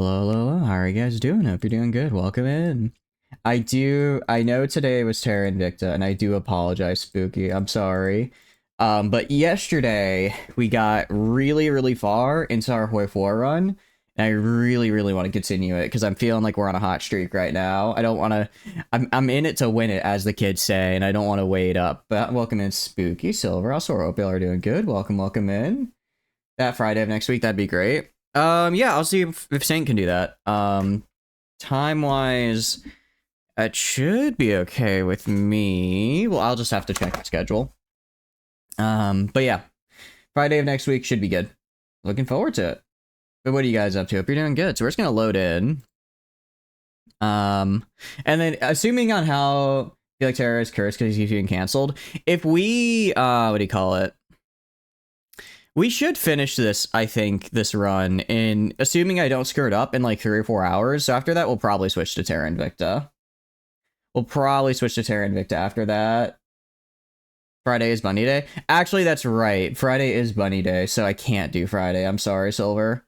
Hello, hello, hello. How are you guys doing? Hope you're doing good. Welcome in. I know today was Terra Invicta, and I do apologize, Spooky. I'm sorry. But yesterday we got really far into our Hoi 4 run, and I really want to continue it because I'm feeling like we're on a hot streak right now. I don't want to. I'm in it to win it, as the kids say, and I don't want to wait up. But welcome in, Spooky Silver. Also, hope y'all are doing good. Welcome in. That Friday of next week, that'd be great. Yeah, I'll see if Saint can do that. Time-wise, it should be okay with me. Well, I'll just have to check the schedule. But yeah, Friday of next week should be good. Looking forward to it. But what are you guys up to? Hope you're doing good. So we're just gonna load in. And then assuming on how I feel like Terra is cursed because he's being canceled, if we what do you call it? We should finish this, I think, this run in, assuming I don't screw it up, in like 3 or 4 hours. So after that, we'll probably switch to Terra Invicta. After that. Friday is Bunny Day. Actually, that's right. Friday is Bunny Day, so I can't do Friday. I'm sorry, Silver.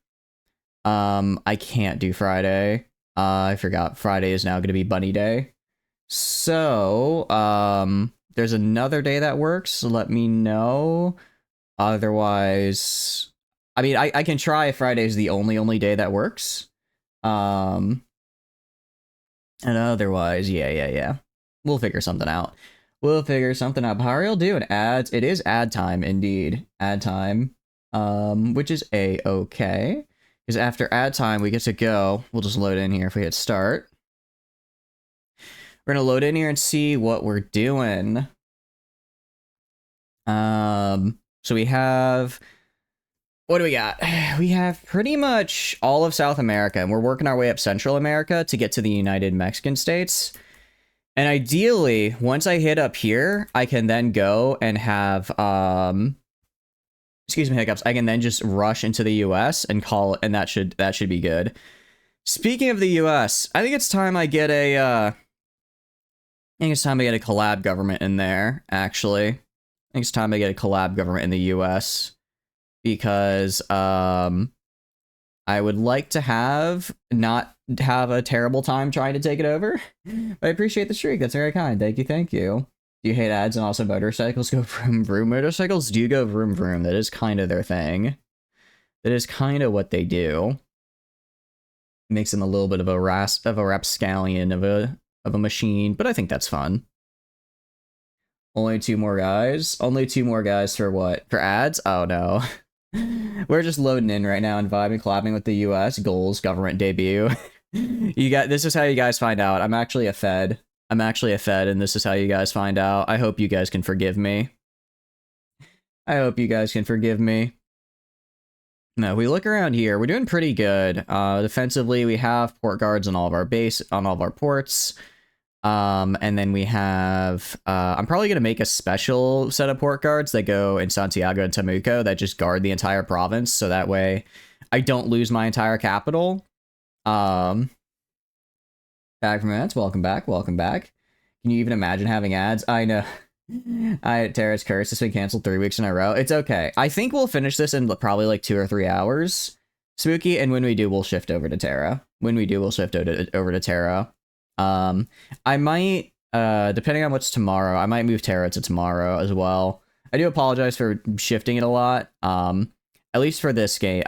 I can't do Friday. I forgot Friday is now going to be Bunny Day. So, there's another day that works, so let me know. Otherwise, I mean, I can try if Friday's the only day that works. And otherwise, yeah. We'll figure something out. But how are y'all doing? Ads. It is ad time, indeed. Ad time. Which is A-okay. Because after ad time, we get to go. We'll just load in here if we hit start. We're gonna load in here and see what we're doing. So we have, what do we got? We have pretty much all of South America, and we're working our way up Central America to get to the United Mexican States. And ideally, once I hit up here, I can then go and have, excuse me, hiccups. I can then just rush into the US and call, and that should be good. Speaking of the US, I think it's time I get a collab government in there, actually. I think it's time I get a collab government in the US because I would like to not have a terrible time trying to take it over. But I appreciate the streak. That's very kind. Thank you. Do you hate ads and also motorcycles go vroom vroom? Motorcycles do go vroom vroom. That is kind of their thing. That is kind of what they do. Makes them a little bit of a rapscallion of a machine, but I think that's fun. Only 2 more guys? Only 2 more guys for what? For ads? Oh no. We're just loading in right now and vibing, clapping with the US. Goals, government debut. This is how you guys find out. I'm actually a Fed. And this is how you guys find out. I hope you guys can forgive me. No, we look around here. We're doing pretty good. Defensively, we have port guards on all of our ports. And then we have, I'm probably going to make a special set of port guards that go in Santiago and Temuco that just guard the entire province. So that way I don't lose my entire capital. Back from ads. Welcome back. Can you even imagine having ads? I know. Terra's Curse has been canceled 3 weeks in a row. It's okay. I think we'll finish this in probably like 2 or 3 hours, Spooky. And when we do, we'll shift over to Terra. I might, depending on what's tomorrow, I might move Terra to tomorrow as well. I do apologize for shifting it a lot. At least for this game,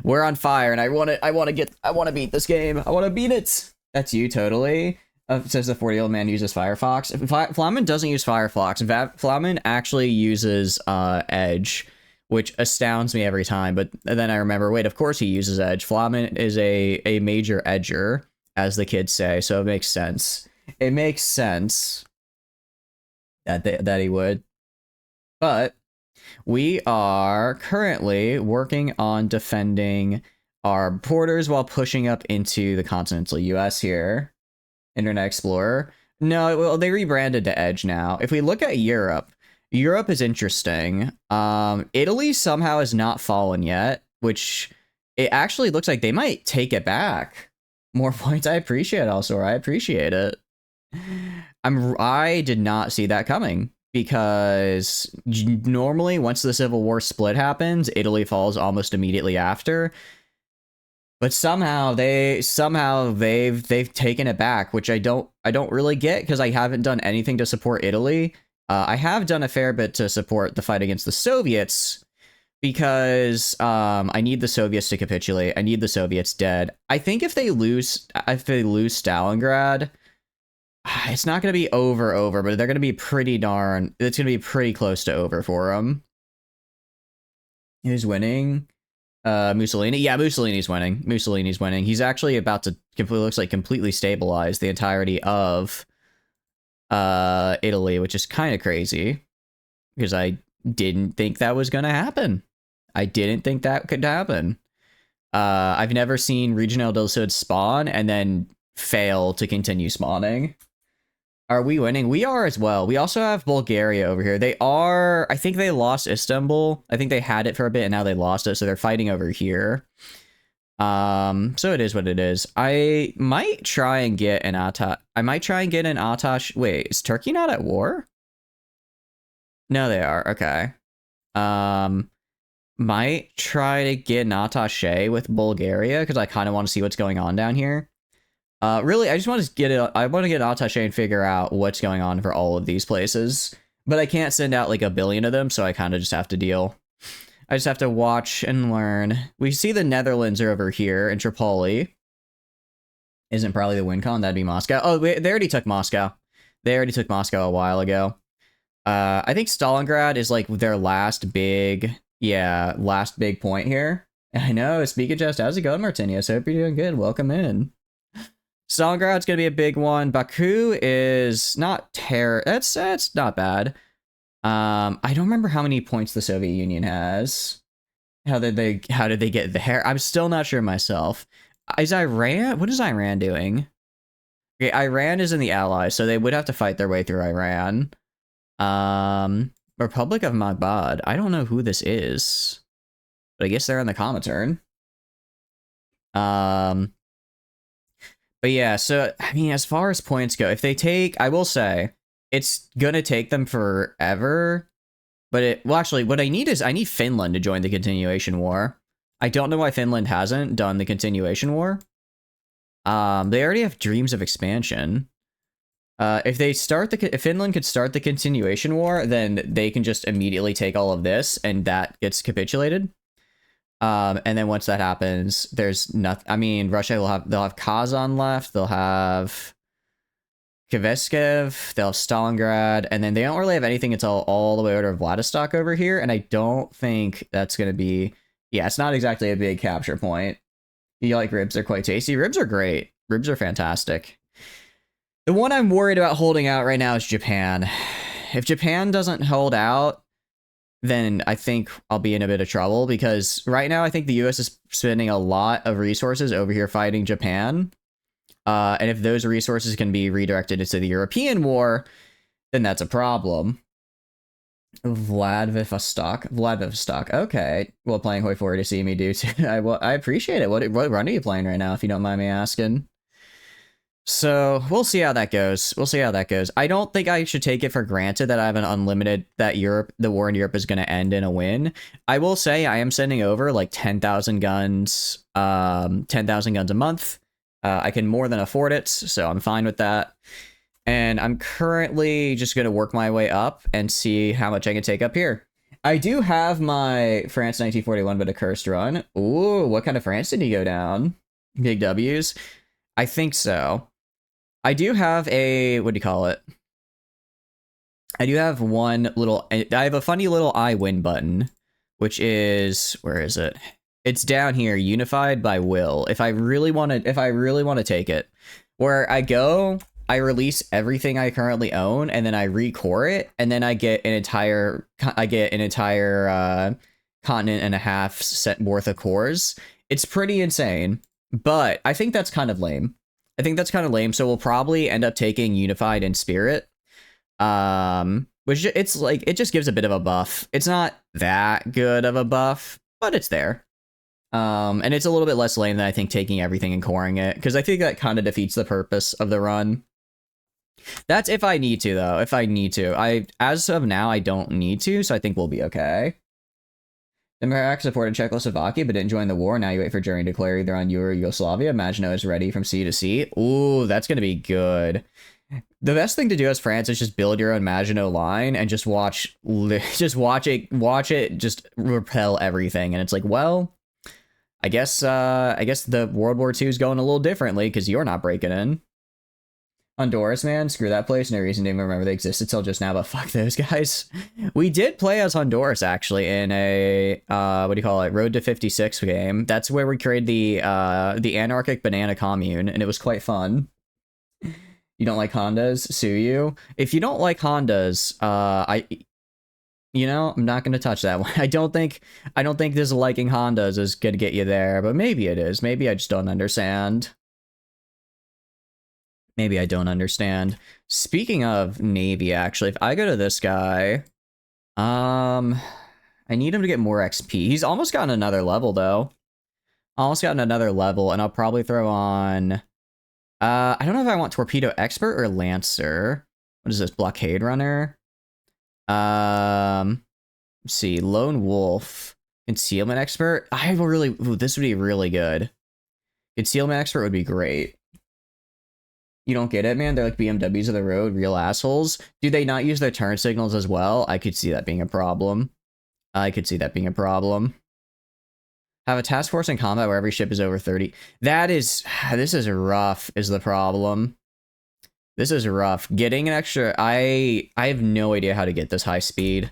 we're on fire, and I want to beat this game. I want to beat it. That's you, totally. Says the 40-year-old man uses Firefox. Flamin doesn't use Firefox. Flamin actually uses Edge, which astounds me every time. But then I remember, wait, of course he uses Edge. Flamin is a major edger, as the kids say, so it makes sense. It makes sense that he would. But we are currently working on defending our borders while pushing up into the continental US here. Internet Explorer. No, well, they rebranded to Edge now. If we look at Europe is interesting. Italy somehow has not fallen yet, which it actually looks like they might take it back. More points. I appreciate it, also. I appreciate it. I did not see that coming because normally once the Civil War split happens, Italy falls almost immediately after. But they've taken it back, which I don't really get because I haven't done anything to support Italy. I have done a fair bit to support the fight against the Soviets because I need the Soviets to capitulate. I need the Soviets dead. I think if they lose Stalingrad, it's not going to be over, but they're going to be pretty darn. It's going to be pretty close to over for them. Who's winning? Mussolini. Yeah, Mussolini's winning. Mussolini's winning. He's actually about to completely stabilize the entirety of Italy, which is kind of crazy because I didn't think that was going to happen. I didn't think that could happen. I've never seen Regional del Sud spawn and then fail to continue spawning. Are we winning? We are as well. We also have Bulgaria over here. I think they lost Istanbul. I think they had it for a bit and now they lost it, so they're fighting over here. So it is what it is. I might try and get an Atash. Wait, is Turkey not at war? No, they are. Okay. Might try to get an attaché with Bulgaria because I kind of want to see what's going on down here. Really, I just want to get it. I want to get an attaché and figure out what's going on for all of these places. But I can't send out like a billion of them, so I kind of just have to deal. I just have to watch and learn. We see the Netherlands are over here in Tripoli. Isn't probably the win con. That'd be Moscow. Oh, they already took Moscow. They already took Moscow a while ago. I think Stalingrad is like their last big point here. I know. Speak of just, how's it going, Martinius? Hope you're doing good. Welcome in. Stalingrad's gonna be a big one. Baku is not that's not bad. I don't remember how many points the Soviet Union has. How did they get there? I'm still not sure myself. What is Iran doing? Okay, Iran is in the Allies, so they would have to fight their way through Iran. Republic of Magbad. I don't know who this is, but I guess they're on the Comintern. But yeah, so, I mean, as far as points go, if they take, I will say, it's gonna take them forever, but actually, what I need Finland to join the continuation war. I don't know why Finland hasn't done the continuation war. They already have dreams of expansion. If Finland could start the continuation war, then they can just immediately take all of this, and that gets capitulated. And then once that happens, there's nothing. I mean, they'll have Kazan left. They'll have Kveskev. They'll have Stalingrad, and then they don't really have anything until all the way over to Vladivostok over here. And I don't think that's going to be. Yeah, it's not exactly a big capture point. You like ribs? They're quite tasty. Ribs are great. Ribs are fantastic. The one I'm worried about holding out right now is Japan. If Japan doesn't hold out, then I think I'll be in a bit of trouble because right now I think the US is spending a lot of resources over here fighting Japan. And if those resources can be redirected into the European war, then that's a problem. Vladivostok. Okay. Well, playing Hoi 4 to see me do too. I appreciate it. What run are you playing right now, if you don't mind me asking? So we'll see how that goes. I don't think I should take it for granted that I have an unlimited, that the war in Europe is going to end in a win. I will say I am sending over like 10,000 guns, 10,000 guns a month. I can more than afford it, so I'm fine with that. And I'm currently just going to work my way up and see how much I can take up here. I do have my France 1941, but a cursed run. Ooh, what kind of France did he go down? Big W's? I think so. I do have a, what do you call it? I do have I have a funny little I win button, which is, where is it? It's down here, unified by will. If I really want to take it, where I go, I release everything I currently own, and then I recore it, and then I get an entire continent and a half set worth of cores. It's pretty insane, but I think that's kind of lame. So we'll probably end up taking unified in spirit, which it's like, it just gives a bit of a buff. It's not that good of a buff, but it's there. And it's a little bit less lame than I think taking everything and coring it, because I think that kind of defeats the purpose of the run. That's if I need to, though. As of now, I don't need to, so I think we'll be okay. Iraq supported Czechoslovakia but didn't join the war. Now you wait for Germany to declare either on you or Yugoslavia. Maginot is ready from sea to sea. Ooh, that's going to be good. The best thing to do as France is just build your own Maginot line and just watch it just repel everything. And it's like, well, I guess the World War II is going a little differently because you're not breaking in. Honduras, man, screw that place. No reason to even remember they existed till just now, but fuck those guys. We did play as Honduras, actually, in a, what do you call it, Road to 56 game. That's where we created the anarchic banana commune, and it was quite fun. You don't like Hondas? Sue you. If you don't like Hondas, you know, I'm not gonna touch that one. I don't think this liking Hondas is gonna get you there, but maybe it is. Maybe I just don't understand. Maybe I don't understand. Speaking of Navy, actually, if I go to this guy, I need him to get more XP. He's almost gotten another level, though. Almost gotten another level, and I'll probably throw on... I don't know if I want Torpedo Expert or Lancer. What is this? Blockade Runner? Let's see. Lone Wolf. Concealment Expert? Ooh, this would be really good. Concealment Expert would be great. You don't get it, man? They're like BMWs of the road, real assholes. Do they not use their turn signals as well? I could see that being a problem. Have a task force in combat where every ship is over 30. This is rough, is the problem. This is rough. Getting an extra... I have no idea how to get this high speed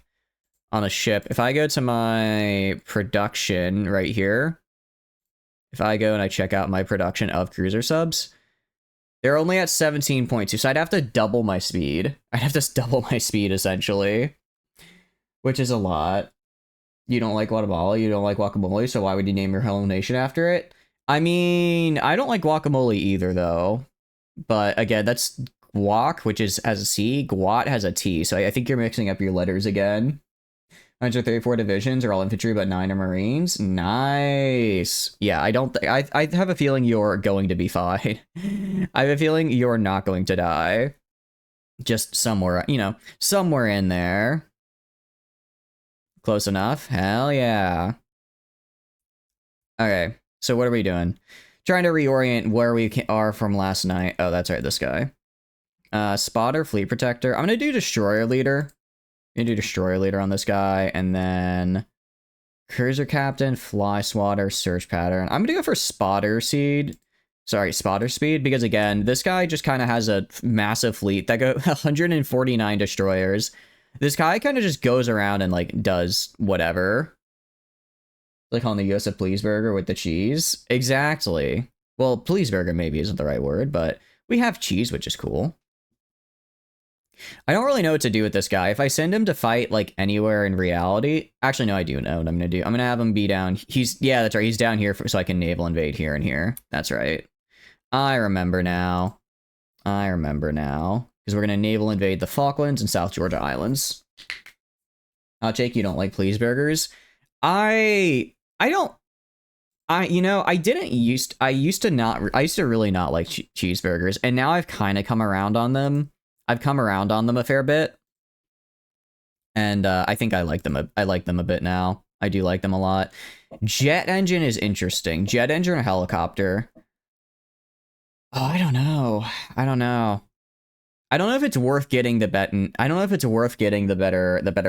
on a ship. If I go to my production right here, if I go and I check out my production of cruiser subs, they're only at 17.2, so I'd have to double my speed. I'd have to double my speed, essentially. Which is a lot. You don't like Guatemala, you don't like guacamole, so why would you name your whole nation after it? I mean, I don't like guacamole either, though. But, again, that's guac, which has a C. Guat has a T, so I think you're mixing up your letters again. 134 divisions are all infantry, but 9 are marines. Nice. Yeah, I have a feeling you're going to be fine. I have a feeling you're not going to die. Just somewhere, you know, somewhere in there. Close enough? Hell yeah. Okay, so what are we doing? Trying to reorient where we are from last night. Oh, that's right, this guy. Spotter, fleet protector. I'm gonna do destroyer leader. I'm gonna do destroyer leader on this guy, and then cruiser captain, fly swatter, search pattern. I'm gonna go for spotter speed, because again, this guy just kind of has a massive fleet that go 149 destroyers. This guy kind of just goes around and like does whatever. Like on the Josef Pleasberger with the cheese. Exactly. Well, Pleasberger maybe isn't the right word, but we have cheese, which is cool. I don't really know what to do with this guy. If I send him to fight like anywhere in reality, actually no, I do know what I'm gonna do. I'm gonna have him be down. Yeah, that's right. He's down here so I can naval invade here and here. That's right. I remember now. Because we're gonna naval invade the Falklands and South Georgia Islands. Jake, you don't like Pleasbergers? I used to really not like cheeseburgers, and now I've kind of come around on them. I've come around on them a fair bit, and I think I like them a bit now. I do like them a lot. Jet engine is interesting. Jet engine or helicopter? Oh, I don't know. I don't know if it's worth getting the better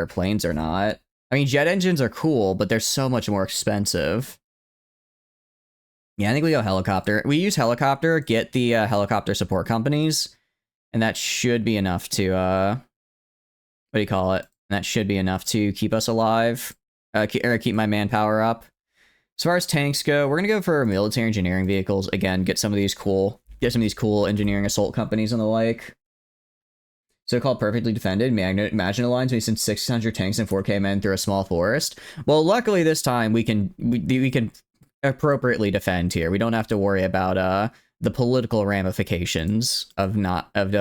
planes or not. I mean, jet engines are cool, but they're so much more expensive. Yeah, I think we go helicopter. We use helicopter, get the helicopter support companies, and that should be enough to, what do you call it? That should be enough to keep us alive, or keep my manpower up. As far as tanks go, we're gonna go for military engineering vehicles. Again, get some of these cool engineering assault companies and the like. So-called perfectly defended Maginot lines. We sent 600 tanks and 4K men through a small forest. Well, luckily this time we can appropriately defend here. We don't have to worry about the political ramifications of not doing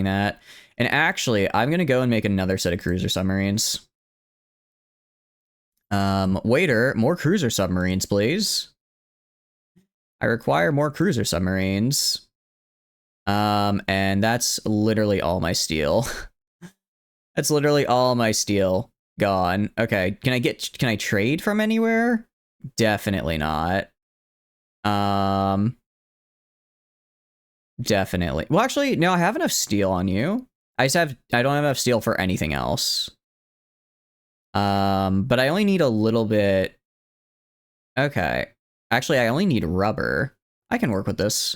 that. And actually, I'm gonna go and make another set of cruiser submarines. Waiter, more cruiser submarines, please. I require more cruiser submarines. And that's literally all my steel. That's literally all my steel. Gone. Okay. Can I trade from anywhere? Definitely not. Definitely. Well, actually, no, I have enough steel on you. I don't have enough steel for anything else. But I only need a little bit. Okay. Actually, I only need rubber. I can work with this.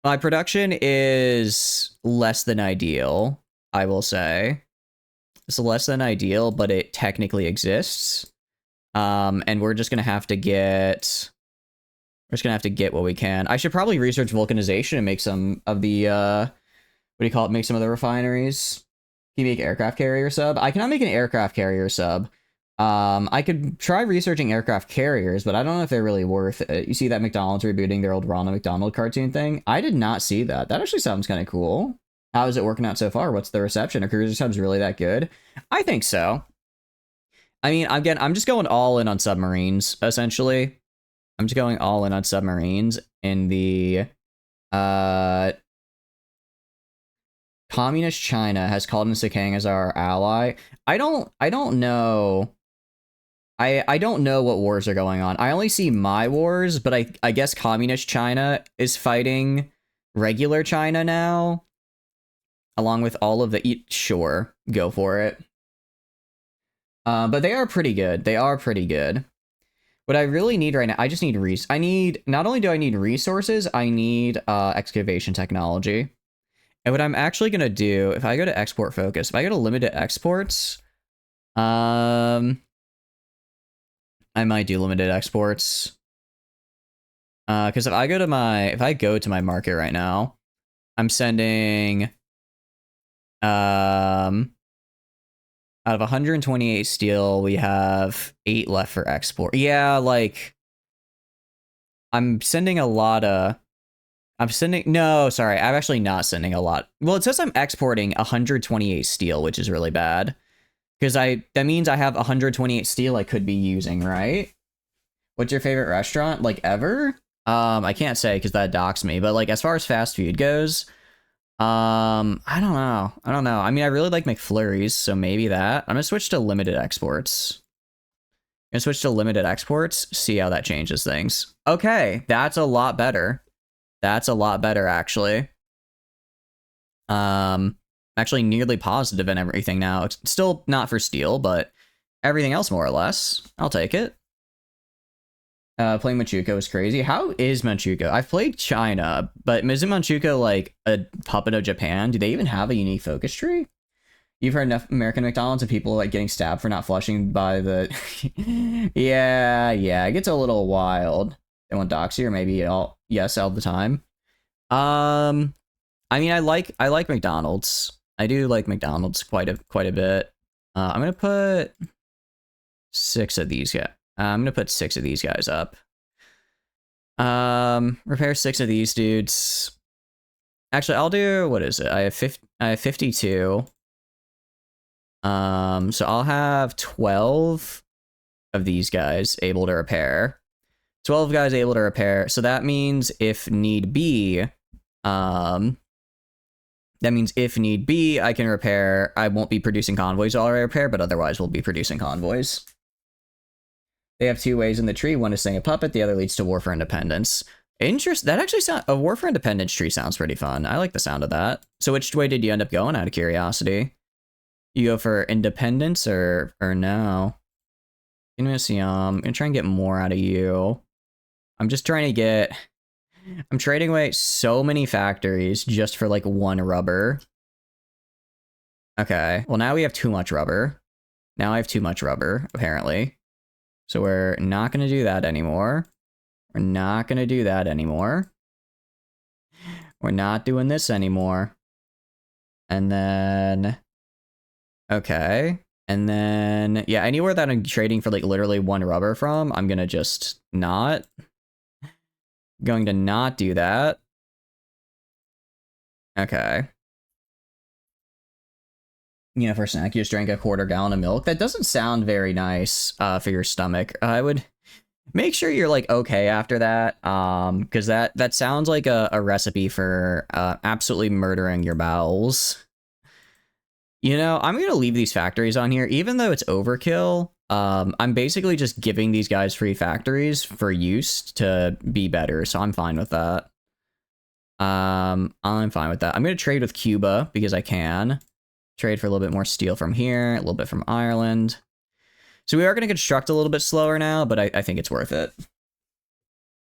My production is less than ideal, I will say. It's less than ideal, but it technically exists. And we're just gonna have to get what we can. I should probably research vulcanization and make some of the what do you call it? Make some of the refineries. Can you make aircraft carrier sub? I cannot make an aircraft carrier sub. I could try researching aircraft carriers, but I don't know if they're really worth it. You see that McDonald's rebooting their old Ronald McDonald cartoon thing? I did not see that. That actually sounds kind of cool. How is it working out so far? What's the reception? Are cruiser subs really that good? I think so. I mean, again, I'm just going all in on submarines, essentially. I'm just going all in on submarines in the communist China has called in Sakang as our ally. I don't know. I don't know what wars are going on. I only see my wars, but I guess communist China is fighting regular China now. Along with all of the sure, go for it. But they are pretty good. They are pretty good. What I really need right now, I just need not only do I need resources, I need excavation technology. And what I'm actually gonna do, if I go to export focus, if I go to limited exports, I might do limited exports. Because if I go to my market right now, I'm sending out of 128 steel, we have 8 left for export. Yeah, like I'm sending a lot of no, sorry, I'm actually not sending a lot. Well, it says I'm exporting 128 steel, which is really bad. Because that means I have 128 steel I could be using, right? What's your favorite restaurant? Like ever? I can't say because that docks me, but like as far as fast food goes, I don't know. I mean, I really like McFlurries, so maybe that. I'm gonna switch to limited exports. See how that changes things. Okay, that's a lot better. That's a lot better, actually. Actually nearly positive in everything now. It's still not for steel, but everything else more or less. I'll take it. Playing Manchukuo is crazy. How is Manchukuo? I've played China, but isn't Manchukuo like a puppet of Japan? Do they even have a unique focus tree? You've heard enough American McDonald's of people like getting stabbed for not flushing by the... yeah, it gets a little wild. They want doxy or maybe all the time. I mean, I like McDonald's. I do like McDonald's quite a bit. I'm gonna put 6 of these guys. I'm gonna put 6 of these guys up. Repair 6 of these dudes. Actually, I'll do, what is it? I have 52. So I'll have 12 of these guys able to repair. 12 guys able to repair. So that means if need be, I can repair. I won't be producing convoys while I repair, but otherwise we'll be producing convoys. They have 2 ways in the tree. One is saying a puppet. The other leads to War for Independence. That actually sounds... A War for Independence tree sounds pretty fun. I like the sound of that. So which way did you end up going, out of curiosity? You go for independence or no? I'm gonna try and get more out of you. I'm just trying to get... I'm trading away so many factories just for like 1 rubber. Okay, well now we have too much rubber. Now I have too much rubber, apparently. So we're not going to do that anymore. We're not going to do that anymore. We're not doing this anymore. And then... Okay. And then... Yeah, anywhere that I'm trading for like literally 1 rubber from, I'm going to just not... Going to not do that. Okay. You know, for a snack, you just drank a 1/4 gallon of milk. That doesn't sound very nice for your stomach. I would make sure you're like okay after that, because that sounds like a recipe for absolutely murdering your bowels. You know, I'm gonna leave these factories on here, even though it's overkill. I'm basically just giving these guys free factories for use to be better, so I'm fine with that. I'm fine with that. I'm gonna trade with Cuba because I can. Trade for a little bit more steel from here, a little bit from Ireland. So we are gonna construct a little bit slower now, but I think it's worth it.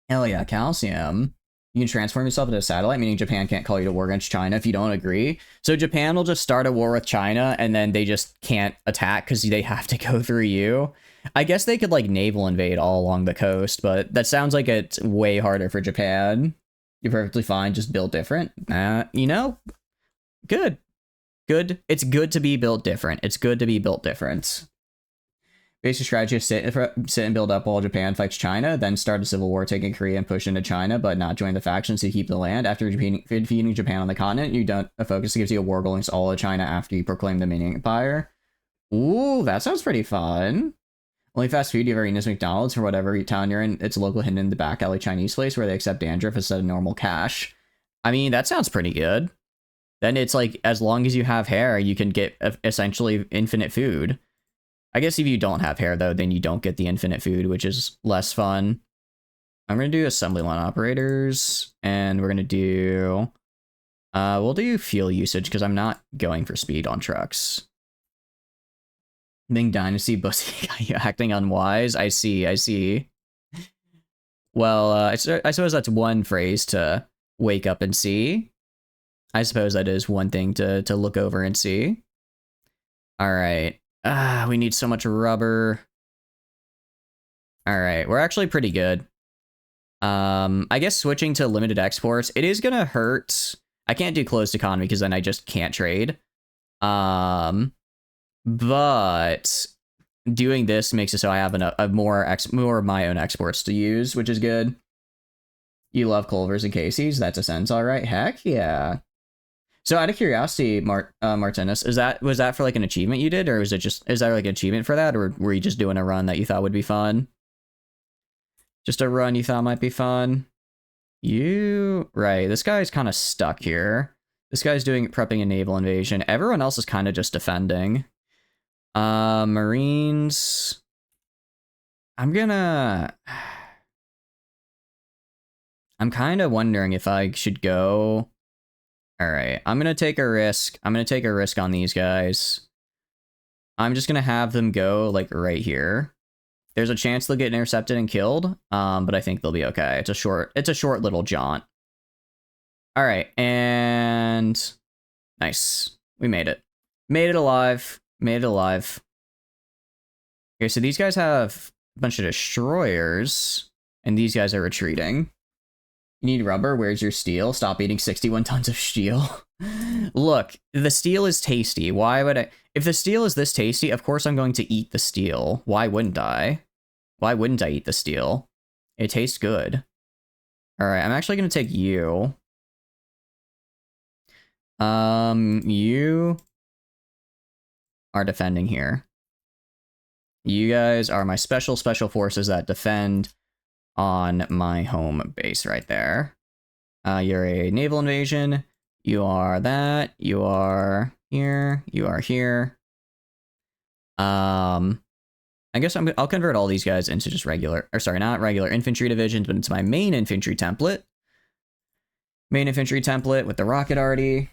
Hell yeah, calcium. You can transform yourself into a satellite, meaning Japan can't call you to war against China if you don't agree. So Japan will just start a war with China, and then they just can't attack because they have to go through you. I guess they could, like, naval invade all along the coast, but that sounds like it's way harder for Japan. You're perfectly fine, just build different. You know? Good. Good. It's good to be built different. It's good to be built different. Basic strategy is sit and build up while Japan fights China, then start a civil war, taking Korea and push into China, but not join the factions to keep the land. After defeating Japan on the continent, you don't a focus gives you a war goal against all of China after you proclaim the Ming Empire. Ooh, that sounds pretty fun. Only fast food you ever eaten is McDonald's or whatever town you're in. It's a local hidden in the back alley Chinese place where they accept dandruff instead of normal cash. I mean, that sounds pretty good. Then it's like, as long as you have hair, you can get essentially infinite food. I guess if you don't have hair, though, then you don't get the infinite food, which is less fun. I'm going to do assembly line operators, and we're going to do... we'll do fuel usage, because I'm not going for speed on trucks. Ming Dynasty, bussy acting unwise. I see. Well, I suppose that's one phrase to wake up and see. I suppose that is one thing to look over and see. All right. We need so much rubber. All right, we're actually pretty good. I guess switching to limited exports, it is gonna hurt. I can't do closed economy because then I just can't trade. But doing this makes it so I have more of my own exports to use, which is good. You love Culvers and Casey's? That's a sense, all right. Heck yeah. So out of curiosity, Martinez, was that for like an achievement you did, or is that like an achievement for that, or were you just doing a run that you thought would be fun? Just a run you thought might be fun? Right, this guy's kind of stuck here. This guy's prepping a naval invasion. Everyone else is kind of just defending. Marines. I'm kind of wondering if I should go... All right, I'm going to take a risk. I'm going to take a risk on these guys. I'm just going to have them go, like, right here. There's a chance they'll get intercepted and killed, but I think they'll be okay. It's a short little jaunt. All right, and... Nice. We made it. Made it alive. Okay, so these guys have a bunch of destroyers, and these guys are retreating. You need rubber? Where's your steel? Stop eating 61 tons of steel. Look, the steel is tasty. Why would I... If the steel is this tasty, of course I'm going to eat the steel. Why wouldn't I? Why wouldn't I eat the steel? It tastes good. Alright, I'm actually going to take you. You are defending here. You guys are my special forces that defend on my home base right there. You're a naval invasion. You are that. You are here. You are here. I guess I'll convert all these guys into just regular, or sorry, not regular infantry divisions, but it's my main infantry template. Main infantry template with the rocket arty.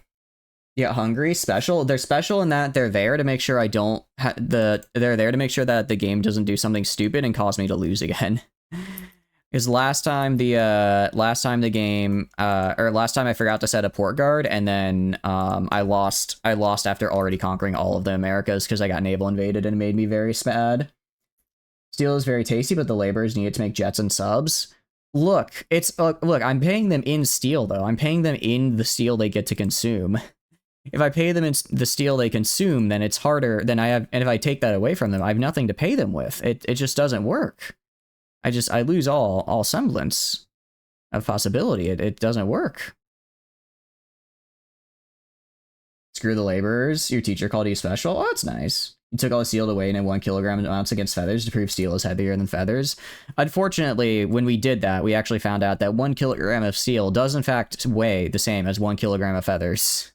Yeah, Hungary, special. They're special in that they're there to make sure I don't they're there to make sure that the game doesn't do something stupid and cause me to lose again. Because last time I forgot to set a port guard, and then I lost after already conquering all of the Americas because I got naval invaded, and it made me very sad. Steel is very tasty, but the laborers need it to make jets and subs. Look, look, I'm paying them in steel though. I'm paying them in the steel they get to consume. If I pay them in the steel they consume, then it's harder. And if I take that away from them, I have nothing to pay them with. It just doesn't work. I lose all semblance of possibility. It doesn't work. Screw the laborers. Your teacher called you special. Oh, that's nice. You took all the steel to weigh in 1 kilogram amounts against feathers to prove steel is heavier than feathers. Unfortunately, when we did that, we actually found out that 1 kilogram of steel does in fact weigh the same as 1 kilogram of feathers.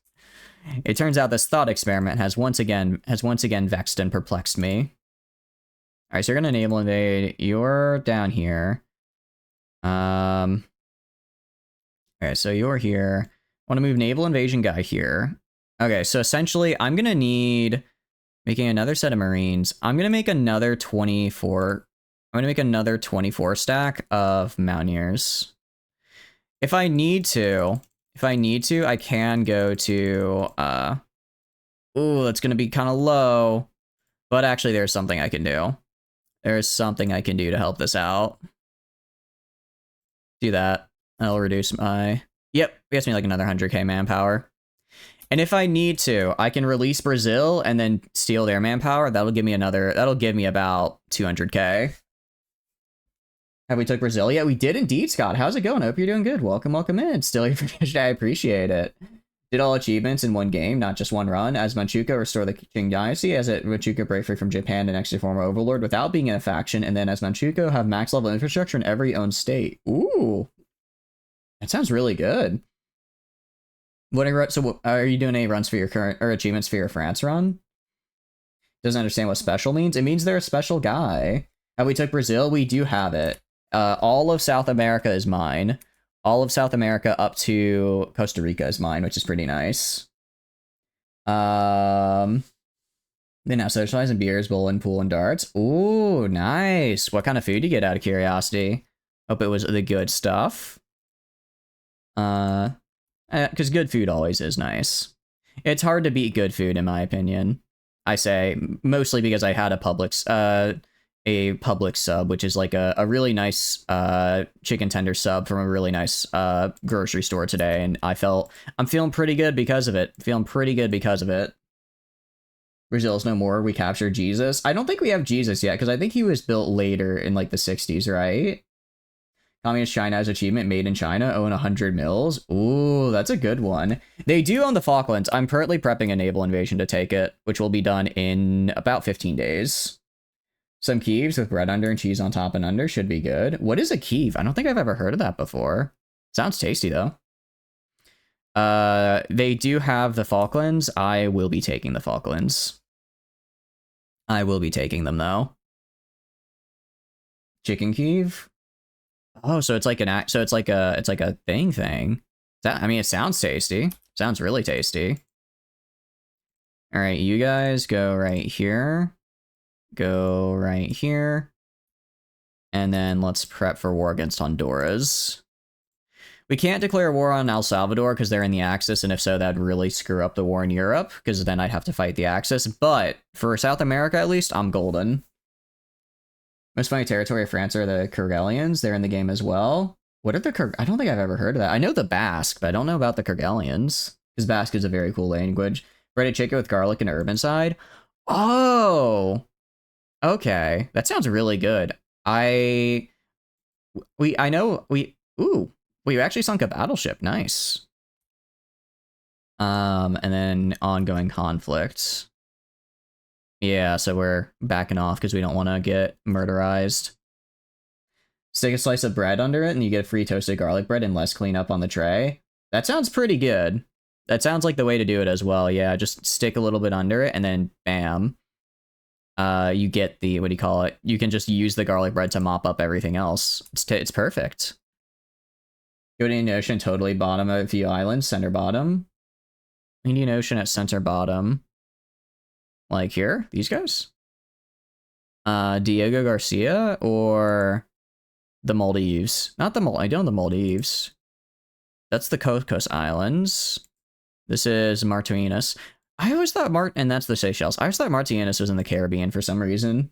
It turns out this thought experiment has once again vexed and perplexed me. All right, so you're gonna naval invade. You're down here. Okay, so you're here. I want to move naval invasion guy here. Okay, so essentially, I'm gonna need making another set of Marines. I'm gonna make another 24. I'm gonna make another 24 stack of Mountaineers. If I need to, I can go to. Ooh, that's gonna be kind of low. But actually, there's something I can do. There's something I can do to help this out. Do that. That'll reduce my... Yep, it gets me like another 100k manpower. And if I need to, I can release Brazil and then steal their manpower. That'll give me about 200k. Have we took Brazil? Yeah, we did indeed, Scott. How's it going? I hope you're doing good. Welcome in. Still here for I appreciate it. Did all achievements in one game, not just one run. As Manchukuo, restore the Qing dynasty. As Manchukuo, break free from Japan and actually form overlord without being in a faction. And then as Manchukuo, have max level infrastructure in every own state. Ooh. That sounds really good. So are you doing any runs for your current, or achievements for your France run? Doesn't understand what special means. It means they're a special guy. Have we took Brazil? We do have it. All of South America is mine. All of South America up to Costa Rica is mine, which is pretty nice. They now socialize in beers, bowling, pool, and darts. Ooh, nice. What kind of food do you get out of curiosity? Hope it was the good stuff. Because good food always is nice. It's hard to beat good food, in my opinion. I say, mostly because I had a Publix sub, which is like a really nice chicken tender sub from a really nice grocery store today, and I'm feeling pretty good because of it. Brazil's no more. We captured Jesus. I don't think we have Jesus yet, because I think he was built later in like the 60s, right? Communist China has achievement made in China, own 100 mils. Ooh, that's a good one. They do own the Falklands. I'm currently prepping a naval invasion to take it, which will be done in about 15 days. Some Kievs with bread under and cheese on top and under should be good. What is a Kiev? I don't think I've ever heard of that before. Sounds tasty, though. They do have the Falklands. I will be taking the Falklands. I will be taking them, though. Chicken Kiev? Oh, so it's like a thing. I mean, it sounds tasty. Sounds really tasty. All right, you guys go right here. Go right here. And then let's prep for war against Honduras. We can't declare war on El Salvador because they're in the Axis, and if so, that'd really screw up the war in Europe, because then I'd have to fight the Axis. But for South America, at least, I'm golden. Most funny territory of France are the Kerguelians. They're in the game as well. What are the I don't think I've ever heard of that. I know the Basque, but I don't know about the Kerguelians, because Basque is a very cool language. Breaded chicken with garlic and herb inside. Oh! Okay, that sounds really good. We actually sunk a battleship. Nice. And then ongoing conflicts. Yeah, so we're backing off because we don't want to get murderized. Stick a slice of bread under it and you get free toasted garlic bread and less cleanup on the tray. That sounds pretty good. That sounds like the way to do it as well. Yeah, just stick a little bit under it and then bam. You get the, what do you call it? You can just use the garlic bread to mop up everything else. It's perfect. Go to Indian Ocean, totally bottom of View Island, center bottom. Indian Ocean at center bottom. Like here, these guys? Diego Garcia or the Maldives? Not the Maldives, I don't know the Maldives. That's the Cocos Islands. This is Martinis. I always thought and that's the Seychelles. I always thought Martinis was in the Caribbean for some reason.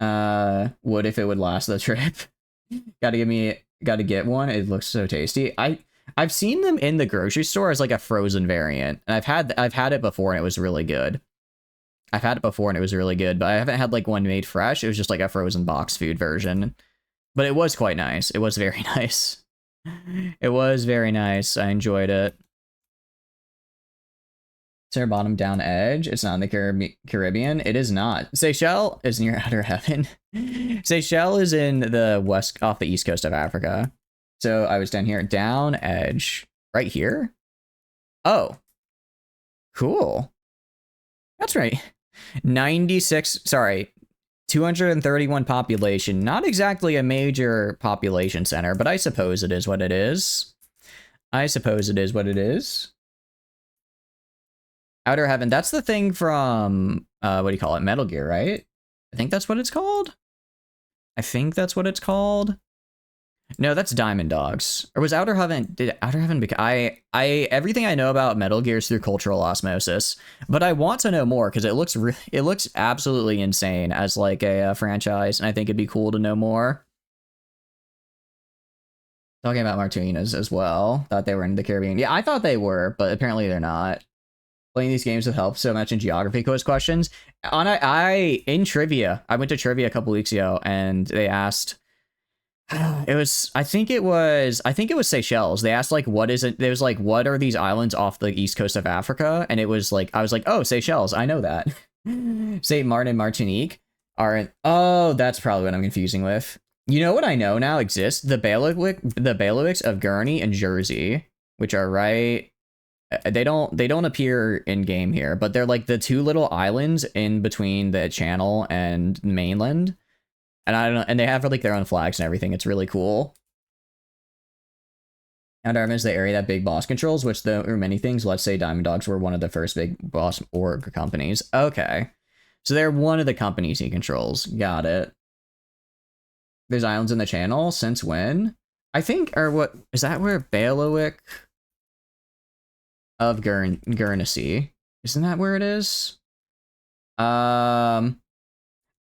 Would if it would last the trip. Gotta get one. It looks so tasty. I've seen them in the grocery store as like a frozen variant. And I've had it before and it was really good. But I haven't had like one made fresh. It was just like a frozen box food version. But it was quite nice. It was very nice. It was very nice. I enjoyed it. Center bottom down edge. It's not in the Caribbean. It is not. Seychelles is near outer heaven. Seychelles is in the west, off the east coast of Africa. So I was down here, down edge, right here. Oh, Cool. That's right. 96, sorry, 231 population. Not exactly a major population center, but I suppose it is what it is. I suppose it is what it is. Outer Heaven, that's the thing from, what do you call it? Metal Gear, right? I think that's what it's called. I think that's what it's called. No, that's Diamond Dogs. Or was Outer Heaven, did Outer Heaven, everything I know about Metal Gear is through cultural osmosis, but I want to know more because it looks absolutely insane as like a franchise, and I think it'd be cool to know more. Talking about Martinez as well. Thought they were in the Caribbean. Yeah, I thought they were, but apparently they're not. Playing these games have helped so much in geography quiz questions. In trivia, I went to trivia a couple weeks ago, and they asked, I think it was Seychelles. They asked like, what is it? There was like, what are these islands off the east coast of Africa? And it was like, I was like, oh, Seychelles, I know that. Saint Martin and Martinique are. Oh, that's probably what I'm confusing with. You know what I know now exists? The bailiwicks of Guernsey and Jersey, which are right. They don't appear in game here, but they're like the two little islands in between the channel and mainland. And I don't know, and they have like their own flags and everything. It's really coul. And Arm is the area that Big Boss controls, which there are many things. Let's say Diamond Dogs were one of the first Big Boss org companies. Okay. So they're one of the companies he controls. Got it. There's islands in the channel. Since when? I think, or what, is that where Bailiwick of Guernsey? Isn't that where it is?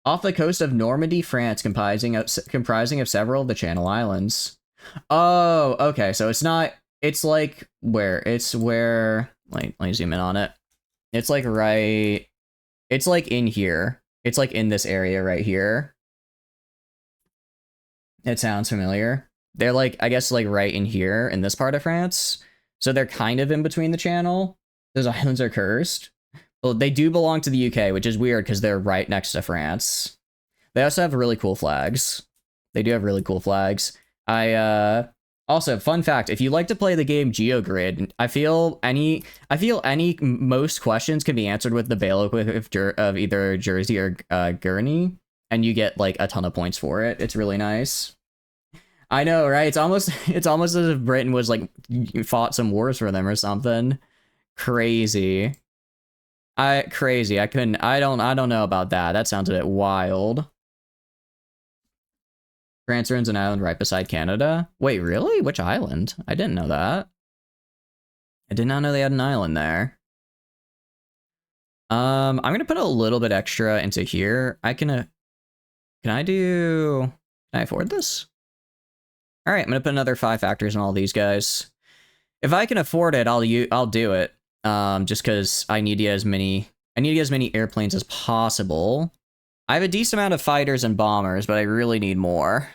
Off the coast of Normandy, France, comprising of several of the Channel Islands. Oh, okay. So it's not. It's like where? It's where. Let me zoom in on it. It's like right. It's like in here. It's like in this area right here. It sounds familiar. They're like, I guess, like right in here in this part of France. So they're kind of in between the channel. Those islands are cursed. Well, they do belong to the UK, which is weird because they're right next to France. They also have really cool flags. They do have really cool flags. Also, fun fact, if you like to play the game GeoGrid, I feel most questions can be answered with the bailiwick of either Jersey or Guernsey, and you get like a ton of points for it. It's really nice. I know, right? It's almost as if Britain was like fought some wars for them or something. Crazy. I don't know about that. That sounds a bit wild. France owns an island right beside Canada. Wait, really? Which island? I didn't know that. I did not know they had an island there. I'm gonna put a little bit extra into here. Can I afford this? All right, I'm gonna put another 5 factors on all these guys. If I can afford it, I'll do it. Just because I need as many airplanes as possible. I have a decent amount of fighters and bombers, but I really need more.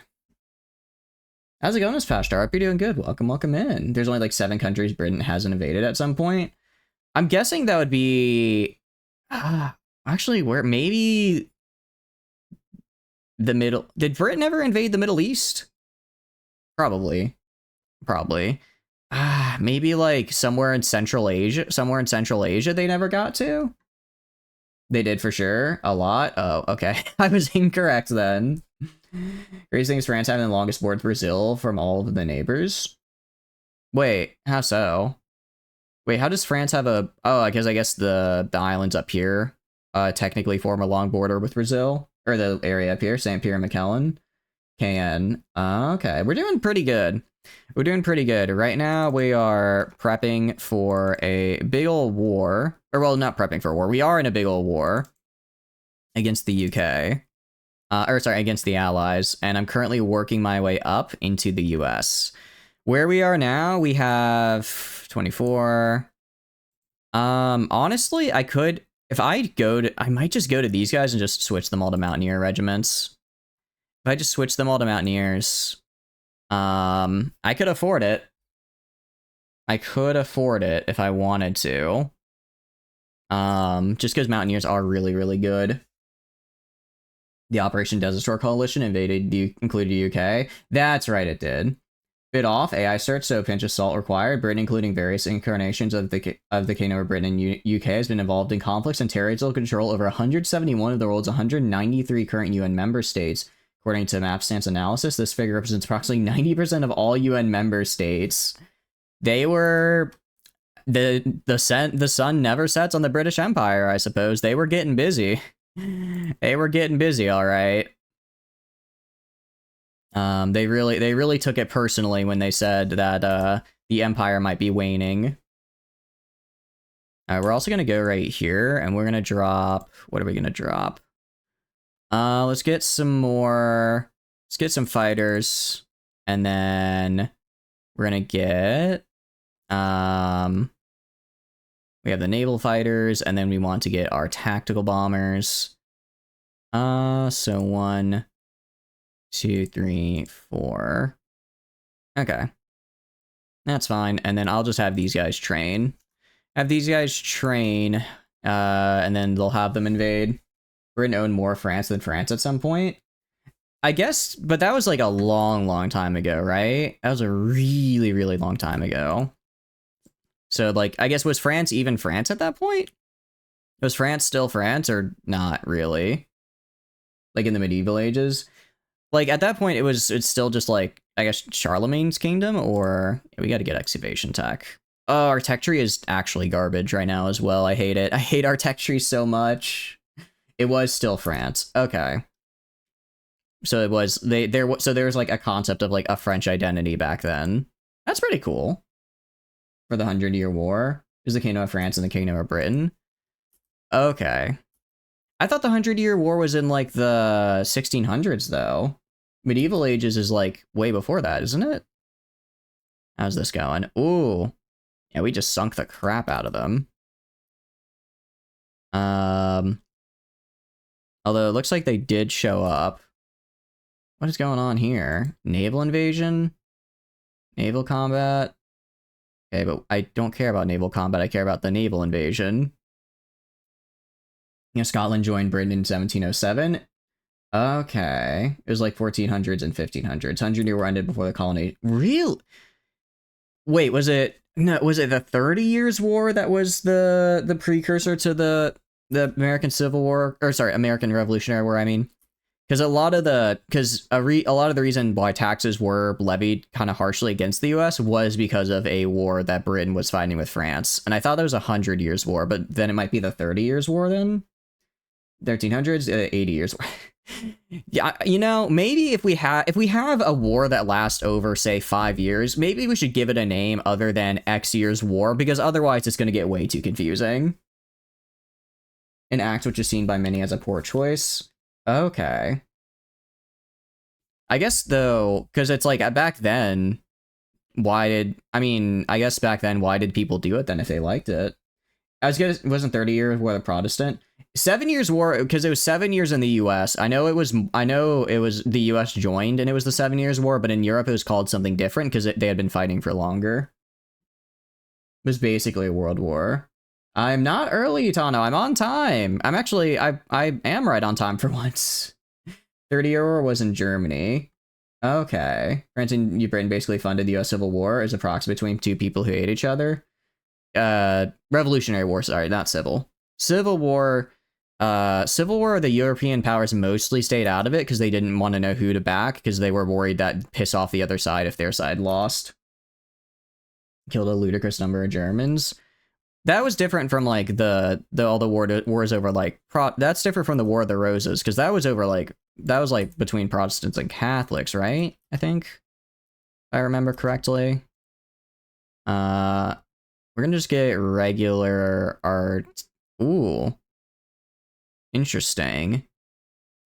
How's it going this past hour? Hope you're doing good. Welcome in. There's only like 7 countries Britain hasn't invaded at some point. I'm guessing that would be actually where maybe the middle. Did Britain ever invade the Middle East? Probably. Maybe like somewhere in Central Asia they never got to. They did for sure. A lot. Oh, okay. I was incorrect then. Crazy thing is France having the longest border with Brazil from all of the neighbors. Wait, how so? Wait, how does France have a... Oh, I guess the islands up here technically form a long border with Brazil. Or the area up here, St. Pierre and Miquelon. Okay, we're doing pretty good. Right now, we are prepping for a big old war. Or, well, not prepping for a war. We are in a big old war against the UK. Against the Allies. And I'm currently working my way up into the US. Where we are now, we have 24. Honestly, I might just go to these guys and just switch them all to Mountaineer regiments. If I just switch them all to Mountaineers, I could afford it. If I wanted to. Just because Mountaineers are really, really good. The Operation Desert Storm Coalition included UK. That's right, it did. Bit off, AI search, so a pinch of salt required. Britain, including various incarnations of the Kingdom of Britain and UK, has been involved in conflicts and territorial control over 171 of the world's 193 current UN member states. According to Mapstance analysis, this figure represents approximately 90% of all UN member states. They were the sun never sets on the British Empire, I suppose. They were getting busy. They were getting busy, all right. They really took it personally when they said that the Empire might be waning. All right, we're also gonna go right here, and we're gonna drop. What are we gonna drop? Let's get some more. Let's get some fighters, and then we're gonna get. We have the naval fighters, and then we want to get our tactical bombers. So 1, 2, 3, 4. Okay. That's fine. And then I'll just have these guys train. And then they'll have them invade. Britain owned more France than France at some point. I guess, but that was like a long time ago, right? That was a really, really long time ago. So, like, I guess, was France even France at that point? Was France still France or not really? Like, in the medieval ages? Like, at that point, it's still just, like, I guess, Charlemagne's kingdom, or... We gotta get excavation tech. Oh, our tech tree is actually garbage right now as well. I hate it. I hate our tech tree so much. It was still France. Okay. So it was... there was, like, a concept of, like, a French identity back then. That's pretty cool. For the 100-Year War. There's the Kingdom of France and the Kingdom of Britain. Okay. I thought the 100-Year War was in, like, the 1600s, though. Medieval ages is, like, way before that, isn't it? How's this going? Ooh. Yeah, we just sunk the crap out of them. Although it looks like they did show up. What is going on here? Naval invasion? Naval combat? Okay, but I don't care about naval combat. I care about the naval invasion. You know, Scotland joined Britain in 1707. Okay. It was like 1400s and 1500s. 100-Year War ended before the colony. Real? Wait, was it... No, was it the 30 Years' War that was the precursor to the American Civil War? Or sorry, American Revolutionary War, I mean. Because a lot of the reason why taxes were levied kind of harshly against the U.S. was because of a war that Britain was fighting with France. And I thought that was a 100 Years' War, but then it might be the 30 Years' War then? 1300s, 80 Years' War. Yeah, you know, maybe if we have a war that lasts over, say, 5 years, maybe we should give it a name other than X Years' War, because otherwise it's going to get way too confusing. An act which is seen by many as a poor choice. Okay. I guess, though, because it's like, back then, why did people do it then if they liked it? As good as it wasn't 30 Years War the Protestant. 7 Years War, because it was 7 years in the US. I know it was the US joined and it was the 7 Years War, but in Europe it was called something different because they had been fighting for longer. It was basically a world war. I'm not early, Tano. I'm on time. I'm actually, I am right on time for once. 30-Year War was in Germany. Okay. France and Britain basically funded the US Civil War as a proxy between two people who hate each other. Revolutionary War, sorry, not civil. Civil War, the European powers mostly stayed out of it because they didn't want to know who to back because they were worried that piss off the other side if their side lost. Killed a ludicrous number of Germans. That was different from like all the wars over like that's different from the War of the Roses because that was like between Protestants and Catholics, right? I think, if I remember correctly. We're gonna just get regular art. Ooh, interesting.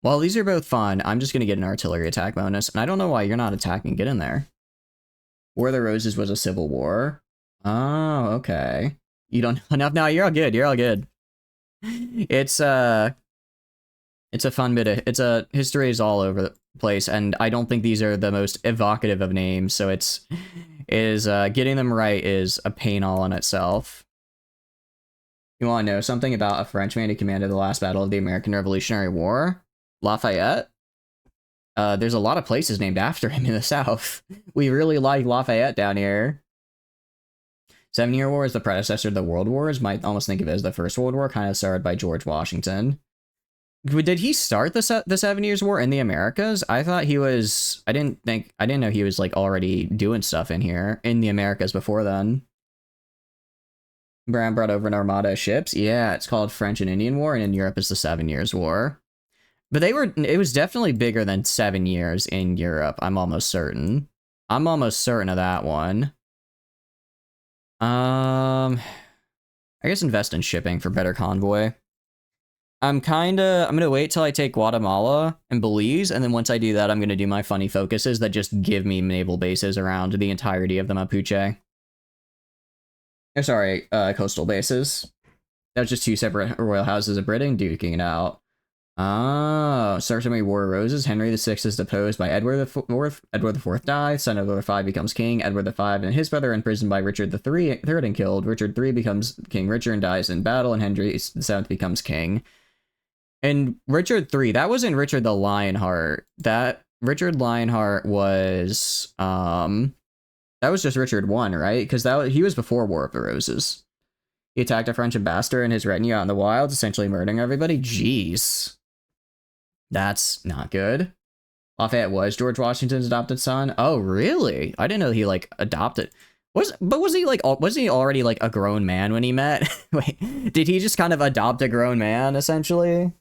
Well, these are both fun. I'm just gonna get an artillery attack bonus, and I don't know why you're not attacking. Get in there. War of the Roses was a civil war. Oh, okay. You don't know enough. No, you're all good. You're all good. It's a fun bit of history is all over the place, and I don't think these are the most evocative of names. So getting them right is a pain all in itself. You want to know something about a Frenchman who commanded the last battle of the American Revolutionary War? Lafayette? There's a lot of places named after him in the South. We really like Lafayette down here. 7-Year War is the predecessor to the World Wars. Might almost think of it as the First World War, kind of started by George Washington. Did he start the 7 Years War in the Americas? I thought he was. I didn't know he was like already doing stuff in here in the Americas before then. Brown brought over an armada of ships. Yeah, it's called French and Indian War, and in Europe it's the 7 Years War. But it was definitely bigger than 7 years in Europe. I'm almost certain. I'm almost certain of that one. I guess invest in shipping for better convoy. I'm gonna wait till I take Guatemala and Belize, and then once I do that, I'm gonna do my funny focuses that just give me naval bases around the entirety of the Mapuche. Sorry, coastal bases. That was just 2 separate royal houses of Britain duking it out. Oh, starts with War of Roses. Henry VI is deposed by Edward IV. Edward IV dies. Son of Edward V becomes king. Edward V and his brother imprisoned by Richard III and killed. Richard III becomes King Richard and dies in battle, and Henry VII becomes king. And Richard III, that wasn't Richard the Lionheart. That Richard Lionheart was that was just Richard I, right? Because he was before War of the Roses. He attacked a French ambassador and his retinue out in the wilds, essentially murdering everybody. Jeez. That's not good. Lafayette was George Washington's adopted son. Oh, really? I didn't know he like adopted. Was he already like a grown man when he met? Wait, did he just kind of adopt a grown man essentially?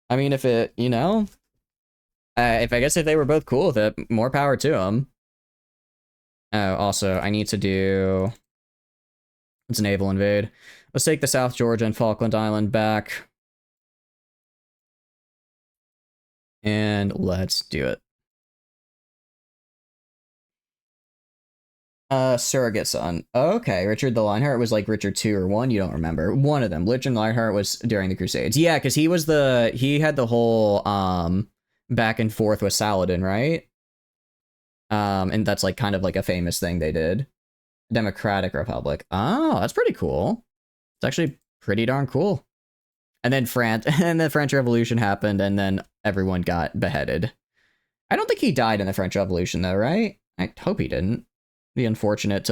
I mean, if it, you know, if I guess if they were both cool with it, more power to them. Oh, also, I need to do. Let's naval invade. Let's take the South Georgia and Falkland Island back. And let's do it. Surrogate son. Okay, Richard the Lionheart was like Richard 2 or 1, you don't remember. One of them. Richard Lionheart was during the Crusades. Yeah, because he had the whole back and forth with Saladin, right? And that's like kind of like a famous thing they did. Democratic Republic. Oh, that's pretty cool. It's actually pretty darn cool. And then the French Revolution happened, and then everyone got beheaded. I don't think he died in the French Revolution, though, right? I hope he didn't. Be unfortunate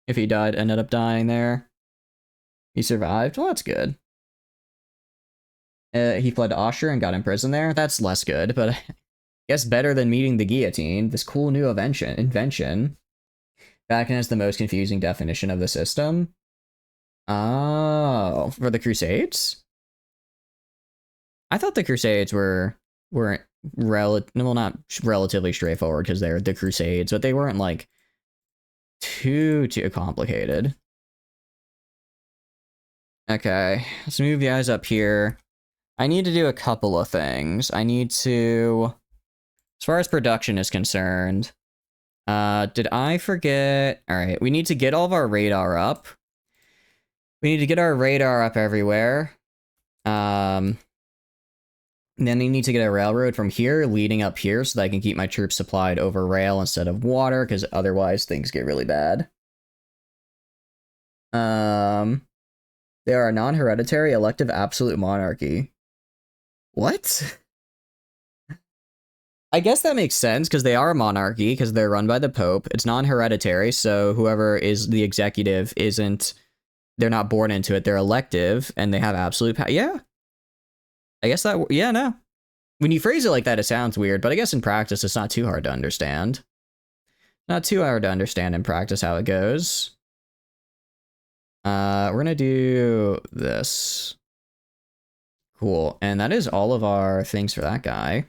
if he ended up dying there. He survived. Well, that's good. He fled to Austria and got imprisoned there. That's less good, but I guess better than meeting the guillotine. This cool new invention. Vatican has the most confusing definition of the system. Oh, for the Crusades? I thought the Crusades weren't not relatively straightforward because they're the Crusades, but they weren't like too complicated. Okay, let's move the eyes up here. I need to do a couple of things. I need to, as far as production is concerned, did I forget? All right, we need to get all of our radar up. We need to get our radar up everywhere. And then I need to get a railroad from here leading up here so that I can keep my troops supplied over rail instead of water, because otherwise things get really bad. They are a non-hereditary elective absolute monarchy. What? I guess that makes sense, because they are a monarchy, because they're run by the Pope. It's non-hereditary, so whoever is the executive they're not born into it, they're elective, and they have absolute power. Yeah. I guess that, yeah, no. When you phrase it like that, it sounds weird, but I guess in practice, it's not too hard to understand. Not too hard to understand in practice how it goes. We're gonna do this. Cool, and that is all of our things for that guy.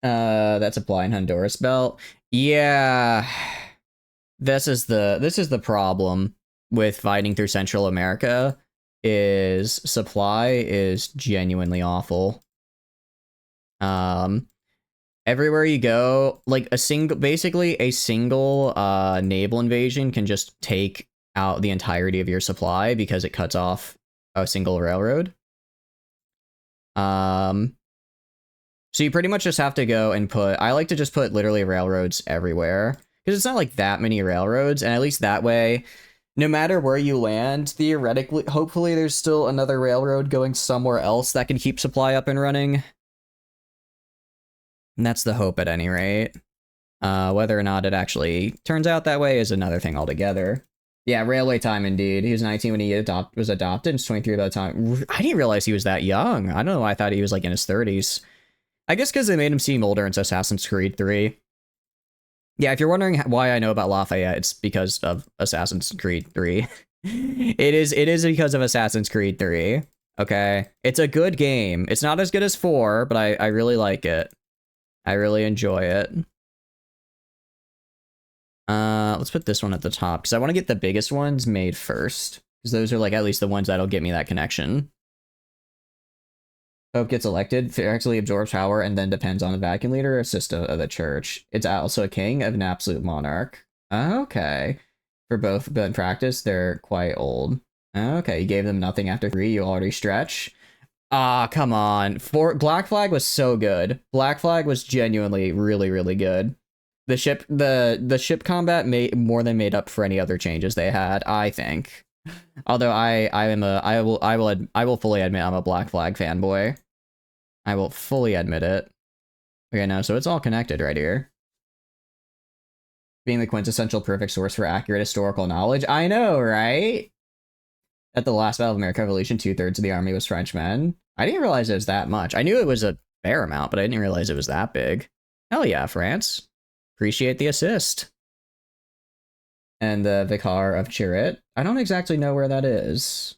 That's applying Honduras belt. Yeah. This is the problem with fighting through Central America. Is supply is genuinely awful. Everywhere you go, like basically a single naval invasion can just take out the entirety of your supply because it cuts off a single railroad. So you pretty much just have to go and I like to just put literally railroads everywhere, because it's not like that many railroads, and at least that way No matter where you land, theoretically, hopefully there's still another railroad going somewhere else that can keep supply up and running. And that's the hope at any rate. Whether or not it actually turns out that way is another thing altogether. Yeah, railway time indeed. He was 19 when he was adopted, and 23 by the time. I didn't realize he was that young. I don't know. I thought he was like in his 30s. I guess because they made him seem older in Assassin's Creed 3. Yeah, if you're wondering why I know about Lafayette, it's because of Assassin's Creed 3. It is because of Assassin's Creed 3. Okay? It's a good game. It's not as good as 4, but I really like it. I really enjoy it. Let's put this one at the top, because I want to get the biggest ones made first. Because those are, like, at least the ones that'll get me that connection. Pope gets elected, actually absorbs power, and then depends on the Vatican leader or system of the church. It's also a king of an absolute monarch. Okay. For both, but in practice, they're quite old. Okay, you gave them nothing after 3, you already stretch. Ah, come on. Black Flag was so good. Black Flag was genuinely really, really good. The ship combat more than made up for any other changes they had, I think. Although I will fully admit I'm a Black Flag fanboy. I will fully admit it. Okay, no, so it's all connected right here. Being the quintessential perfect source for accurate historical knowledge. I know, right? At the last Battle of American Revolution, 2/3 of the army was Frenchmen. I didn't realize it was that much. I knew it was a fair amount, but I didn't realize it was that big. Hell yeah, France. Appreciate the assist. And the Vicar of Chirrut. I don't exactly know where that is.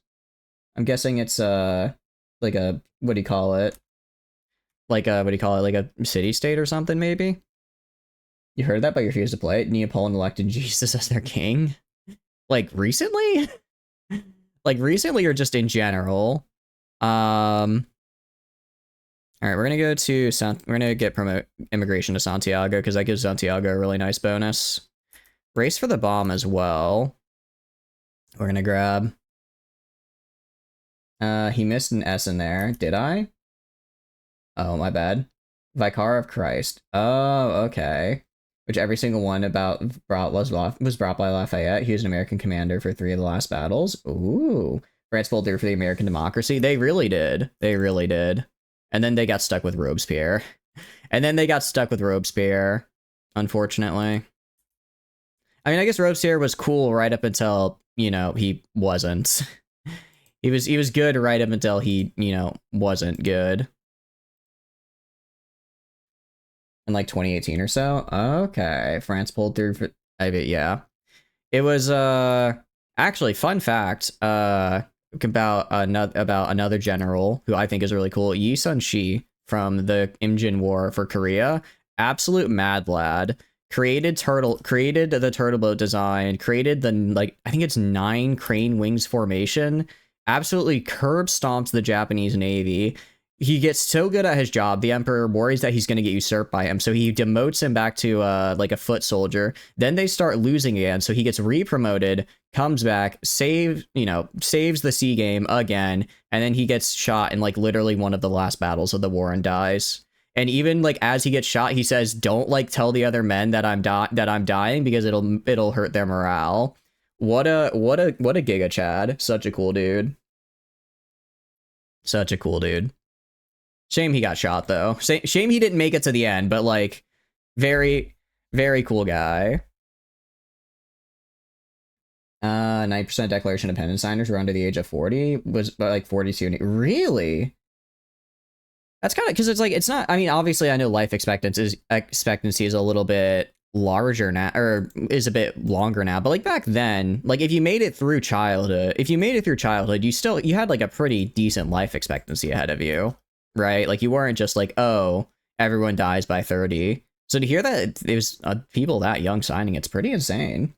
I'm guessing it's like a, what do you call it? Like a, like a city-state or something, maybe? You heard that, but you refused to play it? Neapolitan elected Jesus as their king? Like, recently? Like, recently or just in general? Alright, we're gonna go to we're gonna get promote immigration to Santiago, because that gives Santiago a really nice bonus. Race for the bomb as well. We're gonna grab. He missed an S in there. Did I? Oh, my bad. Vicar of Christ. Oh, okay. Which every single one was brought by Lafayette. He was an American commander for 3 of the last battles. Ooh. France pulled through for the American democracy. They really did. They really did. And then they got stuck with Robespierre. Unfortunately. I mean, I guess Robespierre was cool right up until, you know, he wasn't. He was good right up until he, you know, wasn't good. In like 2018 or so. Okay, France pulled through for, I mean, yeah. It was actually, fun fact about another general who I think is really cool, Yi Sun-shi from the Imjin War for Korea. Absolute mad lad. Created the turtle boat design, created the, like, I think it's 9 crane wings formation, absolutely curb stomped the Japanese Navy. He gets so good at his job, the Emperor worries that he's going to get usurped by him, so he demotes him back to like a foot soldier. Then they start losing again, so he gets re-promoted, comes back, saves the sea game again, and then he gets shot in like literally one of the last battles of the war and dies. And even like as he gets shot, he says, "Don't like tell the other men that I'm dying because it'll hurt their morale." What a Giga Chad. Such a cool dude. Such a cool dude. Shame he got shot, though. Shame he didn't make it to the end, but, like, very, very cool guy. 9% Declaration of Independence signers were under the age of 40. Was, like, 42. Really? That's kind of, because it's, like, it's not, I mean, obviously, I know life expectancy is a little bit larger now, or is a bit longer now, but, like, back then, like, if you made it through childhood, you had, like, a pretty decent life expectancy ahead of you. Right? Like, you weren't just like, oh, everyone dies by 30. So to hear that it was people that young signing, it's pretty insane.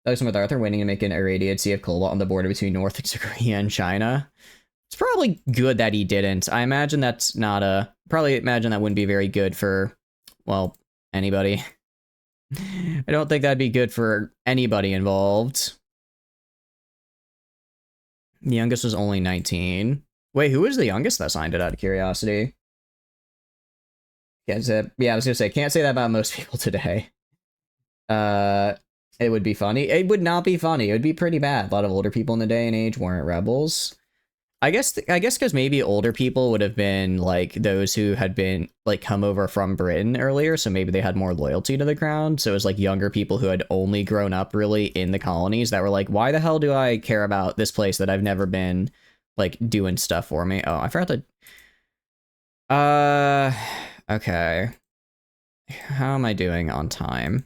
That was with Arthur waiting to make an irradiated Sea of Cobalt on the border between North Korea and China. It's probably good that he didn't. I imagine that's not probably imagine that wouldn't be very good for, well, anybody. I don't think that'd be good for anybody involved. The youngest was only 19. Wait, who was the youngest that signed it, out of curiosity? Yeah, I was gonna say, can't say that about most people today. It would be funny. It would not be funny. It would be pretty bad. A lot of older people in the day and age weren't rebels. I guess because maybe older people would have been like those who had been like come over from Britain earlier, so maybe they had more loyalty to the crown. So it was like younger people who had only grown up really in the colonies that were like, why the hell do I care about this place that I've never been, like doing stuff for me? Oh, I forgot to. Okay. How am I doing on time?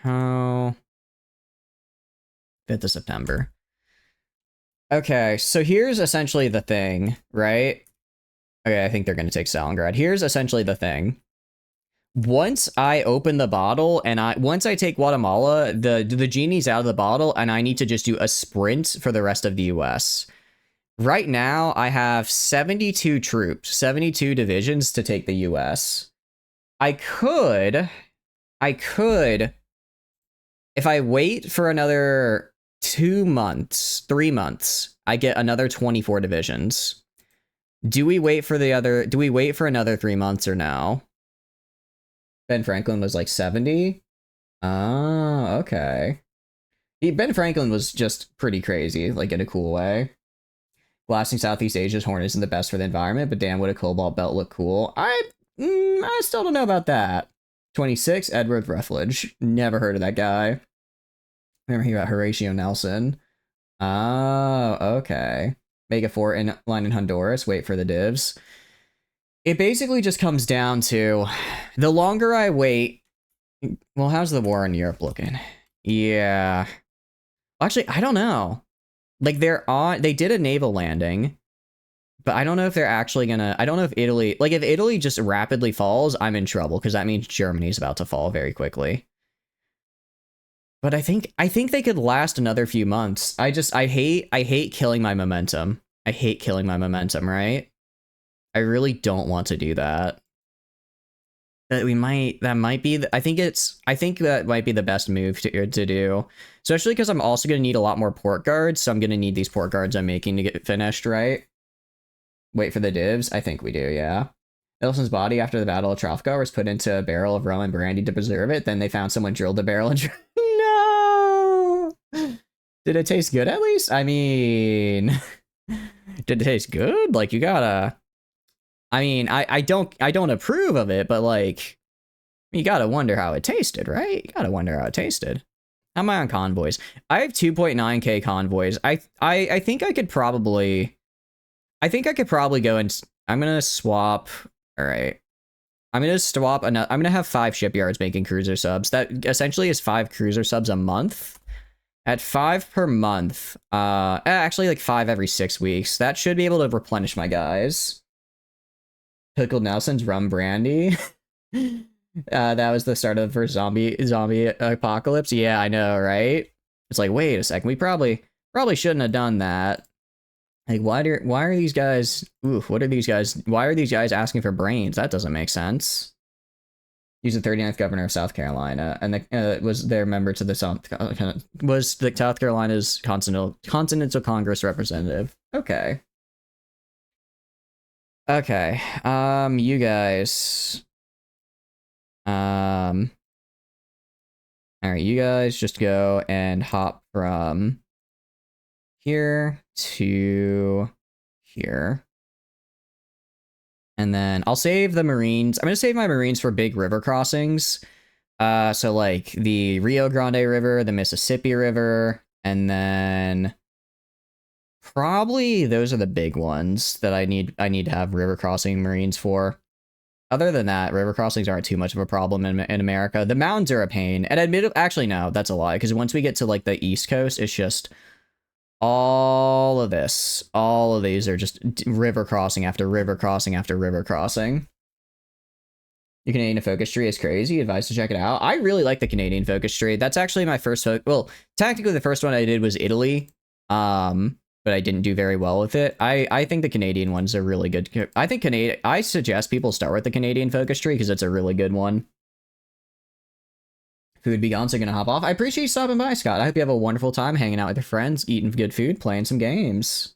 How? 5th of September. Okay, so here's essentially the thing, right? Okay, I think they're going to take Stalingrad. Here's essentially the thing. Once I open the bottle and once I take Guatemala, the genie's out of the bottle and I need to just do a sprint for the rest of the US. Right now, I have 72 troops, 72 divisions to take the US. I could, if I wait for another 2 months, 3 months, I get another 24 divisions. Do we wait for another 3 months or no? Ben Franklin was like 70? Oh, okay. Ben Franklin was just pretty crazy, like in a cool way. Blasting Southeast Asia's horn isn't the best for the environment, but damn, would a cobalt belt look cool? I still don't know about that. 26, Edward Rutledge. Never heard of that guy. Remember he got Horatio Nelson. Oh, okay. Make a fort in line in Honduras. Wait for the divs. It basically just comes down to the longer I wait. Well, how's the war in Europe looking? Yeah. Actually, I don't know. Like they did a naval landing, but I don't know if they're actually gonna. I don't know if Italy, like if Italy just rapidly falls, I'm in trouble because that means Germany's about to fall very quickly. But I think they could last another few months. I hate killing my momentum. I hate killing my momentum, right? I really don't want to do that. I think that might be the best move to do. Especially because I'm also going to need a lot more port guards, so I'm going to need these port guards I'm making to get finished, right? Wait for the divs? I think we do, yeah. Nelson's body after the Battle of Trafalgar was put into a barrel of rum and brandy to preserve it. Then they found someone drilled the barrel and no! Did it taste good at least? I mean, did it taste good? Like you gotta. I mean, I don't approve of it, but like, you gotta wonder how it tasted, right? You gotta wonder how it tasted. How am I on convoys? I have 2.9k convoys. I think I could probably. I think I could probably go and. I'm gonna swap. All right. I'm gonna swap another. I'm gonna have 5 shipyards making cruiser subs. That essentially is 5 cruiser subs a month. At 5 per month, actually like 5 every 6 weeks. That should be able to replenish my guys. Pickled Nelson's rum brandy. That was the start of the first zombie apocalypse. Yeah, I know, right? It's like, wait a second, we probably shouldn't have done that. Like, why are these guys? Oof, what are these guys? Why are these guys asking for brains? That doesn't make sense. He's the 39th governor of South Carolina, and was their member to the South Carolina's Continental Congress representative. Okay. Okay. You guys. All right, you guys just go and hop from here to here. And then I'll save the Marines. I'm going to save my Marines for big river crossings. So like the Rio Grande River, the Mississippi River, and then probably those are the big ones that I need to have river crossing Marines for. Other than that, river crossings aren't too much of a problem in America. The mountains are a pain. And actually, no, that's a lie. Because once we get to like the East Coast, it's just all of these are just river crossing after river crossing after river crossing. The Canadian focus tree is crazy. Advice to check it out. I really like the Canadian focus tree. That's actually my first well, technically the first one I did was Italy. But I didn't do very well with it. I think the Canadian ones are really good. I suggest people start with the Canadian focus tree because it's a really good one. Food be gone, so gonna hop off. I appreciate you stopping by, Scott. I hope you have a wonderful time hanging out with your friends, eating good food, playing some games.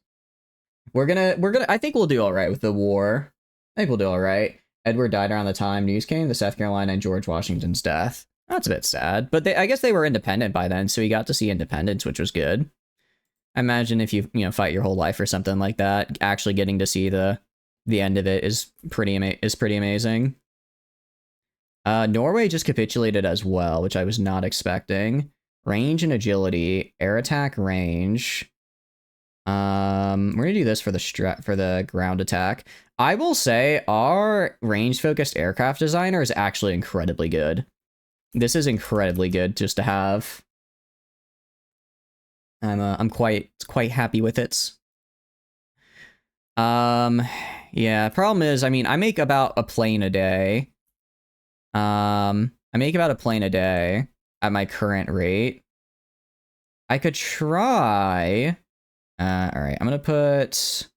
I think we'll do all right with the war. I think we'll do all right. Edward died around the time news came, the South Carolina and George Washington's death. That's a bit sad. But I guess they were independent by then, so he got to see independence, which was good. I imagine if you fight your whole life or something like that, actually getting to see the end of it is pretty amazing. Norway just capitulated as well, which I was not expecting. Range and agility, air attack range. We're gonna do this for the ground attack. I will say our range focused aircraft designer is actually incredibly good. This is incredibly good just to have. I'm quite happy with it. Yeah, problem is, I mean, I make about a plane a day. I make about a plane a day at my current rate. I could try. All right, I'm gonna put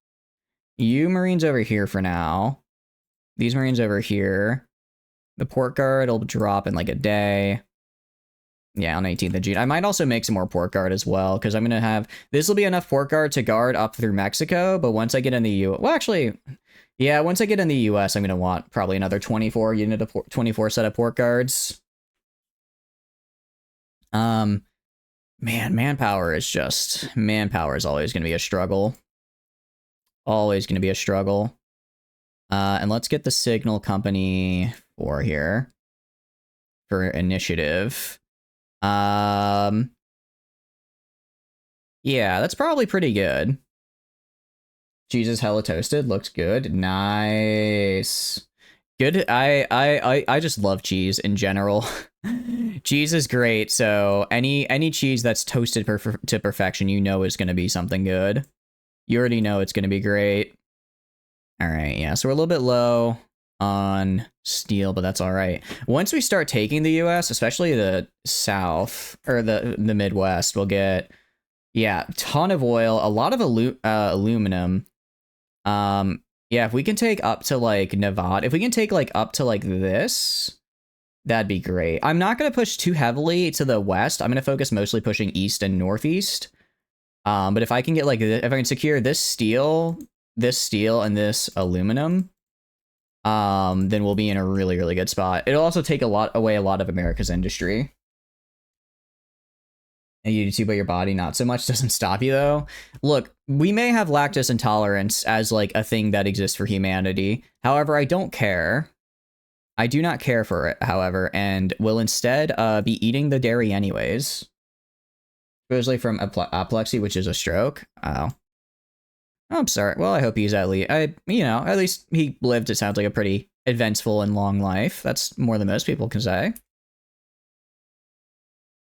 you Marines over here for now. These Marines over here. The port guard will drop in like a day. Yeah, on 18th of June. I might also make some more port guard as well, because I'm going to have... This will be enough port guard to guard up through Mexico, but once I get in the U... Well, actually... Yeah, once I get in the US, I'm going to want probably another 24 unit of 24 set of port guards. Man, manpower is always going to be a struggle. Always going to be a struggle. And let's get the signal company 4 here for initiative. Yeah, that's probably pretty good. Cheese is hella toasted. Looks good. Nice. Good. I just love cheese in general. Cheese is great. So any cheese that's toasted to perfection, you know is going to be something good. You already know it's going to be great. All right. Yeah. So we're a little bit low on steel, but that's all right. Once we start taking the US, especially the South or the Midwest, we'll get, yeah, ton of oil, a lot of aluminum. Yeah, if we can take up to like Nevada, if we can take like up to like this, that'd be great. I'm not going to push too heavily to the west. I'm going to focus mostly pushing east and northeast. But if I can get like, if I can secure this steel, and this aluminum, then we'll be in a really, really good spot. It'll also take away a lot of America's industry. And you do, but your body not so much. Doesn't stop you though. Look, we may have lactose intolerance as like a thing that exists for humanity. However, I don't care. I do not care for it, however, and will instead be eating the dairy anyways. Supposedly from apoplexy, which is a stroke. Oh. I'm sorry. Well, I hope he's at least, at least he lived, it sounds like, a pretty eventful and long life. That's more than most people can say.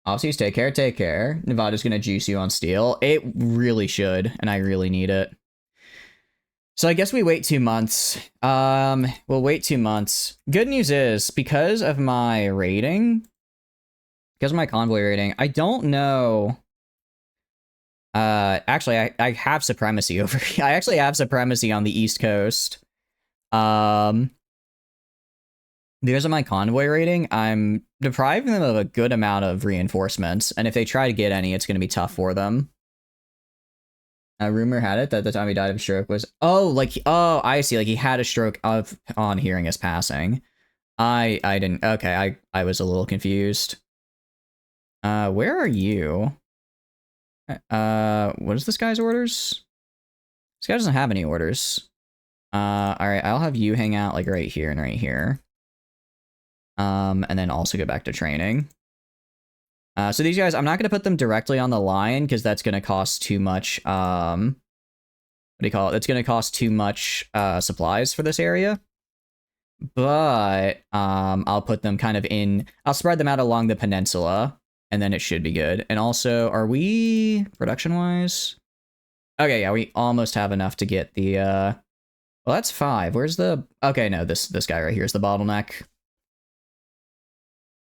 Obviously, take care, take care. Nevada's gonna juice you on steel. It really should, and I really need it. So I guess we wait 2 months. We'll wait 2 months. Good news is, because of my rating, because of my convoy rating, I don't know... actually, I have supremacy over here. I actually have supremacy on the East Coast. Because of my convoy rating, I'm depriving them of a good amount of reinforcements, and if they try to get any, it's going to be tough for them. Rumor had it that the time he died of a stroke was... Oh, I see. Like, he had a stroke on hearing his passing. I didn't... Okay, I was a little confused. Where are you? What is this guy's orders? This guy doesn't have any orders. Alright, I'll have you hang out, like, right here and right here. And then also go back to training. So these guys, I'm not going to put them directly on the line, because that's going to cost too much, what do you call it? It's going to cost too much, supplies for this area. But, I'll put them kind of in, I'll spread them out along the peninsula, and then it should be good. And also, are we, production-wise? Okay, yeah, we almost have enough to get the, well, that's 5. Where's the, okay, no, this guy right here is the bottleneck.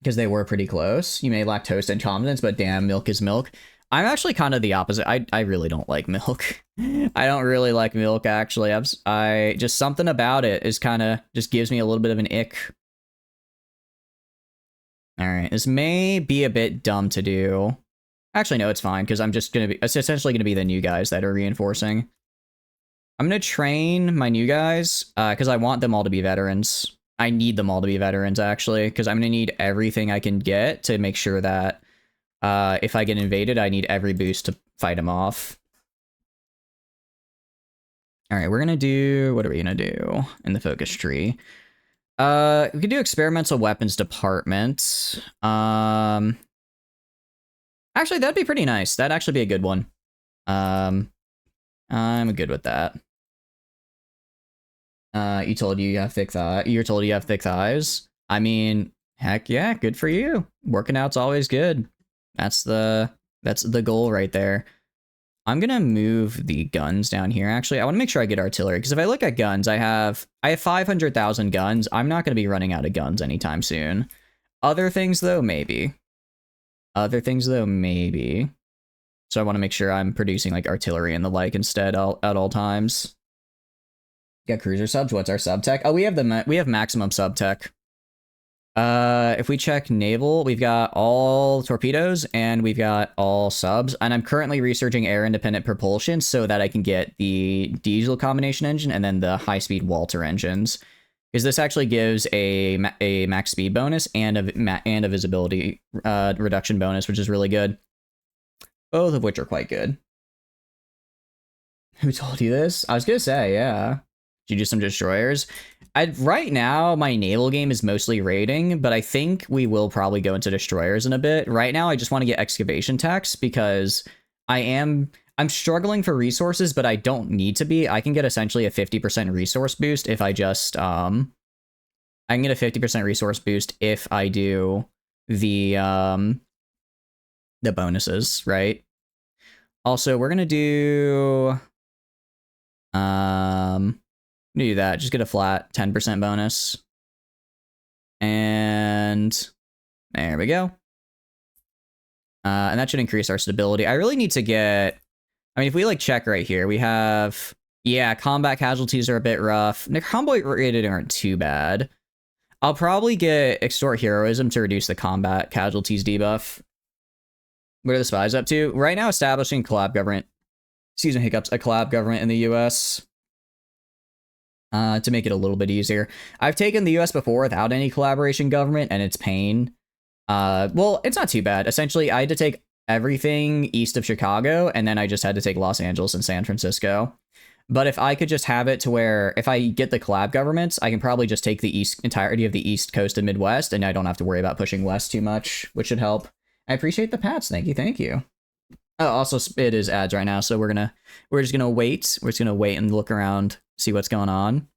Because they were pretty close. You may lack toast and confidence, but damn, milk is milk. I'm actually kind of the opposite. I really don't like milk. I don't really like milk, actually. I just something about it is kind of just gives me a little bit of an ick. All right, this may be a bit dumb to do. Actually, no, it's fine, because I'm just going to be... It's essentially going to be the new guys that are reinforcing. I'm going to train my new guys, because I want them all to be veterans. I need them all to be veterans, actually, because I'm going to need everything I can get to make sure that if I get invaded, I need every boost to fight them off. All right, we're going to do... What are we going to do in the focus tree? We could do experimental weapons department. Actually, that'd be pretty nice. That'd actually be a good one. I'm good with that. You told you have thick thigh. You're told you have thick thighs. I mean, heck yeah, good for you. Working out's always good. That's the goal right there. I'm gonna move the guns down here. Actually, I want to make sure I get artillery, because if I look at guns, I have 500,000 guns. I'm not gonna be running out of guns anytime soon. Other things though, maybe. So I want to make sure I'm producing like artillery and the like instead at all times. Got cruiser subs. What's our sub tech? Oh, we have maximum sub tech. If we check naval, we've got all torpedoes and we've got all subs. And I'm currently researching air independent propulsion so that I can get the diesel combination engine and then the high speed Walter engines, because this actually gives a max speed bonus and a visibility reduction bonus, which is really good. Both of which are quite good. Who told you this? I was gonna say, yeah. Did you do some destroyers? Right now, my naval game is mostly raiding, but I think we will probably go into destroyers in a bit. Right now, I just want to get excavation techs because I'm struggling for resources, but I don't need to be. I can get essentially a 50% resource boost if I just I can get a 50% resource boost if I do the bonuses, right? Also, we're gonna do do that. Just get a flat 10% bonus. And there we go. And that should increase our stability. I really need to get... I mean, if we, like, check right here, we have... Yeah, combat casualties are a bit rough. The combo rated aren't too bad. I'll probably get Extort Heroism to reduce the combat casualties debuff. What are the spies up to? Right now, establishing collab government... Excuse me, hiccups. A collab government in the US. To make it a little bit easier. I've taken the US before without any collaboration government, and it's pain. Well, it's not too bad. Essentially, I had to take everything east of Chicago, and then I just had to take Los Angeles and San Francisco. But if I could just have it to where, if I get the collab governments, I can probably just take the entirety of the East Coast and Midwest, and I don't have to worry about pushing west too much, which should help. I appreciate the pats. Thank you. Oh, also, it is ads right now, so we're just gonna wait. We're just gonna wait and look around, see what's going on.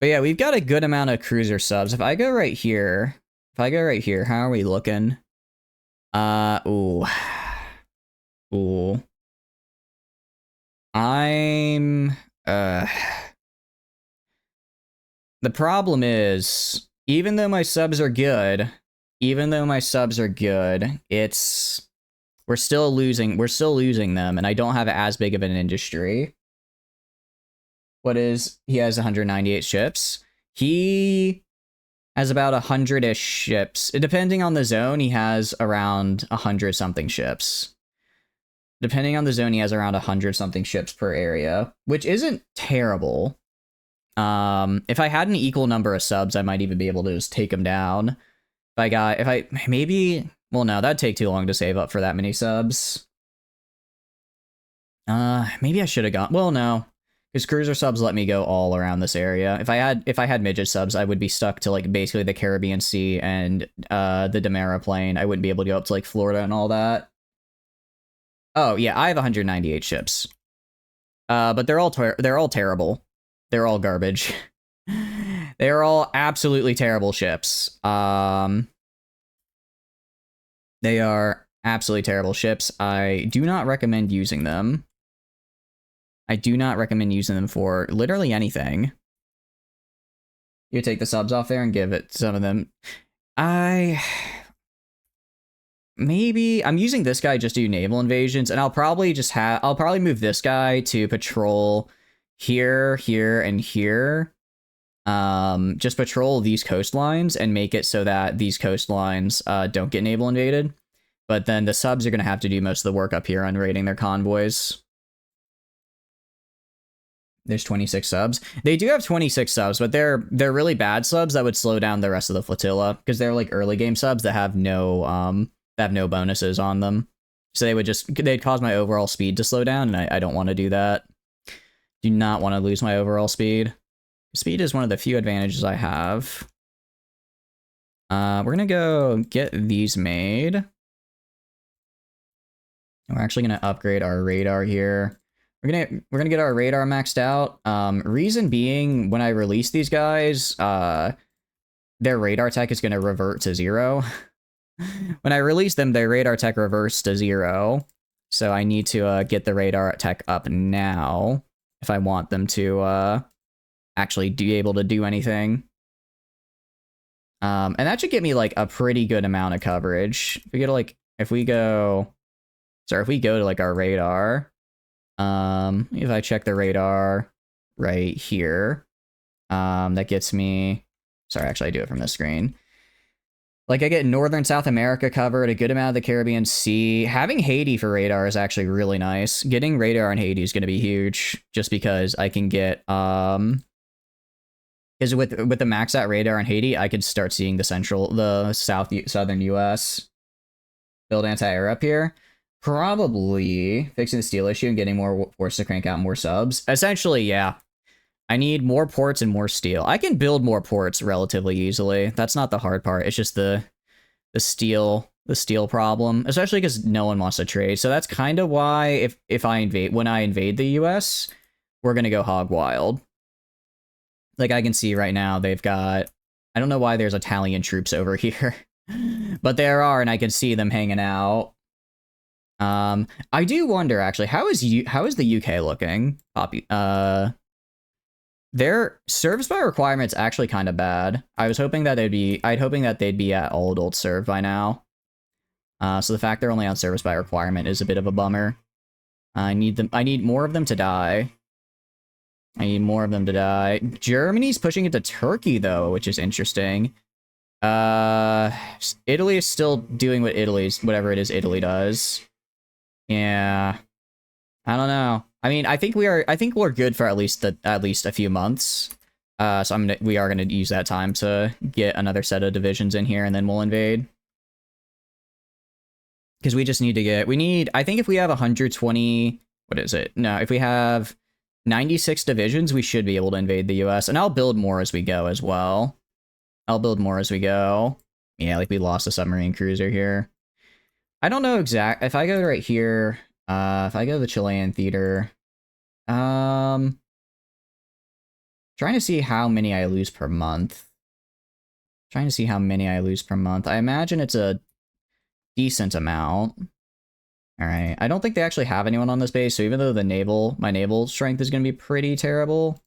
But yeah, we've got a good amount of cruiser subs. If I go right here, how are we looking? Ooh. The problem is, even though my subs are good, we're still losing them, and I don't have as big of an industry. He has 198 ships. He has about 100-ish ships. Depending on the zone, he has around 100-something ships. Depending on the zone, he has around 100-something ships per area, which isn't terrible. If I had an equal number of subs, I might even be able to just take him down. Well, no, that'd take too long to save up for that many subs. Maybe I should have gone, well, no. Because cruiser subs let me go all around this area. If I had midget subs, I would be stuck to like basically the Caribbean Sea and the Demerara Plain. I wouldn't be able to go up to like Florida and all that. Oh yeah, I have 198 ships. But they're all terrible. They're all garbage. They're all absolutely terrible ships. They are absolutely terrible ships. I do not recommend using them. I do not recommend using them for literally anything. You take the subs off there and give it to some of them. I'm using this guy just to do naval invasions, and I'll probably move this guy to patrol here, here, and here. Just patrol these coastlines and make it so that these coastlines don't get naval invaded. But then the subs are going to have to do most of the work up here on raiding their convoys. There's 26 subs. They do have 26 subs, but they're really bad subs that would slow down the rest of the flotilla because they're like early game subs that have no bonuses on them. So they'd cause my overall speed to slow down, and I don't want to do that. Do not want to lose my overall speed. Speed is one of the few advantages I have. We're gonna go get these made. We're actually gonna upgrade our radar here. We're gonna get our radar maxed out. Reason being, when I release these guys, their radar tech is gonna revert to 0. When I release them, their radar tech reverts to 0. So I need to get the radar tech up now if I want them to actually be able to do anything. And that should get me like a pretty good amount of coverage. If we go to like, if we go to like our radar, if I check the radar right here, that gets me, sorry, actually I do it from this screen. Like I get Northern South America covered, a good amount of the Caribbean Sea. Having Haiti for radar is actually really nice. Getting radar on Haiti is going to be huge just because I can get, because with the max out radar on Haiti, I could start seeing the southern US build anti-air up here. Probably fixing the steel issue and getting more force to crank out more subs. Essentially, yeah. I need more ports and more steel. I can build more ports relatively easily. That's not the hard part. It's just the steel problem, especially because no one wants to trade. So that's kind of why when I invade the US, we're gonna go hog wild. Like I can see right now they've got, I don't know why there's Italian troops over here, but there are, and I can see them hanging out. I do wonder actually, how is the UK looking? Their service by requirement's actually kind of bad. I was hoping that they'd be at old serve by now. So the fact they're only on service by requirement is a bit of a bummer. I need more of them to die. Germany's pushing into Turkey though, which is interesting. Italy is still doing whatever it is Italy does. Yeah. I don't know. I mean, I think we're good for at least a few months. So we are gonna use that time to get another set of divisions in here, and then we'll invade. Because we just need to get, I think if we have 120, what is it? No, if we have 96 divisions, we should be able to invade the US, and I'll build more as we go as well. Yeah, like we lost a submarine cruiser here. I don't know if I go right here, if I go to the Chilean theater, trying to see how many I lose per month. I imagine it's a decent amount. All right. I don't think they actually have anyone on this base, so even though my naval strength is going to be pretty terrible,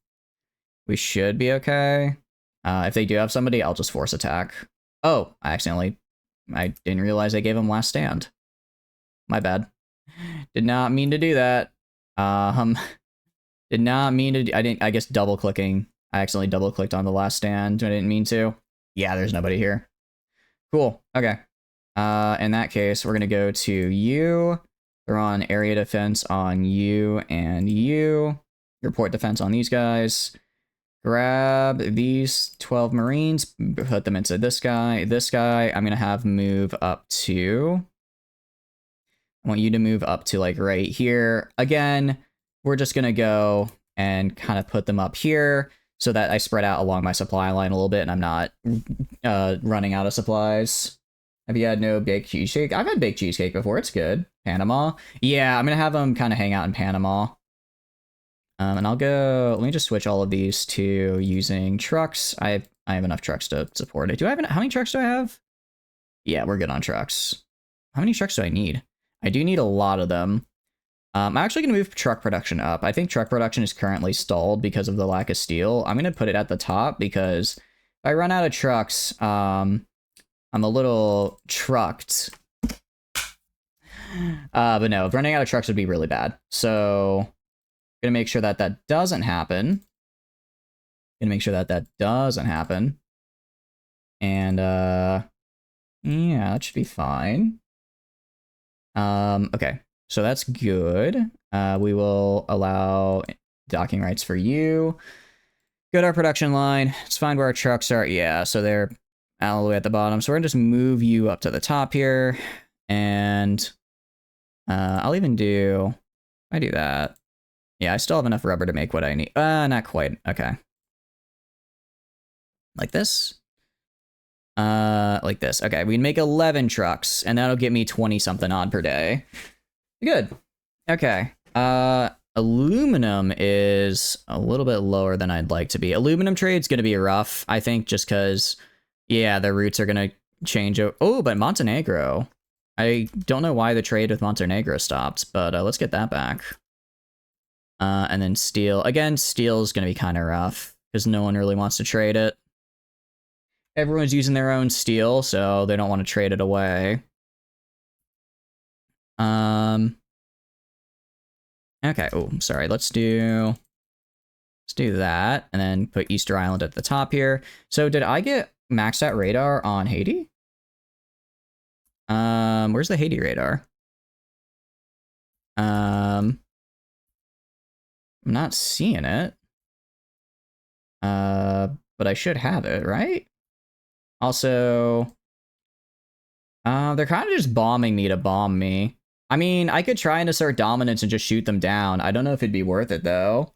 we should be okay. If they do have somebody, I'll just force attack. Oh, I didn't realize I gave him last stand. My bad. Did not mean to do that. Did not mean to. I guess double clicking. I accidentally double clicked on the last stand. I didn't mean to. Yeah, there's nobody here. Cool. Okay. In that case, we're gonna go to you. Throw on area defense on you and you. Report defense on these guys. Grab these 12 Marines. Put them into this guy. This guy, I'm gonna have move up to. I want you to move up to like right here. Again, we're just going to go and kind of put them up here so that I spread out along my supply line a little bit and I'm not running out of supplies. Have you had no baked cheesecake? I've had baked cheesecake before. It's good. Panama. Yeah, I'm going to have them kind of hang out in Panama. And I'll go, let me just switch all of these to using trucks. I have enough trucks to support it. How many trucks do I have? Yeah, we're good on trucks. How many trucks do I need? I do need a lot of them. I'm actually going to move truck production up. I think truck production is currently stalled because of the lack of steel. I'm going to put it at the top because if I run out of trucks, I'm a little trucked. But no, running out of trucks would be really bad. So I'm going to make sure that doesn't happen. And yeah, that should be fine. Okay, so that's good. We will allow docking rights for you. Go to our production line. Let's find where our trucks are. Yeah, so they're all the way at the bottom. So we're gonna just move you up to the top here. And I'll even do, I do that. Yeah, I still have enough rubber to make what I need. Not quite. Okay. Like this. Like this. Okay, we'd make 11 trucks, and that'll get me 20 something odd per day. Good. Okay. Aluminum is a little bit lower than I'd like to be. Aluminum trade's gonna be rough, I think, just because, yeah, the routes are gonna change. Oh, but Montenegro. I don't know why the trade with Montenegro stopped, but let's get that back. And then steel. Again, steel is gonna be kind of rough because no one really wants to trade it. Everyone's using their own steel, so they don't want to trade it away. Okay, oh, I'm sorry. Let's do that, and then put Easter Island at the top here. So did I get maxed out radar on Haiti? Where's the Haiti radar? I'm not seeing it. But I should have it, right? Also, they're kind of just bombing me to bomb me. I mean, I could try and assert dominance and just shoot them down. I don't know if it'd be worth it, though.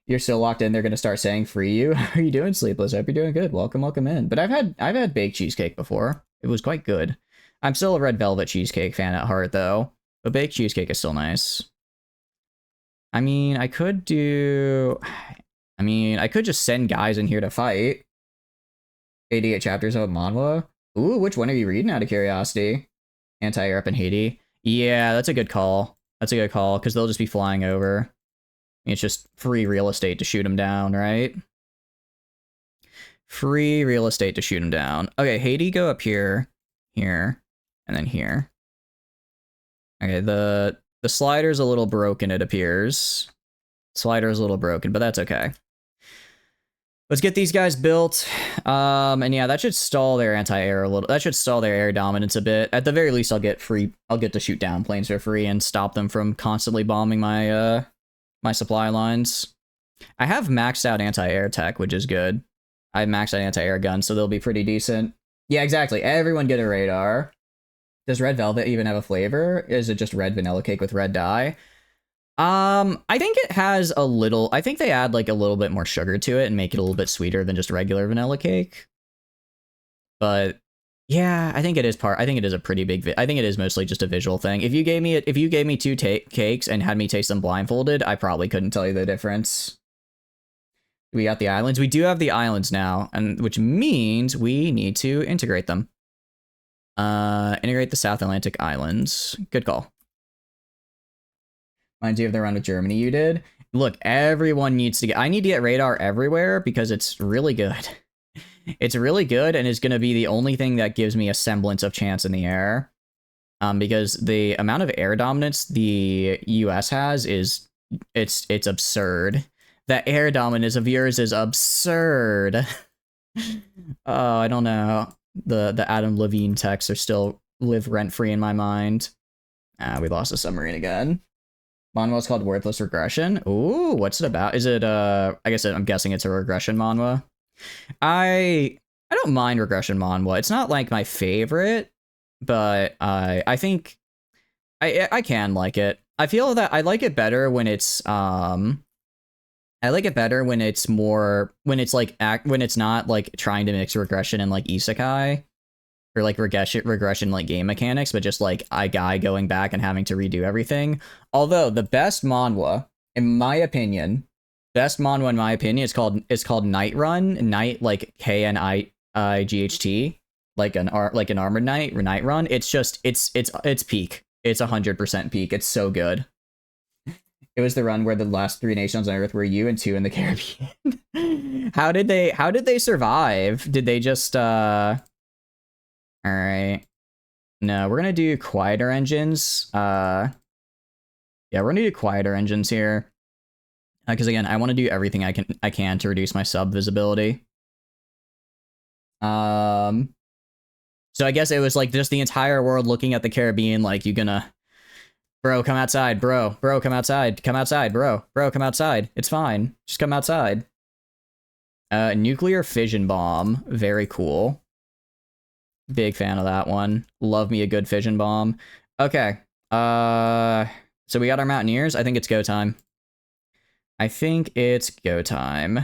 You're still locked in. They're going to start saying free you. How are you doing, Sleepless? I hope you're doing good. Welcome, welcome in. But I've had baked cheesecake before. It was quite good. I'm still a red velvet cheesecake fan at heart, though. But baked cheesecake is still nice. I mean, I could just send guys in here to fight. 88 chapters of Manhwa. Ooh, which one are you reading out of curiosity? Anti-Europe and Haiti. Yeah, that's a good call. That's a good call, because they'll just be flying over. It's just free real estate to shoot them down, right? Free real estate to shoot them down. Okay, Haiti, go up here, here, and then here. Okay, the slider's a little broken, it appears. Slider's a little broken, but that's okay. Let's get these guys built. And yeah, that should stall their anti-air a little. That should stall their air dominance a bit. At the very least, I'll get to shoot down planes for free and stop them from constantly bombing my my supply lines. I have maxed out anti-air tech, which is good. I have maxed out anti-air guns, so they'll be pretty decent. Yeah, exactly. Everyone get a radar. Does red velvet even have a flavor? Is it just red vanilla cake with red dye? I think it has a little, I think they add like a little bit more sugar to it and make it a little bit sweeter than just regular vanilla cake. But yeah, I think it is a pretty big, I think it is mostly just a visual thing. If you gave me two cakes and had me taste them blindfolded, I probably couldn't tell you the difference. We got the islands. We do have the islands now, and which means we need to integrate them. Integrate the South Atlantic Islands. Good call. Reminds you of the run with Germany you did. Look, everyone needs to get... I need to get radar everywhere because it's really good. It's really good and is going to be the only thing that gives me a semblance of chance in the air. Because the amount of air dominance the US has is... It's absurd. That air dominance of yours is absurd. Oh, I don't know. The Adam Levine texts are still live rent-free in my mind. We lost a submarine again. Manhwa's called Worthless Regression. Ooh, what's it about? Is it, I guess I'm guessing it's a regression manhwa. I don't mind regression manhwa. It's not, like, my favorite, but I think I can like it. I feel that I like it better when it's, I like it better when it's more, when it's, like, when it's not, like, trying to mix regression and, like, isekai. Or like regression like game mechanics, but just like a guy going back and having to redo everything. Although the best manhwa, in my opinion, is called Night Run. Night like KNIGHT, like an armored knight or Night Run. It's just it's peak. It's 100% peak. It's so good. It was the run where the last 3 nations on Earth were you and 2 in the Caribbean. How did they survive? Did they just All right. No, we're going to do quieter engines. Yeah, we're going to do quieter engines here. Because again, I want to do everything I can to reduce my sub visibility. So I guess it was like just the entire world looking at the Caribbean like, you gonna Bro, come outside, bro. Bro, come outside. Come outside, bro. Bro, come outside. It's fine. Just come outside. Nuclear fission bomb. Very cool. Big fan of that one. Love me a good fission bomb. Okay. So we got our Mountaineers. I think it's go time. I think it's go time.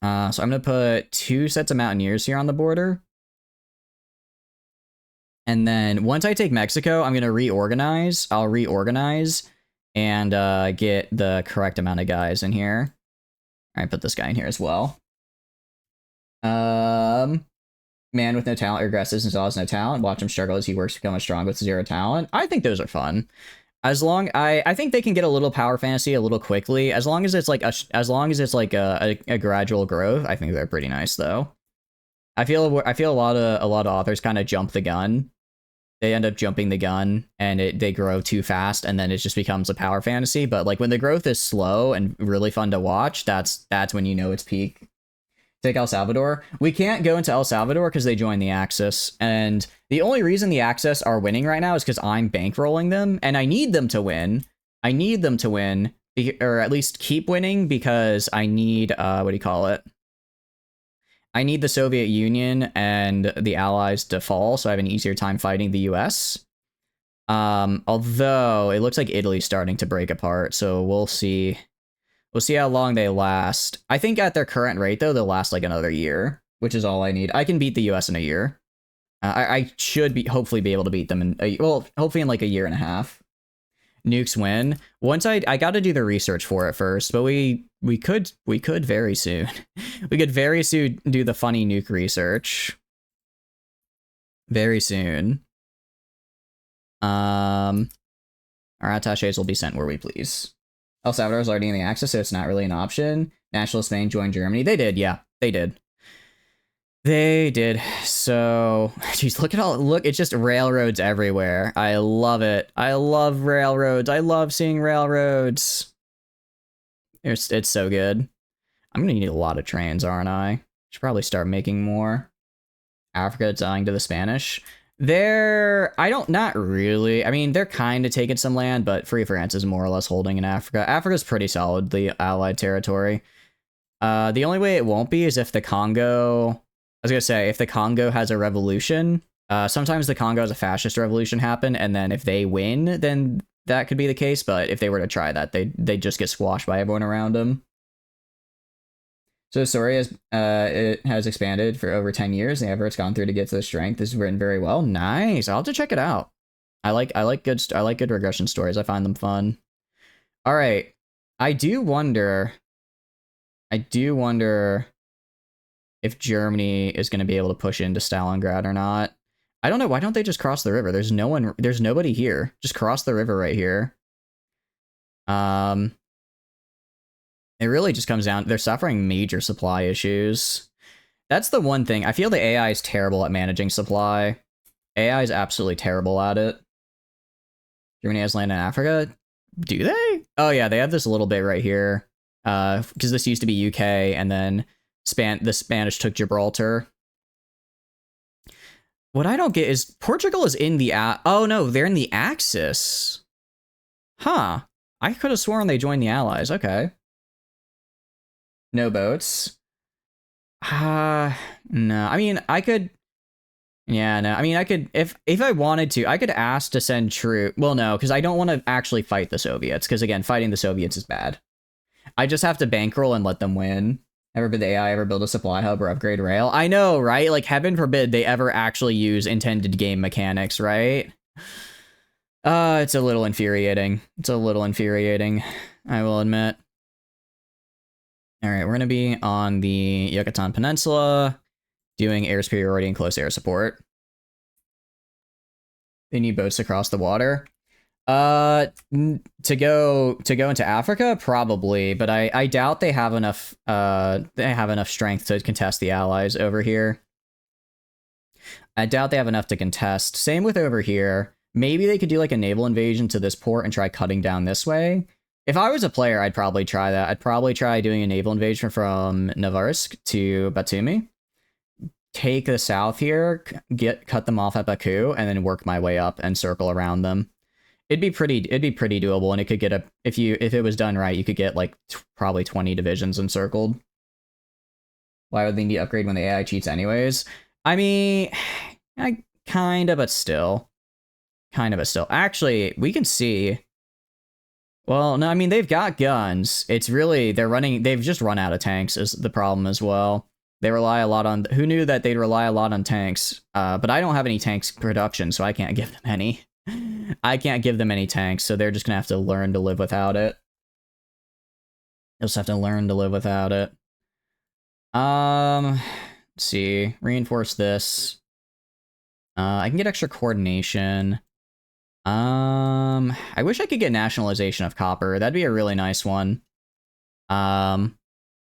So I'm going to put 2 sets of Mountaineers here on the border. And then once I take Mexico, I'm going to reorganize. I'll reorganize and get the correct amount of guys in here. All right, put this guy in here as well. Man with no talent regresses and still has no talent. Watch him struggle as he works to become a strong with 0 talent. I think those are fun. As long I think they can get a little power fantasy a little quickly. As long as it's like a gradual growth. I think they're pretty nice though. I feel a lot of authors kind of jump the gun. They end up jumping the gun and they grow too fast and then it just becomes a power fantasy. But like when the growth is slow and really fun to watch, that's when you know it's peak. Take El Salvador. We can't go into El Salvador because they joined the Axis. And the only reason the Axis are winning right now is because I'm bankrolling them. And I need them to win. I need them to win. Or at least keep winning because I need, what do you call it? I need the Soviet Union and the Allies to fall so I have an easier time fighting the US. Although it looks like Italy's starting to break apart. So we'll see. We'll see how long they last. I think at their current rate, though, they'll last like another year, which is all I need. I can beat the US in a year. I should hopefully be able to beat them in, hopefully in like a year and a half. Nukes win. Once I got to do the research for it first, but we could very soon. We could very soon do the funny nuke research. Very soon. Our attaches will be sent where we please. El Salvador is already in the Axis, so it's not really an option. Nationalist Spain joined Germany. They did, yeah. They did. They did. So, geez, look, it's just railroads everywhere. I love it. I love railroads. I love seeing railroads. It's so good. I'm gonna need a lot of trains, aren't I? Should probably start making more. Africa dying to the Spanish. Not really. I mean, they're kind of taking some land, but Free France is more or less holding in Africa. Africa's pretty solidly allied territory. The only way it won't be is if the Congo, I was gonna say, if the Congo has a revolution. Sometimes the Congo has a fascist revolution happen, and then if they win, then that could be the case, but if they were to try that, they just get squashed by everyone around them. So Soria it has expanded for over 10 years. The effort it's gone through to get to the strength is written very well. Nice. I'll have to check it out. I like good regression stories. I find them fun. All right. I do wonder if Germany is going to be able to push into Stalingrad or not. I don't know. Why don't they just cross the river? There's nobody here. Just cross the river right here. It really just comes down, they're suffering major supply issues. That's the one thing. I feel the AI is terrible at managing supply. AI is absolutely terrible at it. Germany has land in Africa? Do they? Oh yeah, they have this little bit right here. Because this used to be UK, and then the Spanish took Gibraltar. What I don't get is Portugal is in the oh no, they're in the Axis. Huh. I could have sworn they joined the Allies. Okay. No boats. No. I mean, I could. Yeah, no. I mean, I could, if I wanted to, I could ask to send troops. Well, no, because I don't want to actually fight the Soviets. Because again, fighting the Soviets is bad. I just have to bankroll and let them win. Ever did the AI ever build a supply hub or upgrade rail? I know, right? Like, heaven forbid they ever actually use intended game mechanics, right? It's a little infuriating. It's a little infuriating, I will admit. All right, we're going to be on the Yucatan Peninsula, doing air superiority and close air support. They need boats to cross the water. To go into Africa, probably, but I doubt they have enough. They have enough strength to contest the Allies over here. I doubt they have enough to contest. Same with over here. Maybe they could do like a naval invasion to this port and try cutting down this way. If I was a player, I'd probably try that. I'd probably try doing a naval invasion from Novosibirsk to Batumi. take the south here, cut them off at Baku, and then work my way up and circle around them. It'd be pretty doable, and it could get a if it was done right, you could get like probably 20 divisions encircled. Why would they need to upgrade when the AI cheats anyways? I mean, I kinda, but still. Actually, we can see. Well, no, I mean, they've got guns. It's really, they've just run out of tanks is the problem as well. They rely a lot on, who knew that they'd rely a lot on tanks? But I don't have any tanks production, so I can't give them any. I can't give them any tanks, so they're just gonna have to learn to live without it. They'll just have to learn to live without it. Let's see, reinforce this. I can get extra coordination. I wish I could get nationalization of copper. That'd be a really nice one. But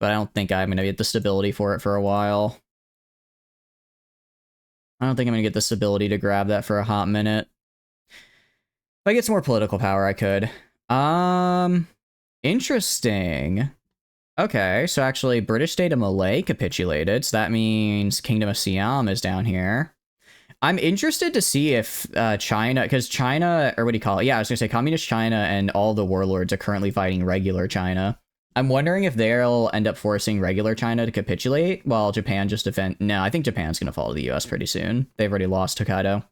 I don't think I'm gonna get the stability for it for a while. I don't think I'm gonna get the stability to grab that for a hot minute. If I get some more political power, I could. Interesting. Okay, so actually British State of Malay capitulated, so that means Kingdom of Siam is down here. I'm interested to see if China, because China, or what do you call it? Yeah, I was gonna say Communist China and all the warlords are currently fighting regular China. I'm wondering if they'll end up forcing regular China to capitulate while Japan just defend. No, I think Japan's gonna fall to the US pretty soon. They've already lost Hokkaido.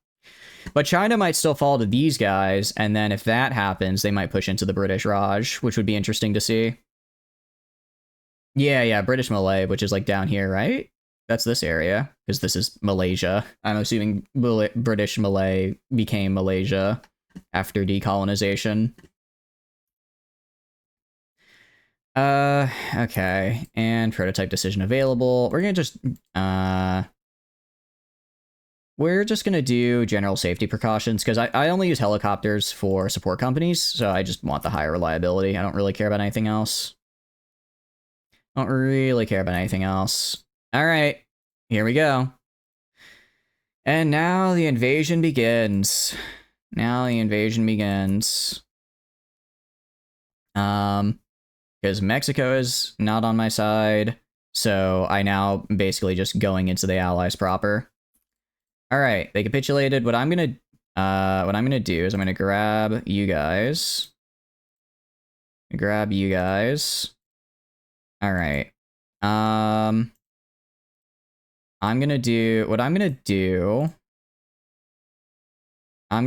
But China might still fall to these guys, and then if that happens, they might push into the British Raj, which would be interesting to see. Yeah, British Malay, which is like down here, right? That's this area, because this is Malaysia. I'm assuming British Malay became Malaysia after decolonization. Okay, and prototype decision available. We're just gonna do general safety precautions, because I only use helicopters for support companies, so I just want the higher reliability. I don't really care about anything else. Don't really care about anything else. All right, here we go. And now the invasion begins. Because Mexico is not on my side, so I now basically just going into the Allies proper. All right, they capitulated. What I'm gonna do is I'm gonna grab you guys. All right. I'm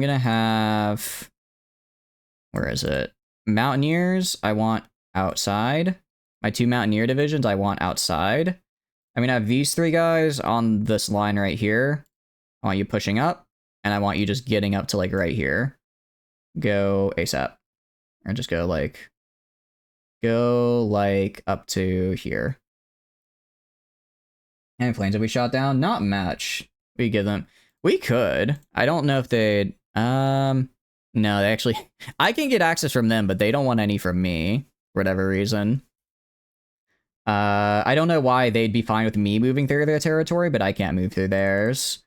gonna have, where is it? Mountaineers, I want outside. My 2 Mountaineer divisions, I want outside. I'm gonna have these 3 guys on this line right here. I want you pushing up, and I want you just getting up to like right here. Go ASAP. Or just go like up to here. How many planes have we shot down? Not much. We give them. We could. I don't know if they'd. No, they actually. I can get access from them, but they don't want any from me for whatever reason. I don't know why they'd be fine with me moving through their territory, but I can't move through theirs.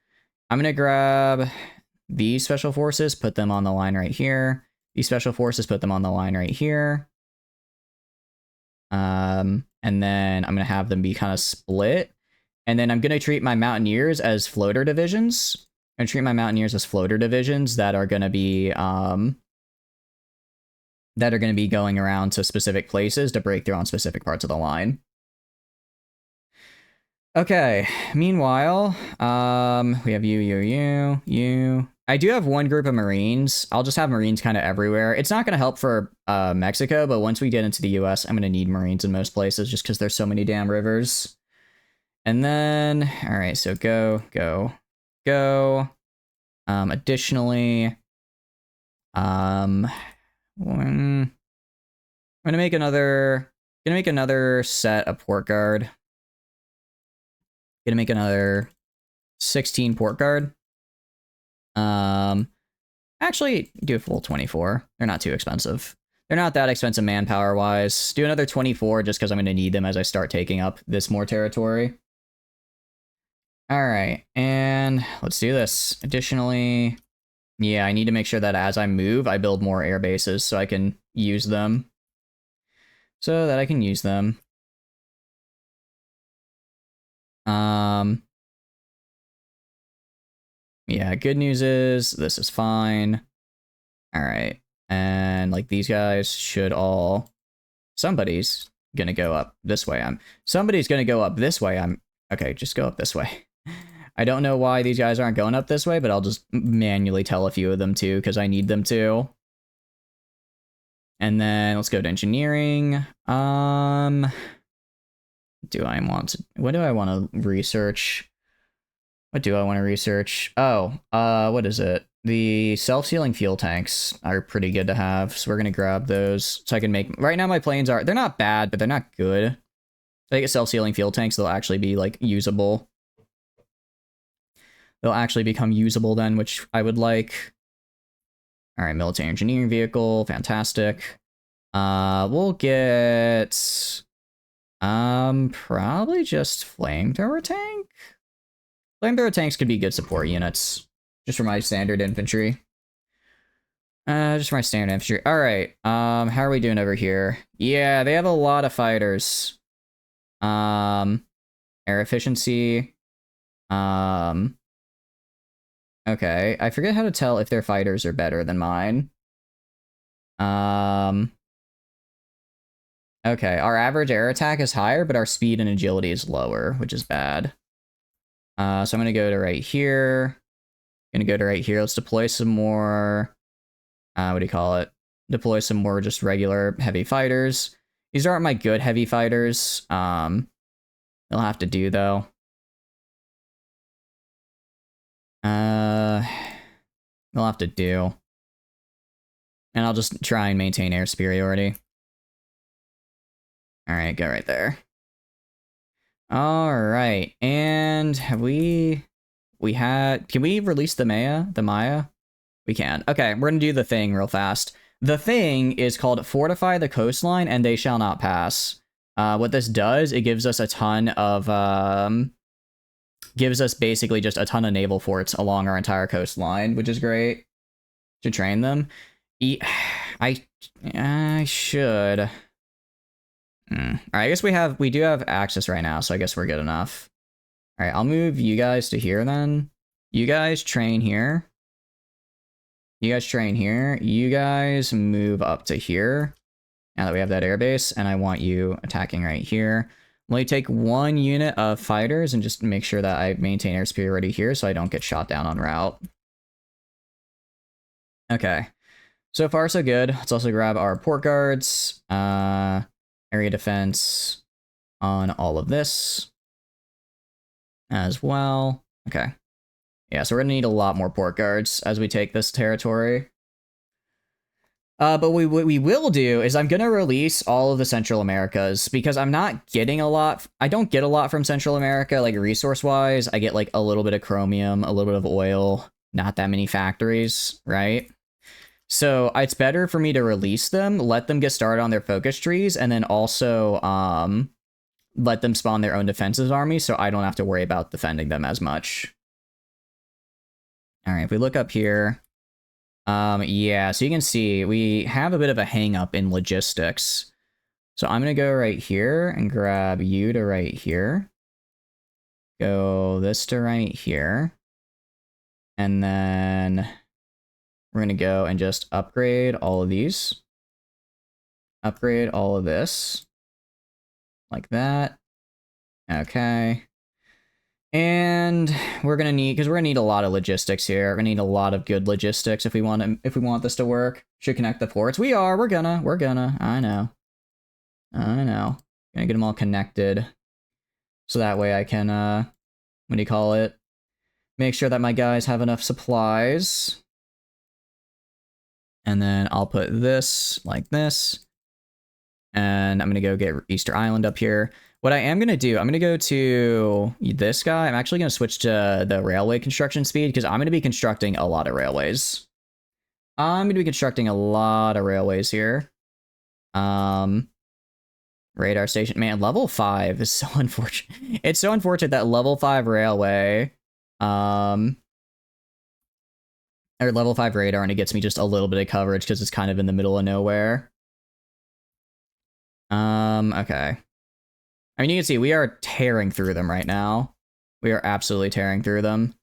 I'm gonna grab these special forces, put them on the line right here. These special forces, put them on the line right here. And then I'm gonna have them be kind of split. And then I'm gonna treat my Mountaineers as floater divisions. I'm gonna treat my Mountaineers as floater divisions that are gonna be going around to specific places to break through on specific parts of the line. Okay, meanwhile, we have you. I do have one group of Marines. I'll just have Marines kind of everywhere. It's not going to help for Mexico, but once we get into the US, I'm going to need Marines in most places just because there's so many damn rivers. And then, all right, so go. Additionally, I'm gonna make another set of port guard. Gonna make another 16 port guard. Actually, do a full 24. They're not too expensive. They're not that expensive manpower wise. Do another 24 just because I'm gonna need them as I start taking up this more territory. All right, and let's do this. Additionally, yeah, I need to make sure that as I move, I build more air bases so I can use them. Yeah, good news is this is fine. All right. And like these guys should all, somebody's gonna go up this way. Somebody's gonna go up this way. Okay, just go up this way. I don't know why these guys aren't going up this way, but I'll just manually tell a few of them to because I need them to. And then let's go to engineering. Do I want to, what do I want to research? What do I want to research? Oh, what is it? The self-sealing fuel tanks are pretty good to have, so we're gonna grab those so I can make, right now my planes are, they're not bad, but they're not good. If I get self-sealing fuel tanks, they'll actually be like usable. They'll actually become usable then, which I would like. All right, military engineering vehicle, fantastic. We'll get probably just flamethrower tank. Flamethrower tanks could be good support units, just for my standard infantry. Just for my standard infantry. All right. How are we doing over here? Yeah, they have a lot of fighters. Air efficiency. Okay, I forget how to tell if their fighters are better than mine. Okay, our average air attack is higher, but our speed and agility is lower, which is bad. So I'm gonna go to right here. Gonna go to right here. Let's deploy some more. What do you call it? Deploy some more just regular heavy fighters. These aren't my good heavy fighters. They'll have to do though. They'll have to do. And I'll just try and maintain air superiority. All right, go right there. All right, and have we had, can we release the Maya? The Maya? We can. Okay, we're gonna do the thing real fast. The thing is called Fortify the Coastline and They Shall Not Pass. What this does, it gives us a ton of, gives us basically just a ton of naval forts along our entire coastline, which is great to train them. I should. All right, I guess we do have access right now, so I guess we're good enough. All right, I'll move you guys to here then. You guys train here. You guys train here. You guys move up to here. Now that we have that airbase, and I want you attacking right here. Only take one unit of fighters and just make sure that I maintain air superiority here so I don't get shot down on route. Okay. So far, so good. Let's also grab our port guards. Area defense on all of this as well. Okay. Yeah, so we're gonna need a lot more port guards as we take this territory. But what we will do is I'm gonna release all of the Central Americas because I'm not getting a lot. I don't get a lot from Central America, like resource-wise. I get like a little bit of chromium, a little bit of oil, not that many factories, right? So it's better for me to release them, let them get started on their focus trees, and then also let them spawn their own defensive army so I don't have to worry about defending them as much. All right, if we look up here, yeah, so you can see we have a bit of a hang up in logistics. So I'm going to go right here and grab you to right here. Go this to right here. And then we're going to go and just upgrade all of these. Upgrade all of this. Like that. Okay. And we're going to need, because we're going to need a lot of logistics here. We're going to need a lot of good logistics if we want this to work. Should connect the ports. We're gonna. I know. Gonna get them all connected. So that way I can, what do you call it? Make sure that my guys have enough supplies. And then I'll put this like this. And I'm going to go get Easter Island up here. What I am going to do, I'm going to go to this guy. I'm actually going to switch to the railway construction speed because I'm going to be constructing a lot of railways. I'm going to be constructing a lot of railways here. Radar station. Man, level 5 is so unfortunate. It's so unfortunate that level 5 railway, or level 5 radar, and it gets me just a little bit of coverage because it's kind of in the middle of nowhere. Okay. I mean, you can see we are tearing through them right now. We are absolutely tearing through them.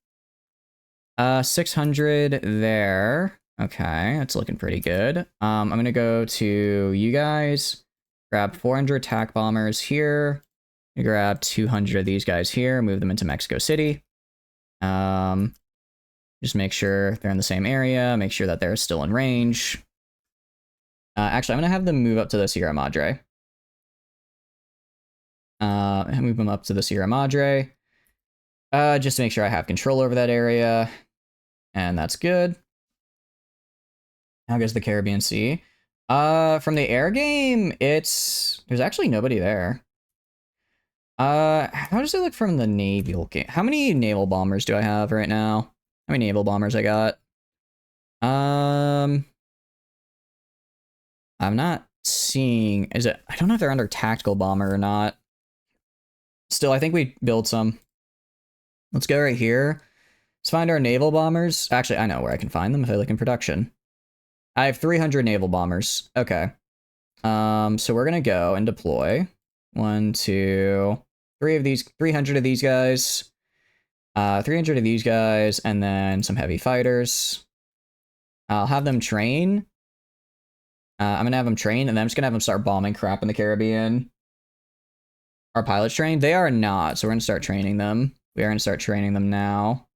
600 there. Okay, that's looking pretty good. I'm gonna go to you guys, grab 400 attack bombers here, grab 200 of these guys here, move them into Mexico City. Just make sure they're in the same area, make sure that they're still in range. Actually, I'm gonna have them move up to the Sierra Madre. Move them up to the Sierra Madre. Just to make sure I have control over that area. And that's good. How goes the Caribbean Sea? From the air game, there's actually nobody there. How does it look from the naval game? How many naval bombers do I have right now? How many naval bombers I got? I'm not seeing, I don't know if they're under tactical bomber or not. Still, I think we build some. Let's go right here. Let's find our naval bombers. Actually, I know where I can find them if I look in production. I have 300 naval bombers. Okay. So we're gonna go and deploy 1, 2, 3 of these, 300 of these guys, 300 of these guys, and then some heavy fighters. I'll have them train. I'm gonna have them train, and then I'm just gonna have them start bombing crap in the Caribbean. Our pilots trained? They are not, so we're gonna start training them. We are gonna start training them now.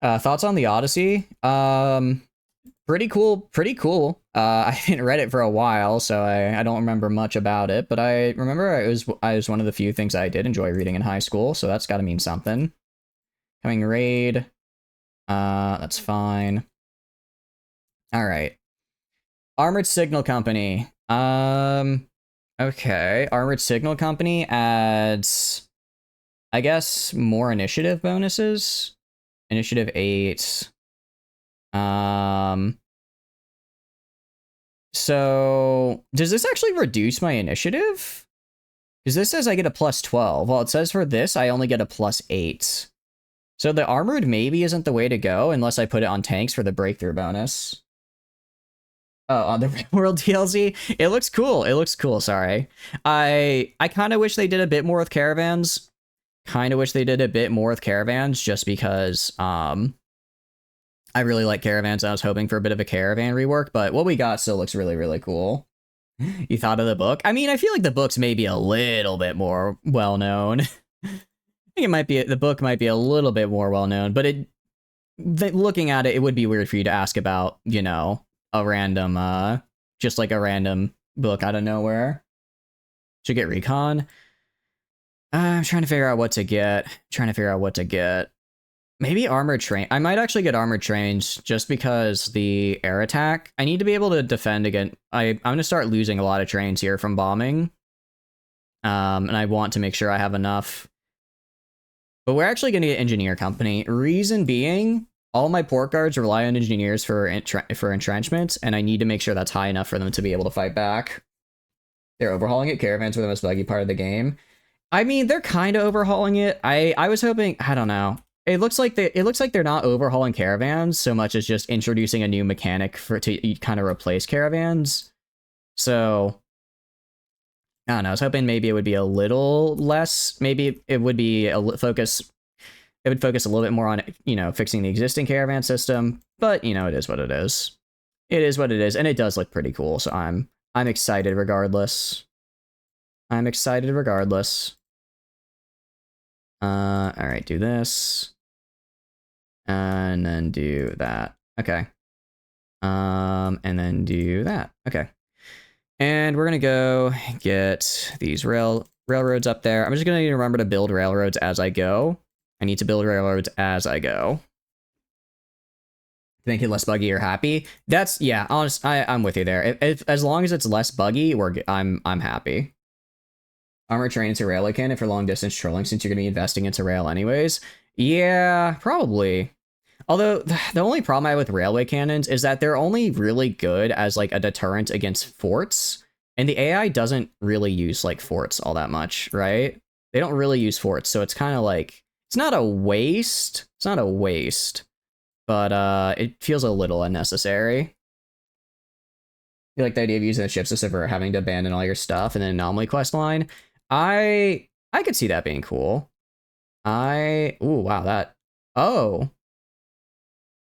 Thoughts on the Odyssey? Pretty cool, pretty cool. I hadn't read it for a while, so I don't remember much about it, but I remember it was one of the few things I did enjoy reading in high school, so that's gotta mean something. Coming raid. That's fine. Alright. Armored Signal Company. Okay. Armored Signal Company adds, I guess, more initiative bonuses. Initiative 8. So does this actually reduce my initiative? Because this says I get a plus 12. Well, it says for this, I only get a plus 8. So the armored maybe isn't the way to go unless I put it on tanks for the breakthrough bonus. Oh, on the Real World DLC? It looks cool. It looks cool, sorry. I kind of wish they did a bit more with caravans. Just because, I really like caravans. I was hoping for a bit of a caravan rework, but what we got still looks really, really cool. You thought of the book? I mean, I feel like the book's maybe a little bit more well-known. I think the book might be a little bit more well-known, but looking at it, it would be weird for you to ask about, you know, a random, just like a random book out of nowhere. Should get recon. I'm trying to figure out what to get. Maybe armored train. I might actually get armored trains just because the air attack. I need to be able to defend against. I'm going to start losing a lot of trains here from bombing. And I want to make sure I have enough. But we're actually going to get engineer company. Reason being, all my port guards rely on engineers for entrenchments, and I need to make sure that's high enough for them to be able to fight back. They're overhauling it. Caravans were the most buggy part of the game. I mean, they're kind of overhauling it. I was hoping. I don't know. It looks like they're not overhauling caravans so much as just introducing a new mechanic to kind of replace caravans. So I don't know. I was hoping maybe it would be a little less. Maybe it would be focus. It would focus a little bit more on, you know, fixing the existing caravan system. But you know, it is what it is. It is what it is, and it does look pretty cool. So I'm excited regardless. All right, do this. And then do that. Okay. And then do that. Okay. And we're gonna go get these railroads up there. I'm just gonna need to remember to build railroads as I go. I need to build railroads as I go. Make it less buggy or happy. That's, yeah, honest. I'm with you there. As long as it's less buggy, I'm happy. Armor train into railway cannon for long distance trolling, since you're gonna be investing into rail anyways. Yeah, probably. Although, the only problem I have with railway cannons is that they're only really good as, like, a deterrent against forts, and the AI doesn't really use, like, forts all that much, right? They don't really use forts, so it's kind of like, it's not a waste, but, it feels a little unnecessary. You like the idea of using the ship system for having to abandon all your stuff and then anomaly quest line? I could see that being cool. Ooh, wow, oh.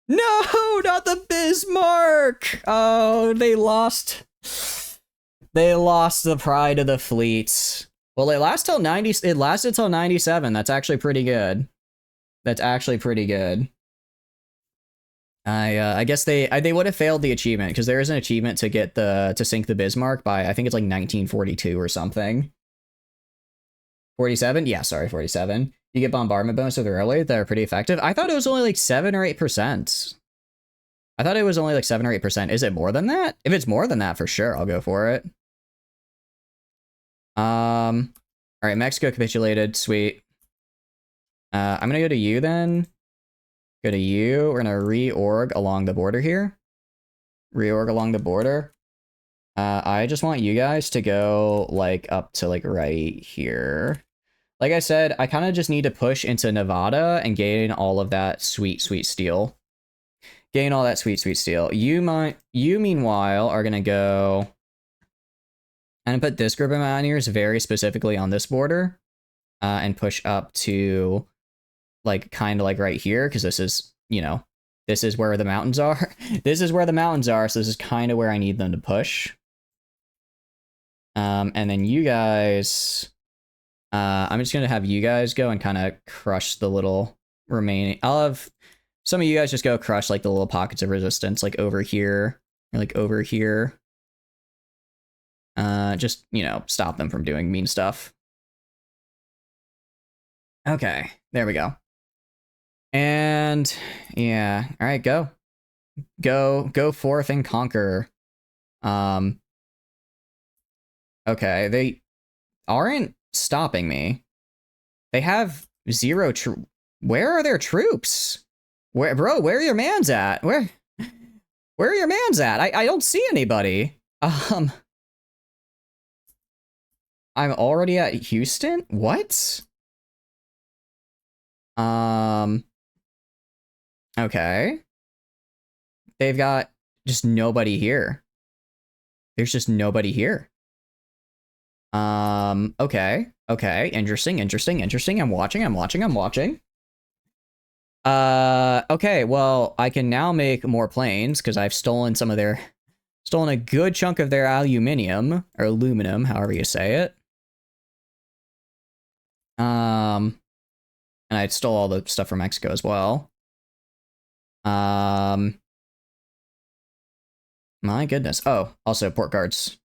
No, not the Bismarck. Oh, they lost. They lost the pride of the fleets. Well, it lasted till 90. It lasted till 97. That's actually pretty good. That's actually pretty good. I guess they would have failed the achievement because there is an achievement to get to sink the Bismarck by I think it's like 1942 or something. 47? Yeah, sorry, 47. You get bombardment bonus with the railway that are pretty effective. I thought it was only like 7 or 8%. I thought it was only like 7 or 8%. Is it more than that? If it's more than that, for sure, I'll go for it. All right, Mexico capitulated. Sweet. I'm gonna go to you then. Go to you. We're gonna reorg along the border here. Reorg along the border. I just want you guys to go like up to like right here. Like I said, I kind of just need to push into Nevada and gain all of that sweet, sweet steel. Gain all that sweet, sweet steel. You meanwhile are gonna go and put this group of mountaineers very specifically on this border, and push up to like kind of like right here because this is, you know, this is where the mountains are. This is where the mountains are, so this is kind of where I need them to push. And then you guys, I'm just gonna have you guys go and kind of crush the little remaining. I'll have some of you guys just go crush like the little pockets of resistance, like over here, or like over here. Just, you know, stop them from doing mean stuff. Okay, there we go. And yeah, all right, go forth and conquer. Okay, they aren't stopping me. They have 0 where are their troops? Where, bro, where are your mans at? Where are your mans at? I don't see anybody. I'm already at Houston? What? Okay. They've got just nobody here. There's just nobody here. Okay. Okay. Interesting. I'm watching. Okay, well, I can now make more planes because I've stolen a good chunk of their aluminum, or aluminum, however you say it. And I stole all the stuff from Mexico as well. My goodness. Oh, also port guards.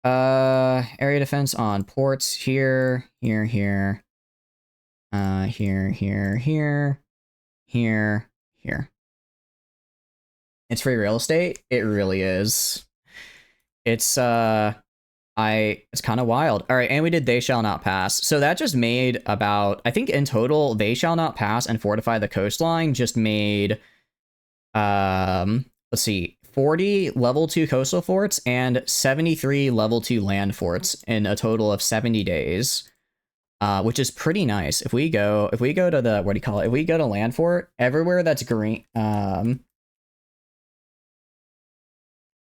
Area defense on ports here. Here. It's free real estate. It really is. It's it's kind of wild. All right, and we did They Shall Not Pass. So that just made about, I think in total, They Shall Not Pass and Fortify the Coastline just made, let's see, 40 level 2 coastal forts and 73 level 2 land forts in a total of 70 days. Which is pretty nice. If we go to the, what do you call it? If we go to land fort, everywhere that's green, hold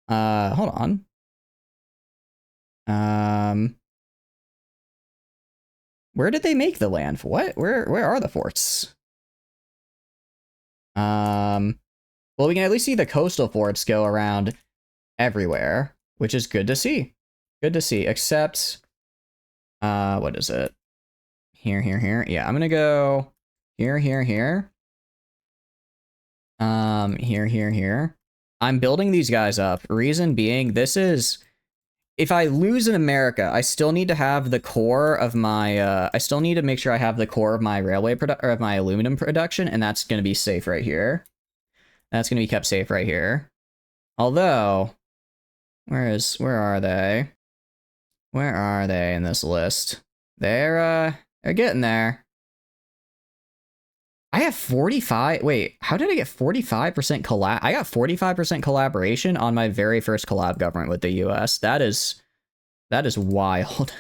on. Where did they make the land? What? Where are the forts? Well, we can at least see the coastal forts go around everywhere, which is good to see. Good to see, except, what is it? Here. Yeah, I'm gonna go here. Here. I'm building these guys up. Reason being, this is, if I lose in America, I still need to have the core of my, I still need to make sure I have the core of my railway or of my aluminum production, and that's gonna be safe right here. That's gonna be kept safe right here. Although, where are they? Where are they in this list? They're getting there. I have 45. Wait, how did I get 45% collab? I got 45% collaboration on my very first collab government with the US. That is wild.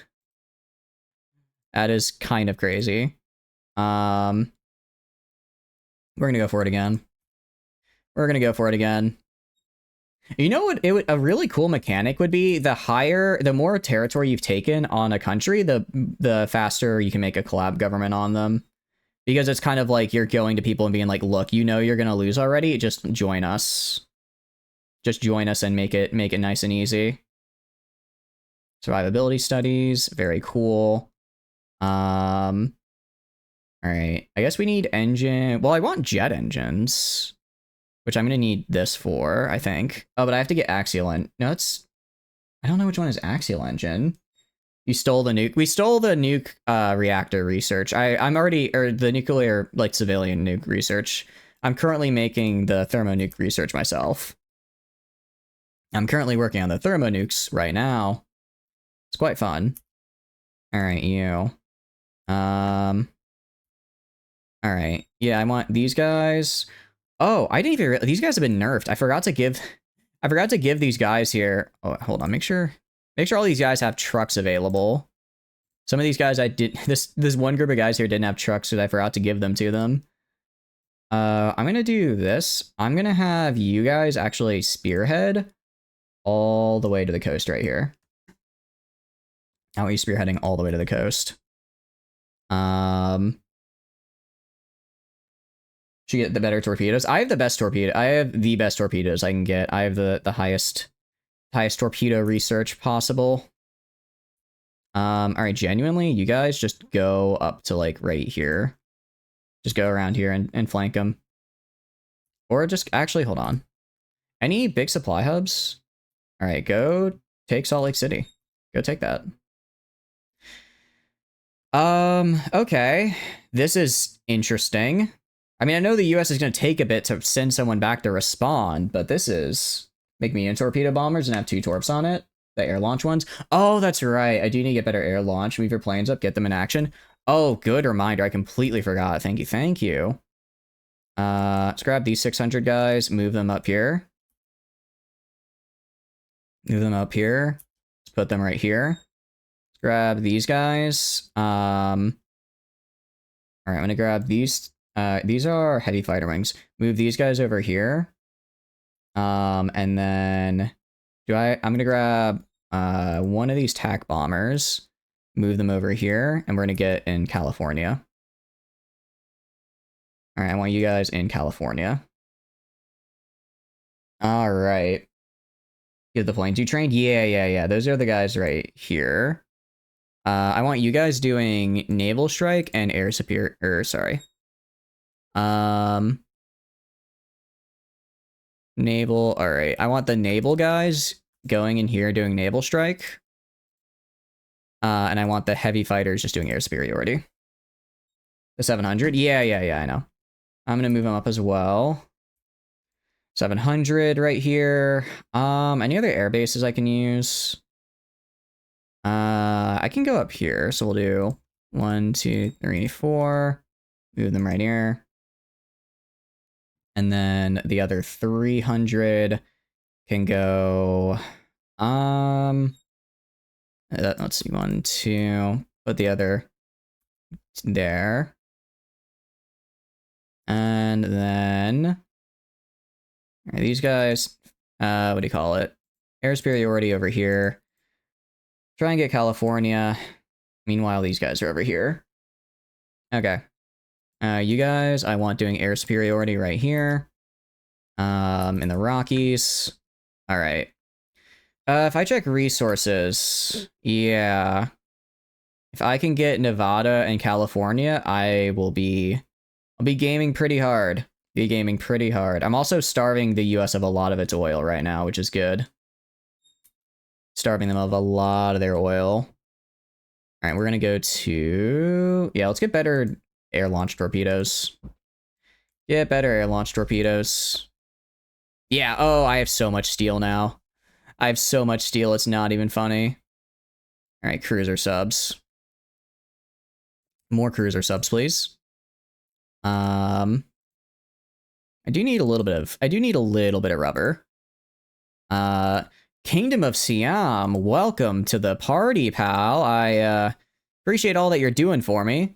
That is kind of crazy. We're gonna go for it again. You know what? A really cool mechanic would be the more territory you've taken on a country, the faster you can make a collab government on them. Because it's kind of like you're going to people and being like, look, you know you're gonna lose already. Just join us. Just join us and make it nice and easy. Survivability studies, very cool. All right. I guess we need engine. Well, I want jet engines, which I'm gonna need this for, I think. Oh, but I have to get axial engine. No, it's. I don't know which one is axial engine. You stole the nuke. We stole the nuke reactor research. I'm already, or the nuclear, like, civilian nuke research. I'm currently making the thermonuke research myself. I'm currently working on the thermonukes right now. It's quite fun. All right, you. All right. Yeah, I want these guys. Oh, I didn't even. These guys have been nerfed. I forgot to give these guys here. Oh, hold on. Make sure all these guys have trucks available. Some of these guys I did. This one group of guys here didn't have trucks, so I forgot to give them to them. I'm gonna do this. I'm gonna have you guys actually spearhead all the way to the coast right here. I want you spearheading all the way to the coast. Should get the better torpedoes. I have the best torpedo. I have the best torpedoes I can get. I have the highest torpedo research possible. All right, genuinely, you guys just go up to like right here. Just go around here and flank them. Or just actually hold on. Any big supply hubs? All right, go take Salt Lake City. Go take that. Okay. This is interesting. I mean, I know the US is going to take a bit to send someone back to respond, but this is make me in torpedo bombers and have 2 torps on it. The air launch ones. Oh, that's right. I do need to get better air launch. Move your planes up, get them in action. Oh, good reminder. I completely forgot. Thank you. Thank you. Let's grab these 600 guys, move them up here. Move them up here. Let's put them right here. Let's grab these guys. All right, I'm going to grab these. These are heavy fighter wings. Move these guys over here. And then I'm going to grab one of these TAC bombers, move them over here, and we're going to get in California. All right, I want you guys in California. All right. Get the planes you trained? Yeah. Those are the guys right here. I want you guys doing naval strike and air superior, sorry. Naval, all right. I want the naval guys going in here doing naval strike. And I want the heavy fighters just doing air superiority. The 700? Yeah, I know. I'm gonna move them up as well. 700 right here. Any other air bases I can use? I can go up here, so we'll do 1, 2, 3, 4. Move them right here. And then the other 300 can go, let's see, 1, 2, put the other there. And then these guys, what do you call it? Air superiority over here. Try and get California. Meanwhile, these guys are over here. Okay. You guys, I want doing air superiority right here. In the Rockies. All right. If I check resources, yeah. If I can get Nevada and California, I'll be gaming pretty hard. I'm also starving the US of a lot of its oil right now, which is good. Starving them of a lot of their oil. All right, we're going to go to... Yeah, let's get better air-launched torpedoes. Get better air-launched torpedoes. Yeah, oh, I have so much steel now. I have so much steel, it's not even funny. All right, cruiser subs. More cruiser subs, please. I do need a little bit of rubber. Kingdom of Siam, welcome to the party, pal. I appreciate all that you're doing for me.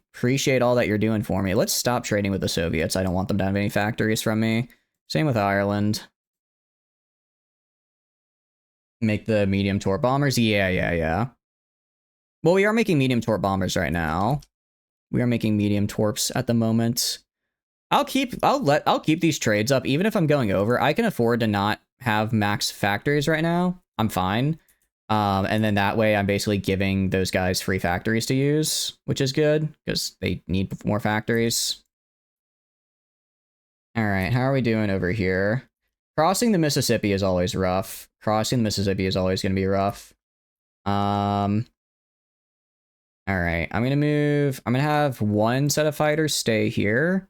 Let's stop trading with the Soviets. I don't want them to have any factories from me. Same with Ireland. Make the medium torp bombers. Yeah. Well, we are making medium torp bombers right now. We are making medium torps at the moment. I'll keep these trades up even if I'm going over. I can afford to not have max factories right now. I'm fine. And then that way I'm basically giving those guys free factories to use, which is good because they need more factories. All right, how are we doing over here? Crossing the Mississippi is always rough. Crossing the Mississippi is always going to be rough. All right, I'm going to have one set of fighters stay here.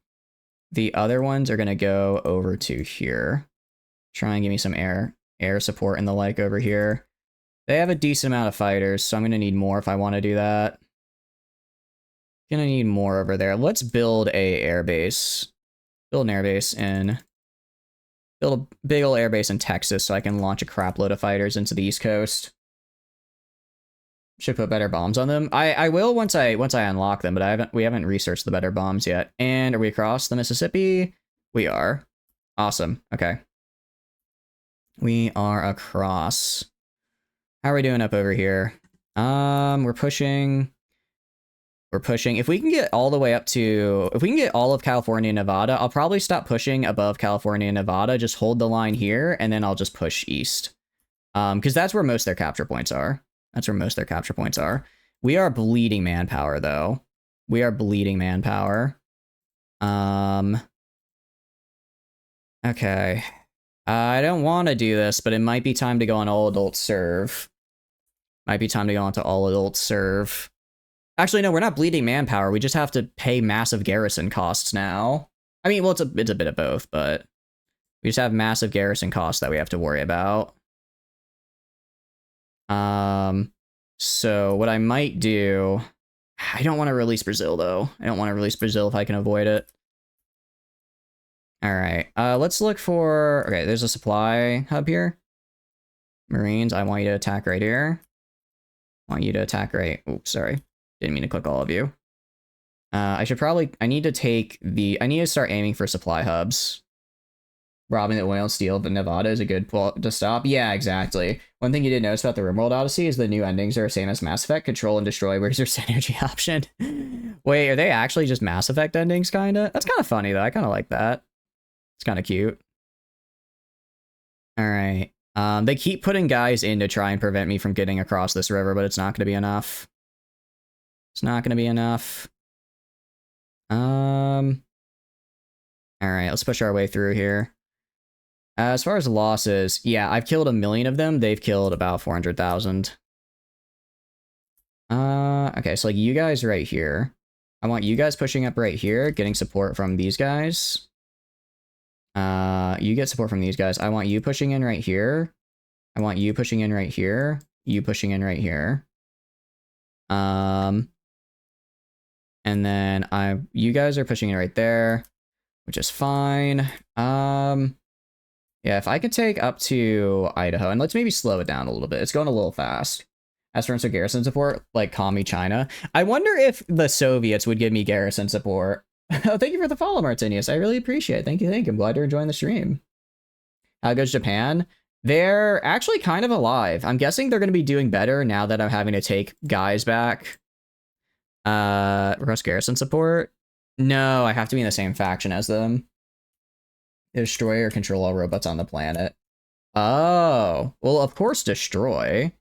The other ones are going to go over to here. Try and give me some air support and the like over here. They have a decent amount of fighters, so I'm going to need more if I want to do that. Gonna need more over there. Let's build a airbase. Build an airbase in... Build a big ol' airbase in Texas so I can launch a crap load of fighters into the East Coast. Should put better bombs on them. I will once I unlock them, but we haven't researched the better bombs yet. And are we across the Mississippi? We are. Awesome. Okay. We are across. How are we doing up over here? We're pushing. If we can get all the way up to, if we can get all of California and Nevada, I'll probably stop pushing above California and Nevada, just hold the line here, and then I'll just push east. Because that's where most of their capture points are. We are bleeding manpower, though. We are bleeding manpower. Okay. I don't want to do this, but it might be time to go on all adult serve. Might be time to go on to all adult serve. Actually, no, we're not bleeding manpower. We just have to pay massive garrison costs now. I mean, well, it's a bit of both, but we just have massive garrison costs that we have to worry about. So what I might do, I don't want to release Brazil though. I don't want to release Brazil if I can avoid it. All right, let's look for, okay, there's a supply hub here. Marines, I want you to attack right here. I want you to attack right, oops, sorry. Didn't mean to click all of you. I need to start aiming for supply hubs. Robbing the oil and steel, but Nevada is a good pull to stop. Yeah, exactly. One thing you didn't notice about the RimWorld Odyssey is the new endings are the same as Mass Effect. Control and destroy. Where's your synergy option? Wait, are they actually just Mass Effect endings, kinda? That's kind of funny, though. I kind of like that. It's kind of cute. All right. They keep putting guys in to try and prevent me from getting across this river, but it's not going to be enough. It's not going to be enough. All right, let's push our way through here. As far as losses, yeah, I've killed 1 million of them. They've killed about 400,000. Okay, so like you guys right here. I want you guys pushing up right here, getting support from these guys. You get support from these guys. I want you pushing in right here. I want you pushing in right here. You pushing in right here. And then you guys are pushing in right there, which is fine. Yeah, if I could take up to Idaho, and let's maybe slow it down a little bit. It's going a little fast. As for instance, garrison support, like Commie China. I wonder if the Soviets would give me garrison support. Oh, thank you for the follow, Martinius. I really appreciate it. Thank you. I'm glad you're enjoying the stream. How goes Japan? They're actually kind of alive. I'm guessing they're going to be doing better now that I'm having to take guys back. Request garrison support? No, I have to be in the same faction as them. Destroy or control all robots on the planet. Oh, well, of course destroy.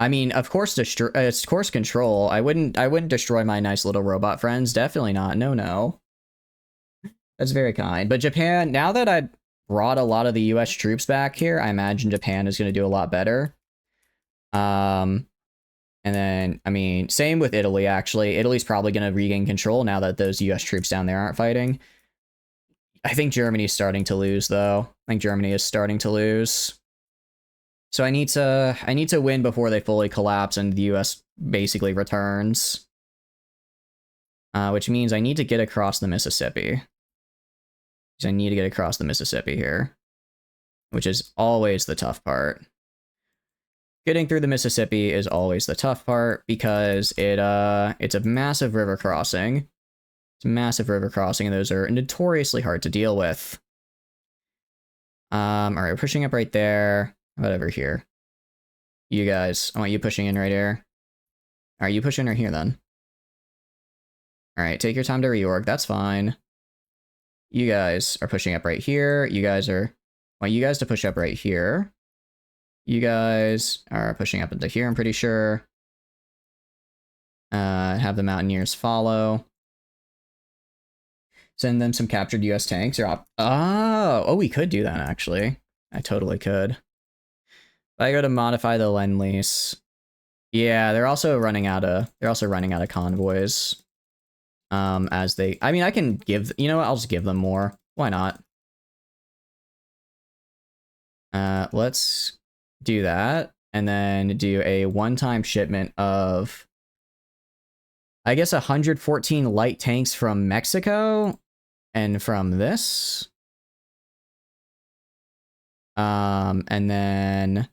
I mean, of course destroy. Of course control. I wouldn't destroy my nice little robot friends. Definitely not. No. That's very kind. But Japan, now that I brought a lot of the U.S. troops back here, I imagine Japan is going to do a lot better. And then, I mean, same with Italy, actually. Italy's probably going to regain control now that those U.S. troops down there aren't fighting. I think Germany's starting to lose, though. I think Germany is starting to lose. So I need to win before they fully collapse and the US basically returns. Which means I need to get across the Mississippi. So I need to get across the Mississippi here. Which is always the tough part. Getting through the Mississippi is always the tough part because it's a massive river crossing. It's a massive river crossing, and those are notoriously hard to deal with. Alright, we're pushing up right there. How about over here? You guys, I want you pushing in right here. Alright, you push in right here then. All right, take your time to reorg. That's fine. You guys are pushing up right here. You guys are... I want you guys to push up right here. You guys are pushing up into here, I'm pretty sure. Have the Mountaineers follow. Send them some captured US tanks. Oh, we could do that, actually. I totally could. If I go to modify the Lend-Lease... Yeah, they're also running out of convoys. As they... I mean, I can give... You know what? I'll just give them more. Why not? Let's do that. And then do a one-time shipment of... I guess 114 light tanks from Mexico. And from this. And then...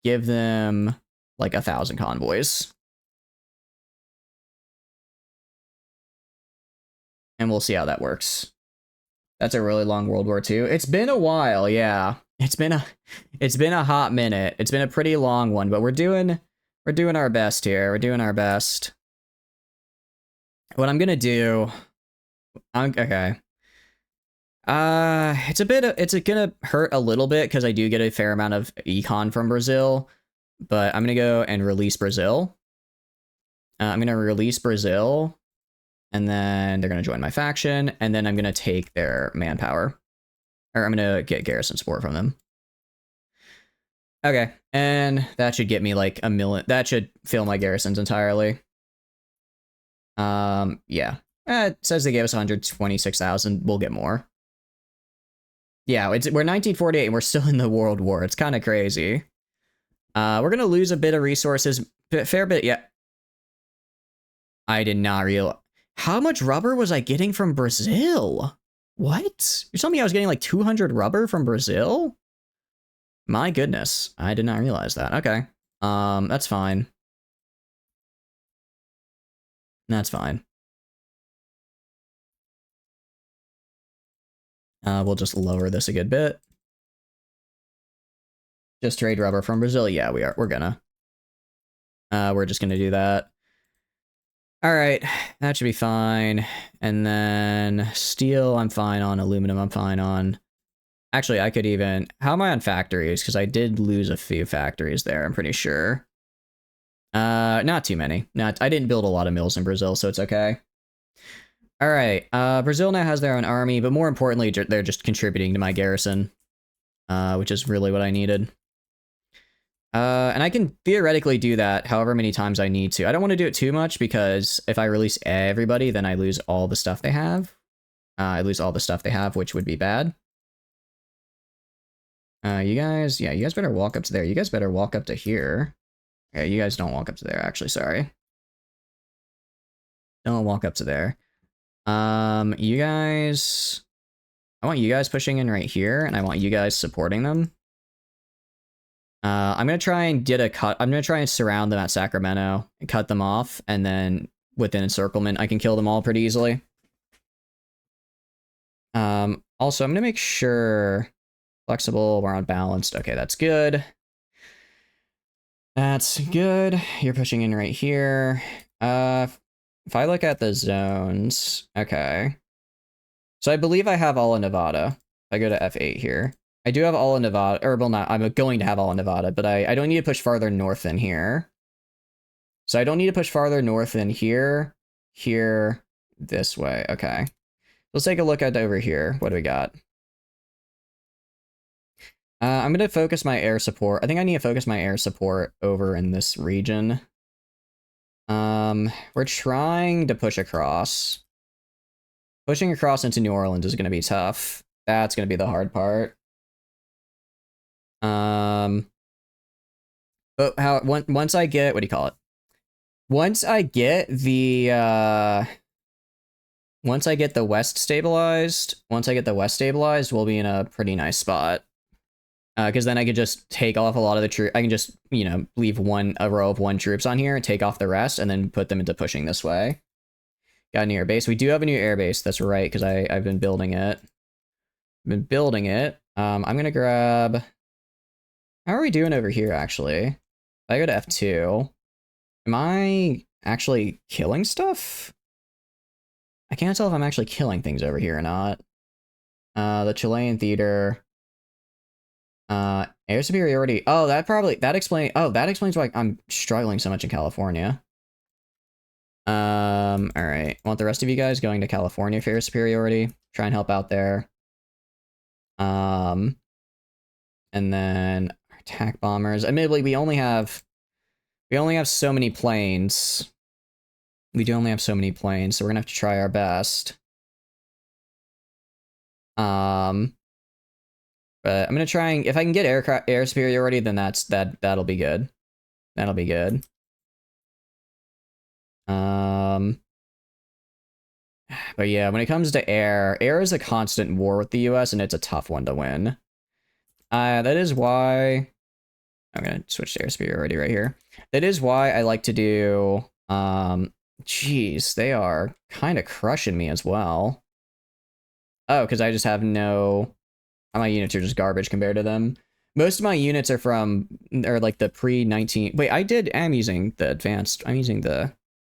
give them... like 1,000 convoys. And we'll see how that works. That's a really long World War II. It's been a while, yeah. It's been a hot minute. It's been a pretty long one, but we're doing our best here. We're doing our best. What I'm gonna do... okay. It's gonna hurt a little bit because I do get a fair amount of econ from Brazil. But I'm going to go and release Brazil. I'm going to release Brazil. And then they're going to join my faction. And then I'm going to take their manpower. Or I'm going to get garrison support from them. Okay. And that should get me like a million. That should fill my garrisons entirely. Yeah. It says they gave us 126,000. We'll get more. Yeah, we're 1948 and we're still in the World War. It's kind of crazy. We're going to lose a bit of resources. Fair bit, yeah. I did not realize. How much rubber was I getting from Brazil? What? You're telling me I was getting like 200 rubber from Brazil? My goodness. I did not realize that. Okay. That's fine. That's fine. We'll just lower this a good bit. Just trade rubber from Brazil. Yeah, we are. We're gonna. We're just gonna do that. All right, that should be fine. And then steel, I'm fine on. Aluminum, I'm fine on. Actually, I could even... How am I on factories? Because I did lose a few factories there, I'm pretty sure. Not too many. I didn't build a lot of mills in Brazil, so it's okay. All right, Brazil now has their own army, but more importantly, they're just contributing to my garrison, which is really what I needed. And I can theoretically do that however many times I need to. I don't want to do it too much because if I release everybody, then I lose all the stuff they have. I lose all the stuff they have, which would be bad. You guys better walk up to there. You guys better walk up to here. Okay, you guys don't walk up to there, actually, sorry. Don't walk up to there. You guys... I want you guys pushing in right here, and I want you guys supporting them. I'm going to try and get a cut. I'm going to try and surround them at Sacramento and cut them off. And then within encirclement, I can kill them all pretty easily. Also, I'm going to make sure flexible, we're on balanced. Okay, that's good. That's good. You're pushing in right here. If I look at the zones, okay. So I believe I have all of Nevada. If I go to F8 here. I do have all of Nevada, or well not, I'm going to have all of Nevada, but I don't need to push farther north than here. So I don't need to push farther north than here, this way, okay. Let's take a look at over here. What do we got? I'm going to focus my air support. I think I need to focus my air support over in this region. We're trying to push across. Pushing across into New Orleans is going to be tough. That's going to be the hard part. But once I get, what do you call it? Once I get the west stabilized, we'll be in a pretty nice spot. Because then I could just take off a lot of the troops. I can just, you know, leave a row of 1 troops on here, take off the rest, and then put them into pushing this way. Got a new air base. We do have a new air base. That's right, because I've been building it. I'm gonna grab... How are we doing over here, actually? If I go to F2, am I actually killing stuff? I can't tell if I'm actually killing things over here or not. The Chilean theater. Air superiority. Oh, that explains why I'm struggling so much in California. All right. Want the rest of you guys going to California for air superiority? Try and help out there. And then attack bombers. Admittedly, we only have so many planes. We do only have so many planes, so we're gonna have to try our best. But I'm gonna try and if I can get air superiority, then that'll be good. That'll be good. But yeah, when it comes to air is a constant war with the US, and it's a tough one to win. That is why I'm gonna switch to air superiority right here. That is why I like to do geez, they are kind of crushing me as well. Oh, because I just have no my units are just garbage compared to them. Most of my units are like the pre-19 wait, I'm using the advanced I'm using the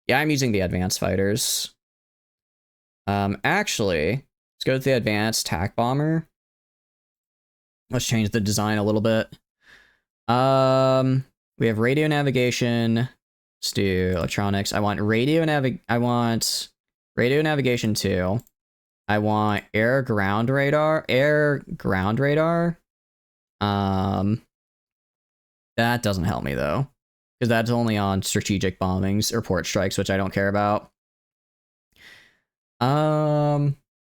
advanced fighters. Actually, let's go to the advanced tac bomber. Let's change the design a little bit. We have radio navigation. Let's do electronics. I want radio navigation 2. I want air ground radar. That doesn't help me though, because that's only on strategic bombings or port strikes, which I don't care about.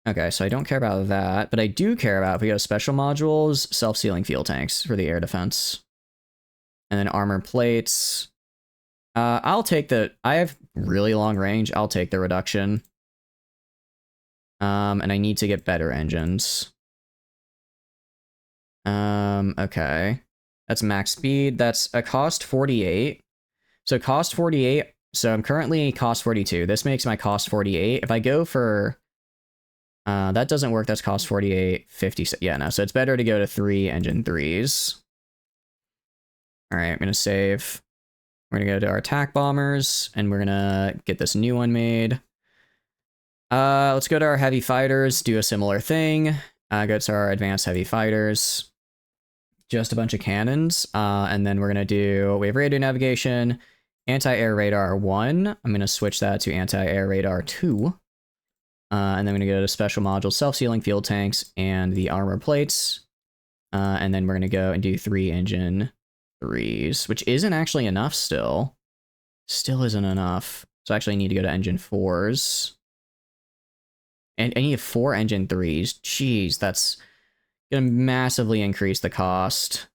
Okay, so I don't care about that, but I do care about if we go special modules, self-sealing fuel tanks for the air defense. And then armor plates. I'll take I have really long range. I'll take the reduction. And I need to get better engines. Okay. That's max speed. That's a cost 48. So cost 48. So I'm currently cost 42. This makes my cost 48. If I go for... that doesn't work. That's cost 48. 50. Yeah, no. So it's better to go to 3 engine 3s. Alright, I'm going to save. We're going to go to our attack bombers. And we're going to get this new one made. Let's go to our heavy fighters. Do a similar thing. Go to our advanced heavy fighters. Just a bunch of cannons. And then we're going to do... We have radio navigation. Anti-air radar 1. I'm going to switch that to anti-air radar 2. And then I'm going to go to special modules, self-sealing fuel tanks, and the armor plates. And then we're going to go and do 3 engine 3s, which isn't actually enough still. Still isn't enough. So I actually need to go to engine 4s. And I need 4 engine 3s. Jeez, that's going to massively increase the cost.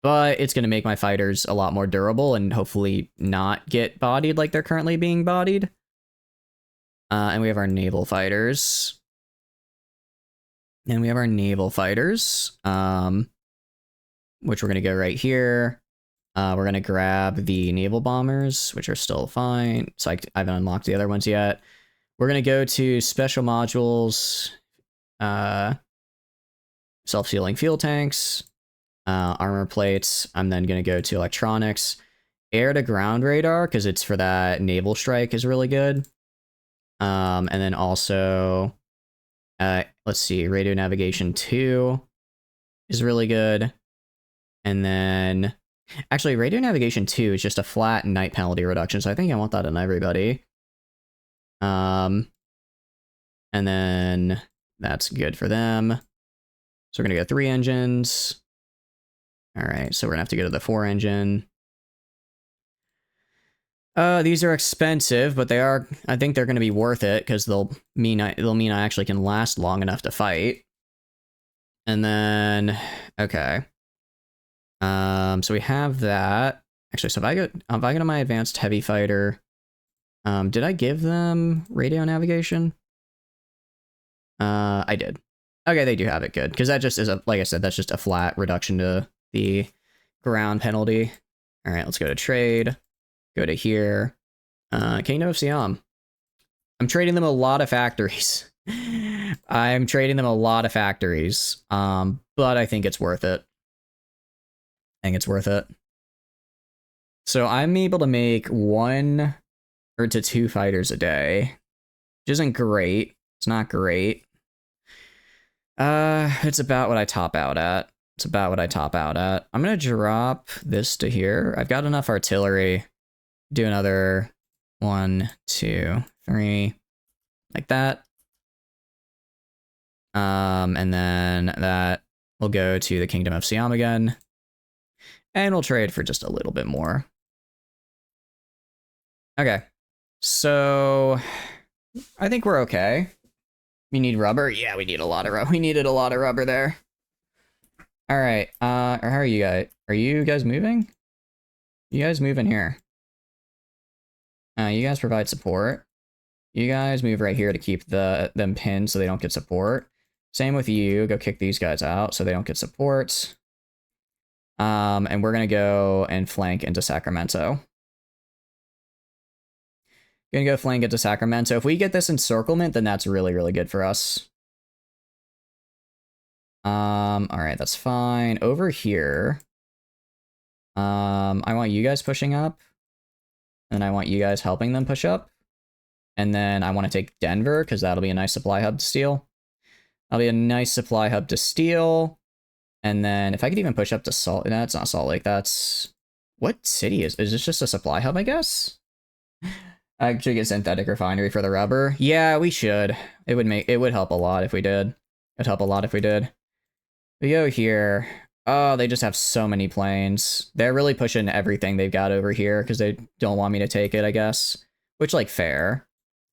But it's going to make my fighters a lot more durable and hopefully not get bodied like they're currently being bodied. And we have our naval fighters. Which we're going to go right here. We're going to grab the naval bombers, which are still fine. So I haven't unlocked the other ones yet. We're going to go to special modules, self-sealing fuel tanks, armor plates. I'm then going to go to electronics. Air to ground radar, because it's for that naval strike, is really good. And then also, let's see, radio navigation 2 is really good. And then, actually, radio navigation 2 is just a flat night penalty reduction, so I think I want that on everybody. And then that's good for them. So we're going to go 3 engines. All right, so we're going to have to go to the 4 engine. These are expensive, but I think they're going to be worth it because they'll mean I actually can last long enough to fight. And then, okay. So we have that. Actually, so if I go to my advanced heavy fighter, did I give them radio navigation? I did. Okay, they do have it, good. Because that just is like I said, that's just a flat reduction to the ground penalty. All right, let's go to trade. Go to here. Kingdom of Siam. I'm trading them a lot of factories. But I think it's worth it. So I'm able to make 1 or to 2 fighters a day. which isn't great. It's not great. It's about what I top out at. It's about what I top out at. I'm gonna drop this to here. I've got enough artillery. Do another 1, 2, 3, like that. And then that will go to the Kingdom of Siam again. And we'll trade for just a little bit more. Okay. So I think we're okay. We need rubber? Yeah, we need a lot of rubber. We needed a lot of rubber there. All right. How are you guys? Are you guys moving? You guys move in here. You guys provide support. You guys move right here to keep them pinned so they don't get support. Same with you. Go kick these guys out so they don't get support. And we're gonna go and flank into Sacramento. Gonna go flank into Sacramento. If we get this encirclement, then that's really, really good for us. All right, that's fine. Over here, I want you guys pushing up, and I want you guys helping them push up. And then I want to take Denver, because that'll be a nice supply hub to steal. That'll be a nice supply hub to steal. And then if I could even push up to Salt... No, it's not Salt Lake. That's... What city is this just a supply hub, I guess? I should get synthetic refinery for the rubber. Yeah, we should. It would help a lot if we did. It'd help a lot if we did. We go here. Oh, they just have so many planes. They're really pushing everything they've got over here because they don't want me to take it, I guess. Which, like, fair.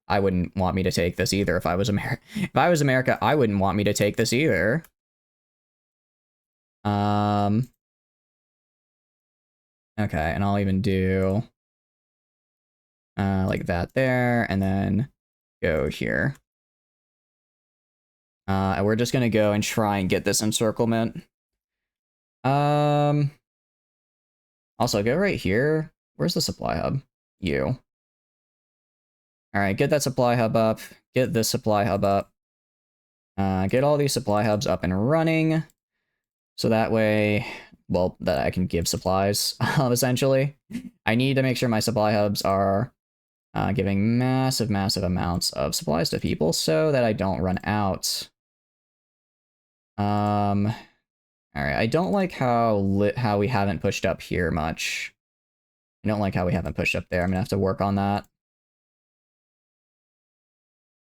I wouldn't want me to take this either if I was America. If I was America, I wouldn't want me to take this either. Okay, and I'll even do like that there, and then go here. And we're just gonna go and try and get this encirclement. Also, go right here. Where's the supply hub? You. All right, get that supply hub up. Get this supply hub up. Get all these supply hubs up and running. So that way, well, that I can give supplies, essentially. I need to make sure my supply hubs are giving massive, massive amounts of supplies to people so that I don't run out. All right, I don't like how we haven't pushed up here much. I don't like how we haven't pushed up there. I'm gonna have to work on that.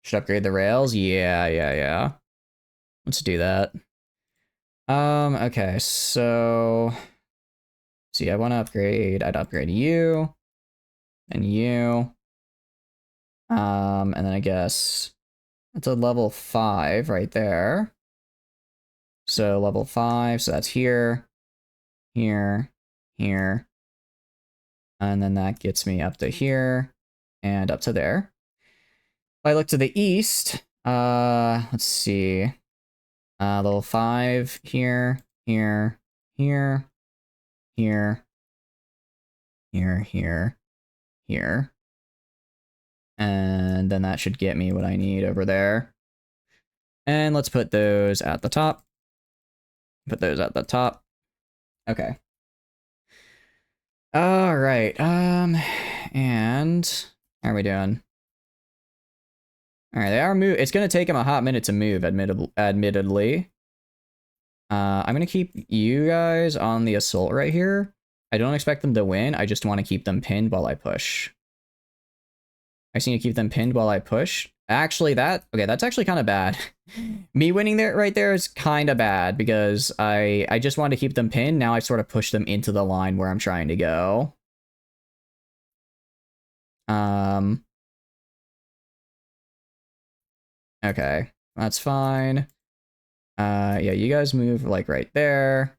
Should upgrade the rails? Yeah. Let's do that. Okay, so... See, I want to upgrade... I'd upgrade you. And you. And then I guess... That's a level 5 right there. So level 5, so that's here. Here. Here. And then that gets me up to here. And up to there. If I look to the east... let's see... level 5 here, here, here, here, here. And then that should get me what I need over there. And let's put those at the top. Put those at the top. Okay. All right. And how are we doing? All right, they are move. It's gonna take them a hot minute to move, admittedly. I'm gonna keep you guys on the assault right here. I don't expect them to win. I just want to keep them pinned while I push. I just need to keep them pinned while I push. Actually, that's actually kind of bad. Me winning there right there is kind of bad because I just want to keep them pinned. Now I sort of push them into the line where I'm trying to go. Okay, that's fine. Yeah, you guys move like right there.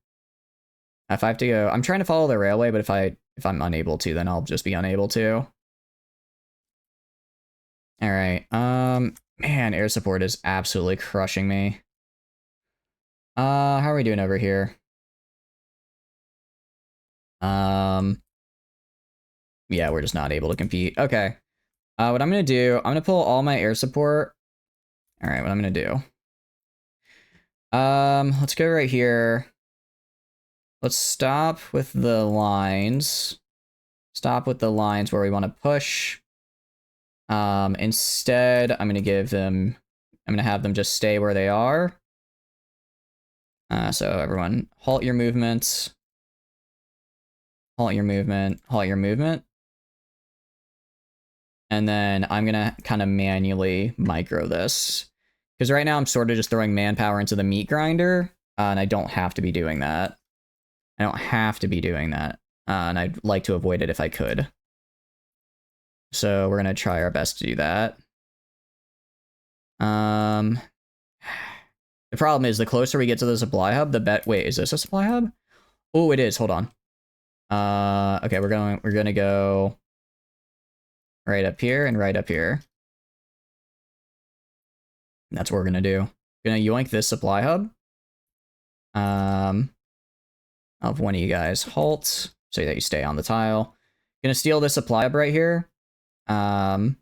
If I have to go, I'm trying to follow the railway, but if I'm unable to, then I'll just be unable to. All right. Man, air support is absolutely crushing me. How are we doing over here? Yeah, we're just not able to compete. Okay. What I'm gonna do, I'm gonna pull all my air support. All right, what I'm gonna do. Let's go right here. Let's stop with the lines. Stop with the lines where we want to push. Instead, I'm gonna have them just stay where they are. So everyone, halt your movements. Halt your movement. Halt your movement. And then I'm gonna kind of manually micro this. Because right now I'm sort of just throwing manpower into the meat grinder, and I don't have to be doing that. I don't have to be doing that. And I'd like to avoid it if I could. So we're gonna try our best to do that. The problem is the closer we get to the supply hub, wait, is this a supply hub? Oh, it is. Hold on. Okay, we're gonna go right up here and right up here. And that's what we're gonna do. Gonna yoink this supply hub. I'll have one of you guys halt so that you stay on the tile. Gonna steal this supply hub right here. And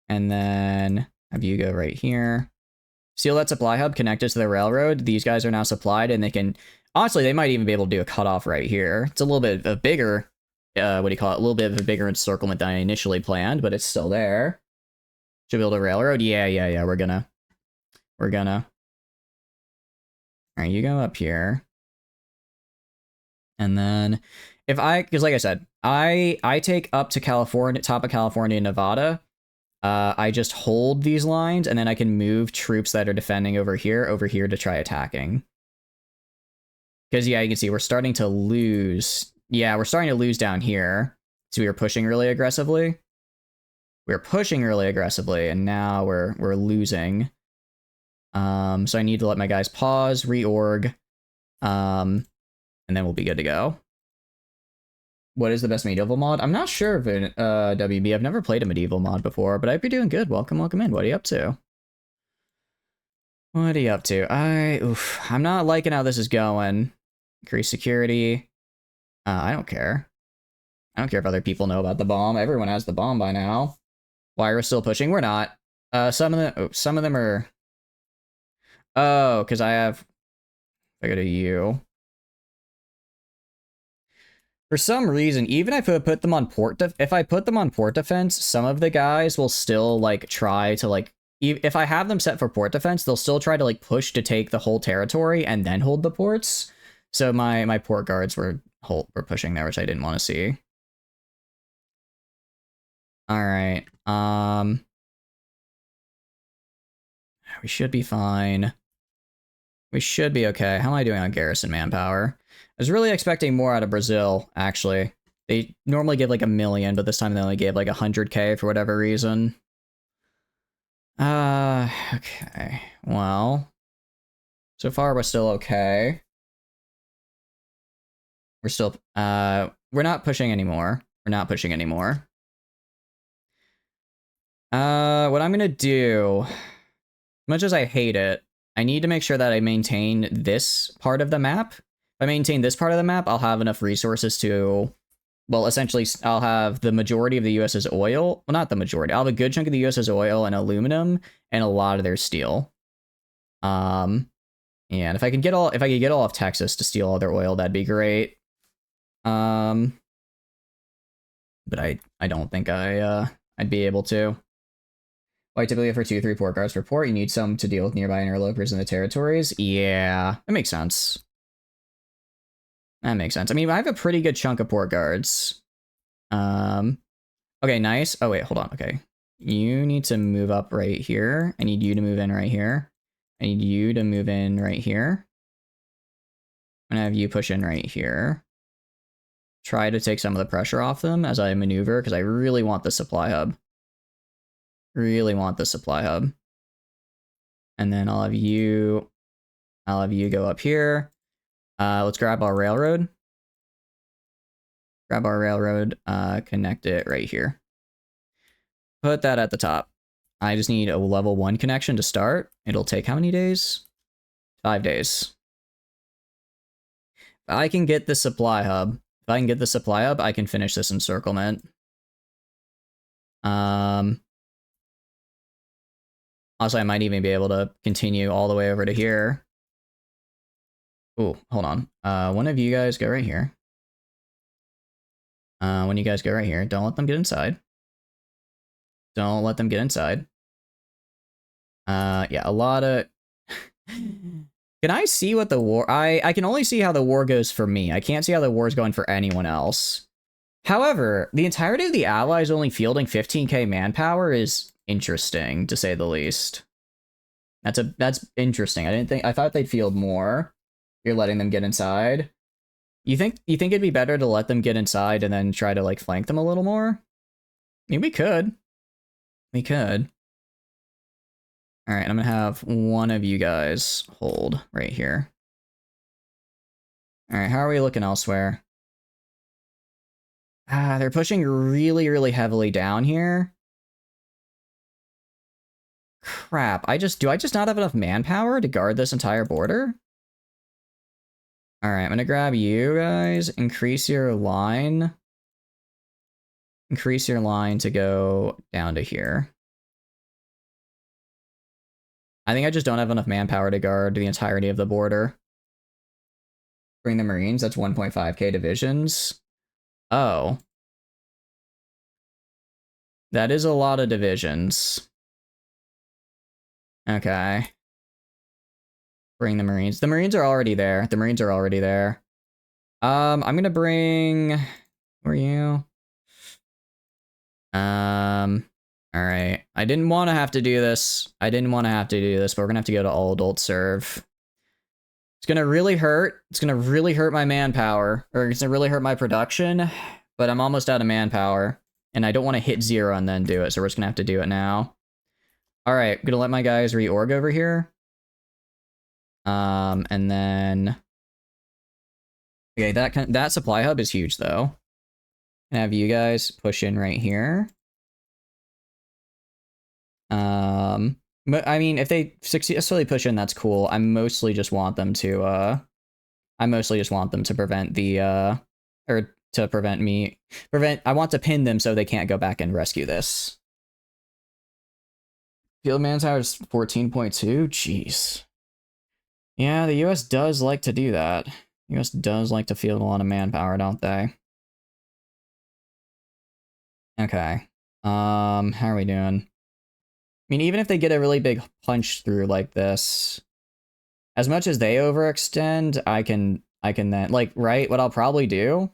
then have you go right here. Steal that supply hub, connect it to the railroad. These guys are now supplied, and they can... Honestly, they might even be able to do a cutoff right here. It's a little bit of a bigger... what do you call it? A little bit of a bigger encirclement than I initially planned, but it's still there. Should build a railroad? Yeah, we're gonna. Alright, you go up here. And then... Because like I said, I take up to California, top of California and Nevada. I just hold these lines, and then I can move troops that are defending over here to try attacking. Because, yeah, you can see we're starting to lose. Yeah, we're starting to lose down here. So we were pushing really aggressively. And now we're losing. So I need to let my guys pause, reorg, and then we'll be good to go. What is the best medieval mod? I'm not sure of it, WB. I've never played a medieval mod before, but I'd be doing good. Welcome in. What are you up to? I'm not liking how this is going. Increase security. I don't care. I don't care if other people know about the bomb. Everyone has the bomb by now. Why we're still pushing? We're not. Some of them are... Oh, because if I go to you... For some reason, even if I put them on port defense, some of the guys will still like try to like if I have them set for port defense, they'll still try to like push to take the whole territory and then hold the ports. So my port guards were pushing there, which I didn't want to see. All right. We should be fine. We should be okay. How am I doing on garrison manpower? I was really expecting more out of Brazil, actually. They normally give like 1 million, but this time they only gave like 100k for whatever reason. Okay. Well, so far we're still okay. We're still, we're not pushing anymore. What I'm gonna do, much as I hate it, I need to make sure that I maintain this part of the map. If I maintain this part of the map, I'll have enough resources to, well, essentially, I'll have the majority of the US's oil. Well, not the majority. I'll have a good chunk of the US's oil and aluminum and a lot of their steel. Yeah, and if I could get all of Texas to steal all their oil, that'd be great. But I don't think I'd be able to. Why typically for 2-3 port guards per port, you need some to deal with nearby interlopers in the territories? Yeah, that makes sense. I mean, I have a pretty good chunk of port guards. Okay, nice. Oh, wait, hold on. Okay. You need to move up right here. I need you to move in right here. I need you to move in right here. I'm gonna have you push in right here. Try to take some of the pressure off them as I maneuver, because I really want the supply hub. And then I'll have you go up here. Let's grab our railroad. Connect it right here. Put that at the top. I just need a level 1 connection to start. It'll take how many days? 5 days. If I can get the supply hub, I can finish this encirclement. Also, I might even be able to continue all the way over to here. Ooh, hold on. One of you guys go right here. Don't let them get inside. Don't let them get inside. Yeah, a lot of... Can I see what the war... I can only see how the war goes for me. I can't see how the war is going for anyone else. However, the entirety of the allies only fielding 15k manpower is interesting, to say the least. That's interesting. I thought they'd field more. You're letting them get inside. You think it'd be better to let them get inside and then try to like flank them a little more? I mean, we could. We could. All right, I'm gonna have one of you guys hold right here. All right, how are we looking elsewhere? They're pushing really, really heavily down here. Crap, do I just not have enough manpower to guard this entire border? All right, I'm gonna grab you guys, increase your line. Increase your line to go down to here. I think I just don't have enough manpower to guard the entirety of the border. Bring the Marines, that's 1.5k divisions. Oh. That is a lot of divisions. Okay. Bring the Marines. The Marines are already there. The Marines are already there. I'm gonna bring... Where are you? Alright. I didn't want to have to do this. But we're gonna have to go to all adult serve. It's gonna really hurt. It's gonna really hurt my manpower. Or it's gonna really hurt my production. But I'm almost out of manpower. And I don't want to hit 0 and then do it, so we're just gonna have to do it now. Alright, gonna let my guys reorg over here. And then... Okay, that supply hub is huge, though. And have you guys push in right here. But I mean, if they successfully push in, that's cool. I mostly just want them to prevent the, or to prevent me, I want to pin them so they can't go back and rescue this. Field manpower is 14.2, jeez. Yeah, the US does like to do that. The US does like to field a lot of manpower, don't they? Okay. How are we doing? I mean, even if they get a really big punch through like this, as much as they overextend, I can then, like, right, what I'll probably do,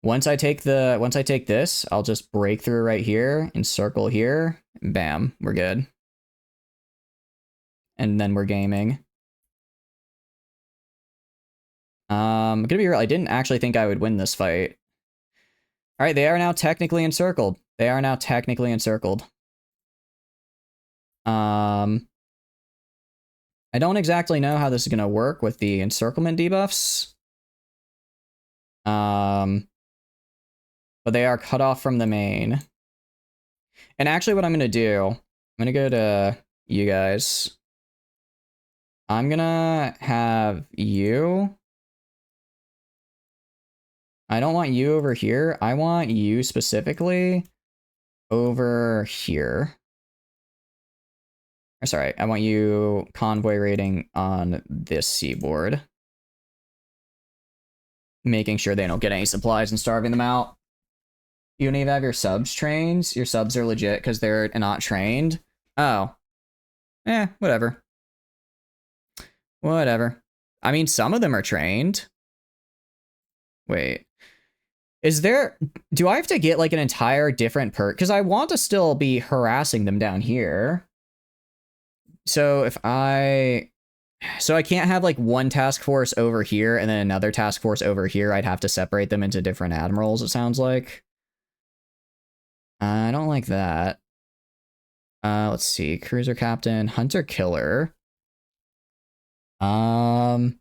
once I take this, I'll just break through right here, encircle here, and bam, we're good. And then we're gaming. Gonna be real, I didn't actually think I would win this fight. Alright, they are now technically encircled. I don't exactly know how this is gonna work with the encirclement debuffs. But they are cut off from the main. And actually what I'm gonna do, I'm gonna go to you guys. I'm gonna have you. I don't want you over here. I want you specifically over here. Or sorry, I want you convoy raiding on this seaboard. Making sure they don't get any supplies and starving them out. You don't even have your subs trained? Your subs are legit because they're not trained? Oh. Whatever. Whatever. I mean, some of them are trained. Wait. Do I have to get like an entire different perk? Because I want to still be harassing them down here. So I can't have like one task force over here and then another task force over here. I'd have to separate them into different admirals, it sounds like. I don't like that. Let's see. Cruiser captain, hunter killer. Ooh,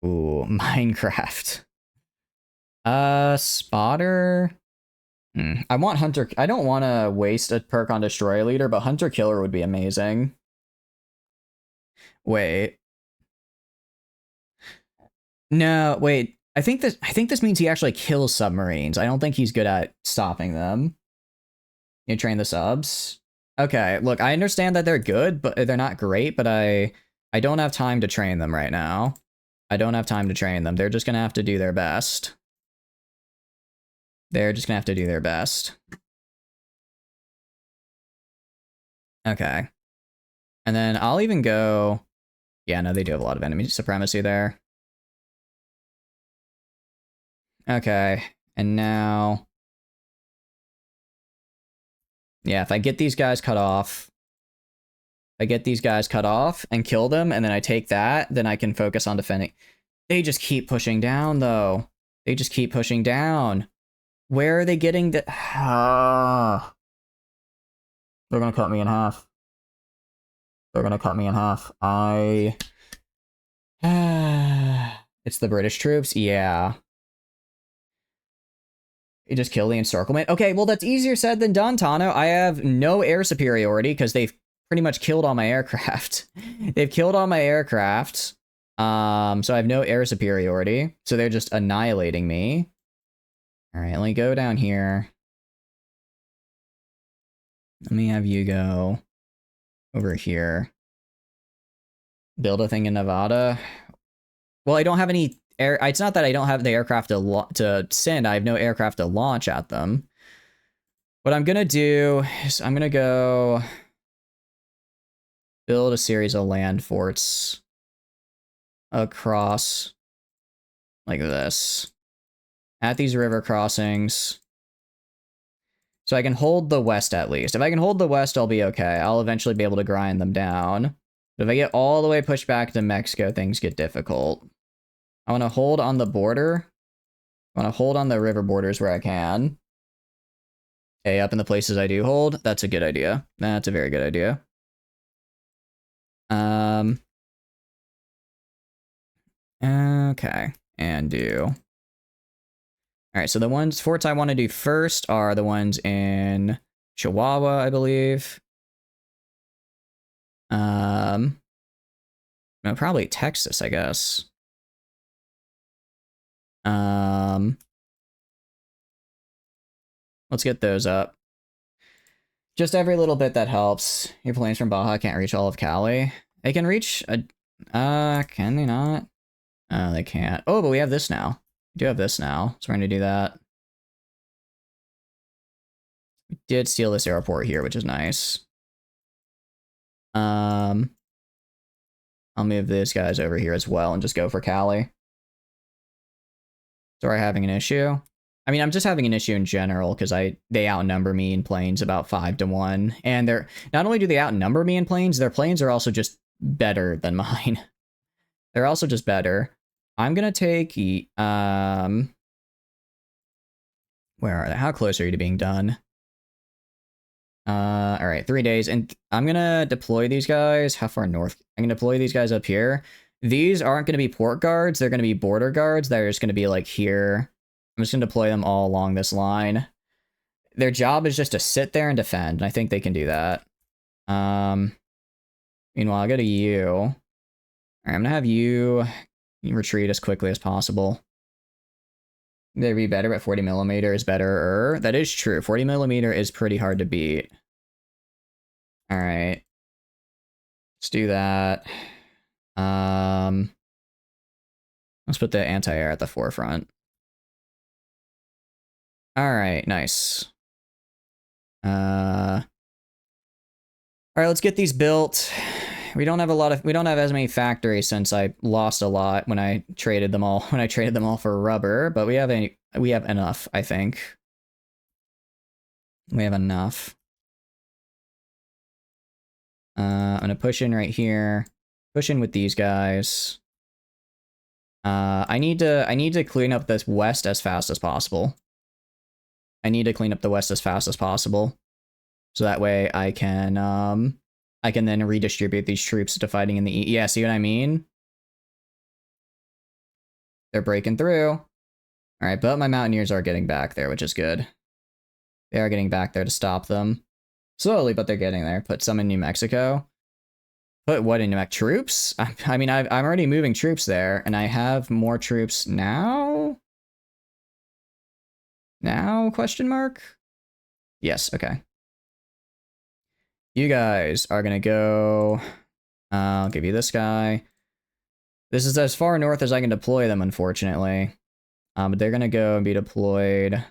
Minecraft. Spotter. I want hunter. I don't want to waste a perk on destroyer leader, but hunter killer would be amazing. Wait. No, wait. I think this means he actually kills submarines. I don't think he's good at stopping them. You train the subs? Okay, look, I understand that they're good, but they're not great, but I don't have time to train them right now. I don't have time to train them. They're just gonna have to do their best. Okay. And then I'll even go... Yeah, no, they do have a lot of enemy supremacy there. Okay. And now... Yeah, if I get these guys cut off... I get these guys cut off and kill them, and then I take that, then I can focus on defending. They just keep pushing down, though. They just keep pushing down. Where are they getting the... They're gonna cut me in half. They're gonna cut me in half. It's the British troops? Yeah. You just kill the encirclement? Okay, well, that's easier said than done, Tano. I have no air superiority because they've pretty much killed all my aircraft. They've killed all my aircraft. So I have no air superiority. So they're just annihilating me. All right, let me go down here. Let me have you go over here. Build a thing in Nevada. Well, I don't have any air. It's not that I don't have the aircraft to send. I have no aircraft to launch at them. What I'm going to do is I'm going to go build a series of land forts across like this at these river crossings. So I can hold the west at least. If I can hold the west, I'll be okay. I'll eventually be able to grind them down. But if I get all the way pushed back to Mexico, things get difficult. I want to hold on the border. I want to hold on the river borders where I can. Okay, up in the places I do hold. That's a good idea. That's a very good idea. Okay, and do. All right, so the forts I want to do first are the ones in Chihuahua, I believe. No, probably Texas, I guess. Let's get those up. Just every little bit that helps. Your planes from Baja can't reach all of Cali. They can reach a... can they not? They can't. Oh, but we have this now. We do have this now, so we're going to do that. We did steal this airport here, which is nice. I'll move these guys over here as well and just go for Cali. So we're having an issue. I mean, I'm just having an issue in general because they outnumber me in planes about 5-1. And they're not only do they outnumber me in planes, their planes are also just better than mine. They're also just better. I'm gonna take where are they? How close are you to being done? All right, 3 days, and I'm gonna deploy these guys. How far north? I'm gonna deploy these guys up here. These aren't gonna be port guards. They're gonna be border guards. They're just gonna be like here. I'm just gonna deploy them all along this line. Their job is just to sit there and defend, and I think they can do that. Meanwhile, I'll go to you. All right, I'm gonna have you retreat as quickly as possible. They'd be better, but 40mm is better. That is true. 40mm is pretty hard to beat. All right. Let's do that. Let's put the anti-air at the forefront. All right, nice. All right, let's get these built. We don't have as many factories since I lost a lot when I traded them all for rubber, but we have enough, I think. We have enough. I'm gonna push in right here. Push in with these guys. I need to clean up this west as fast as possible. I need to clean up the west as fast as possible. So that way I can then redistribute these troops to fighting in the east. Yeah, see what I mean? They're breaking through. All right, but my Mountaineers are getting back there, which is good. They are getting back there to stop them. Slowly, but they're getting there. Put some in New Mexico. Put what in New Mexico? Troops? I mean, I'm already moving troops there, and I have more troops now? Now, question mark? Yes, okay. You guys are gonna go... I'll give you this guy. This is as far north as I can deploy them, unfortunately. But they're gonna go and be deployed...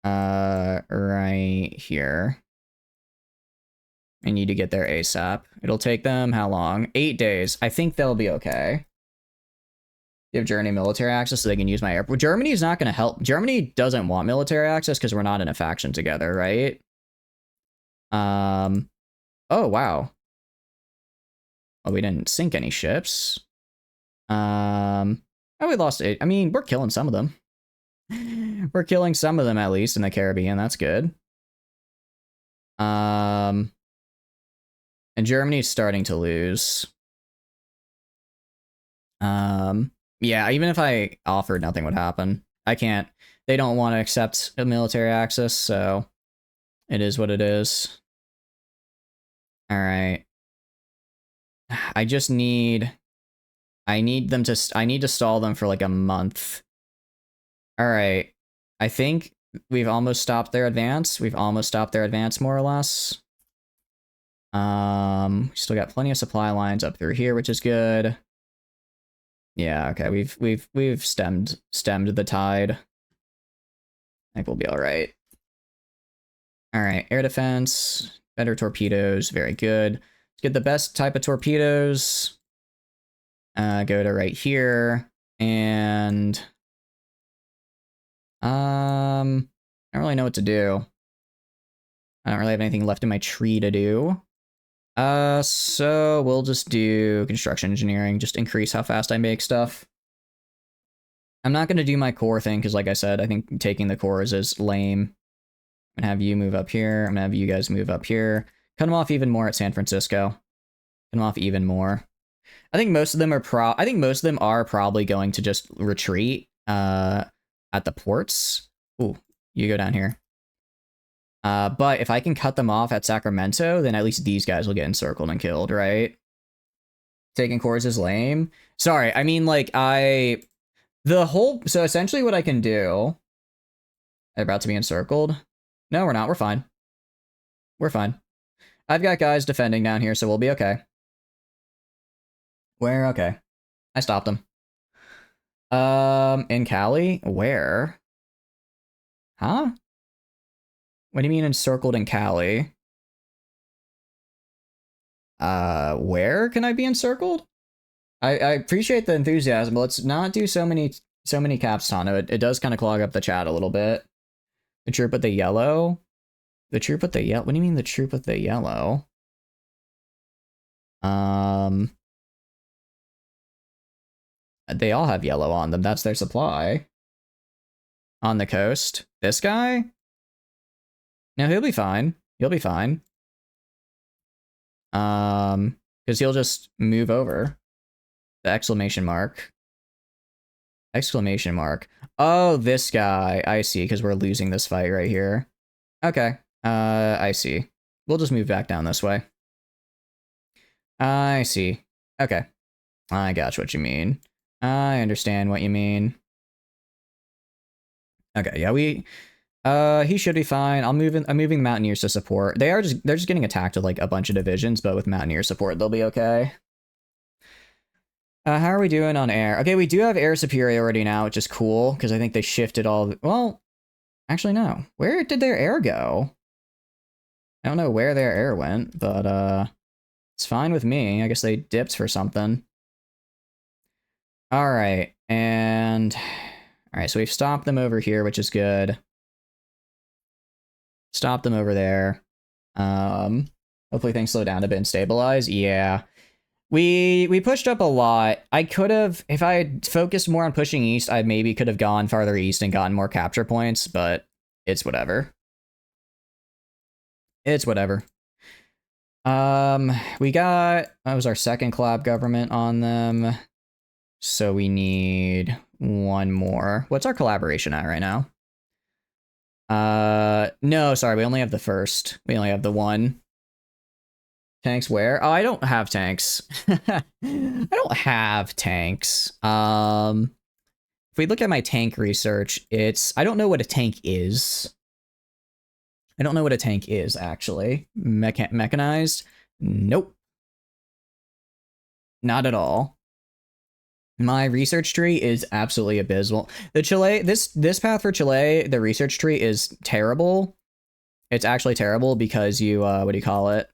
right here. I need to get there ASAP. It'll take them how long? 8 days. I think they'll be okay. Give Germany military access so they can use my airport. Germany's not going to help. Germany doesn't want military access because we're not in a faction together, right? Oh, wow. Oh, we didn't sink any ships. Oh, we lost 8. I mean, we're killing some of them. We're killing some of them, at least, in the Caribbean. That's good. And Germany's starting to lose. Yeah, even if I offered, nothing would happen. I can't. They don't want to accept a military access, so it is what it is. All right. I just need... I need to stall them for like a month. All right. I think we've almost stopped their advance. We've almost stopped their advance, more or less. Still got plenty of supply lines up through here, which is good. Yeah, okay. We've stemmed the tide. I think we'll be all right. All right, air defense, better torpedoes, very good. Let's get the best type of torpedoes. Go to right here, and I don't really know what to do. I don't really have anything left in my tree to do. So we'll just do construction engineering, just increase how fast I make stuff. I'm not gonna do my core thing because, like I said, I think taking the cores is lame. I'm gonna have you move up here. I'm gonna have you guys move up here. Cut them off even more at San Francisco. Cut them off even more. I think most of them are probably going to just retreat at the ports. Ooh, you go down here. But if I can cut them off at Sacramento, then at least these guys will get encircled and killed, right? Taking cores is lame. Sorry, I mean, like, so essentially what I can do... They're about to be encircled. No, we're not. We're fine. We're fine. I've got guys defending down here, so we'll be okay. Where? Okay. I stopped them. In Cali? Where? Huh? What do you mean encircled in Cali? Where can I be encircled? I appreciate the enthusiasm, but let's not do so many caps, Tano. It does kind of clog up the chat a little bit. The troop with the yellow? The troop with the yellow? What do you mean the troop with the yellow? They all have yellow on them. That's their supply. On the coast. This guy? No, he'll be fine. He'll be fine. Because he'll just move over. The exclamation mark. Exclamation mark. Oh, this guy. I see, because we're losing this fight right here. Okay. I see. We'll just move back down this way. I see. Okay. I got what you mean. I understand what you mean. Okay, yeah, he should be fine. I'm moving Mountaineers to support. They're just getting attacked with like a bunch of divisions, but with Mountaineer support, they'll be okay. How are we doing on air? Okay, we do have air superiority now, which is cool, because I think they shifted all... Well, actually, no. Where did their air go? I don't know where their air went, but it's fine with me. I guess they dipped for something. Alright, and... Alright, so we've stopped them over here, which is good. Stop them over there. Hopefully things slow down a bit and stabilize. Yeah. We pushed up a lot. I could have, if I had focused more on pushing east, I maybe could have gone farther east and gotten more capture points, but it's whatever. It's whatever. We got, that was our second collab government on them. So we need one more. What's our collaboration at right now? No, sorry, we only have the first. We only have the one. Tanks where? Oh, I don't have tanks. I don't have tanks. If we look at my tank research, I don't know what a tank is. I don't know what a tank is, actually. Mechanized? Nope. Not at all. My research tree is absolutely abysmal. The Chile, this path for Chile, the research tree is terrible. It's actually terrible because you, what do you call it?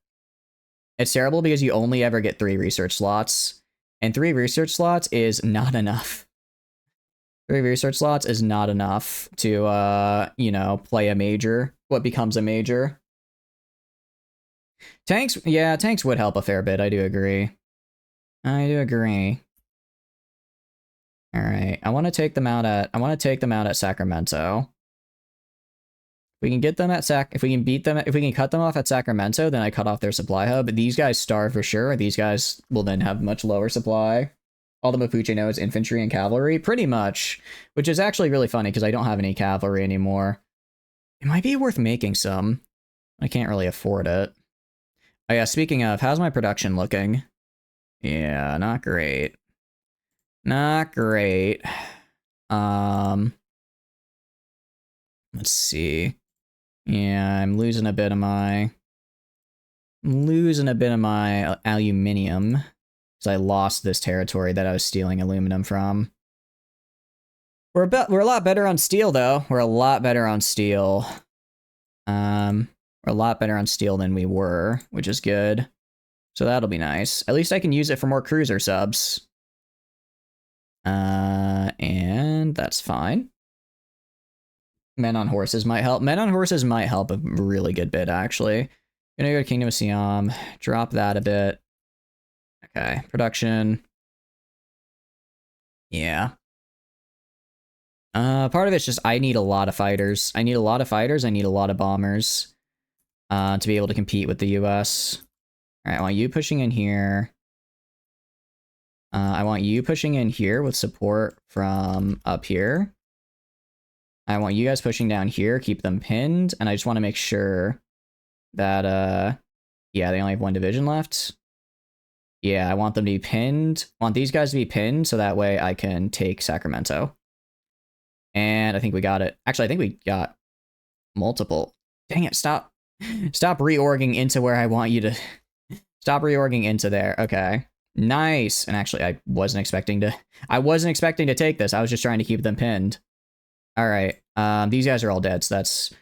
It's terrible because you only ever get 3 research slots, and 3 research slots is not enough. 3 research slots is not enough to, you know, play a major. What becomes a major? Tanks, yeah, tanks would help a fair bit. I do agree. I do agree. All right, I want to take them out at Sacramento. We can get them at if we can beat them, if we can cut them off at Sacramento, then I cut off their supply hub. These guys starve for sure. These guys will then have much lower supply. All the Mapuche know is infantry and cavalry, pretty much, which is actually really funny because I don't have any cavalry anymore. It might be worth making some. I can't really afford it. Oh yeah, speaking of, how's my production looking? Yeah, not great. Not great. Let's see. Yeah, I'm losing a bit of my aluminium because I lost this territory that I was stealing aluminum from. We're a lot better on steel though. We're a lot better on steel. We're a lot better on steel than we were, which is good. So that'll be nice. At least I can use it for more cruiser subs. And that's fine. Men on horses might help. Men on horses might help a really good bit, actually. Gonna go to Kingdom of Siam. Drop that a bit. Okay, production. Yeah. Part of it's just I need a lot of fighters. I need a lot of fighters. I need a lot of bombers. To be able to compete with the US. All right, I want you pushing in here. I want you pushing in here with support from up here. I want you guys pushing down here, keep them pinned, and I just want to make sure that, yeah, they only have 1 division left. Yeah, I want them to be pinned. I want these guys to be pinned so that way I can take Sacramento. And I think we got it. Actually, I think we got multiple. Dang it, stop. Stop reorging into where I want you to... Stop reorging into there. Okay. Nice. And actually, I wasn't expecting to take this. I was just trying to keep them pinned. All right. These guys are all dead, so that's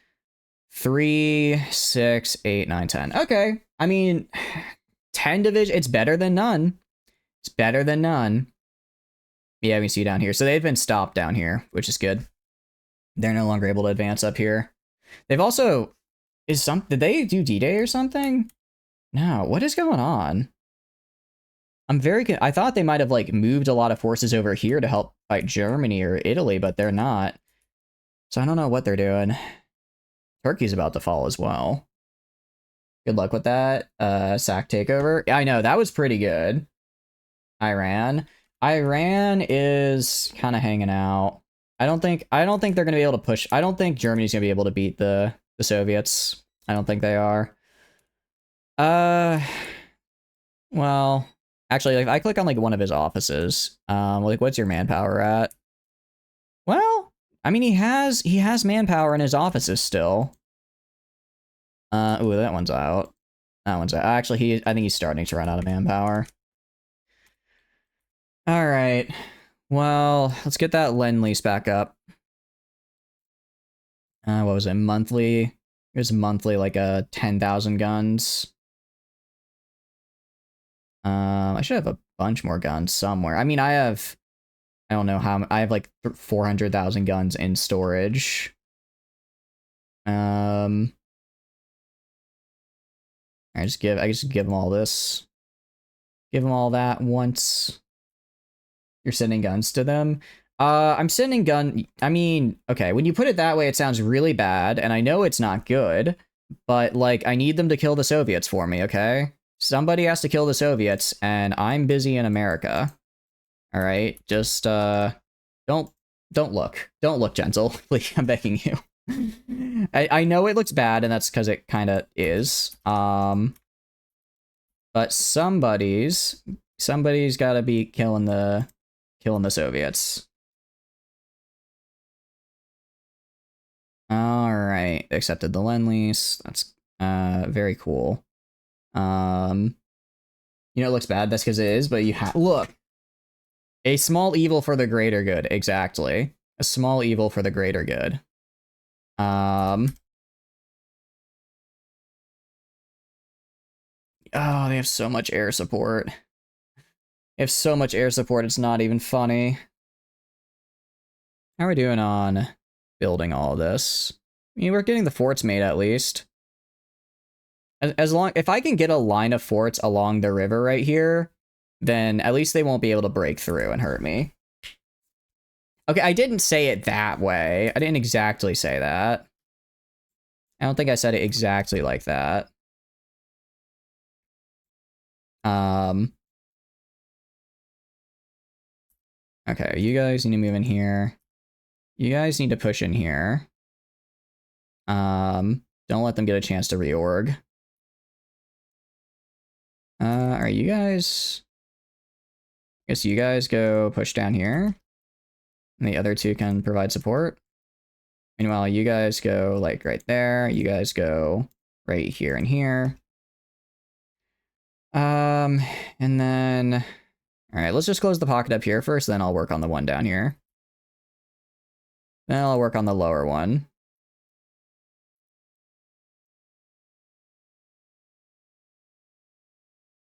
3, 6, 8, 9, 10. Okay. I mean, 10 division. It's better than none. It's better than none. Yeah, we can see down here. So they've been stopped down here, which is good. They're no longer able to advance up here. They've also... Did they do D-Day or something? No. What is going on? I'm I thought they might have, like, moved a lot of forces over here to help fight Germany or Italy, but they're not. So I don't know what they're doing. Turkey's about to fall as well. Good luck with that. Sac takeover. Yeah, I know. That was pretty good. Iran. Iran is kind of hanging out. I don't think they're going to be able to push. I don't think Germany's going to be able to beat the Soviets. I don't think they are. Well, actually, like, I click on, like, one of his offices. Like, what's your manpower at? Well, I mean, he has manpower in his offices still. Ooh, that one's out. That one's out. Actually, I think he's starting to run out of manpower. All right. Well, let's get that Lend-Lease back up. What was it? Monthly? It was monthly, like, 10,000 guns. I should have a bunch more guns somewhere. I mean, I don't know how, I have like 400,000 guns in storage. I just give them all this. Give them all that once. You're sending guns to them. I'm sending I mean, okay, when you put it that way, it sounds really bad, and I know it's not good, but, like, I need them to kill the Soviets for me, okay? Somebody has to kill the Soviets, and I'm busy in America. All right, just don't look. Don't look, gentle. Please, I'm begging you. I know it looks bad, and that's because it kind of is. But somebody's got to be killing the Soviets. All right, accepted the Lend-Lease. That's very cool. You know, it looks bad. That's because it is, but you have look. A small evil for the greater good. Exactly. A small evil for the greater good. Oh, they have so much air support. They have so much air support, it's not even funny. How are we doing on building all of this? I mean, we're getting the forts made at least. As long, if I can get a line of forts along the river right here, then at least they won't be able to break through and hurt me. Okay, I didn't say it that way. I didn't exactly say that. I don't think I said it exactly like that. Okay, you guys need to move in here. You guys need to push in here. Don't let them get a chance to reorg. Alright, you guys... I guess you guys go push down here. And the other two can provide support. Meanwhile, you guys go, like, right there. You guys go right here and here. And then... Alright, let's just close the pocket up here first, then I'll work on the one down here. Then I'll work on the lower one.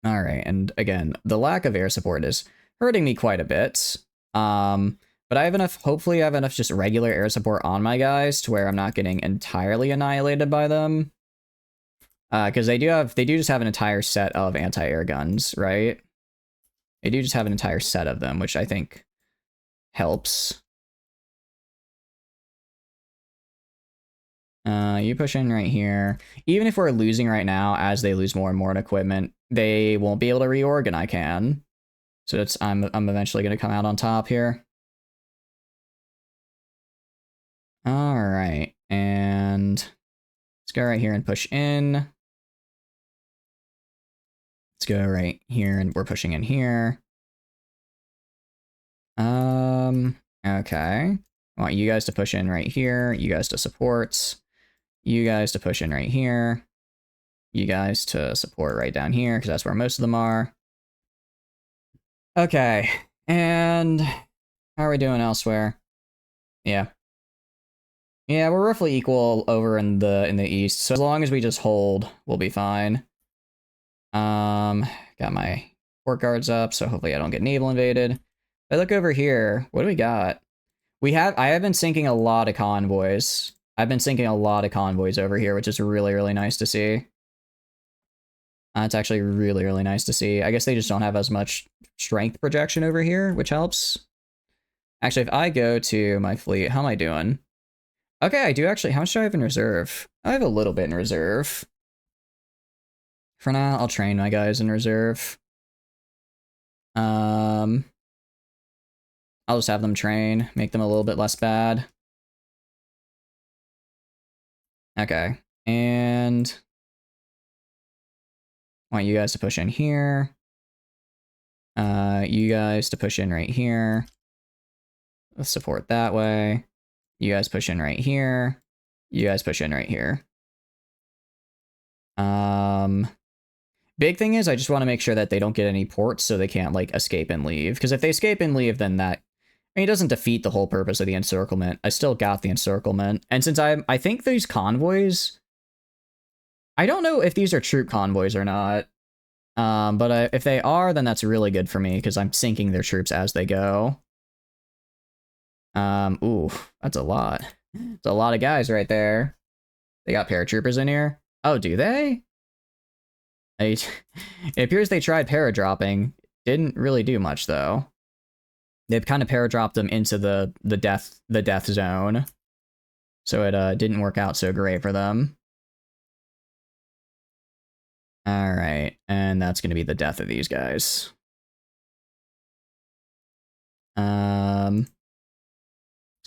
Alright, and again, the lack of air support is hurting me quite a bit. But I have enough, hopefully I have enough just regular air support on my guys to where I'm not getting entirely annihilated by them. Because they do just have an entire set of anti-air guns, right? They do just have an entire set of them, which I think helps. You push in right here. Even if we're losing right now, as they lose more and more in equipment, they won't be able to reorg, and I can. So it's I'm eventually gonna come out on top here. Alright, and let's go right here and push in. Let's go right here and we're pushing in here. Okay. I want you guys to push in right here, you guys to support. You guys to push in right here. You guys to support right down here, because that's where most of them are. Okay, and how are we doing elsewhere? Yeah. Yeah, we're roughly equal over in the east, so as long as we just hold, we'll be fine. Got my port guards up, so hopefully I don't get naval invaded. If I look over here, what do we got? I have been sinking a lot of convoys. I've been sinking a lot of convoys over here, which is really, really nice to see. It's actually really, really nice to see. I guess they just don't have as much strength projection over here, which helps. Actually, if I go to my fleet, how am I doing? Okay, I do actually. How much do I have in reserve? I have a little bit in reserve. For now, I'll train my guys in reserve. I'll just have them train, make them a little bit less bad. Okay, and I want you guys to push in here. You guys to push in right here. Let's support that way. You guys push in right here. You guys push in right here. Big thing is I just want to make sure that they don't get any ports so they can't, like, escape and leave. Because if they escape and leave, then that... I mean, it doesn't defeat the whole purpose of the encirclement. I still got the encirclement. And since I think these convoys... I don't know if these are troop convoys or not. But if they are, then that's really good for me, because I'm sinking their troops as they go. Ooh, that's a lot. It's a lot of guys right there. They got paratroopers in here. Oh, do they? It appears they tried paradropping. Didn't really do much, though. They've kind of paradropped them into the death zone. So it didn't work out so great for them. Alright, and that's going to be the death of these guys. Let's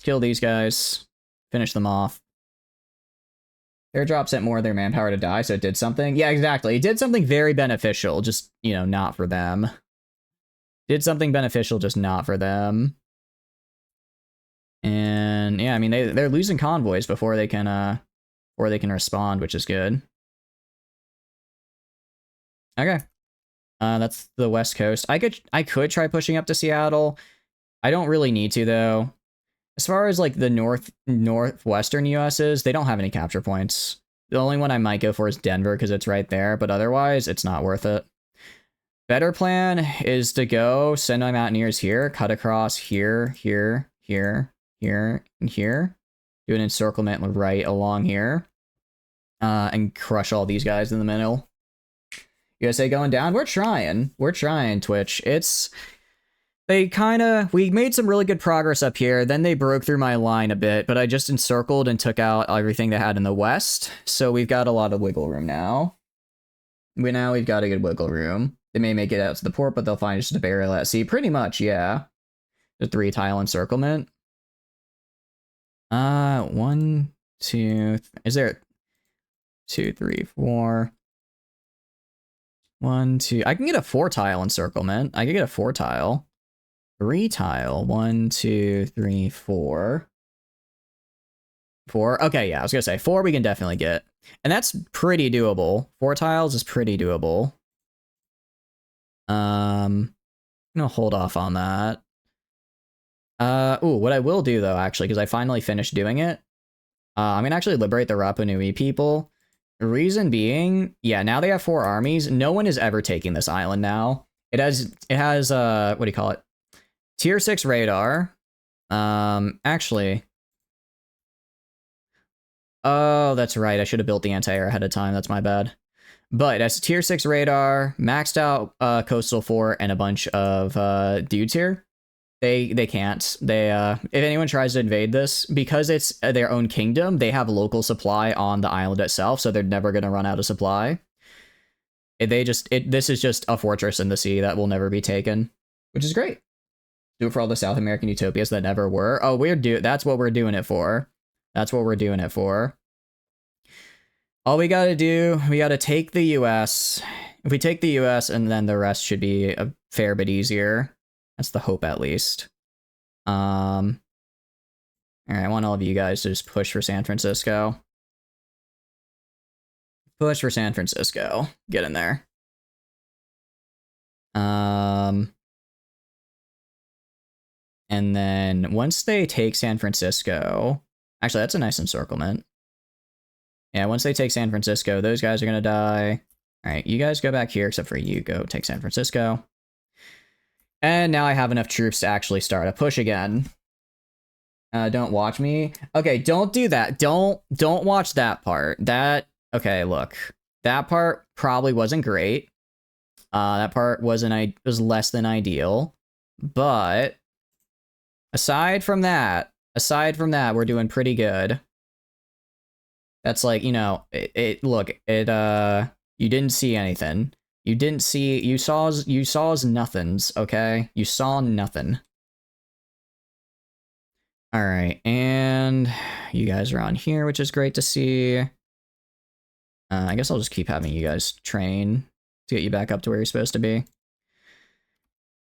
kill these guys. Finish them off. Airdrop sent more of their manpower to die, so it did something. Yeah, exactly. It did something very beneficial, just, you know, not for them. Did something beneficial, just not for them. And yeah, I mean, they're losing convoys before they can respond, which is good. Okay. That's the West Coast. I could try pushing up to Seattle. I don't really need to, though. As far as, like, the northwestern US is, they don't have any capture points. The only one I might go for is Denver because it's right there, but otherwise it's not worth it. Better plan is to go send my Mountaineers here, cut across here, here, here, here, and here. Do an encirclement right along here. And crush all these guys in the middle. USA going down? We're trying. We're trying, Twitch. We made some really good progress up here. Then they broke through my line a bit, but I just encircled and took out everything they had in the west. So we've got a lot of wiggle room now. We've got a good wiggle room. They may make it out to the port, but they'll find just a barrier at sea. Pretty much, yeah. The 3-tile encirclement. 1, 2... Is there 2, 3, 4... 1, 2... I can get a 4-tile encirclement. I can get a 4-tile. 3-tile. 1, 2, 3, 4. 4. Okay, yeah, I was gonna say 4 we can definitely get. And that's pretty doable. 4 tiles is pretty doable. I'm gonna hold off on that. Ooh, what I will do though, actually, because I finally finished doing it, I'm gonna actually liberate the Rapa Nui people. The reason being, yeah, now they have 4 armies. No one is ever taking this island now. It has what do you call it? Tier 6 radar. Actually. Oh, that's right. I should have built the anti-air ahead of time. That's my bad. But it has tier 6 radar, maxed out coastal fort, and a bunch of dudes here. They can't. If anyone tries to invade this, because it's their own kingdom, they have local supply on the island itself, so they're never going to run out of supply. This is just a fortress in the sea that will never be taken, which is great. Do it for all the South American utopias that never were. Oh, that's what we're doing it for. That's what we're doing it for. All we gotta do, we gotta take the US. If we take the US, and then the rest should be a fair bit easier. That's the hope, at least. Alright, I want all of you guys to just push for San Francisco. Push for San Francisco. Get in there. And then once they take San Francisco... Actually, that's a nice encirclement. Yeah, once they take San Francisco, those guys are going to die. All right, you guys go back here, except for you go take San Francisco. And now I have enough troops to actually start a push again. Don't watch me. Okay, don't do that. Don't watch that part. Okay, look. That part probably wasn't great. That part was less than ideal. But aside from that, we're doing pretty good. That's like, you know, you didn't see anything. You saw nothings, okay? You saw nothing. All right, and you guys are on here, which is great to see. I guess I'll just keep having you guys train to get you back up to where you're supposed to be.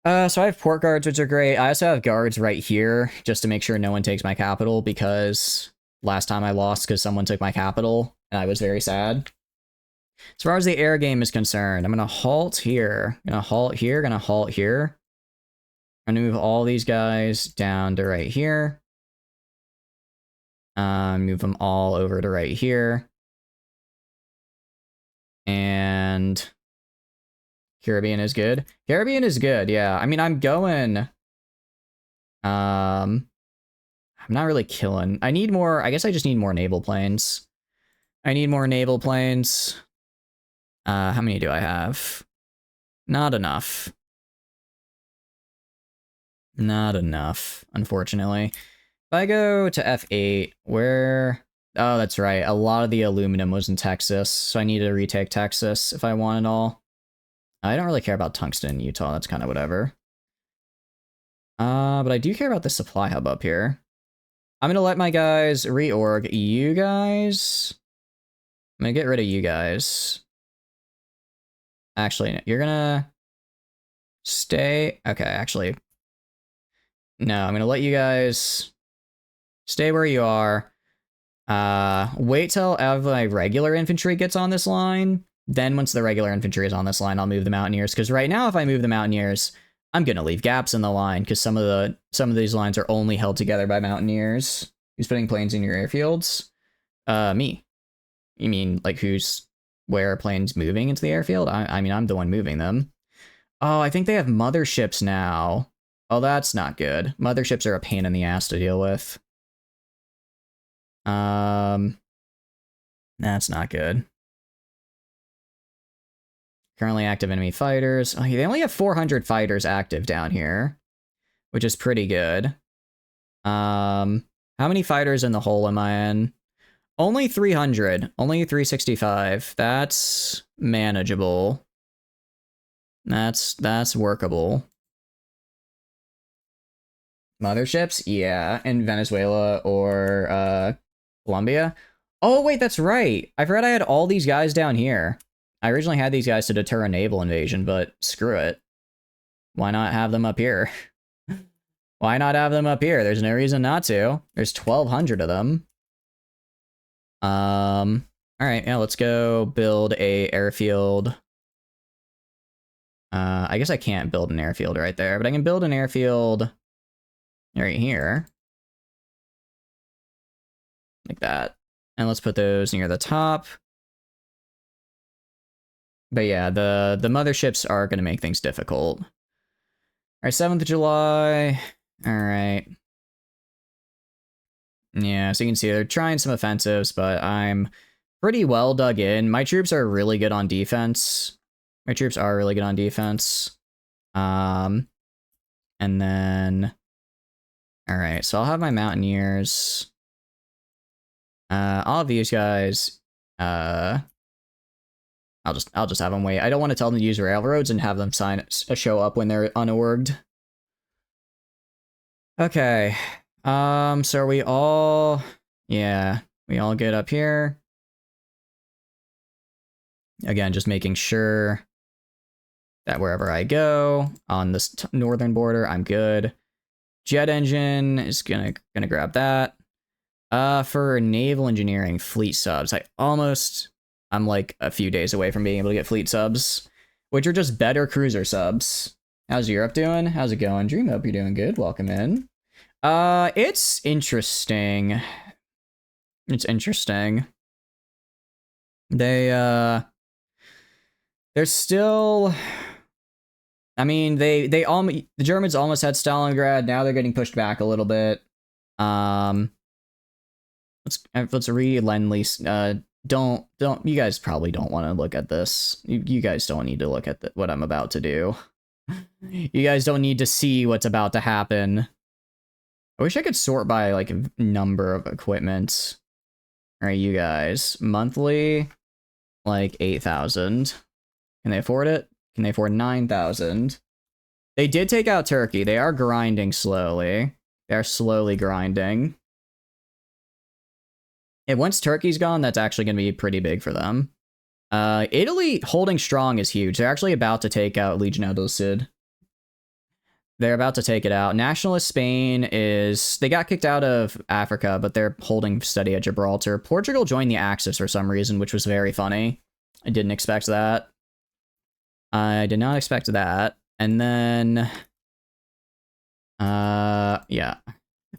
So I have port guards, which are great. I also have guards right here, just to make sure no one takes my capital, because last time I lost because someone took my capital, and I was very sad. As far as the air game is concerned, I'm going to halt here. Gonna halt here. I'm going to move all these guys down to right here. Move them all over to right here. And... Caribbean is good. Caribbean is good, yeah. I mean, I'm going... I'm not really killing. I need more... I guess I just need more naval planes. How many do I have? Not enough. Not enough, unfortunately. If I go to F8, where... Oh, that's right. A lot of the aluminum was in Texas, so I need to retake Texas if I want it all. I don't really care about tungsten in Utah. That's kind of whatever. But I do care about the supply hub up here. I'm going to let my guys reorg. You guys... I'm going to get rid of you guys. Actually, you're going to stay... Okay, actually... No, I'm going to let you guys stay where you are. Wait till my regular infantry gets on this line. Then once the regular infantry is on this line, I'll move the Mountaineers. Because right now, if I move the Mountaineers, I'm going to leave gaps in the line. Because some of these lines are only held together by Mountaineers. Who's putting planes in your airfields? Me. You mean, like, where are planes moving into the airfield? I mean, I'm the one moving them. Oh, I think they have motherships now. Oh, that's not good. Motherships are a pain in the ass to deal with. That's not good. Currently active enemy fighters. Oh, they only have 400 fighters active down here, which is pretty good. How many fighters in the hole am I in? Only 300. Only 365. That's manageable. That's workable. Motherships? Yeah, in Venezuela or Colombia. Oh, wait, that's right. I forgot I had all these guys down here. I originally had these guys to deter a naval invasion, but screw it. Why not have them up here? Why not have them up here? There's no reason not to. There's 1,200 of them. All right, yeah, let's go build a airfield. I guess I can't build an airfield right there, but I can build an airfield right here. Like that. And let's put those near the top. But yeah, the motherships are going to make things difficult. All right, 7th of July. All right. Yeah, so you can see they're trying some offensives, but I'm pretty well dug in. My troops are really good on defense. My troops are really good on defense. And then... All right, so I'll have my mountaineers. All of these guys... I'll just have them wait. I don't want to tell them to use railroads and have them show up when they're unorged. Okay. So are we all... Yeah, we all get up here. Again, just making sure that wherever I go on this northern border, I'm good. Jet engine is gonna grab that. For naval engineering, fleet subs, I'm like a few days away from being able to get fleet subs, which are just better cruiser subs. How's Europe doing? How's it going? Dream, hope you're doing good. Welcome in. It's interesting. It's interesting. They're still... I mean, the Germans almost had Stalingrad. Now they're getting pushed back a little bit. Let's read Lend-Lease. Don't. You guys probably don't want to look at this. You guys don't need to look at what I'm about to do. You guys don't need to see what's about to happen. I wish I could sort by like number of equipment. All right, you guys. Monthly, like 8,000. Can they afford it? Can they afford 9,000? They did take out Turkey. They are grinding slowly. They are slowly grinding. And once Turkey's gone, that's actually going to be pretty big for them. Italy holding strong is huge. They're actually about to take out Legionnaire del Cid. They're about to take it out. Nationalist Spain they got kicked out of Africa, but they're holding steady at Gibraltar. Portugal joined the Axis for some reason, which was very funny. I didn't expect that. I did not expect that. And then... yeah.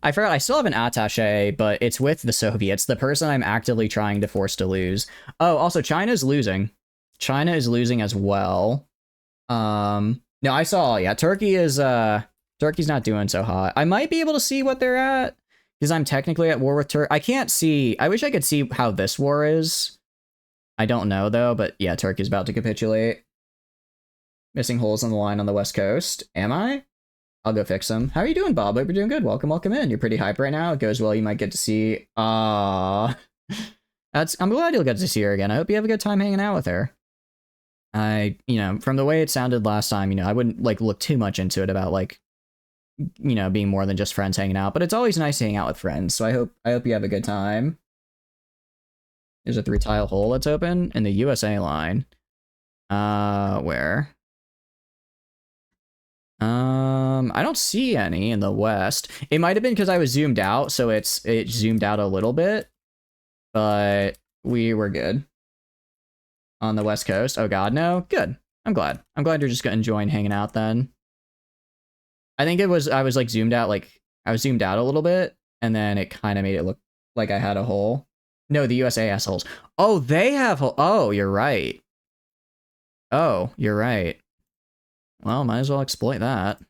I forgot, I still have an attaché, but it's with the Soviets, the person I'm actively trying to force to lose. Oh, also, China's losing. China is losing as well. No, I saw, yeah, Turkey's not doing so hot. I might be able to see what they're at, because I'm technically at war with Turkey. I can't see, I wish I could see how this war is. I don't know, though, but yeah, Turkey's about to capitulate. Missing holes in the line on the west coast. Am I? I'll go fix them. How are you doing, Bob? Hope you're doing good. Welcome in. You're pretty hype right now. It goes well. You might get to see... I'm glad you'll get to see her again. I hope you have a good time hanging out with her. From the way it sounded last time, I wouldn't, like, look too much into it about, like, being more than just friends hanging out. But it's always nice to hang out with friends, so I hope you have a good time. There's a 3-tile hole that's open in the USA line. Where? I don't see any in the west. It might have been because I was zoomed out, so it zoomed out a little bit, but we were good. On the west coast. Oh god, no. Good. I'm glad. I'm glad you're just enjoying hanging out then. I think I was like zoomed out, like I was zoomed out a little bit, and then it kind of made it look like I had a hole. No, the USA assholes. Oh, they have. Oh, you're right. Oh, you're right. Well, might as well exploit that.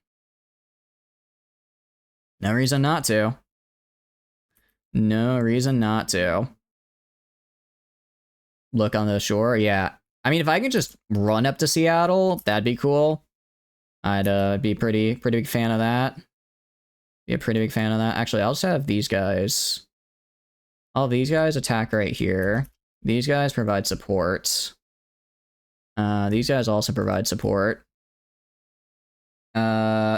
No reason not to. No reason not to. Look on the shore. Yeah. I mean, if I can just run up to Seattle, that'd be cool. I'd be pretty big fan of that. Be a pretty big fan of that. Actually, I'll just have these guys. All these guys attack right here. These guys provide support. These guys also provide support.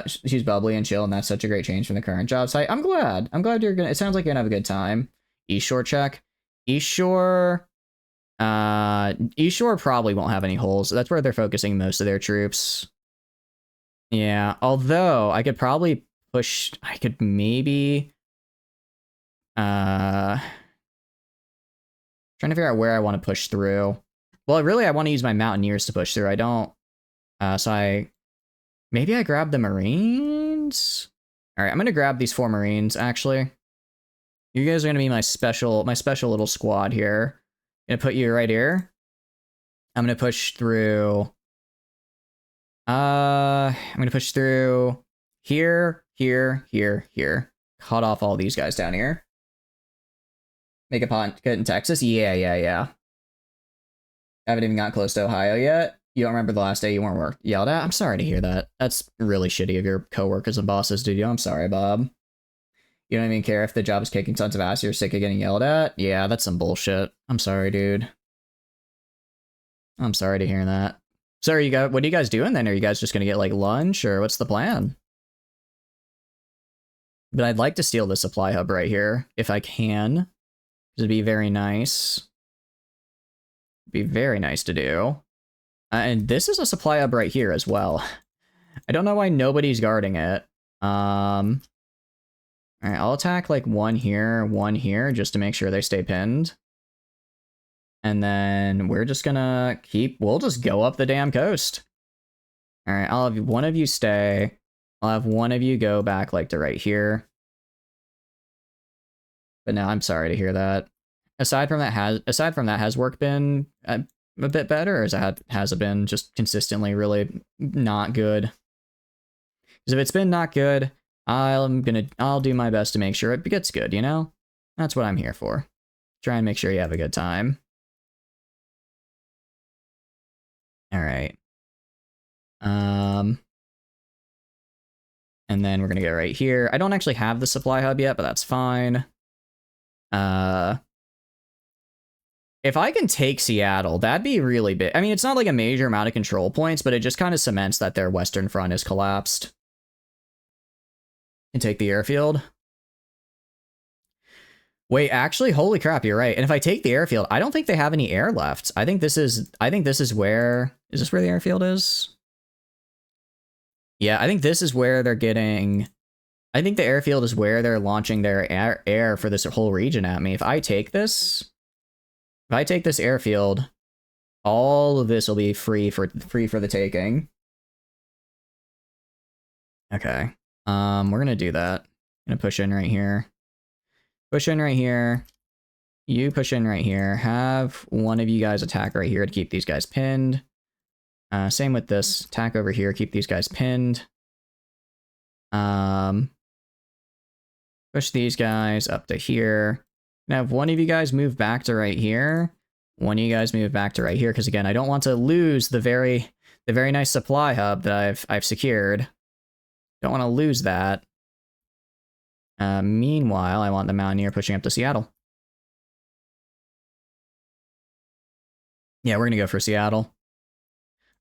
She's bubbly and chill, and that's such a great change from the current job site. I'm glad. I'm glad you're gonna. It sounds like you're gonna have a good time. East Shore check. East Shore. East Shore probably won't have any holes. That's where they're focusing most of their troops. Yeah. Although I could probably push. I could maybe. Trying to figure out where I want to push through. Well, really, I want to use my Mountaineers to push through. I don't. Maybe I grab the Marines? Alright, I'm gonna grab these 4 Marines, actually. You guys are gonna be my special little squad here. Gonna put you right here. I'm gonna push through. I'm gonna push through here, here, here, here. Cut off all these guys down here. Make a punt. Get in Texas? Yeah. Haven't even got close to Ohio yet. You don't remember the last day you weren't yelled at? I'm sorry to hear that. That's really shitty of your coworkers and bosses to do. I'm sorry, Bob. You don't even care if the job is kicking tons of ass, you're sick of getting yelled at? Yeah, that's some bullshit. I'm sorry, dude. I'm sorry to hear that. So what are you guys doing then? Are you guys just gonna get like lunch, or what's the plan? But I'd like to steal the supply hub right here, if I can. It'd be very nice. Be very nice to do. And this is a supply hub right here as well. I don't know why nobody's guarding it. Alright, I'll attack like one here, just to make sure they stay pinned. And then we're just gonna we'll just go up the damn coast. Alright, I'll have one of you stay. I'll have one of you go back like to right here. But no, I'm sorry to hear that. Aside from that, has work been a bit better, or has it been just consistently really not good? Because if it's been not good, I'll do my best to make sure it gets good, you know? That's what I'm here for. Try and make sure you have a good time. Alright. And then we're gonna go right here. I don't actually have the supply hub yet, but that's fine. If I can take Seattle, that'd be really big. I mean, it's not like a major amount of control points, but it just kind of cements that their western front is collapsed. And take the airfield. Wait, actually, holy crap, you're right. And if I take the airfield, I don't think they have any air left. I think this is where... Is this where the airfield is? Yeah, I think this is where they're getting... I think the airfield is where they're launching their air for this whole region at me. If I take this airfield, all of this will be free for the taking. Okay. We're gonna do that. Gonna push in right here. Push in right here. You push in right here. Have one of you guys attack right here to keep these guys pinned. Same with this. Attack over here, keep these guys pinned. Push these guys up to here. Now, have one of you guys move back to right here. One of you guys move back to right here, because again, I don't want to lose the very nice supply hub that I've secured. Don't want to lose that. Meanwhile, I want the Mountaineer pushing up to Seattle. Yeah, we're gonna go for Seattle.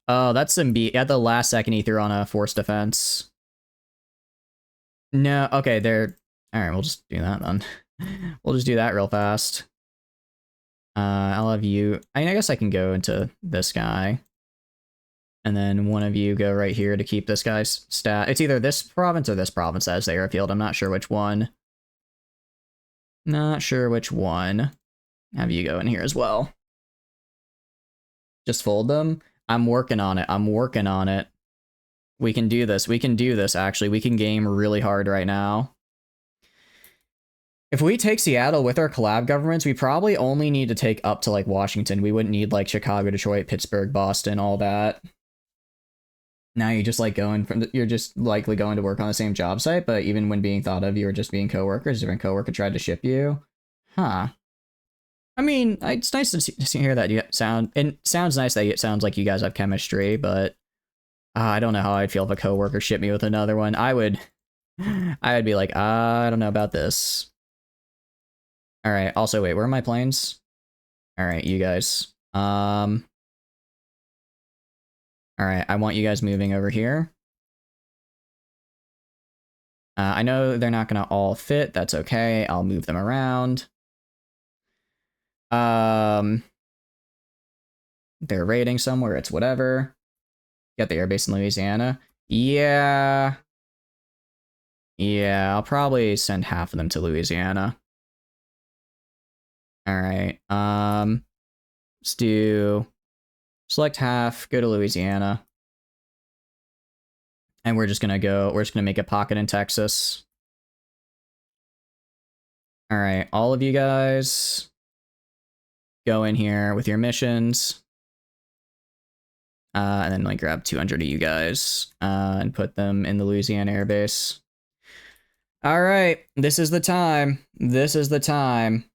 Oh, that's some beat. At the last second, he threw on a forced defense. No, okay, they're... Alright, we'll just do that then. We'll just do that real fast. I'll have you... I mean, I guess I can go into this guy. And then one of you go right here to keep this guy's stat. It's either this province or this province as the airfield. I'm not sure which one. Not sure which one. Have you go in here as well. Just fold them. I'm working on it. I'm working on it. We can do this. We can do this, actually. We can game really hard right now. If we take Seattle with our collab governments, we probably only need to take up to like Washington. We wouldn't need like Chicago, Detroit, Pittsburgh, Boston, all that. Now you're just like you're just likely going to work on the same job site, but even when being thought of, you were just being coworkers. Different coworker tried to ship you. Huh. I mean, it's nice to hear that you sound. It sounds nice that it sounds like you guys have chemistry, but I don't know how I'd feel if a coworker shipped me with another one. I would be like, I don't know about this. All right. Also, wait, where are my planes? All right, you guys. All right, I want you guys moving over here. I know they're not gonna all fit. That's okay. I'll move them around. They're raiding somewhere. It's whatever. Got the airbase in Louisiana. Yeah. Yeah, I'll probably send half of them to Louisiana. All right. Let's do select half, go to Louisiana. And we're just gonna make a pocket in Texas. All right, all of you guys go in here with your missions. And then like grab 200 of you guys and put them in the Louisiana airbase. All right, this is the time. This is the time.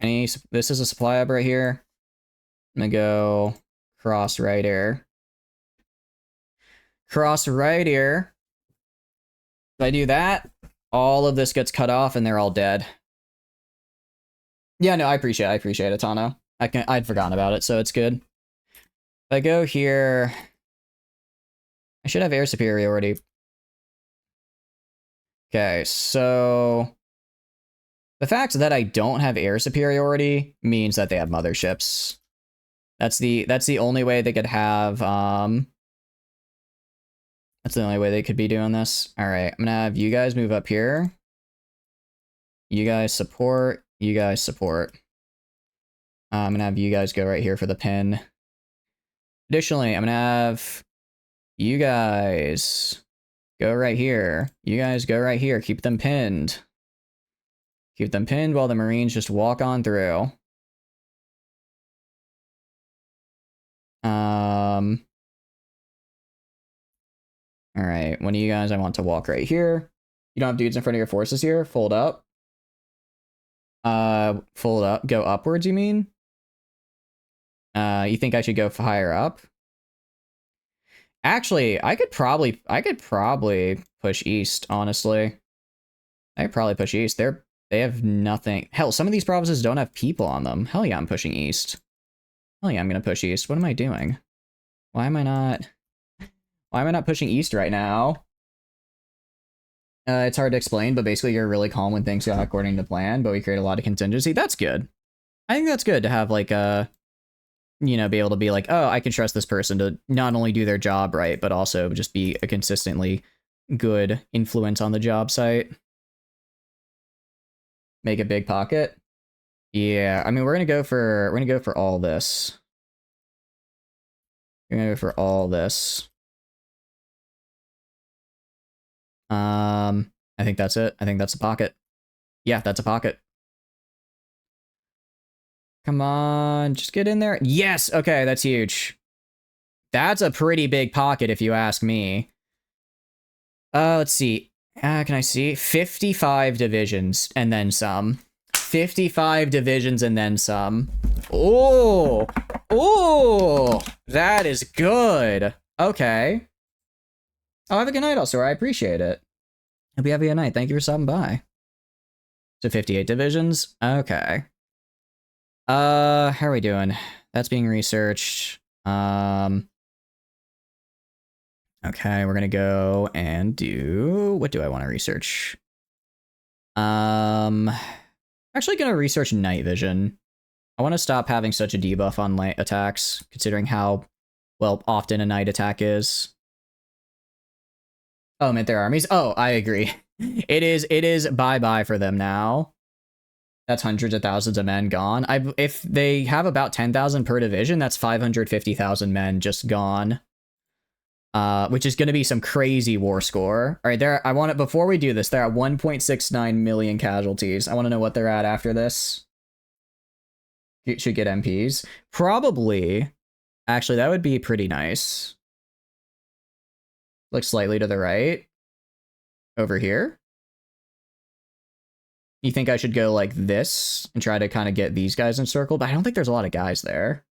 This is a supply hub right here. I'm gonna go cross right here. Cross right here. If I do that, all of this gets cut off and they're all dead. Yeah, no, I appreciate it, Tano. I'd forgotten about it, so it's good. If I go here, I should have air superiority. Okay, so the fact that I don't have air superiority means that they have motherships. That's the only way they could have that's the only way they could be doing this. All right, I'm gonna have you guys move up here. You guys support. You guys support. I'm gonna have you guys go right here for the pin. Additionally, I'm gonna have you guys go right here. You guys go right here. Keep them pinned. Keep them pinned while the Marines just walk on through. All right, one of you guys I want to walk right here. You don't have dudes in front of your forces here. Fold up. Fold up. Go upwards, you mean? You think I should go higher up? Actually, I could probably push east, honestly. I could probably push east. They have nothing. Hell, some of these provinces don't have people on them. Hell yeah, I'm pushing east. Hell yeah, I'm gonna push east. What am I doing? Why am I not pushing east right now? It's hard to explain, but basically you're really calm when things go according to plan, but we create a lot of contingency. That's good. I think that's good to have like you know, be able to be like, oh, I can trust this person to not only do their job right, but also just be a consistently good influence on the job site. Make a big pocket. Yeah, I mean, we're gonna go for all this. We're gonna go for all this. I think that's it. I think that's a pocket. Yeah, that's a pocket. Come on, just get in there. Yes, okay, that's huge. That's a pretty big pocket if you ask me. Let's see. Can I see? 55 divisions and then some. 55 divisions and then some. Oh, oh, that is good. Okay. Oh, have a good night, also. I appreciate it. Hope you have a good night. Thank you for stopping by. So 58 divisions. Okay. How are we doing? That's being researched. Okay, we're gonna go and do, what do I want to research? Actually gonna research night vision. I want to stop having such a debuff on light attacks, considering how, well, often a night attack is. Oh, meant their armies? Oh, I agree. It is bye-bye for them now. That's hundreds of thousands of men gone. If they have about 10,000 per division, that's 550,000 men just gone. which is going to be some crazy war score. All right, I want it before we do this. They're at 1.69 million casualties. I want to know what they're at after this. You should get MPs. Probably. Actually, that would be pretty nice. Look slightly to the right. Over here. You think I should go like this and try to kind of get these guys encircled? But I don't think there's a lot of guys there.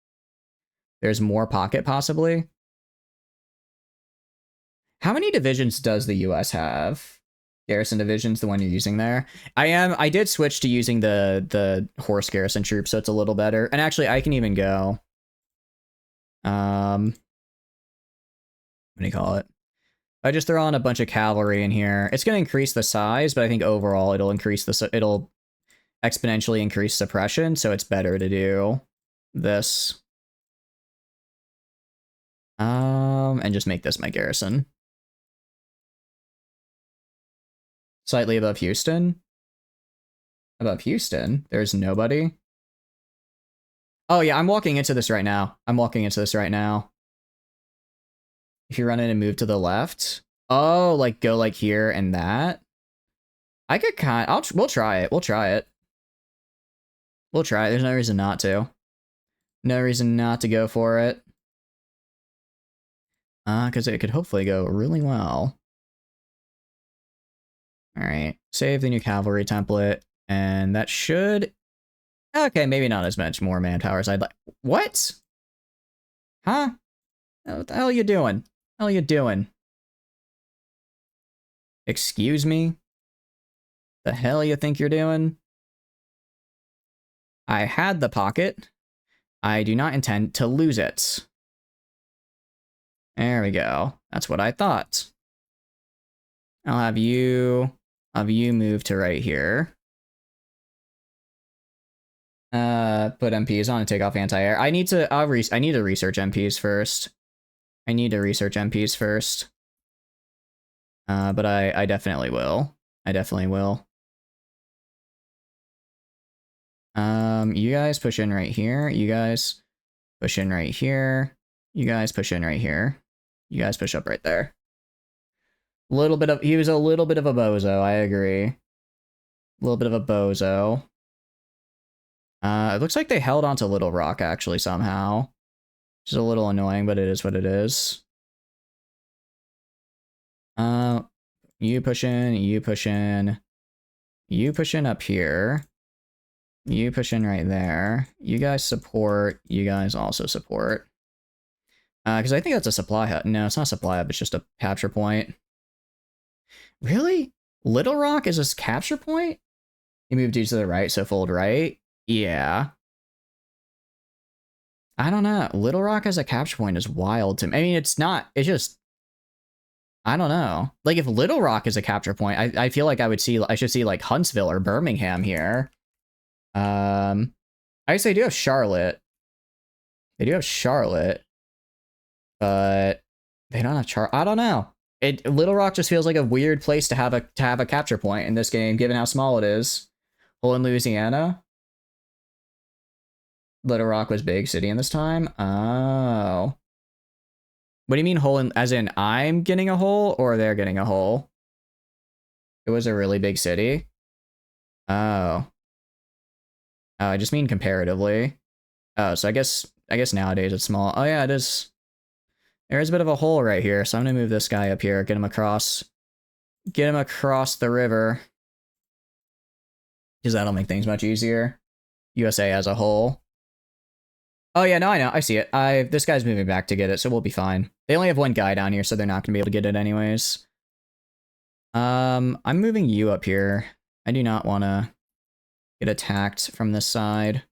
There's more pocket, possibly. How many divisions does the US have? Garrison divisions, the one you're using there. I did switch to using the horse garrison troops, so it's a little better. And actually, I can even go. What do you call it? I just throw on a bunch of cavalry in here. It's going to increase the size, but I think overall it'll exponentially increase suppression, so it's better to do this. And just make this my garrison. Slightly above Houston. Above Houston? There's nobody. Oh yeah, I'm walking into this right now. If you run in and move to the left. Oh, like go like here and that. I could we'll try it. We'll try it. There's no reason not to. No reason not to go for it. Because it could hopefully go really well. Alright, save the new cavalry template, and that should... Okay, maybe not as much more manpower as I'd like. What? Huh? What the hell are you doing? Excuse me? The hell you think you're doing? I had the pocket. I do not intend to lose it. There we go. That's what I thought. I'll have you move to right here. Put MPs on and take off anti-air. I need to research MPs first. But I definitely will. You guys push in right here. You guys push in right here. You guys push in right here. You guys push up right there. He was a little bit of a bozo, I agree. A little bit of a bozo. It looks like they held on to Little Rock, actually, somehow. Which is a little annoying, but it is what it is. You push in, you push in. You push in up here. You push in right there. You guys support. You guys also support. Because I think that's a supply hub. No, it's not a supply hub. It's just a capture point. Really? Little Rock is a capture point? You move dudes to the right, so fold right? Yeah. I don't know. Little Rock as a capture point is wild to me. I mean, it's not. It's just... I don't know. Like, if Little Rock is a capture point, I feel like I should see, like, Huntsville or Birmingham here. I guess they do have Charlotte. But they don't have I don't know. Little Rock just feels like a weird place to have a capture point in this game, given how small it is. Hole in Louisiana. Little Rock was big city in this time. Oh. What do you mean hole in, as in I'm getting a hole or they're getting a hole? It was a really big city. Oh. Oh, I just mean comparatively. Oh, so I guess nowadays it's small. Oh yeah, it is. There's a bit of a hole right here, so I'm gonna move this guy up here, get him across the river. Because that'll make things much easier. USA as a whole. Oh yeah, no, I know, I see it. This guy's moving back to get it, so we'll be fine. They only have one guy down here, so they're not gonna be able to get it anyways. I'm moving you up here. I do not wanna get attacked from this side.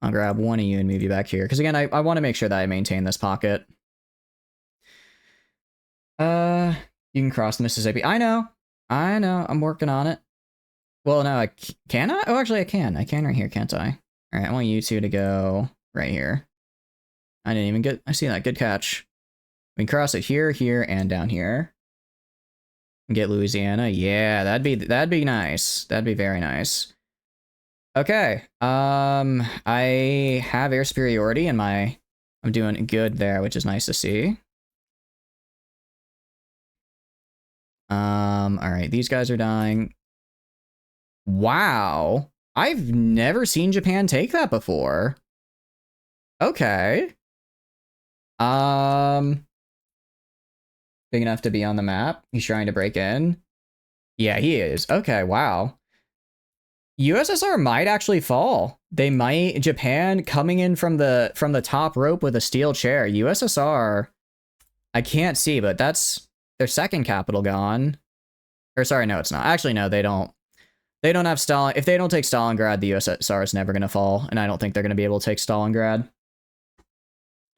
I'll grab one of you and move you back here. Because again, I want to make sure that I maintain this pocket. You can cross the Mississippi. I know. I'm working on it. Well, no, can I? Oh, actually, I can. I can right here, can't I? All right, I want you two to go right here. I didn't even get... I see that. Good catch. We can cross it here, here, and down here. And get Louisiana. Yeah, that'd be nice. That'd be very nice. Okay. I have air superiority and I'm doing good there, which is nice to see. All right, these guys are dying. Wow. I've never seen Japan take that before. Okay. Um, Big enough to be on the map. He's trying to break in. Yeah, he is. Okay, wow. USSR might actually fall. They might. Japan coming in from the top rope with a steel chair. USSR, I can't see, but that's their second capital gone. Or sorry, no, it's not. Actually, no, they don't. They don't have Stalin. If they don't take Stalingrad, the USSR is never going to fall, and I don't think they're going to be able to take Stalingrad.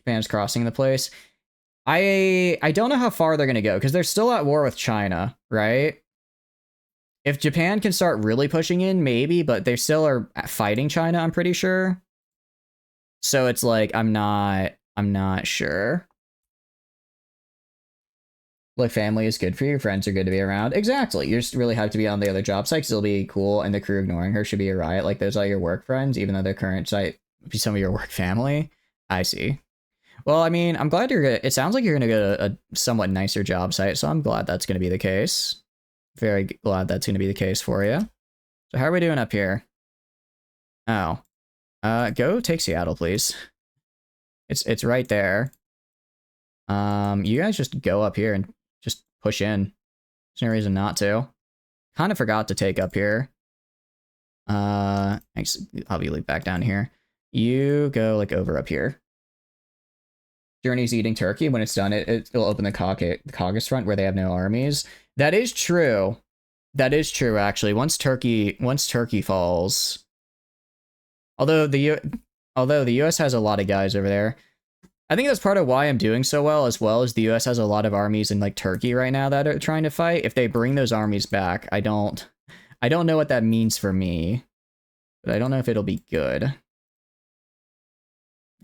Japan's crossing the place. I don't know how far they're going to go because they're still at war with China, right? If Japan can start really pushing in, maybe, but they still are fighting China, I'm pretty sure. So it's like I'm not sure. Like, family is good for you, friends are good to be around. Exactly. You're just really hyped to be on the other job site, 'cause it'll be cool, and the crew ignoring her should be a riot. Like, those are your work friends, even though their current site would be some of your work family. I see. Well, I mean, I'm glad it sounds like you're gonna get a somewhat nicer job site, so I'm glad that's gonna be the case. Very glad that's gonna be the case for you. So how are we doing up here? Oh. Go take Seattle, please. It's right there. You guys just go up here and just push in. There's no reason not to. Kind of forgot to take up here. I'll be leave back down here. You go like over up here. Journey's eating turkey. When it's done, it'll open the Caucasus front where they have no armies. That is true. That is true, actually. Once Turkey falls, although the U.S. has a lot of guys over there. I think that's part of why I'm doing so well, as the U.S. has a lot of armies in like Turkey right now that are trying to fight. If they bring those armies back, I don't know what that means for me, but I don't know if it'll be good. I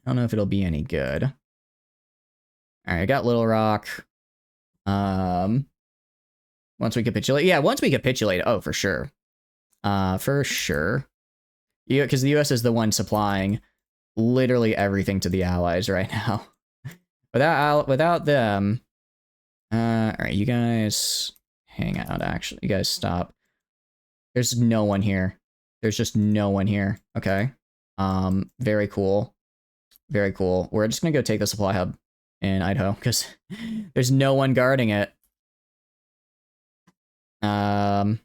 don't know if it'll be any good. All right, I got Little Rock. Once we capitulate, yeah, once we capitulate, oh, for sure. For sure. Yeah, because the U.S. is the one supplying literally everything to the Allies right now. Without them, all right, you guys hang out. Actually, you guys stop. There's no one here. There's just no one here. Okay. Very cool. Very cool. We're just gonna go take the supply hub in Idaho because there's no one guarding it. All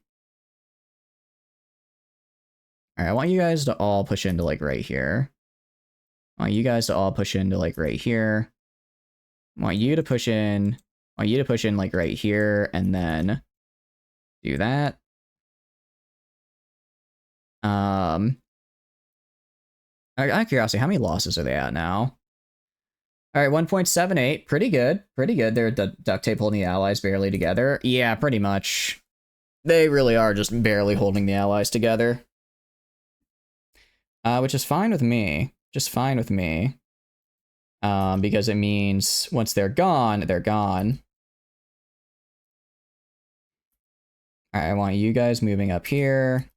right, I want you guys to all push into like right here. I want you guys to all push into like right here. I want you to push in. I want you to push in like right here and then do that. Out of curiosity, how many losses are they at now? All right, 1.78. Pretty good. Pretty good. They're duct tape holding the Allies barely together. Yeah, pretty much. They really are just barely holding the Allies together. Which is fine with me. Just fine with me. Because it means once they're gone, they're gone. All right, I want you guys moving up here.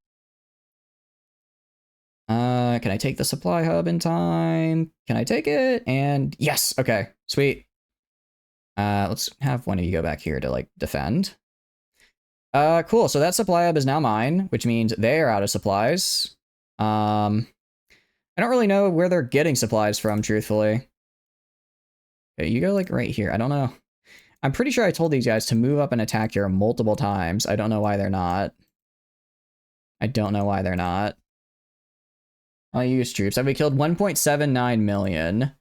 Can I take the supply hub in time? Can I take it? And yes, okay, sweet. Let's have one of you go back here to like defend. Cool. So that supply hub is now mine, which means they are out of supplies. I don't really know where they're getting supplies from, truthfully. Okay, you go like right here. I don't know. I'm pretty sure I told these guys to move up and attack here multiple times. I don't know why they're not. I don't know why they're not. I'll use troops. I've killed 1.79 million.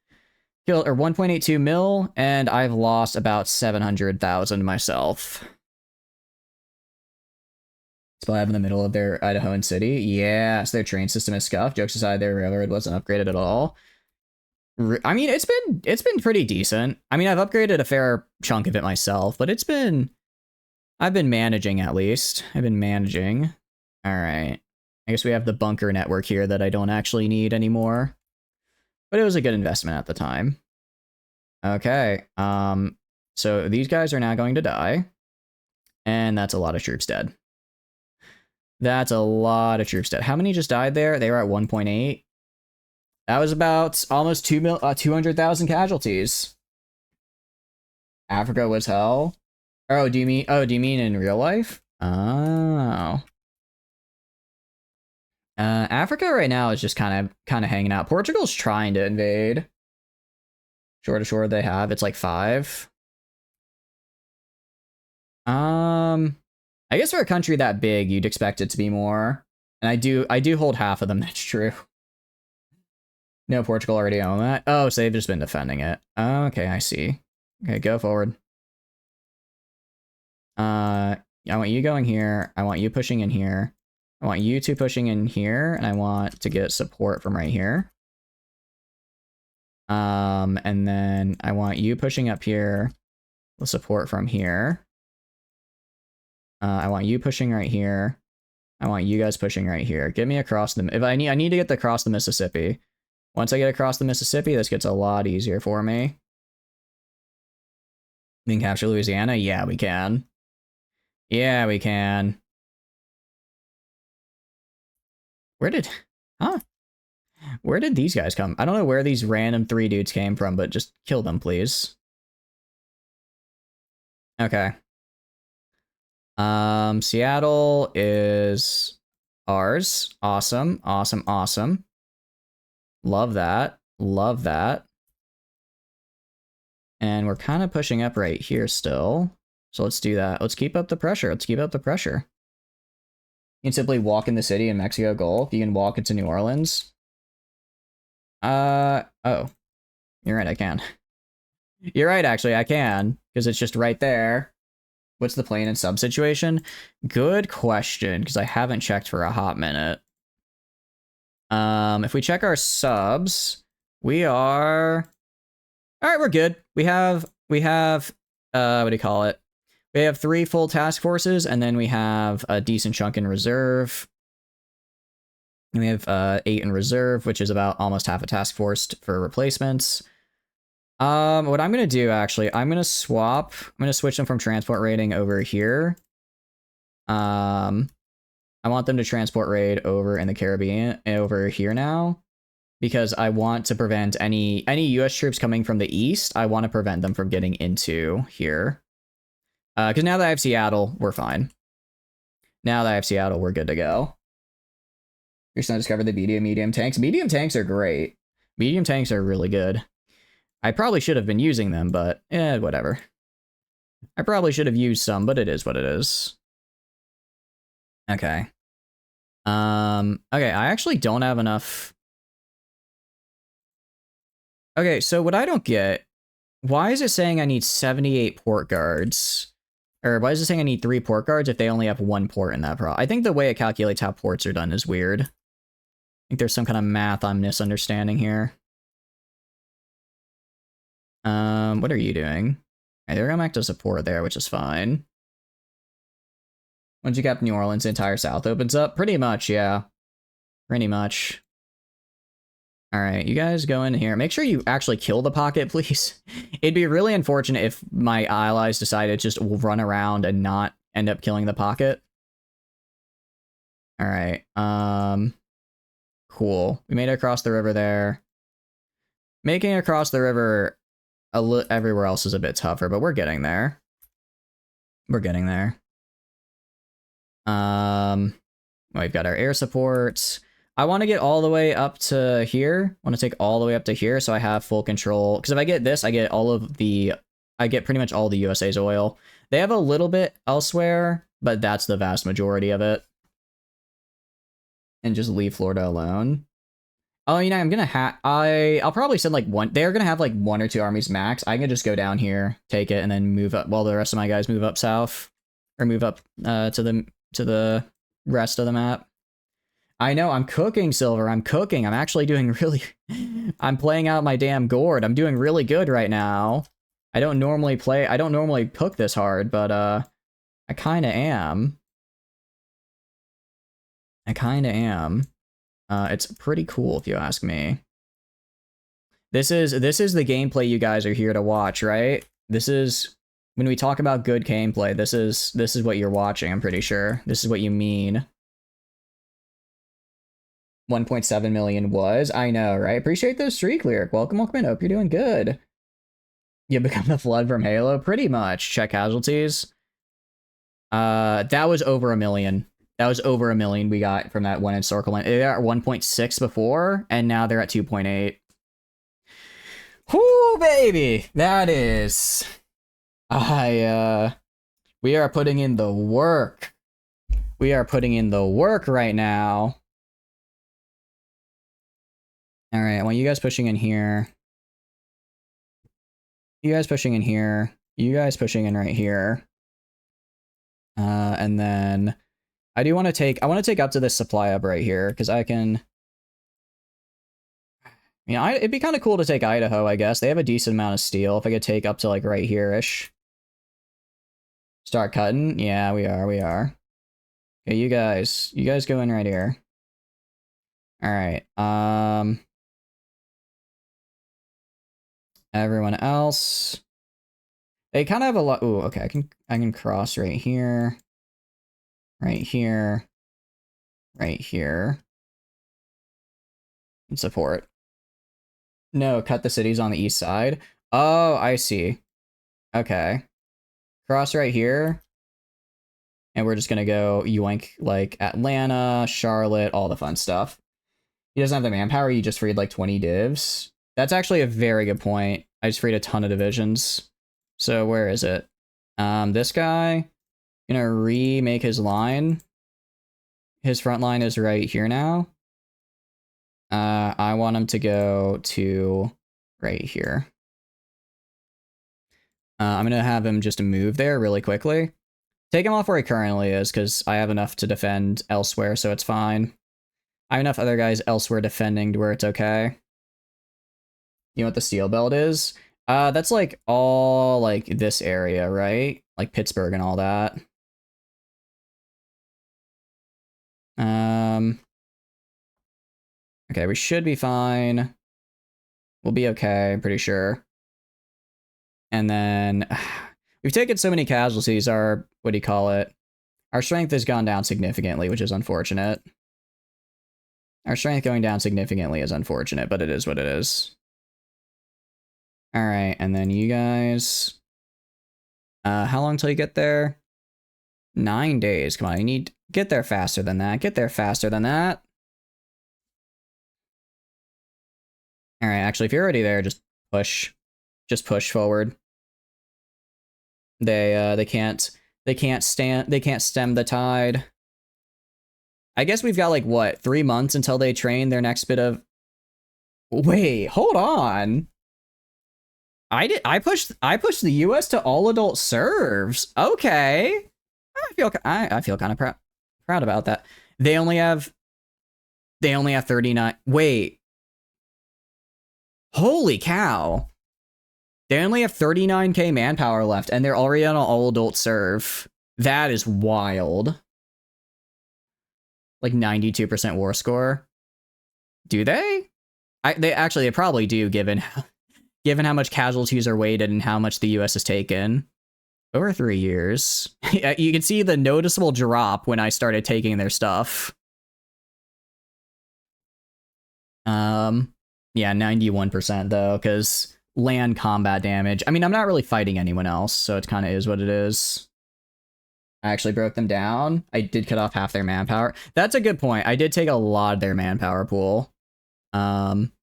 Killed, or 1.82 mil, and I've lost about 700,000 myself. Spy in the middle of their Idahoan city. Yeah, so their train system is scuffed. Jokes aside, their railroad wasn't upgraded at all. I mean, it's been pretty decent. I mean, I've upgraded a fair chunk of it myself, but I've been managing at least. I've been managing. All right. I guess we have the bunker network here that I don't actually need anymore. But it was a good investment at the time. Okay. So these guys are now going to die. And that's a lot of troops dead. That's a lot of troops dead. How many just died there? They were at 1.8. That was about almost 200,000 casualties. Africa was hell. Oh, do you mean in real life? Oh. Africa right now is just kind of hanging out. Portugal's trying to invade. Shore to shore they have. It's like 5. I guess for a country that big, you'd expect it to be more. And I do hold half of them, that's true. No, Portugal already own that. Oh, so they've just been defending it. Okay, I see. Okay, go forward. I want you going here. I want you pushing in here. I want you two pushing in here, and I want to get support from right here. And then I want you pushing up here with support from here. I want you pushing right here. I want you guys pushing right here. Get me across the... I need to get across the Mississippi. Once I get across the Mississippi, this gets a lot easier for me. We can capture Louisiana? Yeah, we can. Yeah, we can. Where did these guys come? I don't know where these random 3 dudes came from, but just kill them, please. Okay. Seattle is ours. Awesome, awesome, awesome. Love that. Love that. And we're kind of pushing up right here still. So let's do that. Let's keep up the pressure. Let's keep up the pressure. You can simply walk in the city in Mexico Gulf. You can walk into New Orleans. Oh. You're right, I can. You're right, actually, I can. Because it's just right there. What's the plane and sub situation? Good question, because I haven't checked for a hot minute. If we check our subs, we are... Alright, we're good. We have, what do you call it? We have 3 full task forces, and then we have a decent chunk in reserve. And we have 8 in reserve, which is about almost half a task force for replacements. What I'm going to do, actually, I'm going to switch them from transport raiding over here. I want them to transport raid over in the Caribbean, over here now. Because I want to prevent any US troops coming from the east, I want to prevent them from getting into here. Because now that I have Seattle, we're fine. Now that I have Seattle, we're good to go. You're starting to discover the medium tanks. Medium tanks are great. Medium tanks are really good. I probably should have been using them, but whatever. I probably should have used some, but it is what it is. Okay. Okay, I actually don't have enough. Okay, so what I don't get, why is it saying I need 78 port guards? Or why is it saying I need 3 port guards if they only have 1 port in that pro? I think the way it calculates how ports are done is weird. I think there's some kind of math I'm misunderstanding here. What are you doing? Okay, they're going back to support there, which is fine. Once you cap New Orleans, the entire South opens up? Pretty much, yeah. Pretty much. Alright, you guys go in here. Make sure you actually kill the pocket, please. It'd be really unfortunate if my allies decided to just run around and not end up killing the pocket. Alright, cool. We made it across the river there. Making it across the river everywhere else is a bit tougher, but we're getting there. We're getting there. We've got our air supports. I want to get all the way up to here. I want to take all the way up to here so I have full control. Because if I get this, I get pretty much all the USA's oil. They have a little bit elsewhere, but that's the vast majority of it. And just leave Florida alone. Oh, you know, I'm gonna I'll probably send like one. They're gonna have like 1 or 2 armies max. I can just go down here, take it, and then move up while the rest of my guys move up south. Or move up to the rest of the map. I know, I'm cooking, Silver. I'm cooking. I'm actually doing really... I'm playing out my damn gourd. I'm doing really good right now. I don't normally cook this hard, but I kind of am. It's pretty cool if you ask me. This is the gameplay you guys are here to watch, right? This is when we talk about good gameplay, this is what you're watching, I'm pretty sure. This is what you mean. 1.7 million was. I know, right? Appreciate those streak lyric. Welcome in. Hope you're doing good. You become the Flood from Halo? Pretty much. Check casualties. That was over 1 million. That was over 1 million we got from that one encirclement. They were at 1.6 before, and now they're at 2.8. Whoo, baby! That is... we are putting in the work. We are putting in the work right now. Alright, I want you guys pushing in here. You guys pushing in here. You guys pushing in right here. And then I want to take up to this supply hub right here, because I can... You know, it'd be kind of cool to take Idaho, I guess. They have a decent amount of steel. If I could take up to, like, right here-ish. Start cutting? Yeah, we are. Okay, you guys go in right here. Alright, everyone else. They kind of have a lot... Ooh, okay, I can cross right here. Right here. Right here. And support. No, cut the cities on the east side. Oh, I see. Okay. Cross right here. And we're just gonna go yoink, like, Atlanta, Charlotte, all the fun stuff. He doesn't have the manpower, he just freed, like, 20 divs. That's actually a very good point. I just freed a ton of divisions. So where is it? This guy, gonna remake his line. His front line is right here now. I want him to go to right here. I'm gonna have him just move there really quickly. Take him off where he currently is, because I have enough to defend elsewhere, so it's fine. I have enough other guys elsewhere defending to where it's okay. You know what the steel belt is? That's like all like this area, right? Like Pittsburgh and all that. Okay, we should be fine. We'll be okay, I'm pretty sure. And then we've taken so many casualties, our, what do you call it? Our strength has gone down significantly, which is unfortunate. Our strength going down significantly is unfortunate, but it is what it is. Alright, and then you guys... how long till you get there? 9 days. Come on, you need... Get there faster than that. Get there faster than that. Alright, actually, if you're already there, just push. Just push forward. They can't stem the tide. I guess we've got, like, what, 3 months until they train their next bit of... Wait, hold on. I pushed the US to all adult serves. Okay. I feel kind of proud about that. They only have 39. Wait. Holy cow. They only have 39k manpower left, and they're already on an all-adult serve. That is wild. Like 92% war score. Do they? They probably do, given how much casualties are weighted and how much the US has taken. Over 3 years. You can see the noticeable drop when I started taking their stuff. Yeah, 91% though, because land combat damage. I mean, I'm not really fighting anyone else, so it kind of is what it is. I actually broke them down. I did cut off half their manpower. That's a good point. I did take a lot of their manpower pool. I'm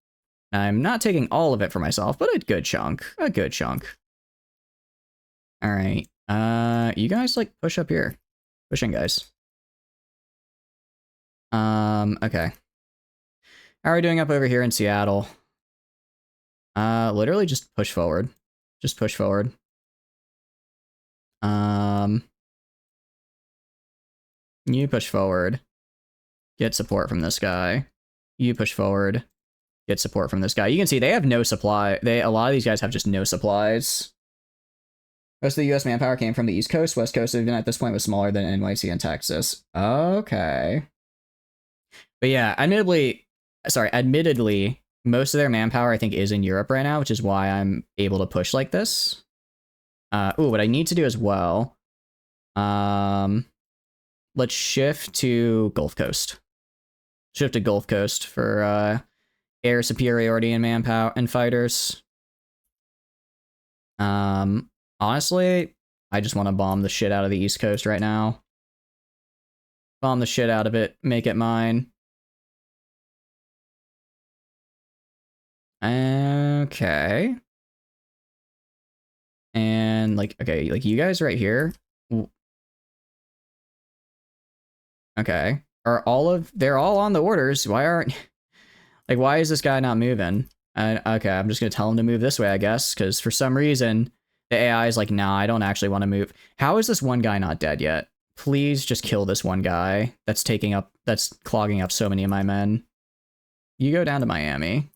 not taking all of it for myself, but a good chunk. A good chunk. All right. You guys, like, push up here. Pushing, guys. Okay. How are we doing up over here in Seattle? Literally just push forward. Just push forward. You push forward. Get support from this guy. You push forward. Get support from this guy. You can see they have no supply. A lot of these guys have just no supplies. Most of the US manpower came from the East Coast. West Coast, even at this point, was smaller than NYC and Texas. Okay. But yeah, admittedly, most of their manpower, I think, is in Europe right now, which is why I'm able to push like this. What I need to do as well. Let's shift to Gulf Coast. Shift to Gulf Coast for air superiority and manpower and fighters. Honestly, I just want to bomb the shit out of the East Coast right now. Bomb the shit out of it, make it mine. Okay. And like, okay, like you guys right here. Okay. They're all on the orders. Why aren't, like, why is this guy not moving? Okay, I'm just gonna tell him to move this way, I guess, because for some reason, the AI is like, nah, I don't actually want to move. How is this one guy not dead yet? Please just kill this one guy that's clogging up so many of my men. You go down to Miami.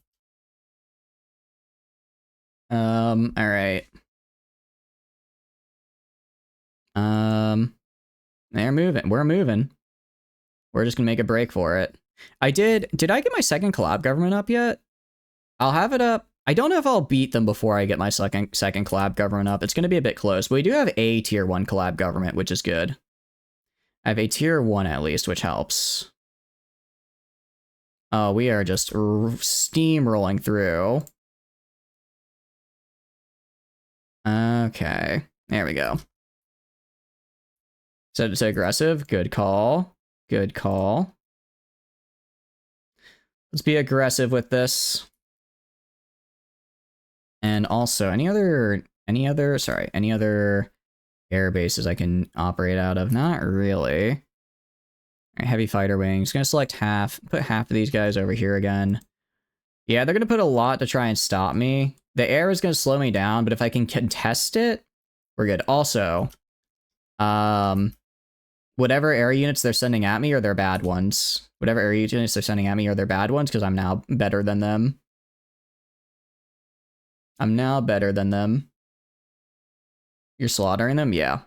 All right. They're moving. We're moving. We're just gonna make a break for it. Did I get my second collab government up yet? I'll have it up. I don't know if I'll beat them before I get my second collab government up. It's gonna be a bit close, but we do have a tier 1 collab government, which is good. I have a tier 1 at least, which helps. Oh, we are just steamrolling through. Okay, there we go. Set it to aggressive. Good call. Good call. Let's be aggressive with this. And also, any other air bases I can operate out of? Not really. Heavy fighter wings. Gonna select half. Put half of these guys over here again. Yeah, they're gonna put a lot to try and stop me. The air is gonna slow me down, but if I can contest it, we're good. Also, whatever air units they're sending at me are their bad ones. Whatever air units they're sending at me are their bad ones, because I'm now better than them. I'm now better than them. You're slaughtering them? Yeah.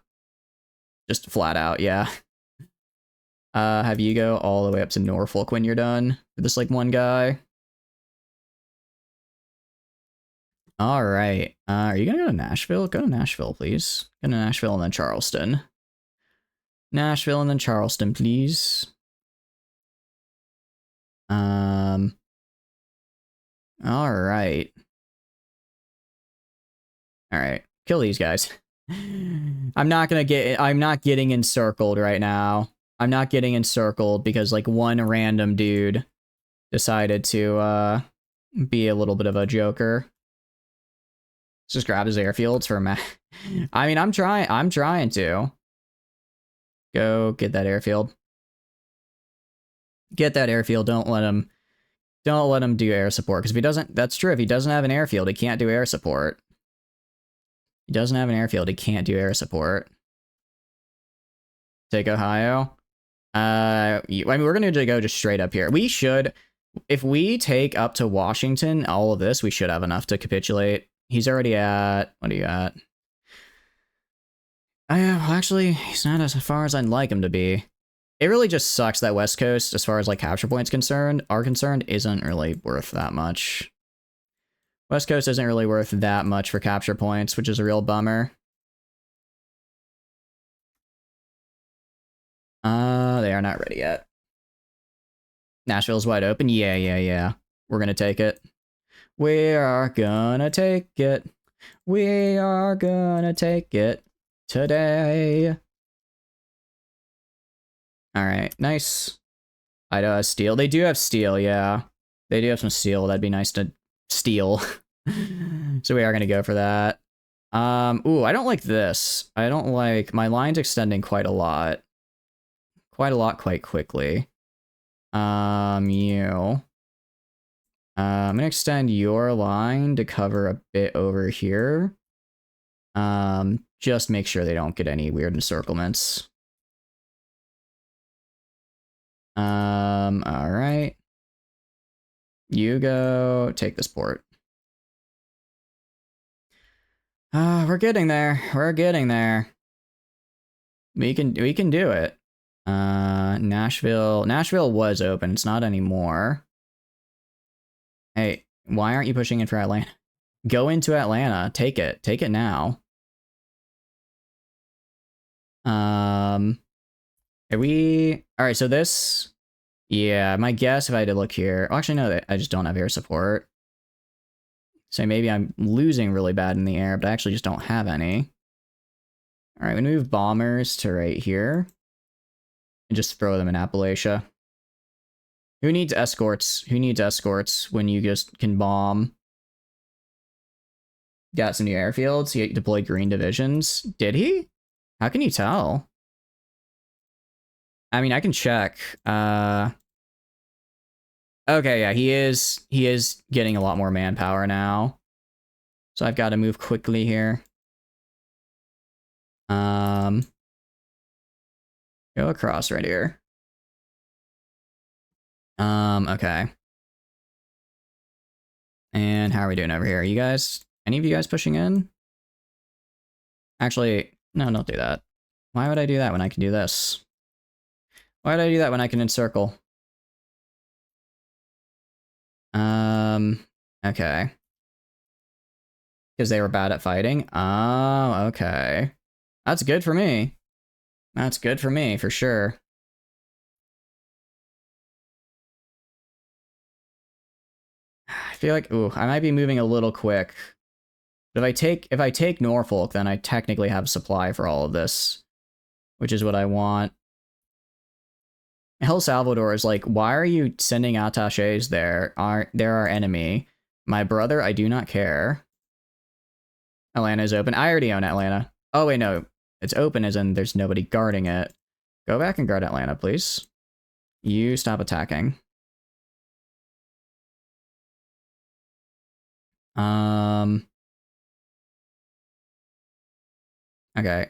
Just flat out, yeah. Have you go all the way up to Norfolk when you're done for this, like, one guy. All right. Are you gonna go to Nashville? Go to Nashville, please. Go to Nashville and then Charleston. Nashville and then Charleston, please. All right. All right. Kill these guys. I'm not getting encircled right now. I'm not getting encircled because, like, one random dude decided to be a little bit of a joker. Let's just grab his airfields for a match. I mean, I'm trying to. Go get that airfield. Get that airfield. Don't let him do air support, because if he doesn't, that's true. If he doesn't have an airfield, he can't do air support. He doesn't have an airfield, he can't do air support. Take Ohio. I mean, we're gonna go just straight up here. We should, if we take up to Washington, all of this, we should have enough to capitulate. He's already at, what are you at? Actually, he's not as far as I'd like him to be. It really just sucks that West Coast, as far as, like, capture points are concerned, isn't really worth that much. West Coast isn't really worth that much for capture points, which is a real bummer. They are not ready yet. Nashville's wide open. Yeah. We're gonna take it. We are gonna take it. We are gonna take it today. Alright, nice. I steel. They do have steel, yeah. They do have some steel. That'd be nice to steal. So we are gonna go for that. Ooh, I don't like this. I don't like, my line's extending quite a lot. Quite quickly. You. I'm gonna extend your line to cover a bit over here. Just make sure they don't get any weird encirclements. Alright. You go take this port. We're getting there. We're getting there. We can do it. Nashville was open. It's not anymore. Hey, why aren't you pushing in for Atlanta? Go into Atlanta. Take it. Take it now. Are we... Alright, so this... Yeah, my guess if I had to look here. Oh, actually, no, I just don't have air support. So maybe I'm losing really bad in the air, but I actually just don't have any. All right, we move bombers to right here. And just throw them in Appalachia. Who needs escorts? Who needs escorts when you just can bomb? Got some new airfields. He deployed green divisions. Did he? How can you tell? I mean, I can check. Okay, yeah, he is getting a lot more manpower now. So I've got to move quickly here. Go across right here. Okay. And how are we doing over here? Are you guys, any of you guys pushing in? Actually, no, don't do that. Why would I do that when I can do this? Why would I do that when I can encircle? Okay. Because they were bad at fighting? Oh, okay. That's good for me. That's good for me, for sure. I feel like, ooh, I might be moving a little quick. But if I take Norfolk, then I technically have supply for all of this, which is what I want. El Salvador is like, why are you sending attaches there? They're our enemy. My brother, I do not care. Atlanta is open. I already own Atlanta. Oh, wait, no. It's open as in there's nobody guarding it. Go back and guard Atlanta, please. You stop attacking. Okay.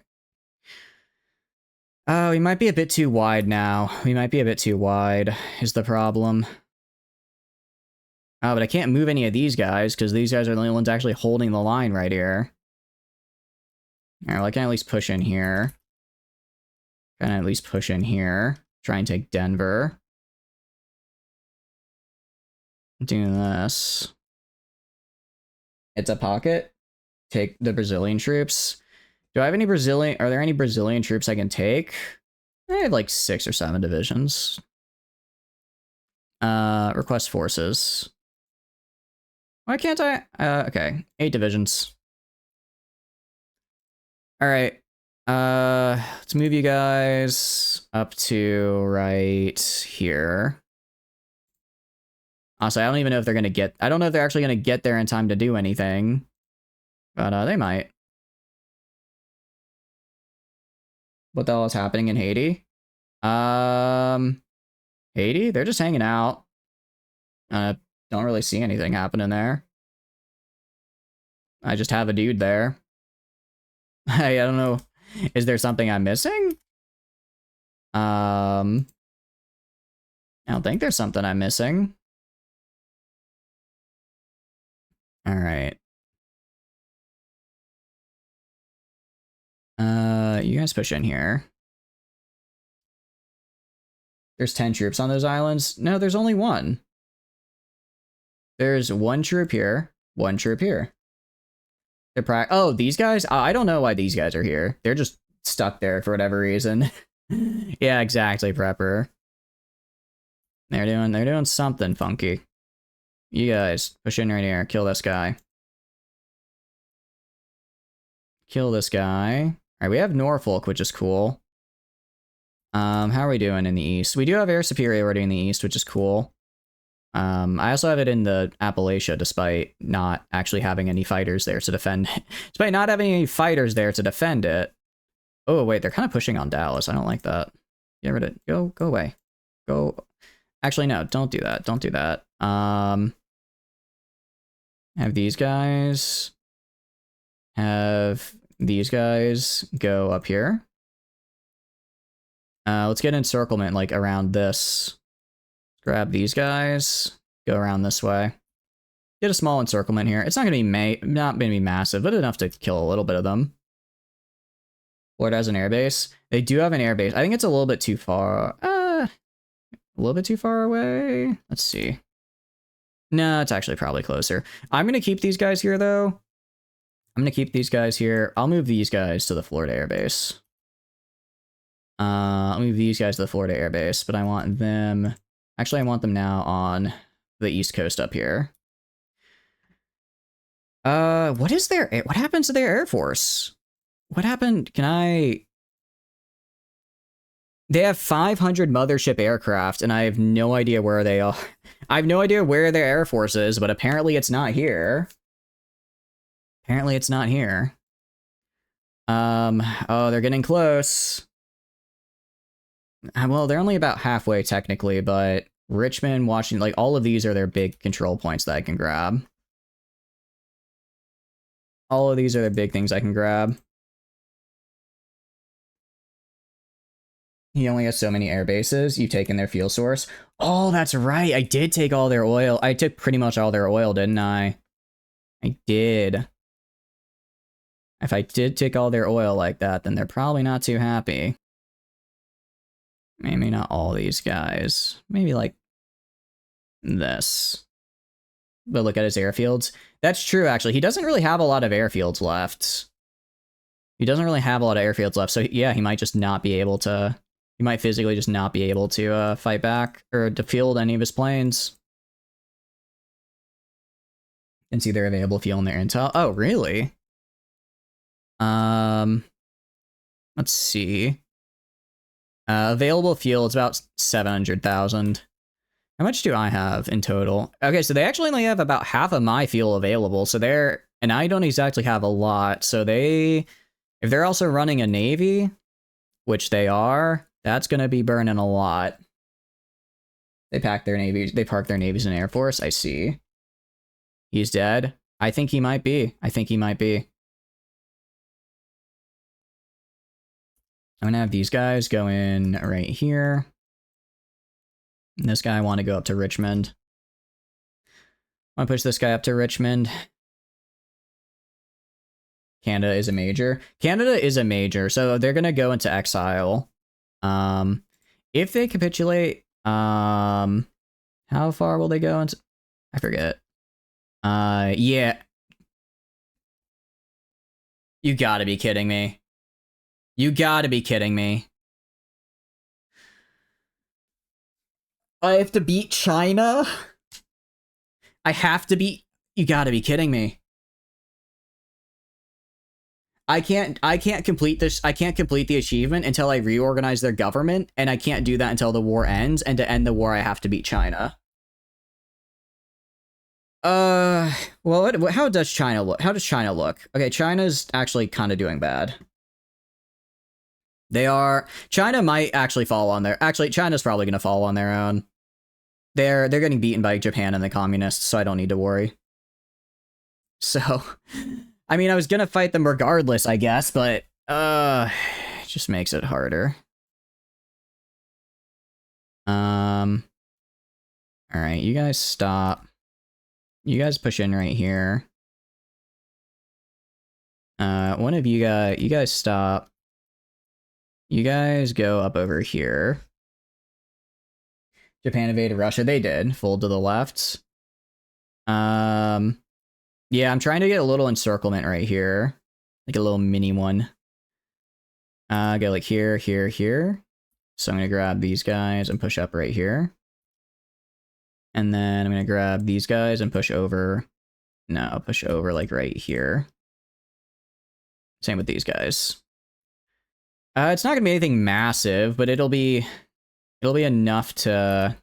Oh, we might be a bit too wide now. We might be a bit too wide, is the problem. Oh, but I can't move any of these guys, because these guys are the only ones actually holding the line right here. Alright, well, I can at least push in here. Can at least push in here. Try and take Denver. Do this. It's a pocket. Take the Brazilian troops. Do I have any Brazilian... Are there any Brazilian troops I can take? I have like 6 or 7 divisions. Request forces. Why can't I? Okay. 8 divisions. Alright. Let's move you guys up to right here. Honestly, I don't even know if they're gonna get... I don't know if they're actually gonna get there in time to do anything. But, they might. What the hell is happening in Haiti? Haiti? They're just hanging out. Don't really see anything happening there. I just have a dude there. I don't know. Is there something I'm missing? I don't think there's something I'm missing. All right. You guys push in here. There's 10 troops on those islands. No, there's only 1. There's 1 troop here, 1 troop here. They're oh, these guys? I don't know why these guys are here. They're just stuck there for whatever reason. Yeah, exactly, Prepper. They're doing something funky. You guys, push in right here. Kill this guy. Kill this guy. Alright, we have Norfolk, which is cool. How are we doing in the east? We do have air superiority in the east, which is cool. I also have it in the Appalachia, despite not actually having any fighters there to defend it. Despite not having any fighters there to defend it. Oh, wait, they're kind of pushing on Dallas. I don't like that. Get rid of... Go away. Go... Actually, no, don't do that. Don't do that. Have these guys... Have these guys go up here. Let's get encirclement, like, around this. Grab these guys. Go around this way. Get a small encirclement here. It's not gonna be not gonna be massive, but enough to kill a little bit of them. Florida has an airbase. They do have an airbase. I think it's a little bit too far. A little bit too far away. Let's see. No, it's actually probably closer. I'm gonna keep these guys here, though. I'm gonna keep these guys here. I'll move these guys to the Florida airbase. I'll move these guys to the Florida airbase, but I want them Actually, I want them now on the East Coast up here. What happens to their Air Force? What happened? They have 500 mothership aircraft, and I have no idea where they are. I have no idea where their Air Force is, but apparently it's not here. Apparently it's not here. Oh, they're getting close. Well, they're only about halfway technically, but Richmond, Washington, like all of these are their big control points that I can grab. All of these are the big things I can grab. He only has so many air bases. You've taken their fuel source. Oh, that's right. I did take all their oil. I took pretty much all their oil, didn't I? I did. If I did take all their oil like that, then they're probably not too happy. Maybe not all these guys. Maybe like this. But look at his airfields. That's true, actually. He doesn't really have a lot of airfields left. He doesn't really have a lot of airfields left. So yeah, he might just not be able to... He might physically just not be able to fight back or to field any of his planes. And see their available fuel and their intel. Oh, really? Let's see. Available fuel, it's about 700,000. How much do I have in total? Okay, so they actually only have about half of my fuel available. So and I don't exactly have a lot. So if they're also running a navy, which they are, that's going to be burning a lot. They park their navies in Air Force. I see. He's dead. I think he might be. I'm going to have these guys go in right here. And this guy I want to go up to Richmond. I want to push this guy up to Richmond. Canada is a major. So they're going to go into exile. If they capitulate, how far will they go into? I forget. Yeah. You gotta be kidding me. I have to beat China? You gotta be kidding me. I can't complete this. I can't complete the achievement until I reorganize their government, and I can't do that until the war ends, and to end the war, I have to beat China. Well, how does China look? Okay, China's actually kind of doing bad. China might actually fall on their... Actually, China's probably going to fall on their own. They're getting beaten by Japan and the communists, so I don't need to worry. So... I mean, I was gonna fight them regardless, I guess, but, it just makes it harder. Alright, you guys stop. You guys push in right here. One of you guys stop. You guys go up over here. Japan invaded Russia. They did. Fold to the left. Yeah, I'm trying to get a little encirclement right here. Like a little mini one. Go like here, here, here. So I'm going to grab these guys and push up right here. And then I'm going to grab these guys and push over. No, push over like right here. Same with these guys. It's not going to be anything massive, but it'll be enough to...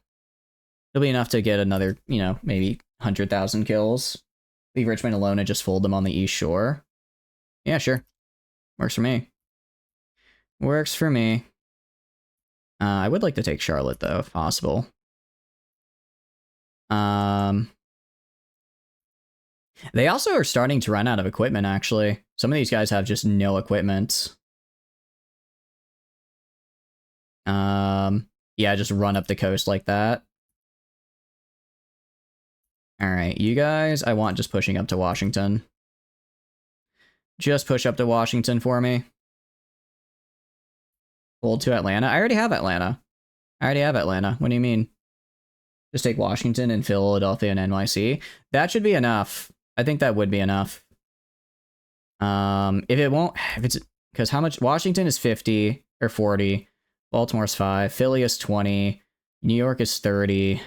It'll be enough to get another, maybe 100,000 kills. Leave Richmond alone and just fold them on the East Shore. Yeah, sure. Works for me. Works for me. I would like to take Charlotte, though, if possible. They also are starting to run out of equipment, actually. Some of these guys have just no equipment. Yeah, just run up the coast like that. Alright, you guys, I want just pushing up to Washington. Just push up to Washington for me. Hold to Atlanta. I already have Atlanta. What do you mean? Just take Washington and Philadelphia and NYC. That should be enough. I think that would be enough. Because how much? Washington is 50 or 40. Baltimore's 5. Philly is 20. New York is 30.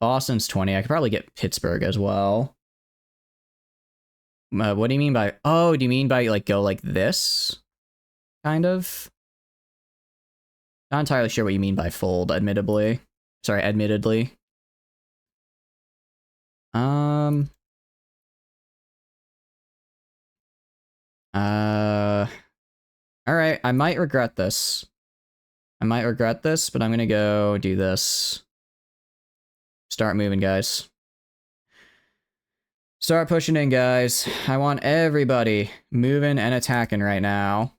Boston's 20. I could probably get Pittsburgh as well. What do you mean by... Oh, do you mean by, like, go like this? Kind of? Not entirely sure what you mean by fold, admittedly. Sorry, admittedly. Alright, I might regret this. But I'm gonna go do this. Start moving, guys. Start pushing in, guys. I want everybody moving and attacking right now.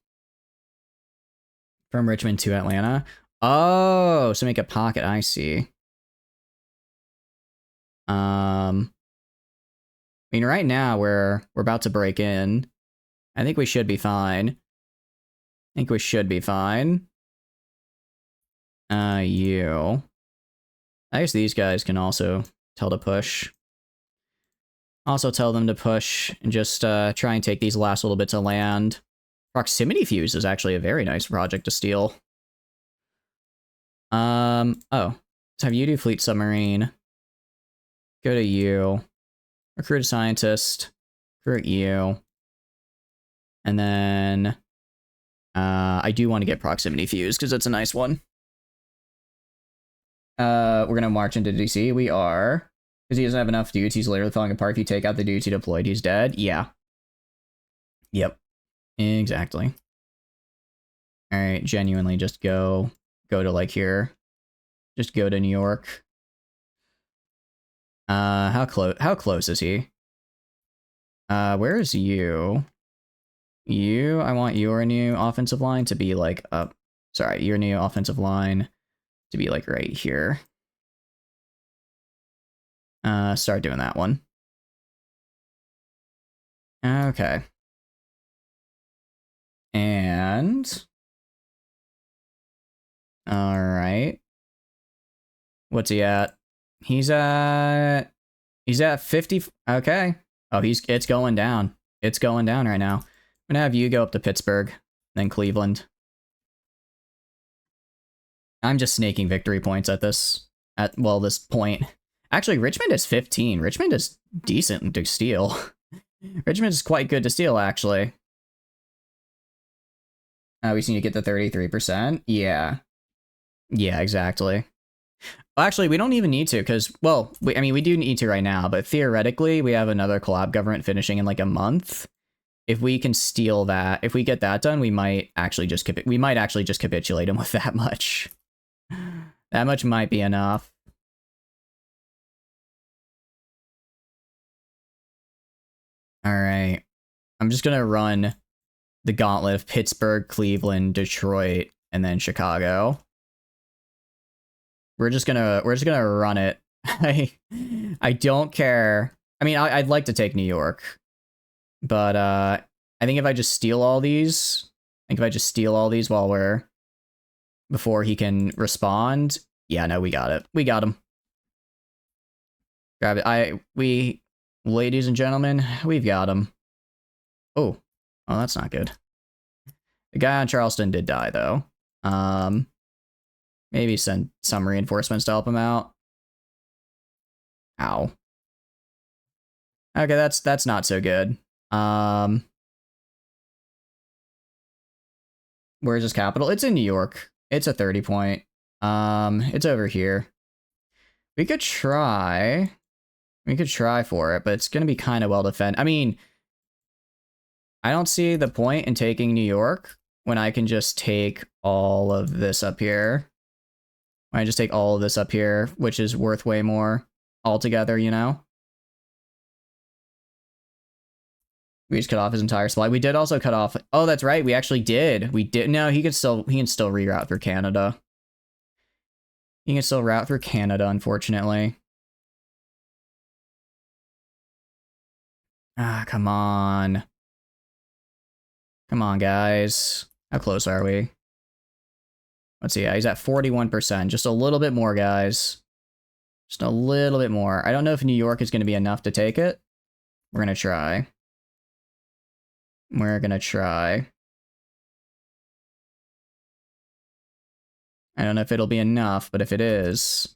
From Richmond to Atlanta. Oh, so make a pocket, I see. I mean, right now we're about to break in. I think we should be fine. You. I guess these guys can also tell to push. Also tell them to push and just try and take these last little bits of land. Proximity Fuse is actually a very nice project to steal. Oh. Let's have you do Fleet Submarine. Go to you. Recruit a scientist. Recruit you. And then I do want to get Proximity Fuse because it's a nice one. We're gonna march into DC. We are. Because he doesn't have enough dudes, he's literally falling apart. If you take out the dudes he deployed, he's dead. Yeah. Yep. Exactly. Alright, genuinely just go to like here. Just go to New York. How close is he? Where is you? I want your new offensive line to be like up. Sorry, your new offensive line to be like right here. Start doing that one. Okay. And all right. What's he at? He's at 50. Okay. Oh, it's going down. It's going down right now. I'm gonna have you go up to Pittsburgh, then Cleveland. I'm just snaking victory points at this point. Actually, Richmond is 15. Richmond is decent to steal. Richmond is quite good to steal, actually. We just need to get the 33%. Yeah. Yeah, exactly. Well, actually, we don't even need to, because, well, I mean, we do need to right now, but theoretically, we have another collab government finishing in like a month. If we can steal that, if we get that done, we might actually just capitulate him with that much. That much might be enough. All right. I'm just going to run the gauntlet of Pittsburgh, Cleveland, Detroit, and then Chicago. We're just gonna run it. I don't care. I mean, I'd like to take New York, but I think if I just steal all these, before he can respond. Yeah, no, we got it. We got him. Grab it. Ladies and gentlemen, we've got him. Oh, that's not good. The guy on Charleston did die though. Maybe send some reinforcements to help him out. Ow. Okay, that's not so good. Where's his capital? It's in New York. It's a 30 point. It's over here. We could try for it, but it's gonna be kind of well defended. I mean, I don't see the point in taking New York when I can just take all of this up here. I just take all of this up here, which is worth way more altogether, you know? We just cut off his entire supply. We did also cut off... Oh, that's right. We actually did. No, he can still reroute through Canada. He can still route through Canada, unfortunately. Ah, come on. Come on, guys. How close are we? Let's see. Yeah, he's at 41%. Just a little bit more, guys. Just a little bit more. I don't know if New York is going to be enough to take it. We're going to try. I don't know if it'll be enough, but if it is,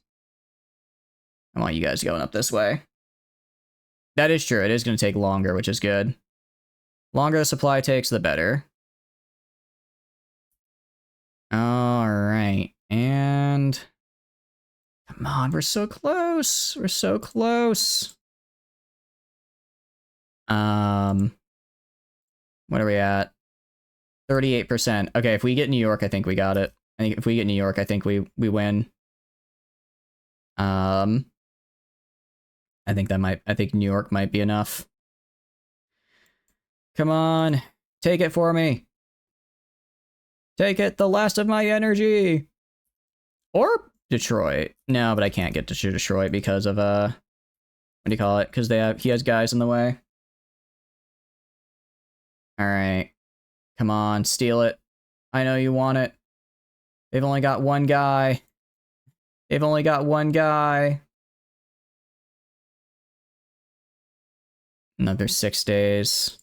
I want you guys going up this way. That is true. It is going to take longer, which is good. Longer the supply takes, the better. All right. And come on, we're so close. We're so close. What are we at? 38%. Okay, if we get New York, I think we got it. I think if we get New York, I think we win. I think New York might be enough. Come on. Take it for me. Take it, the last of my energy. Or Detroit. No, but I can't get to Detroit because of what do you call it? Because he has guys in the way. Alright. Come on, steal it. I know you want it. They've only got one guy. They've only got one guy. Another 6 days.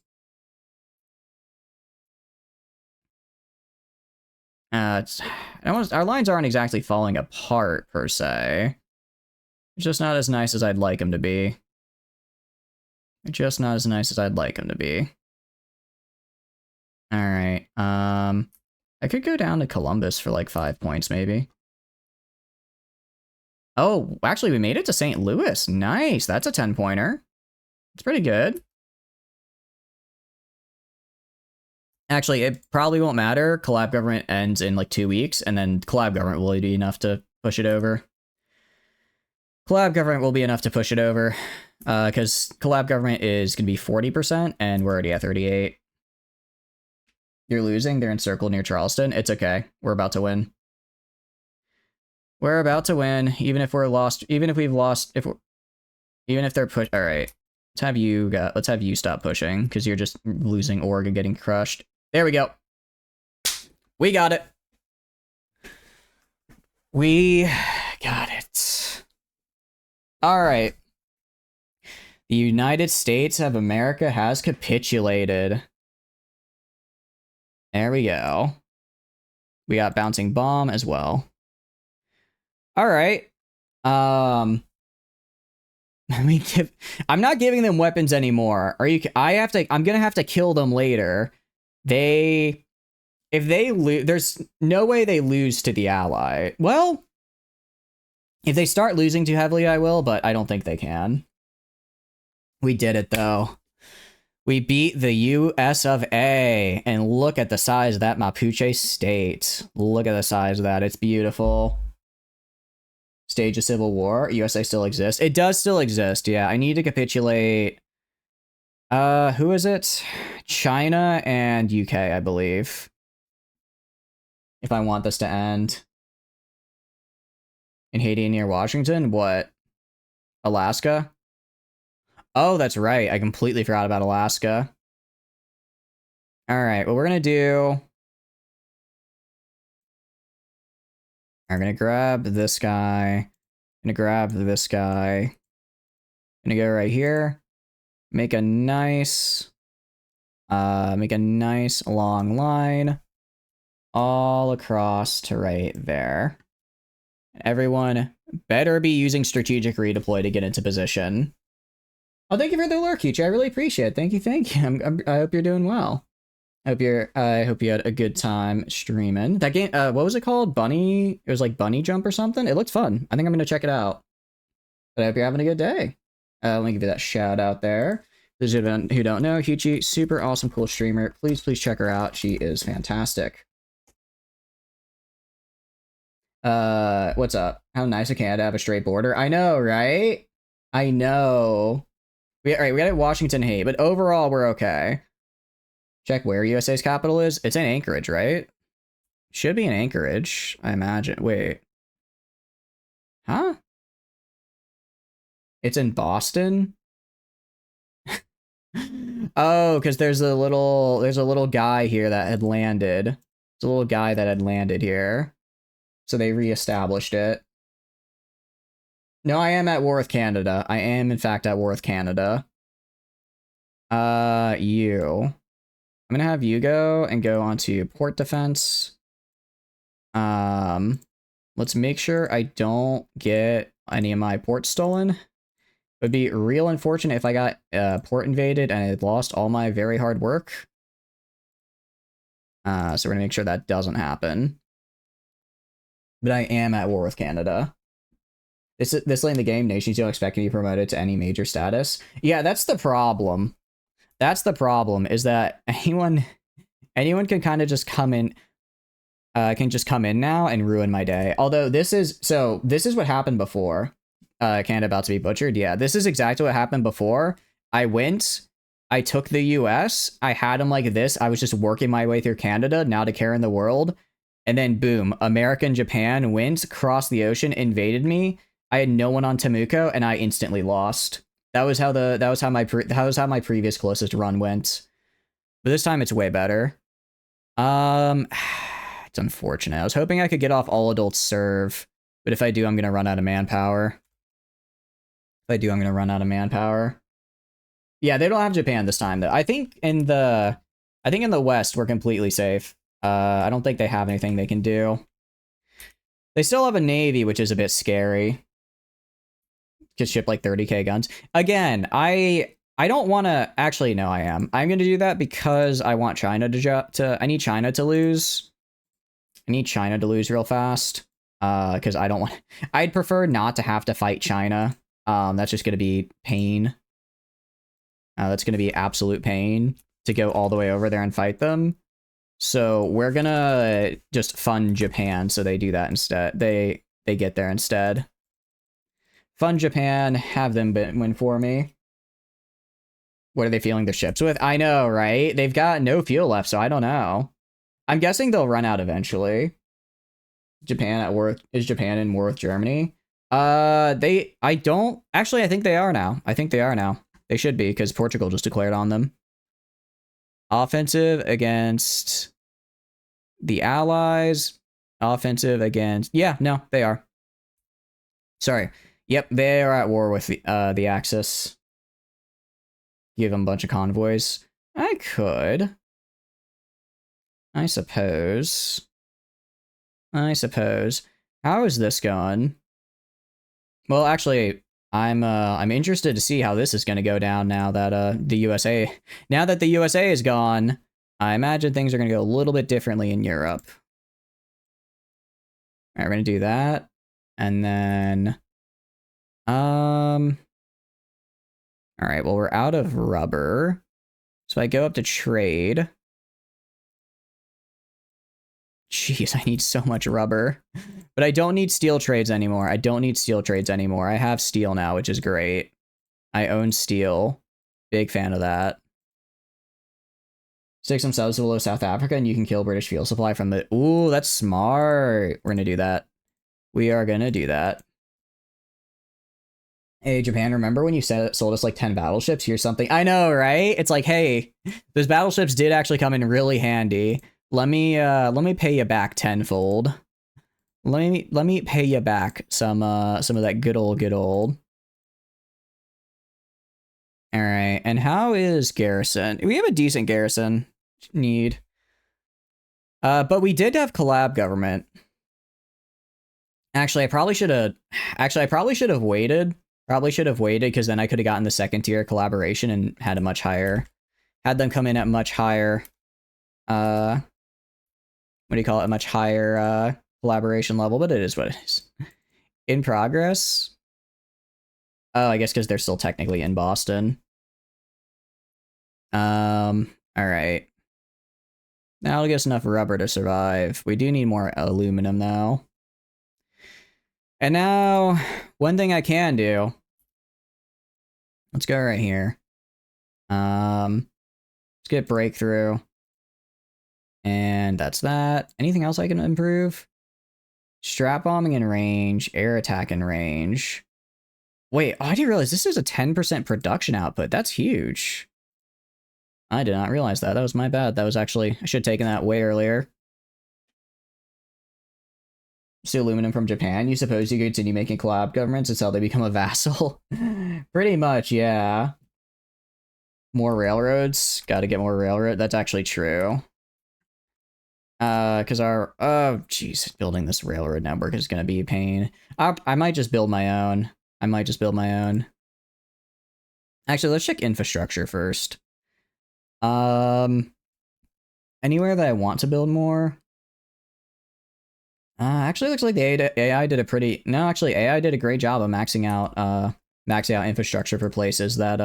Our lines aren't exactly falling apart, per se. It's just not as nice as I'd like them to be. They're just not as nice as I'd like them to be. Alright, I could go down to Columbus for like 5 points, maybe. Oh, actually, we made it to St. Louis. Nice, that's a 10-pointer. It's pretty good. Actually, it probably won't matter. Collab government ends in like 2 weeks, and then collab government will be enough to push it over. Collab government will be enough to push it over, because collab government is going to be 40%, and we're already at 38. You're losing. They're encircled near Charleston. It's okay. We're about to win. We're about to win, even if we're lost. Even if we've lost. Even if they're push. All right. Let's have you stop pushing, because you're just losing org and getting crushed. There we go. We got it. We got it. All right. The United States of America has capitulated. There we go. We got bouncing bomb as well. All right. I'm not giving them weapons anymore. I'm gonna have to kill them later. If they lose, there's no way they lose to the ally. Well, if they start losing too heavily, I will, but I don't think they can. We did it though. We beat the US of A, and look at the size of that Mapuche state. Look at the size of that. It's beautiful. Stage of civil war. USA still exists. It does still exist. Yeah, I need to capitulate. Who is it? China and UK, I believe. If I want this to end. In Haiti near Washington? What? Alaska? Oh, that's right. I completely forgot about Alaska. Alright, what we're gonna do... I'm gonna grab this guy. Gonna grab this guy. Gonna go right here. Make a nice long line all across to right there. Everyone better be using strategic redeploy to get into position. Oh, thank you for the lurk, Kichi. I really appreciate it. Thank you. I hope you're doing well. I hope you had a good time streaming. That game, what was it called? Bunny? It was like Bunny Jump or something? It looked fun. I think I'm gonna check it out. But I hope you're having a good day. Let me give you that shout out there. Those who don't know, Huchi, super awesome, cool streamer. Please check her out. She is fantastic. What's up? How nice of Canada to have a straight border. I know, right? I know. All right, we got it Washington hate, but overall we're okay. Check where USA's capital is. It's in Anchorage, right? Should be in Anchorage, I imagine. Wait. Huh? It's in Boston? Oh, because there's a little guy here that had landed. There's a little guy that had landed here. So they reestablished it. No, I am at war with Canada. I am, in fact, at war with Canada. You. I'm gonna have you go and go onto port defense. Let's make sure I don't get any of my ports stolen. It would be real unfortunate if I got port invaded and I lost all my very hard work. So we're gonna make sure that doesn't happen. But I am at war with Canada. This late in the game, nations don't expect to be promoted to any major status. Yeah, that's the problem. That's the problem, is that anyone can kind of just come in, now and ruin my day. Although this is what happened before. Canada about to be butchered. Yeah, this is exactly what happened before. I took the US, I had them like this, I was just working my way through Canada, now to care in the world, and then boom, America and Japan went, crossed the ocean, invaded me. I had no one on Temuco, and I instantly lost. That was how my previous closest run went. But this time it's way better. It's unfortunate. I was hoping I could get off all adults serve, but if I do, I'm gonna run out of manpower. Yeah, they don't have Japan this time though. I think in the West we're completely safe. I don't think they have anything they can do. They still have a navy, which is a bit scary. Could ship like 30k guns. Again, I don't want to, actually no, I am. I'm going to do that because I want China I need China to lose. I need China to lose real fast. Because I'd prefer not to have to fight China. That's just going to be pain. That's going to be absolute pain to go all the way over there and fight them. So we're going to just fund Japan so they do that instead. They get there instead. Fund Japan, have them win for me. What are they fueling their ships with? I know, right? They've got no fuel left, so I don't know. I'm guessing they'll run out eventually. Japan at war. Is Japan in war with Germany? I think they are now. They should be, because Portugal just declared on them. Offensive against the Allies. Offensive against... Yeah, no, they are. Sorry. Yep, they are at war with the Axis. Give them a bunch of convoys. I could. I suppose. How is this going? Well, actually, I'm interested to see how this is going to go down now that the USA is gone. I imagine things are going to go a little bit differently in Europe. All right, we're going to do that, and then all right, well, we're out of rubber. So I go up to trade. Jeez, I need so much rubber. But I don't need steel trades anymore. I have steel now, which is great. I own steel. Big fan of that. Stick some subs below South Africa and you can kill British fuel supply from the... Ooh, that's smart. We're gonna do that. We are gonna do that. Hey, Japan, remember when you sold us like 10 battleships? Here's something. I know, right? It's like, hey, those battleships did actually come in really handy. Let me pay you back tenfold. Let me pay you back some of that good old. All right, and how is garrison? We have a decent garrison need. But we did have collab government. Actually, I probably should have waited. Because then I could have gotten the second tier collaboration and had them come in at much higher, what do you call it? A much higher collaboration level, but it is what it is. In progress. Oh, I guess because they're still technically in Boston. All right. That'll get us enough rubber to survive. We do need more aluminum though. And now, one thing I can do. Let's go right here. Let's get breakthrough. And that's that. Anything else I can improve? Strap bombing in range, air attack in range. Wait, I didn't realize this is a 10% production output. That's huge. I did not realize that. That was my bad. That was actually, I should have taken that way earlier. Steal aluminum from Japan. You suppose you continue making collab governments until they become a vassal? Pretty much, yeah. More railroads. Gotta get more railroad. That's actually true. Because our, oh, jeez, building this railroad network is going to be a pain. I might just build my own. I might just build my own. Actually, let's check infrastructure first. Anywhere that I want to build more? Actually, looks like the AI did a pretty. No, actually, AI did a great job of maxing out infrastructure for places that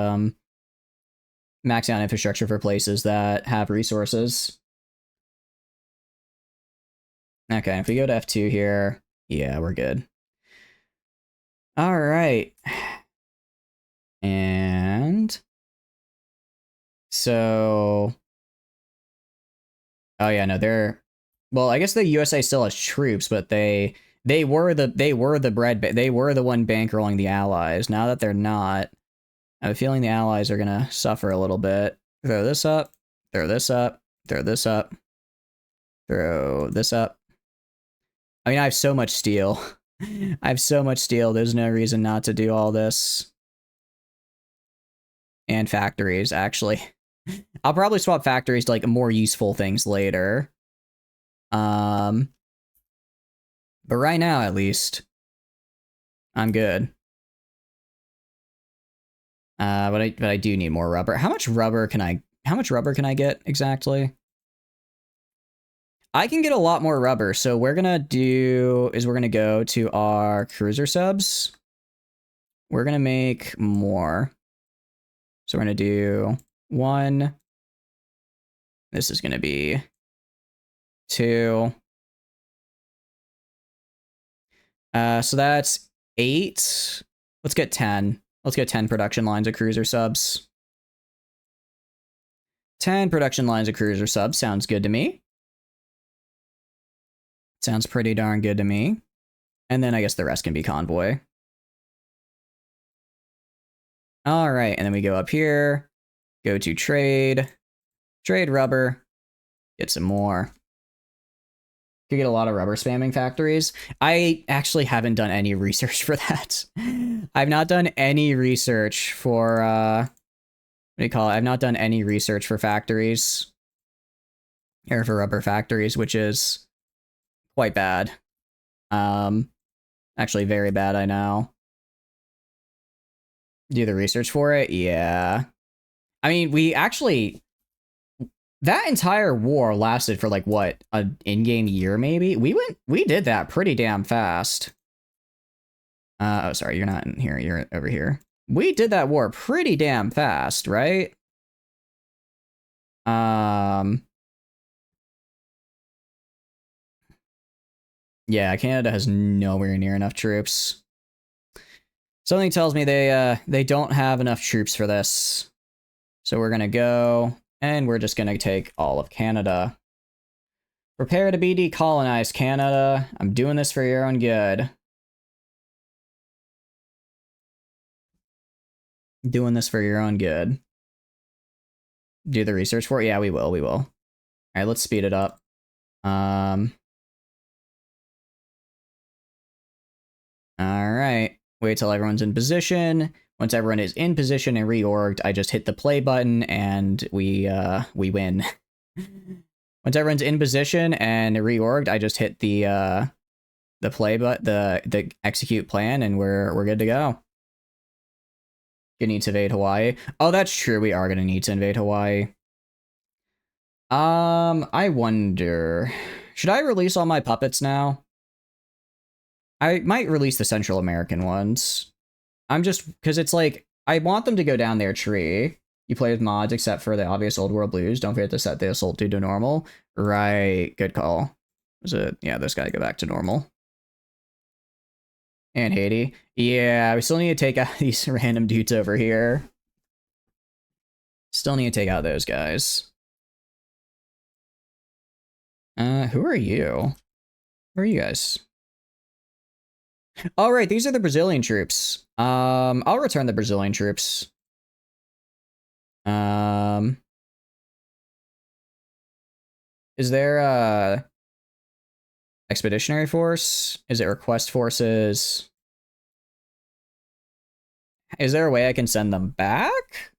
maxing out infrastructure for places that have resources. Okay, if we go to F2 here, yeah, we're good. All right, and so, oh yeah, no, they're, well, I guess the USA still has troops, but they were the they were the one bankrolling the Allies. Now that they're not, I have a feeling the Allies are gonna suffer a little bit. Throw this up, throw this up, throw this up, throw this up. I mean, I have so much steel. I have so much steel. There's no reason not to do all this. And factories, actually. I'll probably swap factories to like more useful things later. But right now, at least, I'm good. But I do need more rubber. How much rubber can I get exactly? I can get a lot more rubber. So we're gonna go to our cruiser subs. We're gonna make more. So we're gonna do 1. This is gonna be 2. So that's 8. Let's get 10. Let's get 10 production lines of cruiser subs. 10 production lines of cruiser subs sounds good to me. Sounds pretty darn good to me. And then I guess the rest can be convoy. All right, and then we go up here, go to trade, trade rubber, get some more. Could get a lot of rubber spamming factories. I actually haven't done any research for that. I've not done any research for, what do you call it? I've not done any research for factories. Or for rubber factories, which is quite bad. Actually very bad, I know. Do the research for it? Yeah. I mean, we actually, that entire war lasted for like what, an in-game year maybe? We did that pretty damn fast. Oh, sorry, you're not in here, you're over here. We did that war pretty damn fast, right? Yeah, Canada has nowhere near enough troops. Something tells me they don't have enough troops for this. So we're gonna go, and we're just gonna take all of Canada. Prepare to be decolonized, Canada. I'm doing this for your own good. Doing this for your own good. Do the research for it? Yeah, we will, we will. All right, let's speed it up. All right, wait till everyone's in position. Once everyone is in position and reorged, I just hit the play button and we win. Once everyone's in position and reorged, I just hit the play button, the execute plan, and we're good to go. You need to invade Hawaii. Oh, that's true. We are gonna need to invade Hawaii. I wonder, should I release all my puppets now? I might release the Central American ones. I'm just, because it's like, I want them to go down their tree. You play with mods except for the obvious old world blues. Don't forget to set the assault dude to normal. Right, good call. Was it? Yeah, this guy go back to normal. And Haiti. Yeah, we still need to take out these random dudes over here. Still need to take out those guys. Who are you? Who are you guys? All right, these are the Brazilian troops. I'll return the Brazilian troops. Is there a expeditionary force? Is it request forces? Is there a way I can send them back?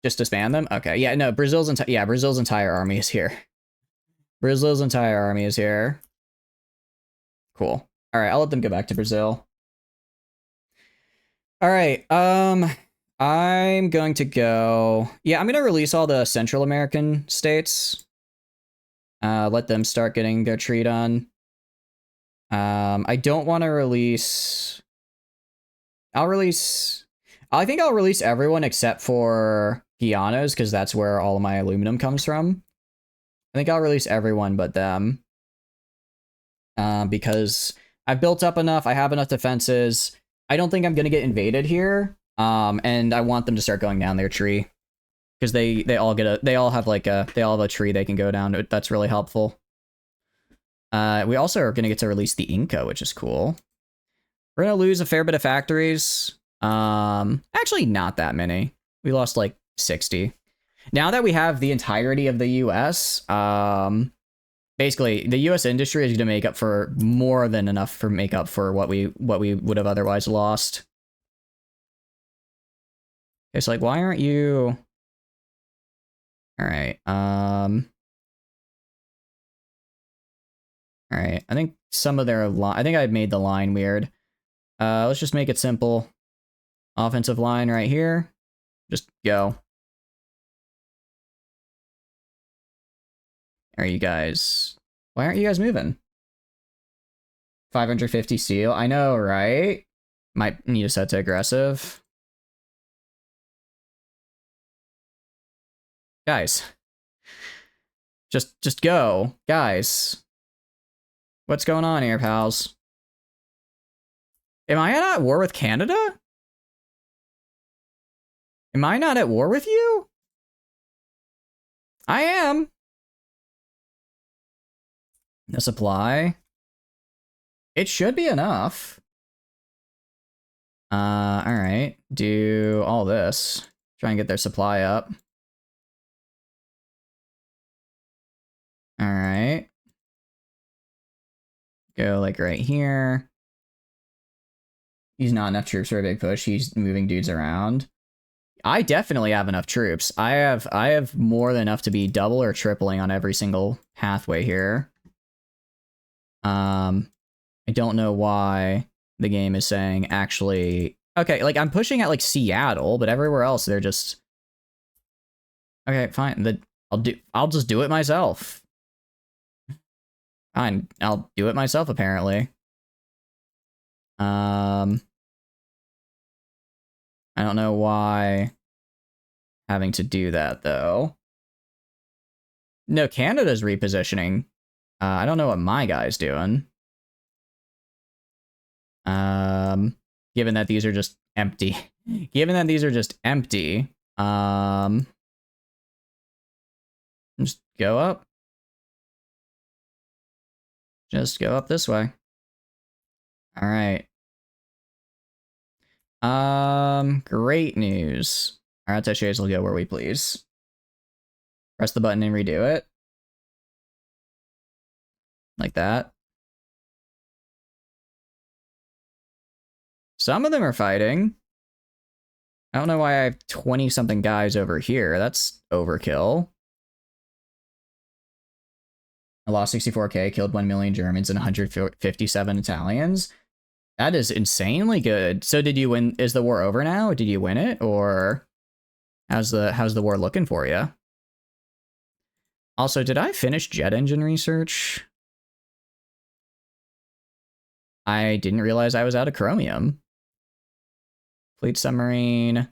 Just to spam them? Okay, yeah, no, Brazil's entire army is here. Brazil's entire army is here. Cool. All right, I'll let them go back to Brazil. All right, I'm going to go... Yeah, I'm going to release all the Central American states. Let them start getting their tree done. I don't want to release... I think I'll release everyone except for Guianas, because that's where all of my aluminum comes from. I think I'll release everyone but them. Because I've built up enough, I have enough defenses. I don't think I'm going to get invaded here. And I want them to start going down their tree. Because they all have a tree they can go down. That's really helpful. We also are going to get to release the Inca, which is cool. We're going to lose a fair bit of factories. Actually, not that many. We lost like 60. Now that we have the entirety of the US, basically the US industry is going to make up for more than enough for make up for what we would have otherwise lost. It's like, why aren't you... All right. All right. I think some of their I think I made the line weird. Let's just make it simple. Offensive line right here. Just go. Are you guys... Why aren't you guys moving? 550 steel. I know, right? Might need to set to aggressive. Guys. Just go. Guys. What's going on here, pals? Am I not at war with Canada? Am I not at war with you? I am. The supply. It should be enough. Alright. Do all this. Try and get their supply up. Alright. Go like right here. He's not enough troops for a big push. He's moving dudes around. I definitely have enough troops. I have more than enough to be double or tripling on every single pathway here. I don't know why the game is saying actually... Okay, like I'm pushing at like Seattle, but everywhere else they're just... Okay, fine. I'll just do it myself. Fine, I'll do it myself apparently. I don't know why having to do that though. No, Canada's repositioning. I don't know what my guy's doing. Given that these are just empty. Given that these are just empty, just go up. Just go up this way. All right. Great news. Our attachés will go where we please. Press the button and redo it. Like that. Some of them are fighting. I don't know why I have 20-something guys over here. That's overkill. I lost 64k, killed 1 million Germans and 157 Italians. That is insanely good. So did you win? Is the war over now? Did you win it? Or how's the war looking for you? Also, did I finish jet engine research? I didn't realize I was out of chromium. Fleet submarine.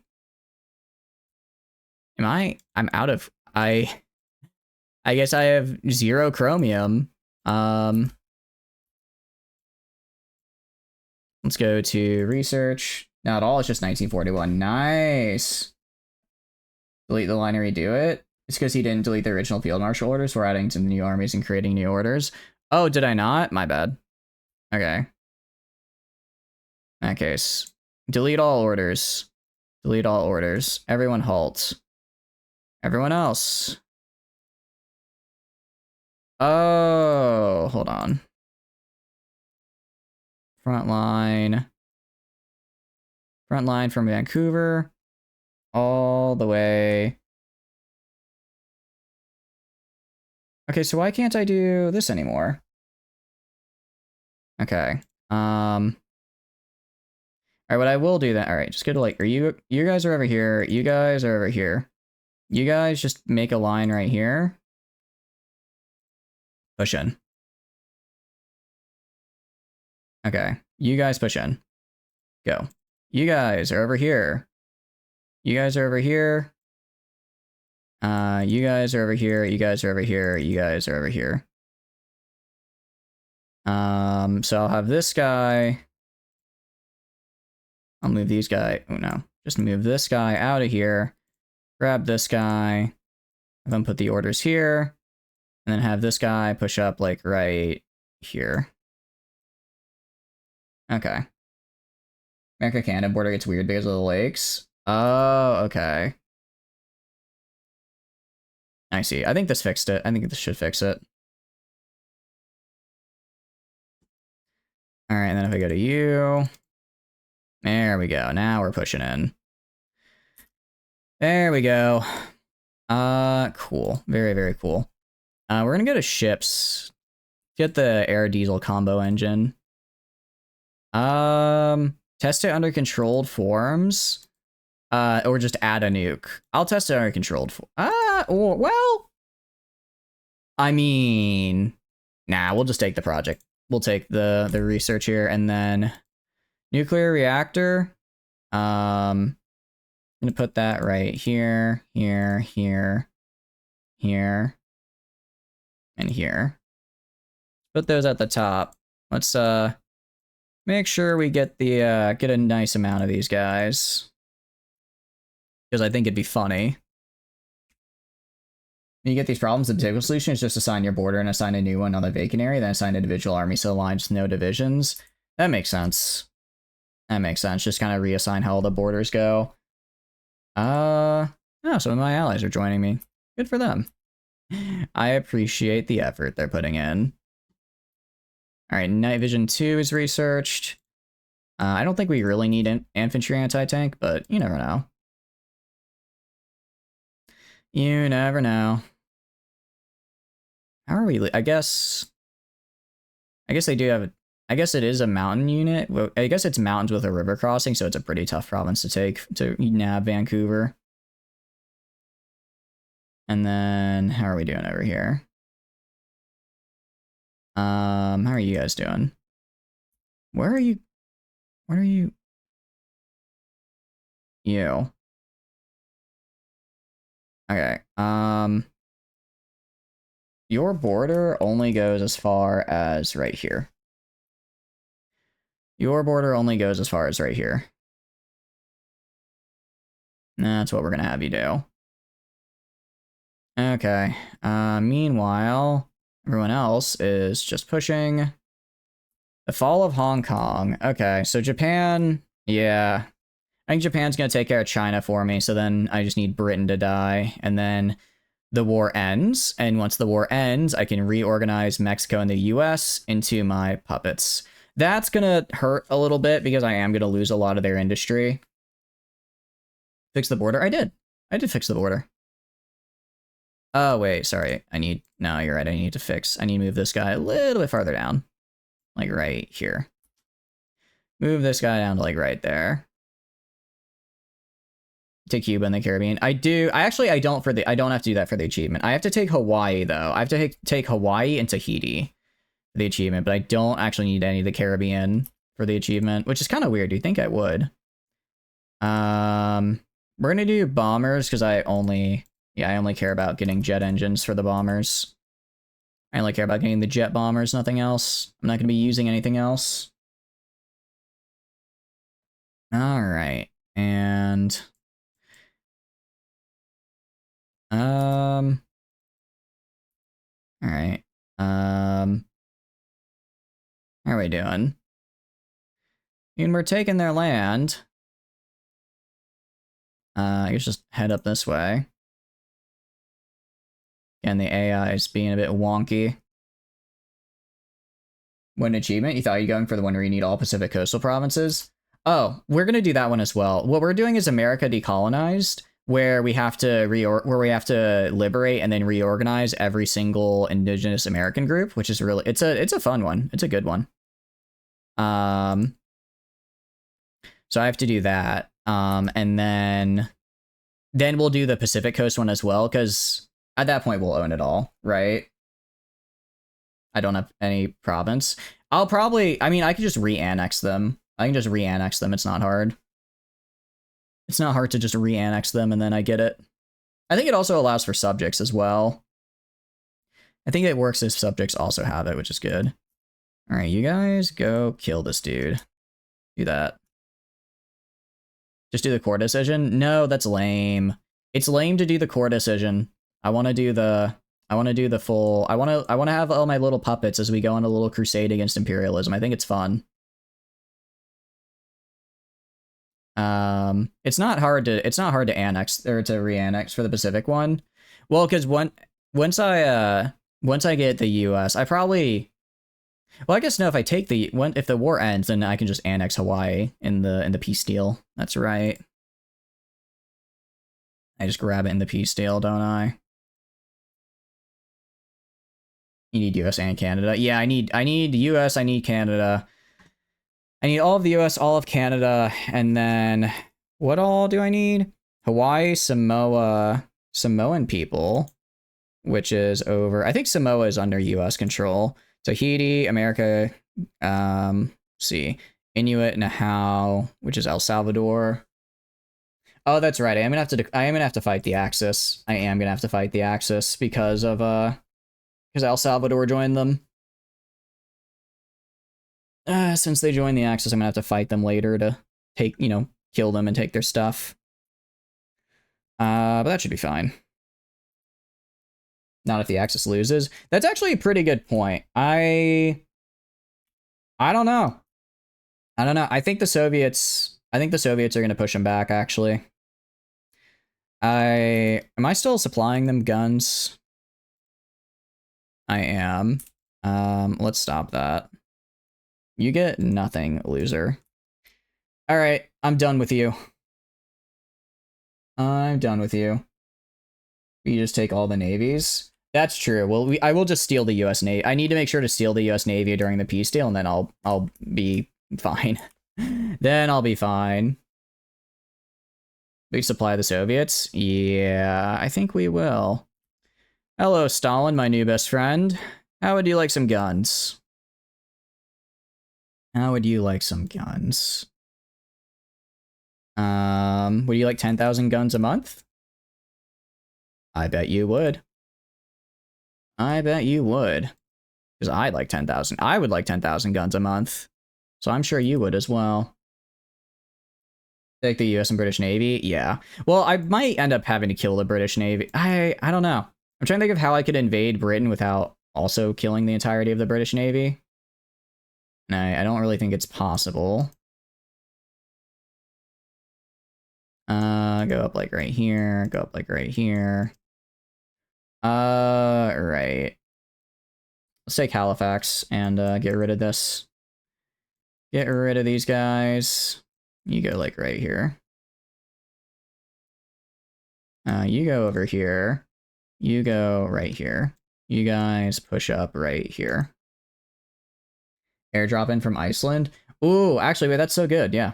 I'm out of... I guess I have 0 chromium. Let's go to research. Not at all, it's just 1941. Nice. Delete the line and redo it. It's because he didn't delete the original field marshal orders. We're adding some new armies and creating new orders. Oh, did I not? My bad. Okay. In that case, delete all orders. Delete all orders. Everyone halt. Everyone else. Oh, hold on. Front line from Vancouver all the way. Okay, so why can't I do this anymore? Okay. Alright, what I will do then. Alright, just go to like, you guys are over here. You guys are over here. You guys just make a line right here. Push in. Okay. You guys push in. Go. You guys are over here. You guys are over here. You guys are over here. You guys are over here. You guys are over here. So I'll have this guy. I'll move these guys. Oh no. Just move this guy out of here. Grab this guy. Have them put the orders here. And then have this guy push up like right here. Okay. America-Canada border gets weird because of the lakes. Oh, okay. I see. I think this fixed it. I think this should fix it. All right, and then if I go to you, there we go. Now we're pushing in. There we go. Cool. Very, very cool. We're gonna go to ships. Get the air diesel combo engine. Test it under controlled forms. Or just add a nuke. I'll test it under controlled form. Well, I mean, nah, we'll just take the project. We'll take the research here, and then nuclear reactor. I'm gonna put that right here, here, here, here, and here. Put those at the top. Let's make sure we get the get a nice amount of these guys, because I think it'd be funny. When you get these problems, the typical solution is just assign your border and assign a new one on the vacant area, then assign individual armies to lines with no divisions. That makes sense. That makes sense. Just kind of reassign how all the borders go. Oh, some of my allies are joining me. Good for them. I appreciate the effort they're putting in. Alright, Night Vision 2 is researched. I don't think we really need an infantry anti-tank, but you never know. You never know. How are we? I guess they do have. I guess it is a mountain unit. Well, I guess it's mountains with a river crossing, so it's a pretty tough province to take to nab Vancouver. And then how are we doing over here? How are you guys doing? Where are you? What are you? You. Okay. Your border only goes as far as right here. Your border only goes as far as right here. That's what we're gonna have you do. Okay. Meanwhile, everyone else is just pushing. The fall of Hong Kong. Okay, so Japan, yeah. I think Japan's gonna take care of China for me, so then I just need Britain to die, and then the war ends, and once the war ends, I can reorganize Mexico and the US into my puppets. That's gonna hurt a little bit, because I am gonna lose a lot of their industry. Fix the border? I did fix the border. Oh, wait, sorry. No, you're right, I need to move this guy a little bit farther down. Like right here. Move this guy down to like right there. To Cuba and the Caribbean. I don't have to do that for the achievement. I have to take Hawaii though. I have to take Hawaii and Tahiti for the achievement, but I don't actually need any of the Caribbean for the achievement, which is kind of weird. Do you think I would? We're gonna do bombers because I only care about getting jet engines for the bombers. I only care about getting the jet bombers, nothing else. I'm not gonna be using anything else. All right, and all right. How are we doing? I mean, we're taking their land. I guess just head up this way. And the AI is being a bit wonky. What an achievement? You thought you were going for the one where you need all Pacific coastal provinces? Oh, we're going to do that one as well. What we're doing is America Decolonized, where we have to liberate and then reorganize every single indigenous American group, which is really it's a fun one. It's a good one. So I have to do that. And then we'll do the Pacific Coast one as well, because at that point we'll own it all, right? I don't have any province. I could just re-annex them. I can just re-annex them. It's not hard. It's not hard to just re-annex them and then I get it. I think it also allows for subjects as well. I think it works if subjects also have it, which is good. All right, you guys go kill this dude. Do that. Just do the core decision? No, that's lame. It's lame to do the core decision. I want to do the full. I want to have all my little puppets as we go on a little crusade against imperialism. I think it's fun. It's not hard to annex or to re-annex for the Pacific one. Well, because once I get the US, I probably, well, I guess no, if I take if the war ends, then I can just annex Hawaii in the peace deal. That's right. I just grab it in the peace deal, don't I? You need US and Canada. Yeah, I need US, I need Canada. I need all of the US, all of Canada, and then what all do I need? Hawaii, Samoa, Samoan people, which is over. I think Samoa is under US control. Tahiti, America, see, Inuit, Nahau, which is El Salvador. Oh, that's right. I am gonna have to fight the Axis. I am gonna have to fight the Axis because El Salvador joined them. Since they joined the Axis, I'm gonna have to fight them later to kill them and take their stuff. But that should be fine. Not if the Axis loses. That's actually a pretty good point. I don't know. I think the Soviets are gonna push them back, actually. Am I still supplying them guns? I am. Let's stop that. You get nothing, loser. All right, I'm done with you. I'm done with you. You just take all the navies. That's true. Well, I will just steal the U.S. Navy. I need to make sure to steal the U.S. Navy during the peace deal, and then I'll be fine. Then I'll be fine. We supply the Soviets? Yeah, I think we will. Hello, Stalin, my new best friend. How would you like some guns? How would you like some guns? Would you like 10,000 guns a month? I bet you would. I bet you would. Because I'd like 10,000. I would like 10,000 guns a month. So I'm sure you would as well. Like the US and British Navy? Yeah. Well, I might end up having to kill the British Navy. I don't know. I'm trying to think of how I could invade Britain without also killing the entirety of the British Navy. And I don't really think it's possible. Go up like right here. Go up like right here. Right. Let's take Halifax and get rid of this. Get rid of these guys. You go like right here. You go over here. You go right here. You guys push up right here. Airdrop in from Iceland. Ooh, actually, wait, that's so good. Yeah.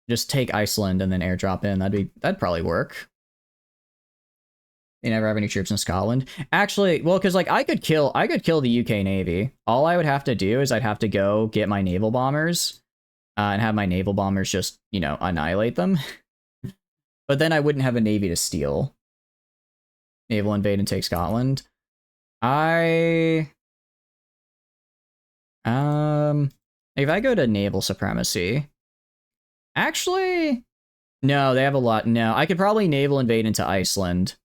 Just take Iceland and then airdrop in. That'd probably work. They never have any troops in Scotland. Actually, well, because like I could kill the UK Navy. All I would have to do is I'd have to go get my naval bombers, and have my naval bombers just annihilate them. But then I wouldn't have a navy to steal. Naval invade and take Scotland. If I go to naval supremacy, actually, no, they have a lot. No, I could probably naval invade into Iceland.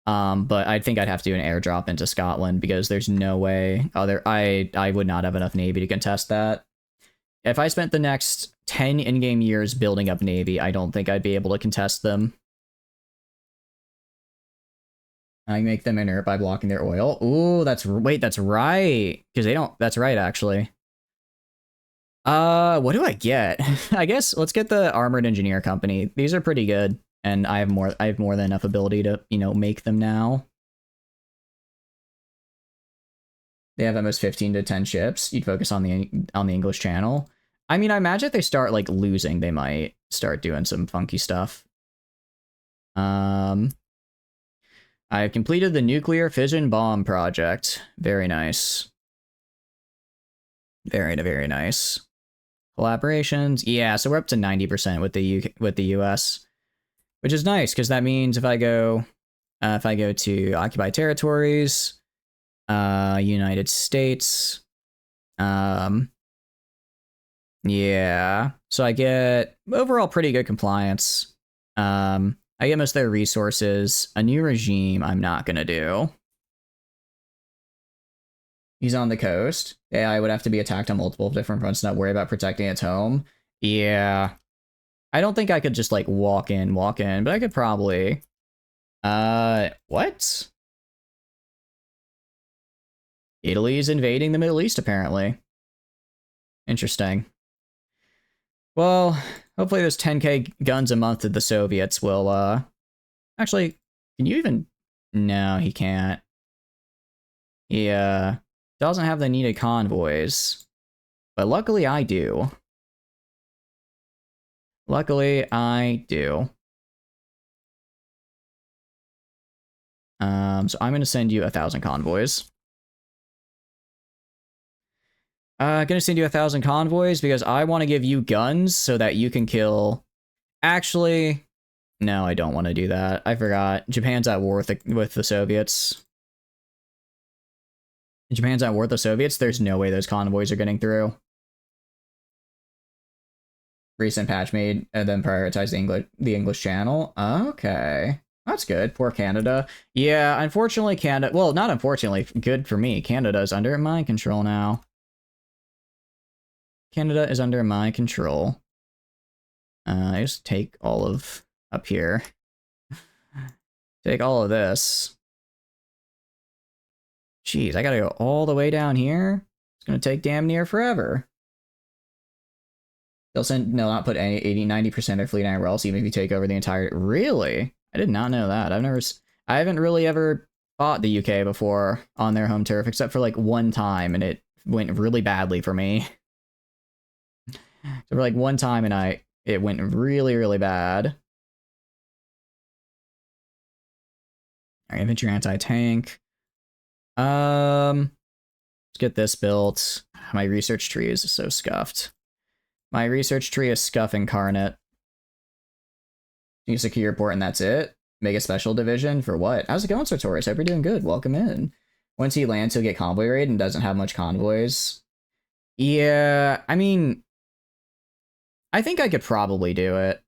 But I think I'd have to do an airdrop into Scotland because there's no way I would not have enough navy to contest that. If I spent the next 10 in-game years building up navy, I don't think I'd be able to contest them. I make them inert by blocking their oil. Ooh, that's right. Because they don't, that's right, actually. What do I get? I guess let's get the Armored Engineer Company. These are pretty good. and I have more than enough ability to, you know, make them now. They have almost 15 to 10 ships. You'd focus on the English Channel. I mean, I imagine if they start like losing, they might start doing some funky stuff. I've completed the nuclear fission bomb project. Very nice. Very, very nice. Collaborations. Yeah, so we're up to 90% with the US, which is nice because that means if I go to occupied territories, United States, yeah, so I get overall pretty good compliance. I get most of their resources. A new regime I'm not gonna do. He's on the coast. Yeah, I would have to be attacked on multiple different fronts, not worry about protecting its home. Yeah. I don't think I could just, like, walk in, but I could probably... what? Italy's invading the Middle East, apparently. Interesting. Well, hopefully those 10k guns a month that the Soviets will, Actually, can you even... No, he can't. Yeah. Doesn't have the needed convoys. But luckily I do. Luckily I do. So I'm gonna send you 1,000 convoys. Gonna send you 1,000 convoys because I want to give you guns so that you can kill... Actually, no, I don't want to do that. I forgot. Japan's at war with the Soviets. Japan's at war with the Soviets. There's no way those convoys are getting through. Recent patch made and then prioritize the English Channel. Okay. That's good. Poor Canada. Yeah, unfortunately Canada... Well, not unfortunately. Good for me. Canada is under my control now. Canada is under my control. I just take all of up here. Take all of this. Jeez, I gotta go all the way down here? It's gonna take damn near forever. They'll send... No, not put any 80-90% of their fleet anywhere else, even if you take over the entire... Really? I did not know that. I haven't really ever fought the UK before on their home turf, except for like one time, and it went really badly for me. So for like one time, and it went really, really bad. Alright, infantry anti-tank. Let's get this built. My research tree is so scuffed. My research tree is scuff incarnate. You secure your port and that's it. Make a special division for what? How's it going, Sartorius? Hope you're doing good. Welcome in. Once he lands, he'll get convoy raid and doesn't have much convoys. Yeah, I mean, I think I could probably do it.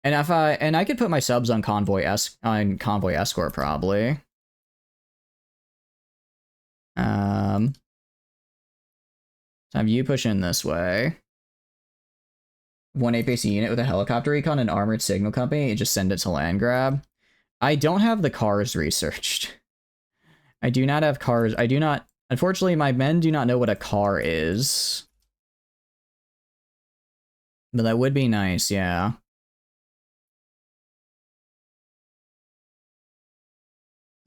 And I could put my subs on convoy escort probably. So have you push in this way. One APC unit with a helicopter recon and armored signal company and just send it to land grab. I don't have the cars researched. I do not have cars. I do not... Unfortunately, my men do not know what a car is. But that would be nice, yeah.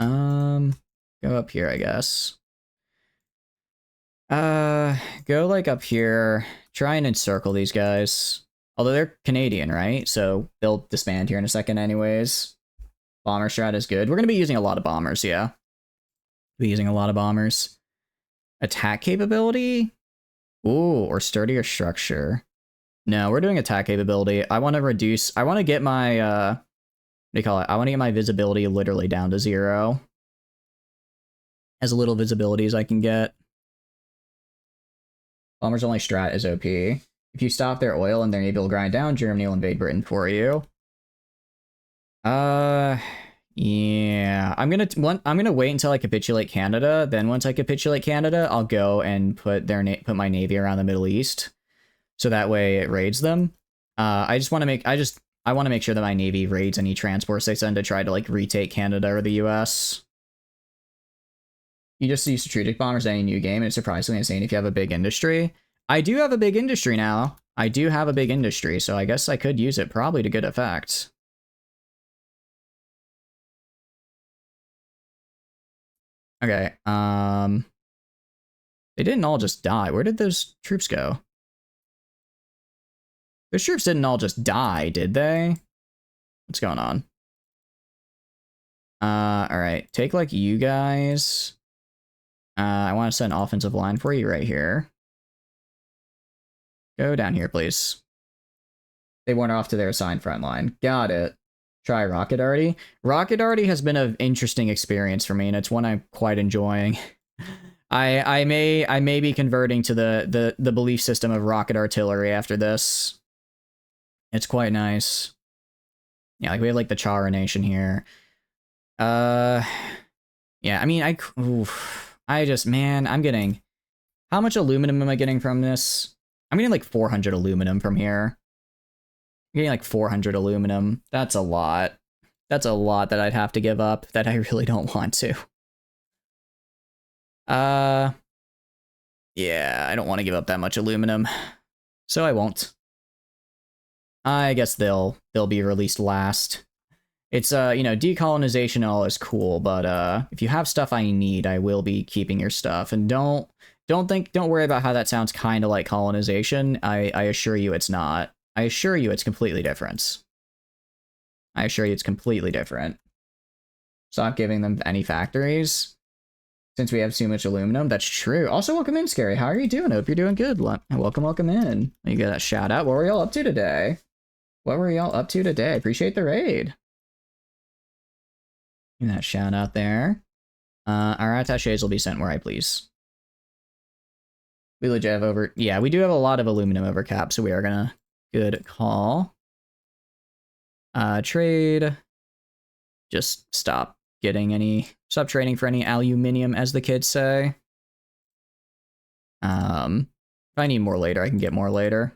Go up here, I guess. Go like up here. Try and encircle these guys. Although they're Canadian, right? So they'll disband here in a second anyways. Bomber strat is good. We're going to be using a lot of bombers, yeah. Be using a lot of bombers. Attack capability? Ooh, or sturdier structure. No, we're doing attack capability. I want to reduce... I want to get my... what do you call it? I want to get my visibility literally down to 0. As little visibility as I can get. Bomber's only strat is OP. If you stop their oil and they're able to grind down, Germany will invade Britain for you. Yeah. I'm gonna wait until I capitulate Canada. Then once I capitulate Canada, I'll go and put my navy around the Middle East, so that way it raids them. I want to make sure that my navy raids any transports they send to try to like retake Canada or the US. You just use strategic bombers in any new game, and it's surprisingly insane if you have a big industry. I do have a big industry now. I do have a big industry, so I guess I could use it probably to good effect. Okay, they didn't all just die. Where did those troops go? Those troops didn't all just die, did they? What's going on? All right. Take like you guys. I want to set an offensive line for you right here. Go down here, please. They went off to their assigned front line. Got it. Try Rocket Arty. Rocket Arty has been an interesting experience for me, and it's one I'm quite enjoying. I may be converting to the belief system of rocket artillery after this. It's quite nice. Yeah, like we have like the Chara Nation here. Yeah, I mean, I just, man, I'm getting, how much aluminum am I getting from this? I'm getting like 400 aluminum from here. I'm getting like 400 aluminum. That's a lot. That's a lot that I'd have to give up that I really don't want to. Yeah, I don't want to give up that much aluminum. So I won't. I guess they'll be released last. It's you know, decolonization and all is cool, but if you have stuff I need, I will be keeping your stuff. And don't worry about how that sounds kind of like colonization. I assure you it's not. I assure you it's completely different. I assure you it's completely different. Stop giving them any factories since we have too much aluminum. That's true. Also, welcome in, Scary. How are you doing? Hope you're doing good. Welcome in. You get a shout out. What were y'all up to today? What were y'all up to today? Appreciate the raid. Give that shout out there. Our attaches will be sent where I please. We legit have over, yeah, we do have a lot of aluminum over cap, so we are gonna, good call. Trade. Just stop trading for any aluminium, as the kids say. If I need more later, I can get more later.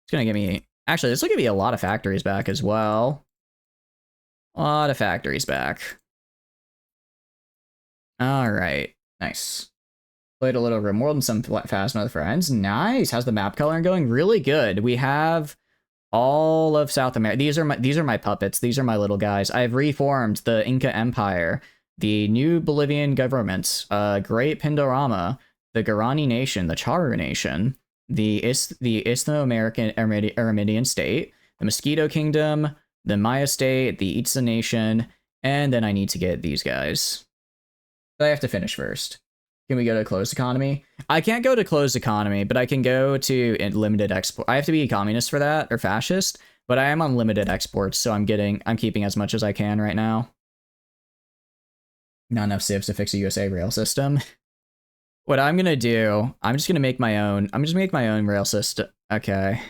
It's gonna give me, actually, this will give me a lot of factories back as well. A lot of factories back. All right, nice. Played a little RimWorld and some Fast with friends. Nice. How's the map coloring going? Really good. We have all of South America. These are my puppets. These are my little guys. I've reformed the Inca Empire, the new Bolivian government, Great Pindorama, the Guarani Nation, the Charu Nation, the Isthmo-American Aramidian State, the Mosquito Kingdom, the Maya State, the Itza Nation, and then I need to get these guys. But I have to finish first. Can we go to closed economy? I can't go to closed economy, but I can go to limited export. I have to be a communist for that, or fascist, but I am on limited exports, so I'm keeping as much as I can right now. Not enough civs to fix a USA rail system. What I'm gonna do, I'm just gonna make my own. I'm just make my own rail system. Okay.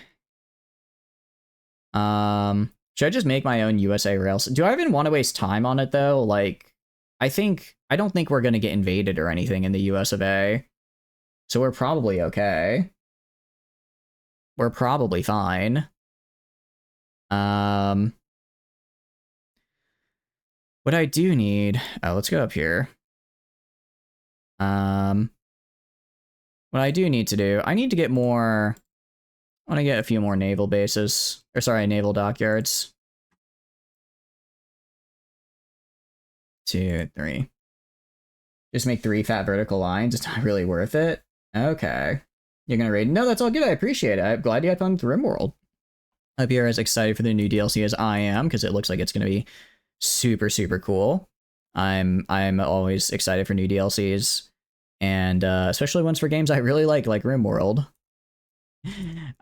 Should I just make my own USA rail? Do I even want to waste time on it though? Like, I don't think we're gonna get invaded or anything in the US of A. So we're probably okay. We're probably fine. What I do need, oh, let's go up here. What I do need to do, I need to get more, I want to get a few more naval bases, or sorry, naval dockyards. 2, 3. Just make 3 fat vertical lines. It's not really worth it. Okay. You're gonna raid? No, that's all good. I appreciate it. I'm glad you had fun with RimWorld. Hope you're as excited for the new DLC as I am, because it looks like it's gonna be super, super cool. I'm always excited for new DLCs, and especially ones for games I really like RimWorld.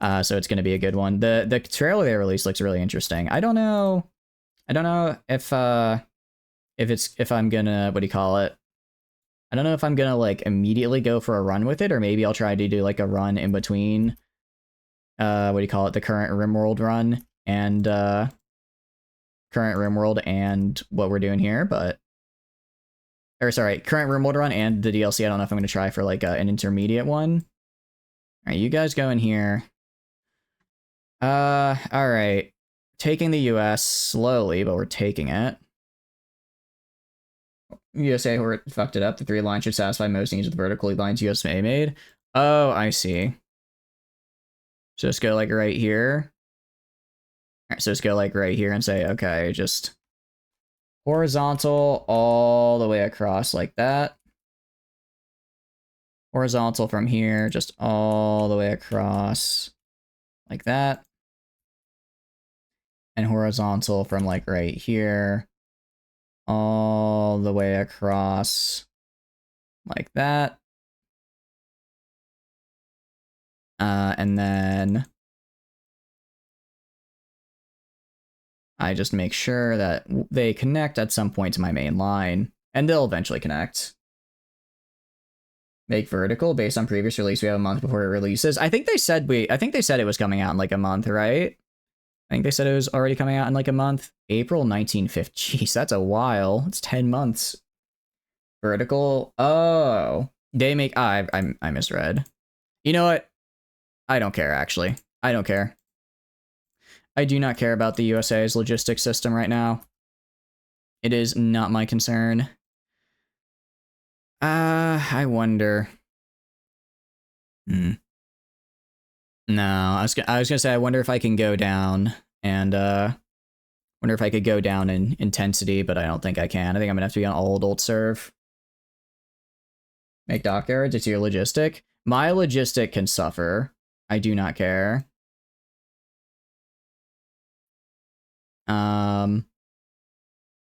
So it's gonna be a good one. The trailer they released looks really interesting. I don't know if I'm gonna, what do you call it? I don't know if I'm gonna like immediately go for a run with it, or maybe I'll try to do like a run in between. What do you call it? The current RimWorld run and what we're doing here, but current RimWorld run and the DLC. I don't know if I'm gonna try for like an intermediate one. All right, you guys go in here. All right, taking the US slowly, but we're taking it. USA fucked it up. The 3 lines should satisfy most needs of the vertical lines USA made. Oh, I see. So just go like right here. All right, so just go like right here and say, okay, just Horizontal all the way across like that. Horizontal from here, just all the way across like that. And horizontal from like right here, all the way across like that. And then I just make sure that they connect at some point to my main line, and they'll eventually connect. Make vertical based on previous release. We have a month before it releases. I think they said it was coming out in like a month, right? I think they said it was already coming out in like a month. April 1950. Jeez, that's a while. It's 10 months. Vertical. Oh, they make. I misread. You know what? I don't care, actually. I don't care. I do not care about the USA's logistics system right now. It is not my concern. I wonder. No, I was gonna say I wonder if I can go down and wonder if I could go down in intensity, but I don't think I can. I think I'm gonna have to be on old serve. Make dockyards. It's your logistic. My logistic can suffer. I do not care.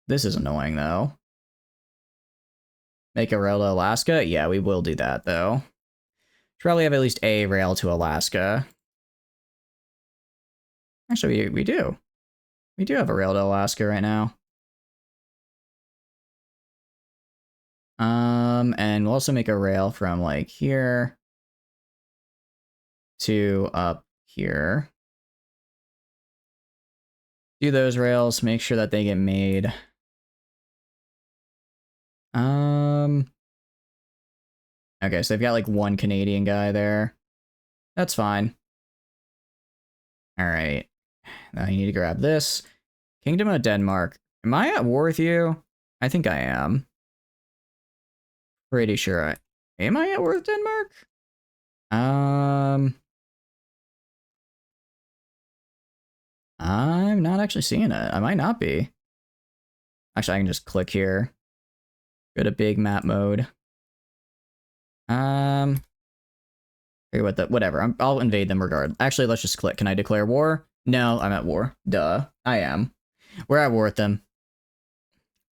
This is annoying though. Make a rail to Alaska? Yeah, we will do that though. Should probably have at least a rail to Alaska. Actually, we do. We do have a rail to Alaska right now. And we'll also make a rail from like here to up here. Do those rails, make sure that they get made. Okay, so they've got like one Canadian guy there. That's fine. All right. Now you need to grab this. Kingdom of Denmark. Am I at war with you? I think I am. Pretty sure am I at war with Denmark? I'm not actually seeing it. I might not be. Actually, I can just click here. Go to big map mode. Whatever. I'll invade them regardless. Actually, let's just click. Can I declare war? No, I'm at war. Duh. I am. We're at war with them.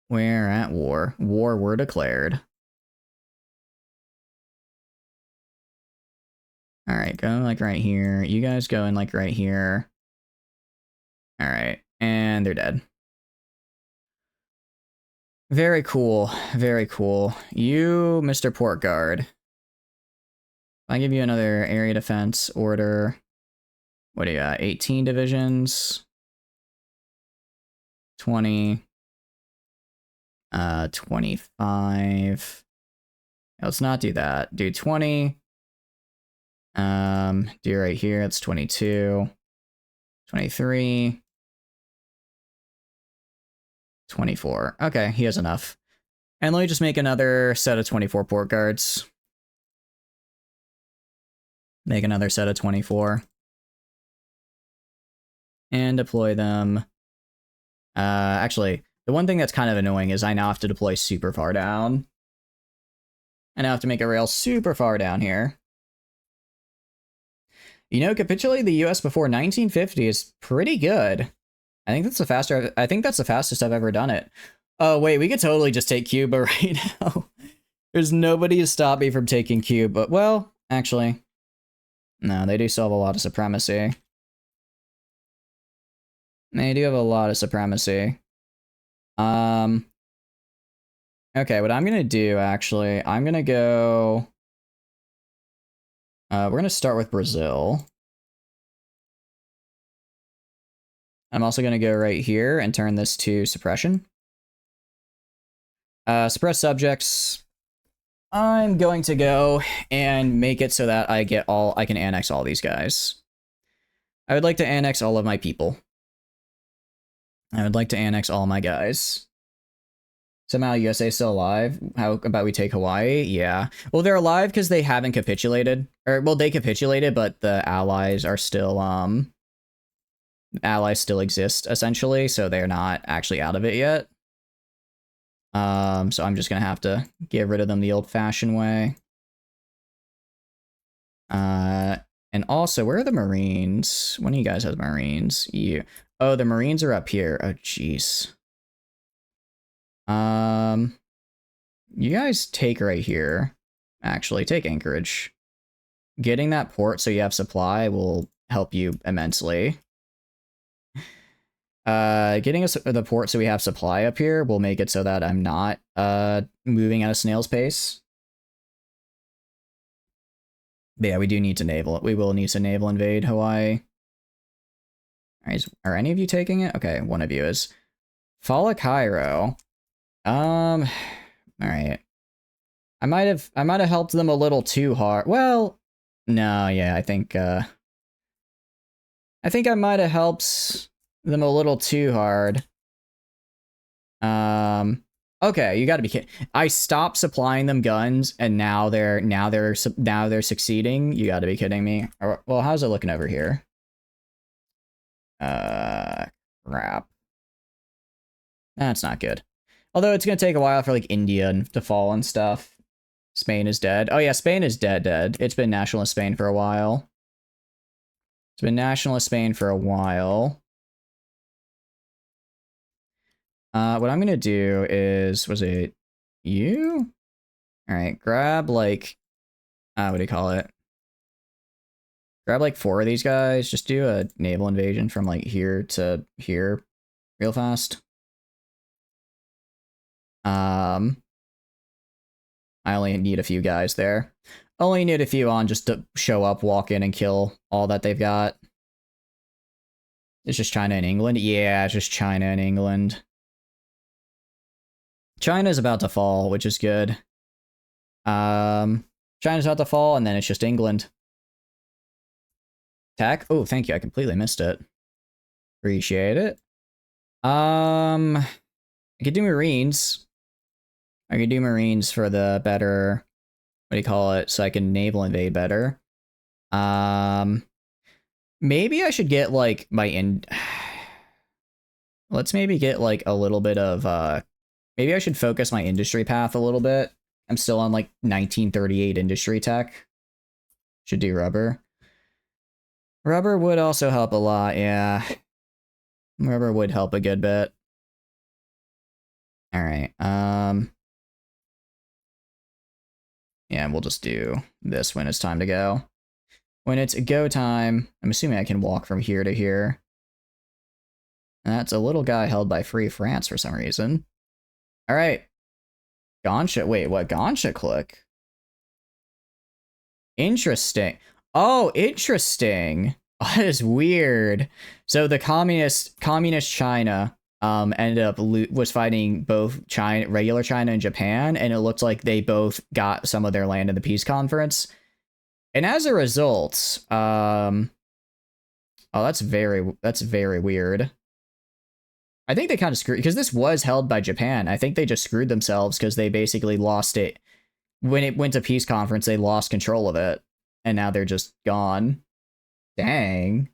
We're at war. War were declared. Alright, go like right here. You guys go in like right here. Alright, and they're dead. Very cool. Very cool. You, Mr. Port Guard. I give you another area defense order. What do you got? 18 divisions. 20. 25. Let's not do that. Do 20. Do right here. It's 22. 23. 24. Okay, he has enough. And let me just make another set of 24 port guards. Make another set of 24. And deploy them. Actually, the one thing that's kind of annoying is I now have to deploy super far down. I now have to make a rail super far down here. You know, capitulate the US before 1950 is pretty good. I think that's the fastest I've ever done it. Oh, wait, we could totally just take Cuba right now. There's nobody to stop me from taking Cuba. Well, actually, no, they do still have a lot of supremacy. They do have a lot of supremacy. Okay, what I'm gonna do, actually, I'm gonna go... we're gonna start with Brazil. I'm also gonna go right here and turn this to suppression. Suppress subjects. I'm going to go and make it so that I can annex all these guys. I would like to annex all of my people. I would like to annex all my guys. Somehow USA is still alive. How about we take Hawaii? Yeah. Well, they're alive because they haven't capitulated. Or, well, they capitulated, but the allies are still, allies still exist, essentially, so they're not actually out of it yet. So I'm just gonna have to get rid of them the old-fashioned way. And also, where are the Marines? One of you guys has Marines. You. Oh, the Marines are up here. Oh, jeez. You guys take right here. Actually, take Anchorage. Getting that port so you have supply will help you immensely. Getting us the port so we have supply up here will make it so that I'm not moving at a snail's pace. But yeah, we do need to naval. We will need to naval invade Hawaii. Alright, are any of you taking it? Okay, one of you is. Follow Cairo. Alright. I might have helped them a little too hard. Well, no, yeah, I think I might have helped them a little too hard. Okay, you got to be kidding. I stopped supplying them guns, and now they're succeeding. You got to be kidding me. Well, how's it looking over here? Crap. That's not good. Although it's gonna take a while for like India to fall and stuff. Spain is dead. Oh yeah, Spain is dead. It's been nationalist Spain for a while. It's been nationalist Spain for a while. What I'm gonna do is, was it you? All right, grab like, what do you call it? Grab like 4 of these guys. Just do a naval invasion from like here to here, real fast. I only need a few guys there. Only need a few on just to show up, walk in, and kill all that they've got. It's just China and England? Yeah, it's just China and England. China's about to fall, which is good. China's about to fall, and then it's just England. Attack? Oh, thank you. I completely missed it. Appreciate it. I could do Marines. I could do Marines for the better, what do you call it, so I can naval invade better. Maybe I should get like my let's maybe get like a little bit of maybe I should focus my industry path a little bit. I'm still on like 1938 industry tech. Should do rubber. Rubber would also help a lot, yeah. Rubber would help a good bit. All right. Yeah, we'll just do this when it's time to go. When it's go time, I'm assuming I can walk from here to here. That's a little guy held by Free France for some reason. All right. Gansha. Wait, what? Gansha click? Interesting. Oh, interesting. That is weird. So the communist China ended up was fighting both China, regular China and Japan, and it looked like they both got some of their land in the peace conference. And as a result, oh, that's very weird. I think they kind of screwed, because this was held by Japan. I think they just screwed themselves because they basically lost it. When it went to peace conference, they lost control of it. And now they're just gone. Dang.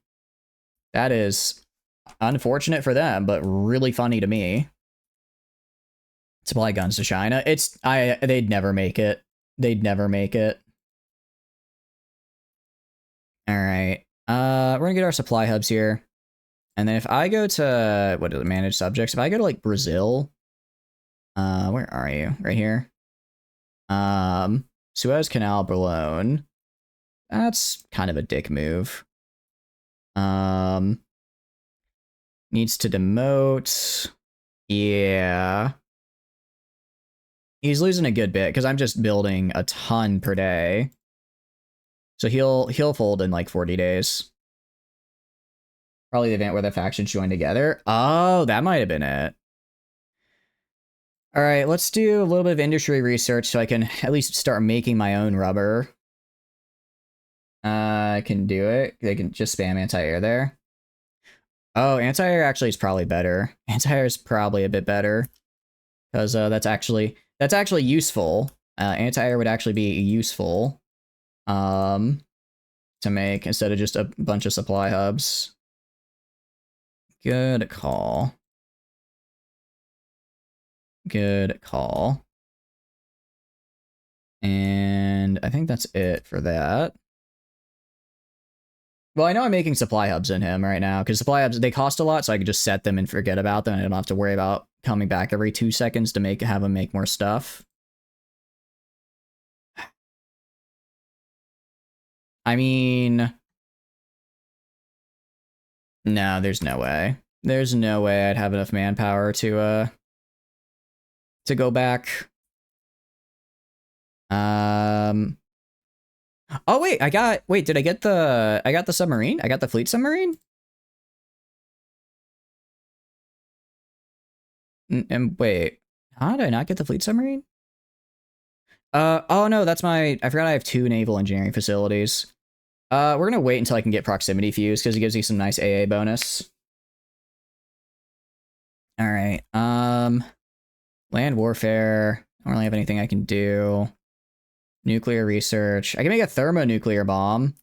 That is unfortunate for them, but really funny to me. Supply guns to China. They'd never make it. They'd never make it. Alright. We're gonna get our supply hubs here. And then if I go to, what is it, manage subjects? If I go to like Brazil, where are you? Right here. Suez Canal Boulogne. That's kind of a dick move. Needs to demote. Yeah. He's losing a good bit because I'm just building a ton per day. So he'll fold in like 40 days. Probably the event where the factions join together. Oh, that might have been it. All right, let's do a little bit of industry research so I can at least start making my own rubber. I can do it. They can just spam anti-air there. Oh, anti-air actually is probably better. Anti-air is probably a bit better because that's actually useful. Anti-air would actually be useful to make instead of just a bunch of supply hubs. Good call. Good call. And I think that's it for that. Well, I know I'm making supply hubs in him right now, because supply hubs, they cost a lot, so I can just set them and forget about them. I don't have to worry about coming back every 2 seconds to have them make more stuff. I mean... No, there's no way. There's no way I'd have enough manpower to go back. Oh wait, did I get the submarine? I got the fleet submarine? And wait, how did I not get the fleet submarine? Oh no, that's I forgot I have 2 naval engineering facilities. We're gonna wait until I can get proximity fuse, because it gives you some nice AA bonus. Alright, land warfare. I don't really have anything I can do. Nuclear research. I can make a thermonuclear bomb.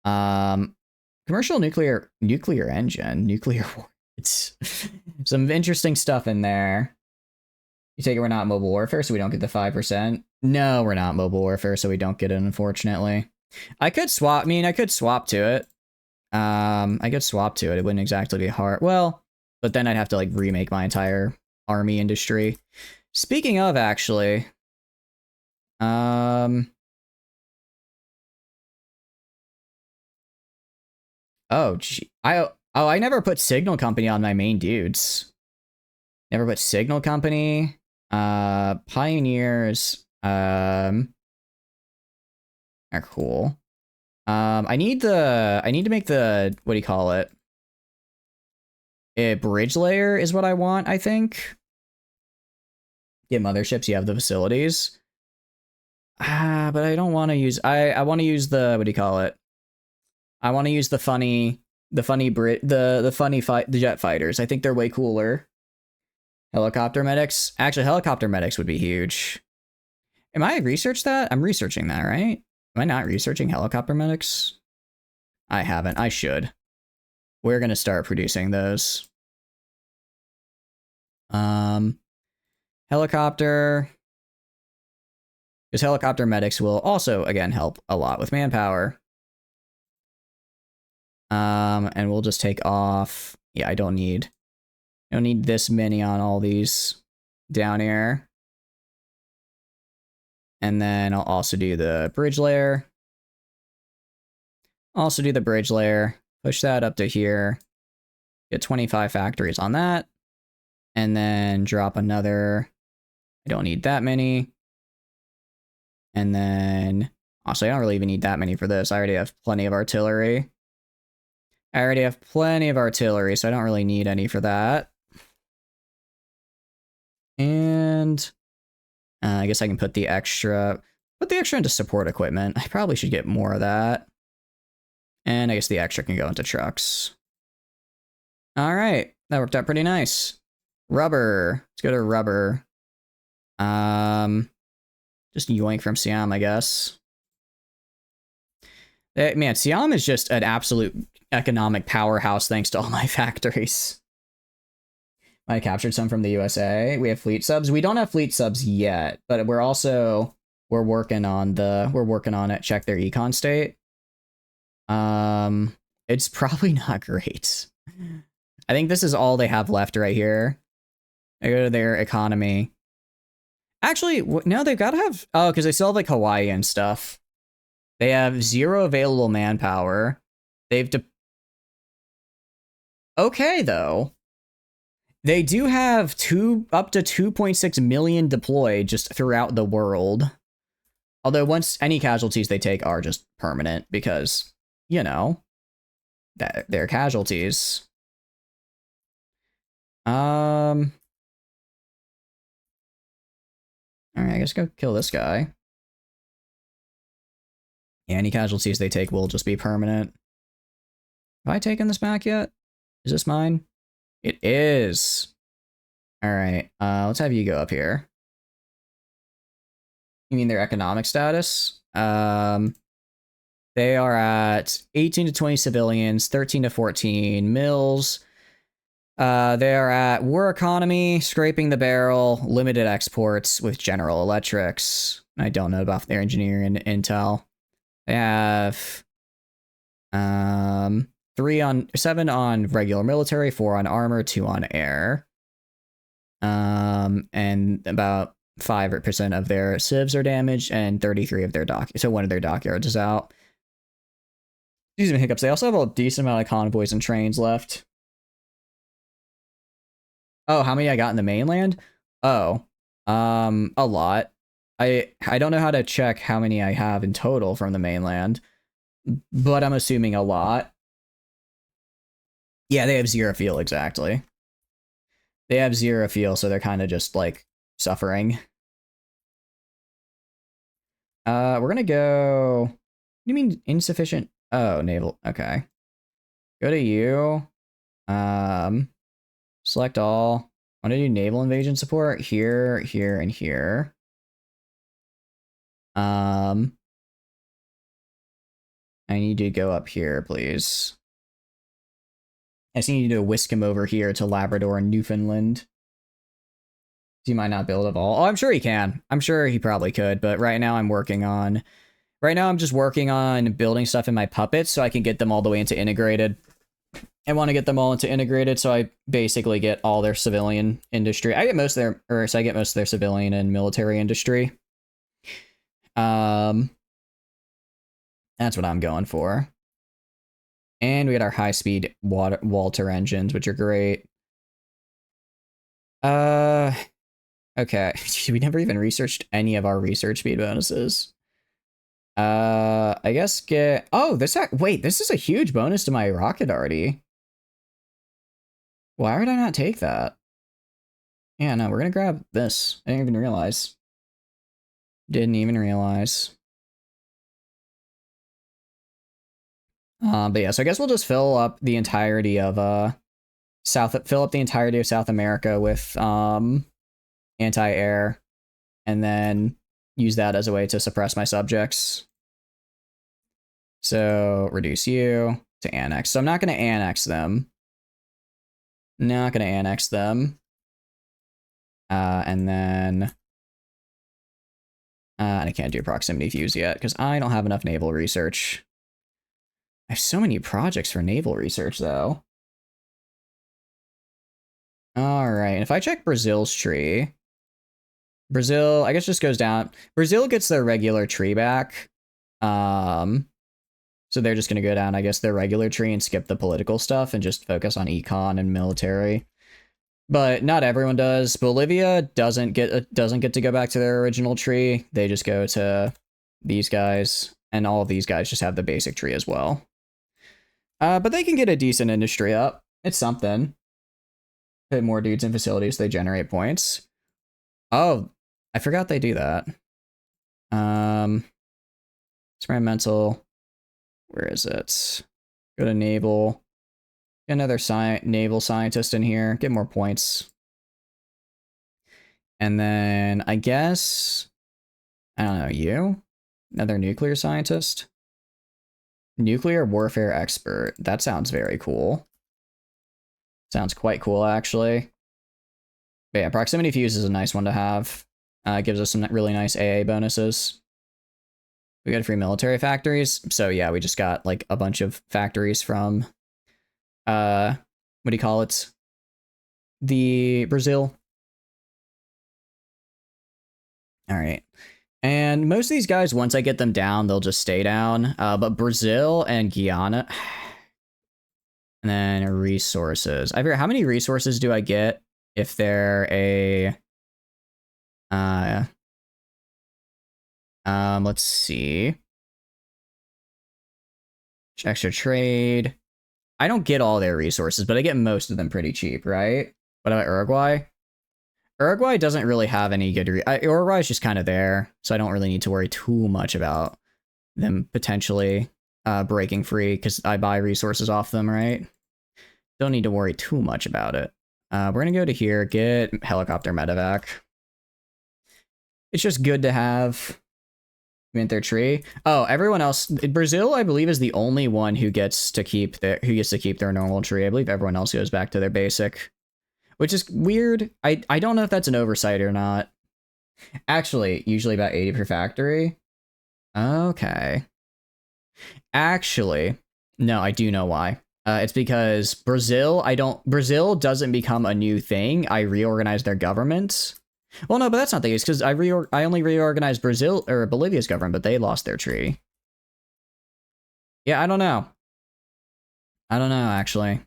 Commercial nuclear engine, nuclear war. It's some interesting stuff in there. You take it we're not mobile warfare, so we don't get the 5%. No, we're not mobile warfare, so we don't get it, unfortunately. I could swap to it. I could swap to it. It wouldn't exactly be hard. Well, but then I'd have to like remake my entire army industry. Speaking of, actually, oh, gee. I never put Signal Company on my main dudes. Never put Signal Company. Pioneers. Are cool. I need to make the, what do you call it? A bridge layer is what I want, I think. Get motherships, you have the facilities. But I don't want to use, I want to use the, what do you call it? I want to use the funny jet fighters. I think they're way cooler. Helicopter medics. Actually, helicopter medics would be huge. Am I researched that? I'm researching that, right? Am I not researching helicopter medics? I haven't. I should. We're gonna start producing those. Helicopter. Because helicopter medics will also, again, help a lot with manpower. And we'll just take off. Yeah, I don't need this many on all these down here. And then I'll also do the bridge layer. Also do the bridge layer. Push that up to here. Get 25 factories on that. And then drop another. I don't need that many. And then also I don't really even need that many for this. I already have plenty of artillery. So I don't really need any for that. And I guess I can put the extra into support equipment. I probably should get more of that. And I guess the extra can go into trucks. All right, that worked out pretty nice. Rubber. Let's go to rubber. Just yoink from Siam, I guess. Man, Siam is just an absolute economic powerhouse thanks to all my factories. I captured some from the USA. We have fleet subs. We don't have fleet subs yet, but we're working on it. Check their econ state. It's probably not great. I think this is all they have left right here. I go to their economy. Actually, no, they've got to have, oh, because they still have like Hawaii and stuff. They have 0 available manpower. Okay, though. They do have up to 2.6 million deployed just throughout the world. Although once any casualties they take are just permanent because, you know, that they're casualties. All right, I guess go kill this guy. Yeah, any casualties they take will just be permanent. Have I taken this back yet? Is this mine? It is. All right, let's have you go up here. You mean their economic status? They are at 18 to 20 civilians, 13 to 14 mills, They are at war economy, scraping the barrel, limited exports with General Electrics. I don't know about their engineering and intel. They have 7 on regular military, 4 on armor, 2 on air. And about 5% of their civs are damaged, and 33 of their so one of their dockyards is out. Excuse me, hiccups. They also have a decent amount of convoys and trains left. Oh, how many I got in the mainland? Oh, a lot. I don't know how to check how many I have in total from the mainland, but I'm assuming a lot. Yeah, they have 0 fuel, exactly. They have 0 fuel, so they're kind of just, like, suffering. We're gonna go... What do you mean insufficient? Oh, naval. Okay. Go to you. Select all. Want to do naval invasion support? Here, here, and here. I need to go up here, please. I just need to whisk him over here to Labrador and Newfoundland. He might not build a all. Oh, I'm sure he can. I'm sure he probably could, but right now I'm working on... Right now I'm just working on building stuff in my puppets so I can get them all the way into integrated. I want to get them all into integrated, so I basically get all their civilian industry. I get most of their civilian and military industry. That's what I'm going for. And we got our high-speed Walter engines, which are great. Okay. We never even researched any of our research speed bonuses. I guess get... Oh, wait, this is a huge bonus to my rocket already. Why would I not take that? Yeah, no, we're gonna grab this. I didn't even realize. Didn't even realize. But yeah, so I guess we'll just fill up the entirety of South America with anti-air, and then use that as a way to suppress my subjects. So reduce you to annex. So I'm not going to annex them. Not going to annex them. And then and I can't do proximity fuse yet because I don't have enough naval research. I have so many projects for naval research though. All right, if I check Brazil's tree, Brazil, I guess, just goes down. Brazil gets their regular tree back. So they're just going to go down, I guess, their regular tree and skip the political stuff and just focus on econ and military. But not everyone does. Bolivia doesn't get to go back to their original tree. They just go to these guys, and all of these guys just have the basic tree as well. But they can get a decent industry up. It's something. Put more dudes in facilities, they generate points. Oh, I forgot they do that. Experimental. Where is it? Go to naval. Get another naval scientist in here. Get more points. And then I guess, I don't know, you? Another nuclear scientist? Nuclear warfare expert. That sounds very cool. Sounds quite cool, actually. But yeah, proximity fuse is a nice one to have. Gives us some really nice AA bonuses. We got free military factories. So yeah, we just got like a bunch of factories from, what do you call it? The Brazil. All right. And most of these guys, once I get them down, they'll just stay down. But Brazil and Guyana. And then resources. I forget, how many resources do I get if they're a... let's see. Extra trade. I don't get all their resources, but I get most of them pretty cheap, right? What about Uruguay? Uruguay doesn't really have any good... Uruguay is just kind of there, so I don't really need to worry too much about them potentially breaking free, because I buy resources off them, right? Don't need to worry too much about it. We're going to go to here, get helicopter medevac. It's just good to have. mint their tree. Oh, everyone else, Brazil, I believe, is the only one who gets to keep their normal tree. I believe everyone else goes back to their basic, which is weird. I don't know if that's an oversight or not. Actually, usually about 80 per factory. Okay. Actually, no, I do know why. It's because Brazil doesn't become a new thing. I reorganized their government. Well, no, but that's not the case because I only reorganized Brazil or Bolivia's government, but they lost their tree. Yeah, I don't know. I don't know, actually.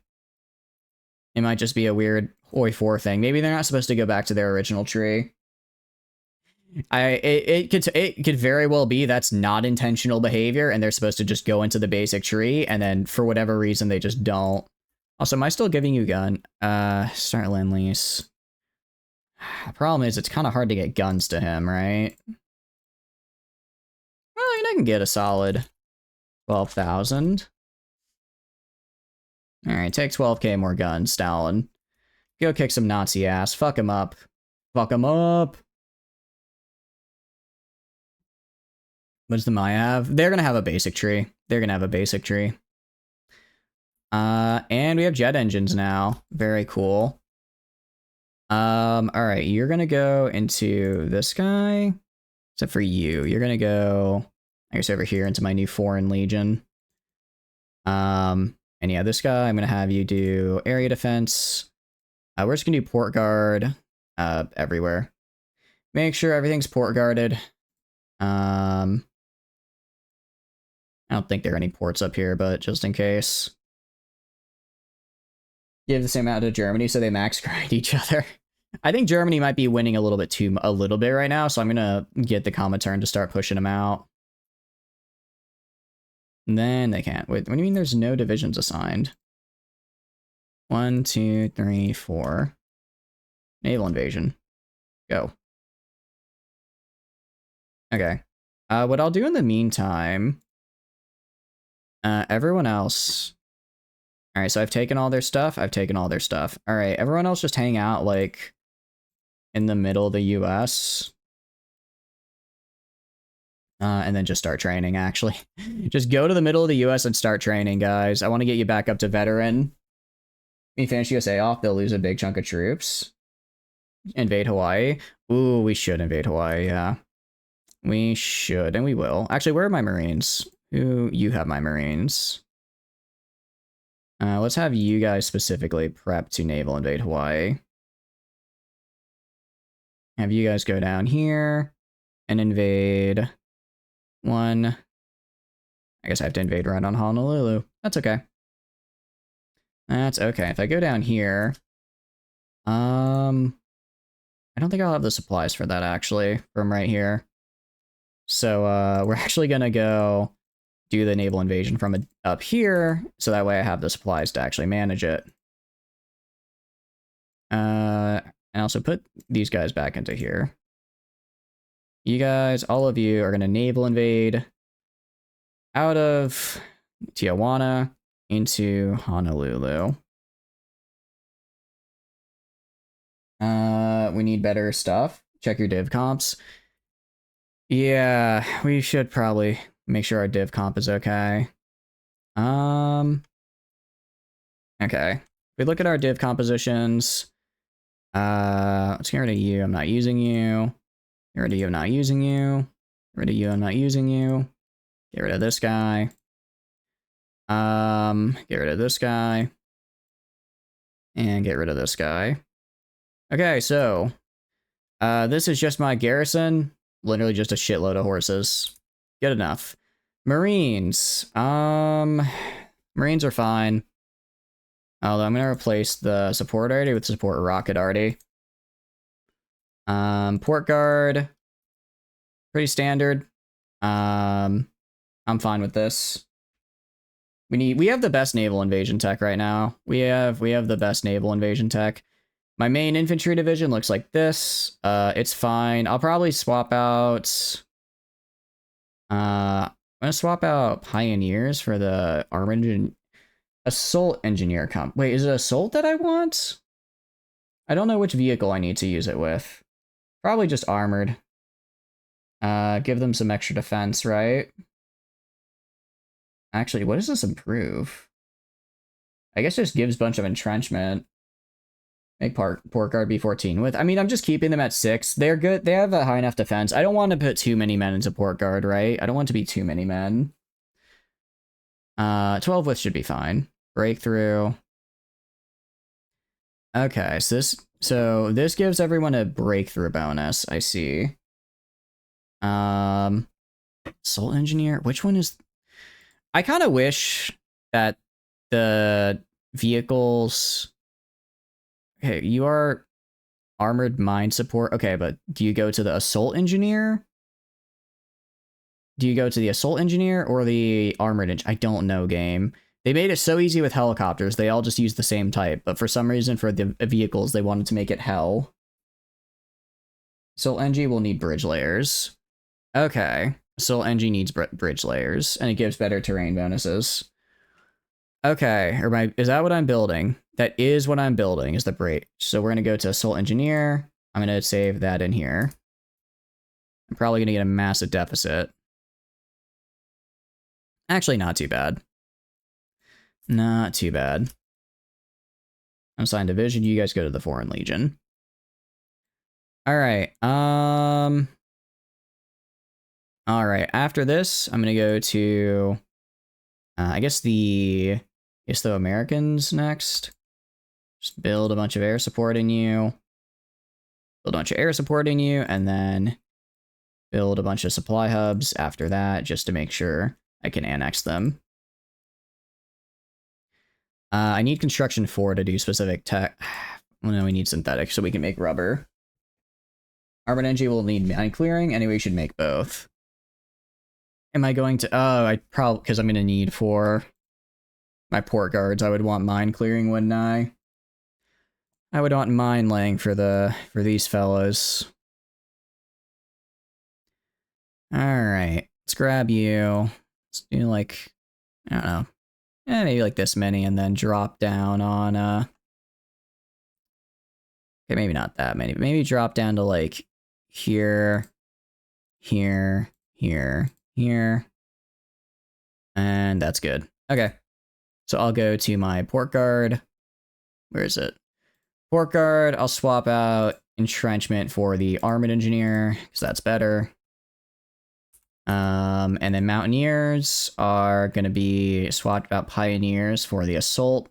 It might just be a weird Hoi 4 thing. Maybe they're not supposed to go back to their original tree. It could very well be that's not intentional behavior and they're supposed to just go into the basic tree and then for whatever reason they just don't. Also, am I still giving you gun? Start land lease. The problem is it's kind of hard to get guns to him, right? Well, I mean, I can get a solid 12,000. All right, take 12k more guns, Stalin. Go kick some Nazi ass. Fuck him up. Fuck him up. What does the Maya have? They're gonna have a basic tree. And we have jet engines now. Very cool. All right, you're gonna go into this guy. Except for you. You're gonna go, I guess, over here into my new Foreign Legion. And yeah, this guy, I'm gonna have you do area defense. We're just gonna do port guard everywhere. Make sure everything's port guarded. I don't think there are any ports up here, but just in case. Give the same amount to Germany so they max grind each other. I think Germany might be winning a little bit right now, so I'm gonna get the Comintern to start pushing them out. And then they can't. Wait, what do you mean there's no divisions assigned? 1, 2, 3, 4. Naval invasion. Go. Okay. What I'll do in the meantime, everyone else. All right, so I've taken all their stuff. All right, everyone else just hang out like in the middle of the US. And then just start training, actually. Just go to the middle of the US and start training, guys. I want to get you back up to veteran. We finish USA off, they'll lose a big chunk of troops. Invade Hawaii. Ooh, we should invade Hawaii, yeah. We should, and we will. Actually, where are my Marines? You have my Marines. Let's have you guys specifically prep to naval invade Hawaii. Have you guys go down here and invade one. I guess I have to invade right on Honolulu. That's okay. That's okay. If I go down here, I don't think I'll have the supplies for that actually from right here. So we're actually gonna go do the naval invasion from up here, so that way I have the supplies to actually manage it. And also put these guys back into here. You guys, all of you are gonna naval invade out of Tijuana into Honolulu. We need better stuff. Check your div comps. Yeah, we should probably make sure our div comp is okay. Okay. If we look at our div compositions, let's get rid of you. I'm not using you. Get rid of you. I'm not using you. Get rid of you. I'm not using you. Get rid of this guy. Get rid of this guy. And get rid of this guy. Okay, so this is just my garrison. Literally just a shitload of horses. Good enough. Marines. Marines are fine. Although I'm gonna replace the support arty with support rocket arty. Port guard. Pretty standard. I'm fine with this. We have the best naval invasion tech right now. We have the best naval invasion tech. My main infantry division looks like this. It's fine. I'll probably swap out. I'm gonna swap out pioneers for the armored assault engineer comp. Wait, is it assault that I want? I don't know which vehicle I need to use it with. Probably just armored. Give them some extra defense, right? Actually, what does this improve? I guess just gives a bunch of entrenchment. Make port guard B14 with. I mean, I'm just keeping them at 6. They're good. They have a high enough defense. I don't want to put too many men into port guard, right? I don't want to be too many men. 12 with should be fine. Breakthrough. Okay, so this gives everyone a breakthrough bonus. I see. Soul engineer. Which one is? I kind of wish that the vehicles. Okay, you are armored mine support. Okay, but do you go to the assault engineer? Do you go to the assault engineer or the armored engineer? I don't know, game. They made it so easy with helicopters. They all just use the same type, but for some reason for the vehicles, they wanted to make it hell. Assault Engie will need bridge layers. Okay. Assault Engie needs bridge layers, and it gives better terrain bonuses. Okay, is that what I'm building? That is what I'm building, is the bridge. So we're going to go to Assault Engineer. I'm going to save that in here. I'm probably going to get a massive deficit. Actually, not too bad. Not too bad. Unsigned division, you guys go to the Foreign Legion. Alright, alright, after this, I'm gonna go to, I guess the Americans next. Just build a bunch of air supporting you. Build a bunch of air supporting you, and then build a bunch of supply hubs after that, just to make sure I can annex them. I need construction 4 to do specific tech. Well, no, we need synthetic, so we can make rubber. Armored Engie will need mine clearing. Anyway, we should make both. Am I going to... Oh, I probably... Because I'm going to need for my port guards, I would want mine clearing, wouldn't I? I would want mine laying for these fellows. Alright, let's grab you. Let's do like... I don't know. Maybe like this many, and then drop down on... Okay, maybe not that many, but maybe drop down to like... Here, here, here, here. And that's good. Okay. So I'll go to my port guard. Where is it? Port guard, I'll swap out entrenchment for the armored engineer, because that's better. And then mountaineers are going to be swapped out pioneers for the assault.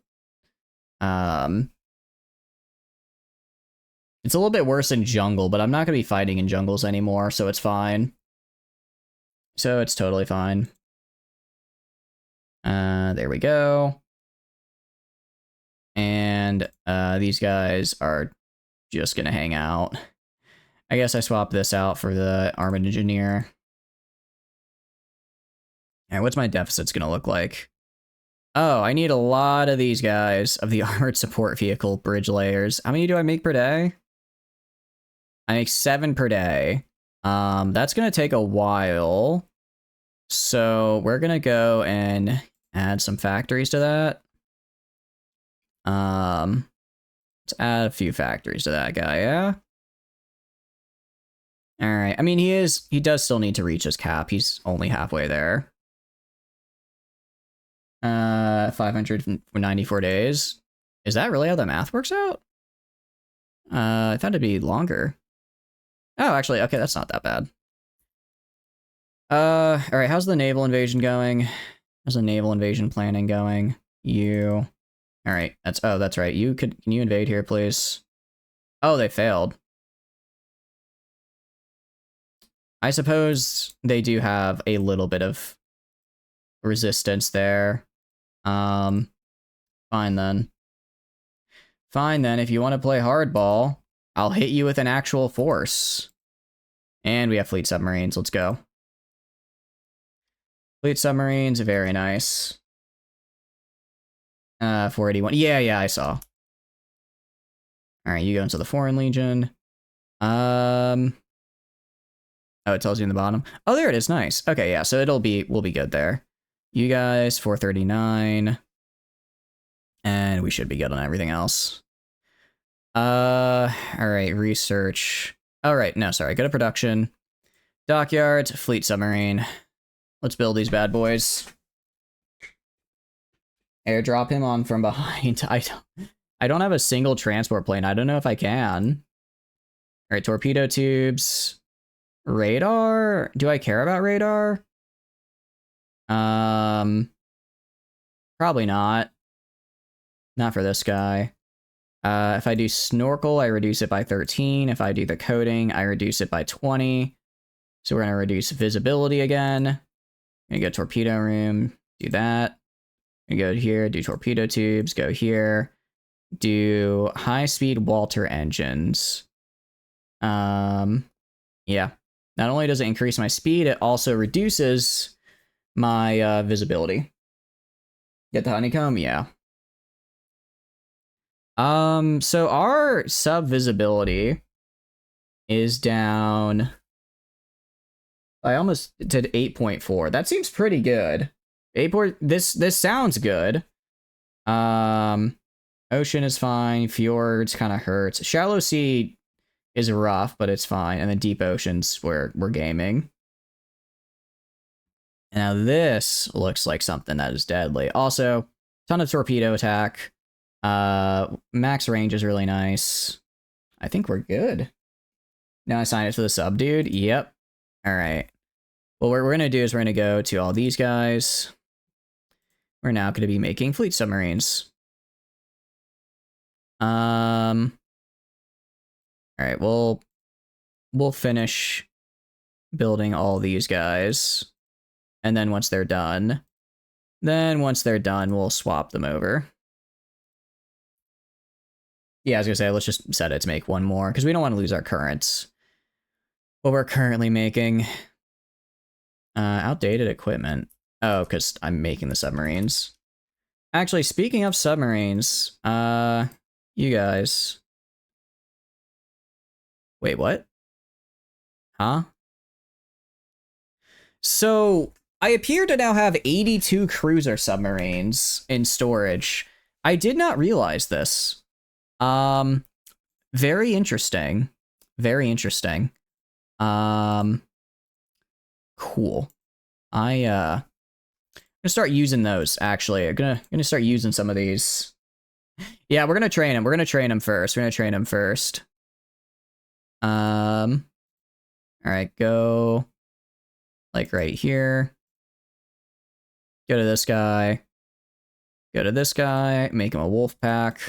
It's a little bit worse in jungle, but I'm not going to be fighting in jungles anymore, so it's fine. So it's totally fine. There we go. And these guys are just going to hang out. I guess I swapped this out for the armored engineer. Alright, what's my deficit's going to look like? Oh, I need a lot of these guys, of the armored support vehicle bridge layers. How many do I make per day? I make 7 per day. That's going to take a while. So we're going to go and add some factories to that. Let's add a few factories to that guy, yeah? Alright, I mean, he does still need to reach his cap. He's only halfway there. 594 days. Is that really how the math works out? I thought it'd be longer. Oh, actually, okay, that's not that bad. Alright, how's the naval invasion going? How's the naval invasion planning going? You. Alright, that's right. Can you invade here, please? Oh, they failed. I suppose they do have a little bit of resistance there. Fine then. Fine then, if you want to play hardball, I'll hit you with an actual force. And we have fleet submarines, let's go. Fleet submarines, very nice. 481, yeah, I saw. Alright, you go into the Foreign Legion. Oh, it tells you in the bottom. Oh, there it is, nice. Okay, yeah, so we'll be good there. You guys, 439. And we should be good on everything else. Alright, research. Alright, no, sorry, go to production. Dockyard, fleet submarine. Let's build these bad boys. Airdrop him on from behind. I don't have a single transport plane. I don't know if I can. All right, torpedo tubes. Radar? Do I care about radar? Probably not. Not for this guy. If I do snorkel, I reduce it by 13. If I do the coating, I reduce it by 20. So we're going to reduce visibility again. Gonna go torpedo room, do that. Gonna go here, do torpedo tubes, go here. Do high-speed Walter engines. Yeah. Not only does it increase my speed, it also reduces my visibility. Get the honeycomb? Yeah. So our sub visibility is down. I almost did 8.4. That seems pretty good. 8. This sounds good. Ocean is fine. Fjords kind of hurts. Shallow sea is rough, but it's fine. And then deep oceans where we're gaming. Now this looks like something that is deadly. Also, ton of torpedo attack. Max range is really nice. I think we're good. Now I sign it to the sub dude. Yep. All right. Well, what we're going to do is we're going to go to all these guys. We're now going to be making fleet submarines. All right, we'll finish building all these guys. And then once they're done, we'll swap them over. Yeah, I was going to say, let's just set it to make one more, because we don't want to lose our currents. What we're currently making. Outdated equipment. Oh, because I'm making the submarines. Actually, speaking of submarines, you guys. Wait, what? Huh? So, I appear to now have 82 cruiser submarines in storage. I did not realize this. Very interesting. Very interesting. Cool. I'm gonna start using those, actually. I'm gonna start using some of these. Yeah, we're gonna train them. We're gonna train them first. Alright, go like right here. Go to this guy. Go to this guy. Make him a wolf pack.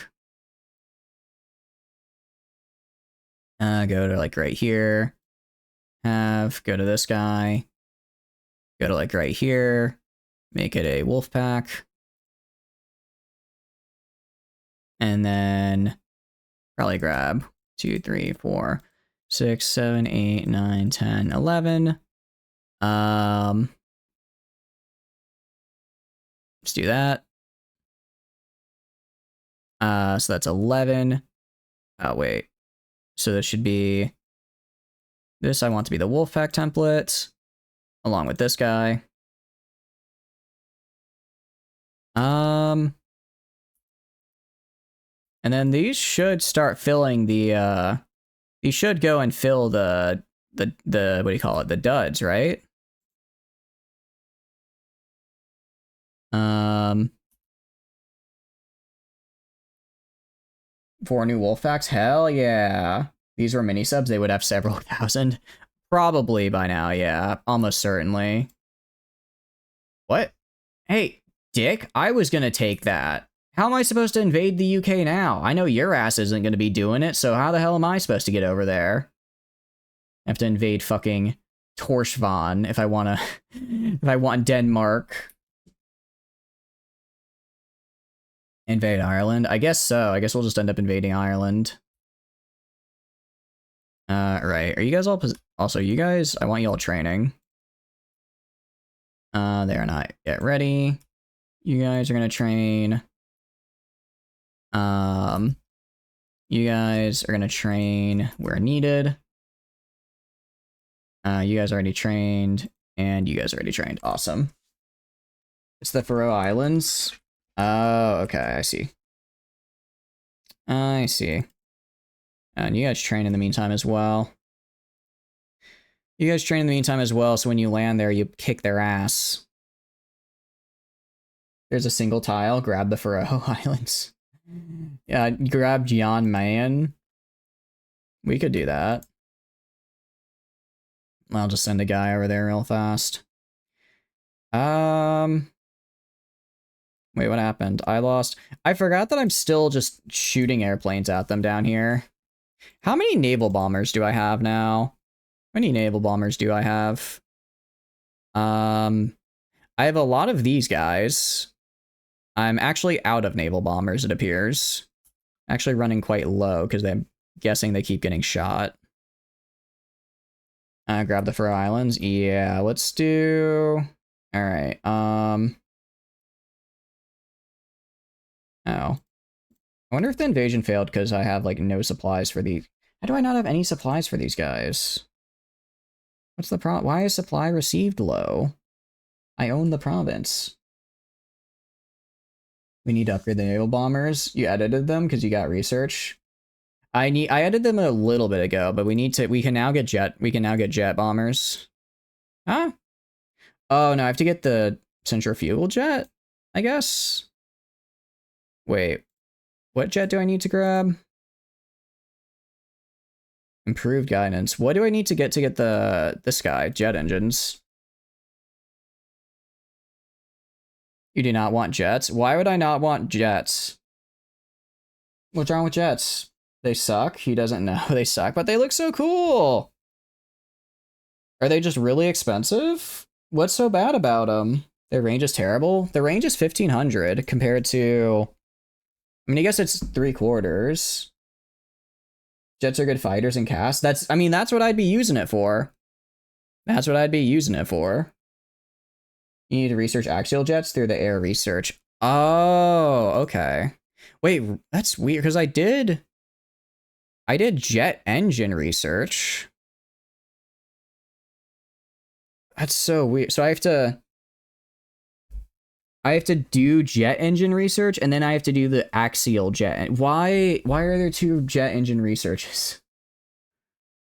Go to like right here. Go to this guy. Go to like right here. Make it a wolf pack. And then probably grab 2, 3, 4, 6, 7, 8, 9, 10, 11. Let's do that. So that's 11. Oh, wait. So this should be... This I want to be the Wolfpack template, along with this guy. And then these should start filling the, these should go and fill the what do you call it? The duds, right? 4 new Wolfpacks? Hell yeah. These were mini subs, they would have several thousand. Probably by now, yeah. Almost certainly. What? Hey, Dick, I was gonna take that. How am I supposed to invade the UK now? I know your ass isn't gonna be doing it, so how the hell am I supposed to get over there? I have to invade fucking Torshvan if I wanna... if I want Denmark. Invade Ireland? I guess so. I guess we'll just end up invading Ireland. Right. Are you guys all... Also, you guys, I want you all training. They're not yet ready. You guys are gonna train. You guys are gonna train where needed. You guys already trained, and you guys already trained. Awesome. It's the Faroe Islands. Oh, okay, I see. I see. And you guys train in the meantime as well. You guys train in the meantime as well, so when you land there, you kick their ass. There's a single tile. Grab the Faroe Islands. Yeah, grab Jian Man. We could do that. I'll just send a guy over there real fast. Wait, what happened? I lost. I forgot that I'm still just shooting airplanes at them down here. How many naval bombers do I have now? How many naval bombers do I have? I have a lot of these guys. I'm actually out of naval bombers, it appears. Actually running quite low because I'm guessing they keep getting shot. Grab the Faroe Islands. Yeah, let's do... All right. Oh. I wonder if the invasion failed because I have, like, no supplies for the... How do I not have any supplies for these guys? What's the problem? Why is supply received low? I own the province. We need to upgrade the naval bombers. You edited them because you got research. I edited them a little bit ago, but we can now get jet bombers. Huh? Oh no, I have to get the centrifugal jet, I guess. Wait, what jet do I need to grab? Improved guidance. What do I need to get this guy? Jet engines. You do not want jets? Why would I not want jets? What's wrong with jets? They suck? He doesn't know they suck, but they look so cool! Are they just really expensive? What's so bad about them? Their range is terrible? The range is 1500 compared to... I mean, I guess it's 3/4. Jets are good fighters and cast. That's what I'd be using it for. That's what I'd be using it for. You need to research axial jets through the air research. Oh, okay. Wait, that's weird, because I did jet engine research. That's so weird. So I have to do jet engine research, and then I have to do the axial jet. Why are there two jet engine researches?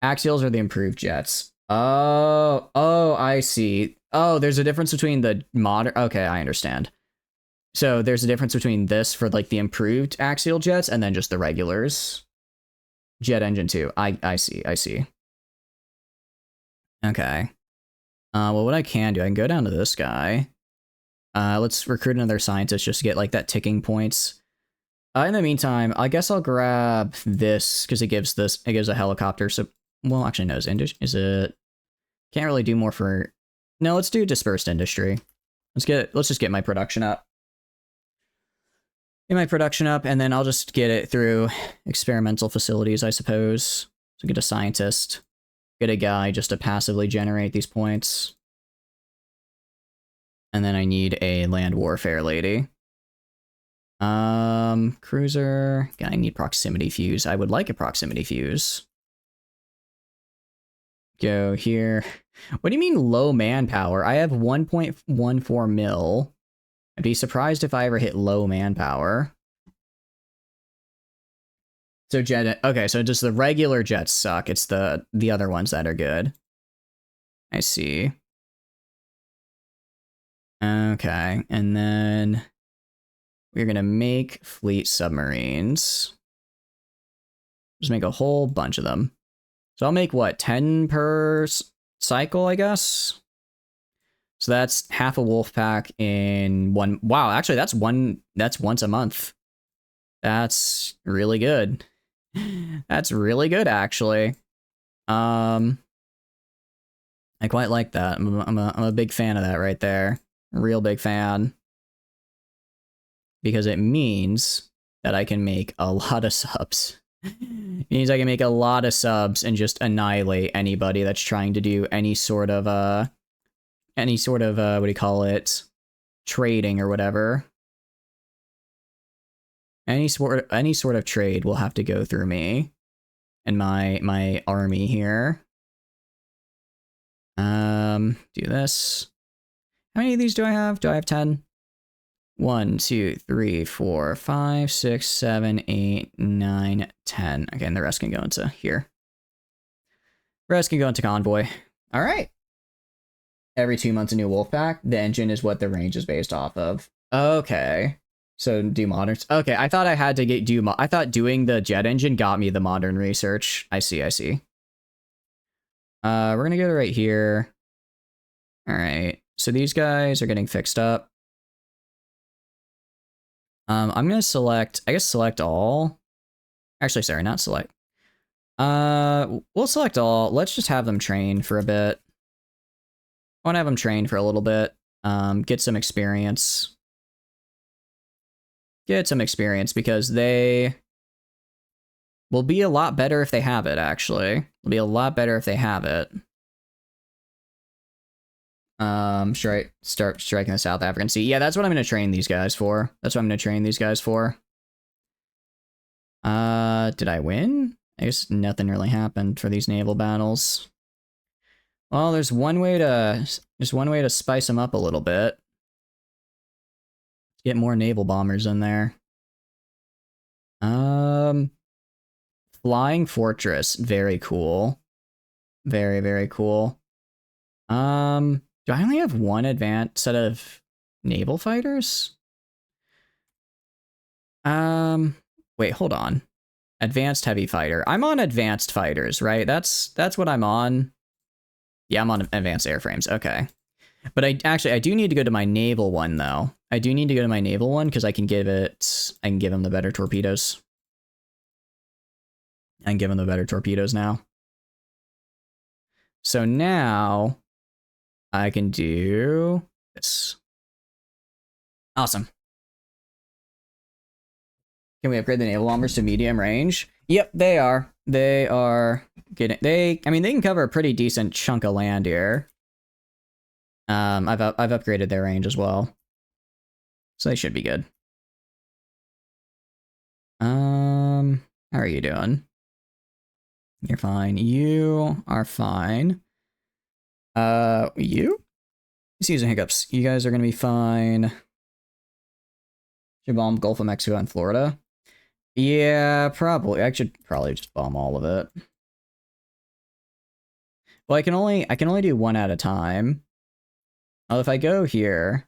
Axials are the improved jets. Oh, I see. Oh, there's a difference between the modern... Okay, I understand. So there's a difference between this for, like, the improved axial jets and then just the regulars. Jet engine 2. I see. Okay. Well, what I can do, I can go down to this guy. Let's recruit another scientist just to get, like, that ticking points. In the meantime, I guess I'll grab this, because it gives a helicopter, so... Well, actually, no, is it... Can't really do more for... No, let's do dispersed industry. Let's just get my production up. Get my production up, and then I'll just get it through experimental facilities, I suppose. So get a scientist. Get a guy just to passively generate these points. And then I need a land warfare lady. Cruiser. I need proximity fuse. I would like a proximity fuse. Go here. What do you mean low manpower? I have 1.14 mil. I'd be surprised if I ever hit low manpower. So okay, so just the regular jets suck. It's the other ones that are good. I see. Okay, and then we're gonna make fleet submarines. Just make a whole bunch of them. So I'll make, what, 10 per cycle, I guess? So that's half a wolf pack in one... Wow, actually, that's once a month. That's really good. That's really good, actually. I quite like that. I'm a big fan of that right there. Real big fan. Because it means that I can make a lot of subs. It means I can make a lot of subs and just annihilate anybody that's trying to do any sort of what do you call it? Trading or whatever. Any sort of trade will have to go through me and my army here. Do this. How many of these do I have? Do I have 10? 1, 2, 3, 4, 5, 6, 7, 8, 9, 10. Okay, and the rest can go into here. The rest can go into convoy. All right. Every 2 months, a new wolf pack. The engine is what the range is based off of. Okay. So do moderns. Okay, I thought I had to I thought doing the jet engine got me the modern research. I see, I see. We're gonna go right here. All right. So these guys are getting fixed up. I'm gonna select, I guess select all. Actually, sorry, not select. We'll select all. Let's just have them train for a bit. I want to have them train for a little bit. Get some experience. Get some experience because they will be a lot better if they have it, actually. Will be a lot better if they have it. Start striking the South African Sea. Yeah, that's what I'm going to train these guys for. That's what I'm going to train these guys for. Did I win? I guess nothing really happened for these naval battles. Well, there's one way to spice them up a little bit. Get more naval bombers in there. Flying Fortress, very cool. Very, very cool. Do I only have one advanced set of naval fighters? Wait, hold on. Advanced heavy fighter. I'm on advanced fighters, right? That's what I'm on. Yeah, I'm on advanced airframes. Okay. But I do need to go to my naval one though. I do need to go to my naval one because I can give him the better torpedoes. I can give him the better torpedoes now. So now I can do this. Awesome. Can we upgrade the naval bombers to medium range? Yep, they are. They are getting I mean they can cover a pretty decent chunk of land here. I've upgraded their range as well. So they should be good. How are you doing? You're fine. You are fine. You? Season hiccups. You guys are gonna be fine. Should bomb Gulf of Mexico and Florida. Yeah, probably. I should probably just bomb all of it. Well, I can only do one at a time. Well, if I go here,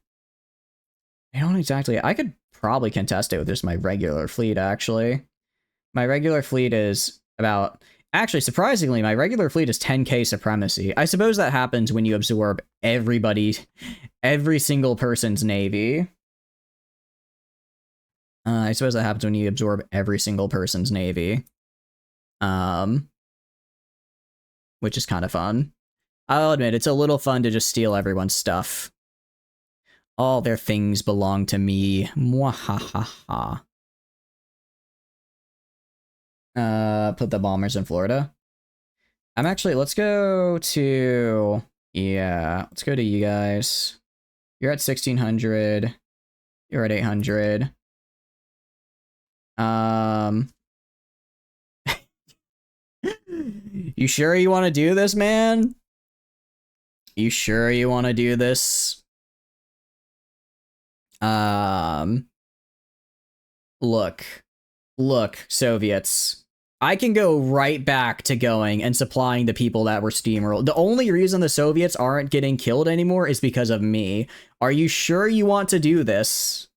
I don't exactly. I could probably contest it with just my regular fleet. Actually, my regular fleet is about. Actually, surprisingly, my regular fleet is 10k supremacy. I suppose that happens when you absorb every single person's navy. I suppose that happens when you absorb every single person's navy. Which is kind of fun. I'll admit, it's a little fun to just steal everyone's stuff. All their things belong to me. Mwahaha. Put the bombers in Florida. Let's go to, yeah, let's go to you guys. You're at 1600. You're at 800. You sure you want to do this, man? You sure you want to do this? Look, Soviets. I can go right back to going and supplying the people that were steamrolled. The only reason the Soviets aren't getting killed anymore is because of me. Are you sure you want to do this?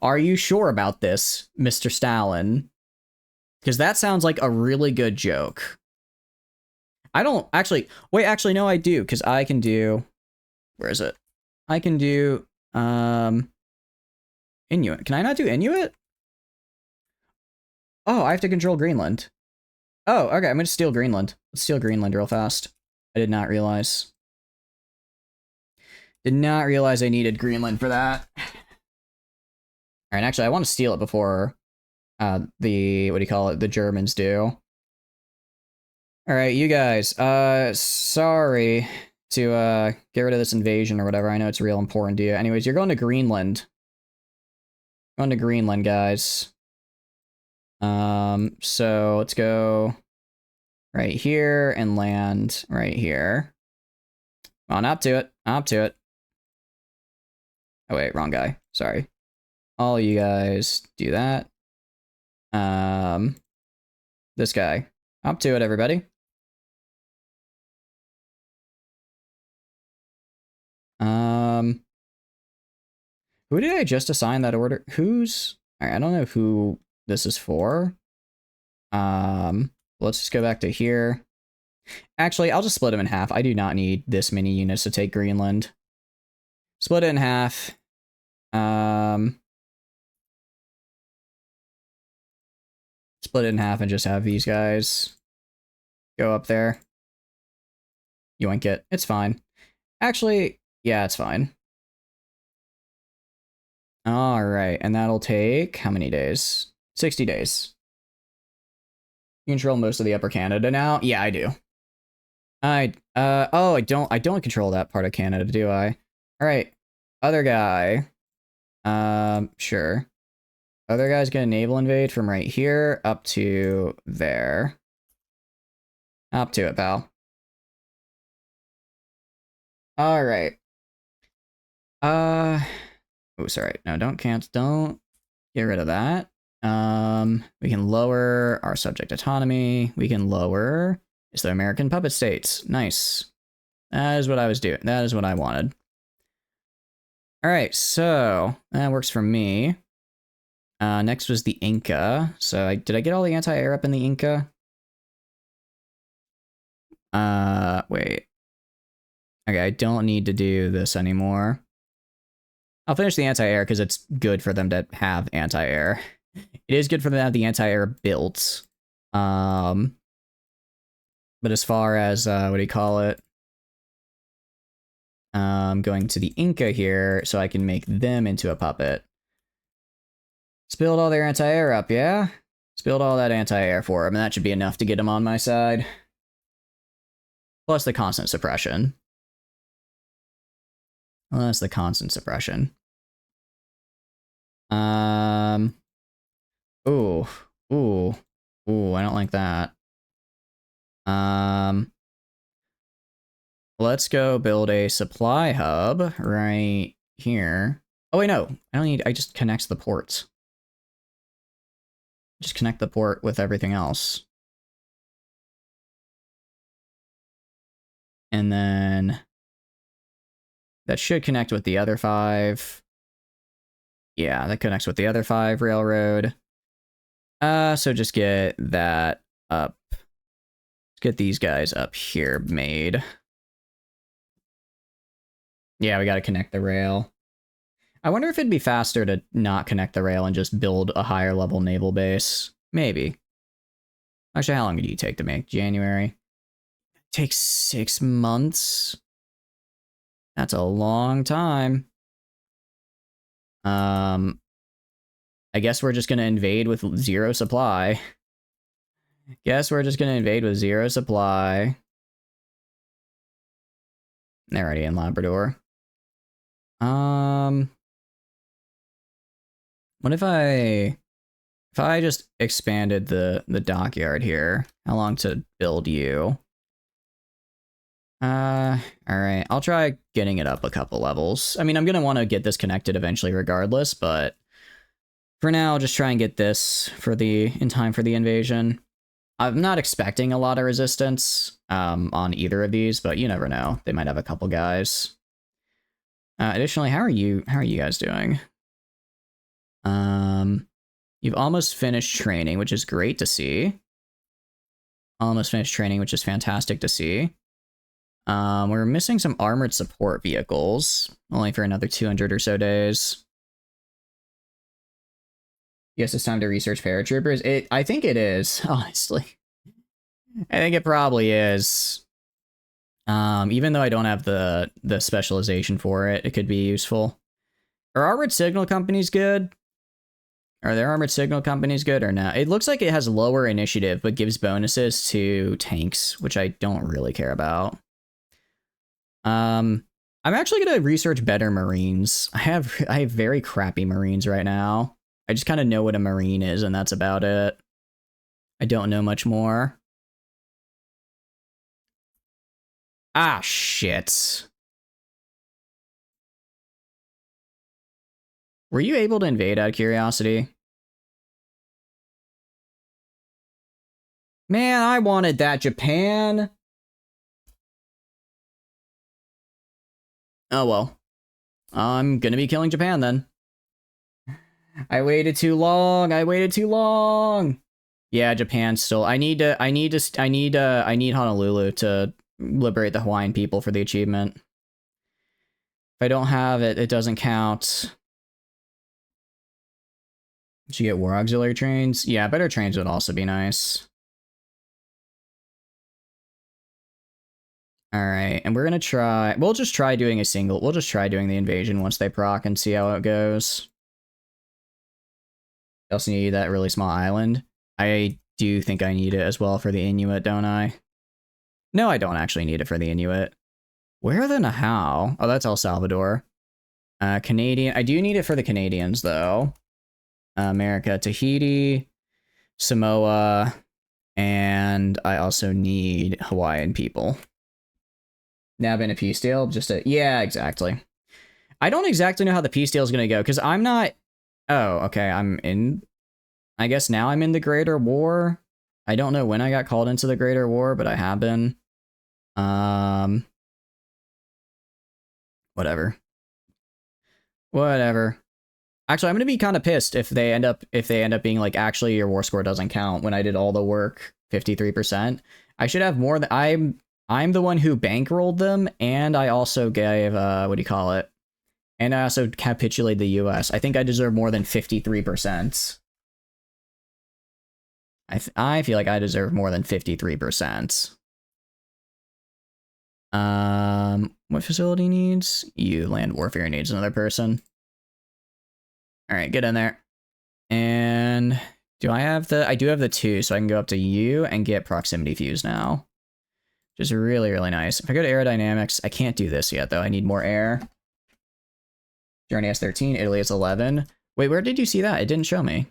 Are you sure about this, Mr. Stalin? Because that sounds like a really good joke. I don't actually... Wait, actually, no, I do. Because I can do... Where is it? I can do... Inuit. Can I not do Inuit? Oh, I have to control Greenland. Oh, okay, I'm gonna steal Greenland. Let's steal Greenland real fast. I did not realize. Did not realize I needed Greenland for that. Alright, actually, I want to steal it before the, what do you call it, the Germans do. Alright, you guys, sorry to get rid of this invasion or whatever. I know it's real important to you. Anyways, you're going to Greenland. Going to Greenland, guys. So let's go right here and land right here. On up to it. Up to it. Oh wait, wrong guy. Sorry. All you guys do that. This guy. Up to it, everybody. Who did I just assign that order? Who's... Alright, I don't know who this is for. Let's just go back to here. Actually, I'll just split them in half. I do not need this many units to take Greenland. Split it in half. Split it in half and just have these guys go up there. Yoink it. It's fine. Actually, yeah, it's fine. Alright, and that'll take how many days? 60 days. You control most of the Upper Canada now? Yeah, I do. Oh, I don't control that part of Canada, do I? Alright. Other guy. Sure. Other guy's gonna naval invade from right here up to there. Up to it, pal. Alright. Oh, sorry. No, don't get rid of that. We can lower our subject autonomy. We can lower the American puppet states. Nice. That is what I was doing. That is what I wanted. Alright, so that works for me. Next was the Inca. So did I get all the anti-air up in the Inca? Wait. Okay, I don't need to do this anymore. I'll finish the anti-air because it's good for them to have anti-air. It is good for them to have the anti-air built. But as far as, what do you call it? Going to the Inca here so I can make them into a puppet. Let's build all their anti-air up, yeah? Let's build all that anti-air for them, and that should be enough to get them on my side. Plus the constant suppression. Plus the constant suppression. Ooh, I don't like that. Let's go build a supply hub right here. Oh wait, no, I just connect the ports. Just connect the port with everything else. And then that should connect with the other 5. Yeah, that connects with the other 5 railroad. So just get that up. Let's get these guys up here made. Yeah, we gotta connect the rail. I wonder if it'd be faster to not connect the rail and just build a higher level naval base. Maybe. Actually, how long did you take to make? January? It takes 6 months? That's a long time. I guess we're just gonna invade with 0 supply. Guess we're just gonna invade with 0 supply. They're already in Labrador. What if I just expanded the dockyard here? How long to build you? Alright. I'll try getting it up a couple levels. I mean, I'm gonna want to get this connected eventually regardless, but for now, I'll just try and get this in time for the invasion. I'm not expecting a lot of resistance on either of these, but you never know. They might have a couple guys. Additionally, how are you guys doing? You've almost finished training, which is great to see. Almost finished training, which is fantastic to see. We're missing some armored support vehicles, only for another 200 or so days. Yes, it's time to research paratroopers. I think it is, honestly. I think it probably is. Even though I don't have the specialization for it, it could be useful. Are armored signal companies good? Are there armored signal companies good or not? It looks like it has lower initiative, but gives bonuses to tanks, which I don't really care about. I'm actually gonna research better Marines. I have very crappy Marines right now. I just kind of know what a Marine is, and that's about it. I don't know much more. Ah, shit. Were you able to invade out of curiosity? Man, I wanted that, Japan. Oh well. I'm gonna be killing Japan then. I waited too long. I waited too long. Yeah, Japan still. I need Honolulu to liberate the Hawaiian people for the achievement. If I don't have it, it doesn't count. Did you get war auxiliary trains? Yeah, better trains would also be nice. All right, and we're gonna try. We'll just try doing the invasion once they proc and see how it goes. I also need that really small island. I do think I need it as well for the Inuit, don't I? No, I don't actually need it for the Inuit. Where the Nahau? Oh, that's El Salvador. Canadian. I do need it for the Canadians, though. America, Tahiti, Samoa, and I also need Hawaiian people. Now been a peace deal? Yeah, exactly. I don't exactly know how the peace deal is going to go, because I'm not... Oh, okay, I guess now I'm in the Greater War. I don't know when I got called into the Greater War, but I have been. Whatever. Actually, I'm gonna be kind of pissed if they end up being like, actually your war score doesn't count when I did all the work, 53%. I should have more than I'm the one who bankrolled them, and I also gave what do you call it? And I also capitulated the US. I think I deserve more than 53%. I feel like I deserve more than 53%. What facility needs? Land warfare needs another person. All right, get in there. And do I have I do have the 2, so I can go up to you and get proximity fuse now. Which is really, really nice. If I go to aerodynamics, I can't do this yet, though. I need more air. Germany has 13, Italy has 11. Wait, where did you see that? It didn't show me.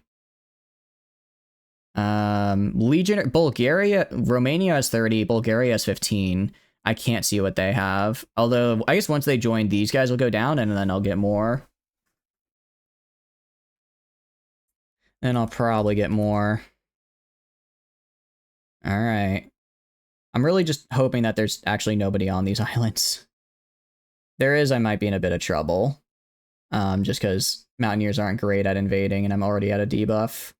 Bulgaria, Romania has 30, Bulgaria has 15. I can't see what they have. Although, I guess once they join, these guys will go down, and then I'll get more. And I'll probably get more. Alright. I'm really just hoping that there's actually nobody on these islands. There is, I might be in a bit of trouble. Just because Mountaineers aren't great at invading, and I'm already at a debuff.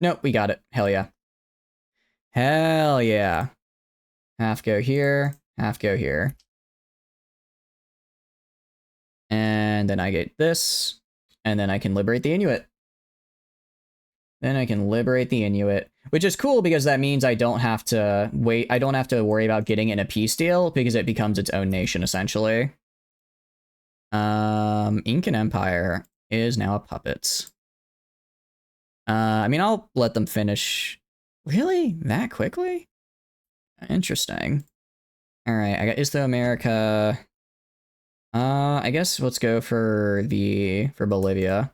Nope, we got it. Hell yeah. Hell yeah. Half go here, half go here. And then I get this, and then I can liberate the Inuit. Which is cool because that means I don't have to wait. I don't have to worry about getting in a peace deal because it becomes its own nation, essentially. Incan Empire is now a puppet. I mean, I'll let them finish. Really? That quickly? Interesting. All right, I got Isla America. I guess let's go for Bolivia.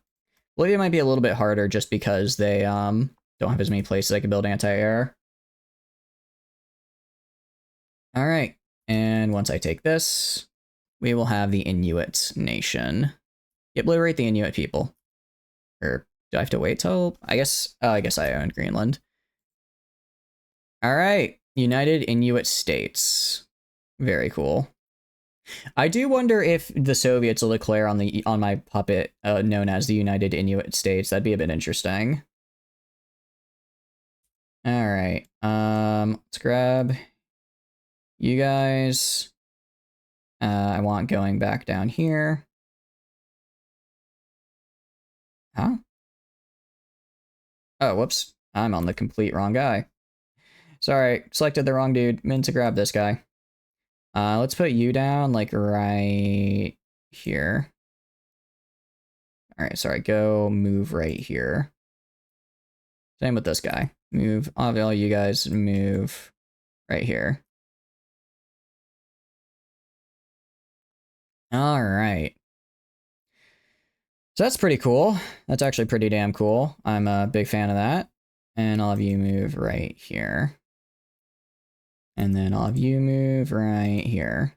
Bolivia might be a little bit harder just because they don't have as many places I can build anti-air. All right, and once I take this, we will have the Inuit nation. Yep, liberate the Inuit people. Or do I have to wait till? I guess I own Greenland. All right, United Inuit States. Very cool. I do wonder if the Soviets will declare on my puppet known as the United Inuit States. That'd be a bit interesting. All right. Let's grab you guys. I want going back down here. Huh? Oh, whoops. I'm on the complete wrong guy. Sorry, selected the wrong dude. Meant to grab this guy. Let's put you down, like, right here. Alright, sorry, move right here. Same with this guy. Move, all you guys move right here. Alright. So that's pretty cool. That's actually pretty damn cool. I'm a big fan of that. And all of you move right here. And then all of you move right here.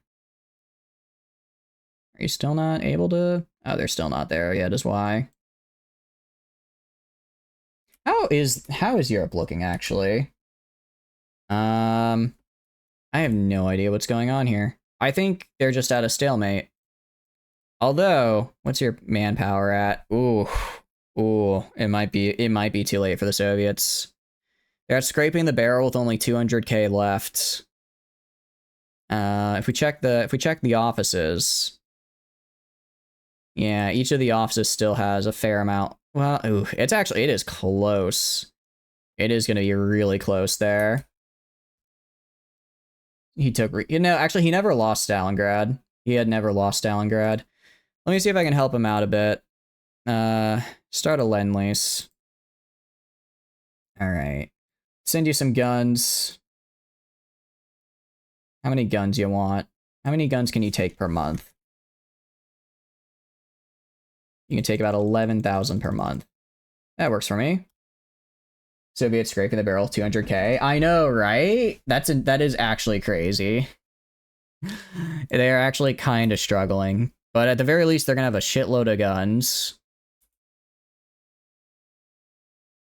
Are you still not able to? Oh, they're still not there yet, is why. How is Europe looking, actually? I have no idea what's going on here. I think they're just at a stalemate. Although, what's your manpower at? Ooh, ooh, it might be too late for the Soviets. They're scraping the barrel with only 200k left. If we check the offices, yeah, each of the offices still has a fair amount. Well, ooh, it is close. It is gonna be really close there. He took, actually, he never lost Stalingrad. He had never lost Stalingrad. Let me see if I can help him out a bit. Start a Lend-Lease. All right. Send you some guns. How many guns you want? How many guns can you take per month? You can take about 11,000 per month. That works for me. Soviet scraping the barrel 200k. I know, right? That is actually crazy. They are actually kind of struggling. But at the very least, they're going to have a shitload of guns.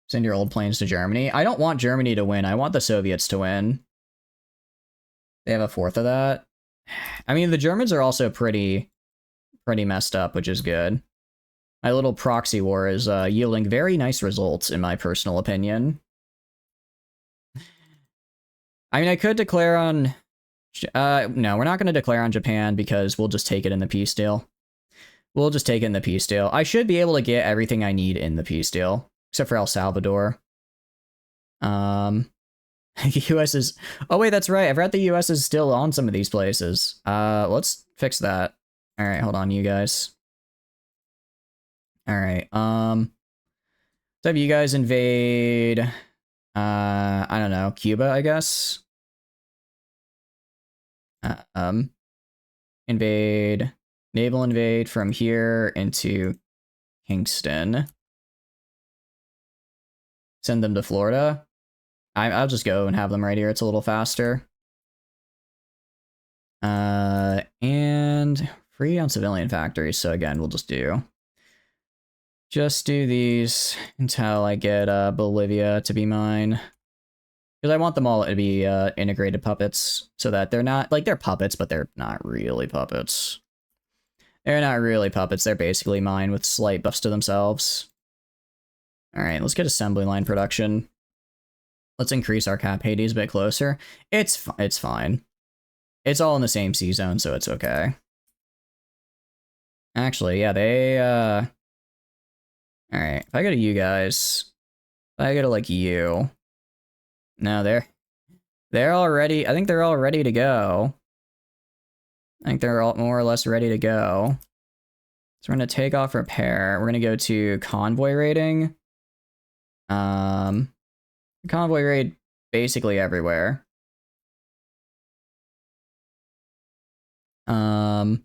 Send your old planes to Germany. I don't want Germany to win. I want the Soviets to win. They have a fourth of that. I mean, the Germans are also pretty messed up, which is good. My little proxy war is yielding very nice results, in my personal opinion. I mean, I could declare on... no, we're not going to declare on Japan because we'll just take it in the peace deal. We'll just take it in the peace deal. I should be able to get everything I need in the peace deal, except for El Salvador. The US is... Oh, wait, that's right. I forgot the US is still on some of these places. Let's fix that. All right, hold on, you guys. All right, let's have you guys invade... I don't know, Cuba, I guess? Naval invade from here into Kingston. Send them to Florida. I'll just go and have them right here. It's a little faster. And free on civilian factories. So again, we'll just do these until I get Bolivia to be mine. Because I want them all to be integrated puppets, so that they're not, like, they're puppets, but they're not really puppets. They're not really puppets, they're basically mine with slight buffs to themselves. Alright, let's get assembly line production. Let's increase our cap Hades a bit closer. It's fine. It's all in the same C zone, so it's okay. Actually, yeah, they, Alright, if I go to you guys, if I go to, like, you... No, they're all ready. I think they're all ready to go. I think they're all more or less ready to go. So we're gonna take off repair. We're gonna go to convoy raiding. Convoy raid basically everywhere. Gonna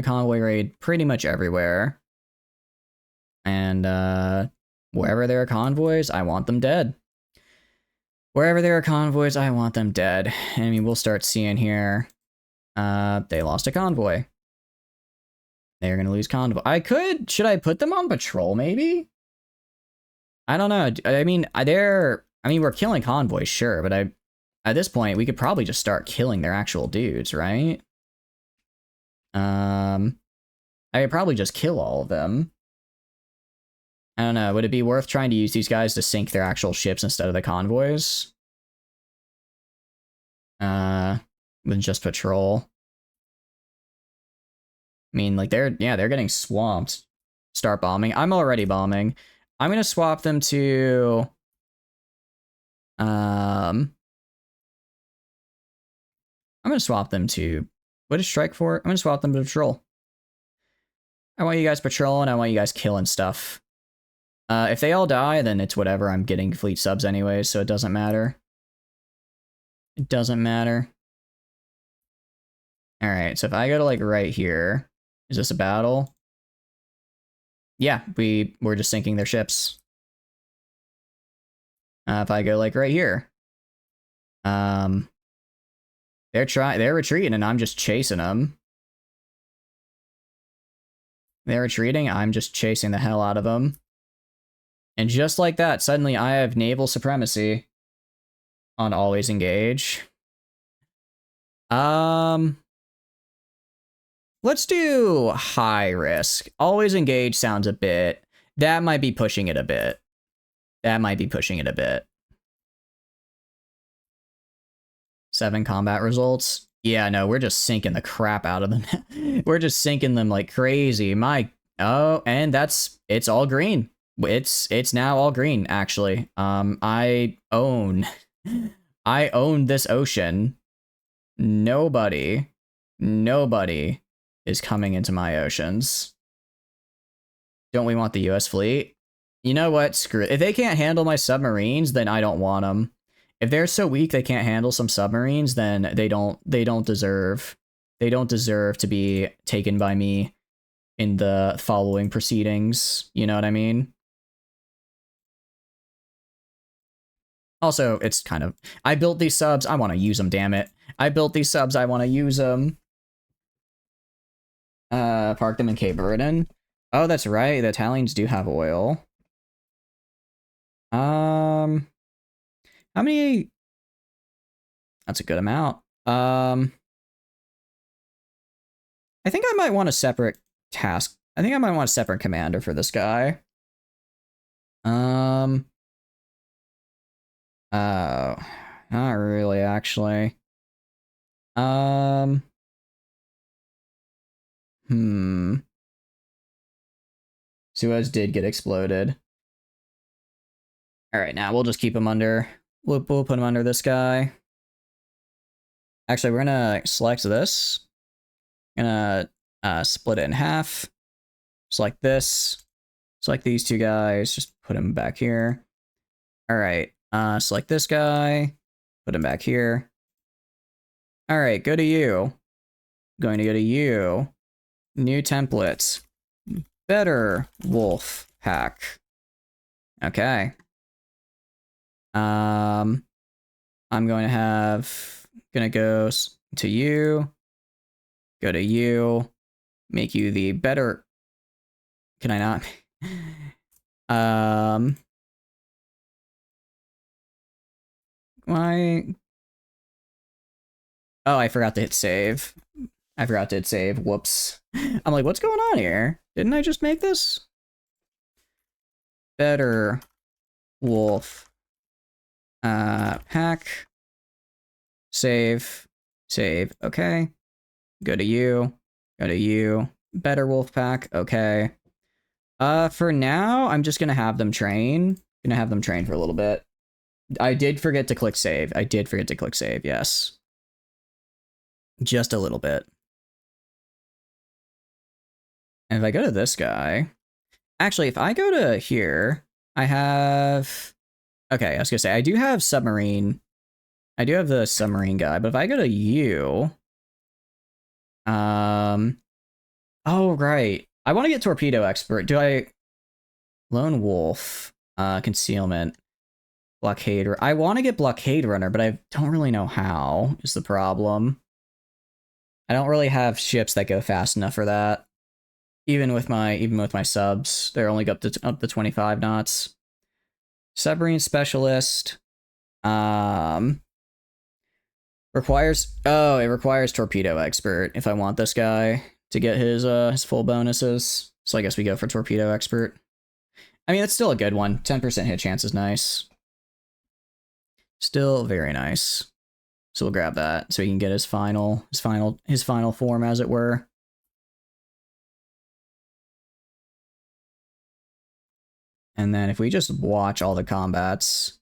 convoy raid pretty much everywhere. And wherever there are convoys, I want them dead. Wherever there are convoys, I want them dead. I mean, we'll start seeing here. They lost a convoy. They're gonna lose convoy. Should I put them on patrol, maybe? I don't know. I mean, we're killing convoys, sure, but at this point, we could probably just start killing their actual dudes, right? I could probably just kill all of them. I don't know, would it be worth trying to use these guys to sink their actual ships instead of the convoys? Than just patrol. I mean, like, they're getting swamped. Start bombing. I'm already bombing. I'm gonna swap them to... I'm gonna swap them to... What is strike for? I'm gonna swap them to patrol. I want you guys patrolling, I want you guys killing stuff. If they all die, then it's whatever. I'm getting fleet subs anyway, so it doesn't matter. It doesn't matter. Alright, so if I go to, like, right here... Is this a battle? Yeah, we're just sinking their ships. If I go, like, right here... They're retreating, and I'm just chasing them. They're retreating, I'm just chasing the hell out of them. And just like that, suddenly I have naval supremacy on always engage. Let's let's do high risk. Always engage sounds a bit. That might be pushing it a bit. That might be pushing it a bit. 7 combat results. Yeah, no, we're just sinking the crap out of them. We're just sinking them like crazy. Oh, and it's all green. It's now all green, actually. I own this ocean. Nobody is coming into my oceans. Don't we want the US fleet? You know what? Screw it. If they can't handle my submarines, then I don't want them. If they're so weak they can't handle some submarines, then they don't deserve to be taken by me in the following proceedings. You know what I mean? Also, it's kind of, I built these subs, I want to use them, damn it. I built these subs, I want to use them. Park them in Cape Breton. Oh, that's right, the Italians do have oil. How many? That's a good amount. I think I might want a separate task. I think I might want a separate commander for this guy. Not really, actually. Suez did get exploded. All right, now we'll just keep him under. We'll put him under this guy. Actually, we're gonna select this. Gonna split it in half. Select this. Select these two guys. Just put him back here. All right. Select this guy. Put him back here. All right. Go to you. Going to go to you. New templates. Better wolf pack. Okay. I'm gonna go to you. Go to you. Make you the better. Can I not? Why? Oh, I forgot to hit save. Whoops. I'm like, what's going on here? Didn't I just make this? Better wolf. Pack. Save. Okay. Go to you. Better wolf pack. Okay. For now, I'm just gonna have them train. For a little bit. I did forget to click save. Yes. Just a little bit. And if I go to this guy... Actually, if I go to here, I have... Okay, I was gonna say, I do have submarine. I do have the submarine guy, but if I go to you... Oh, right. I want to get torpedo expert. Do I... Lone wolf. Concealment. Blockade. I want to get blockade runner, but I don't really know how, is the problem. I don't really have ships that go fast enough for that. Even with my subs, they're only up to 25 knots. Submarine specialist. Requires torpedo expert if I want this guy to get his full bonuses. So I guess we go for torpedo expert. I mean, that's still a good one. 10% hit chance is nice. Still very nice. So we'll grab that so he can get his final form, as it were. And then if we just watch all the combats.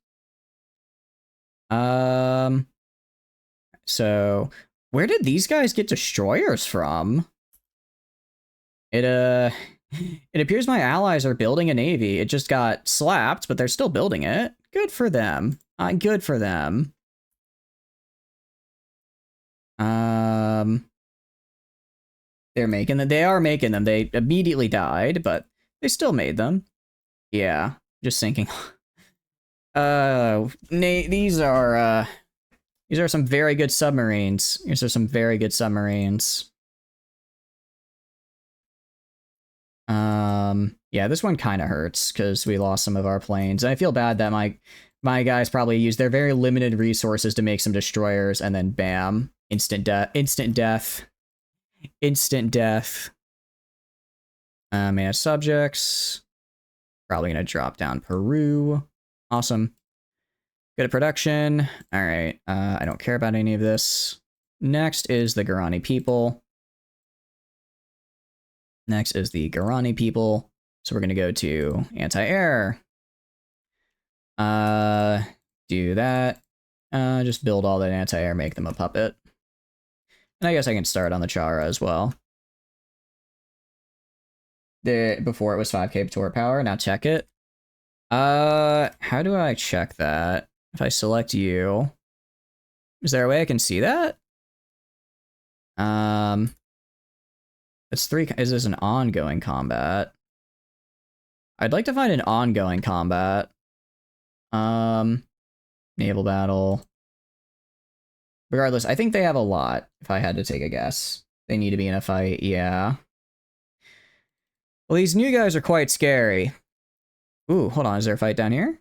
So where did these guys get destroyers from? It appears my allies are building a navy. It just got slapped, but they're still building it. Good for them. Good for them. They are making them. They immediately died, but they still made them. Yeah, just sinking. These are some very good submarines. Yeah, this one kind of hurts because we lost some of our planes. I feel bad that my guys probably used their very limited resources to make some destroyers, and then bam, instant death. Instant death. Manage subjects. Probably gonna drop down Peru. Awesome. Good at production. All right. I don't care about any of this. Next is the Guarani people. Next is the Guarani people. So we're gonna go to anti-air. Do that. Just build all that anti-air, make them a puppet. And I guess I can start on the Chara as well. Before it was 5k tour power, now check it. How do I check that? If I select you, is there a way I can see that? It's 3, is this an ongoing combat? I'd like to find an ongoing combat. Naval battle. Regardless, I think they have a lot, if I had to take a guess. They need to be in a fight, yeah. Well, these new guys are quite scary. Ooh, hold on, is there a fight down here?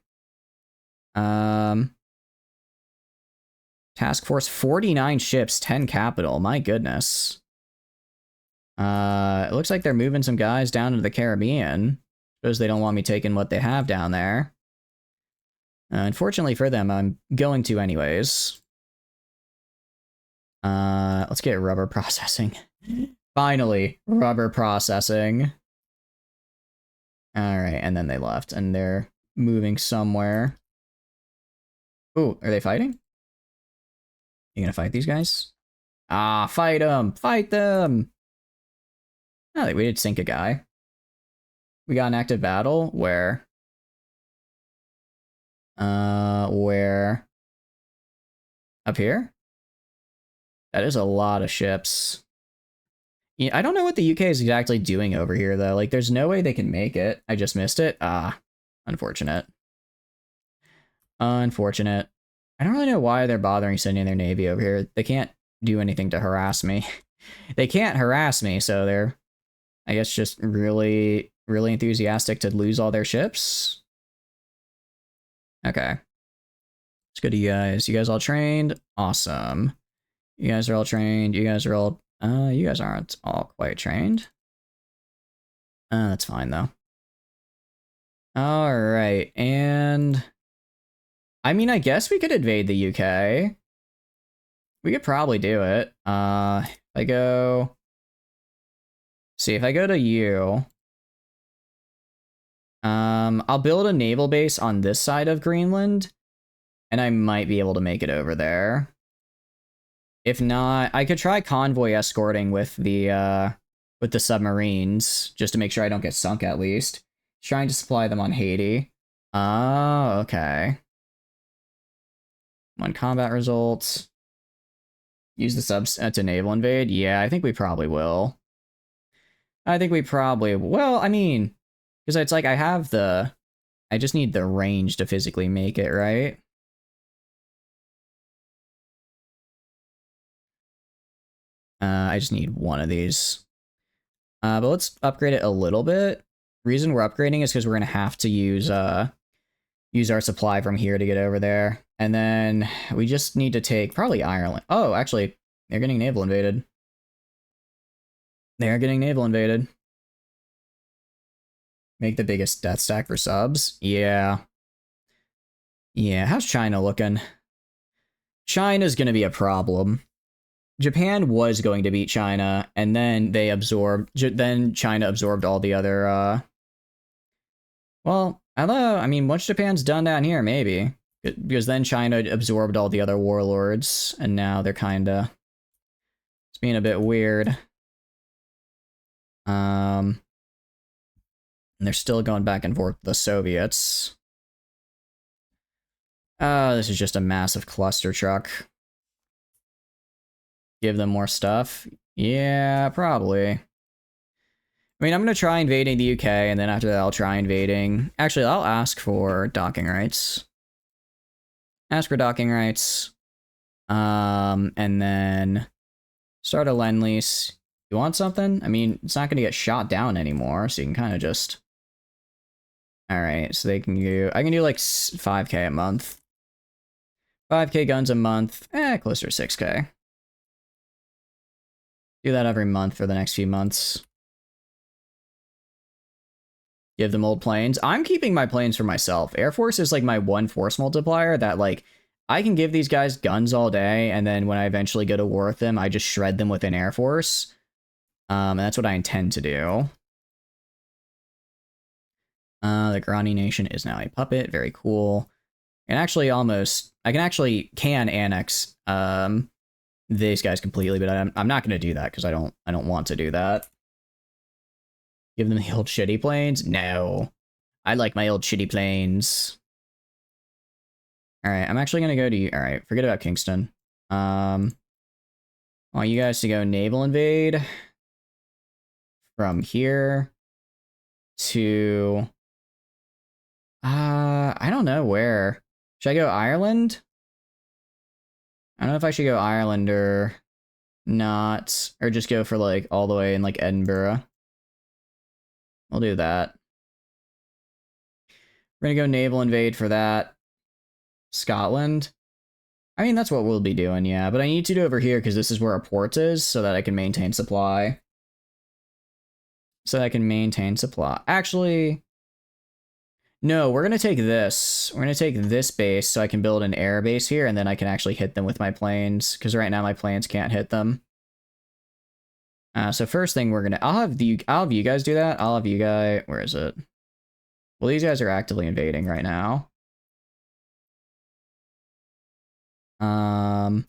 Task force, 49 ships, 10 capital, my goodness. It looks like they're moving some guys down to the Caribbean. Suppose they don't want me taking what they have down there. Unfortunately for them, I'm going to anyways. Let's get rubber processing. Finally, rubber processing. Alright, and then they left, and they're moving somewhere. Ooh, are they fighting? You gonna fight these guys? Ah, fight them! Fight them! Oh, we did sink a guy. We got an active battle where? Where? Up here? That is a lot of ships. Yeah, I don't know what the UK is exactly doing over here, though. Like, there's no way they can make it. I just missed it. Ah, unfortunate. Unfortunate. I don't really know why they're bothering sending their navy over here. They can't do anything to harass me. They can't harass me, so they're, I guess, just really, really enthusiastic to lose all their ships. Okay. Let's go to you guys. You guys all trained? Awesome. You guys are all trained. You guys are all... you guys aren't all quite trained. That's fine, though. Alright, and... I mean, I guess we could invade the UK. We could probably do it. If I go... See, if I go to you... I'll build a naval base on this side of Greenland, and I might be able to make it over there. If not, I could try convoy escorting with the submarines, just to make sure I don't get sunk at least. Trying to supply them on Haiti. Oh, okay. 1 combat results. Use the subs to naval invade? Yeah, I think we probably will. I think we probably... Well, I mean... Because it's like I have the... I just need the range to physically make it, right? I just need one of these. But let's upgrade it a little bit. Reason we're upgrading is because we're going to have to use our supply from here to get over there. And then we just need to take probably Ireland. Oh, actually, they're getting naval invaded. They are getting naval invaded. Make the biggest death stack for subs? Yeah. Yeah, how's China looking? China's going to be a problem. Japan was going to beat China, and then they absorbed... Then China absorbed all the other, Well, although, I mean, once Japan's done down here, maybe. Because then China absorbed all the other warlords, and now they're kinda... It's being a bit weird. And they're still going back and forth with the Soviets. This is just a massive cluster truck. Give them more stuff? Yeah, probably. I mean, I'm going to try invading the UK, and then after that I'll try invading... Actually, I'll ask for docking rights. Ask for docking rights. And then... Start a Lend-Lease. You want something? I mean, it's not going to get shot down anymore, so you can kind of just... Alright, so they can do... I can do like 5k a month. 5k guns a month. Closer to 6k. Do that every month for the next few months. Give them old planes. I'm keeping my planes for myself. Air Force is like my one force multiplier that like I can give these guys guns all day, and then when I eventually go to war with them, I just shred them with an Air Force. And that's what I intend to do. The Grani Nation is now a puppet. Very cool. And actually I can annex these guys completely, but I'm not going to do that because I don't want to do that. Give them the old shitty planes? No. I like my old shitty planes. Alright, I'm actually going to go to you. Alright, forget about Kingston. I want you guys to go naval invade from here to... I don't know where. Should I go Ireland? I don't know if I should go Ireland or not. Or just go for like all the way in like Edinburgh. We'll do that. We're gonna go naval invade for that. Scotland. I mean, that's what we'll be doing, yeah. But I need to do over here because this is where our port is so that I can maintain supply. Actually, no, we're going to take this. We're going to take this base so I can build an air base here, and then I can actually hit them with my planes because right now my planes can't hit them. So first thing we're going to... I'll have you guys do that. I'll have you guys... Where is it? Well, these guys are actively invading right now. All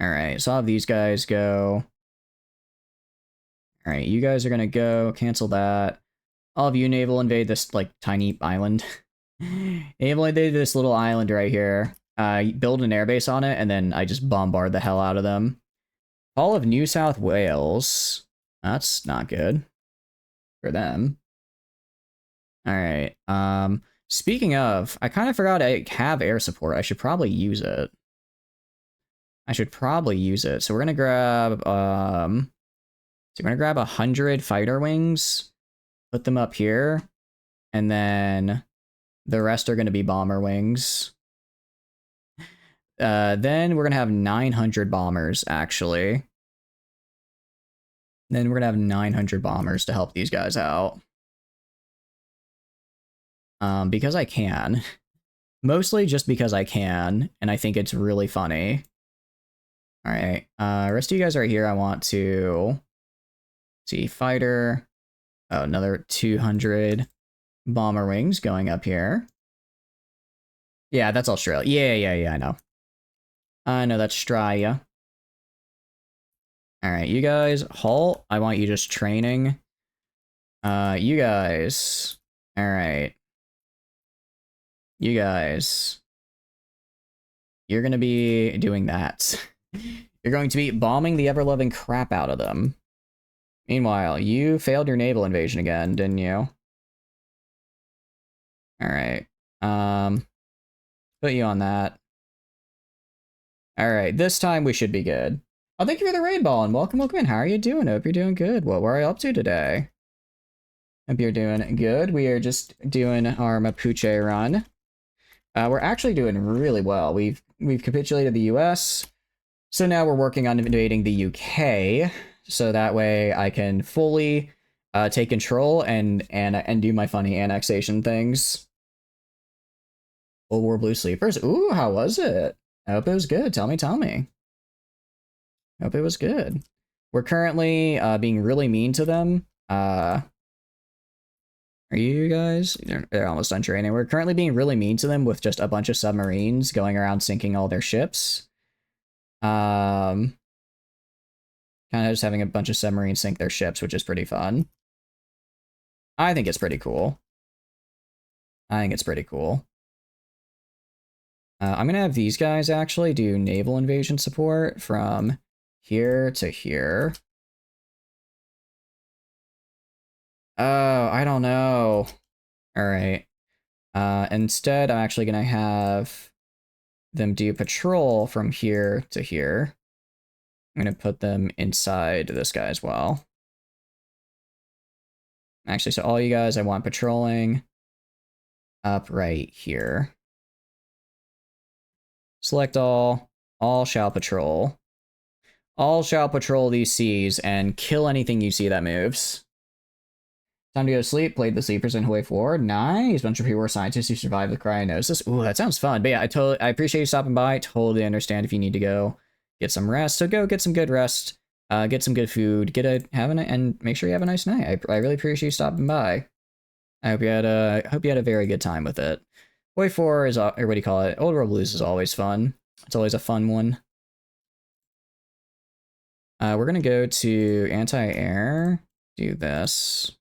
right, so I'll have these guys go. All right, you guys are gonna go cancel that. All of you naval invade this like tiny island. Naval invade this little island right here. Build an airbase on it, and then I just bombard the hell out of them. All of New South Wales. That's not good for them. All right. Speaking of, I kind of forgot I have air support. I should probably use it. So we're gonna grab so we're gonna grab 100 fighter wings, put them up here, and then the rest are gonna be bomber wings. Then we're gonna have 900 bombers actually. Then we're gonna have 900 bombers to help these guys out. Because I can. Mostly just because I can, and I think it's really funny. Alright, rest of you guys right here, I want to see fighter. Oh, another 200 bomber wings going up here. Yeah, that's Australia. Yeah, I know. I know that's Australia. Alright, you guys, halt. I want you just training. You guys. Alright. You guys. You're gonna be doing that. You're going to be bombing the ever-loving crap out of them. Meanwhile, you failed your naval invasion again, didn't you? Alright. Put you on that. Alright, this time we should be good. Oh, thank you for the raid ball, and welcome in. How are you doing? Hope you're doing good. What were I up to today? Hope you're doing good. We are just doing our Mapuche run. We're actually doing really well. We've capitulated the US, so now we're working on invading the UK, so that way I can fully take control and do my funny annexation things. World War Blue Sleepers. Ooh, how was it? I hope it was good. Tell me. I hope it was good. We're currently being really mean to them. Are you guys? They're almost done training. We're currently being really mean to them with just a bunch of submarines going around sinking all their ships. Kind of just having a bunch of submarines sink their ships, which is pretty fun. I think it's pretty cool. I'm gonna have these guys actually do naval invasion support from here to here. Oh, I don't know. All right. Instead, I'm actually gonna have them do patrol from here to here. I'm gonna put them inside this guy as well. Actually, so all you guys, I want patrolling up right here. Select all shall patrol. All shall patrol these seas and kill anything you see that moves. Time to go to sleep. Played the sleepers in Hawaii 4. Nice. Bunch of pre-war scientists who survived the cryognosis. Ooh, that sounds fun. But yeah, I appreciate you stopping by. Totally understand if you need to go get some rest. So go get some good rest. Get some good food. And make sure you have a nice night. I really appreciate you stopping by. I hope you had a very good time with it. Hawaii 4 is, or what do you call it? Old World Blues is always fun. It's always a fun one. We're gonna go to anti-air. Do this.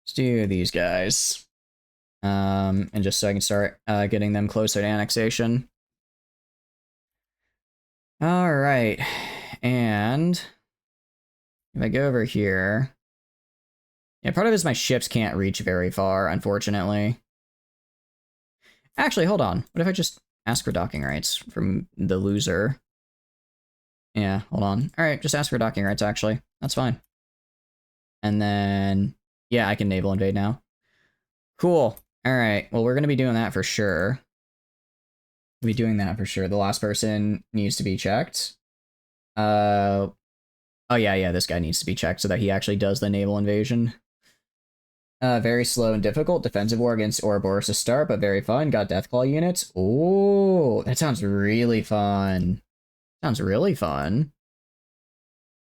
Let's do these guys. And just so I can start getting them closer to annexation. All right, and if I go over here, yeah, part of it is my ships can't reach very far, unfortunately. Actually, hold on. What if I just ask for docking rights from the loser? Yeah, hold on. All right, just ask for docking rights, actually. That's fine. And then, yeah, I can naval invade now. Cool. All right, well, we're going to be doing that for sure. We'll be doing that for sure. The last person needs to be checked. Oh, yeah, this guy needs to be checked so that he actually does the naval invasion. Very slow and difficult. Defensive war against Ouroboros to start, but very fun. Got Deathclaw units. Oh, that sounds really fun. Sounds really fun.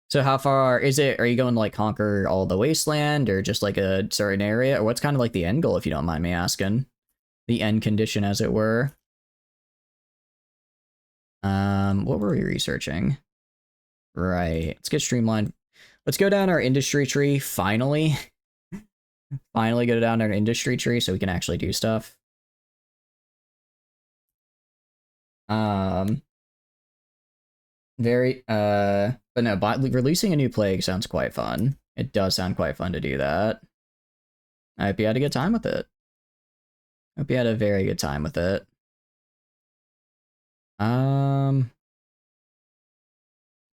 So how far is it? Are you going to like conquer all the wasteland or just like a certain area? Or what's kind of like the end goal, if you don't mind me asking? The end condition, as it were. What were we researching? Right. Let's get streamlined. Let's go down our industry tree, finally. Finally go down our industry tree so we can actually do stuff. But no, releasing a new plague sounds quite fun. It does sound quite fun to do that. I hope you had a good time with it. Hope you had a very good time with it.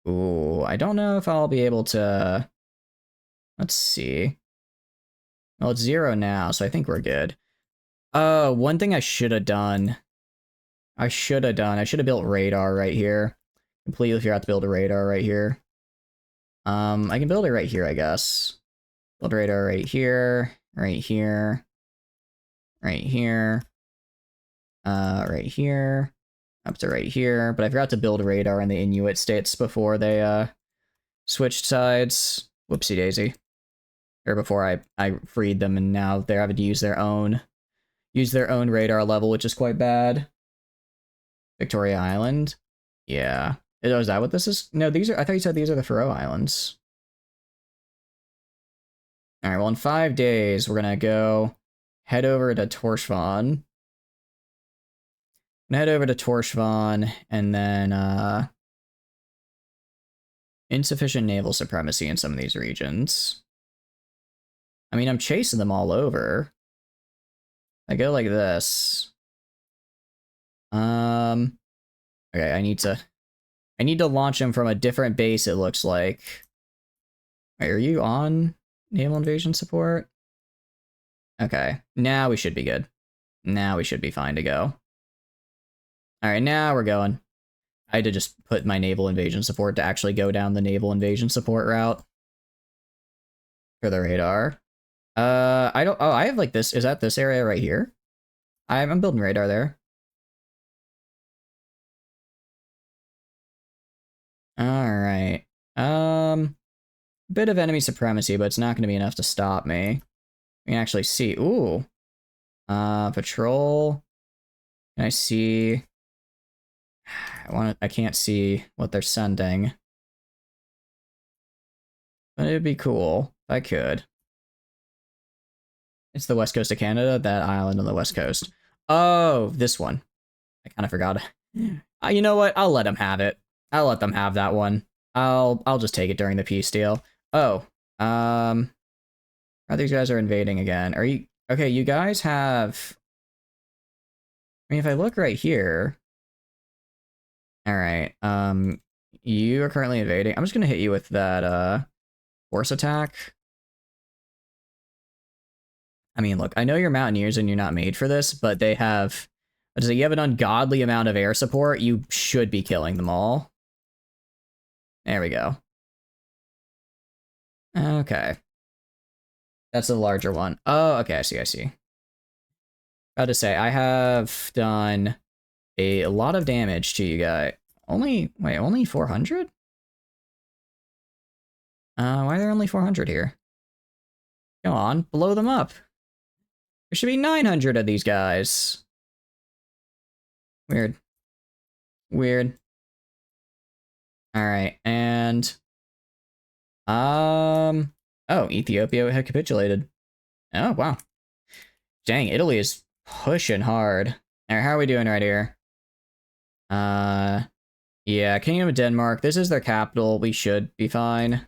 Ooh, I don't know if I'll be able to... Let's see. Well, it's 0 now, so I think we're good. One thing I should have done. I should have built radar right here. Completely forgot to build a radar right here. I can build it right here, I guess. Build radar right here, right here, right here, right here, up to right here. But I forgot to build radar in the Inuit states before they switched sides. Whoopsie daisy. Or before I freed them, and now they're having to use their own radar level, which is quite bad. Victoria Island. Yeah. Oh, is that what this is? No, I thought you said these are the Faroe Islands. All right, well, in 5 days, we're going to head over to Torshvan. Head over to Torshvan, and then, insufficient naval supremacy in some of these regions. I mean, I'm chasing them all over. I go like this. Okay, I need to launch him from a different base, it looks like. Wait, are you on naval invasion support? Okay, now we should be good. Now we should be fine to go. Alright, now we're going. I had to just put my naval invasion support to actually go down the naval invasion support route. For the radar. I have like this, is that this area right here? I'm building radar there. Alright. Bit of enemy supremacy, but it's not going to be enough to stop me. We can actually see. Ooh. Patrol. Can I see? I can't see what they're sending. But it'd be cool if I could. It's the west coast of Canada, that island on the west coast. Oh, this one. I kind of forgot. You know what? I'll let them have it. I'll let them have that one. I'll just take it during the peace deal. Oh, these guys are invading again. Are you okay? You guys have. I mean, if I look right here. All right. You are currently invading. I'm just gonna hit you with that force attack. I mean, look, I know you're mountaineers and you're not made for this, but they have. You have an ungodly amount of air support. You should be killing them all. There we go. Okay. That's the larger one. Oh, okay, I see, I see. About to say, I have done a lot of damage to you guys. Only 400? Why are there only 400 here? Come on, blow them up. There should be 900 of these guys. Weird. Weird. Alright, and... Oh, Ethiopia had capitulated. Oh, wow. Dang, Italy is pushing hard. Alright, how are we doing right here? Yeah, Kingdom of Denmark. This is their capital. We should be fine.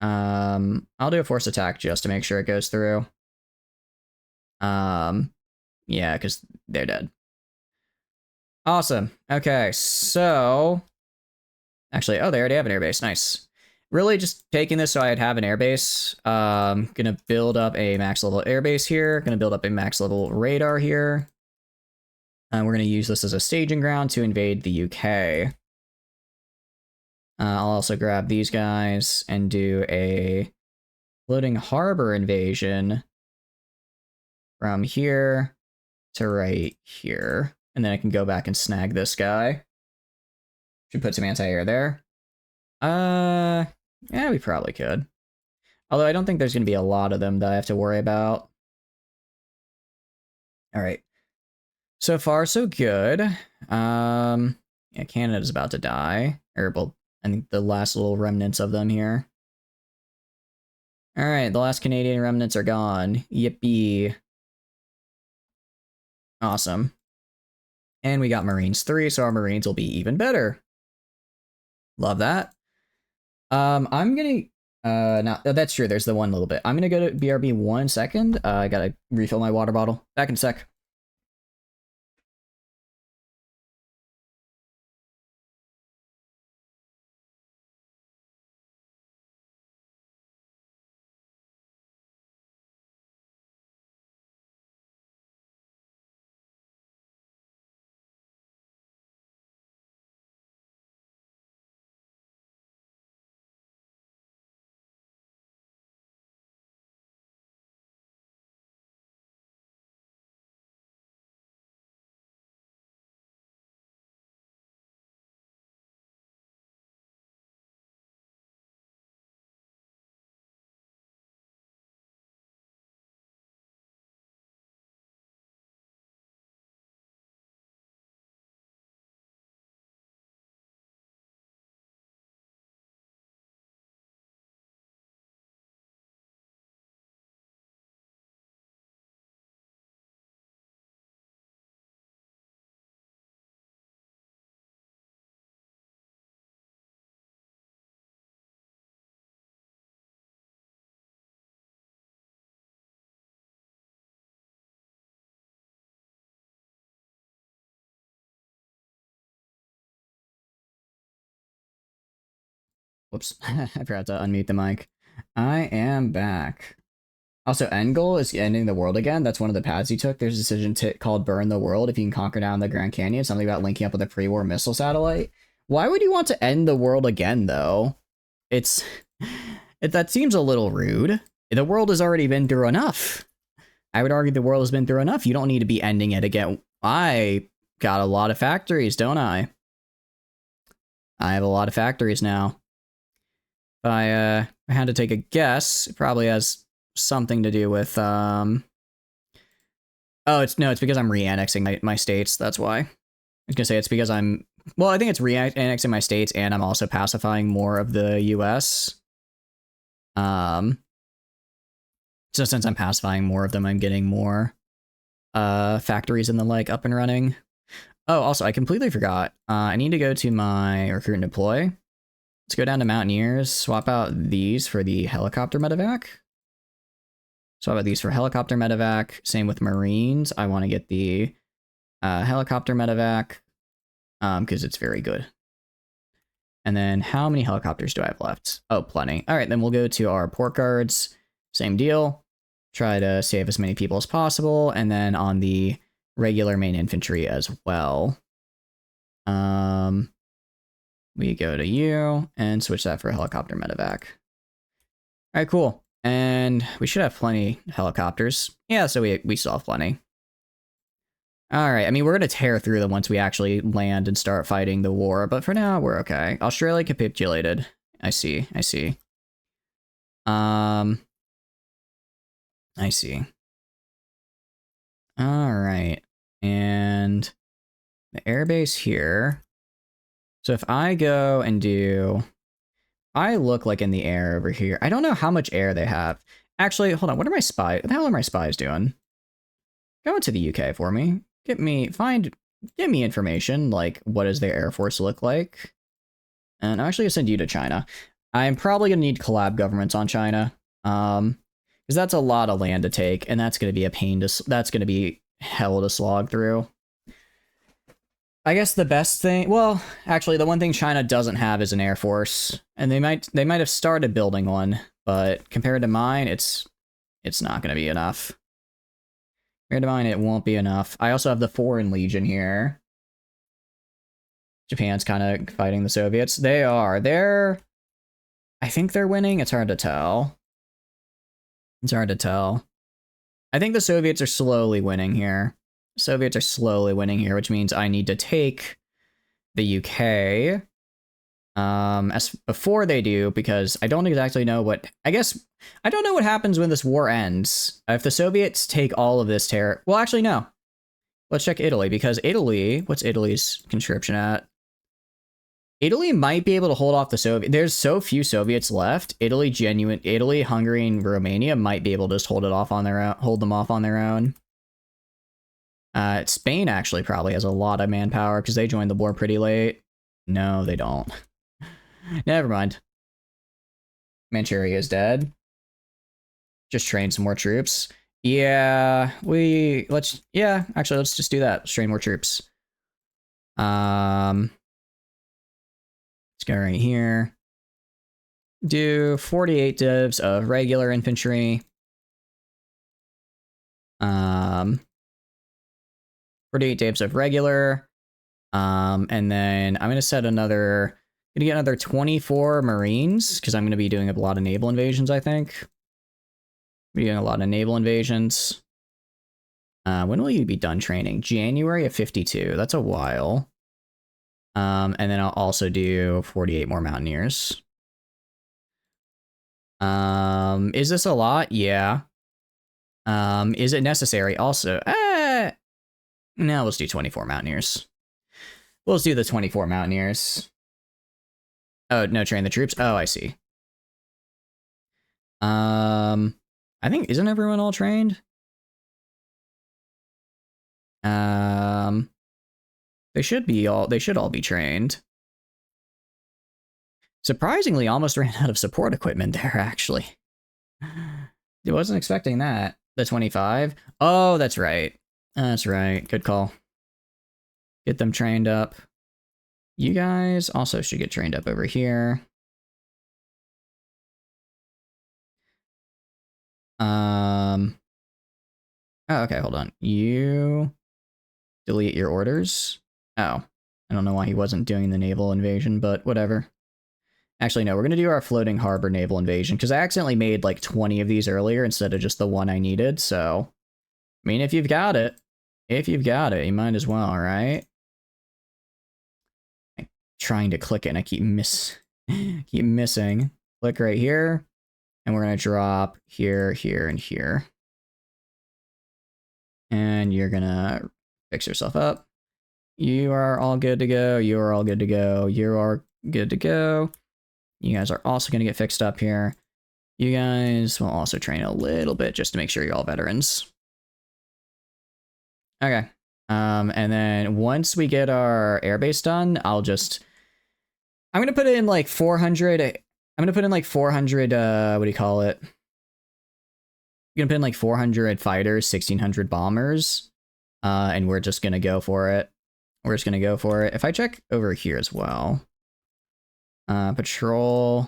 I'll do a force attack just to make sure it goes through. Yeah, because they're dead. Awesome. Okay, so... Actually, oh, they already have an airbase. Nice. Really just taking this so I'd have an airbase. Gonna build up a max level airbase here. Gonna build up a max level radar here. We're gonna use this as a staging ground to invade the UK. I'll also grab these guys and do a floating harbor invasion from here to right here. And then I can go back and snag this guy. Should put some anti-air there. Yeah, we probably could. Although I don't think there's going to be a lot of them that I have to worry about. Alright. So far, so good. Yeah, Canada's about to die. Or, well, I think the last little remnants of them here. Alright, the last Canadian remnants are gone. Yippee. Awesome. And we got Marines 3, so our Marines will be even better. Love that. I'm gonna... no, that's true, there's the one little bit. I'm gonna go to BRB 1 second. I gotta refill my water bottle. Back in a sec. Whoops, I forgot to unmute the mic. I am back. Also, end goal is ending the world again. That's one of the paths he took. There's a decision called Burn the World if you can conquer down the Grand Canyon. Something about linking up with a pre-war missile satellite. Why would you want to end the world again, though? That seems a little rude. The world has already been through enough. I would argue the world has been through enough. You don't need to be ending it again. I got a lot of factories, don't I? I have a lot of factories now. If I had to take a guess, it probably has something to do with, oh, it's because I'm re-annexing my states, that's why. I was gonna say it's because well, I think it's re-annexing my states and I'm also pacifying more of the US. So since I'm pacifying more of them, I'm getting more factories and the like up and running. Oh, also, I completely forgot. I need to go to my recruit and deploy. Let's go down to Mountaineers, swap out these for the helicopter medevac. Swap out these for helicopter medevac. Same with Marines. I want to get the helicopter medevac because it's very good. And then how many helicopters do I have left? Oh, plenty. All right, then we'll go to our port guards. Same deal. Try to save as many people as possible. And then on the regular main infantry as well. We go to you and switch that for helicopter medevac. All right, cool. And we should have plenty helicopters. Yeah, so we still have plenty. All right, I mean, we're going to tear through them once we actually land and start fighting the war, but for now, we're okay. Australia capitulated. I see. I see. All right. And the airbase here. So if I go and do... I look like in the air over here. I don't know how much air they have. Actually, hold on. What are my spies? What the hell are my spies doing? Go into the UK for me. Give me information, like what does their air force look like? And I'm actually gonna send you to China. I'm probably gonna need collab governments on China. Because that's a lot of land to take, and that's gonna be a pain to that's gonna be hell to slog through. I guess the best thing, well, actually the one thing China doesn't have is an air force, and they might have started building one, but compared to mine, it's not gonna be enough. Compared to mine, it won't be enough. I also have the Foreign Legion here. Japan's kind of fighting the Soviets. They're I think they're winning. It's hard to tell. I think the Soviets are slowly winning here. Which means I need to take the UK as before they do, because I don't exactly know what... I guess I don't know what happens when this war ends. If the Soviets take all of this terror... Well, actually, no. Let's check Italy, because Italy... What's Italy's conscription at? Italy might be able to hold off the Soviet. There's so few Soviets left. Italy, Hungary, and Romania might be able to just hold them off on their own. Spain actually probably has a lot of manpower because they joined the war pretty late. No, they don't. Never mind. Manchuria is dead. Just train some more troops. Yeah, let's just do that. Let's train more troops. Let's go right here. Do 48 divs of regular infantry. 48 divs of regular. And then I'm gonna get another 24 Marines, because I'm gonna be doing a lot of naval invasions, I think. When will you be done training? January of 52. That's a while. And then I'll also do 48 more Mountaineers. Is this a lot? Yeah. Is it necessary? Also, no, let's do 24 Mountaineers. Let's do the 24 Mountaineers. Oh, no, train the troops. Oh, I see. I think, isn't everyone all trained? They should all be trained. Surprisingly, almost ran out of support equipment there, actually. I wasn't expecting that. The 25? Oh, that's right. That's right. Good call. Get them trained up. You guys also should get trained up over here. Oh, okay, hold on. You delete your orders. Oh, I don't know why he wasn't doing the naval invasion, but whatever. Actually, no, we're going to do our floating harbor naval invasion, because I accidentally made like 20 of these earlier instead of just the one I needed, so... I mean, if you've got it, you might as well, right? I'm trying to click it, and I keep missing. Click right here, and we're going to drop here, here, and here. And you're going to fix yourself up. You are all good to go. You are all good to go. You are good to go. You guys are also going to get fixed up here. You guys will also train a little bit just to make sure you're all veterans. Okay. And then once we get our airbase done, I'm going to put in like 400. I'm going to put in like 400, what do you call it? I'm going to put in like 400 fighters, 1,600 bombers. And we're just going to go for it. If I check over here as well. Patrol.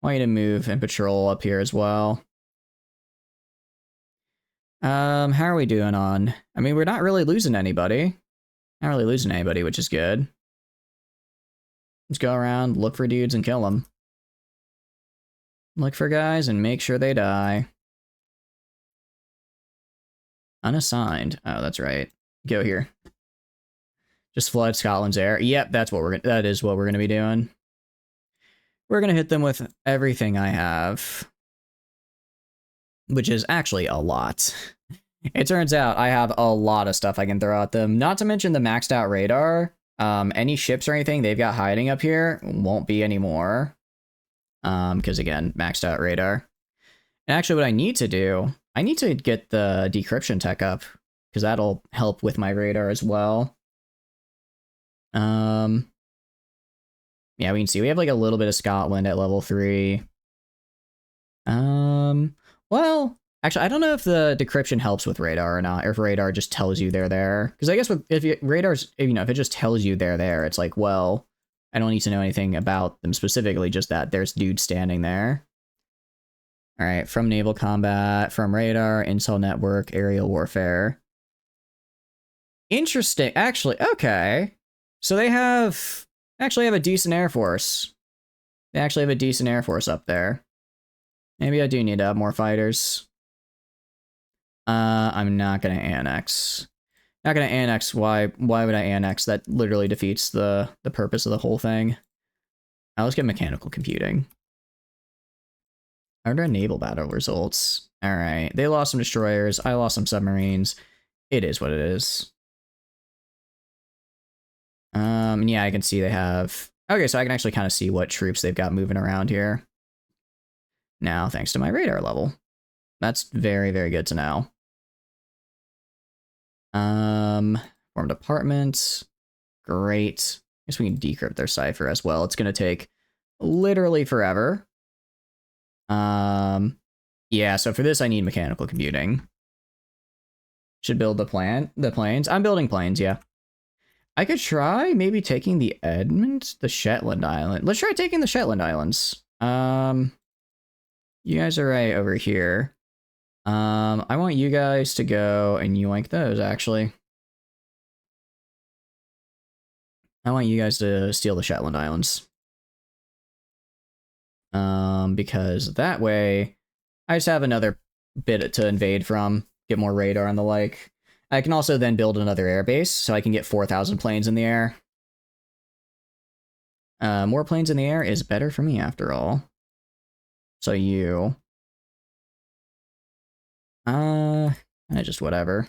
I want you to move and patrol up here as well. How are we doing on... I mean, we're not really losing anybody. Which is good. Just go around, look for dudes, and kill them. Look for guys and make sure they die. Unassigned. Oh, that's right. Go here. Just flood Scotland's air. Yep, that is what we're gonna be doing. We're gonna hit them with everything I have. Which is actually a lot. It turns out I have a lot of stuff I can throw at them. Not to mention the maxed out radar. Any ships or anything they've got hiding up here won't be anymore. Because again, maxed out radar. And actually what I need to do, I need to get the decryption tech up, because that'll help with my radar as well. Yeah, we can see we have like a little bit of Scotland at level 3. Well, actually, I don't know if the decryption helps with radar or not, or if radar just tells you they're there. Because I guess if radar's, if it just tells you they're there, it's like, well, I don't need to know anything about them specifically, just that there's dudes standing there. All right, from naval combat, from radar, intel network, aerial warfare. Interesting. Actually, okay. So they actually have a decent air force. They actually have a decent air force up there. Maybe I do need to have more fighters. I'm not gonna annex. Not gonna annex. Why would I annex? That literally defeats the purpose of the whole thing. Now let's get mechanical computing. Under naval battle results. Alright. They lost some destroyers. I lost some submarines. It is what it is. Yeah, I can see they have... Okay, so I can actually kind of see what troops they've got moving around here. Now, thanks to my radar level. That's very, very good to know. Formed apartments. Great. I guess we can decrypt their cipher as well. It's going to take literally forever. Yeah, so for this I need mechanical computing. Should build the planes. I'm building planes, yeah. I could try maybe taking the Shetland Island. Let's try taking the Shetland Islands. You guys are right over here. I want you guys to go and yoink those, actually. I want you guys to steal the Shetland Islands. Because that way, I just have another bit to invade from, get more radar and the like. I can also then build another airbase, so I can get 4,000 planes in the air. More planes in the air is better for me, after all. So you... just whatever.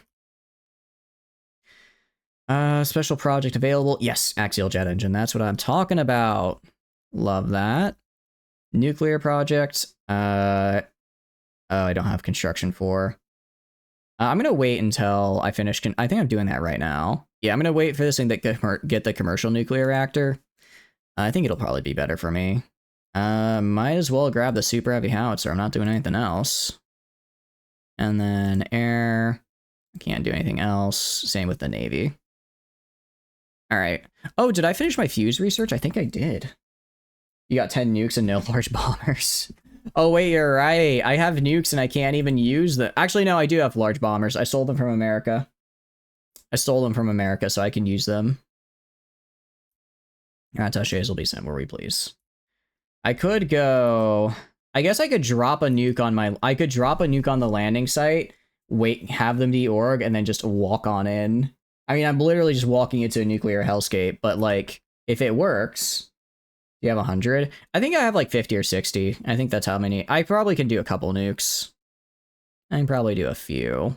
Special project available. Yes, axial jet engine. That's what I'm talking about. Love that. Nuclear project. Oh, I don't have construction for. I'm gonna wait until I finish. I think I'm doing that right now. Yeah, I'm gonna wait for this thing to get the commercial nuclear reactor. I think it'll probably be better for me. Might as well grab the super heavy howitzer. I'm not doing anything else. And then air. I can't do anything else. Same with the Navy. All right. Oh, did I finish my fuse research? I think I did. You got 10 nukes and no large bombers. Oh, wait, you're right. I have nukes and I can't even use them. Actually, no, I do have large bombers. I stole them from America. I stole them from America, so I can use them. Your attaches will be sent where we please. I could go... I guess I could drop a nuke on my... I could drop a nuke on the landing site, wait, have them deorg, and then just walk on in. I mean, I'm literally just walking into a nuclear hellscape, but, like, if it works... You have 100? I think I have like 50 or 60. I think that's how many. I probably can do a couple nukes. I can probably do a few.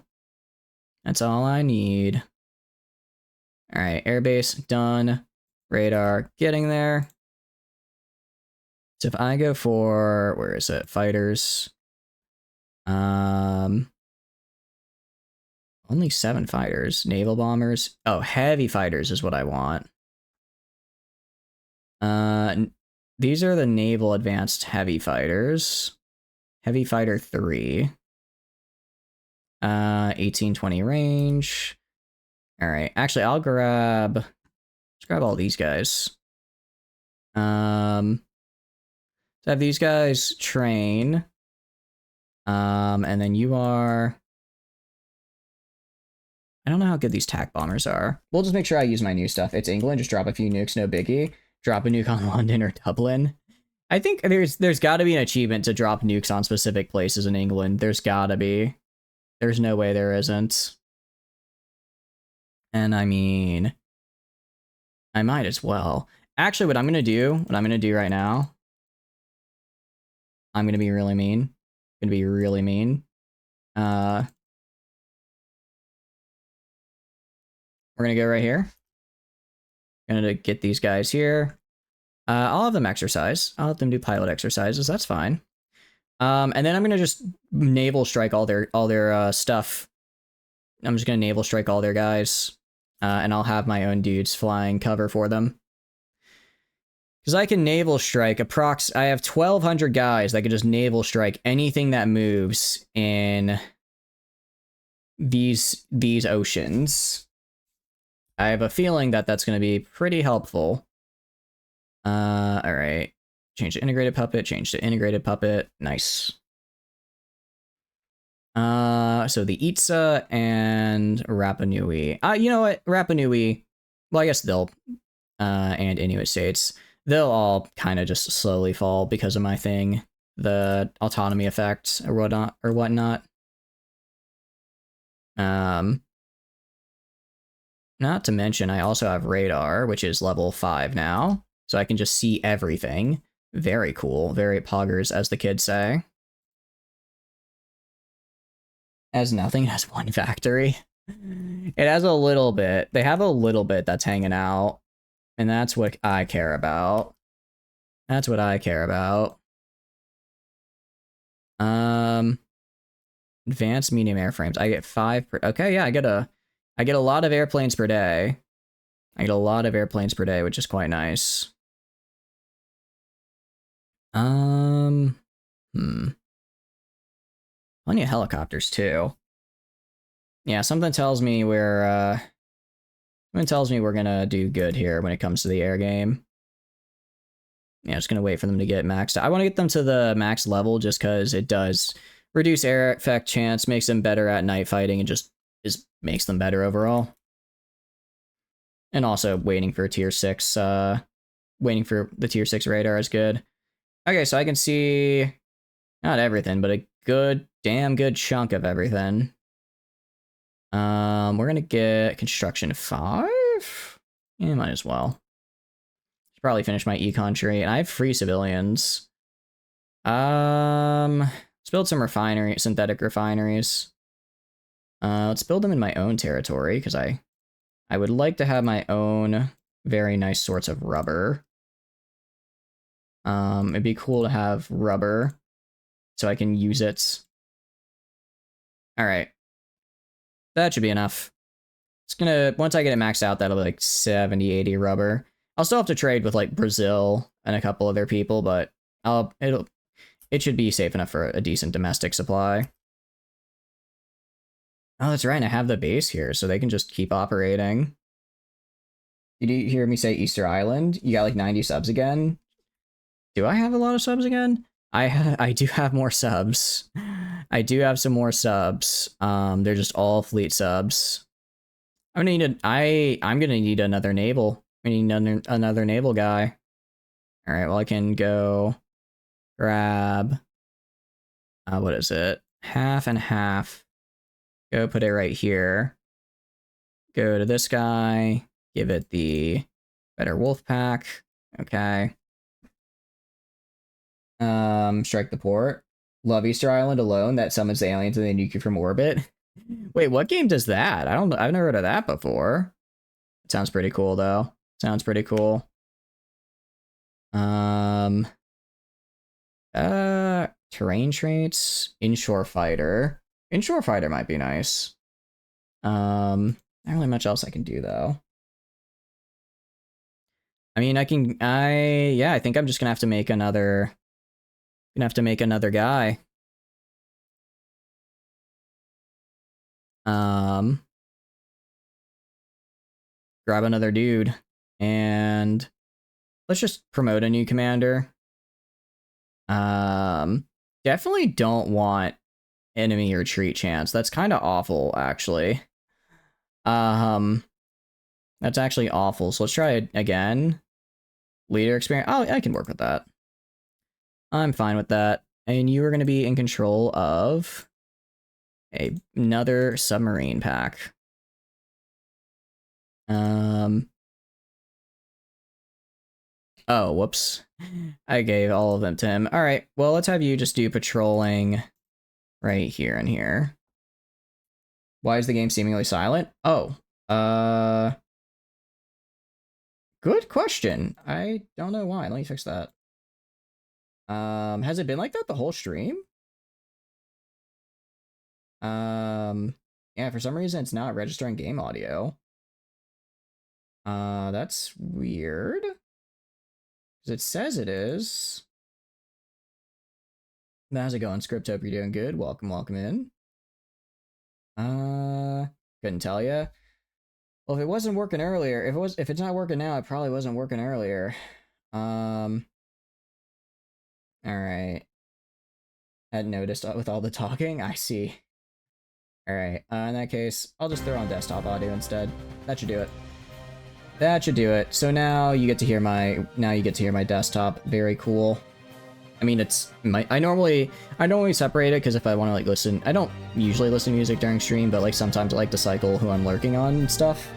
That's all I need. All right, airbase done. Radar getting there. So if I go for, where is it? Fighters. Only 7 fighters. Naval bombers. Oh, heavy fighters is what I want. These are the naval advanced heavy fighters. Heavy fighter 3. 1820 range. All right. Actually, let's grab all these guys. So have these guys train. And then you are... I don't know how good these TAC bombers are. We'll just make sure I use my new stuff. It's England, just drop a few nukes, no biggie. Drop a nuke on London or Dublin. I think there's got to be an achievement to drop nukes on specific places in England. There's got to be. There's no way there isn't. And I mean, I might as well. Actually, what I'm going to do right now, I'm going to be really mean. Going to be really mean. We're going to go right here. Going to get these guys here. I'll have them exercise. I'll have them do pilot exercises. That's fine. And then I'm going to just naval strike all their stuff. I'm just going to naval strike all their guys. And I'll have my own dudes flying cover for them. Because I can naval strike I have 1,200 guys that can just naval strike anything that moves in these oceans. I have a feeling that that's going to be pretty helpful. All right. Change to integrated puppet. Change to integrated puppet. Nice. So the Itza and Rapa Nui. You know what? Rapa Nui. Well, I guess they'll. And Inuit states. They'll all kind of just slowly fall because of my thing, the autonomy effect or whatnot. Not to mention, I also have radar, which is level 5 now, so I can just see everything. Very cool, very poggers, as the kids say. Has nothing, it has one factory. It has a little bit. They have a little bit that's hanging out. And that's what I care about. That's what I care about. Advanced medium airframes. I get 5 per. Okay, yeah, I get a lot of airplanes per day. I get a lot of airplanes per day, which is quite nice. Plenty of helicopters too. Yeah, something tells me we're gonna do good here when it comes to the air game. Yeah, just gonna wait for them to get maxed out. I want to get them to the max level just because it does reduce air effect chance, makes them better at night fighting, and just makes them better overall. And also waiting for tier 6, waiting for the tier 6 radar is good. Okay, so I can see not everything, but a damn good chunk of everything. We're gonna get construction 5. Yeah, might as well. Should probably finish my econ tree, and I have free civilians. Let's build some synthetic refineries. Let's build them in my own territory because I would like to have my own very nice sorts of rubber. It'd be cool to have rubber so I can use it. All right. That should be enough. It's gonna, once I get it maxed out, that'll be like 70, 80 rubber. I'll still have to trade with like Brazil and a couple other people, but it should be safe enough for a decent domestic supply. Oh, that's right. I have the base here, so they can just keep operating. Did you hear me say Easter Island? You got like 90 subs again? Do I have a lot of subs again? I do have more subs. I do have some more subs. They're just all fleet subs. I'm gonna need another naval. I need another naval guy. All right. Well, I can go grab. What is it? Half and half. Go put it right here. Go to this guy. Give it the better wolf pack. Okay. Strike the port. Love Easter Island alone that summons the aliens and they nuke you from orbit. Wait, what game does that? I've never heard of that before. It sounds pretty cool though. Sounds pretty cool. Terrain traits, inshore fighter. Inshore fighter might be nice. Not really much else I can do though. I mean, I think I'm just gonna have to make another. Gonna have to make another guy. Grab another dude, and let's just promote a new commander. Definitely don't want enemy retreat chance. That's kind of awful, actually. That's actually awful. So let's try it again. Leader experience. Oh, I can work with that. I'm fine with that. And you are going to be in control of another submarine pack. Oh, whoops. I gave all of them to him. All right, well, let's have you just do patrolling right here and here. Why is the game seemingly silent? Oh, good question. I don't know why. Let me fix that. Has it been like that the whole stream? Yeah, for some reason it's not registering game audio. That's weird. 'Cause it says it is. How's it going, Scriptop? You're doing good. Welcome, welcome in. Couldn't tell ya. Well, if it wasn't working earlier, if it's not working now, it probably wasn't working earlier. All right. Hadn't noticed with all the talking. I see. All right. In that case, I'll just throw on desktop audio instead. That should do it. That should do it. So now you get to hear my desktop. Very cool. I mean, I normally separate it because if I want to like listen, I don't usually listen to music during stream, but like sometimes I like to cycle who I'm lurking on and stuff.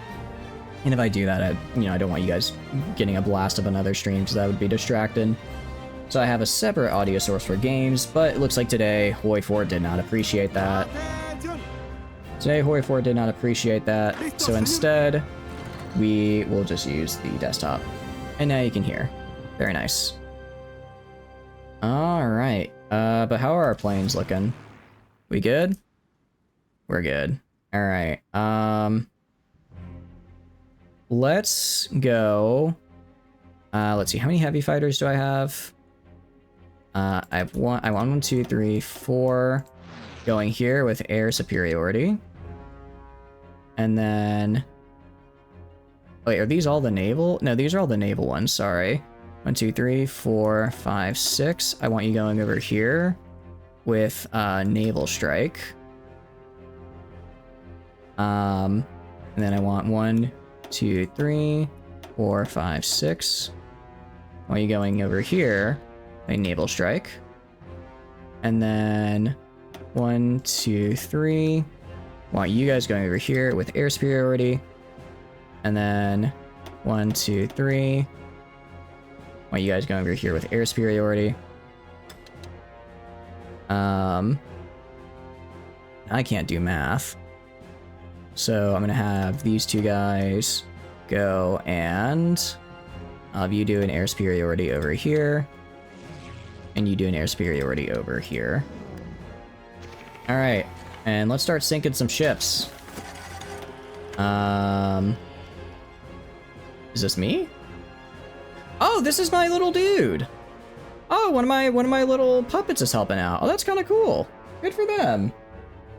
And if I do that, I don't want you guys getting a blast of another stream because that would be distracting. So I have a separate audio source for games, but it looks like today Hoi4 did not appreciate that. Today Hoi4 did not appreciate that, so instead we will just use the desktop. And now you can hear. Very nice. Alright, but how are our planes looking? We good? We're good. Alright, let's go. Let's see, how many heavy fighters do I have? I want 1, 2, 3, 4 going here with air superiority. And then, wait, are these all the naval? No, these are all the naval ones, sorry. 1, 2, 3, 4, 5, 6. I want you going over here with naval strike. And then I want 1, 2, 3, 4, 5, 6. I want you going over here, a naval strike. And then 1, 2, 3. I want you guys going over here with air superiority. And then 1, 2, 3. I want you guys going over here with air superiority. I can't do math. So I'm gonna have these two guys go and I'll have you do an air superiority over here. And you do an air superiority over here. Alright, and let's start sinking some ships. Is this me? Oh, this is my little dude. Oh, one of my little puppets is helping out. Oh, that's kind of cool. Good for them.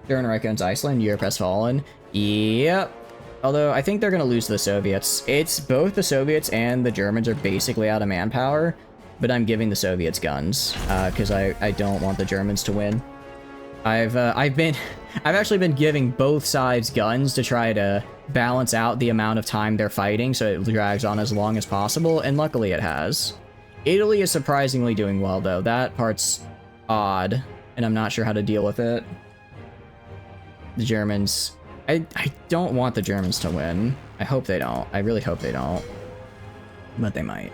During Reich Iceland, Europe has fallen. Yep. Although I think they're gonna lose to the Soviets. It's both the Soviets and the Germans are basically out of manpower, but I'm giving the Soviets guns because I don't want the Germans to win. I've actually been giving both sides guns to try to balance out the amount of time they're fighting so it drags on as long as possible, and luckily it has. Italy is surprisingly doing well though. That part's odd, and I'm not sure how to deal with it. The Germans, I don't want the Germans to win. I hope they don't. I really hope they don't. But they might.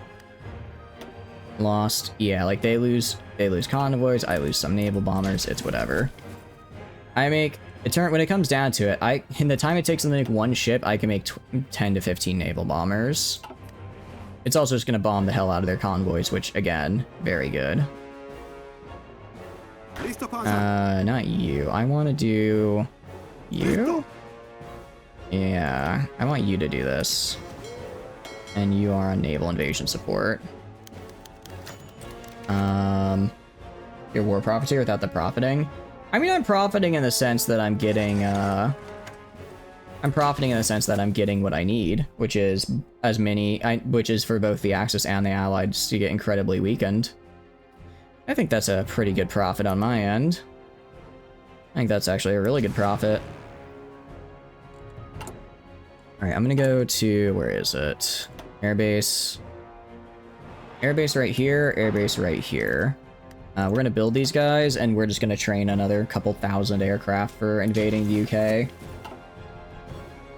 Lost. Yeah, like they lose convoys, I lose some naval bombers, it's whatever. When it comes down to it, in the time it takes them to make one ship, I can make 10 to 15 naval bombers. It's also just gonna bomb the hell out of their convoys, which again, very good. Not you. I want to do you? Yeah, I want you to do this. And you are on naval invasion support. Your war profiteer without the profiting? I mean, I'm profiting in the sense that I'm getting, what I need, which is which is for both the Axis and the Allies to get incredibly weakened. I think that's a pretty good profit on my end. I think that's actually a really good profit. Alright, I'm gonna go to, where is it? Airbase. Airbase right here, airbase right here. We're gonna build these guys, and we're just gonna train another couple thousand aircraft for invading the UK.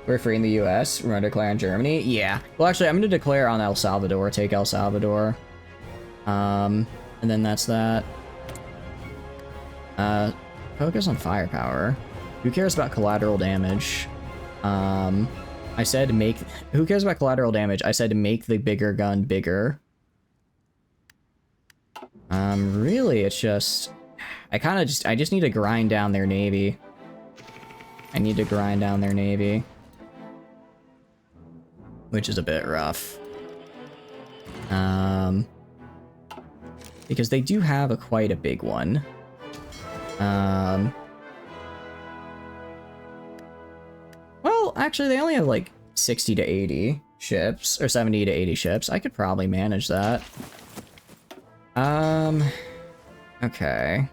We're freeing the US. We're gonna declare on Germany. Yeah. Well, actually, I'm gonna declare on El Salvador. Take El Salvador. And then that's that. Focus on firepower. Who cares about collateral damage? I said make... Who cares about collateral damage? I said make the bigger gun bigger. Really, it's just... I just need to grind down their navy. I need to grind down their navy. Which is a bit rough. Because they do have quite a big one. Well, actually, they only have like 60 to 80 ships, or 70 to 80 ships. I could probably manage that. Okay.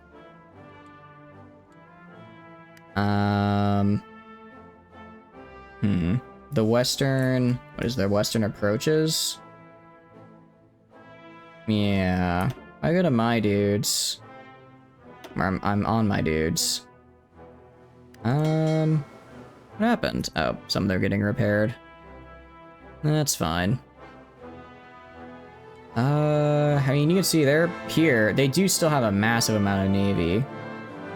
The western... What is their western approaches? Yeah. I go to my dudes. I'm on my dudes. What happened? Oh, some of them are getting repaired. That's fine. I mean, you can see they're here. They do still have a massive amount of navy.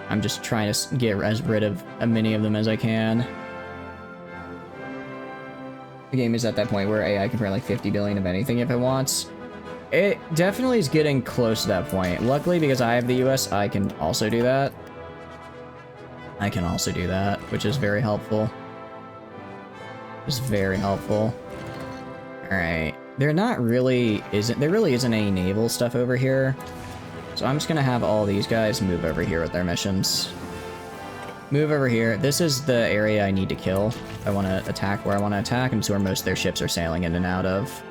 I'm just trying to get rid of as many of them as I can. The game is at that point where AI can print like 50 billion of anything if it wants. It definitely is getting close to that point. Luckily, because I have the US, I can also do that. Which is very helpful. It's very helpful. Alright. There really isn't any naval stuff over here. So I'm just gonna have all these guys move over here with their missions. Move over here. This is the area I need to kill. If I want to attack where I want to attack, and it's where most of their ships are sailing in and out of.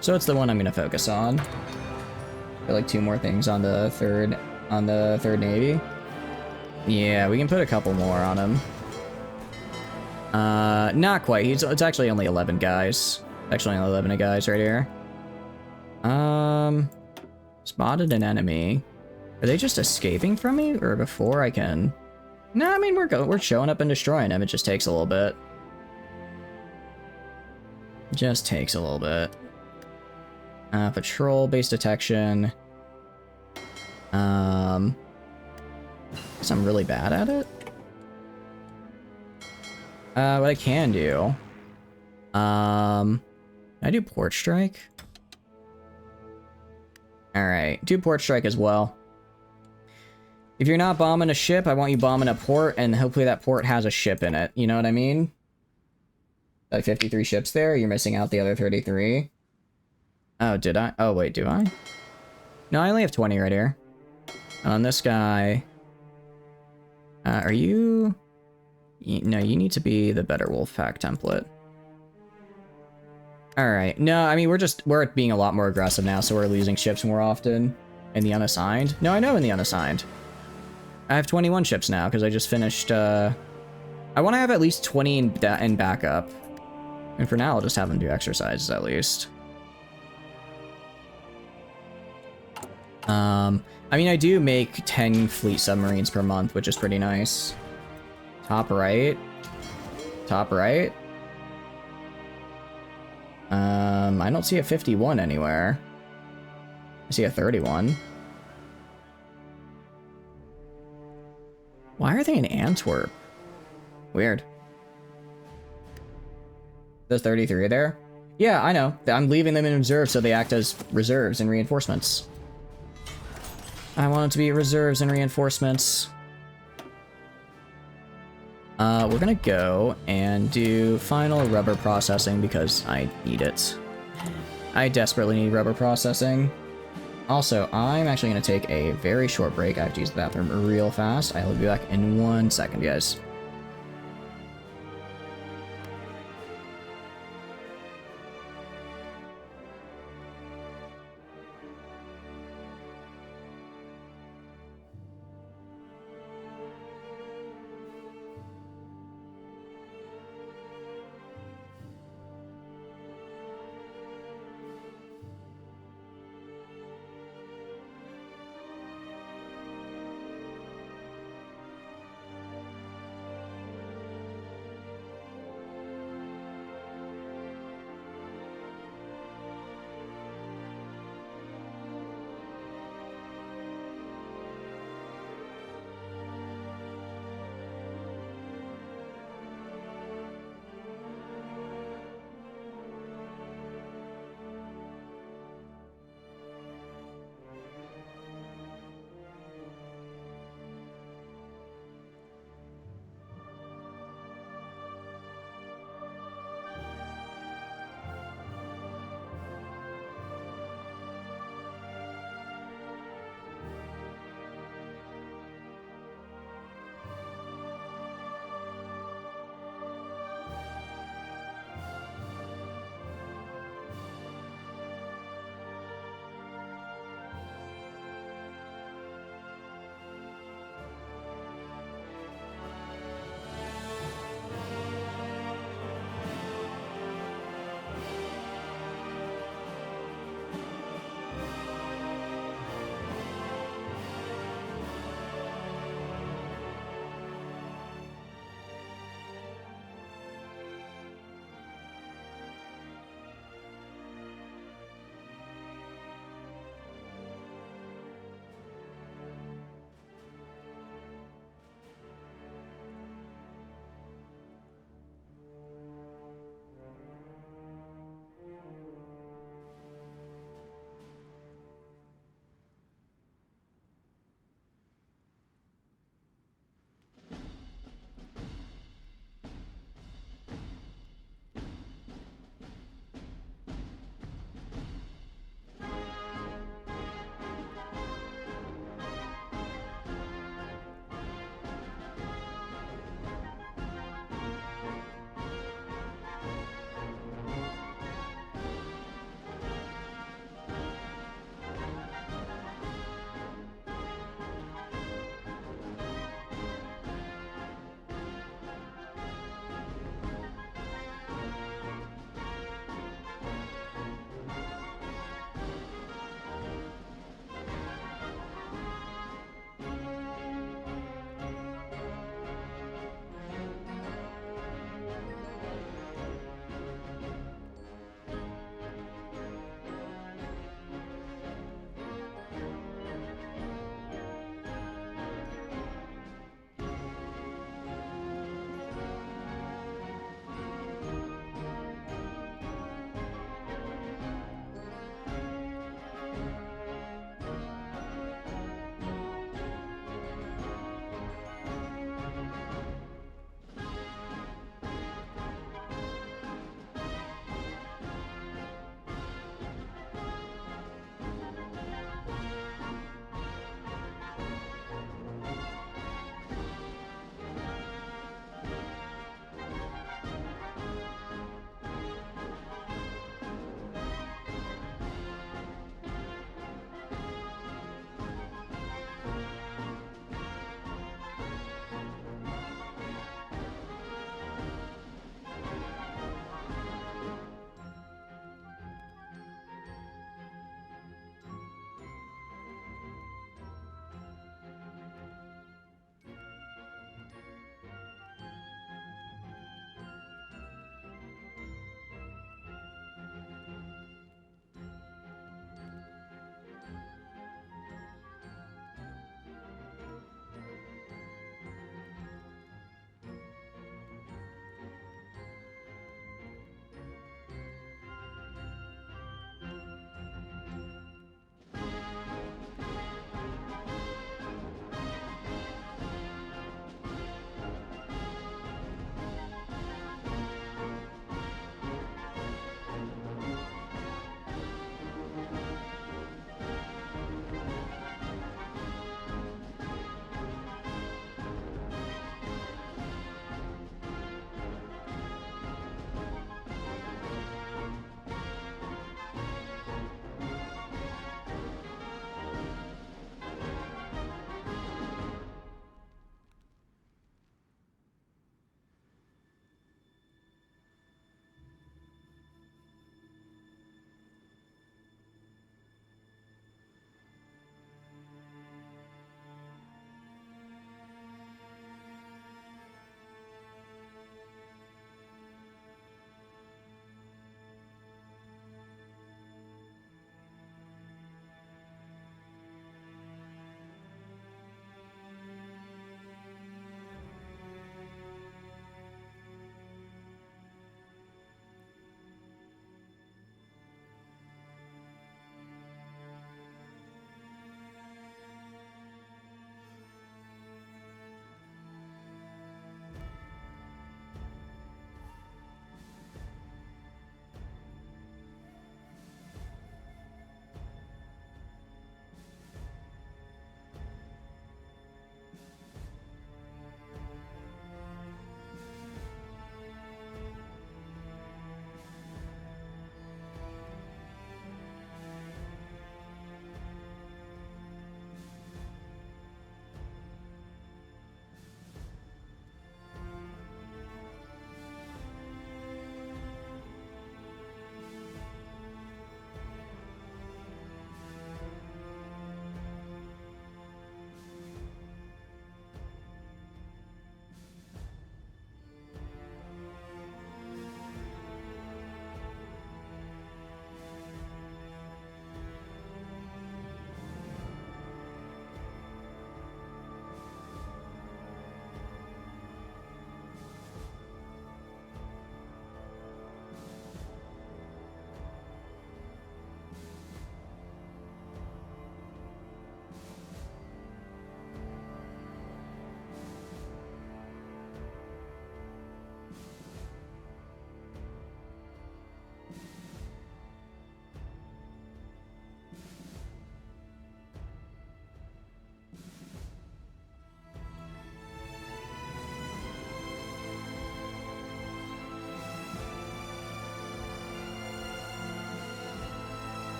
So it's the one I'm gonna focus on. Got like 2 more things on the third navy. Yeah, we can put a couple more on him. Not quite. It's actually only 11 guys. Actually only 11 guys right here. Spotted an enemy. Are they just escaping from me, or before I can? No, I mean we're showing up and destroying them. It just takes a little bit. Just takes a little bit. Patrol base detection. Guess I'm really bad at it. What I can do. Can I do port strike? Alright, do port strike as well. If you're not bombing a ship, I want you bombing a port, and hopefully that port has a ship in it. You know what I mean? Like 53 ships there, you're missing out the other 33. Oh, did I? Oh, wait, do I? No, I only have 20 right here. On this guy... are you... No, you need to be the better Wolfpack template. Alright, no, I mean, we're being a lot more aggressive now, so we're losing ships more often. In the unassigned? No, I know in the unassigned. I have 21 ships now, because I just finished, I want to have at least 20 in backup. And for now, I'll just have them do exercises, at least. I mean, I do make 10 fleet submarines per month, which is pretty nice. Top right. Top right. I don't see a 51 anywhere. I see a 31. Why are they in Antwerp? Weird. There's 33 there? Yeah, I know. I'm leaving them in reserve so they act as reserves and reinforcements. I want it to be reserves and reinforcements. We're gonna go and do final rubber processing because I need it. I desperately need rubber processing. Also, I'm actually gonna take a very short break. I have to use the bathroom real fast. I will be back in 1 second, guys.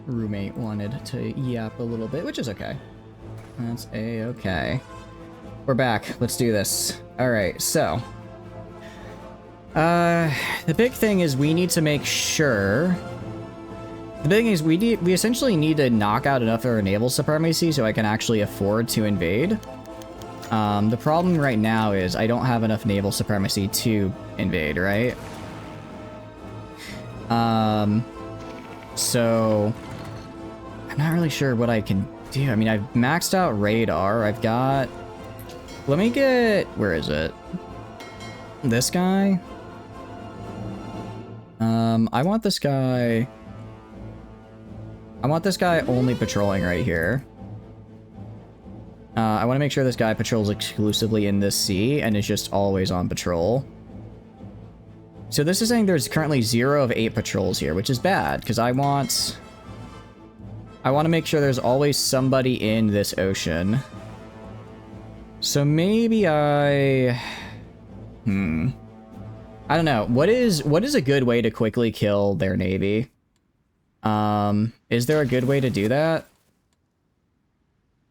roommate wanted to yap a little bit, which is okay. That's a-okay. We're back. Let's do this. Alright, so. The big thing is we need to make sure... The big thing is we essentially need to knock out enough of our naval supremacy so I can actually afford to invade. The problem right now is I don't have enough naval supremacy to invade, right? So I'm not really sure what I can do. I mean, I've maxed out radar. I've got... Let me get... Where is it? This guy? I want this guy... I want this guy only patrolling right here. I want to make sure this guy patrols exclusively in this sea and is just always on patrol. So this is saying there's currently 0 of 8 patrols here, which is bad, because I want to make sure there's always somebody in this ocean. So maybe I don't know. What is a good way to quickly kill their navy? Is there a good way to do that?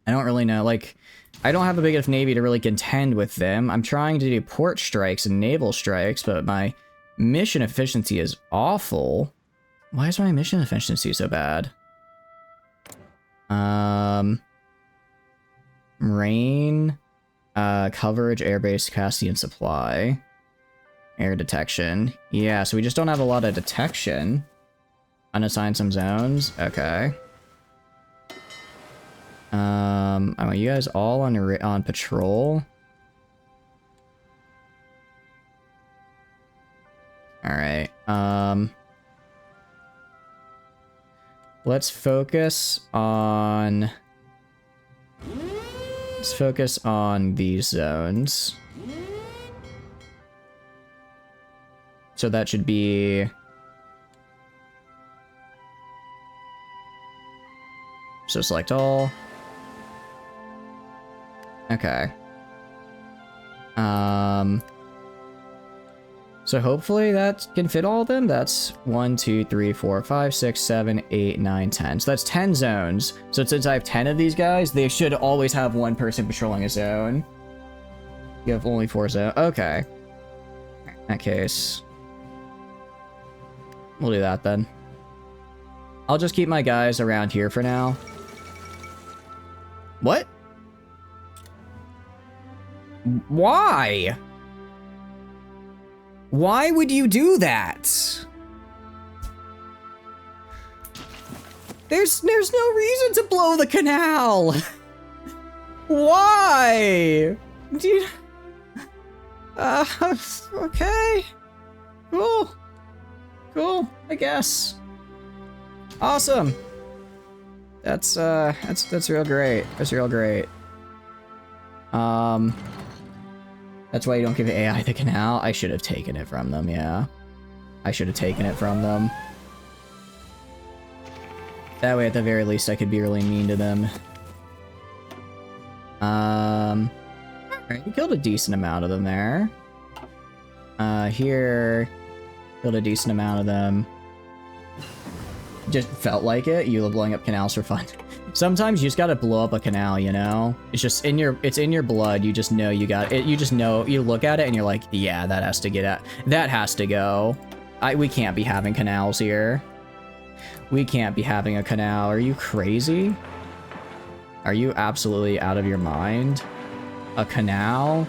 I don't really know. Like, I don't have a big enough navy to really contend with them. I'm trying to do port strikes and naval strikes, but my mission efficiency is awful. Why is my mission efficiency so bad? Rain, coverage, airbase capacity, and supply. Air detection. Yeah, so we just don't have a lot of detection. Unassign some zones. Okay. I want you guys all on patrol. Alright, let's focus on these zones. So that should be... So select all. Okay. So hopefully that can fit all of them. That's 1, 2, 3, 4, 5, 6, 7, 8, 9, 10. So that's 10 zones. So since I have 10 of these guys, they should always have one person patrolling a zone. You have only 4 zones. Okay. In that case, we'll do that then. I'll just keep my guys around here for now. What? Why? Why would you do that? There's no reason to blow the canal. Why? Do you... okay. Cool. Cool, I guess. Awesome. That's real great. That's real great. That's why you don't give AI the canal. I should have taken it from them, yeah. I should have taken it from them. That way, at the very least, I could be really mean to them. Alright, we killed a decent amount of them there. Here, killed a decent amount of them. Just felt like it. You love blowing up canals for fun. Sometimes you just gotta blow up a canal, you know? It's just in your blood. You just know you got it. You just know, you look at it and you're like, yeah, that has to get out. That has to go. We can't be having canals here. We can't be having a canal. Are you crazy? Are you absolutely out of your mind? A canal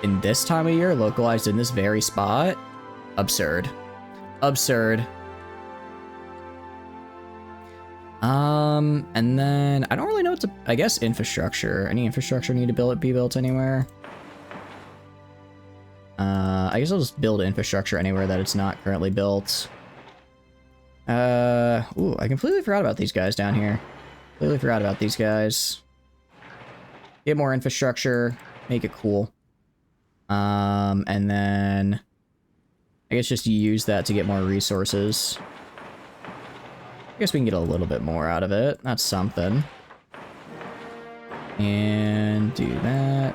in this time of year, localized in this very spot? Absurd. Absurd. And then I don't really know what to, I guess infrastructure. Any infrastructure need to be built anywhere? I guess I'll just build infrastructure anywhere that it's not currently built. Ooh, I completely forgot about these guys down here. Completely forgot about these guys. Get more infrastructure, make it cool. And then I guess just use that to get more resources. I guess we can get a little bit more out of it. That's something. And do that.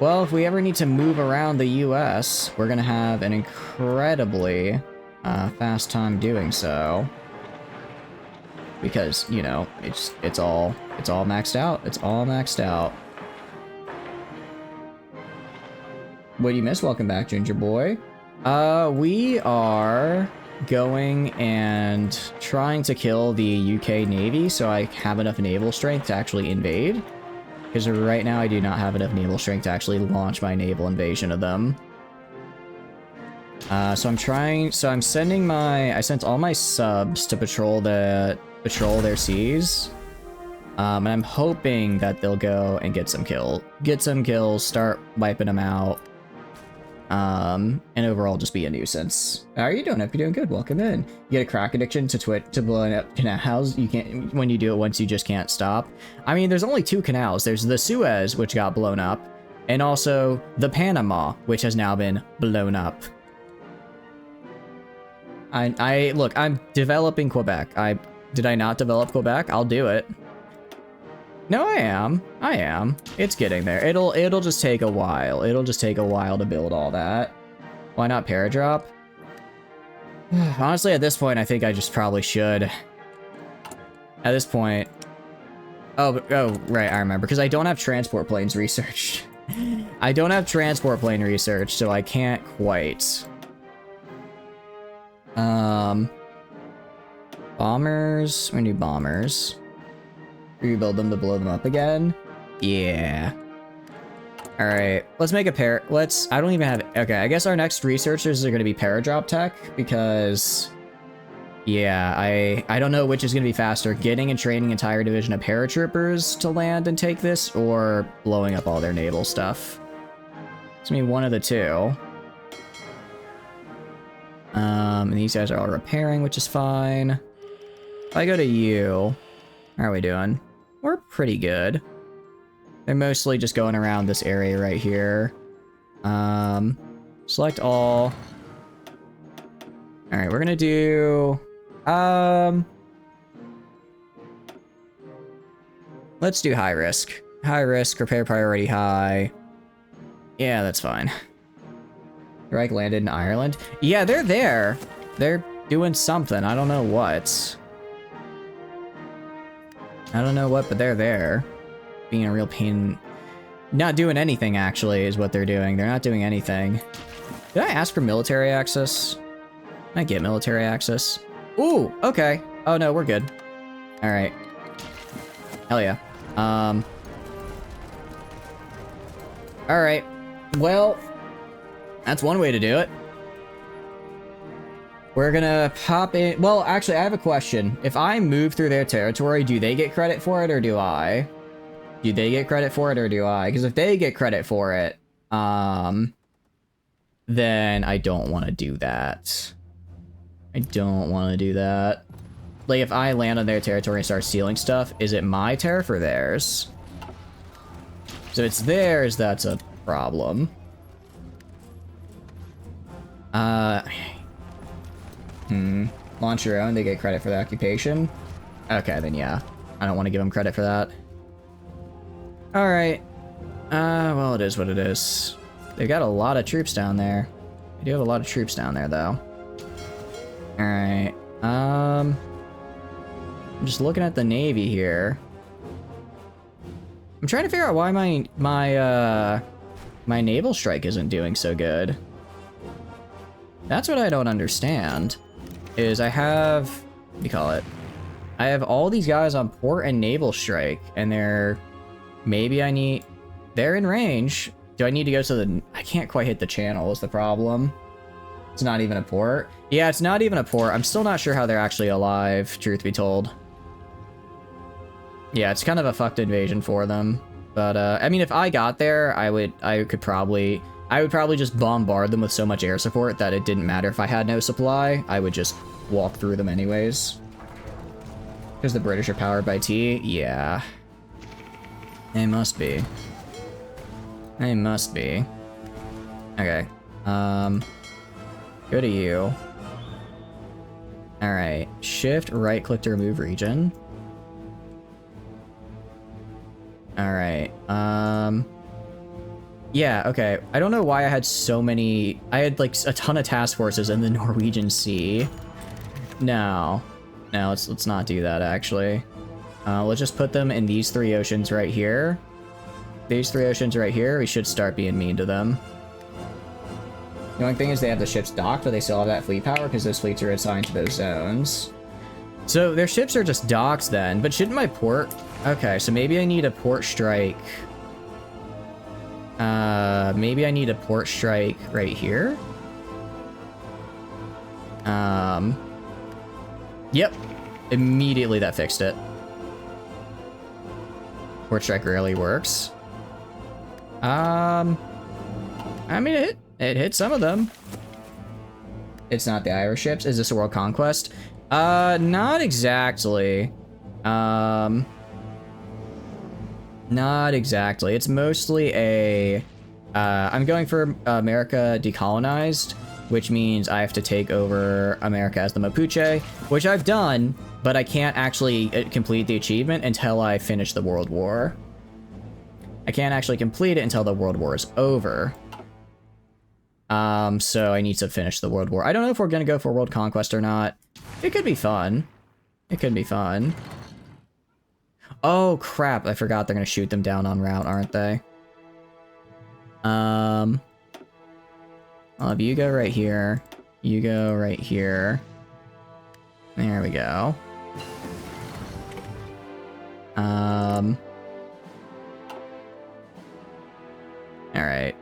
Well, if we ever need to move around the US, we're gonna have an incredibly fast time doing so. because, you know, it's all maxed out. It's all maxed out. What do you miss? Welcome back, Ginger Boy. We are going and trying to kill the UK Navy so I have enough naval strength to actually invade. Because right now I do not have enough naval strength to actually launch my naval invasion of them. I sent all my subs to patrol their seas. And I'm hoping that they'll go and get some kills, start wiping them out. And overall just be a nuisance. How are you doing? Hope you're doing good. Welcome in. You get a crack addiction to blowing up canals. You can't, when you do it once, you just can't stop. I mean, there's only 2 canals. There's the Suez, which got blown up, and also the Panama, which has now been blown up. Look, I'm developing Quebec. Did I not develop Quebec? I'll do it. No, I am. It's getting there. It'll just take a while. It'll just take a while to build all that. Why not paradrop? Honestly, at this point, I think I just probably should. At this point. Oh, right, I remember. Because I don't have transport planes researched. I don't have transport plane research, so I can't quite. Bombers. We need bombers. Rebuild them to blow them up again. Yeah. All right, let's make a pair. I don't even have, okay, I guess our next researchers are going to be paradrop tech because, yeah, I don't know which is going to be faster, getting and training an entire division of paratroopers to land and take this, or blowing up all their naval stuff. It's going to be one of the two. And these guys are all repairing, which is fine. If I go to you, how are we doing? We're pretty good. They're mostly just going around this area right here. Select all. All right, we're gonna do, let's do high risk. High risk, repair priority high. Yeah, that's fine. Reich landed in Ireland. Yeah, they're there. They're doing something. I don't know what. But they're there. Being a real pain. Not doing anything, actually, is what they're doing. They're not doing anything. Did I ask for military access? Can I get military access? Ooh, okay. Oh, no, we're good. All right. Hell yeah. All right. Well, that's one way to do it. We're gonna pop in. Well, actually, I have a question. If I move through their territory, do they get credit for it, or do I? Do they get credit for it, or do I? Because if they get credit for it, then I don't want to do that. I don't want to do that. Like, if I land on their territory and start stealing stuff, is it my tariff or theirs? So it's theirs, that's a problem. Launch your own, they get credit for the occupation. Okay, then yeah. I don't want to give them credit for that. Alright. Well, it is what it is. They've got a lot of troops down there. They do have a lot of troops down there, though. Alright. I'm just looking at the Navy here. I'm trying to figure out why my naval strike isn't doing so good. That's what I don't understand. Is I have, what do you call it? I have all these guys on port and naval strike, and they're, they're in range. Do I need to go to the, I can't quite hit the channel is the problem. It's not even a port. Yeah, it's not even a port. I'm still not sure how they're actually alive, truth be told. Yeah, it's kind of a fucked invasion for them. But, I mean, if I got there, I would probably just bombard them with so much air support that it didn't matter if I had no supply. I would just walk through them anyways. Because the British are powered by tea? Yeah. They must be. They must be. Okay. Go to you. Alright. Shift right click to remove region. Alright. Yeah, okay. I don't know why I had so many... I had, like, a ton of task forces in the Norwegian Sea. No. No, let's not do that, actually. Let's just put them in these 3 oceans right here. These 3 oceans right here, we should start being mean to them. The only thing is they have the ships docked, but they still have that fleet power because those fleets are assigned to those zones. So their ships are just docked then, but shouldn't my port... Okay, so maybe I need a port strike. Maybe I need a port strike right here. Yep. Immediately that fixed it. Port strike rarely works. I mean, it hit some of them. It's not the Irish ships. Is this a world conquest? Not exactly. Not exactly. It's mostly a... I'm going for America Decolonized, which means I have to take over America as the Mapuche, which I've done, but I can't actually complete the achievement until I finish the World War. I can't actually complete it until the World War is over. So I need to finish the World War. I don't know if we're gonna go for World Conquest or not. It could be fun. It could be fun. Oh, crap. I forgot they're gonna shoot them down en route, aren't they? Well, if you go right here, you go right here. There we go. Alright.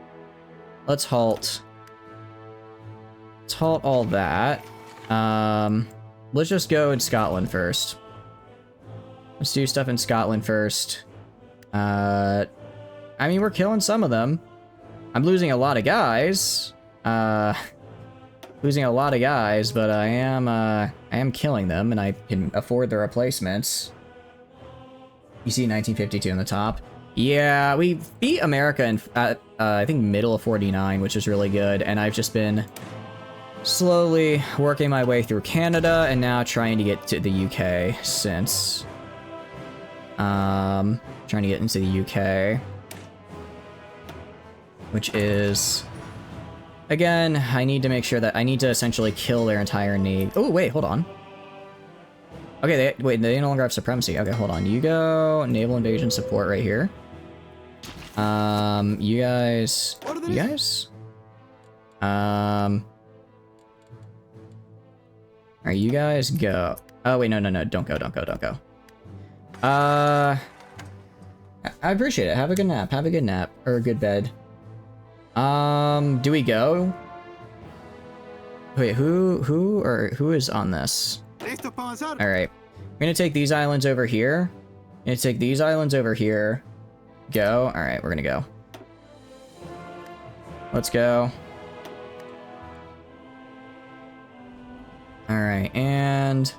Let's halt. Let's halt all that. Let's just go in Scotland first. Let's do stuff in Scotland first. I mean, we're killing some of them. I'm losing a lot of guys. Losing a lot of guys, but I am killing them, and I can afford the replacements. You see 1952 on the top. Yeah, we beat America in, I think, middle of 49, which is really good, and I've just been slowly working my way through Canada, and now trying to get to the UK since. Trying to get into the UK. Which is... Again, I need to make sure that I need to essentially kill their entire navy. Oh, wait, hold on. Okay, they no longer have supremacy. Okay, hold on. You go naval invasion support right here. You guys... You guys? Alright, you guys go. Oh, wait, no, don't go. I appreciate it. Have a good nap. Have a good nap. Or a good bed. Do we go? Wait, who is on this? Alright. We're gonna take these islands over here. Gonna take these islands over here. Go. Alright, we're gonna go. Let's go. Alright, and...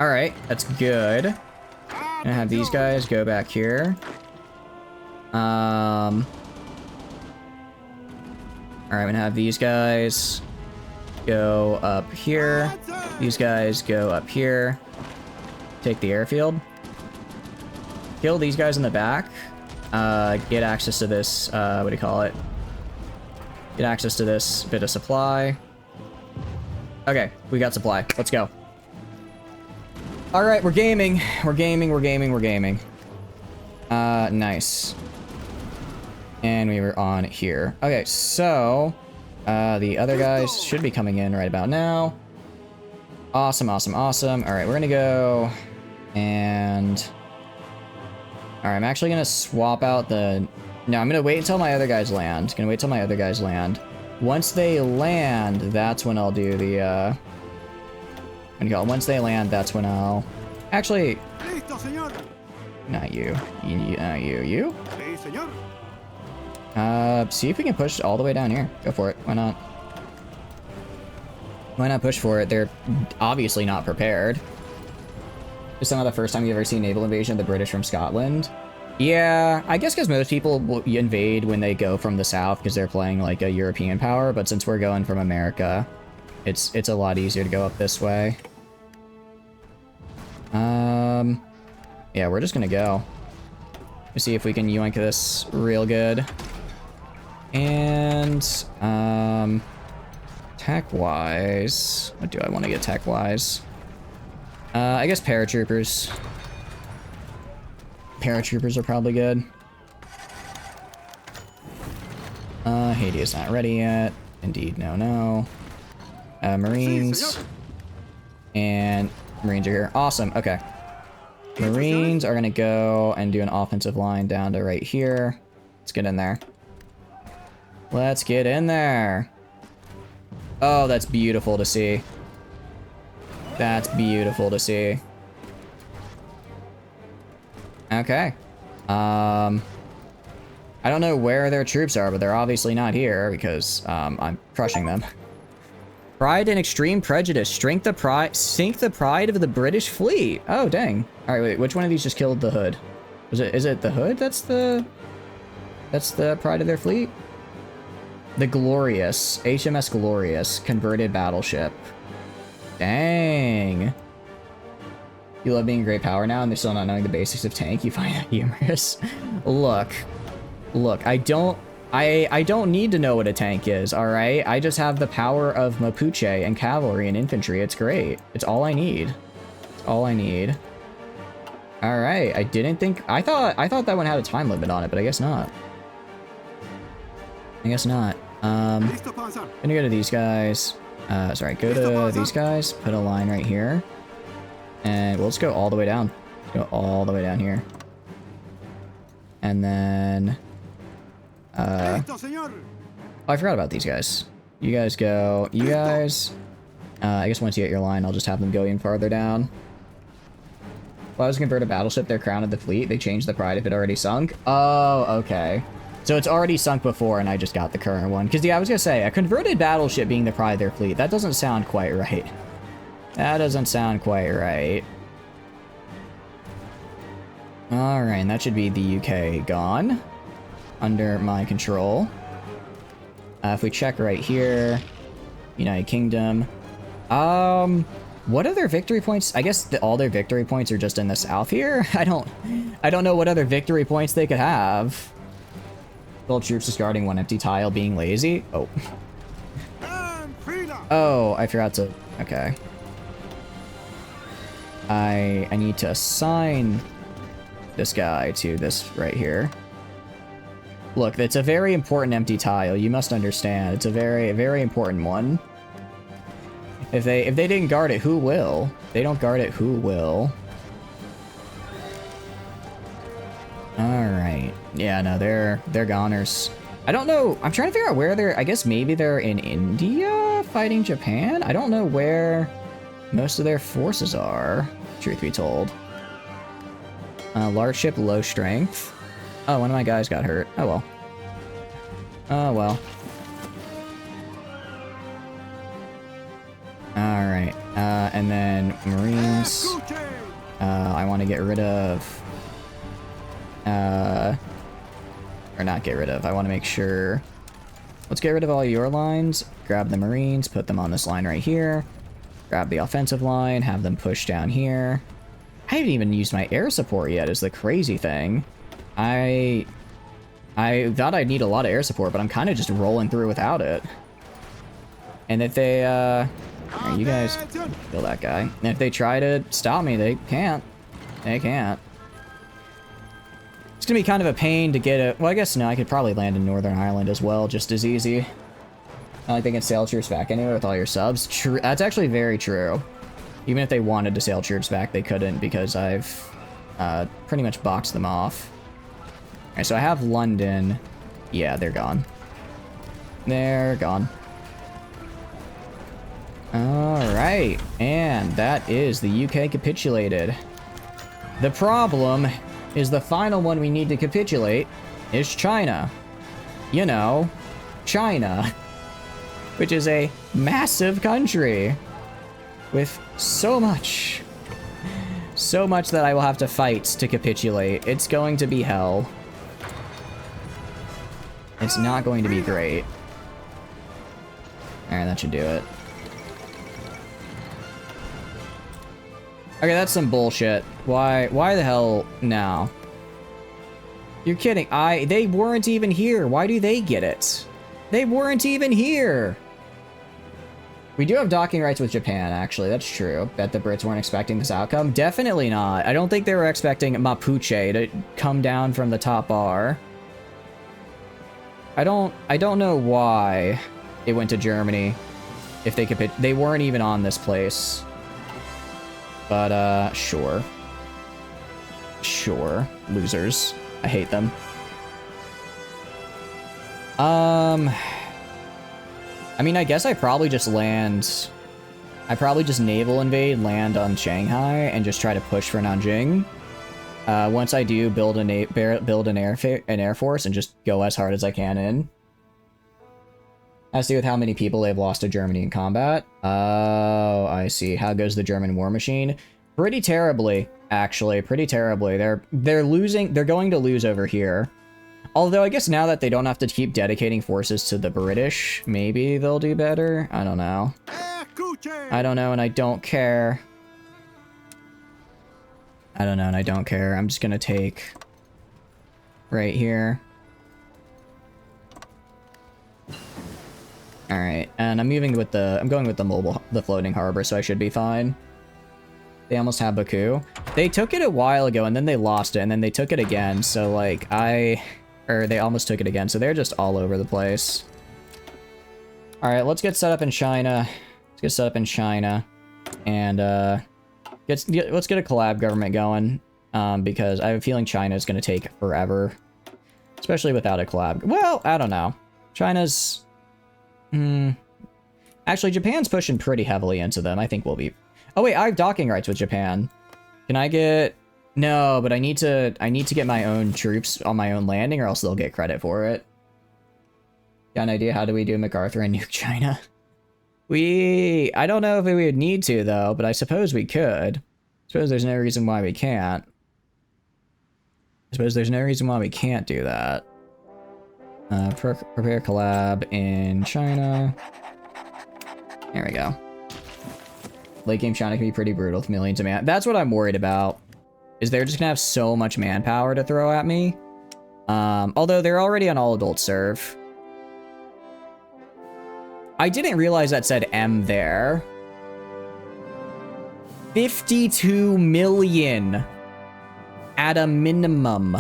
Alright, that's good. Gonna have these guys go back here. Alright, I'm gonna have these guys go up here. These guys go up here. Take the airfield. Kill these guys in the back. Get access to this, what do you call it? Get access to this bit of supply. Okay, we got supply. Let's go. Alright, we're gaming. We're gaming. Nice. And we were on here. Okay, so... the other guys should be coming in right about now. Awesome. Alright, we're gonna go... And... Alright, I'm actually gonna swap out the... No, I'm gonna wait until my other guys land. Once they land, that's when I'll do the, Once they land, that's when I'll... Actually... Not you. You? See if we can push all the way down here. Go for it. Why not? Why not push for it? They're obviously not prepared. It's not the first time you've ever seen naval invasion of the British from Scotland. Yeah, I guess because most people will invade when they go from the south because they're playing like a European power, but since we're going from America, it's a lot easier to go up this way. Yeah, we're just gonna go. Let's see if we can yoink this real good. And, Tech-wise, what do I want to get tech-wise? I guess paratroopers. Paratroopers are probably good. Haiti is not ready yet. Indeed, no. Marines. And Marines are here. Awesome, okay. Marines are gonna go and do an offensive line down to right here. Let's get in there. Let's get in there. Oh, that's beautiful to see. That's beautiful to see. Okay. I don't know where their troops are, but they're obviously not here because I'm crushing them. Pride and extreme prejudice. Sink the pride of the British fleet. Oh, dang. All right, wait. Which one of these just killed the Hood? Is it the Hood? That's the pride of their fleet. The Glorious, HMS Glorious, converted battleship. Dang. You love being a great power now, and they're still not knowing the basics of tank. You find that humorous. Look. I don't need to know what a tank is, all right? I just have the power of Mapuche and cavalry and infantry. It's great. It's all I need. It's all I need. All right. I didn't think. I thought that one had a time limit on it, but I guess not. I guess not. Gonna go to these guys. Sorry, go to these guys. Put a line right here. And we'll just go all the way down. Let's go all the way down here. And then... oh, I forgot about these guys. You guys go. You guys... I guess once you get your line, I'll just have them go even farther down. Well, I was convert a battleship, their crown of the fleet. They changed the pride if it already sunk. Oh, okay. So it's already sunk before, and I just got the current one. Because, yeah, I was going to say, a converted battleship being the pride of their fleet, that doesn't sound quite right. That doesn't sound quite right. Alright, and that should be the UK gone. Under my control. If we check right here, United Kingdom. What other victory points? I guess all their victory points are just in the south here? I don't know what other victory points they could have. Build troops discarding one empty tile, being lazy. Oh. Oh, I forgot to... Okay. I need to assign this guy to this right here. Look, it's a very important empty tile. You must understand. It's a very, very important one. If they didn't guard it, who will? If they don't guard it, who will? Alright. Yeah, no, they're goners. I don't know. I'm trying to figure out where they're... I guess maybe they're in India fighting Japan? I don't know where most of their forces are, truth be told. Large ship, low strength. Oh, one of my guys got hurt. Oh, well. Oh, well. Alright. And then Marines. I want to get rid of... or not get rid of. I want to make sure... Let's get rid of all your lines. Grab the Marines, put them on this line right here. Grab the offensive line, have them push down here. I haven't even used my air support yet, is the crazy thing. I thought I'd need a lot of air support, but I'm kind of just rolling through without it. And if they, right, you guys kill that guy. And if they try to stop me, they can't. They can't. It's gonna be kind of a pain to get a... Well, I guess no, I could probably land in Northern Ireland as well, just as easy. I like they can sail troops back anyway with all your subs. True, that's actually very true. Even if they wanted to sail troops back, they couldn't because I've pretty much boxed them off. Alright, so I have London. Yeah, they're gone. They're gone. Alright, and that is the UK capitulated. The problem is the final one we need to capitulate is China. You know, China. Which is a massive country with so much that I will have to fight to capitulate. It's going to be hell. It's not going to be great. Alright, that should do it. Okay, that's some bullshit. Why the hell now? You're kidding. They weren't even here. Why do they get it? They weren't even here. We do have docking rights with Japan, actually. That's true. Bet the Brits weren't expecting this outcome. Definitely not. I don't think they were expecting Mapuche to come down from the top bar. I don't know why it went to Germany. If they could, they weren't even on this place. But, sure. Sure. Losers. I hate them. I mean, I guess I probably just land... I probably just naval invade, land on Shanghai, and just try to push for Nanjing. Once I do, build an air force and just go as hard as I can in. Has to do with how many people they've lost to Germany in combat. Oh, I see. How goes the German war machine? Pretty terribly, actually. Pretty terribly. They're losing. They're going to lose over here. Although I guess now that they don't have to keep dedicating forces to the British, maybe they'll do better. I don't know. I don't know, and I don't care. I don't know, and I don't care. I'm just gonna take right here. All right, and I'm going with the floating harbor, so I should be fine. They almost have Baku. They took it a while ago, and then they lost it, and then they took it again. So like they almost took it again. So they're just all over the place. All right, let's get set up in China. Let's get set up in China, and let's get a collab government going. Because I have a feeling China is going to take forever, especially without a collab. Well, I don't know. China's. Actually, Japan's pushing pretty heavily into them. I think we'll be... Oh, wait, I have docking rights with Japan. Can I get... No, but I need to get my own troops on my own landing, or else they'll get credit for it. Got an idea? How do we do MacArthur and nuke China? I don't know if we would need to, though, but I suppose we could. I suppose there's no reason why we can't. I suppose there's no reason why we can't do that. Prepare collab in China. There we go. Late game China can be pretty brutal with millions of man. That's what I'm worried about. Is they're just gonna have so much manpower to throw at me. Although they're already on all adult serve. I didn't realize that said M there. 52 million at a minimum.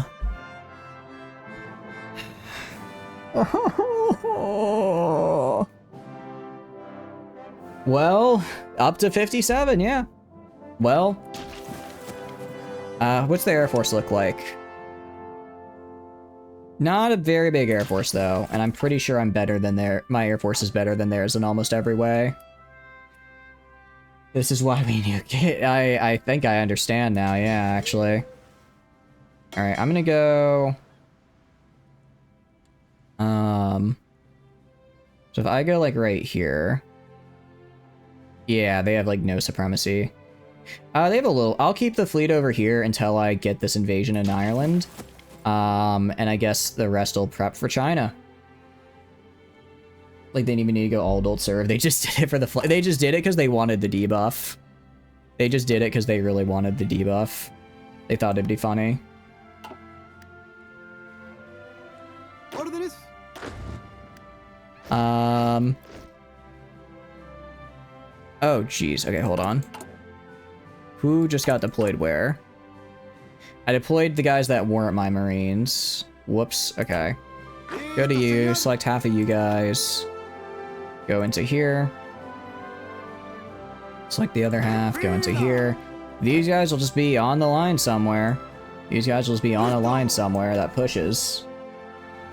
Well, up to 57, yeah. Well, what's the Air Force look like? Not a very big Air Force, though, and I'm pretty sure I'm better than my Air Force is better than theirs in almost every way. This is why we nuke it. I think I understand now, yeah, actually. Alright, I'm gonna go... So if I go, like, right here... Yeah, they have, like, no supremacy. They have a little... I'll keep the fleet over here until I get this invasion in Ireland. And I guess the rest will prep for China. Like, they didn't even need to go all adult serve. They just did it for the... They just did it because they wanted the debuff. They just did it because they really wanted the debuff. They thought it'd be funny. Oh, jeez. Okay, hold on. Who just got deployed where? I deployed the guys that weren't my Marines. Whoops. Okay. Go to you. Select half of you guys. Go into here. Select the other half. Go into here. These guys will just be on the line somewhere. These guys will just be on a line somewhere that pushes.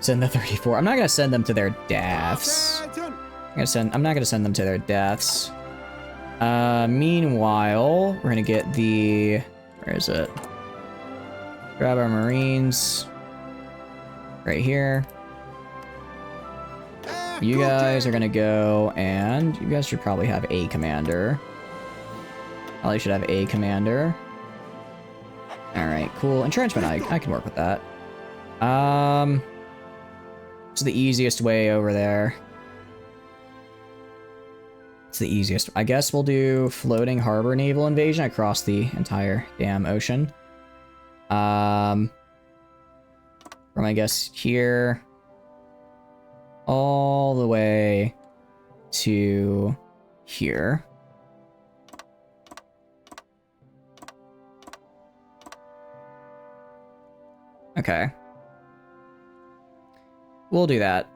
Send the 34. I'm not gonna send them to their deaths. I'm not gonna send them to their deaths. Meanwhile, we're gonna get the... Where is it? Grab our Marines. Right here. You guys are gonna go, and you guys should probably have a commander. Probably should have a commander. Alright, cool. Entrenchment, I can work with that. It's the easiest way over there. It's the easiest. I guess we'll do floating harbor naval invasion across the entire damn ocean. From, I guess, here all the way to here. Okay. We'll do that.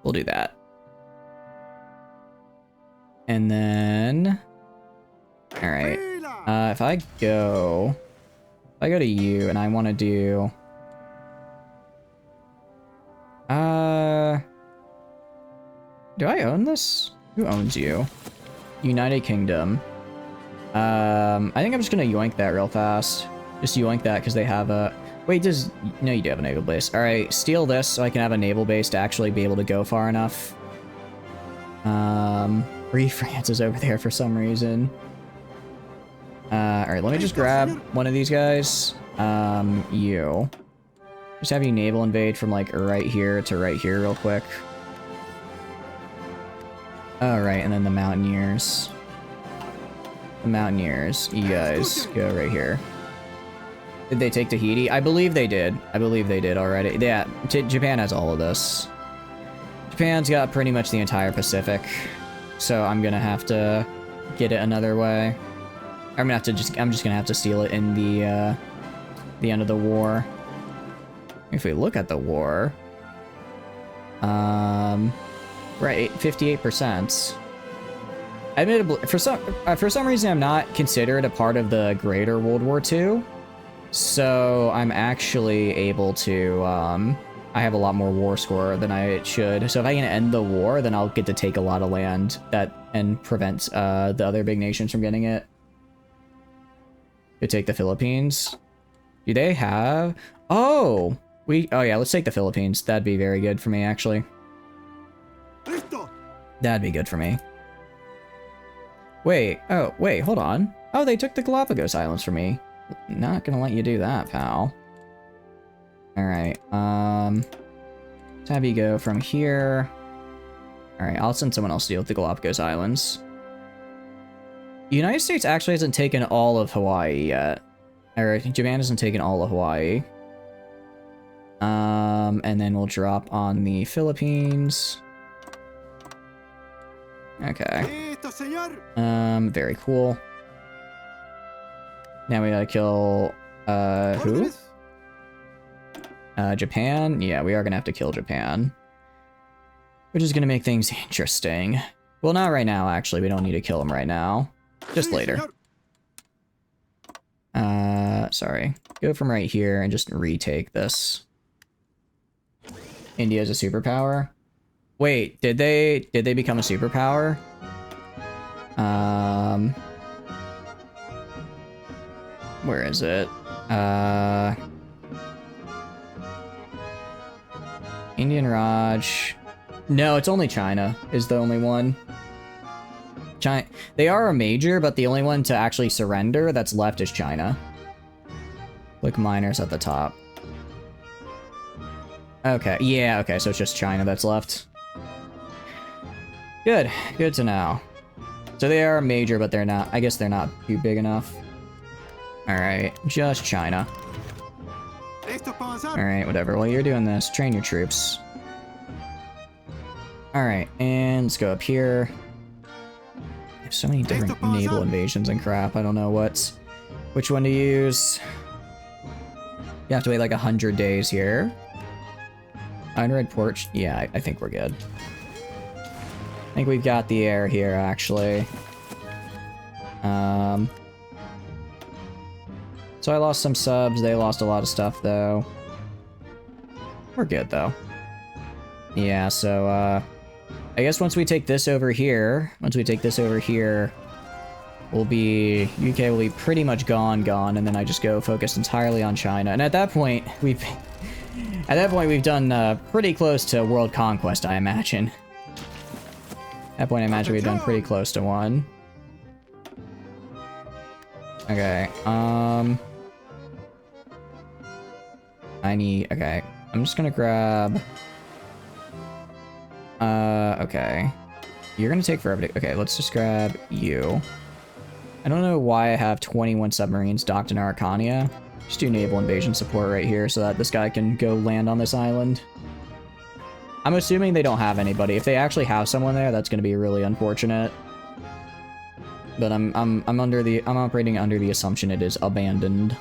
We'll do that. And then... Alright. If I go to you and I want to do... Do I own this? Who owns you? United Kingdom. I think I'm just gonna yoink that real fast. Just yoink that because they have a... Wait, no, you do have a naval base. Alright, steal this so I can have a naval base to actually be able to go far enough. Free France is over there for some reason. Alright, let me just grab one of these guys. You. Just have you naval invade from, like, right here to right here real quick. Alright, and then the Mountaineers. The Mountaineers, you guys go right here. Did they take Tahiti? I believe they did. I believe they did already. Yeah, Japan has all of this. Japan's got pretty much the entire Pacific. So I'm gonna have to get it another way. I'm just gonna have to steal it in the end of the war. If we look at the war, right, 58%. Admittedly, for some reason, I'm not considered a part of the greater World War II, so I'm actually able to. I have a lot more war score than I should. So if I can end the war, then I'll get to take a lot of land and prevent the other big nations from getting it. Could take the Philippines. Do they have? Oh yeah, let's take the Philippines. That'd be very good for me, actually. That'd be good for me. Wait, hold on. Oh, they took the Galapagos Islands from me. Not gonna let you do that, pal. Alright, let's have you go from here. Alright, I'll send someone else to deal with the Galapagos Islands. The United States actually hasn't taken all of Hawaii yet. Or Japan hasn't taken all of Hawaii. And then we'll drop on the Philippines. Okay. Very cool. Now we gotta kill, who? Japan? Yeah, we are gonna have to kill Japan. Which is gonna make things interesting. Well, not right now, actually. We don't need to kill him right now. Just later. Sorry. Go from right here and just retake this. India's a superpower? Wait, did they become a superpower? Where is it? Indian Raj. No, it's only China is the only one. China, they are a major, but the only one to actually surrender that's left is China. Click miners at the top. Okay, yeah, okay, so it's just China that's left. Good to know. So they are a major, but they're not, I guess they're not too big enough. Alright, just China. Alright, whatever, while you're doing this, train your troops. Alright, and let's go up here. I have so many different naval invasions and crap, I don't know which one to use. You have to wait like 100 days here. Unread Porch, yeah, I think we're good. I think we've got the air here, actually. So I lost some subs, they lost a lot of stuff, though. We're good, though. Yeah, so, I guess once we take this over here, we'll be... UK will be pretty much gone, and then I just go focus entirely on China. And at that point, we've done, pretty close to world conquest, I imagine. At that point, I imagine we've done pretty close to one. Okay, okay, I'm just gonna grab... okay. You're gonna take forever to... Okay, let's just grab you. I don't know why I have 21 submarines docked in Araucania. Just do naval invasion support right here so that this guy can go land on this island. I'm assuming they don't have anybody. If they actually have someone there, that's going to be really unfortunate. But I'm operating under the assumption it is abandoned.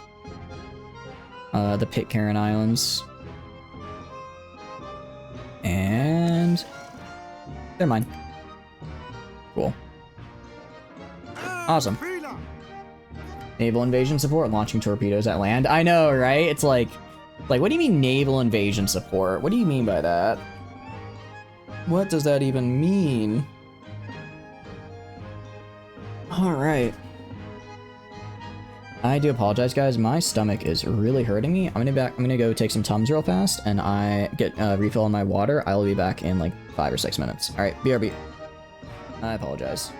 The Pitcairn Islands. And they're mine. Cool. Awesome. Naval invasion support, launching torpedoes at land. I know, right? It's like, what do you mean naval invasion support? What do you mean by that? What does that even mean? All right. I do apologize, guys. My stomach is really hurting me. I'm gonna go take some Tums real fast, and I get a refill on my water. I will be back in like 5 or 6 minutes. All right, BRB. I apologize.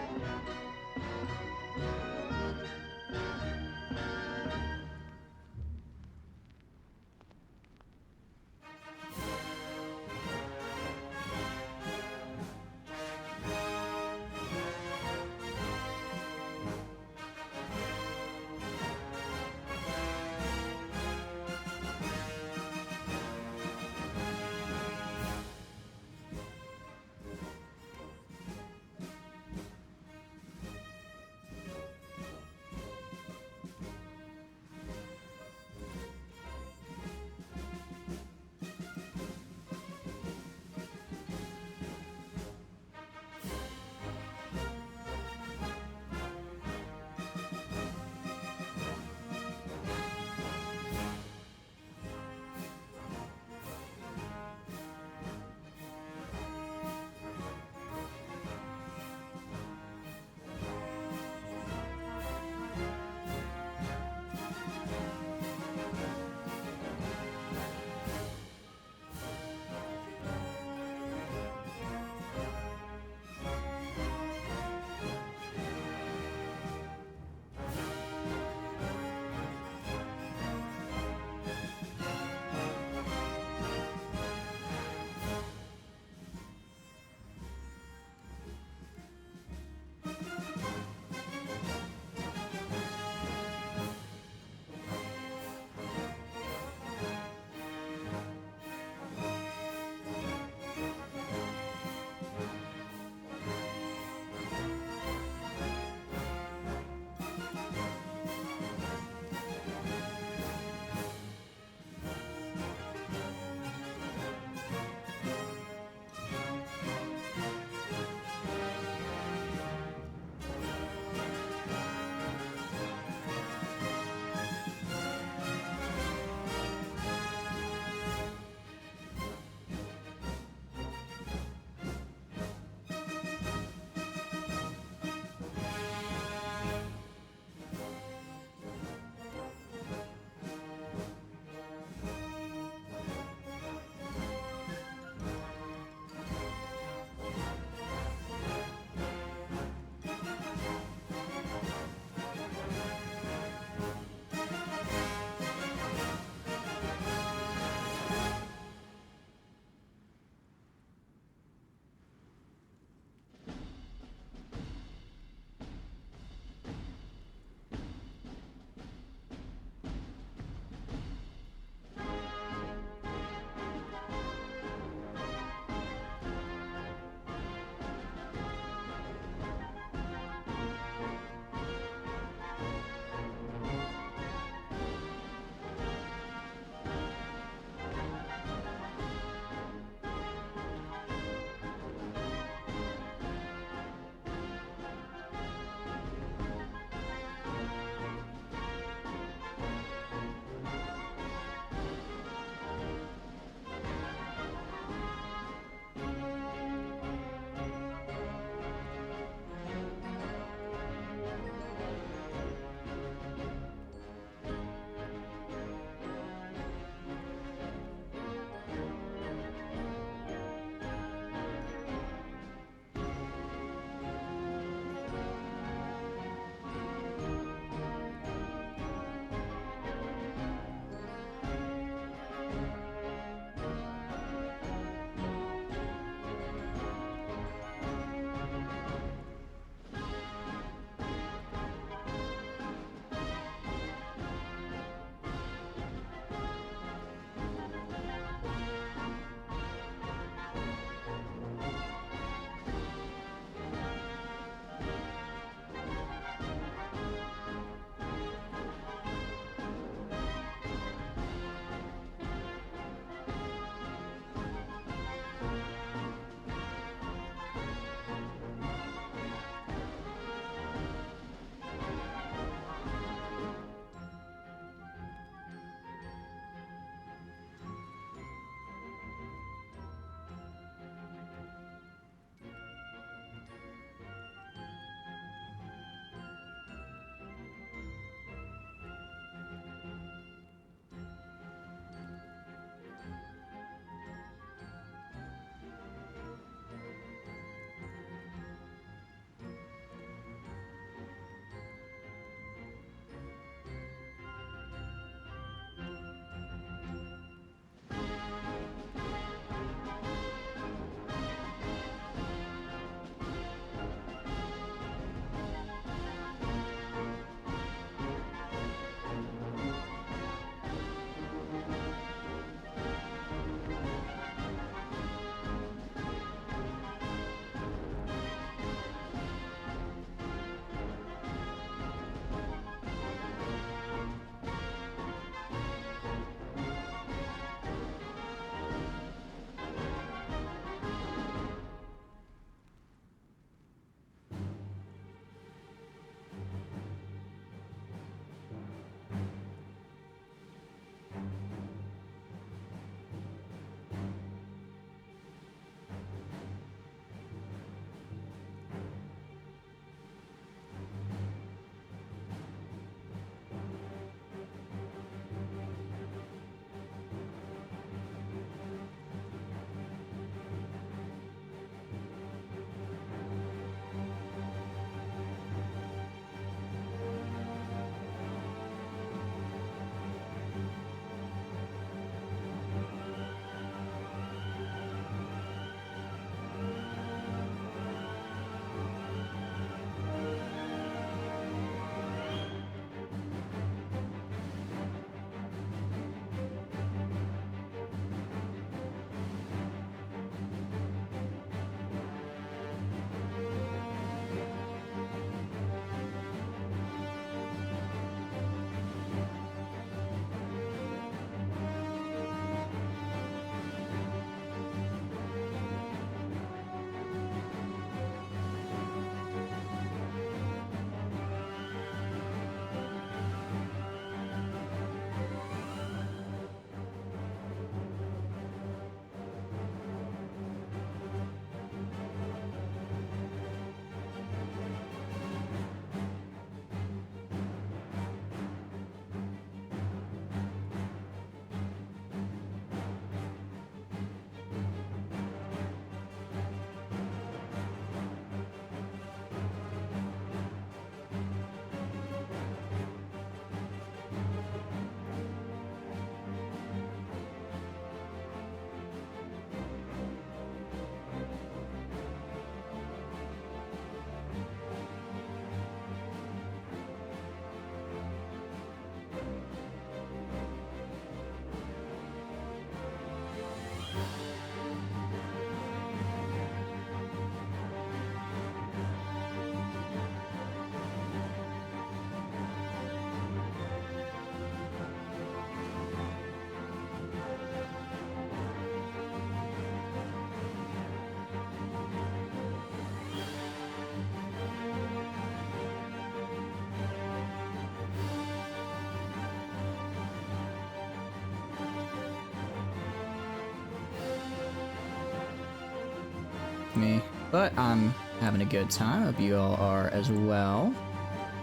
me. But I'm having a good time. Hope you all are as well.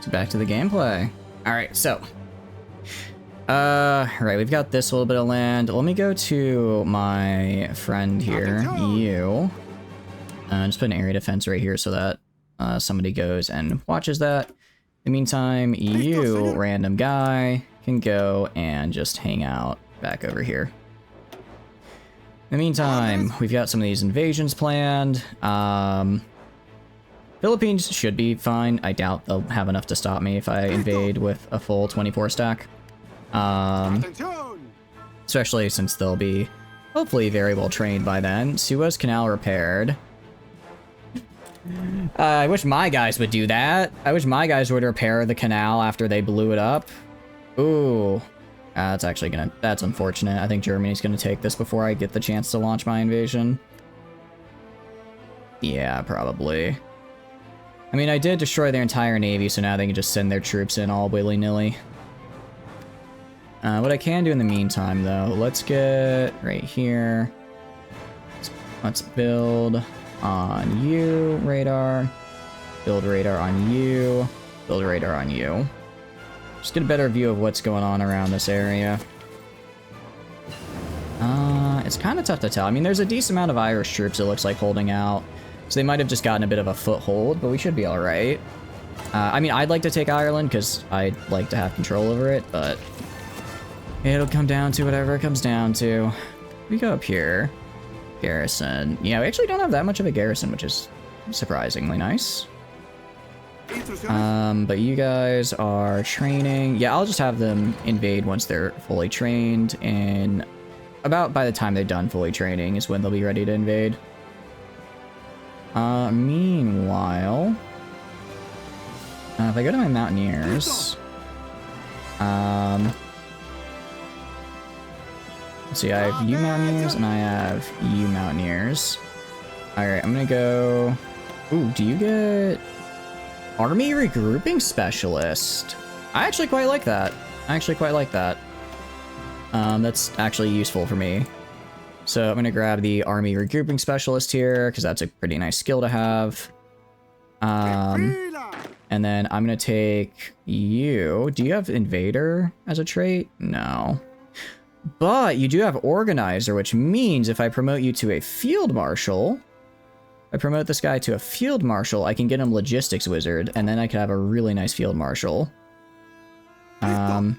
So back to the gameplay. Alright, so. Right, we've got this little bit of land. Let me go to my friend here, you. Just put an area defense right here so that somebody goes and watches that. In the meantime, you, random guy, can go and just hang out back over here. In the meantime, we've got some of these invasions planned. Philippines should be fine. I doubt they'll have enough to stop me if I invade with a full 24 stack. Especially since they'll be hopefully very well trained by then. Suez Canal repaired. I wish my guys would do that. I wish my guys would repair the canal after they blew it up. Ooh. That's actually that's unfortunate. I think Germany's gonna take this before I get the chance to launch my invasion. Yeah, probably. I mean, I did destroy their entire navy, so now they can just send their troops in all willy-nilly. What I can do in the meantime, though, let's get right here. Let's build on you, radar. Build radar on you. Build radar on you. Just get a better view of what's going on around this area. It's kind of tough to tell. I mean, there's a decent amount of Irish troops, it looks like, holding out. So they might have just gotten a bit of a foothold, but we should be alright. I mean, I'd like to take Ireland, because I'd like to have control over it, but it'll come down to whatever it comes down to. We go up here. Garrison. Yeah, we actually don't have that much of a garrison, which is surprisingly nice. But you guys are training. Yeah, I'll just have them invade once they're fully trained, and about by the time they're done fully training is when they'll be ready to invade. Meanwhile, if I go to my mountaineers, let's see, I have you mountaineers and I have you mountaineers. Alright, I'm gonna go... Ooh, do you get... Army regrouping specialist? I actually quite like that. That's actually useful for me. So I'm gonna grab the army regrouping specialist here, because that's a pretty nice skill to have. And then I'm gonna take you. Do you have invader as a trait? No. But you do have organizer, which means if I promote you to a field marshal, I promote this guy to a field marshal, I can get him logistics wizard, and then I could have a really nice field marshal. So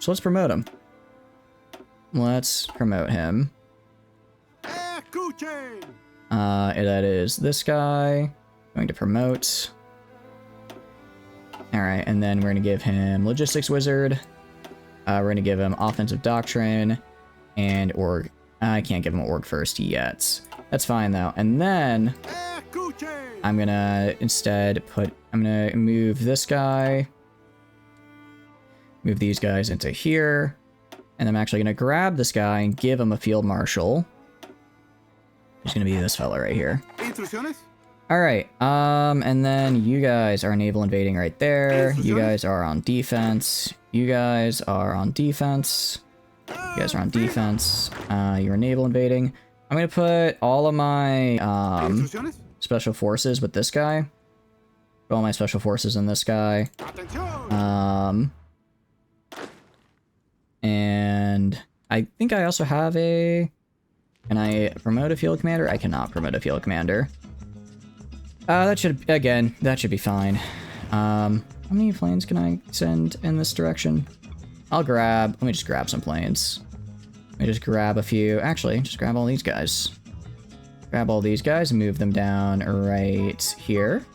let's promote him. Let's promote him. That is this guy. Going to promote. Alright, and then we're going to give him logistics wizard. We're going to give him offensive doctrine and org. I can't give him org first yet. That's fine though. And then I'm going to instead I'm going to move this guy. Move these guys into here. And I'm actually going to grab this guy and give him a field marshal. It's going to be this fella right here. Alright, and then you guys are naval invading right there. You guys are on defense. You guys are on defense. You guys are on defense. You're naval invading. I'm gonna put all of my special forces with this guy. Put all my special forces in this guy. And I think I also have a... Can I promote a field commander? I cannot promote a field commander. That should be fine. How many planes can I send in this direction? Let me just grab some planes. Let me just grab a few. Actually, just grab all these guys. Grab all these guys and move them down right here.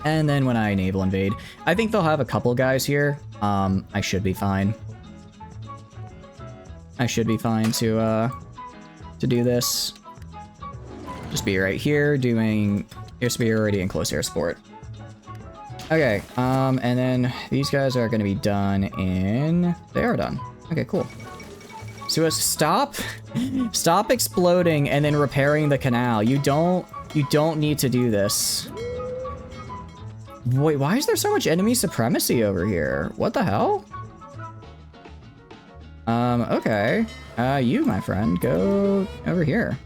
And then when I naval invade, I think they'll have a couple guys here. I should be fine. I should be fine to do this. Just be right here doing airspeed already in close air support. Okay, and then these guys are gonna be done in... They are done. Okay, cool. So stop exploding and then repairing the canal. You don't need to do this. Wait, why is there so much enemy supremacy over here? What the hell? Okay. You, my friend, go over here.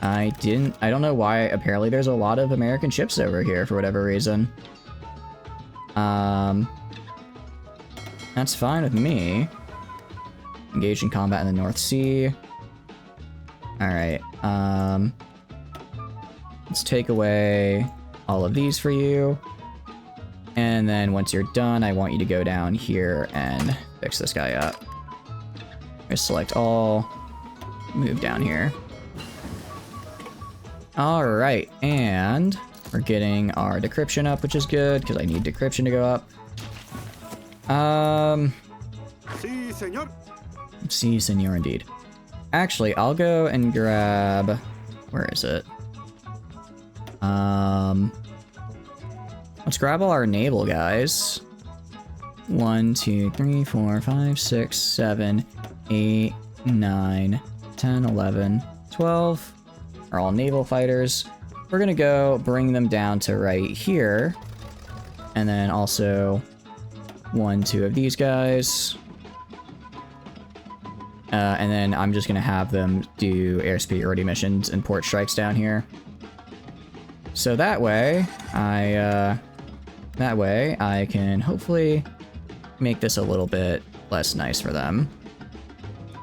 I don't know why. Apparently there's a lot of American ships over here for whatever reason. That's fine with me. Engage in combat in the North Sea. Alright, let's take away all of these for you. And then once you're done, I want you to go down here and fix this guy up. Just select all, move down here. Alright, and we're getting our decryption up, which is good, because I need decryption to go up. Sí, señor. Si, senor, indeed. Actually, I'll go and grab... Where is it? Let's grab all our naval guys. 1, 2, 3, 4, 5, 6, 7, 8, 9, 10, 11, 12 are all naval fighters. We're gonna go bring them down to right here. And then also 1, 2 of these guys. And then I'm just gonna have them do air superiority missions and port strikes down here. So that way I can hopefully make this a little bit less nice for them.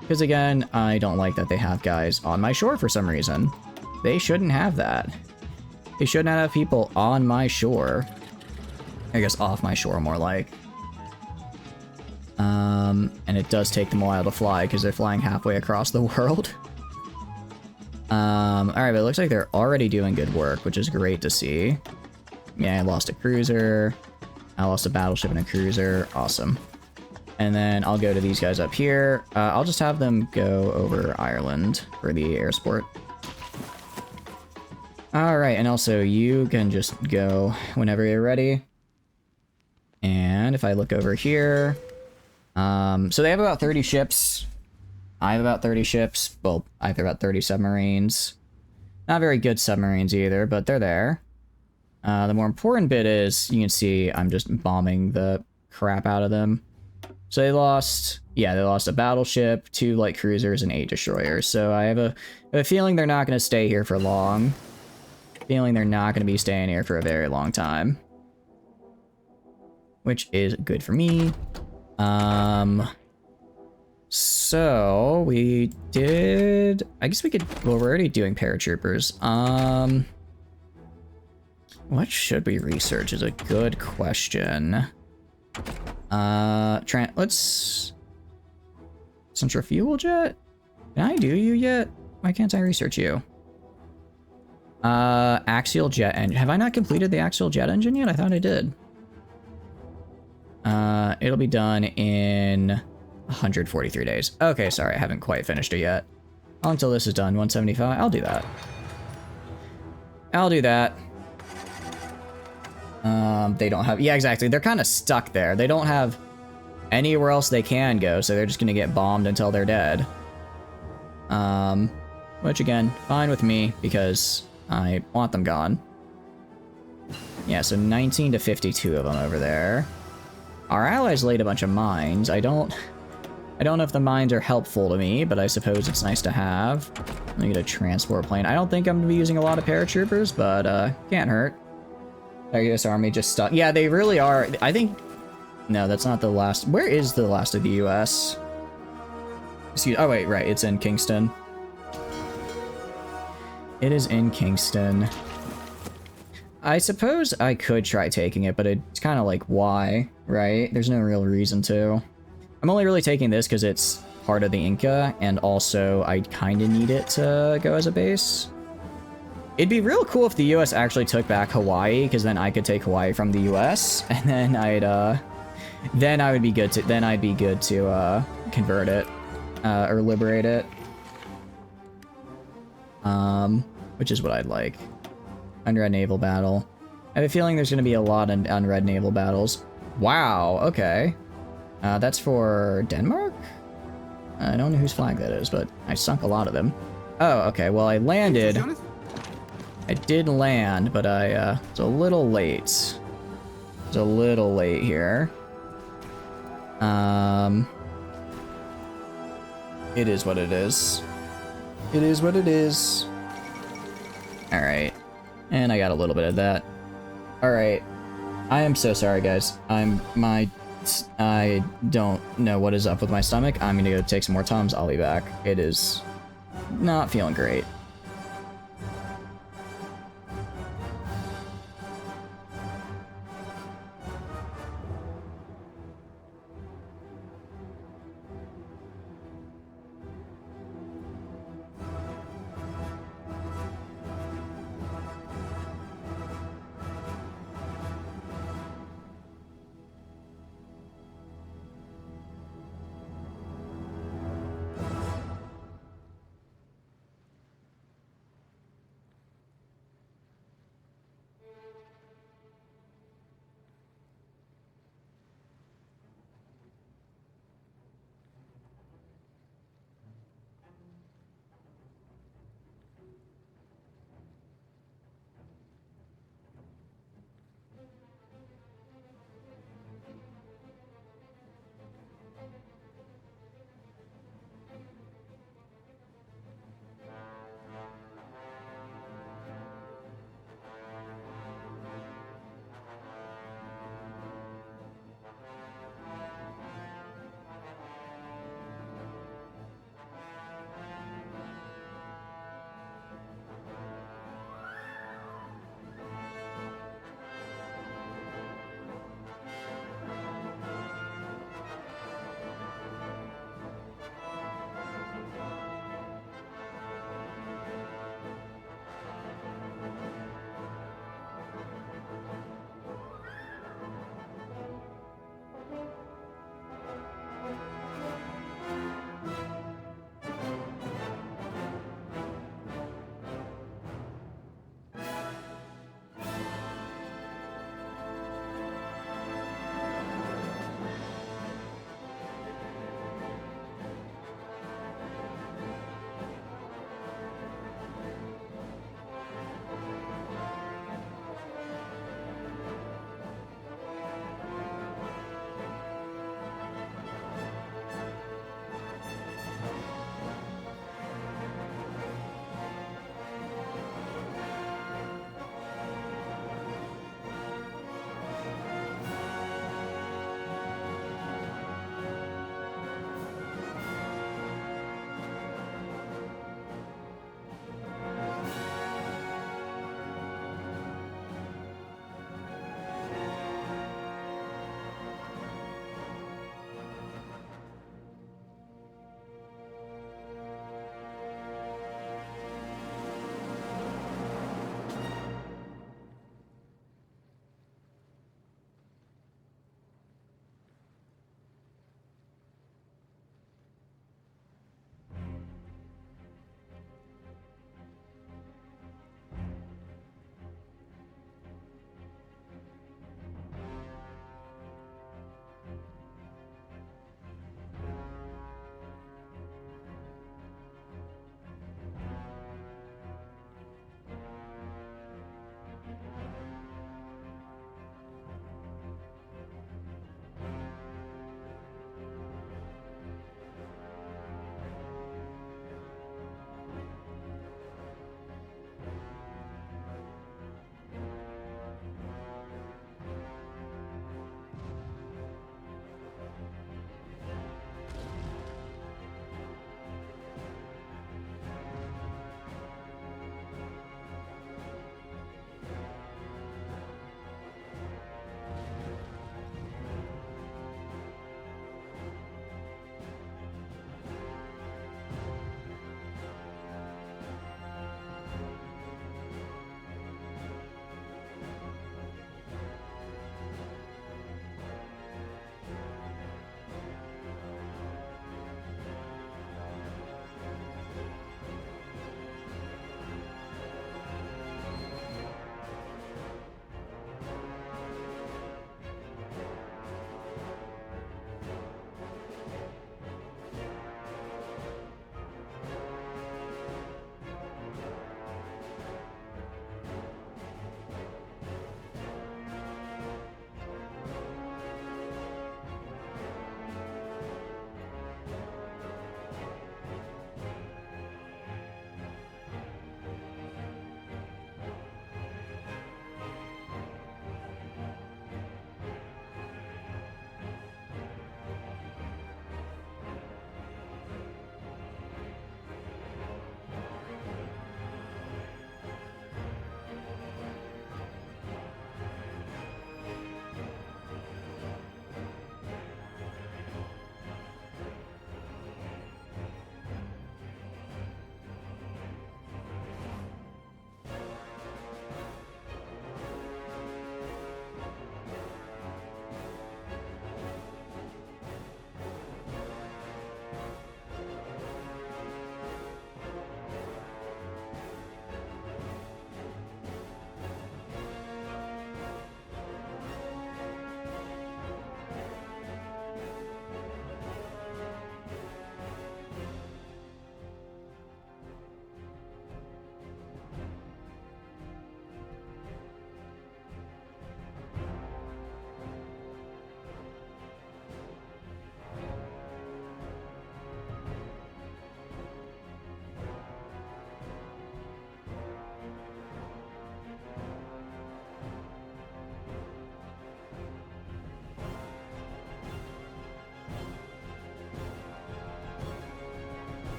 Because again, I don't like that they have guys on my shore for some reason. They shouldn't have that. They shouldn't have people on my shore. I guess off my shore, more like. And it does take them a while to fly because they're flying halfway across the world. Alright, but it looks like they're already doing good work, which is great to see. Yeah, I lost a cruiser. I lost a battleship and a cruiser. Awesome. And then I'll go to these guys up here. I'll just have them go over Ireland for the air support. Alright, and also you can just go whenever you're ready. And if I look over here... so they have about 30 ships. I have about 30 ships. Well, I have about 30 submarines. Not very good submarines either, but they're there. The more important bit is, you can see I'm just bombing the crap out of them. So they lost a battleship, 2 light cruisers, and 8 destroyers. So I have a feeling they're not going to stay here for long. Feeling they're not going to be staying here for a very long time. Which is good for me. So we did, I guess we could, well, we're already doing paratroopers. What should we research is a good question. Let's, centrifugal jet? Can I do you yet? Why can't I research you? Axial jet engine. Have I not completed the axial jet engine yet? I thought I did. It'll be done in 143 days. Okay, sorry, I haven't quite finished it yet. Until this is done, 175. I'll do that. I'll do that. They don't have... Yeah, exactly. They're kind of stuck there. They don't have anywhere else they can go, so they're just gonna get bombed until they're dead. Which, again, fine with me, because I want them gone. Yeah, so 19 to 52 of them over there. Our allies laid a bunch of mines. I don't know if the mines are helpful to me, but I suppose it's nice to have. Let me get a transport plane. I don't think I'm going to be using a lot of paratroopers, but can't hurt. Our US Army just stuck. Yeah, they really are. I think... No, that's not the last... Where is the last of the US? Excuse... Oh, wait, right. It's in Kingston. It is in Kingston. I suppose I could try taking it, but it's kind of like, why, right? There's no real reason to. I'm only really taking this because it's part of the Inca, and also I kind of need it to go as a base. It'd be real cool if the US actually took back Hawaii, because then I could take Hawaii from the US, and then I'd be good to convert it, or liberate it. Which is what I'd like. Unread naval battle. I have a feeling there's going to be a lot of unread naval battles. Wow, okay. That's for Denmark? I don't know whose flag that is, but I sunk a lot of them. Oh, okay, well I landed. I did land, but I was a little late. It's a little late here. It is what it is. It is what it is. Alright. And I got a little bit of that. Alright. I am so sorry, guys. I don't know what is up with my stomach. I'm gonna go take some more Tums. I'll be back. It is not feeling great.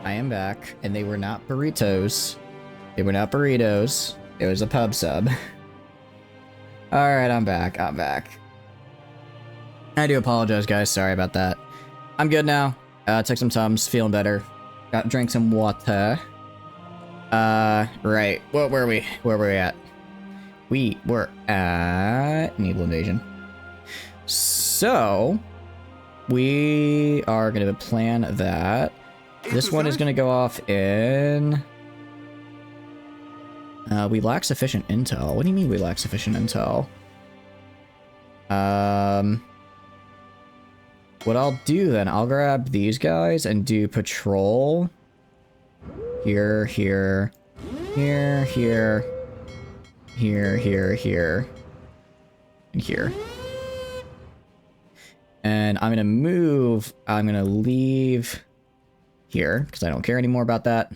I am back, and they were not burritos. They were not burritos. It was a pub sub. Alright, I'm back. I'm back. I do apologize, guys. Sorry about that. I'm good now. Took some Tums, feeling better. Drank some water. Right. What were we? Where were we at? We were at Naval Invasion. So, we are going to plan that. This one is going to go off in... we lack sufficient intel. What do you mean we lack sufficient intel? What I'll do then, I'll grab these guys and do patrol. Here, here, here, here, here, here, here, and here. And I'm gonna leave here, because I don't care anymore about that.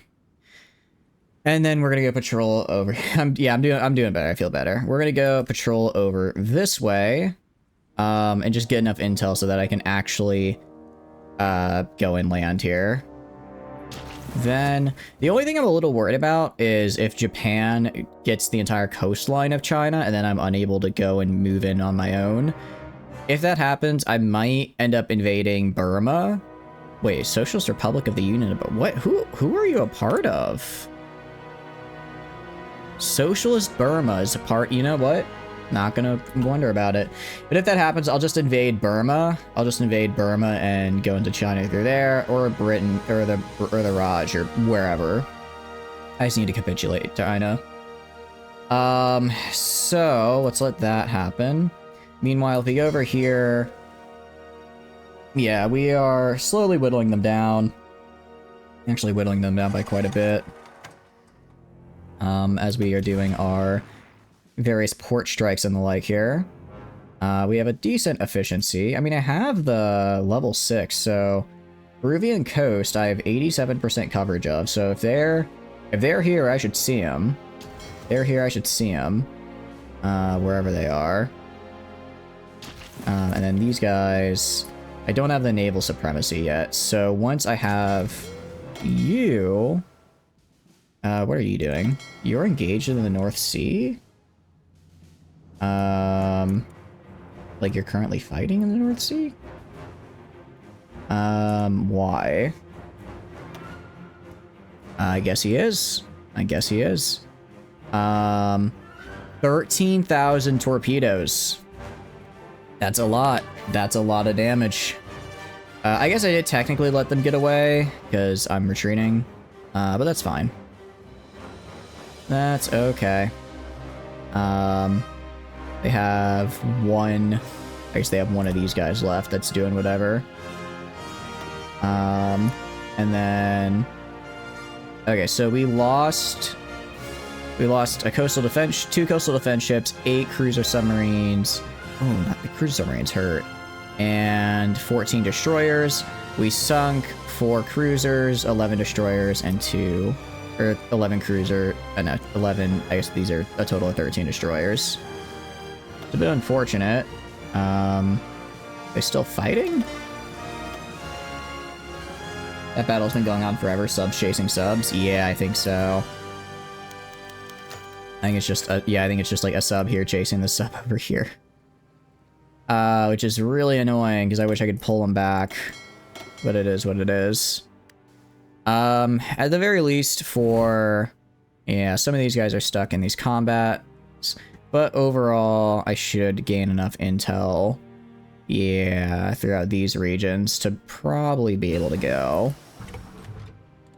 And then we're gonna go patrol over. I'm doing better. I feel better. We're gonna go patrol over this way, and just get enough intel so that I can actually go and land here. Then the only thing I'm a little worried about is if Japan gets the entire coastline of China, and then I'm unable to go and move in on my own. If that happens, I might end up invading Burma. Wait, Socialist Republic of the Union, but what? Who are you a part of? Socialist Burma is a part. You know what? Not gonna wonder about it. But if that happens, I'll just invade Burma. I'll just invade Burma and go into China, either there or Britain or the Raj or wherever. I just need to capitulate China. So let's let that happen. Meanwhile, if we go over here, yeah, we are slowly whittling them down. Actually whittling them down by quite a bit. As we are doing our various port strikes and the like here. We have a decent efficiency. I mean, I have the level 6, so Peruvian coast I have 87% coverage of. So if they're here, I should see them. If they're here, I should see them. Wherever they are. And then these guys, I don't have the naval supremacy yet. So once I have you, what are you doing? You're engaged in the North Sea? Like you're currently fighting in the North Sea? Why? I guess he is. I guess he is. 13,000 torpedoes. That's a lot. That's a lot of damage. I guess I did technically let them get away, because I'm retreating. But that's fine. That's okay. They have one... I guess they have one of these guys left that's doing whatever. And then... Okay, so we lost a coastal defense, 2 coastal defense ships, 8 cruiser submarines. Oh, not the cruiser submarines hurt. And 14 destroyers. We sunk 4 cruisers, 11 destroyers, and 11 cruiser, no, 11, I guess these are a total of 13 destroyers. It's a bit unfortunate. They still fighting? That battle's been going on forever, subs chasing subs? Yeah, I think so. I think it's just, yeah, I think it's just like a sub here chasing the sub over here. Which is really annoying, because I wish I could pull them back. But it is what it is. At the very least yeah, some of these guys are stuck in these combats, but overall, I should gain enough intel, yeah, throughout these regions to probably be able to go.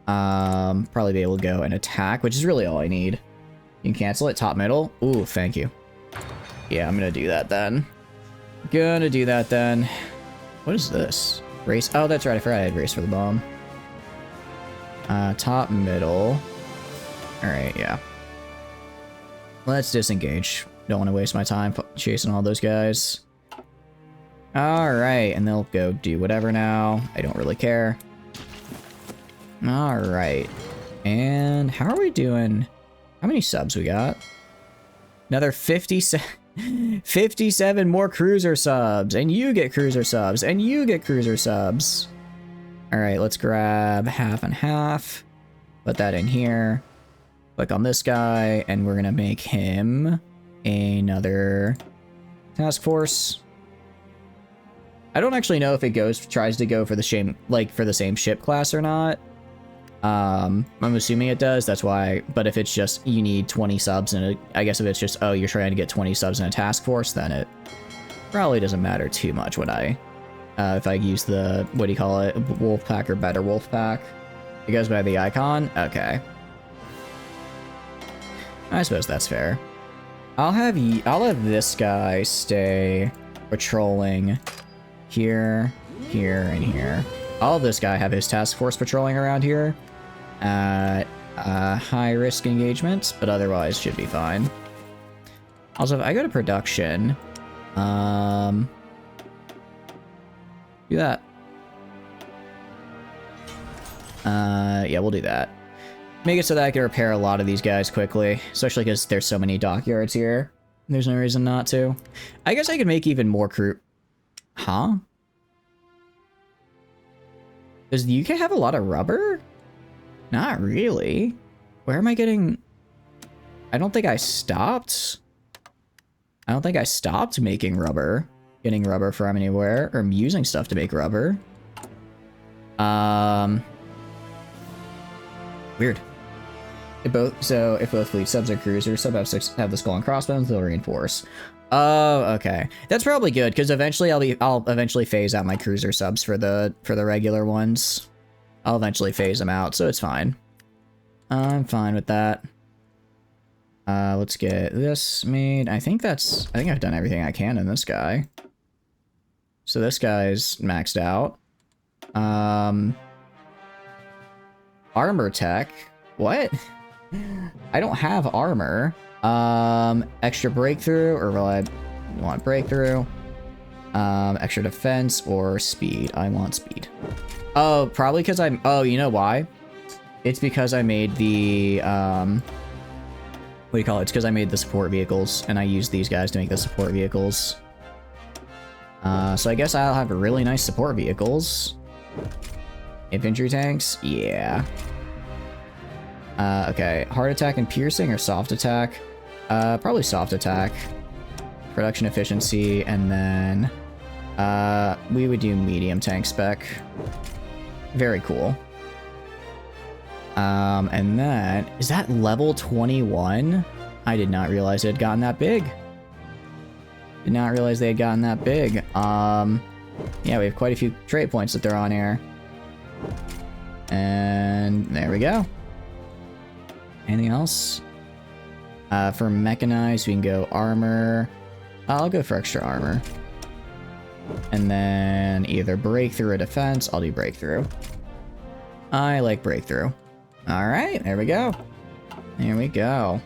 Probably be able to go and attack, which is really all I need. You can cancel it, top middle. Ooh, thank you. Yeah, I'm gonna do that then. What is this? Race? Oh, that's right, I forgot I had race for the bomb. Top middle. Alright, yeah. Let's disengage. Don't want to waste my time chasing all those guys. Alright, and they'll go do whatever now. I don't really care. Alright. And how are we doing? How many subs we got? Another 57 more cruiser subs. And you get cruiser subs. And you get cruiser subs. All right, let's grab half and half. Put that in here. Click on this guy, and we're gonna make him another task force. I don't actually know if it tries to go for the same ship class or not. I'm assuming it does. That's why. But if it's just you need 20 subs, and I guess if it's just you're trying to get 20 subs in a task force, then it probably doesn't matter too much when if I use the, what do you call it, wolf pack or better wolf pack. It goes by the icon. Okay. I suppose that's fair. I'll have this guy stay patrolling here, here, and here. I'll have this guy have his task force patrolling around here at high risk engagements, but otherwise should be fine. Also, if I go to production, do that. Yeah, we'll do that. Make it so that I can repair a lot of these guys quickly, especially because there's so many dockyards here. There's no reason not to. I guess I could make even more crew. Huh? Does the UK have a lot of rubber? Not really. Where am I getting... I don't think I stopped. I don't think I stopped making rubber. Getting rubber from anywhere. Or using stuff to make rubber. Weird. If both fleet subs are cruisers, sub have the skull and crossbones, they'll reinforce. Oh, okay. That's probably good, because eventually I'll eventually phase out my cruiser subs for the regular ones. I'll eventually phase them out, so it's fine. I'm fine with that. Let's get this made. I think I've done everything I can in this guy. So this guy's maxed out. Armor tech. What? I don't have armor. Extra breakthrough, or will I want breakthrough? Extra defense or speed? I want speed. Oh, probably because oh, you know why? It's because I made the, what do you call it? It's because I made the support vehicles, and I used these guys to make the support vehicles. So I guess I'll have really nice support vehicles. Infantry tanks? Yeah. Okay. Hard attack and piercing or soft attack? Probably soft attack. Production efficiency, and then we would do medium tank spec. Very cool. And then, is that level 21? I did not realize it had gotten that big. Did not realize they had gotten that big. Yeah, we have quite a few trait points that they're on here. And there we go. Anything else? For mechanized, we can go armor. I'll go for extra armor. And then either breakthrough or defense. I'll do breakthrough. I like breakthrough. Alright, there we go. There we go.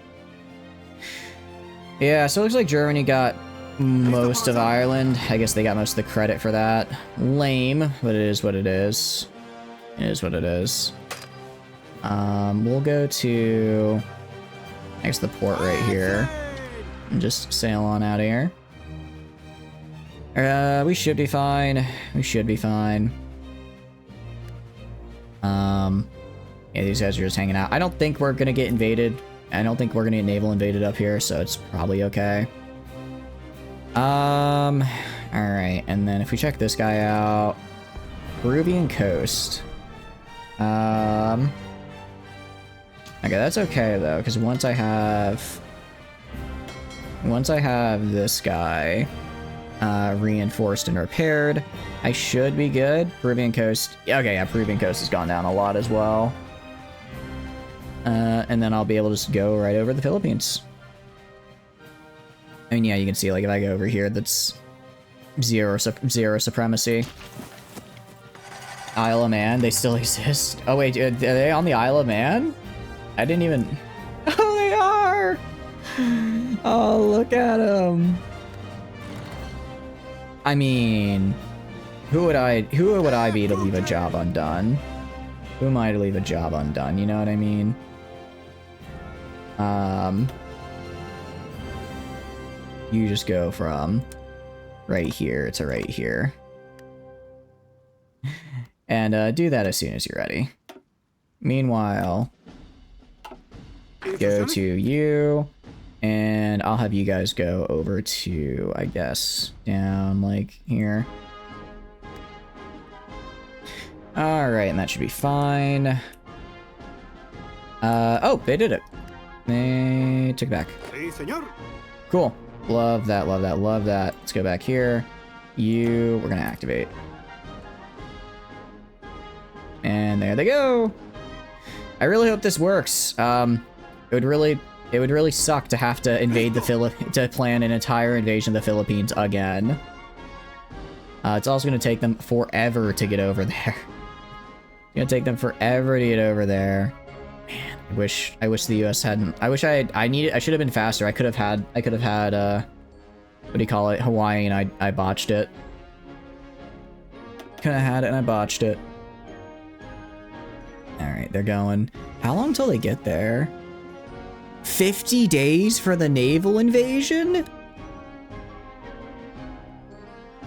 Yeah, so it looks like Germany got most of Ireland. I guess they got most of the credit for that. Lame, but it is what it is. It is what it is. We'll go to, I guess, the port right here. And just sail on out of here. We should be fine. We should be fine. Yeah, these guys are just hanging out. I don't think we're gonna get invaded. I don't think we're gonna get naval invaded up here, so it's probably okay. Alright, and then if we check this guy out, Peruvian coast. Okay, that's okay though, because once I have this guy reinforced and repaired, I should be good. Peruvian coast. Okay, yeah, Peruvian coast has gone down a lot as well. And then I'll be able to just go right over the Philippines. I mean, yeah, you can see, like, if I go over here, that's zero supremacy. Isle of Man, they still exist. Oh, wait, are they on the Isle of Man? I didn't even... Oh, they are! Oh, look at them. I mean, who would I be to leave a job undone? Who am I to leave a job undone, you know what I mean? You just go from right here to right here. And do that as soon as you're ready. Meanwhile, go to you, and I'll have you guys go over to, I guess, down like here. Alright, and that should be fine. Oh, they did it. They took it back. Sí, señor. Cool. Love that, love that, love that. Let's go back here. You, we're gonna activate. And there they go. I really hope this works. It would really suck to have to invade the to plan an entire invasion of the Philippines again. It's also gonna take them forever to get over there. It's gonna take them forever to get over there. Man, I wish the US hadn't. I should have been faster. I could have had what do you call it? Hawaii, and I botched it. Could have had it and I botched it. Alright, they're going. How long till they get there? 50 days for the naval invasion?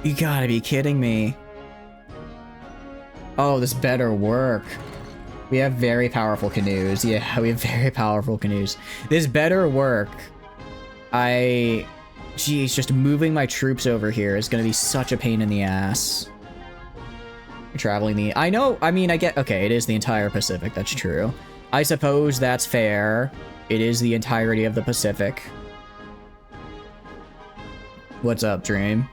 You gotta be kidding me. Oh, this better work. We have very powerful canoes. Yeah, we have very powerful canoes. This better work. Geez, just moving my troops over here is gonna be such a pain in the ass. Traveling the... I know, I mean, I get... Okay, it is the entire Pacific, that's true. I suppose that's fair. It is the entirety of the Pacific. What's up, Dream?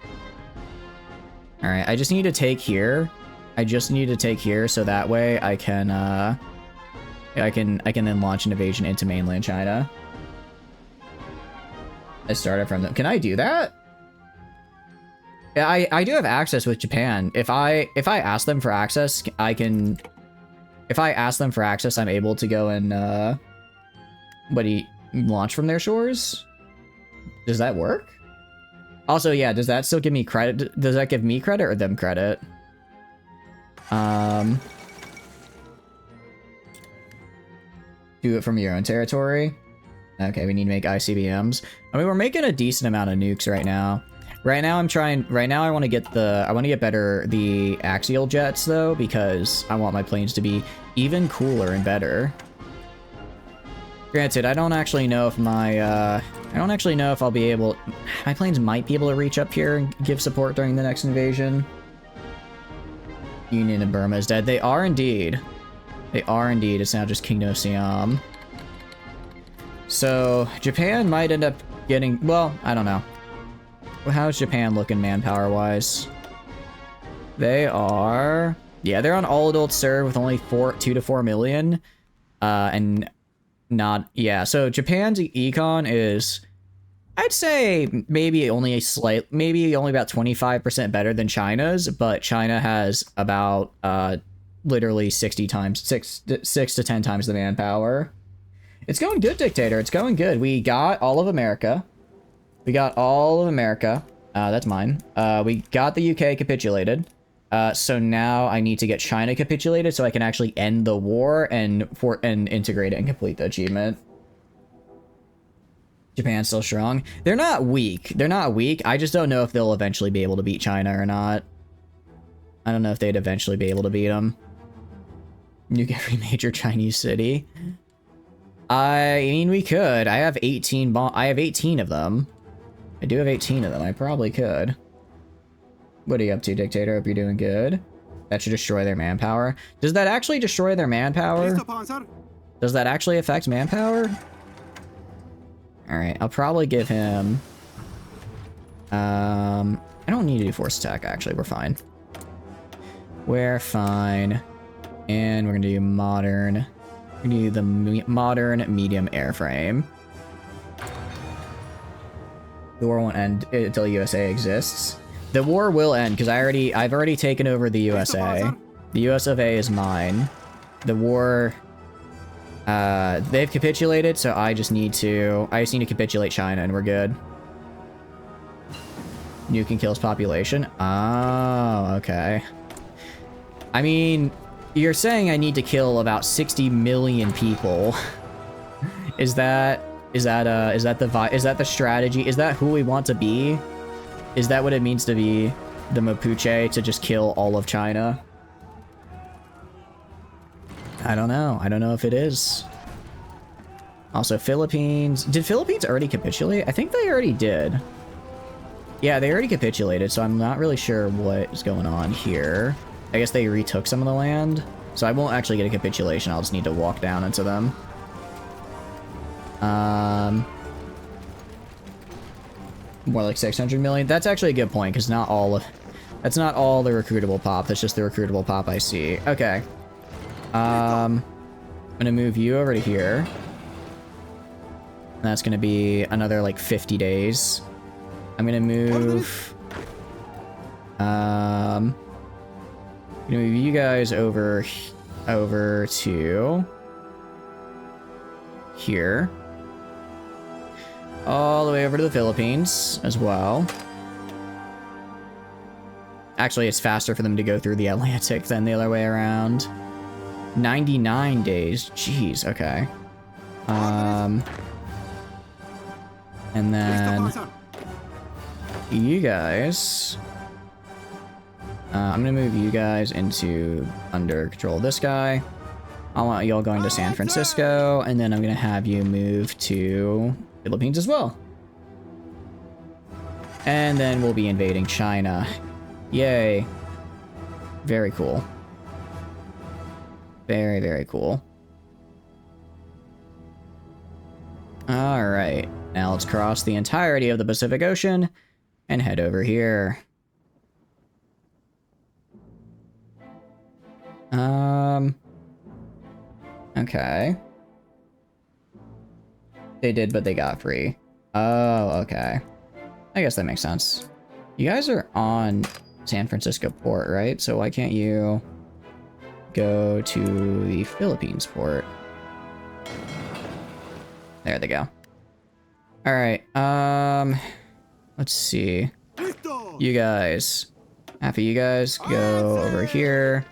Alright, I just need to take here. I just need to take here so that way I can, I can then launch an invasion into mainland China. I started from them. Can I do that? Yeah, I do have access with Japan. If I ask them for access, I can... If I ask them for access, I'm able to go and, launch from their shores? Does that work? Also, yeah, does that still give me credit? Does that give me credit or them credit? Do it from your own territory? Okay, we need to make ICBMs. I mean, we're making a decent amount of nukes right now. Right now, I want to get the axial jets, though, because I want my planes to be even cooler and better. Granted, I don't actually know if I'll be able... My planes might be able to reach up here and give support during the next invasion. Union of Burma is dead. They are indeed. They are indeed. It's now just Kingdom of Siam. So, Japan might end up getting... Well, I don't know. How's Japan looking manpower-wise? They are... Yeah, they're on all-adult serve with only 2 to 4 million. And not... Yeah, so Japan's econ is... I'd say maybe only about 25% better than China's, but China has about literally 6 to 10 times the manpower. It's going good, Dictator. It's going good. We got all of America. That's mine. We got the UK capitulated. So now I need to get China capitulated so I can actually end the war and integrate it and complete the achievement. Japan's still strong. They're not weak. I just don't know if they'll eventually be able to beat China or not. I don't know if they'd eventually be able to beat them. Nuke every major Chinese city. I mean, we could. I have 18 of them. I do have 18 of them. I probably could. What are you up to, Dictator? Hope you're doing good. That should destroy their manpower. Does that actually destroy their manpower? Does that actually affect manpower? Alright, I'll probably give him... I don't need to do force attack, actually. We're fine. We're fine. And we're gonna do modern... We're gonna do the modern medium airframe. The war won't end until USA exists. The war will end, because I've already taken over the USA. The US of A is mine. The war... they've capitulated, so I just need to capitulate China and we're good. Nuking kills population. Oh, okay. I mean, you're saying I need to kill about 60 million people. Is that the strategy? Is that who we want to be? Is that what it means to be the Mapuche, to just kill all of China? I don't know. I don't know if it is. Also, Philippines. Did Philippines already capitulate? I think they already did. Yeah, they already capitulated, so I'm not really sure what is going on here. I guess they retook some of the land, so I won't actually get a capitulation. I'll just need to walk down into them. More like 600 million. That's actually a good point, because that's not all the recruitable pop. That's just the recruitable pop I see. Okay. I'm gonna move you over to here. That's gonna be another like 50 days. I'm gonna move. Gonna move you guys over to here. All the way over to the Philippines as well. Actually, it's faster for them to go through the Atlantic than the other way around. 99 days. Jeez, okay. And then you guys. I'm gonna move you guys into under control of this guy. I want y'all going to San Francisco, and then I'm gonna have you move to Philippines as well. And then we'll be invading China. Yay. Very cool. Very, very cool. Alright. Now let's cross the entirety of the Pacific Ocean and head over here. Okay. They did, but they got free. Oh, okay. I guess that makes sense. You guys are on San Francisco port, right? So why can't you go to the Philippines port? There they go. All right. Let's see. You guys. Half of you guys go over here.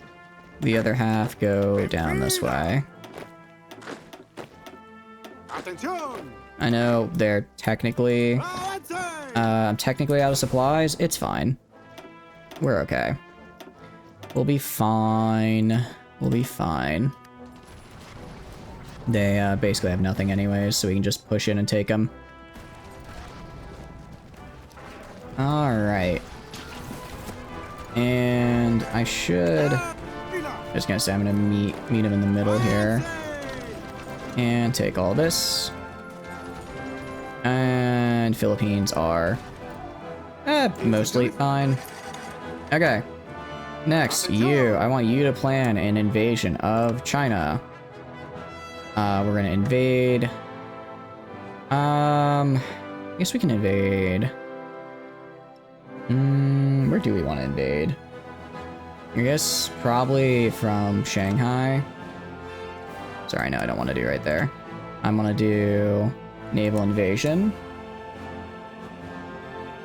The other half go down this way. I know they're technically technically out of supplies. It's fine. We're okay. We'll be fine. We'll be fine. They basically have nothing anyways, so we can just push in and take them. Alright. And I should... just gonna say I'm gonna meet him in the middle here. And take all this. And Philippines are... mostly fine. Okay. Next, you. I want you to plan an invasion of China. We're gonna invade. I guess we can invade. Where do we want to invade? I guess probably from Shanghai. Sorry, no, I don't want to do right there. I'm gonna do naval invasion.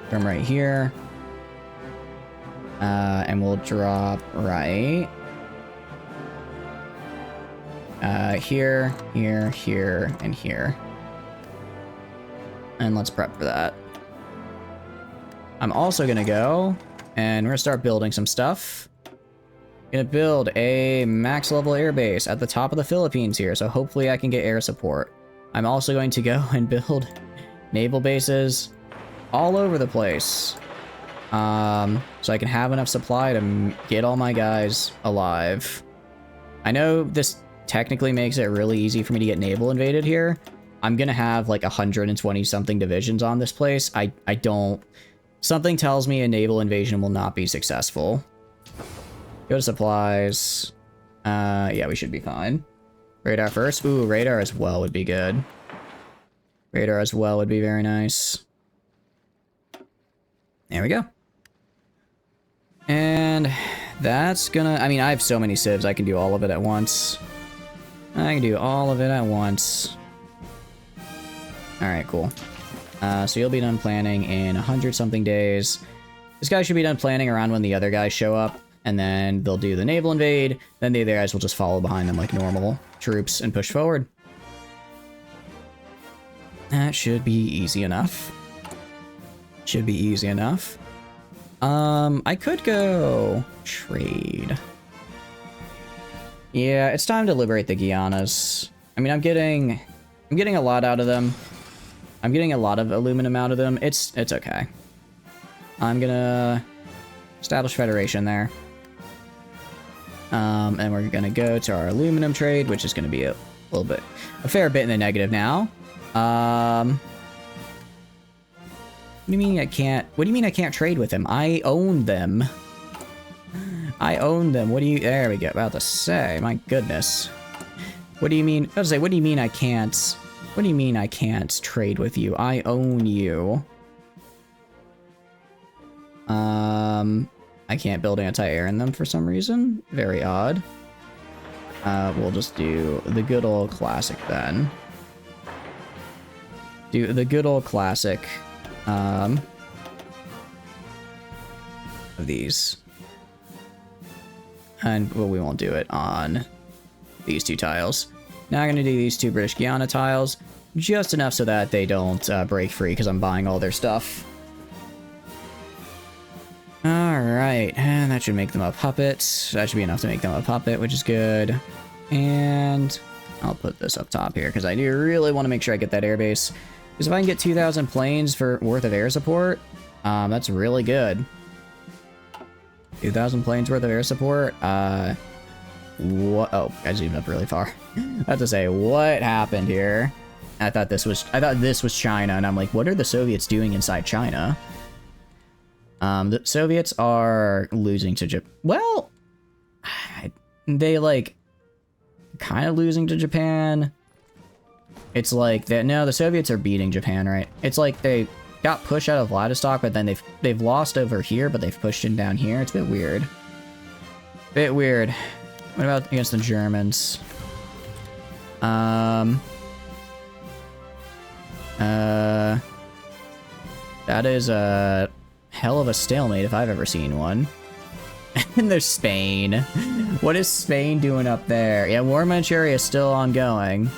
From right here. And we'll drop right here, here, here, and here. And let's prep for that. I'm also gonna go, and we're gonna start building some stuff. Gonna build a max level air base at the top of the Philippines here, so hopefully I can get air support. I'm also going to go and build naval bases all over the place. So I can have enough supply to get all my guys alive. I know this technically makes it really easy for me to get naval invaded here. I'm gonna have like 120 something divisions on this place. I don't... Something tells me a naval invasion will not be successful. Go to supplies. Yeah, we should be fine. Radar first. Ooh, radar as well would be good. Radar as well would be very nice. There we go. And that's gonna... I mean, I have so many civs, I can do all of it at once. I can do all of it at once. Alright, cool. So you'll be done planning in 100-something days. This guy should be done planning around when the other guys show up. And then they'll do the naval invade. Then the other guys will just follow behind them like normal troops and push forward. That should be easy enough. Should be easy enough. I could go trade. Yeah, it's time to liberate the Guianas. I mean, I'm getting a lot out of them. I'm getting a lot of aluminum out of them. It's okay. I'm gonna establish Federation there. And we're gonna go to our aluminum trade, which is gonna be a fair bit in the negative now. What do you mean I can't? What do you mean I can't trade with him? I own them. I own them. What do you? There we go. About to say, my goodness. What do you mean? I was about to say, what do you mean I can't? What do you mean I can't trade with you? I own you. I can't build anti-air in them for some reason. Very odd. We'll just do the good old classic then. Do the good old classic, of these. And, well, we won't do it on these two tiles. Now I'm going to do these two British Guiana tiles, just enough so that they don't break free, because I'm buying all their stuff. Alright, and that should make them a puppet. That should be enough to make them a puppet, which is good. And I'll put this up top here, because I do really want to make sure I get that airbase. Because if I can get 2,000 planes worth of air support, that's really good. 2,000 planes worth of air support. What? Oh, I zoomed up really far. I have to say, what happened here? I thought this was China, and I'm like, what are the Soviets doing inside China? The Soviets are losing to Japan. Well, they like kind of losing to Japan. It's like that. No, the Soviets are beating Japan, right? It's like they got pushed out of Vladivostok, but then they've lost over here, but they've pushed in down here. It's a bit weird. Bit weird. What about against the Germans? That is a hell of a stalemate if I've ever seen one. And there's Spain. What is Spain doing up there? Yeah, War in Manchuria is still ongoing.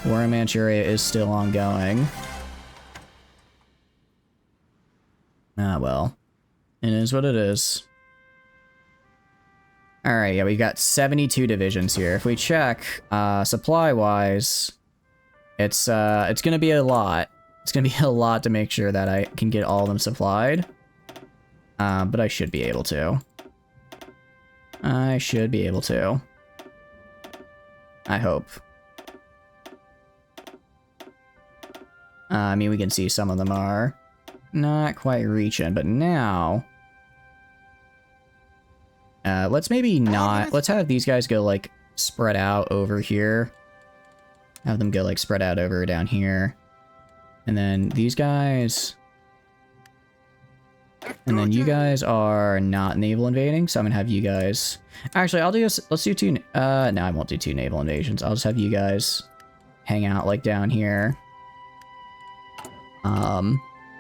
War in Manchuria is still ongoing. Ah, well. It is what it is. Alright, yeah, we've got 72 divisions here. If we check, supply-wise, it's gonna be a lot. It's gonna be a lot to make sure that I can get all of them supplied. But I should be able to. I should be able to. I hope. I mean, we can see some of them are not quite reaching, but now... let's maybe not... Let's have these guys go, like, spread out over here. Have them go, like, spread out over down here. And then these guys... And then you guys are not naval invading, so I'm gonna have you guys... Actually, I'll do this... Let's do two... no, I won't do two naval invasions. I'll just have you guys hang out, like, down here.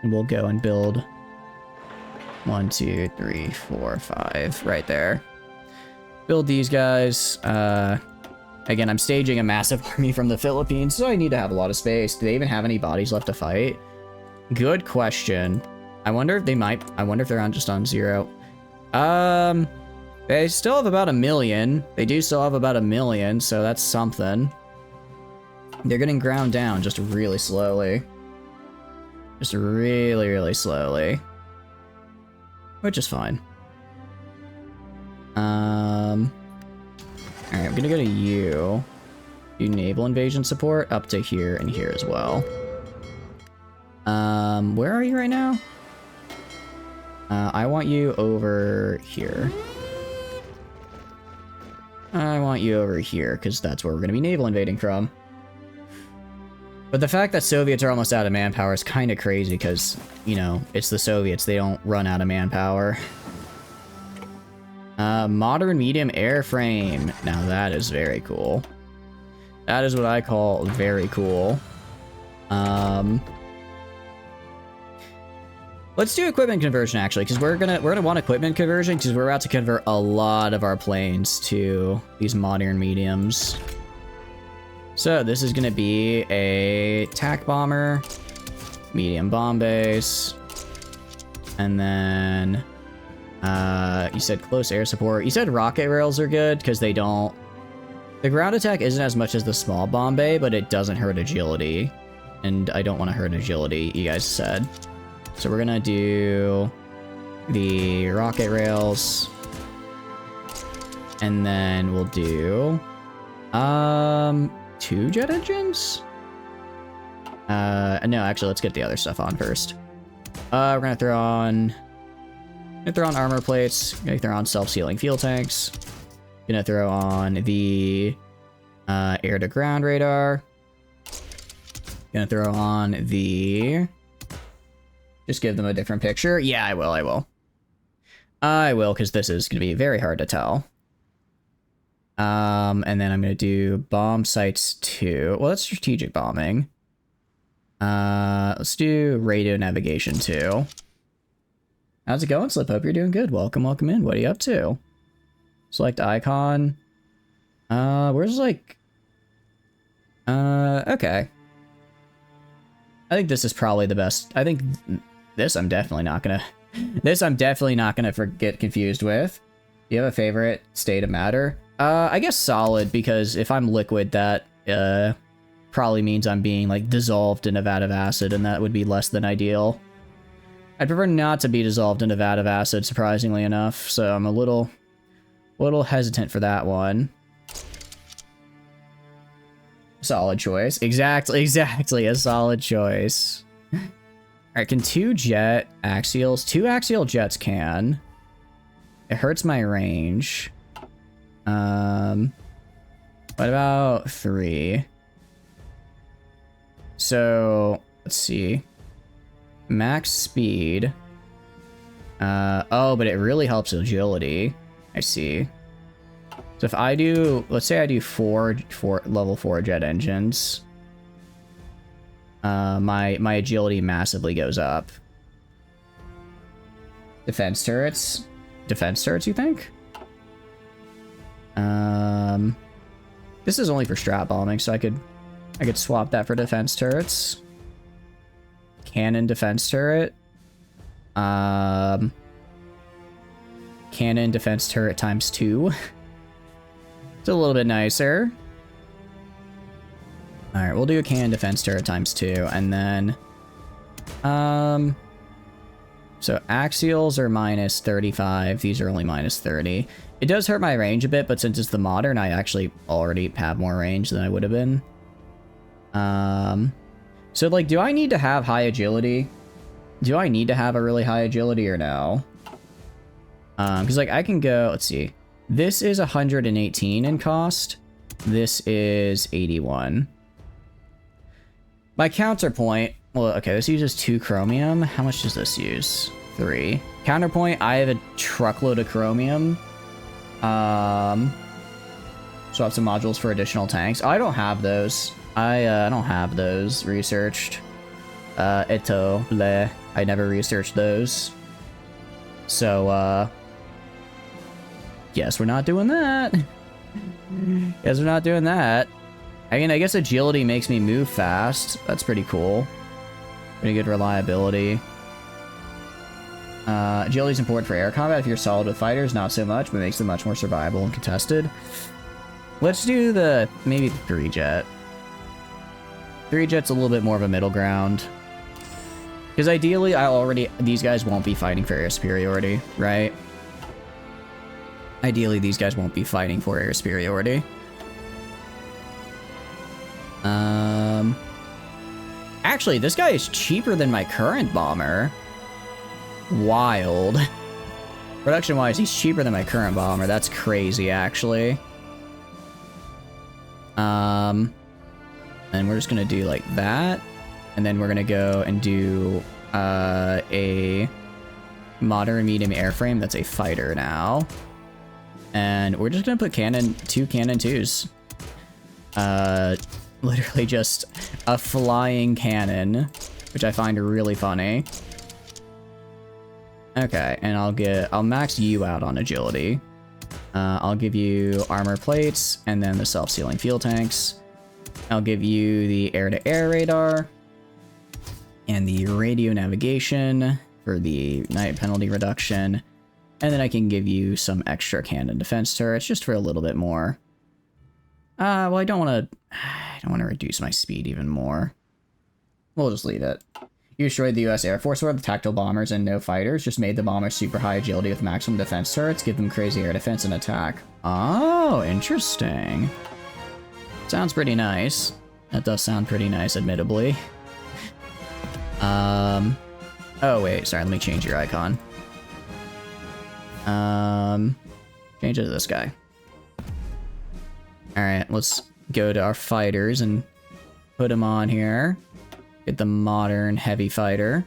And we'll go and build 1, 2, 3, 4, 5 right there. Build these guys. Again, I'm staging a massive army from the Philippines, so I need to have a lot of space. Do they even have any bodies left to fight? Good question. I wonder if they might. I wonder if they're just on 0. They still have about 1 million. They do still have about 1 million, so that's something. They're getting ground down just really slowly. Just really, really slowly. Which is fine. Alright, I'm gonna go to you. Do naval invasion support up to here and here as well. Where are you right now? I want you over here. I want you over here, because that's where we're gonna be naval invading from. But the fact that Soviets are almost out of manpower is kind of crazy because, you know, it's the Soviets. They don't run out of manpower. Modern medium airframe. Now that is very cool. That is what I call very cool. Let's do equipment conversion actually, because we're gonna want equipment conversion because we're about to convert a lot of our planes to these modern mediums. So this is gonna be a attack bomber, medium bomb base, and then you said close air support. You said rocket rails are good because they don't The ground attack isn't as much as the small bomb bay, but it doesn't hurt agility. And I don't want to hurt agility, you guys said. So we're gonna do the rocket rails. And then we'll do 2 jet engines? No, actually, let's get the other stuff on first. We're gonna throw on armor plates. Gonna throw on self-sealing fuel tanks. Gonna throw on the air-to-ground radar. Gonna throw on the... Just give them a different picture. Yeah, I will, because this is gonna be very hard to tell. And then I'm gonna do bomb sites 2. Well, that's strategic bombing. Let's do radio navigation 2. How's it going, Slip? Hope you're doing good. Welcome in. What are you up to? Select icon. Where's like... okay. I think this is probably the best. I think this I'm definitely not gonna... get confused with. Do you have a favorite state of matter? I guess solid, because if I'm liquid, that probably means I'm being like dissolved in a vat of acid, and that would be less than ideal. I'd prefer not to be dissolved in a vat of acid, surprisingly enough, so I'm a little hesitant for that one. Solid choice. Exactly, a solid choice. Alright, can 2 jet axials? 2 axial jets can. It hurts my range. What about 3? So, let's see. Max speed. Oh, but it really helps agility. I see. So if I do, let's say I do 4 level 4 jet engines, my agility massively goes up. Defense turrets, you think? This is only for strat bombing, so I could swap that for defense turrets. Cannon defense turret. Cannon defense turret times 2. It's a little bit nicer. Alright, we'll do a cannon defense turret times 2, and then... So axials are minus 35, these are only minus 30. It does hurt my range a bit, but since it's the modern, I actually already have more range than I would have been. So like, do I need to have high agility? Do I need to have a really high agility or no? Because like I can go, let's see. This is 118 in cost. This is 81. My counterpoint, well, okay, this uses 2 chromium. How much does this use? 3. Counterpoint, I have a truckload of chromium. Swap some modules for additional tanks. Oh, I don't have those. I don't have those researched. Eto, bleh. I never researched those. So, guess we're not doing that. Guess we're not doing that. I mean, I guess agility makes me move fast. That's pretty cool. Pretty good reliability. Agility is important for air combat. If you're solid with fighters, not so much, but makes them much more survivable and contested. Let's do maybe the 3 jet. 3 jet's a little bit more of a middle ground. Because ideally, these guys won't be fighting for air superiority, right? Ideally, these guys won't be fighting for air superiority. Actually, this guy is cheaper than my current bomber. Wild. Production-wise, he's cheaper than my current bomber. That's crazy, actually. And we're just gonna do like that. And then we're gonna go and do a modern medium airframe that's a fighter now. And we're just gonna put 2 cannon 2s. Literally just a flying cannon, which I find really funny. Okay, and I'll max you out on agility. I'll give you armor plates and then the self-sealing fuel tanks. I'll give you the air-to-air radar and the radio navigation for the night penalty reduction. And then I can give you some extra cannon defense turrets just for a little bit more. Well, I don't want to reduce my speed even more. We'll just leave it. You destroyed the U.S. Air Force with tactical bombers and no fighters. Just made the bombers super high agility with maximum defense turrets. Give them crazy air defense and attack. Oh, interesting. Sounds pretty nice. That does sound pretty nice, admittedly. Oh, wait. Sorry, let me change your icon. Change it to this guy. Alright, let's go to our fighters and put them on here. Get the modern heavy fighter.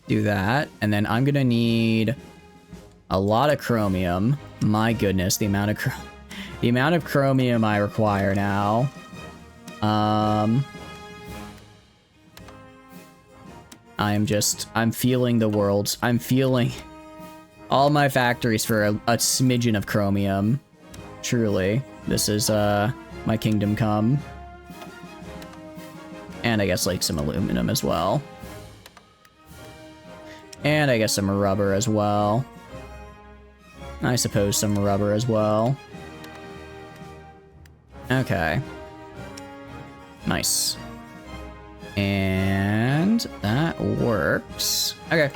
Do that. And then I'm gonna need a lot of chromium. My goodness, the amount of chromium I require now. I'm feeling the world. I'm feeling all my factories for a smidgen of chromium. Truly. This is, my kingdom come. And I guess, like, some aluminum as well. And I guess some rubber as well. I suppose some rubber as well. Okay. Nice. And that works. Okay.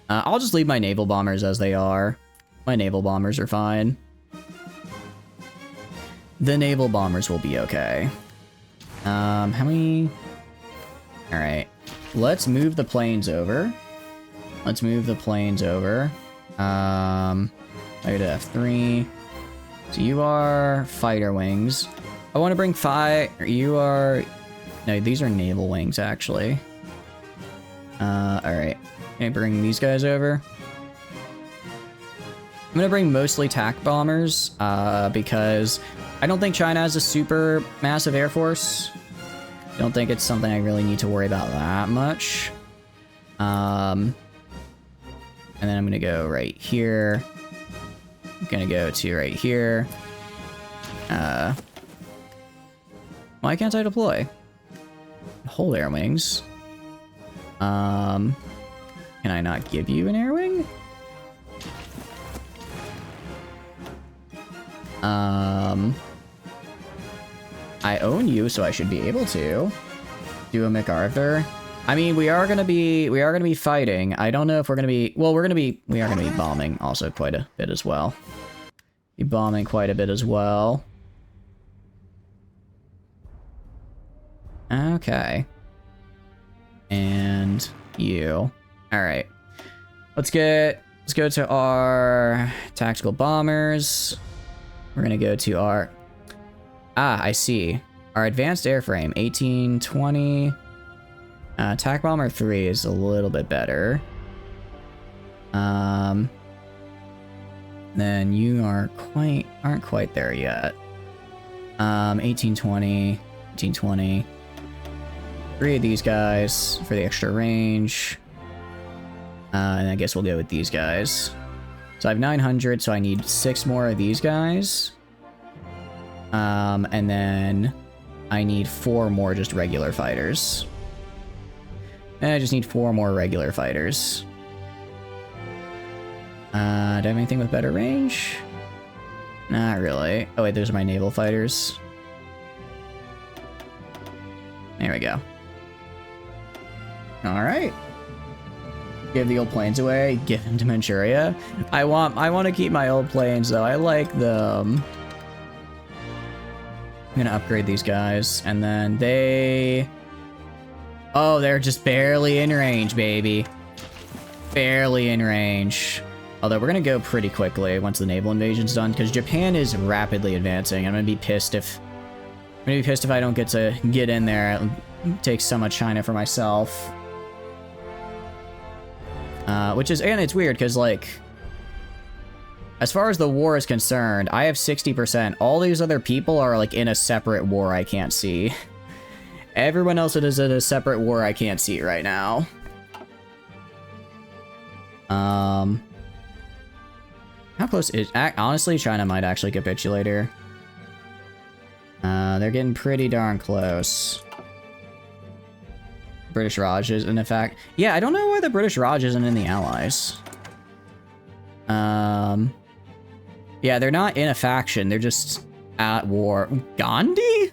I'll just leave my naval bombers as they are. My naval bombers are fine. The naval bombers will be okay. How many... Alright. Let's move the planes over. Let's move the planes over. I go to F3. So you are fighter wings. I want to bring you are... No, these are naval wings, actually. Alright. Can I bring these guys over? I'm gonna bring mostly TAC bombers, because I don't think China has a super massive air force. Don't think it's something I really need to worry about that much. And then I'm gonna go right here. I'm gonna go to right here. Why can't I deploy? Hold air wings. Can I not give you an air wing? I own you, so I should be able to do a MacArthur. I mean, we are gonna be fighting. I don't know if we're gonna be, well, we are gonna be bombing also quite a bit as well. Be bombing quite a bit as well. Okay. And you. All right. Let's go to our tactical bombers. We're gonna go to our... Ah, I see. Our advanced airframe, 1820. Attack bomber 3 is a little bit better. Then you aren't quite there yet. 1820, 1820. 3 of these guys for the extra range. And I guess we'll go with these guys. So I have 900, so I need 6 more of these guys. And then I need 4 more just regular fighters. And I just need 4 more regular fighters. Do I have anything with better range? Not really. Oh wait, those are my naval fighters. There we go. Alright. Give the old planes away, give them to Manchuria. I want to keep my old planes though. I like them. I'm gonna upgrade these guys, and then they... Oh, they're just barely in range, baby. Barely in range. Although we're gonna go pretty quickly once the naval invasion's done, because Japan is rapidly advancing. I'm gonna be pissed if I don't get to get in there. It takes so much China for myself. Which is, and it's weird, because, like, as far as the war is concerned, I have 60%. All these other people are, like, in a separate war I can't see. Everyone else is in a separate war I can't see right now. How close is... Honestly, China might actually capitulate here. They're getting pretty darn close. British Raj is in effect. Yeah, I don't know why the British Raj isn't in the Allies. Yeah, they're not in a faction. They're just at war. Gandhi?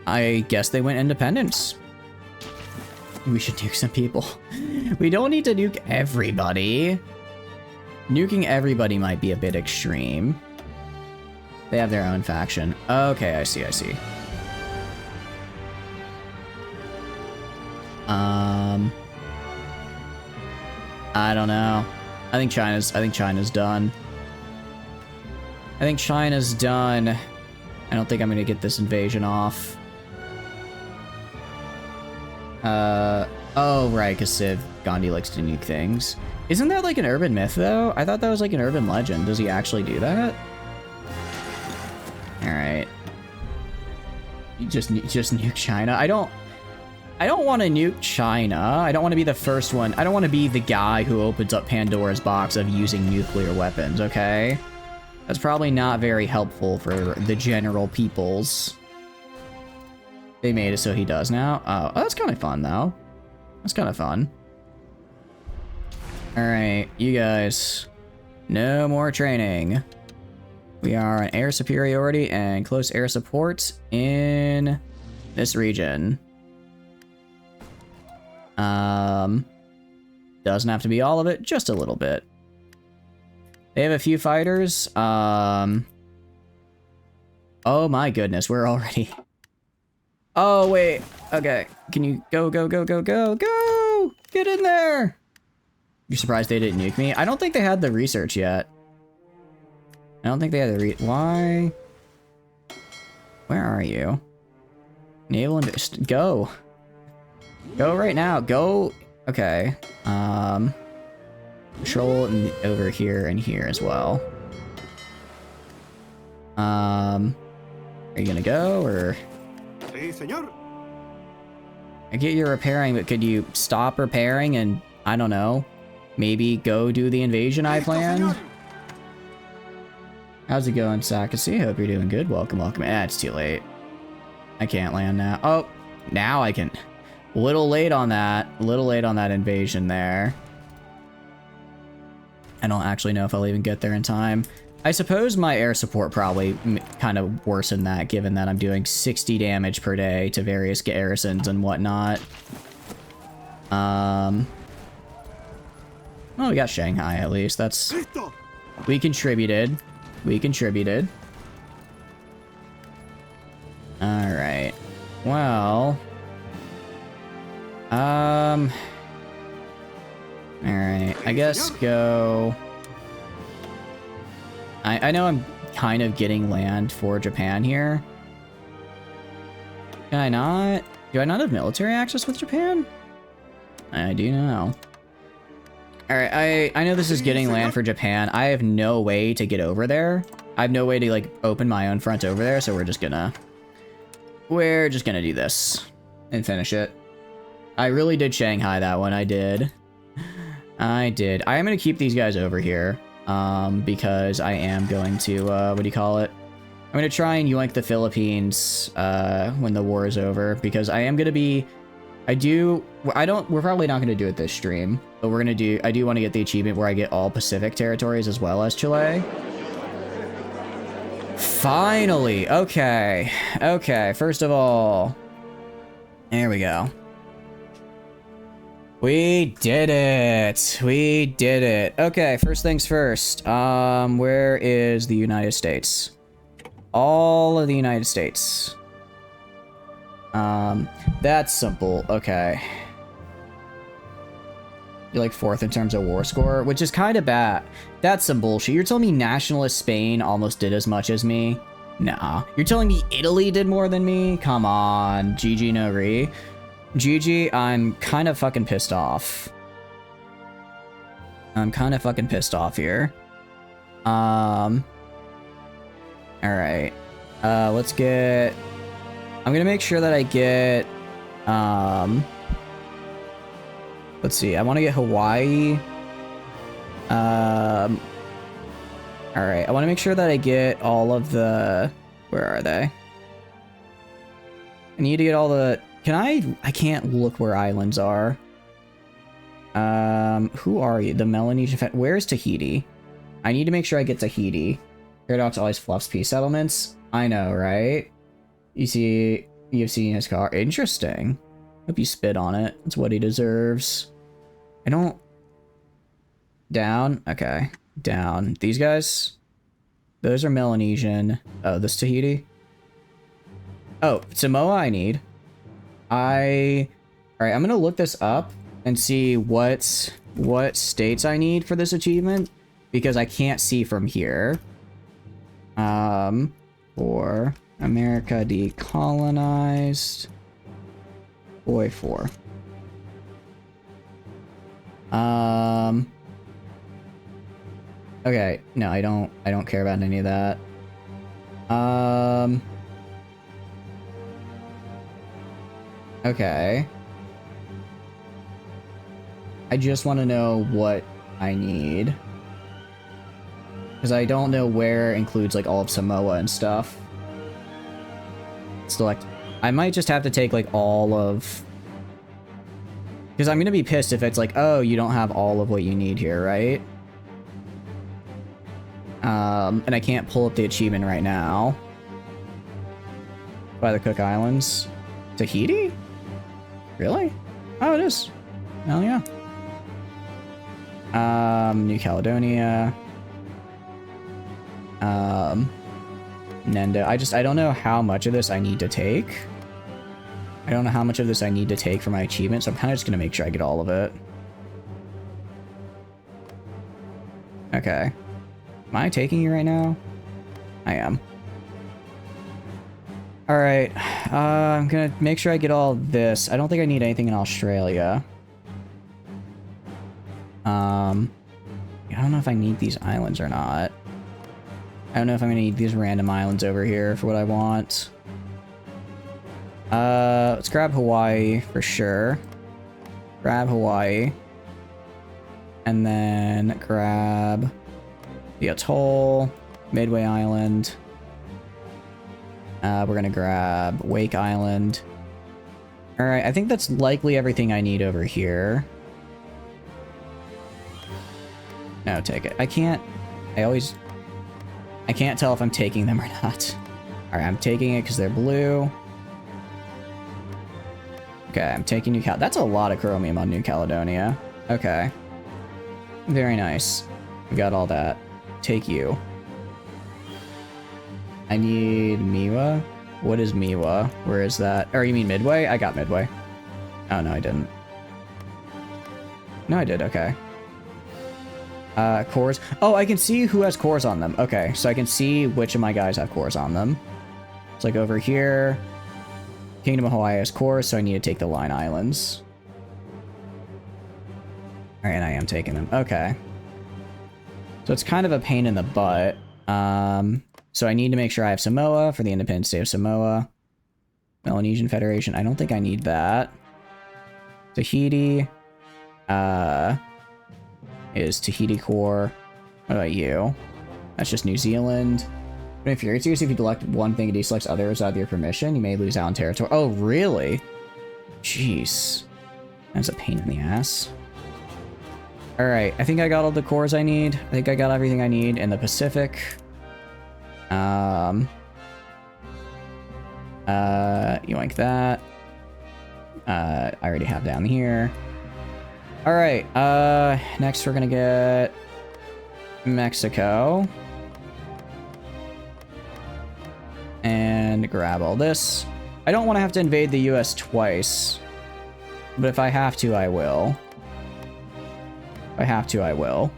I guess they went independence. We should nuke some people. We don't need to nuke everybody. Nuking everybody might be a bit extreme. They have their own faction. Okay, I see, I see. I don't know. I think China's done. I think China's done. I don't think I'm gonna get this invasion off. Oh, right, because Gandhi likes to nuke things. Isn't that like an urban myth, though? I thought that was like an urban legend. Does he actually do that? Alright. You just nuke China. I don't want to nuke China. I don't want to be the first one. I don't want to be the guy who opens up Pandora's box of using nuclear weapons, okay? That's probably not very helpful for the general peoples. They made it so he does now. Oh, that's kind of fun, though. That's kind of fun. Alright, you guys. No more training. We are on air superiority and close air support in this region. Doesn't have to be all of it, just a little bit. They have a few fighters. Oh my goodness, we're already... Oh, wait. Okay. Can you go, go, go, go, go, go? Get in there. You're surprised they didn't nuke me? I don't think they had the research yet. I don't think they had the Why? Where are you? Naval go. Go right now. Go. Okay. Control over here and here as well. Are you gonna go or? Sí, señor. I get you're repairing, but could you stop repairing and, I don't know, maybe go do the invasion I planned? How's it going, Sakasi? Hope you're doing good. Welcome, welcome. It's too late. I can't land now. Oh, now I can. A little late on that. A little late on that invasion there. I don't actually know if I'll even get there in time. I suppose my air support probably kind of worsened that, given that I'm doing 60 damage per day to various garrisons and whatnot. Oh, we got Shanghai at least. That's... We contributed. We contributed. Alright. Well... Alright. I guess go... I know I'm kind of getting land for Japan here. Can I not? Do I not have military access with Japan? I do now. Alright, I know this is getting land for Japan. I have no way to get over there. I have no way to, like, open my own front over there, so we're just gonna do this and finish it. I really did Shanghai that one. I did. I did. I am gonna keep these guys over here. Because I am going to, what do you call it? I'm gonna try and yoink the Philippines, when the war is over, because I am gonna be, we're probably not gonna do it this stream, but I do want to get the achievement where I get all Pacific territories as well as Chile. Finally! Okay. Okay, first of all, there we go. We did it! We did it. Okay, first things first. Where is the United States? All of the United States. That's simple. Okay. You're like 4th in terms of war score, which is kind of bad. That's some bullshit. You're telling me nationalist Spain almost did as much as me? Nah. You're telling me Italy did more than me? Come on. GG no re. GG, I'm kind of fucking pissed off. I'm kind of fucking pissed off here. Alright. Let's get... I'm gonna make sure that I get... Let's see, I want to get Hawaii. Alright, I want to make sure that I get all of the... Where are they? I need to get all the... I can't look where islands are. Who are you? The Melanesian... Where's Tahiti? I need to make sure I get Tahiti. Paradox always fluffs peace settlements. I know, right? You see, you've seen his car. Interesting. Hope you spit on it. That's what he deserves. I don't... Down? Okay. Down. These guys? Those are Melanesian. Oh, this Tahiti? Oh, Samoa I need. Alright, I'm gonna look this up and see what states I need for this achievement, because I can't see from here. For America decolonized. Boy 4. Okay, no, I don't care about any of that. Okay. I just want to know what I need. Because I don't know where it includes, like, all of Samoa and stuff. Select. I might just have to take, like, all of... Because I'm going to be pissed if it's like, oh, you don't have all of what you need here, right? And I can't pull up the achievement right now. By the Cook Islands. Tahiti? Really? Oh, it is. Hell yeah. New Caledonia. Nendo. I don't know how much of this I need to take. I don't know how much of this I need to take for my achievement, so I'm kind of just going to make sure I get all of it. Okay. Am I taking you right now? I am. Alright. I'm going to make sure I get all this. I don't think I need anything in Australia. I don't know if I need these islands or not. I don't know if I'm going to need these random islands over here for what I want. Let's grab Hawaii for sure. Grab Hawaii. And then grab the atoll, Midway Island. We're gonna grab Wake Island. Alright, I think that's likely everything I need over here. No, take it. I can't tell if I'm taking them or not. Alright, I'm taking it because they're blue. Okay, I'm taking New Cal. That's a lot of chromium on New Caledonia. Okay. Very nice. We got all that. Take you. I need Miwa. What is Miwa? Where is that? Or you mean Midway? I got Midway. Oh, no, I didn't. No, I did. Okay. Cores. Oh, I can see who has cores on them. Okay, so I can see which of my guys have cores on them. It's like over here. Kingdom of Hawaii has cores, so I need to take the Line Islands. Alright, and I am taking them. Okay. So it's kind of a pain in the butt. So I need to make sure I have Samoa for the Independent State of Samoa. Melanesian Federation. I don't think I need that. Tahiti. Is Tahiti core. What about you? That's just New Zealand. But if you're serious, if you select one thing and deselects others without your permission, you may lose out on territory. Oh, really? Jeez. That's a pain in the ass. Alright, I think I got all the cores I need. I think I got everything I need in the Pacific. Yoink that. I already have down here. Alright, next we're gonna get Mexico. And grab all this. I don't want to have to invade the US twice. But if I have to, I will. If I have to, I will.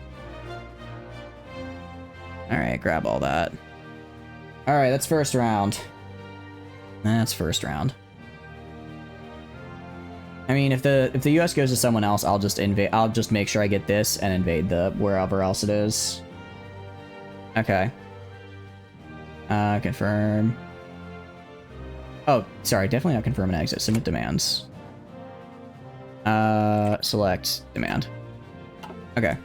Alright, grab all that. Alright, that's first round. That's first round. I mean, if the US goes to someone else, I'll just invade. I'll just make sure I get this and invade the wherever else it is. Okay. Confirm. Oh, sorry, definitely not confirm an exit. Submit demands. Select demand. Okay.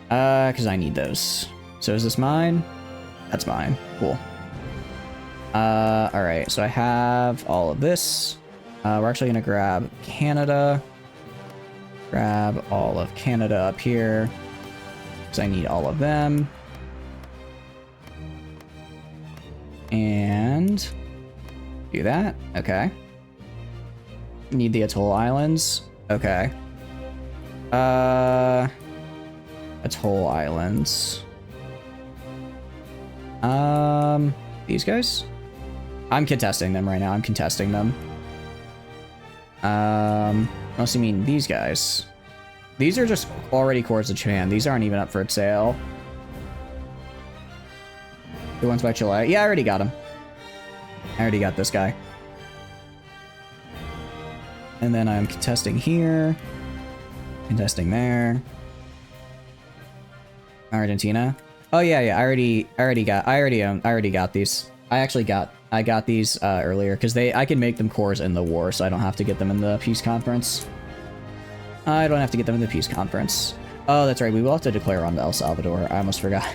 Because I need those. So is this mine? That's mine. Cool. Alright, so I have all of this. We're actually gonna grab Canada. Grab all of Canada up here. because I need all of them. And do that. Okay. Need the Atoll Islands. Okay. Atoll Islands. These guys? I'm contesting them right now. I'm contesting them. Unless you mean these guys. These are just already cores of Japan. These aren't even up for sale. The ones by Chile. Yeah, I already got them. I already got this guy. And then I'm contesting here. Contesting there. Argentina. Oh yeah, I already got these. I got these earlier because I can make them cores in the war, so I don't have to get them in the peace conference. I don't have to get them in the peace conference. Oh, that's right. We will have to declare on El Salvador. I almost forgot.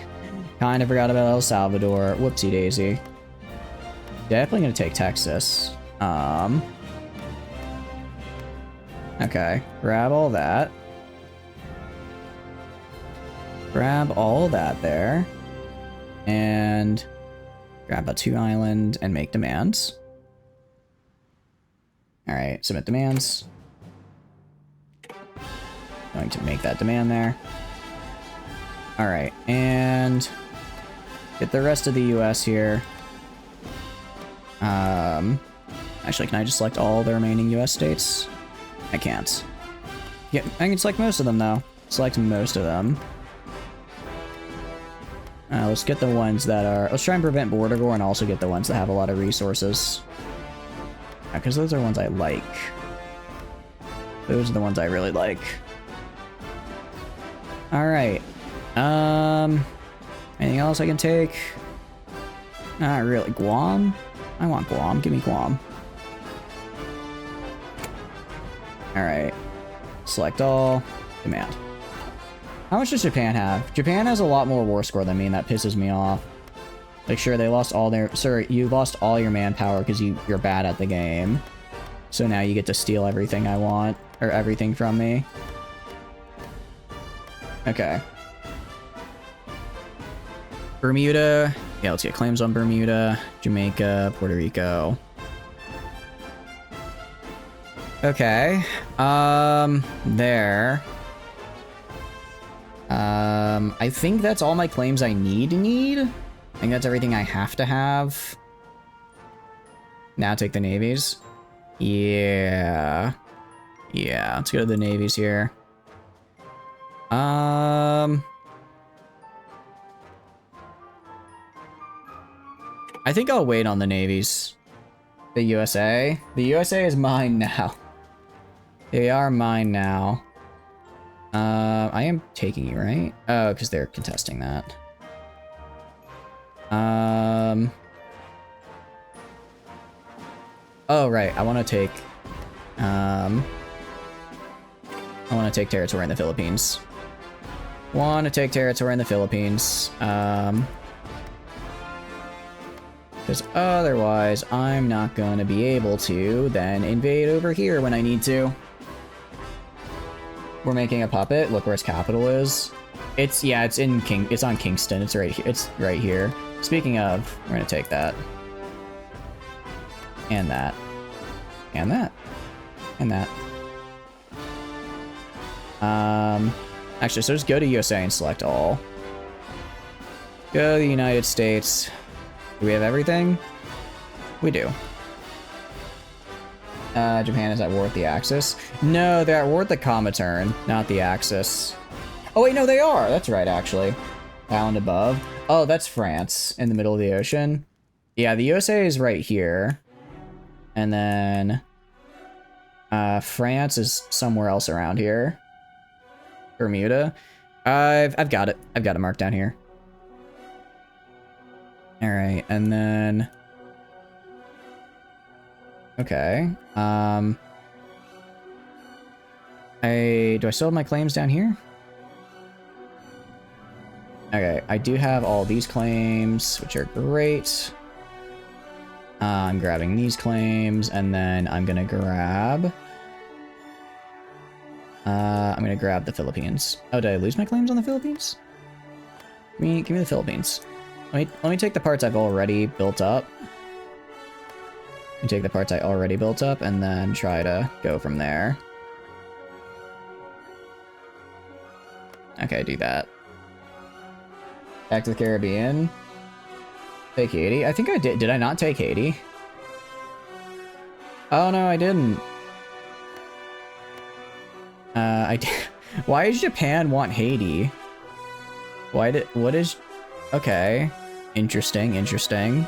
Kind of forgot about El Salvador. Whoopsie daisy. Definitely gonna take Texas. Okay. Grab all that. Grab all that there. And grab a 2 island and make demands. Alright, submit demands. Going to make that demand there. Alright, and get the rest of the US here. Actually, can I just select all the remaining US states? I can't. Yeah, I can select most of them though. Select most of them. Let's get the ones that are... Let's try and prevent border war and also get the ones that have a lot of resources. Because those are ones I like. Those are the ones I really like. Alright. Anything else I can take? Not really. Guam? I want Guam. Give me Guam. Alright. Select all. Demand. How much does Japan have? Japan has a lot more war score than me, and that pisses me off. Like, sure, they lost all their... Sir, you lost all your manpower because you're bad at the game. So now you get to steal everything I want. Or everything from me. Okay. Bermuda. Yeah, let's get claims on Bermuda. Jamaica. Puerto Rico. Okay. There. I think that's all my claims I need. I think that's everything I have to have. Now take the navies. Yeah. Yeah, let's go to the navies here. I think I'll wait on the navies. The USA? The USA is mine now. They are mine now. I am taking you, right? Oh, because they're contesting that. Oh, right. I want to take... I want to take territory in the Philippines. Want to take territory in the Philippines. Because otherwise, I'm not going to be able to then invade over here when I need to. We're making a puppet. Look where its capital is. It's on Kingston. It's right here. It's right here. Speaking of, we're gonna take that. And that. And that. And that. Actually, so just go to USA and select all. Go to the United States. Do we have everything? We do. Japan is at war with the Axis. No, they're at war with the Comintern, not the Axis. Oh wait, no, they are. That's right, actually. Island above. Oh, that's France in the middle of the ocean. Yeah, the USA is right here. And then France is somewhere else around here. Bermuda. I've got it. I've got it marked down here. All right, and then okay. Do I still have my claims down here? Okay, I do have all these claims, which are great. I'm grabbing these claims, and then I'm gonna grab... I'm gonna grab the Philippines. Oh, did I lose my claims on the Philippines? Give me the Philippines. Let me take the parts I've already built up. Let me take the parts I already built up and then try to go from there. Okay, do that. Back to the Caribbean. Take Haiti. I think I did. Did I not take Haiti? Oh no, I didn't. I did. Why does Japan want Haiti? What is... Okay. Interesting, interesting.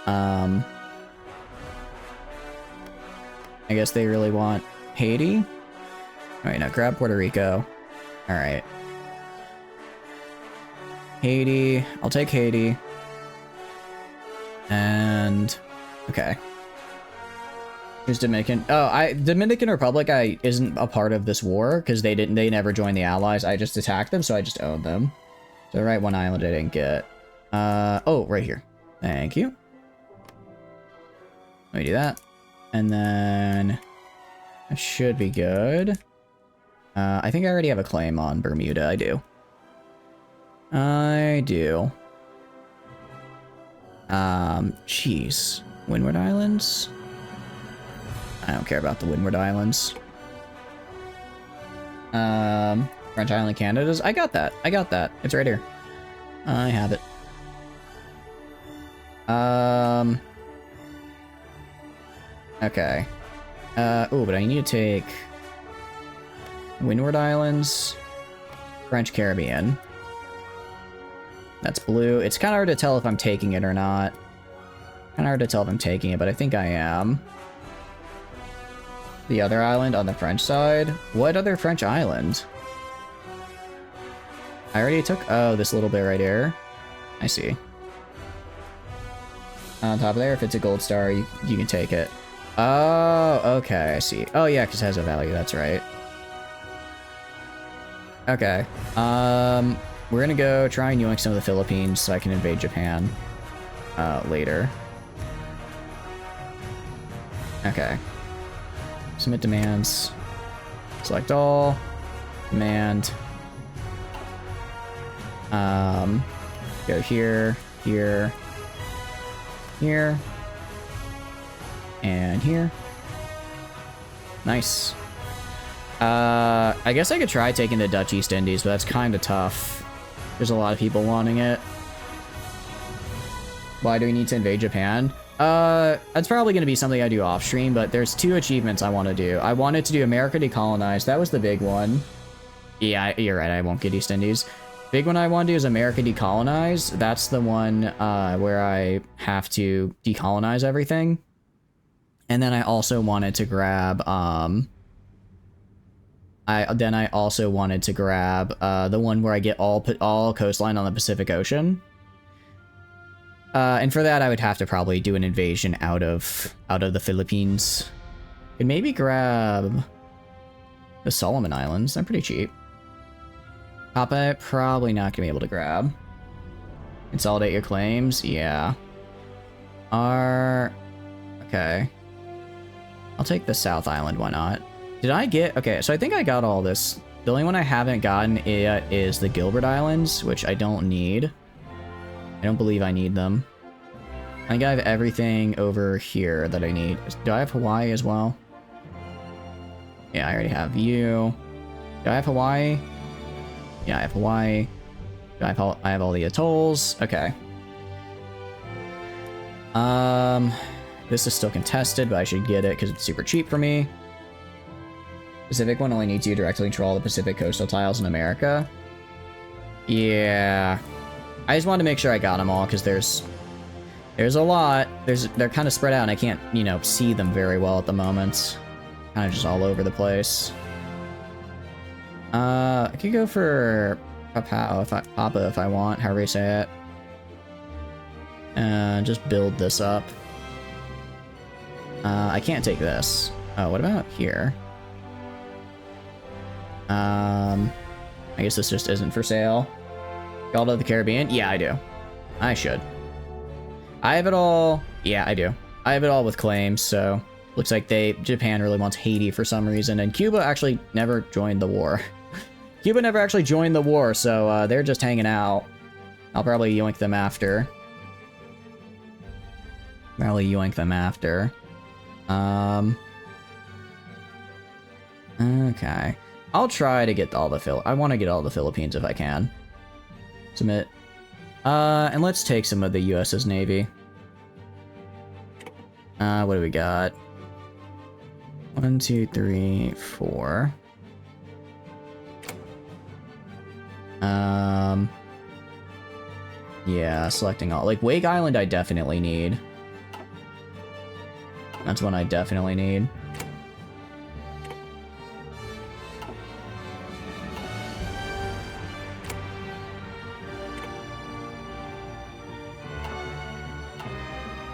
I guess they really want Haiti? Alright, now grab Puerto Rico. Alright. Haiti. I'll take Haiti. And... Okay. Here's Dominican. Oh, Dominican Republic isn't a part of this war because they never joined the Allies. I just attacked them, so I just owned them. So right, one island I didn't get. Oh, right here. Thank you. Let me do that. And then that should be good. I think I already have a claim on Bermuda. I do. I do. Jeez. Windward Islands? I don't care about the Windward Islands. French Island Canadas. I got that. I got that. It's right here. I have it. Okay. Oh, but I need to take Windward Islands, French Caribbean. That's blue. It's kind of hard to tell if I'm taking it or not. Kind of hard to tell if I'm taking it, but I think I am. The other island on the French side? What other French island? I already took... Oh, this little bit right here. I see. On top of there, if it's a gold star, you can take it. Oh, okay, I see. Oh, yeah, because it has a value, that's right. Okay. We're gonna go try and yoink some of the Philippines so I can invade Japan later. Okay. Submit demands. Select all. Demand. Go here, here, here, and here. Nice. I guess I could try taking the Dutch East Indies, but that's kind of tough. There's a lot of people wanting it. Why do we need to invade Japan? That's probably going to be something I do off stream, but there's two achievements I want to do. I wanted to do America Decolonized. That was the big one. Yeah, you're right. I won't get East Indies. Big one I want to do is America Decolonized. That's the one where I have to decolonize everything. And then I also wanted to grab I also wanted to grab the one where I get all coastline on the Pacific Ocean. And for that, I would have to probably do an invasion out of the Philippines. Could maybe grab the Solomon Islands. They're pretty cheap. Papa, probably not gonna be able to grab. Consolidate your claims. Yeah. Okay. I'll take the South Island. Why not? Did I get... Okay, so I think I got all this. The only one I haven't gotten yet is the Gilbert Islands, which I don't need. I don't believe I need them. I think I have everything over here that I need. Do I have Hawaii as well? Yeah, I already have you. Do I have Hawaii? Yeah, I have Hawaii. I have all the atolls. Okay. This is still contested, but I should get it because it's super cheap for me. Pacific one only needs you to directly control all the Pacific coastal tiles in America. Yeah. I just wanted to make sure I got them all because there's a lot. They're kind of spread out and I can't, you know, see them very well at the moment. Kind of just all over the place. I could go for Papa if I want, however you say it. And just build this up. I can't take this. Oh, what about here? I guess this just isn't for sale. Called out the Caribbean? Yeah, I do. I should. I have it all. Yeah, I do. I have it all with claims, so looks like Japan really wants Haiti for some reason, and Cuba actually never joined the war. Cuba never actually joined the war, so they're just hanging out. I'll probably yoink them after. Okay. I'll try to get all the I want to get all the Philippines if I can. Submit. And let's take some of the US's Navy. What do we got? 1, 2, 3, 4. Yeah, selecting all. Like, Wake Island I definitely need. That's one I definitely need.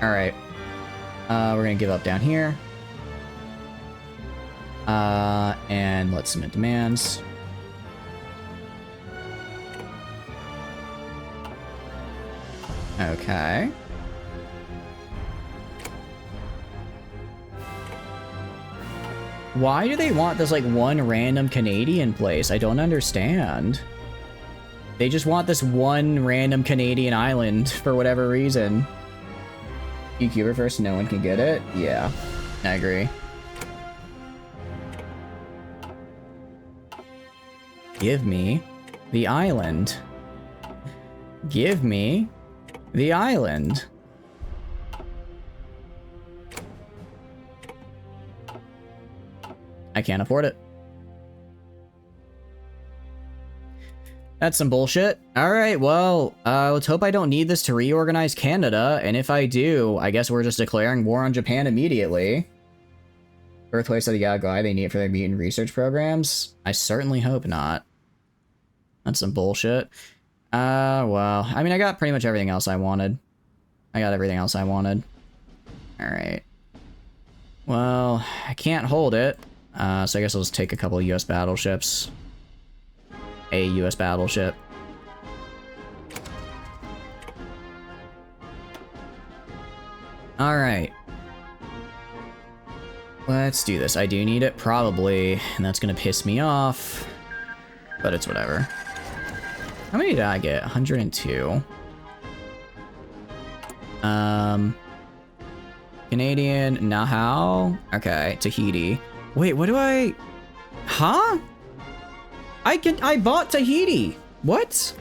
Alright. We're gonna give up down here. And let's submit demands. Okay. Why do they want this, like, one random Canadian place? I don't understand. They just want this one random Canadian island for whatever reason. Cuba first, no one can get it? Yeah, I agree. Give me the island. Give me the island. I can't afford it. That's some bullshit. Alright, well, let's hope I don't need this to reorganize Canada, and if I do, I guess we're just declaring war on Japan immediately. Birthplace of the Yagai, they need it for their mutant research programs? I certainly hope not. That's some bullshit. Well, I mean, I got pretty much everything else I wanted. Alright. Well, I can't hold it, so I guess I'll just take a couple of US battleships. A US battleship. Alright. Let's do this. I do need it, probably, and that's gonna piss me off. But it's whatever. How many did I get? 102. Canadian, Nahau. Okay, Tahiti. Wait, what do I... Huh? I bought Tahiti. What?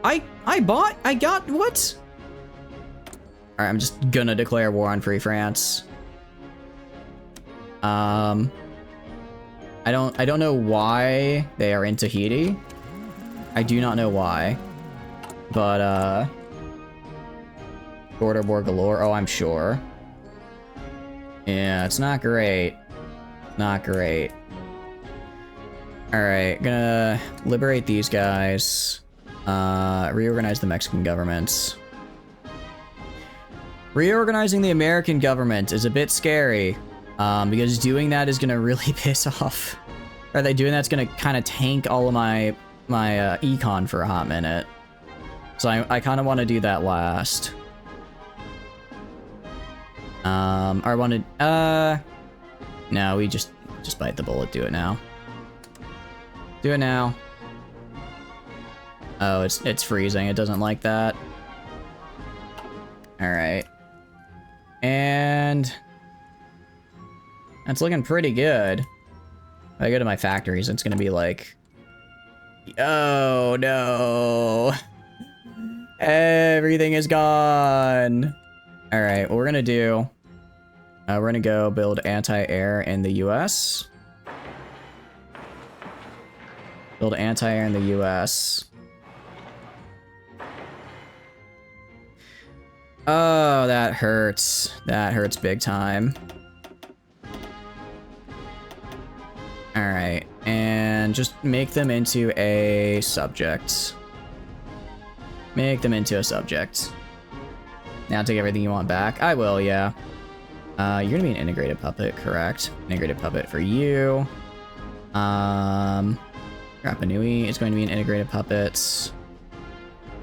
I got what? Alright, I'm just gonna declare war on Free France. I don't know why they are in Tahiti. I do not know why. But border war galore. Oh, I'm sure. Yeah, it's not great. Not great. Alright, gonna liberate these guys. Reorganize the Mexican government. Reorganizing the American government is a bit scary. Because doing that is gonna really piss off. Or doing that's gonna kind of tank all of my econ for a hot minute. So I kind of want to do that last. I wanted, no, we just bite the bullet, do it now. Do it now. Oh, it's freezing, it doesn't like that. Alright. And... that's looking pretty good. If I go to my factories, it's gonna be like... oh, no. Everything is gone. Alright, what we're gonna do... we're gonna go build anti-air in the US. Build anti-air in the US. Oh, that hurts. That hurts big time. Alright, and just make them into a subject. Make them into a subject. Now take everything you want back. I will, yeah. You're gonna be an integrated puppet, correct? Integrated puppet for you. Rapa Nui is going to be an integrated puppet.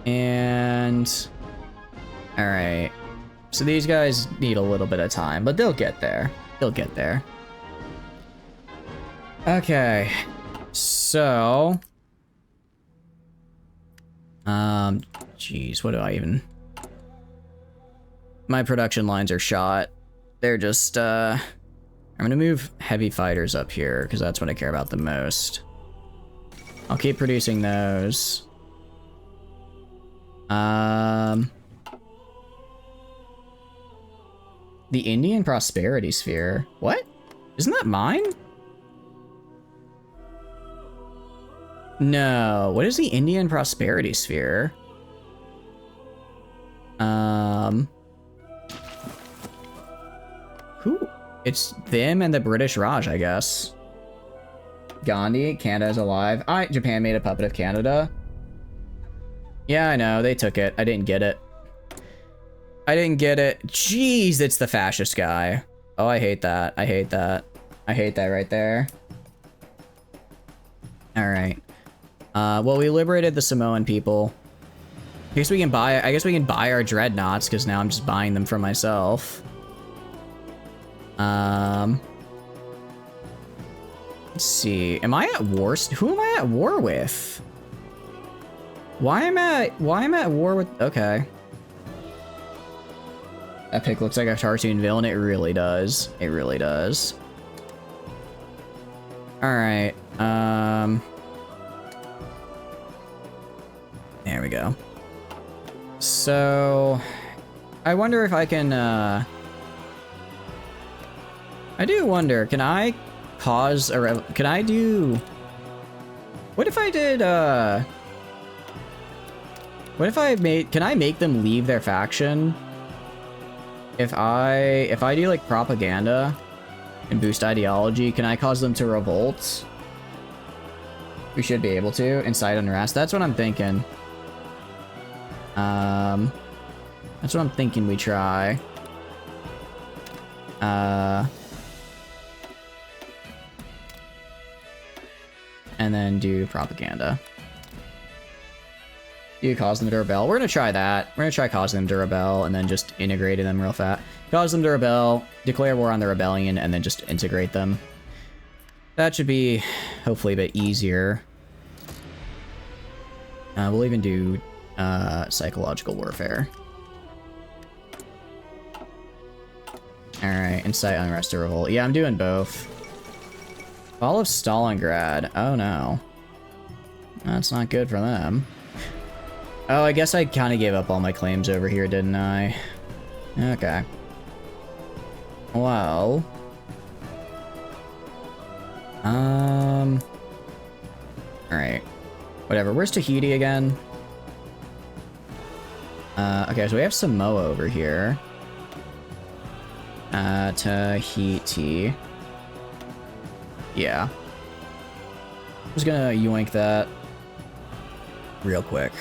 And... alright. So these guys need a little bit of time, but they'll get there. They'll get there. Okay. So... Jeez, what do I even... My production lines are shot. They're just, I'm gonna move heavy fighters up here, because that's what I care about the most. I'll keep producing those. The Indian Prosperity Sphere. What? Isn't that mine? No. What is the Indian Prosperity Sphere? Who? It's them and the British Raj, I guess. Gandhi, Canada's alive. Japan made a puppet of Canada. Yeah, I know. They took it. I didn't get it. I didn't get it. Jeez, it's the fascist guy. Oh, I hate that. I hate that. I hate that right there. All right. Well, we liberated the Samoan people. I guess we can buy our dreadnoughts, because now I'm just buying them for myself. Let's see. Am I at war? Who am I at war with? Why am I at war with... Okay. That pic looks like a cartoon villain. It really does. It really does. Alright. There we go. So... I wonder if I can, I do wonder, can I cause a can I do... What if I did, what if I made... Can I make them leave their faction? If I do, like, propaganda and boost ideology, can I cause them to revolt? We should be able to. Incite unrest. That's what I'm thinking. That's what I'm thinking we try. And then do propaganda. You cause them to rebel. We're gonna try that. We're gonna try causing them to rebel and then just integrating them real fast. Cause them to rebel, declare war on the rebellion, and then just integrate them. That should be hopefully a bit easier. We'll even do psychological warfare. Alright, incite unrest to revolt. Yeah, I'm doing both. Fall of Stalingrad. Oh no. That's not good for them. Oh, I guess I kind of gave up all my claims over here, didn't I? Okay. Well. Alright. Whatever. Where's Tahiti again? Okay, so we have Samoa over here. Tahiti. Yeah. I'm just gonna yoink that real quick.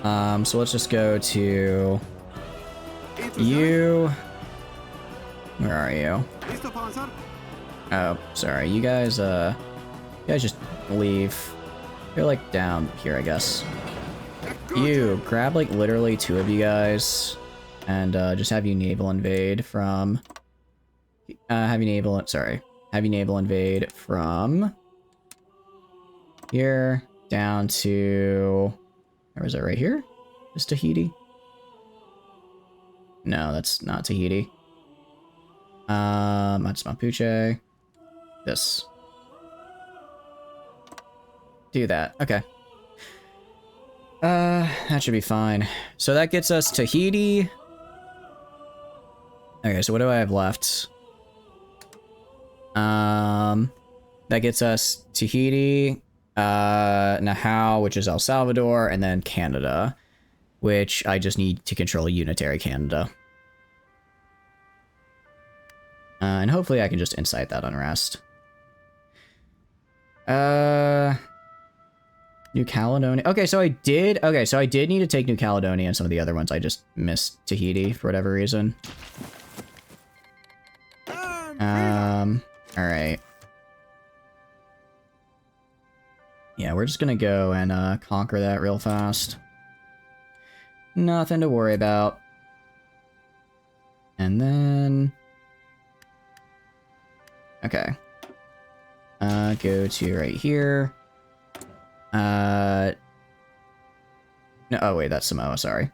So let's just go to you. Where are you? Oh, sorry. You guys just leave. You're like down here, I guess. You grab like literally 2 of you guys, and just have you naval invade from. Have you naval invade from here down to. Or is it right here? Is Tahiti? No, that's not Tahiti. That's Mapuche. This. Do that. Okay. That should be fine. So that gets us Tahiti. Okay, so what do I have left? That gets us Tahiti, Nahau, which is El Salvador, and then Canada, which I just need to control unitary Canada. And hopefully I can just incite that unrest. New Caledonia. Okay, so I did need to take New Caledonia and some of the other ones. I just missed Tahiti for whatever reason. Alright. Yeah, we're just gonna go and conquer that real fast. Nothing to worry about. And then... Okay. Go to right here. No, oh wait, that's Samoa, sorry.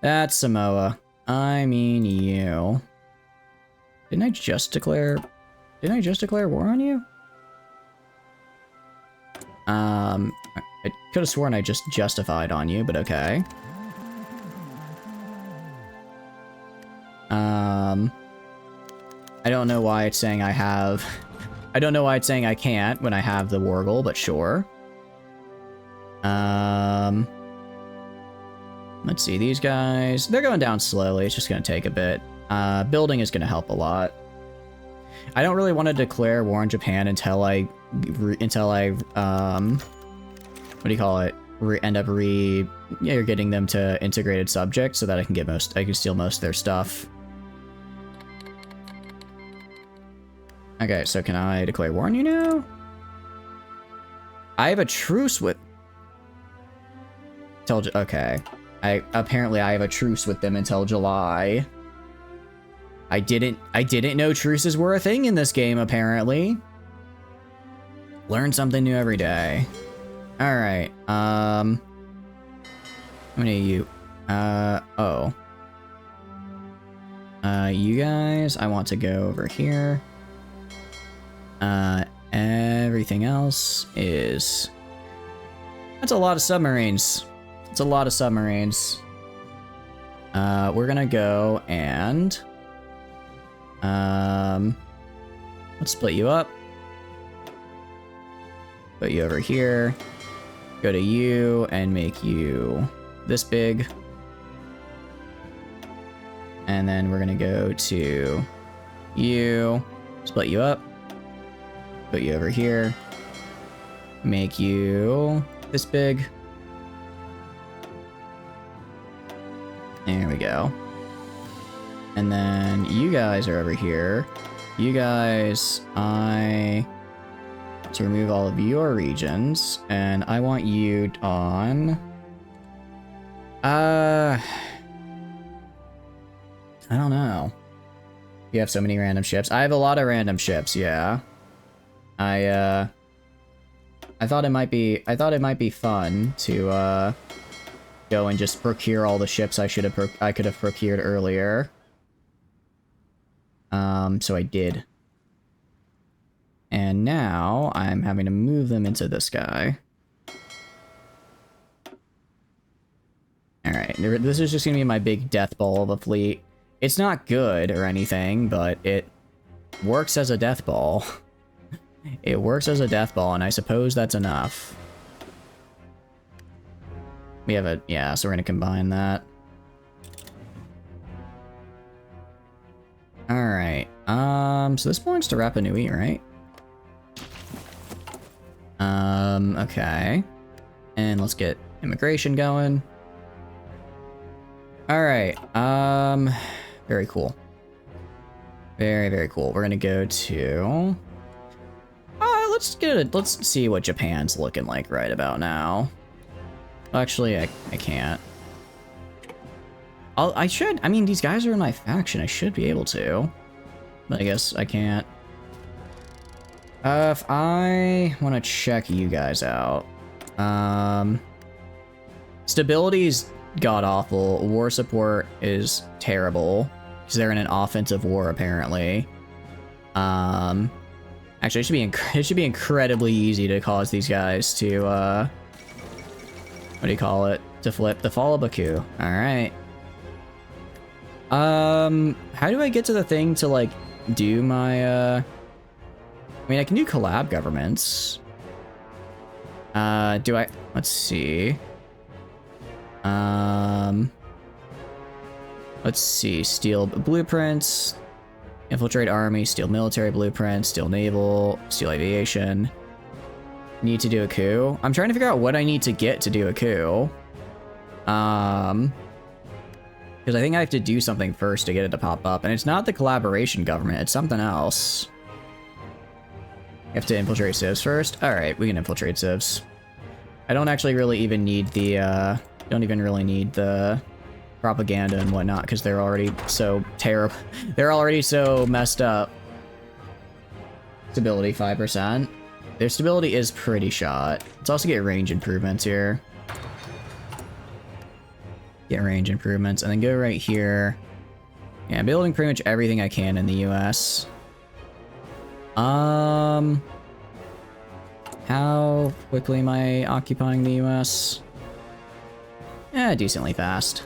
That's Samoa. I mean you. Didn't I just declare war on you? I could have sworn I just justified on you, but okay. I don't know why it's saying I have... I don't know why it's saying I can't when I have the Wargle, but sure. Let's see, these guys... They're going down slowly, it's just gonna take a bit. Building is gonna help a lot. I don't really want to declare war on Japan until I what do you call it? End up getting them to integrated subject so that I can steal most of their stuff. Okay, so can I declare war on you now? I have a truce with... Okay. Apparently I have a truce with them until July. I didn't know truces were a thing in this game, apparently. Learn something new every day. Alright, how many of you? You guys, I want to go over here. Everything else is... That's a lot of submarines. It's a lot of submarines. We're gonna go and... let's split you up. Put you over here. Go to you and make you this big. And then we're gonna go to you. Split you up. Put you over here. Make you this big. There we go. And then you guys are over here. You guys, to remove all of your regions, and I want you on... I don't know. You have so many random ships. I have a lot of random ships, yeah. I thought it might be fun to, go and just procure all the ships I could have procured earlier. So I did. And now I'm having to move them into this guy. Alright, this is just gonna be my big death ball of a fleet. It's not good or anything, but it works as a death ball. It works as a death ball, and I suppose that's enough. We have a... yeah, so we're gonna combine that. Alright, so this belongs to Rapa Nui, right? Okay. And let's get immigration going. Alright, very cool. Very, very cool. We're gonna go to... let's see what Japan's looking like right about now. Actually, I can't. I mean, these guys are in my faction. I should be able to. But I guess I can't. If I want to check you guys out. Stability's god-awful. War support is terrible. Because they're in an offensive war, apparently. Actually, it should be incredibly easy to cause these guys to, what do you call it? To flip the fall of Baku. Alright. How do I get to the thing to, like, do my, I mean, I can do collab governments. Let's see. Let's see, steal blueprints, infiltrate army, steal military blueprints, steal naval, steal aviation. Need to do a coup. I'm trying to figure out what I need to get to do a coup. Because I think I have to do something first to get it to pop up, and it's not the collaboration government, it's something else. You have to infiltrate civs first? Alright, we can infiltrate civs. I don't actually really even need the, don't even really need the propaganda and whatnot, because they're already so terrible. They're already so messed up. Stability 5%. Their stability is pretty shot. Let's also get range improvements here. Get range improvements, and then go right here. Yeah, I'm building pretty much everything I can in the US. How quickly am I occupying the US? Yeah, decently fast.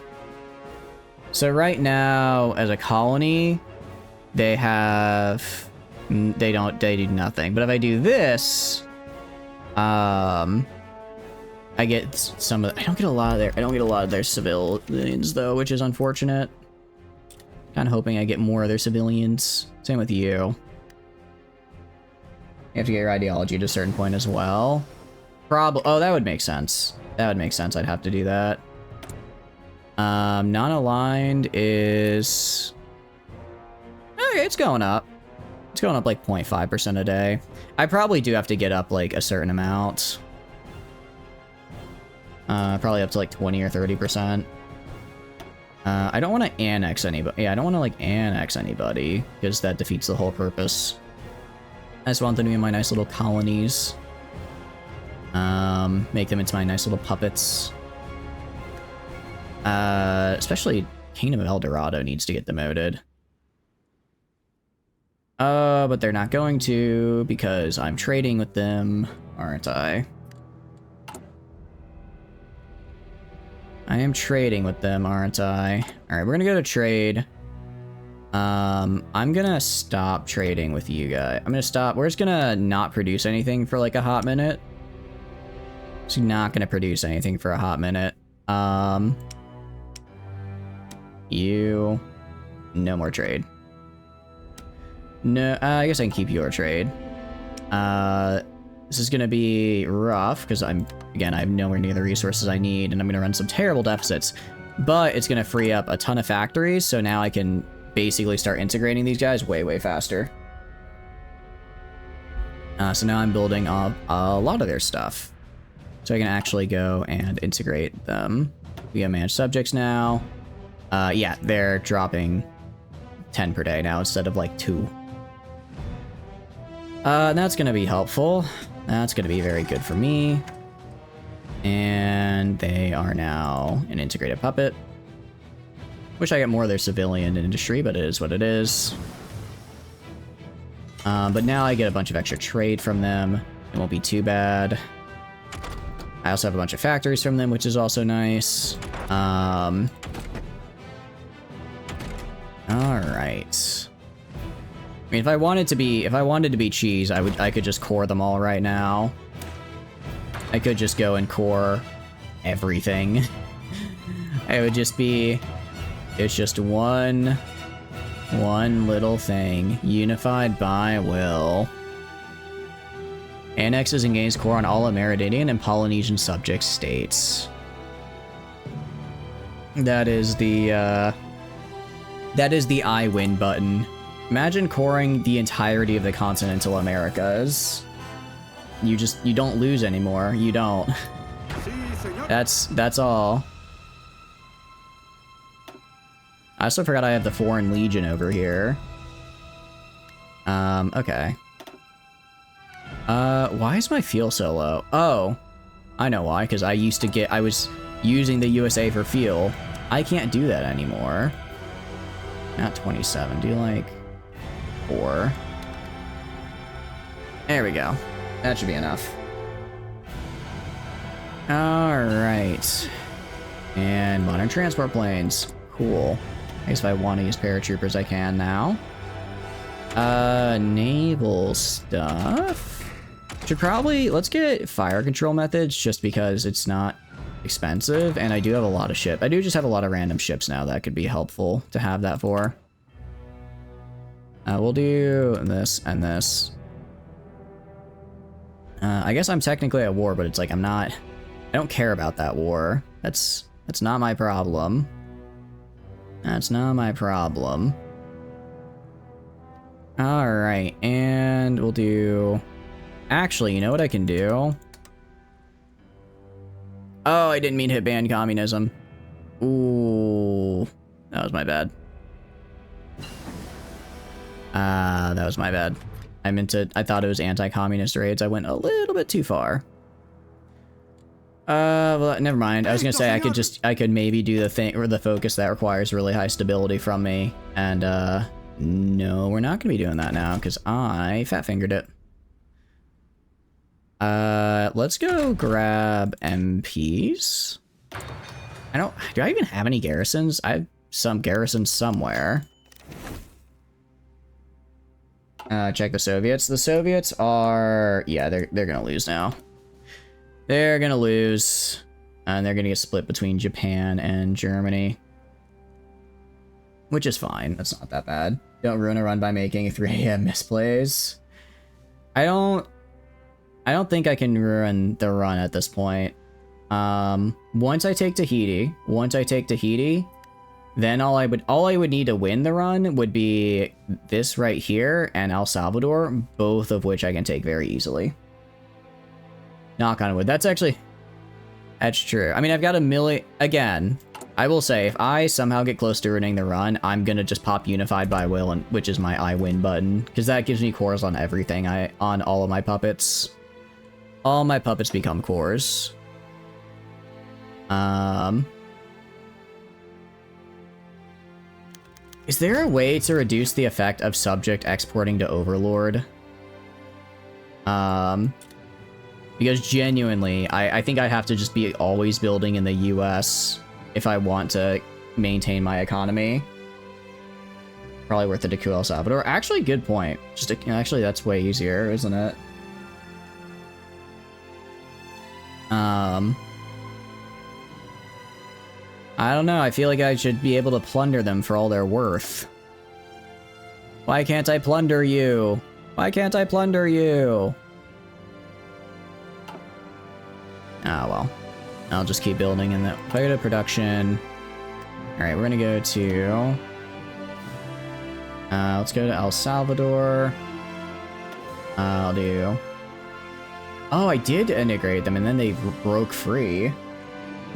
So right now, as a colony, they do nothing. But if I do this, I get some of, I don't get a lot of their civilians though, which is unfortunate. Kind of hoping I get more of their civilians. Same with you. You have to get your ideology to a certain point as well. Oh, that would make sense. That would make sense. I'd have to do that. Non-aligned is... Okay, it's going up. It's going up like 0.5% a day. I probably do have to get up like a certain amount. Probably up to like 20 or 30%. I don't want to annex anybody. Yeah, I don't want to like annex anybody because that defeats the whole purpose. I just want them to be in my nice little colonies. Make them into my nice little puppets. Especially Kingdom of El Dorado needs to get demoted. But they're not going to because I'm trading with them, aren't I? I am trading with them, aren't I? Alright, we're gonna go to trade. I'm gonna stop trading with you guys. I'm gonna stop. We're just gonna not produce anything for like a hot minute. Just not gonna produce anything for a hot minute. You... No more trade. No, I guess I can keep your trade. This is gonna be rough, because I have nowhere near the resources I need, and I'm gonna run some terrible deficits. But it's gonna free up a ton of factories, so now I can basically start integrating these guys way, way faster. So now I'm building up a lot of their stuff. So I can actually go and integrate them. We have managed subjects now. Yeah, they're dropping 10 per day now instead of like 2. That's gonna be helpful. That's gonna be very good for me. And they are now an integrated puppet. Wish I get more of their civilian industry, but it is what it is. But now I get a bunch of extra trade from them. It won't be too bad. I also have a bunch of factories from them, which is also nice. All right. I mean, if I wanted to be cheese, I could just core them all right now. I could just go and core everything. It would just be, it's just one little thing, unified by will. Annexes and gains core on all Amerindian and Polynesian subject states. That is the I win button. Imagine coring the entirety of the continental Americas. You don't lose anymore. You don't. That's all. I also forgot I have the Foreign Legion over here. Okay. Why is my fuel so low? Oh, I know why, because I was using the USA for fuel. I can't do that anymore. Not 27, do like 4. There we go. That should be enough. Alright. And modern transport planes. Cool. I guess if I want to use paratroopers, I can now. Naval stuff. Should probably, let's get fire control methods just because it's not expensive, and I do have a lot of ships. I do just have a lot of random ships now that could be helpful to have that for. We'll do this and this. I guess I'm technically at war, but it's like I don't care about that war. That's not my problem. That's not my problem. Alright, and we'll do... Actually, you know what I can do? Oh, I didn't mean to hit ban communism. Ooh. was my bad. That was my bad. I thought it was anti-communist raids. I went a little bit too far. Well, never mind. I was gonna say I could maybe do the thing or the focus that requires really high stability from me. And, no, we're not gonna be doing that now because I fat-fingered it. Let's go grab MPs. Do I even have any garrisons? I have some garrisons somewhere. Check the Soviets. The Soviets are, yeah, they're gonna lose now. They're gonna lose, and they're gonna get split between Japan and Germany. Which is fine, that's not that bad. Don't ruin a run by making a 3 AM misplays. I don't think I can ruin the run at this point. Once I take Tahiti, then all I would need to win the run would be this right here and El Salvador, both of which I can take very easily. Knock on wood. That's true. I mean, I've got a million, again, I will say, if I somehow get close to ruining the run, I'm gonna just pop Unified by Will, which is my I win button, because that gives me cores on everything, on all of my puppets. All my puppets become cores. Is there a way to reduce the effect of subject exporting to Overlord? Because genuinely, I think I have to just be always building in the US if I want to maintain my economy. Probably worth it to kill El Salvador. Actually, good point. Actually, that's way easier, isn't it? I don't know, I feel like I should be able to plunder them for all they're worth. Why can't I plunder you? Why can't I plunder you? Ah, well. I'll just keep building in the Toyota production. Alright, we're gonna go to... let's go to El Salvador. I'll do... Oh, I did integrate them, and then they broke free.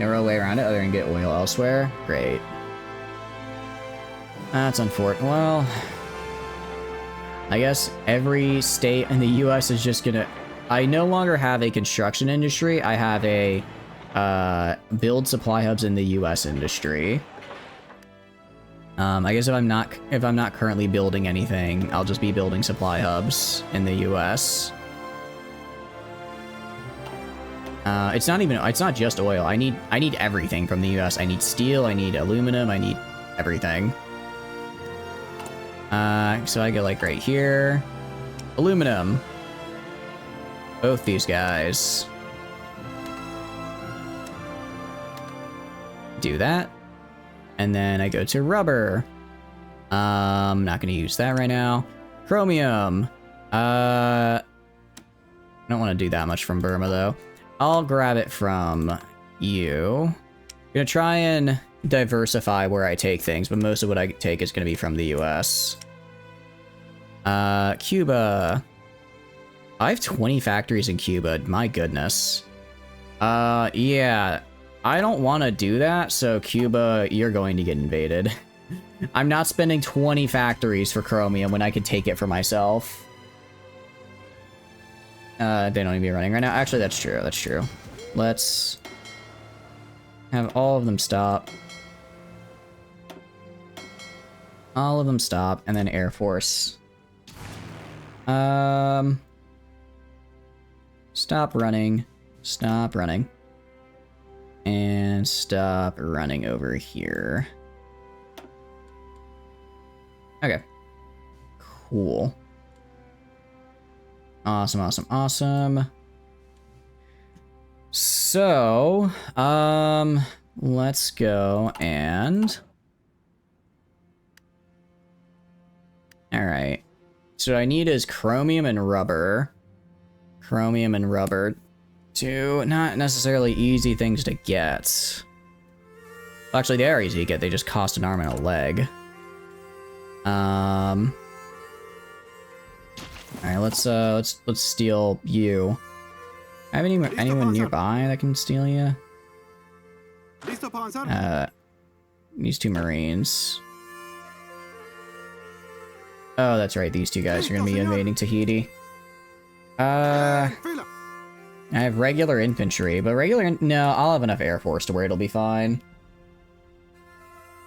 No real way around it other than get oil elsewhere. Great. That's unfortunate. Well, I guess every state in the US is just gonna... I no longer have a construction industry. I have a build supply hubs in the US industry. I guess if I'm not currently building anything, I'll just be building supply hubs in the US. It's not just oil. I need everything from the US. I need steel, I need aluminum, I need everything. So I go like right here. Aluminum. Both these guys. Do that. And then I go to rubber. I'm not gonna use that right now. Chromium. I don't want to do that much from Burma though. I'll grab it from you. I'm gonna try and diversify where I take things, but most of what I take is gonna be from the US. Cuba. I have 20 factories in Cuba, my goodness. Yeah. I don't want to do that, so Cuba, you're going to get invaded. I'm not spending 20 factories for chromium when I could take it for myself. They don't even be running right now. Actually, that's true. That's true. Let's have all of them stop. All of them stop, and then Air Force. Stop running. Stop running. And stop running over here. Okay. Cool. Awesome, awesome, awesome. So, let's go and... Alright. So what I need is chromium and rubber. Chromium and rubber. Two not necessarily easy things to get. Well, actually, they are easy to get. They just cost an arm and a leg. All right, let's steal you. I have anyone nearby that can steal you? these two Marines. Oh, that's right. These two guys are going to be invading Tahiti. En fila. I have regular infantry, but no, I'll have enough Air Force to where it'll be fine.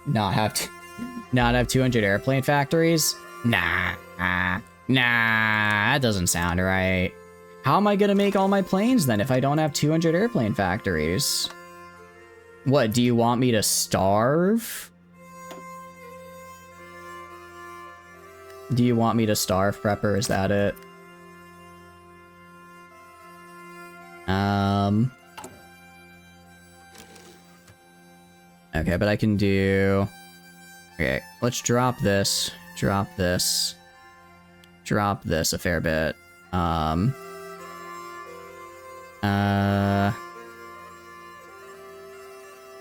Not have 200 airplane factories? Nah, that doesn't sound right. How am I gonna make all my planes then if I don't have 200 airplane factories? What, do you want me to starve? Do you want me to starve, Prepper? Is that it? Okay, but I can do... Okay, let's drop this a fair bit.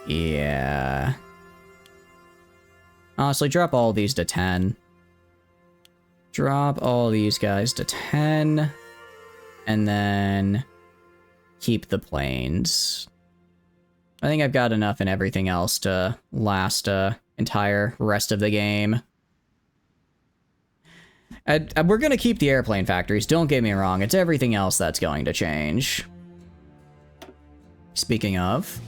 Yeah. Honestly, drop all these to 10. Drop all these guys to 10. And then keep the planes. I think I've got enough in everything else to last entire rest of the game. We're going to keep the airplane factories, don't get me wrong. It's everything else that's going to change. Speaking of,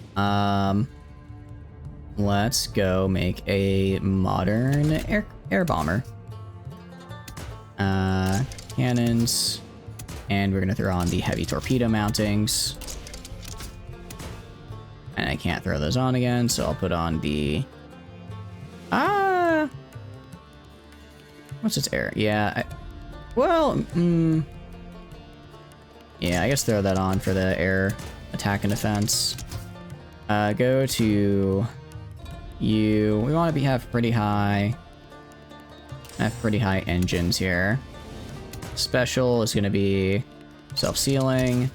let's go make a modern air bomber. Cannons, and we're going to throw on the heavy torpedo mountings. And I can't throw those on again, so I'll put on the... What's its air? Yeah, yeah, I guess throw that on for the air attack and defense. Go to you. We want to have pretty high engines here. Special is going to be self-sealing,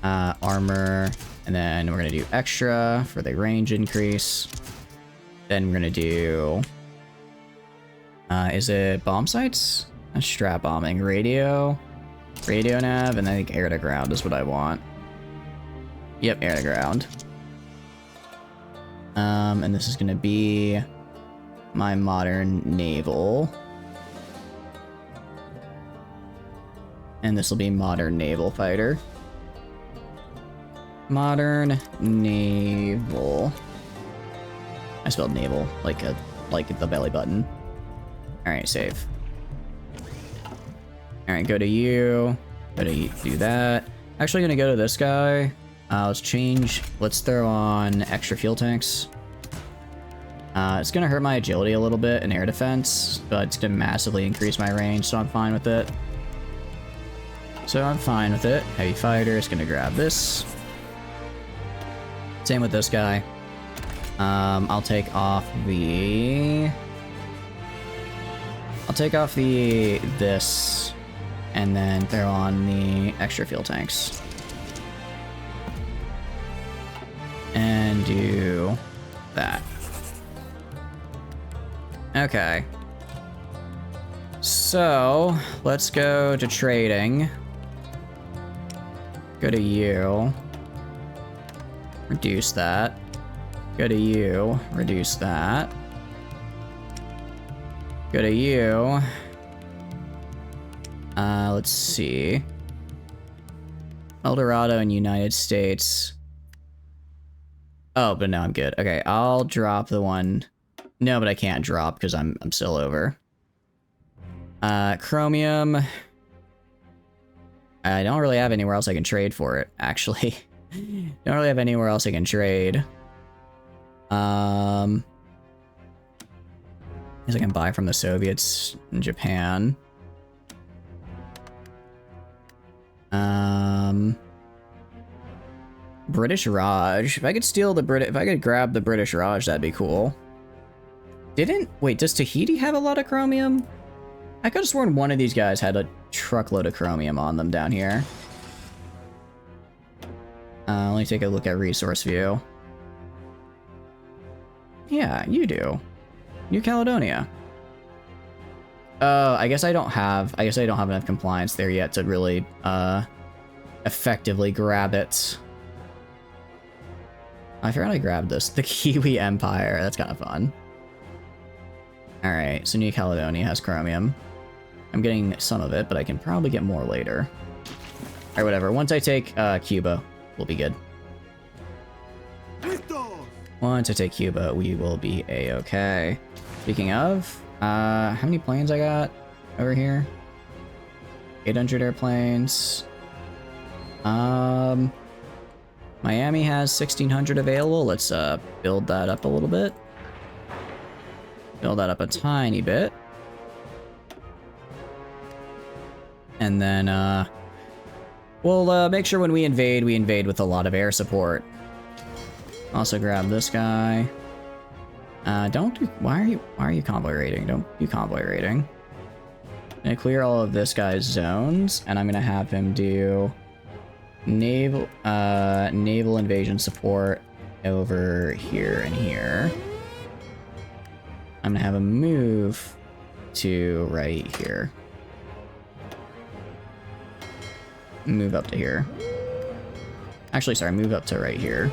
armor, and then we're going to do extra for the range increase. Then we're going to do... is it bomb sights? Strap bombing. Radio nav, and I think air to ground is what I want. Yep, air to ground. And this is going to be my modern naval. And this will be modern naval fighter. Modern naval. I spelled naval like the belly button. All right, save. All right, go to you. Go to do that. Actually, gonna go to this guy. Let's change. Let's throw on extra fuel tanks. It's gonna hurt my agility a little bit in air defense, but it's gonna massively increase my range, so I'm fine with it. Heavy fighter is gonna grab this. Same with this guy. I'll take off this, and then throw on the extra fuel tanks. And do that. Okay. So, let's go to trading. Go to you. Reduce that. Go to you. Reduce that. Go to you. Let's see. Eldorado and United States. Oh, but no, I'm good. Okay, I'll drop the one. No, but I can't drop because I'm still over. Chromium. I don't really have anywhere else I can trade for it, actually. Don't really have anywhere else I can trade. I guess I can buy from the Soviets in Japan. British Raj. If I could grab the British Raj, that'd be cool. Wait, does Tahiti have a lot of chromium? I could have sworn one of these guys had a truckload of chromium on them down here. Let me take a look at resource view. Yeah, you do. New Caledonia. I guess I don't have enough compliance there yet to really effectively grab it. I forgot I grabbed this. The Kiwi Empire. That's kind of fun. Alright, so New Caledonia has chromium. I'm getting some of it, but I can probably get more later. Alright, whatever. Once I take Cuba, we'll be good. Once I take Cuba, we will be a-okay. Speaking of, how many planes I got over here? 800 airplanes. Miami has 1,600 available. Let's build that up a little bit. Build that up a tiny bit. And then we'll make sure when we invade with a lot of air support. Also grab this guy. Why are you convoy raiding? Don't do convoy raiding. I'm gonna clear all of this guy's zones, and I'm gonna have him do naval invasion support over here and here. I'm gonna have him move to right here. Move up to here. Actually, sorry, move up to right here.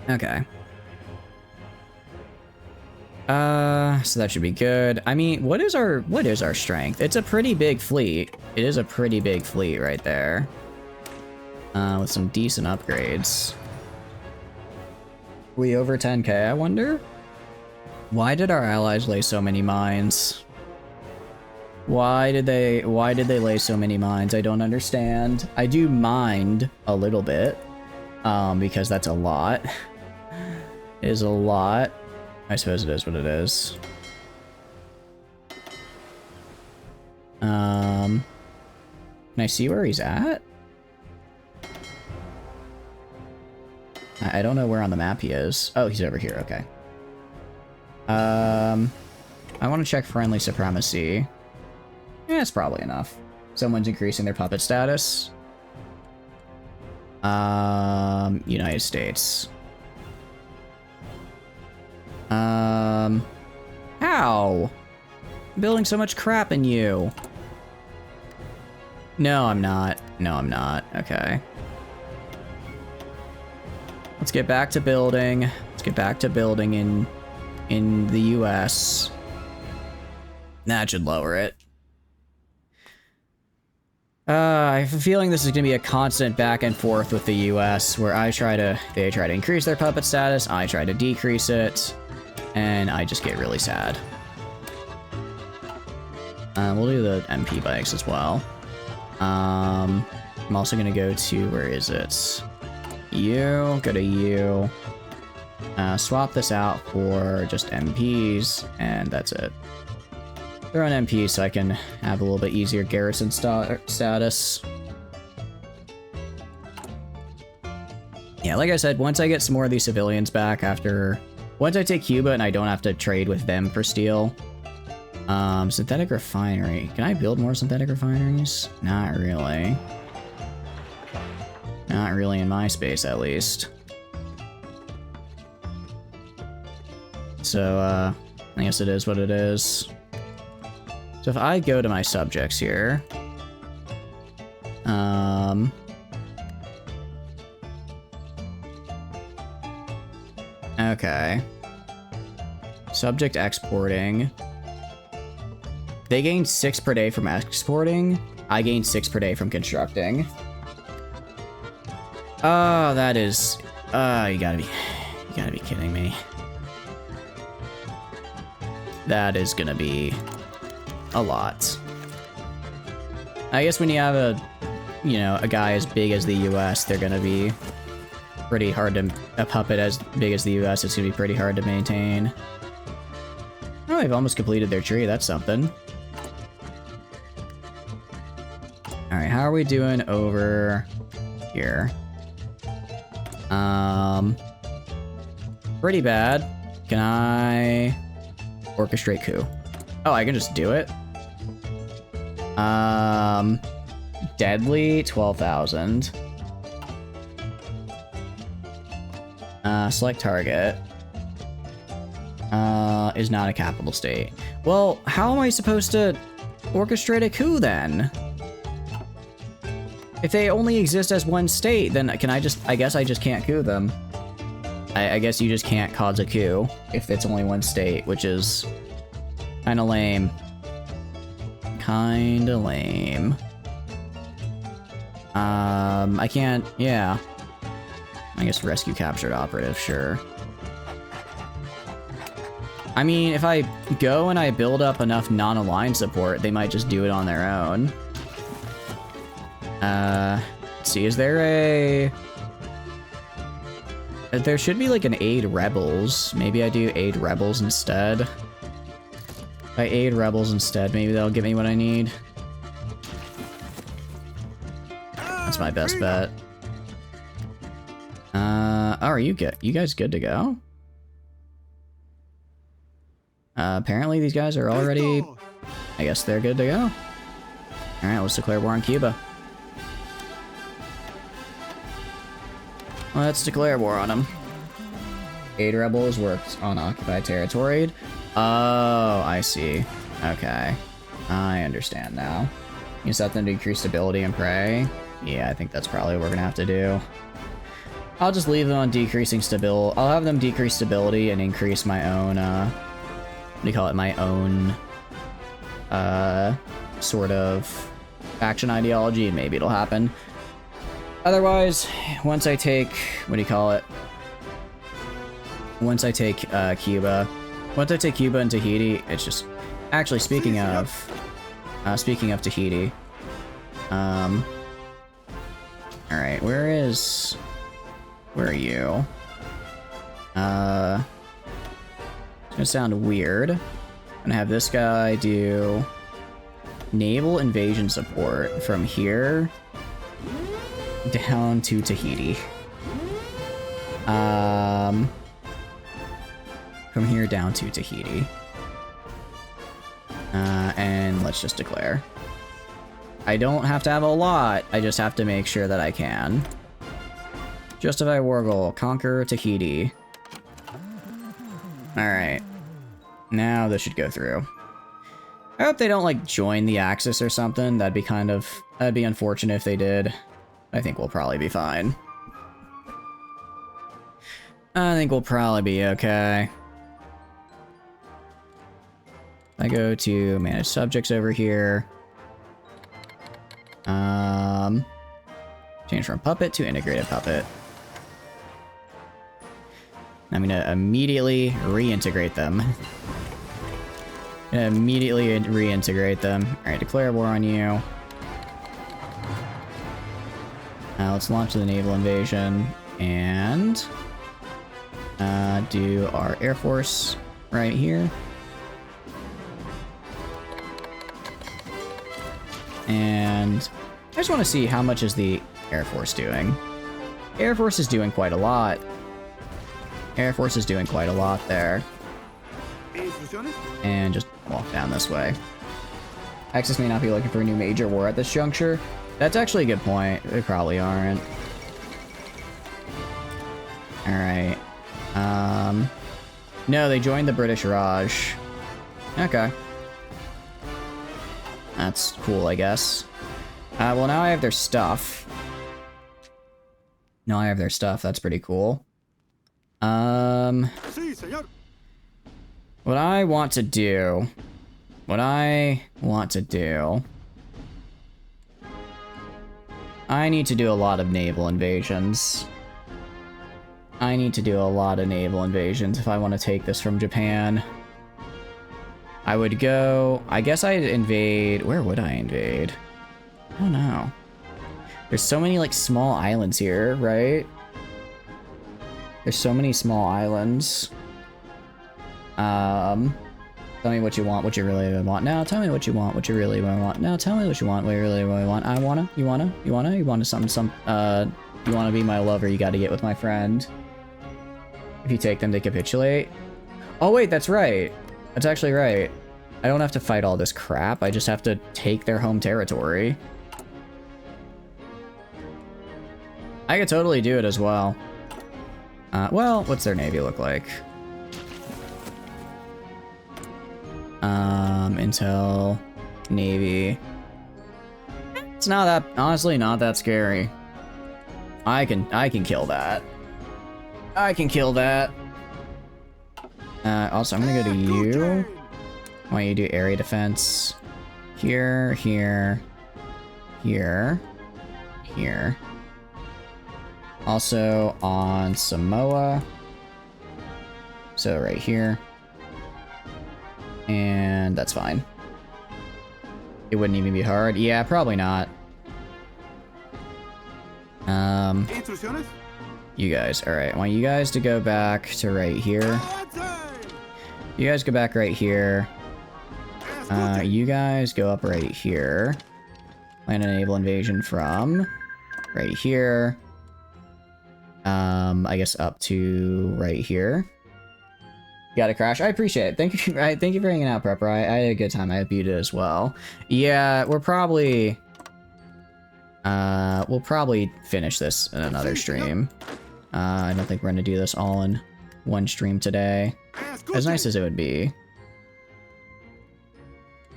Okay. So that should be good. I mean, what is our strength? It's a pretty big fleet. It is a pretty big fleet right there. With some decent upgrades. We over 10k, I wonder? Why did our allies lay so many mines? Why did they lay so many mines? I don't understand. I do mind a little bit. Because that's a lot. It is a lot. I suppose it is what it is. Can I see where he's at? I don't know where on the map he is. Oh, he's over here, okay. I want to check friendly supremacy. Yeah, it's probably enough. Someone's increasing their puppet status. United States. How? I'm building so much crap in you. No, I'm not. No, I'm not. Okay. Let's get back to building. Let's get back to building in the US. That should lower it. I have a feeling this is going to be a constant back and forth with the US, where they try to increase their puppet status, I try to decrease it, and I just get really sad. We'll do the MP bikes as well. I'm also going to go to, where is it? Go to you. Swap this out for just MPs, and that's it. Throw an MP so I can have a little bit easier garrison status. Yeah, like I said, once I get some more of these civilians back once I take Cuba and I don't have to trade with them for steel. Synthetic refinery. Can I build more synthetic refineries? Not really. Not really in my space, at least. So, I guess it is what it is. So if I go to my subjects here, okay. Subject exporting. They gain 6 per day from exporting. I gain 6 per day from constructing. Oh, that is, you gotta be kidding me. That is gonna be a lot. I guess when you have a guy as big as the US, they're gonna be pretty hard to, a puppet as big as the US, it's gonna be pretty hard to maintain. Oh, they've almost completed their tree, that's something. Alright, how are we doing over here? Pretty bad. Can I orchestrate coup? Oh, I can just do it? Deadly, 12,000. Select target. Is not a capital state. Well, how am I supposed to orchestrate a coup then? If they only exist as one state, then can I guess I just can't coup them. I guess you just can't cause a coup if it's only one state, which is kinda lame. Kinda lame. I can't, yeah. I guess rescue captured operative, sure. I mean, if I go and I build up enough non-aligned support, they might just do it on their own. Let's see, is there a... There should be like an aid rebels. Maybe I do aid rebels instead. If I aid rebels instead, maybe that'll give me what I need. That's my best bet. Oh, are you good? You guys good to go? Apparently these guys are already... I guess they're good to go. Alright, let's declare war on Cuba. Let's declare war on them. Aid rebels worked on occupied territory. Oh, I see. Okay. I understand now. You set them to increase stability and prey. Yeah, I think that's probably what we're gonna have to do. I'll just leave them on decreasing stability. I'll have them decrease stability and increase my own, what do you call it? My own, sort of faction ideology, and maybe it'll happen. Otherwise, once I take, what do you call it? Once I take, Cuba and Tahiti, it's just, actually, speaking of Tahiti, alright, where are you? It's gonna sound weird. I'm gonna have this guy do naval invasion support from here down to Tahiti. From here down to Tahiti. And let's just declare. I don't have to have a lot, I just have to make sure that I can. Justify war goal, conquer Tahiti. Alright. Now this should go through. I hope they don't, like, join the Axis or something. That'd be unfortunate if they did. I think we'll probably be fine. I think we'll probably be okay. I go to manage subjects over here. Change from puppet to integrated puppet. I'm gonna immediately reintegrate them. Alright, declare war on you. Let's launch the naval invasion and do our Air Force right here. And I just want to see how much is the Air Force doing. Air Force is doing quite a lot. Air Force is doing quite a lot there. And just walk down this way. Axis may not be looking for a new major war at this juncture. That's actually a good point. They probably aren't. Alright. No, they joined the British Raj. Okay. That's cool, I guess. Well, now I have their stuff. That's pretty cool. What I want to do... I need to do a lot of naval invasions. If I want to take this from Japan. I would go... I guess I'd invade... Where would I invade? I don't know. There's so many, like, small islands here, right? There's so many small islands. Tell me what you want, what you really want. Now tell me what you want, what you really want. Now tell me what you want, what you really want. You wanna be my lover, you gotta get with my friend. If you take them, they capitulate. Oh wait, that's right. That's actually right. I don't have to fight all this crap, I just have to take their home territory. I could totally do it as well. Well, what's their navy look like? Intel, Navy. That's not that, honestly, not that scary. I can kill that. I can kill that. Also, I'm gonna go to you. I want you to do area defense. Here, here, here, here. Also on Samoa. So right here. And that's fine. It wouldn't even be hard. Yeah, probably not. You guys. Alright, I want you guys to go back to right here. You guys go back right here. You guys go up right here. Plan an enable invasion from right here. I guess up to right here. Got a crash. I appreciate it. Thank you. Thank you for hanging out, Prepper. I had a good time. I hope you did as well. Yeah, we'll probably finish this in another stream. I don't think we're gonna do this all in one stream today. As nice as it would be.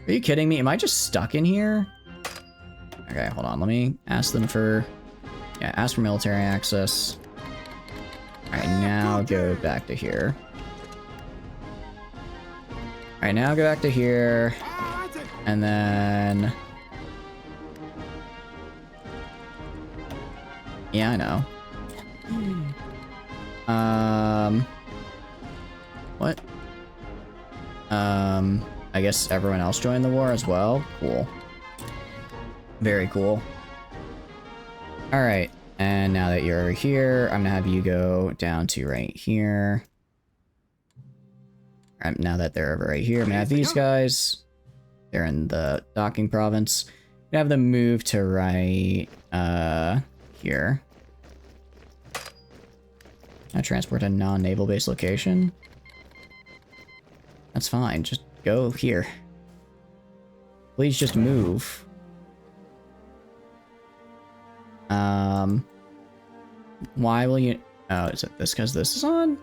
Are you kidding me? Am I just stuck in here? Okay, hold on. Let me ask them for... Yeah, ask for military access. Alright, now go back to here. Alright, now go back to here. And then... Yeah, I know. What? I guess everyone else joined the war as well? Cool. Very cool. Alright, and now that you're over here, I'm gonna have you go down to right here. Alright, now that they're over right here, I'm gonna have these guys. They're in the docking province. I'm gonna have them move to right, here. Now transport to non-naval base location. That's fine, just go here. Please just move. Why will you... Oh, is it this because this is on?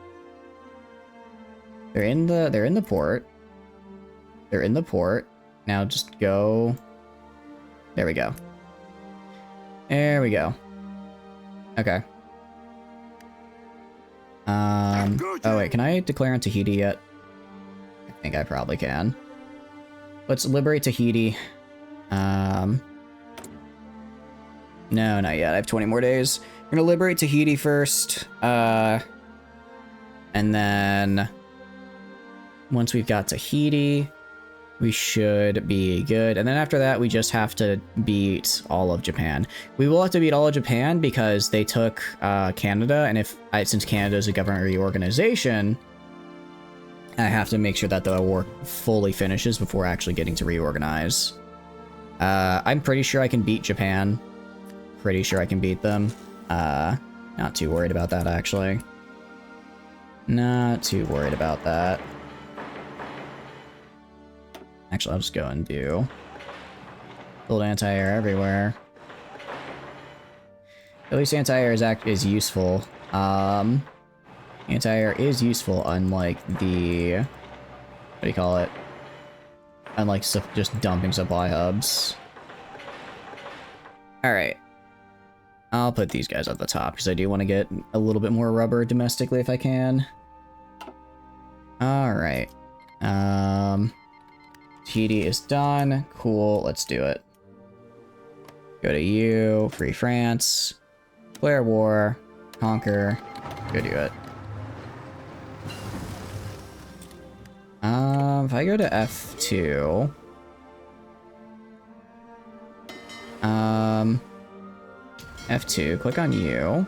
They're in the port. They're in the port. Now just go... There we go. There we go. Okay. Oh wait, can I declare on Tahiti yet? I think I probably can. Let's liberate Tahiti. No, not yet. I have 20 more days. We're gonna liberate Tahiti first. And then once we've got Tahiti, we should be good. And then after that, we just have to beat all of Japan. We will have to beat all of Japan because they took Canada, and since Canada is a government reorganization, I have to make sure that the war fully finishes before actually getting to reorganize. I'm pretty sure I can beat Japan. Pretty sure I can beat them. Not too worried about that, actually. Not too worried about that. Actually, I'll just go and do build anti-air everywhere. At least anti-air is useful. Anti-air is useful, unlike the... What do you call it? Unlike just dumping supply hubs. Alright. I'll put these guys at the top, because I do want to get a little bit more rubber domestically if I can. Alright. Tahiti is done. Cool, let's do it. Go to you, free France, declare war, conquer, go do it. If I go to F2... F2, click on you.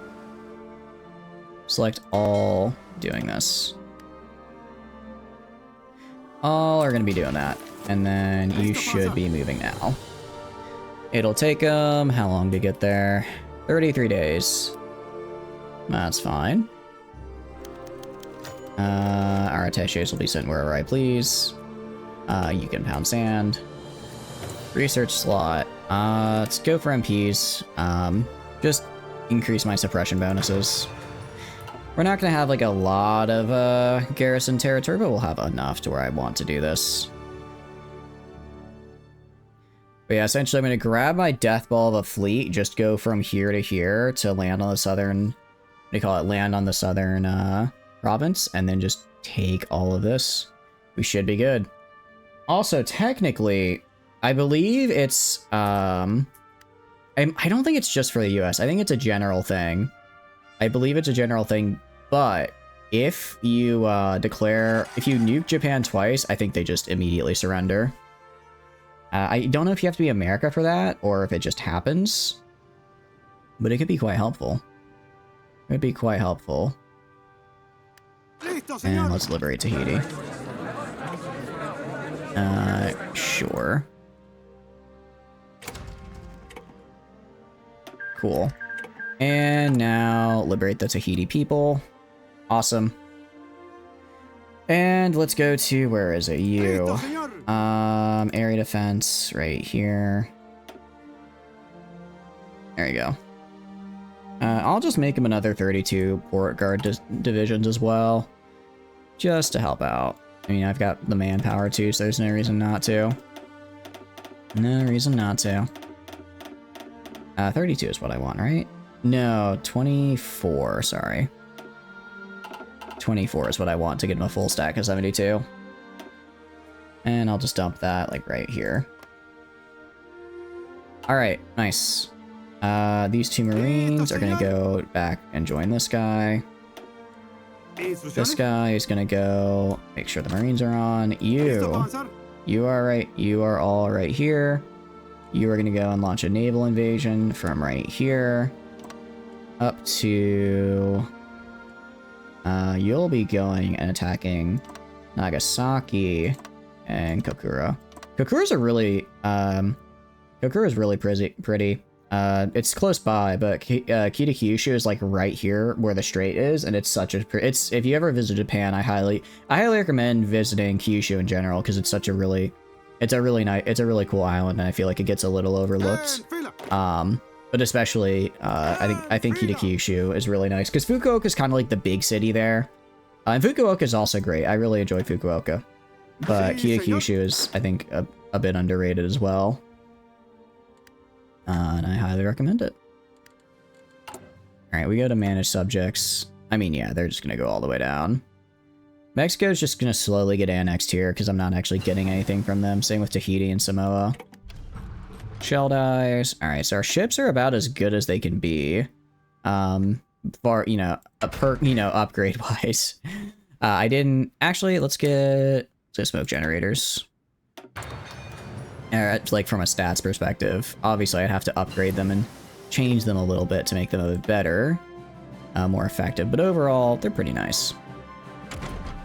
Select all doing this. All are going to be doing that. And then you should be moving now. It'll take them how long to get there? 33 days. That's fine. Our attaches will be sent wherever I please. You can pound sand. Research slot. Let's go for MPs. Just increase my suppression bonuses. We're not gonna have like a lot of garrison territory, but we'll have enough to where I want to do this. But yeah, essentially I'm going to grab my death ball of a fleet, just go from here to here to land on the southern, what do you call it, land on the southern province, and then just take all of this. We should be good. Also, technically, I believe it's, I don't think it's just for the US. I think it's a general thing. I believe it's a general thing, but if you if you nuke Japan twice, I think they just immediately surrender. I don't know if you have to be America for that, or if it just happens. But it could be quite helpful. It would be quite helpful. And let's liberate Tahiti. Sure. Cool. And now liberate the Tahiti people. Awesome. And let's go to, where is it? You. Area defense right here. There you go. I'll just make him another 32 port guard divisions as well, just to help out. I mean, I've got the manpower too, so there's no reason not to. No reason not to. 32 is what I want, right? No, 24, sorry. 24 is what I want to get him a full stack of 72. And I'll just dump that, like, right here. Alright, nice. These two Marines are gonna go back and join this guy. This guy is gonna go make sure the Marines are on. You are all right here. You are gonna go and launch a naval invasion from right here up to... you'll be going and attacking Nagasaki and Kokura. Kokura's a really, Kokura's really pretty. It's close by, but Kita Kyushu is like right here where the strait is, and it's such a, if you ever visit Japan, I highly recommend visiting Kyushu in general, because it's a really cool island, and I feel like it gets a little overlooked. But especially, I think Kita Kyushu is really nice, because Fukuoka is kind of like the big city there. And Fukuoka is also great. I really enjoy Fukuoka. But Kita Kyushu is, I think, a bit underrated as well. And I highly recommend it. Alright, we go to manage subjects. I mean, yeah, they're just going to go all the way down. Mexico's just going to slowly get annexed here, because I'm not actually getting anything from them. Same with Tahiti and Samoa. Shell dies. Alright, so our ships are about as good as they can be. Far, upgrade-wise. I didn't... Actually, let's get smoke generators. Like, from a stats perspective. Obviously, I'd have to upgrade them and change them a little bit to make them a bit better. More effective, but overall, they're pretty nice.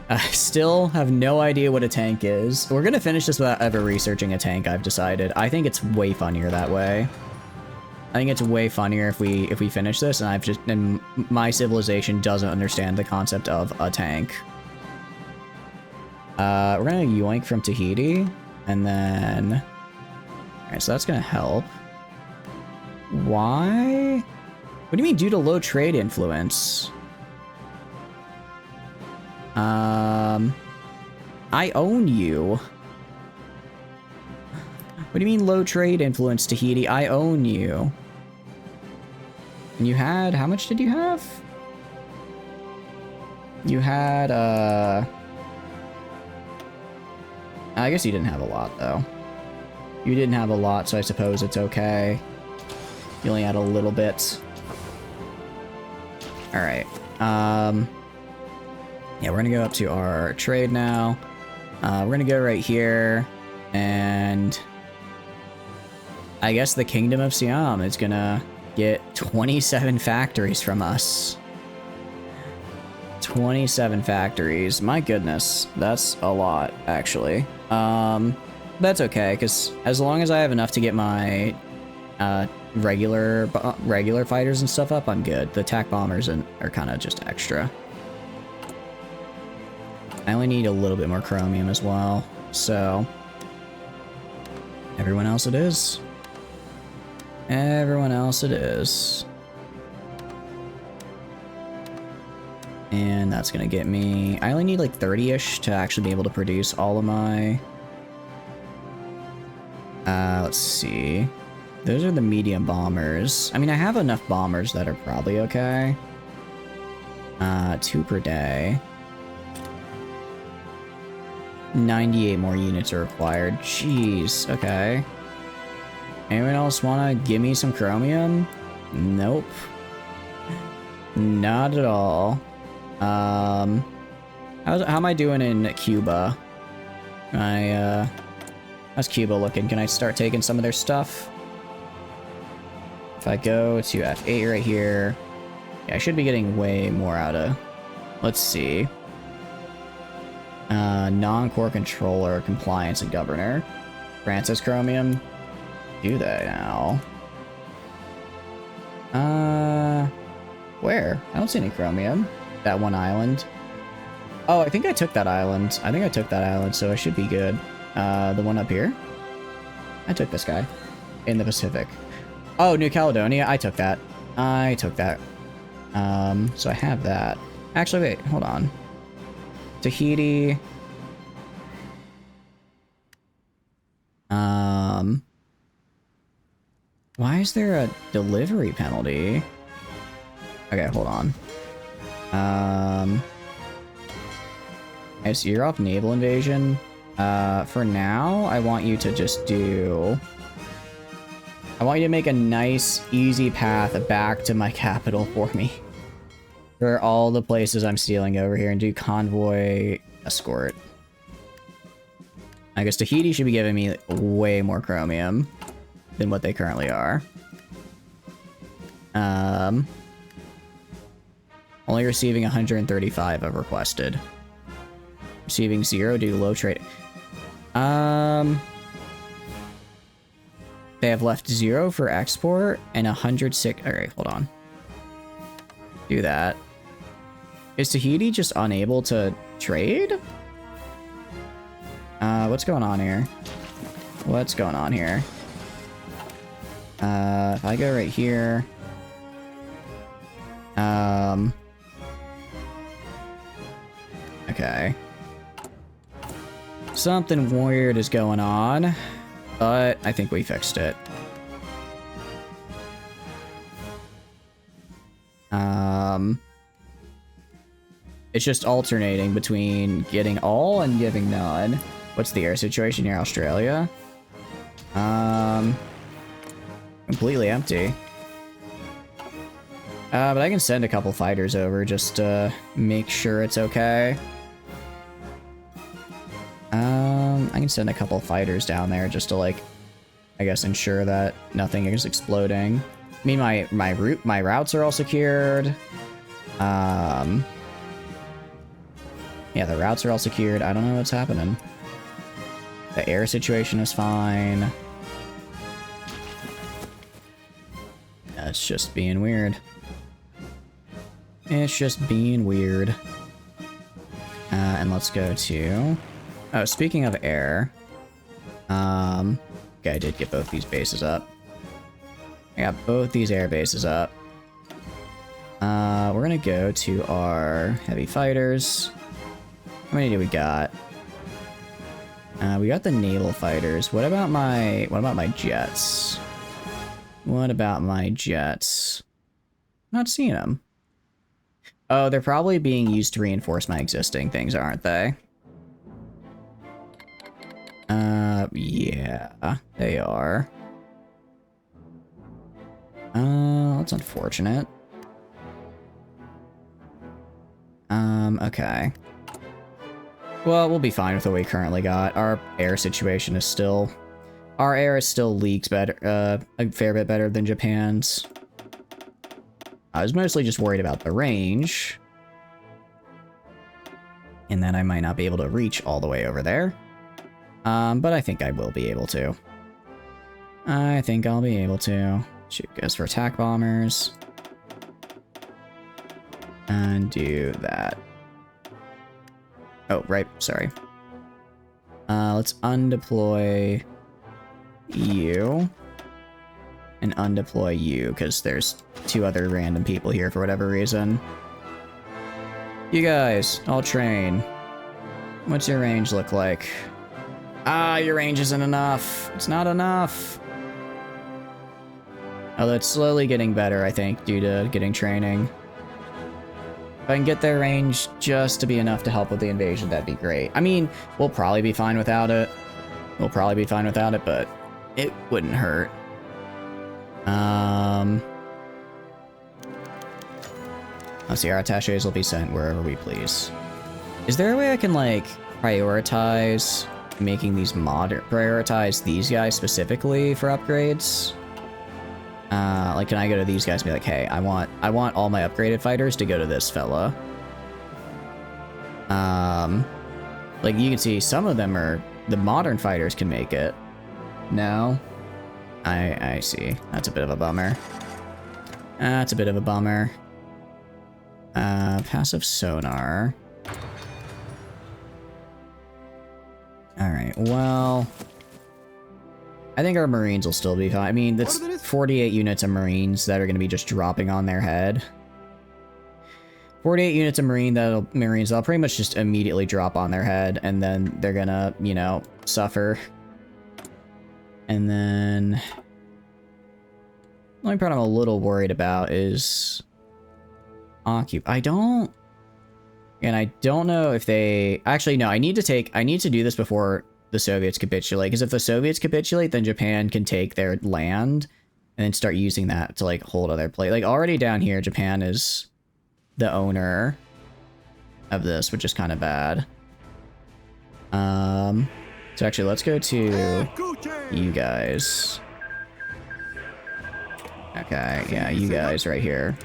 I still have no idea what a tank is. We're gonna finish this without ever researching a tank, I've decided. I think it's way funnier that way. I think it's way funnier if we finish this, and my civilization doesn't understand the concept of a tank. We're gonna yoink from Tahiti, and then... Alright, so that's gonna help. Why? What do you mean due to low trade influence? I own you. What do you mean low trade influence, Tahiti? I own you. And you had... How much did you have? You had, I guess you didn't have a lot, though. You didn't have a lot, so I suppose it's okay. You only had a little bit. Alright. Yeah, we're gonna go up to our trade now. We're gonna go right here, and I guess the Kingdom of Siam is gonna get 27 factories from us. 27 factories. My goodness, that's a lot, actually. That's okay, because as long as I have enough to get my regular fighters and stuff up, I'm good. The attack bombers are kind of just extra. I only need a little bit more chromium as well, so... Everyone else it is. Everyone else it is. And that's gonna get me... I only need like 30-ish to actually be able to produce all of my... Let's see. Those are the medium bombers. I mean, I have enough bombers that are probably okay. 2 per day. 98 more units are required. Jeez, okay. Anyone else wanna give me some chromium? Nope. Not at all. How am I doing in Cuba? How's Cuba looking? Can I start taking some of their stuff? If I go to F8 right here, yeah, I should be getting way more out of. Let's see. Non-core controller, compliance, and governor. Francis chromium. Do they now? Where? I don't see any chromium. That one island. Oh, I think I took that island. So I should be good. The one up here? I took this guy. In the Pacific. Oh, New Caledonia. I took that. So I have that. Actually, wait. Hold on. Tahiti. Why is there a delivery penalty? Okay, hold on. It's Europe naval invasion. For now, I want you to just do... I want you to make a nice, easy path back to my capital for me. For all the places I'm stealing over here, and do convoy escort. I guess Tahiti should be giving me way more chromium than what they currently are. Only receiving 135 of requested. Receiving 0 due to low trade. They have left 0 for export and 106. Alright, hold on. Do that. Is Tahiti just unable to trade? What's going on here? If I go right here. Okay. Something weird is going on, but I think we fixed it. It's just alternating between getting all and giving none. What's the air situation here, Australia? Completely empty. But I can send a couple fighters over just to make sure it's okay. I can send a couple fighters down there just to, like, I guess ensure that nothing is exploding. I mean, my routes are all secured. Yeah, the routes are all secured. I don't know what's happening. The air situation is fine. It's just being weird. And let's go to... Oh, speaking of air... Okay, I did get both these bases up. I got both these air bases up. We're gonna go to our heavy fighters. How many do we got? We got the naval fighters. What about my jets? Not seeing them. Oh, they're probably being used to reinforce my existing things, aren't they? Yeah, they are. That's unfortunate. Okay. Well, we'll be fine with what we currently got. Our air situation is still... Our air is still leagues better, a fair bit better than Japan's. I was mostly just worried about the range. And that I might not be able to reach all the way over there. But I think I will be able to. Shoot goes for attack bombers. And do that. Oh, right, sorry. Let's undeploy you. And undeploy you, because there's 2 other random people here for whatever reason. You guys, all train. What's your range look like? Ah, your range isn't enough. It's not enough. Although it's slowly getting better, I think, due to getting training. If I can get their range just to be enough to help with the invasion, that'd be great. I mean, we'll probably be fine without it. We'll probably be fine without it, but it wouldn't hurt. Let's see, our attaches will be sent wherever we please. Is there a way I can, like, prioritize making these prioritize these guys specifically for upgrades? Like, can I go to these guys and be like, hey, I want all my upgraded fighters to go to this fella. Like, you can see some of them are, the modern fighters can make it. No? I see. That's a bit of a bummer. That's a bit of a bummer. Passive sonar. Alright, well... I think our Marines will still be fine. I mean, that's 48 units of Marines that are going to be just dropping on their head. 48 units of Marines that'll pretty much just immediately drop on their head, and then they're gonna, you know, suffer. And then... the only part I'm a little worried about is... I don't know if they... Actually, no, I need to do this before the Soviets capitulate, because if the Soviets capitulate, then Japan can take their land and then start using that to, like, hold other places. Like, already down here, Japan is the owner of this, which is kind of bad. So actually, let's go to you guys. Okay, yeah, you guys right here.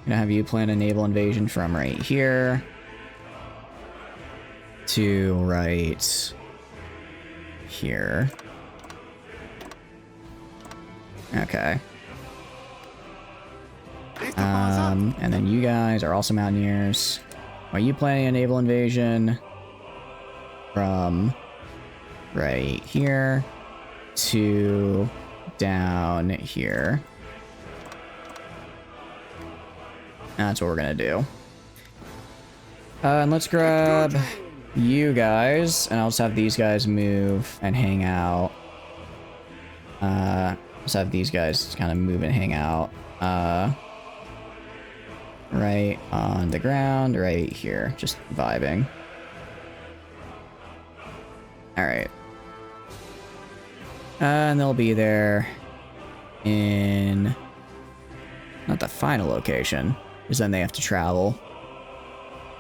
Gonna have you plan a naval invasion from right here to right here. Okay. And then you guys are also mountaineers. Are you planning a naval invasion from right here to down here? That's what we're gonna do. And let's grab you guys, and I'll just have these guys move and hang out. Let's have these guys kind of move and hang out. Right on the ground, right here. Just vibing. Alright. And they'll be there in... not the final location, because then they have to travel.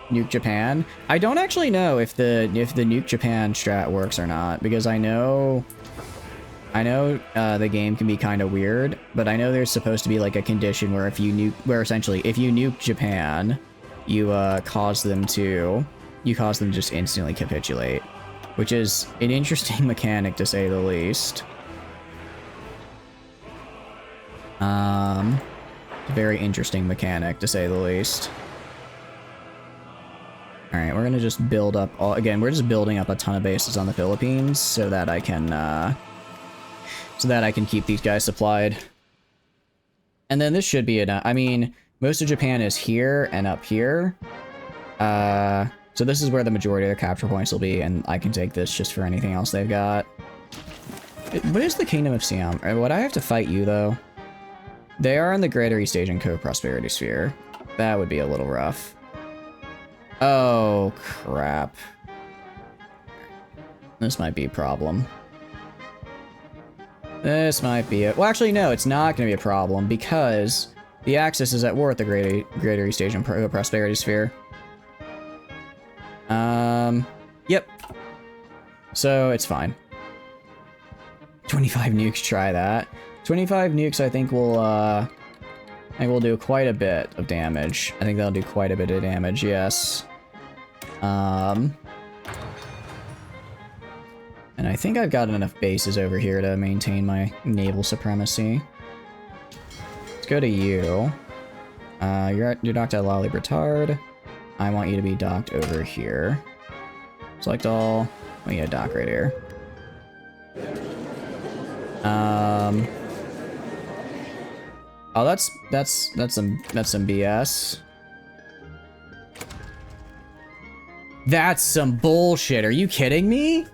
Nuke Japan? I don't actually know if the Nuke Japan strat works or not, because I know the game can be kind of weird, but I know there's supposed to be like a condition where if you nuke, essentially if you nuke Japan, you cause them to just instantly capitulate, which is an interesting mechanic to say the least. A very interesting mechanic to say the least. All right, we're gonna just build up again. We're just building up a ton of bases on the Philippines so that I can keep these guys supplied. And then this should be enough. I mean, most of Japan is here and up here. So this is where the majority of their capture points will be, and I can take this just for anything else they've got. What is the Kingdom of Siam? Would I have to fight you, though? They are in the Greater East Asian Co-Prosperity Sphere. That would be a little rough. Oh, crap. This might be a problem. This might be it. Well, actually, no, it's not going to be a problem because the Axis is at war with the Greater East Asian Prosperity Sphere. Yep. So it's fine. 25 nukes, try that. 25 nukes, I think will do quite a bit of damage. I think that'll do quite a bit of damage, yes. And I think I've got enough bases over here to maintain my naval supremacy. Let's go to you. You're docked at La Libertad. I want you to be docked over here. Select all. Oh yeah, dock right here. Oh, that's some BS. That's some bullshit. Are you kidding me?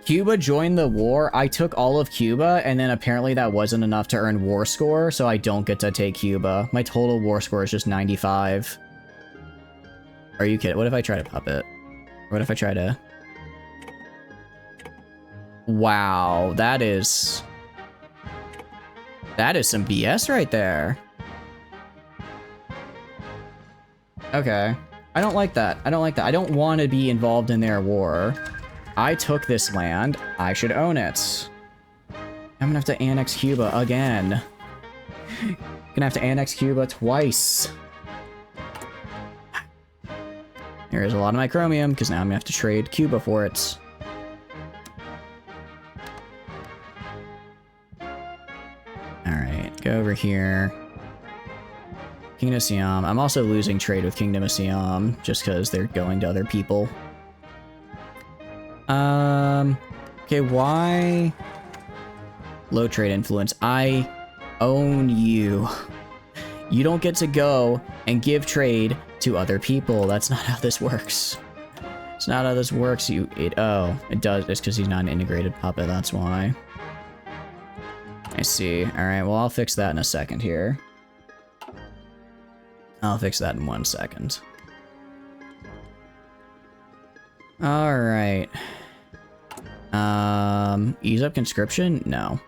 Cuba joined the war. I took all of Cuba, and then apparently that wasn't enough to earn war score, so I don't get to take Cuba. My total war score is just 95. Are you kidding? What if I try to puppet? What if I try to... Wow, that is some BS right there. Okay. I don't like that. I don't like that. I don't want to be involved in their war. I took this land. I should own it. I'm gonna have to annex Cuba again. Gonna have to annex Cuba twice. There's a lot of my chromium, because now I'm gonna have to trade Cuba for it. Alright, go over here. Kingdom of Siam. I'm also losing trade with Kingdom of Siam, just because they're going to other people. Okay, why? Low trade influence. I own you. You don't get to go and give trade to other people. That's not how this works. It's not how this works. Oh, it does. It's because he's not an integrated puppet. That's why. I see. All right. Well, I'll fix that in a second here. I'll fix that in 1 second. All right. Ease up conscription? No.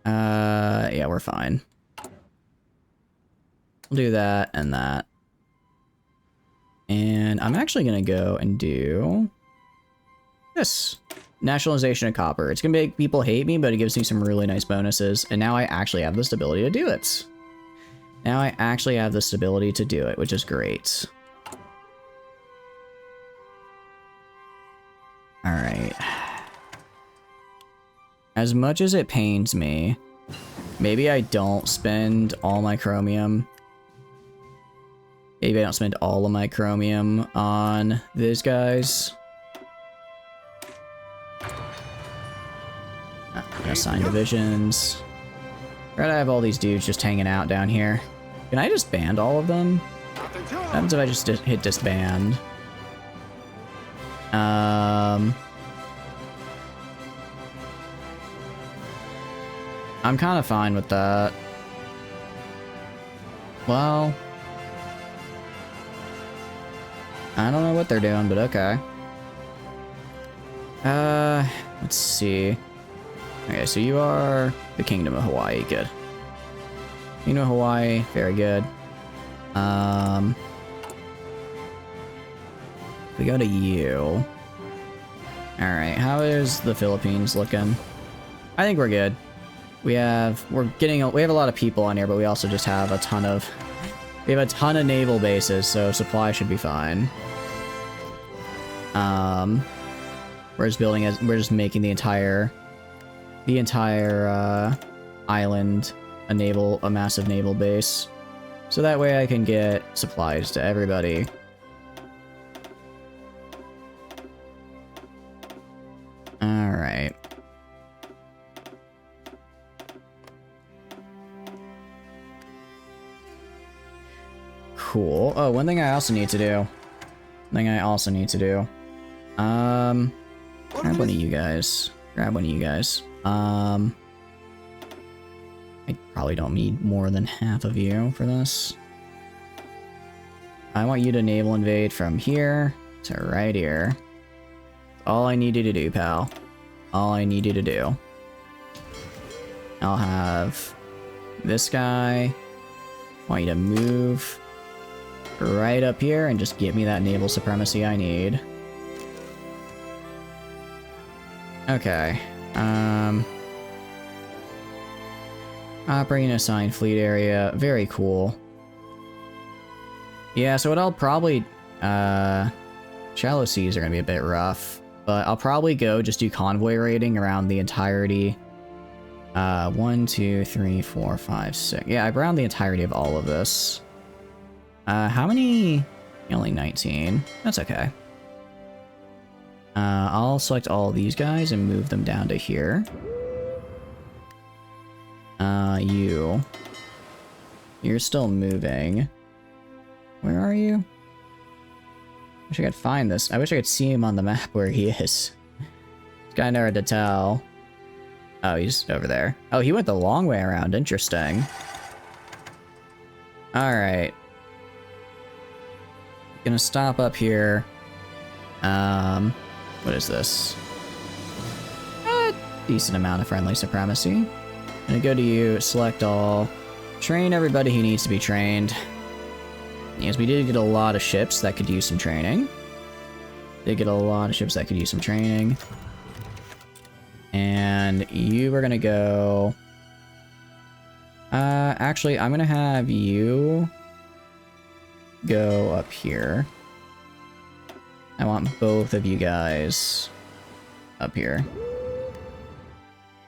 Yeah, we're fine. We'll do that and that. And I'm actually gonna go and do this. Nationalization of copper. It's gonna make people hate me, but it gives me some really nice bonuses. And now I actually have the stability to do it. Now I actually have the stability to do it, which is great. Alright. As much as it pains me, maybe I don't spend all my chromium. Maybe I don't spend all of my chromium on these guys. Assign divisions. Right, I have all these dudes just hanging out down here. Can I just band all of them? What happens if I just hit disband? I'm kind of fine with that. Well, I don't know what they're doing, but okay. Let's see. Okay, so you are the Kingdom of Hawaii. Good. Kingdom of Hawaii, very good. We go to you. Alright, how is the Philippines looking? I think we're good. We have a lot of people on here, but we also just have a ton of naval bases, so supply should be fine. We're just making the entire island a massive naval base, so that way I can get supplies to everybody. All right. Cool. Oh, one thing I also need to do. Grab one of you guys. I probably don't need more than half of you for this. I want you to naval invade from here to right here. All I need you to do, pal. All I need you to do. I'll have this guy. I want you to move right up here and just get me that naval supremacy I need. Okay. Operating assigned fleet area. Very cool. Yeah, so what I'll probably... shallow seas are gonna be a bit rough, but I'll probably just do convoy raiding around the entirety. 1, 2, 3, 4, 5, 6. Yeah, around the entirety of all of this. How many? Only 19. That's okay. I'll select all these guys and move them down to here. You're still moving. Where are you? Wish I could find this. I wish I could see him on the map where he is. It's kind of hard to tell. Oh, he's over there. Oh, he went the long way around. Interesting. Alright. Gonna stop up here. What is this? A decent amount of friendly supremacy. Gonna go to you, select all. Train everybody who needs to be trained. Yes, we did get a lot of ships that could use some training. Did get a lot of ships that could use some training. And you were gonna go... actually, I'm gonna have you go up here. I want both of you guys up here.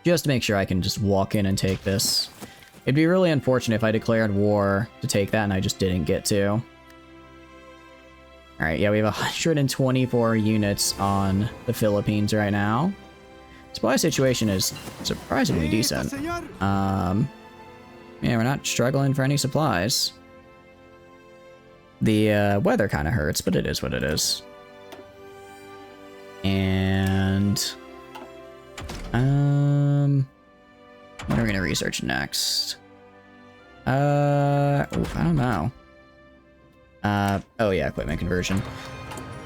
Just to make sure I can just walk in and take this. It'd be really unfortunate if I declared war to take that and I just didn't get to. Alright, yeah, we have 124 units on the Philippines right now. Supply situation is surprisingly decent. Yeah, we're not struggling for any supplies. The weather kind of hurts, but it is what it is. And what are we gonna research next? I don't know. Oh yeah, equipment conversion.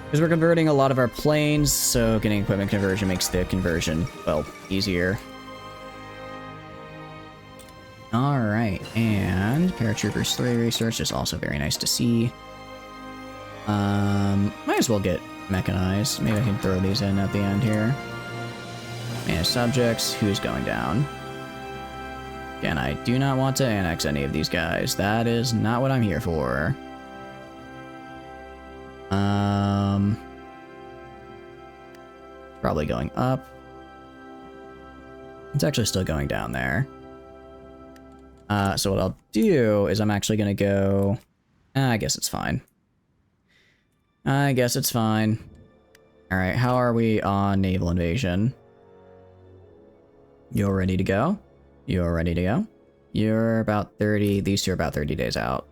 Because we're converting a lot of our planes, so getting equipment conversion makes the conversion, well, easier. Alright, and Paratroopers 3 research is also very nice to see. Might as well get mechanized. Maybe I can throw these in at the end here. Manage subjects, who's going down? Again, I do not want to annex any of these guys. That is not what I'm here for. Probably going up. It's actually still going down there. So what I'll do is I'm actually gonna go... I guess it's fine. I guess it's fine. Alright, how are we on naval invasion? You're ready to go? You're ready to go? You're about 30... These two are about 30 days out.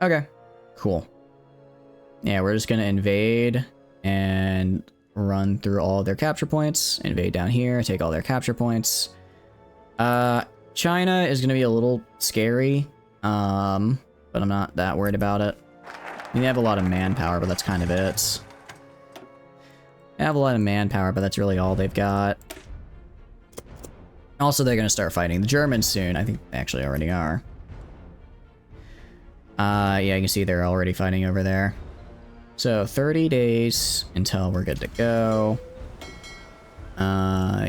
Okay, cool. Yeah, we're just gonna invade and run through all of their capture points. Invade down here, take all their capture points. China is gonna be a little scary, but I'm not that worried about it. I mean, they have a lot of manpower, but that's kind of it. They have a lot of manpower, but that's really all they've got. Also, they're gonna start fighting the Germans soon. I think they actually already are. Yeah, you can see they're already fighting over there. So, 30 days until we're good to go.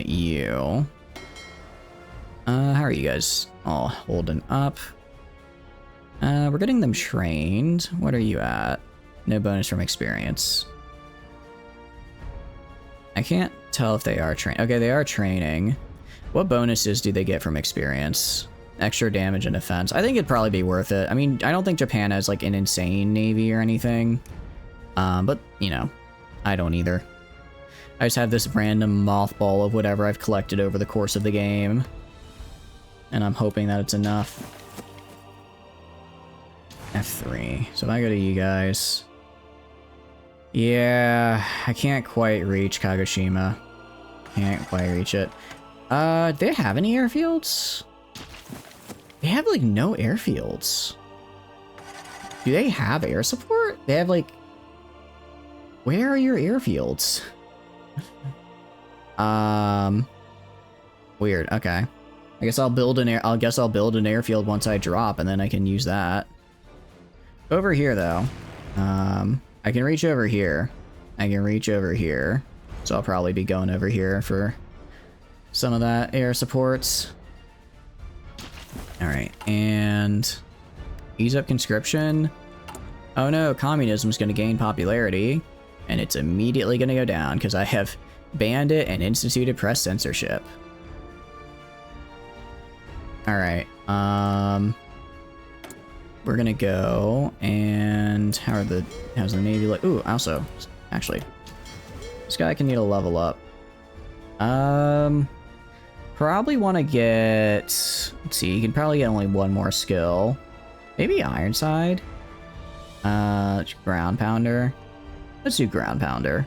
You. How are you guys all holding up? We're getting them trained. What are you at? No bonus from experience. I can't tell if they are trained. Okay, they are training. What bonuses do they get from experience? Extra damage and defense. I think it'd probably be worth it. I mean, I don't think Japan has like an insane navy or anything. But, you know, I don't either. I just have this random mothball of whatever I've collected over the course of the game. And I'm hoping that it's enough. F3. So if I go to you guys... Yeah, I can't quite reach Kagoshima. Can't quite reach it. Do they have any airfields? They have, like, no airfields. Do they have air support? They have, like... Where are your airfields? Weird. Okay. I guess I'll build an airfield once I drop, and then I can use that. Over here, though. I can reach over here. I can reach over here. So I'll probably be going over here for some of that air supports. Alright, and ease up conscription. Oh no, communism's gonna gain popularity, and it's immediately gonna go down because I have banned it and instituted press censorship. Alright, we're gonna go, and how's the Navy like? Ooh, also, actually, this guy can need a level up. Probably want to get, let's see, you can probably get only one more skill. Maybe Ironside? Ground Pounder. Let's do ground pounder.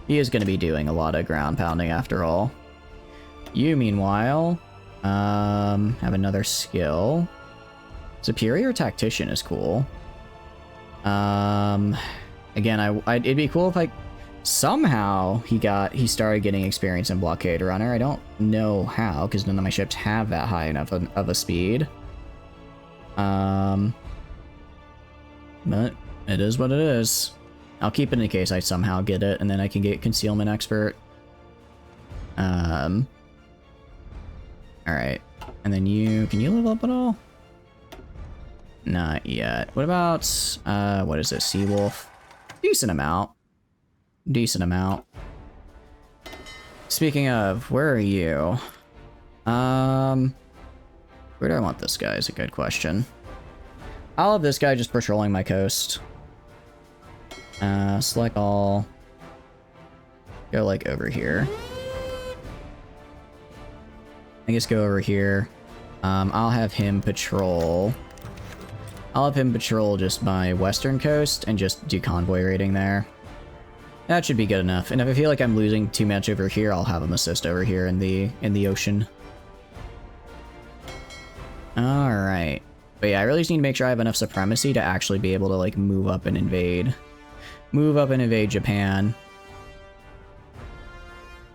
He is going to be doing a lot of ground pounding after all. You, meanwhile, have another skill. Superior Tactician is cool. Again, it'd be cool if somehow he started getting experience in Blockade Runner. I don't know how, because none of my ships have that high enough of a speed. But it is what it is. I'll keep it in case I somehow get it, and then I can get Concealment Expert. Alright. And then can you level up at all? Not yet. What about, what is this, Seawolf? Decent amount. Decent amount. Speaking of, where are you? Where do I want this guy is a good question. I'll have this guy just patrolling my coast. Select all. Go, like, over here. I guess go over here. I'll have him patrol. I'll have him patrol just my western coast and just do convoy raiding there. That should be good enough. And if I feel like I'm losing too much over here, I'll have him assist over here in the ocean. Alright. But yeah, I really just need to make sure I have enough supremacy to actually be able to, like, move up and invade. Move up and invade Japan.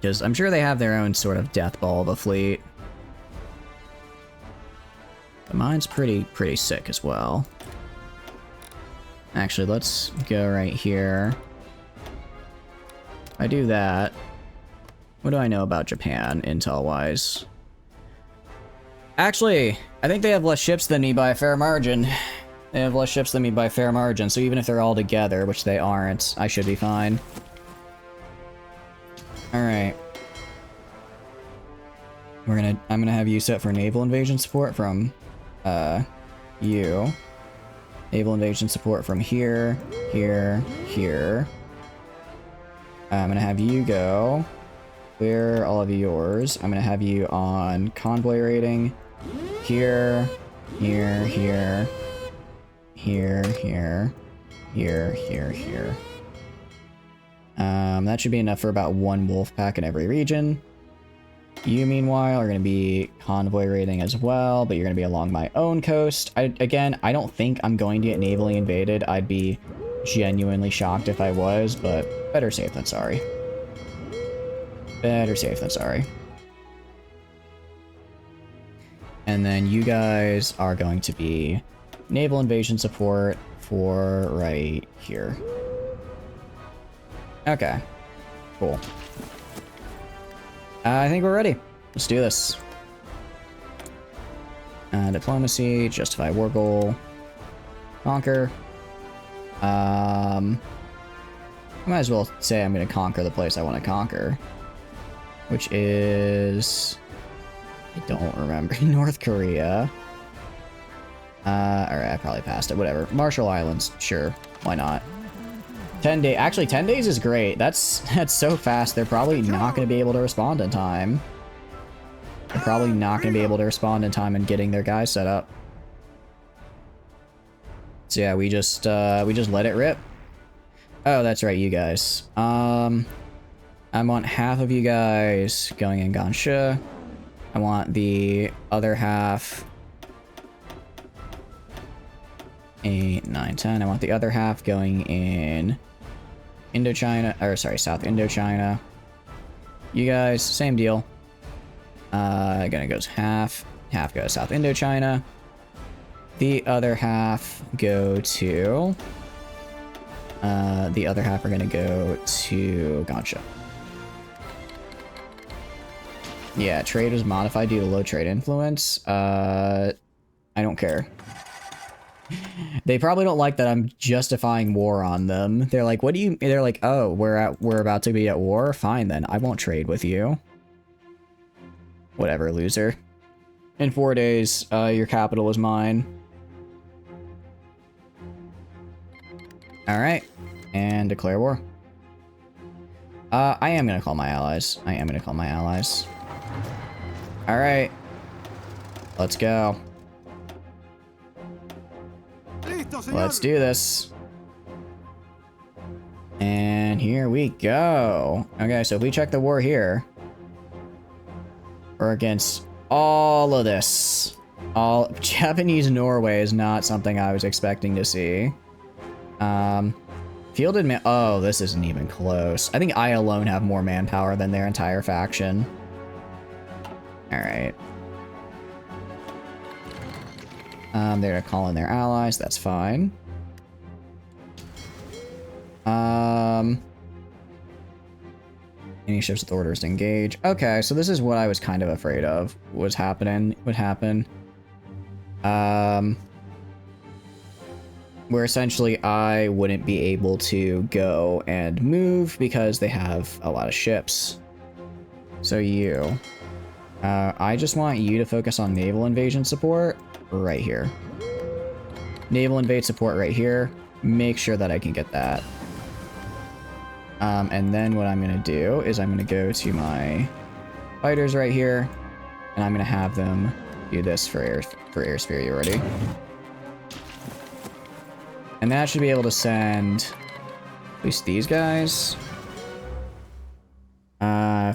Because I'm sure they have their own sort of death ball of a fleet. But mine's pretty sick as well. Actually, let's go right here. If I do that, what do I know about Japan, intel-wise? Actually, I think they have less ships than me by a fair margin. They have less ships than me by a fair margin, so even if they're all together, which they aren't, I should be fine. Alright. I'm gonna have you set for naval invasion support from, you. Naval invasion support from here, here, here. I'm gonna have you go. Clear all of yours. I'm gonna have you on convoy raiding. Here, here, here. Here, here, here, here, here. That should be enough for about one wolf pack in every region. You, meanwhile, are going to be convoy raiding as well, but you're going to be along my own coast. Again, I don't think I'm going to get navally invaded. I'd be genuinely shocked if I was, but better safe than sorry. Better safe than sorry. And then you guys are going to be naval invasion support for right here. Okay. Cool. I think we're ready. Let's do this. Diplomacy, justify war goal, conquer. I might as well say I'm going to conquer the place I want to conquer, which is, I don't remember, North Korea. Alright, I probably passed it. Whatever. Marshall Islands, sure. Why not? 10 days. Actually, 10 days is great. That's so fast. They're probably not going to be able to respond in time. They're probably not going to be able to respond in time in getting their guys set up. So yeah, we just let it rip. Oh, that's right, you guys. I want half of you guys going in Gansha. I want the other half. 8, 9, 10. I want the other half going in Indochina, or sorry, South Indochina. You guys, same deal. Gonna goes half goes South Indochina. The other half go to, the other half are gonna go to Gansha. Yeah, trade was modified due to low trade influence. I don't care. They probably don't like that I'm justifying war on them. They're like, what do you... They're like, oh, we're about to be at war? Fine, then. I won't trade with you. Whatever, loser. In 4 days, your capital is mine. Alright. And declare war. I am gonna call my allies. I am gonna call my allies. Alright. Let's go. Let's do this. And And here we go. Okay, so if we check the war here, we're against all of this. All Japanese Norway is not something I was expecting to see. Fielded man. Oh, this isn't even close. I think I alone have more manpower than their entire faction. All right. They're calling their allies. That's fine. Any ships with orders to engage. Okay, so this is what I was kind of afraid of would happen. Where essentially I wouldn't be able to go and move because they have a lot of ships. So you. I just want you to focus on naval invasion support right here. Naval invade support right here. Make sure that I can get that. And then what I'm going to do is I'm going to go to my fighters right here, and I'm going to have them do this for air superiority. And that should be able to send at least these guys.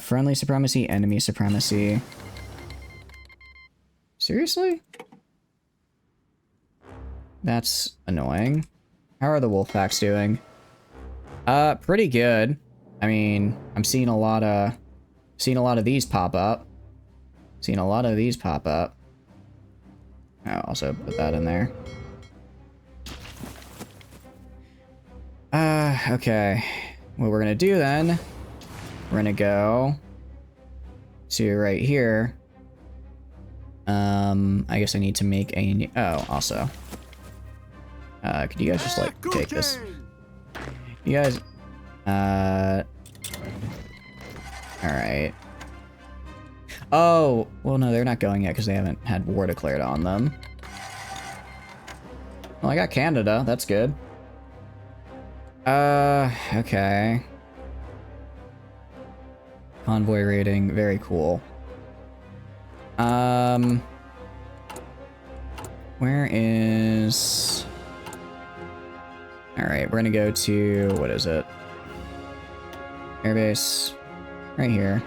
Friendly supremacy, enemy supremacy. Seriously? That's annoying. How are the wolf packs doing? Pretty good. I mean, I'm seeing a lot of these pop up. Seeing a lot of these pop up. I'll also put that in there. Okay. What we're gonna do then, we're gonna go to right here. I guess I need to make a new, oh, also. Could you guys just, like, take this? You guys, alright. Oh, well, no, they're not going yet because they haven't had war declared on them. Well, I got Canada. That's good. Okay. Convoy rating. Very cool. Where is... Alright, we're gonna go to... What is it? Airbase. Right here.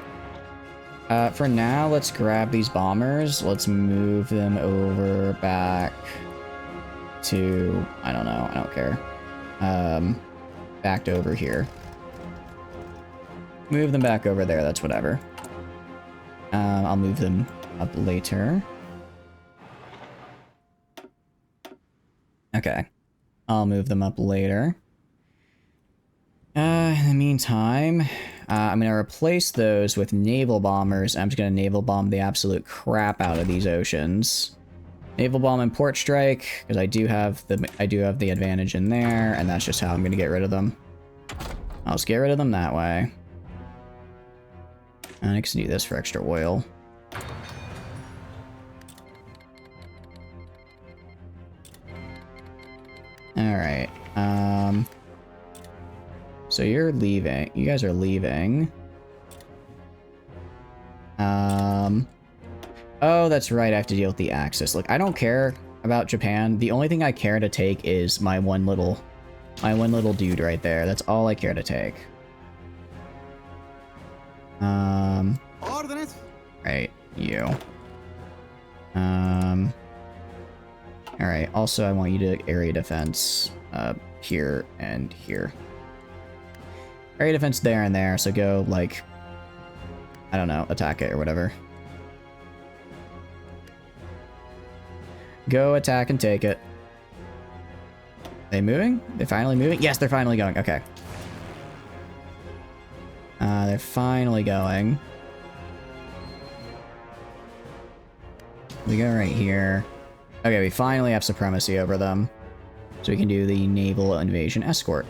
For now, let's grab these bombers. Let's move them over back to... I don't know. I don't care. Back to over here. Move them back over there. That's whatever. I'll move them up later. Okay. I'll move them up later. In the meantime, I'm going to replace those with naval bombers. I'm just going to naval bomb the absolute crap out of these oceans. Naval bomb and port strike, because I do have the advantage in there, and that's just how I'm going to get rid of them. I'll just get rid of them that way. And I can do this for extra oil. Alright, so you're leaving. You guys are leaving. Oh, that's right, I have to deal with the Axis. Look, I don't care about Japan. The only thing I care to take is my one little dude right there. That's all I care to take. Right, you. Alright, also I want you to area defense here and here. Area defense there and there, so go, like, I don't know, attack it or whatever. Go attack and take it. They moving? They're finally moving? Yes, they're finally going. Okay. They're finally going. We go right here. Okay, we finally have supremacy over them. So we can do the naval invasion escort.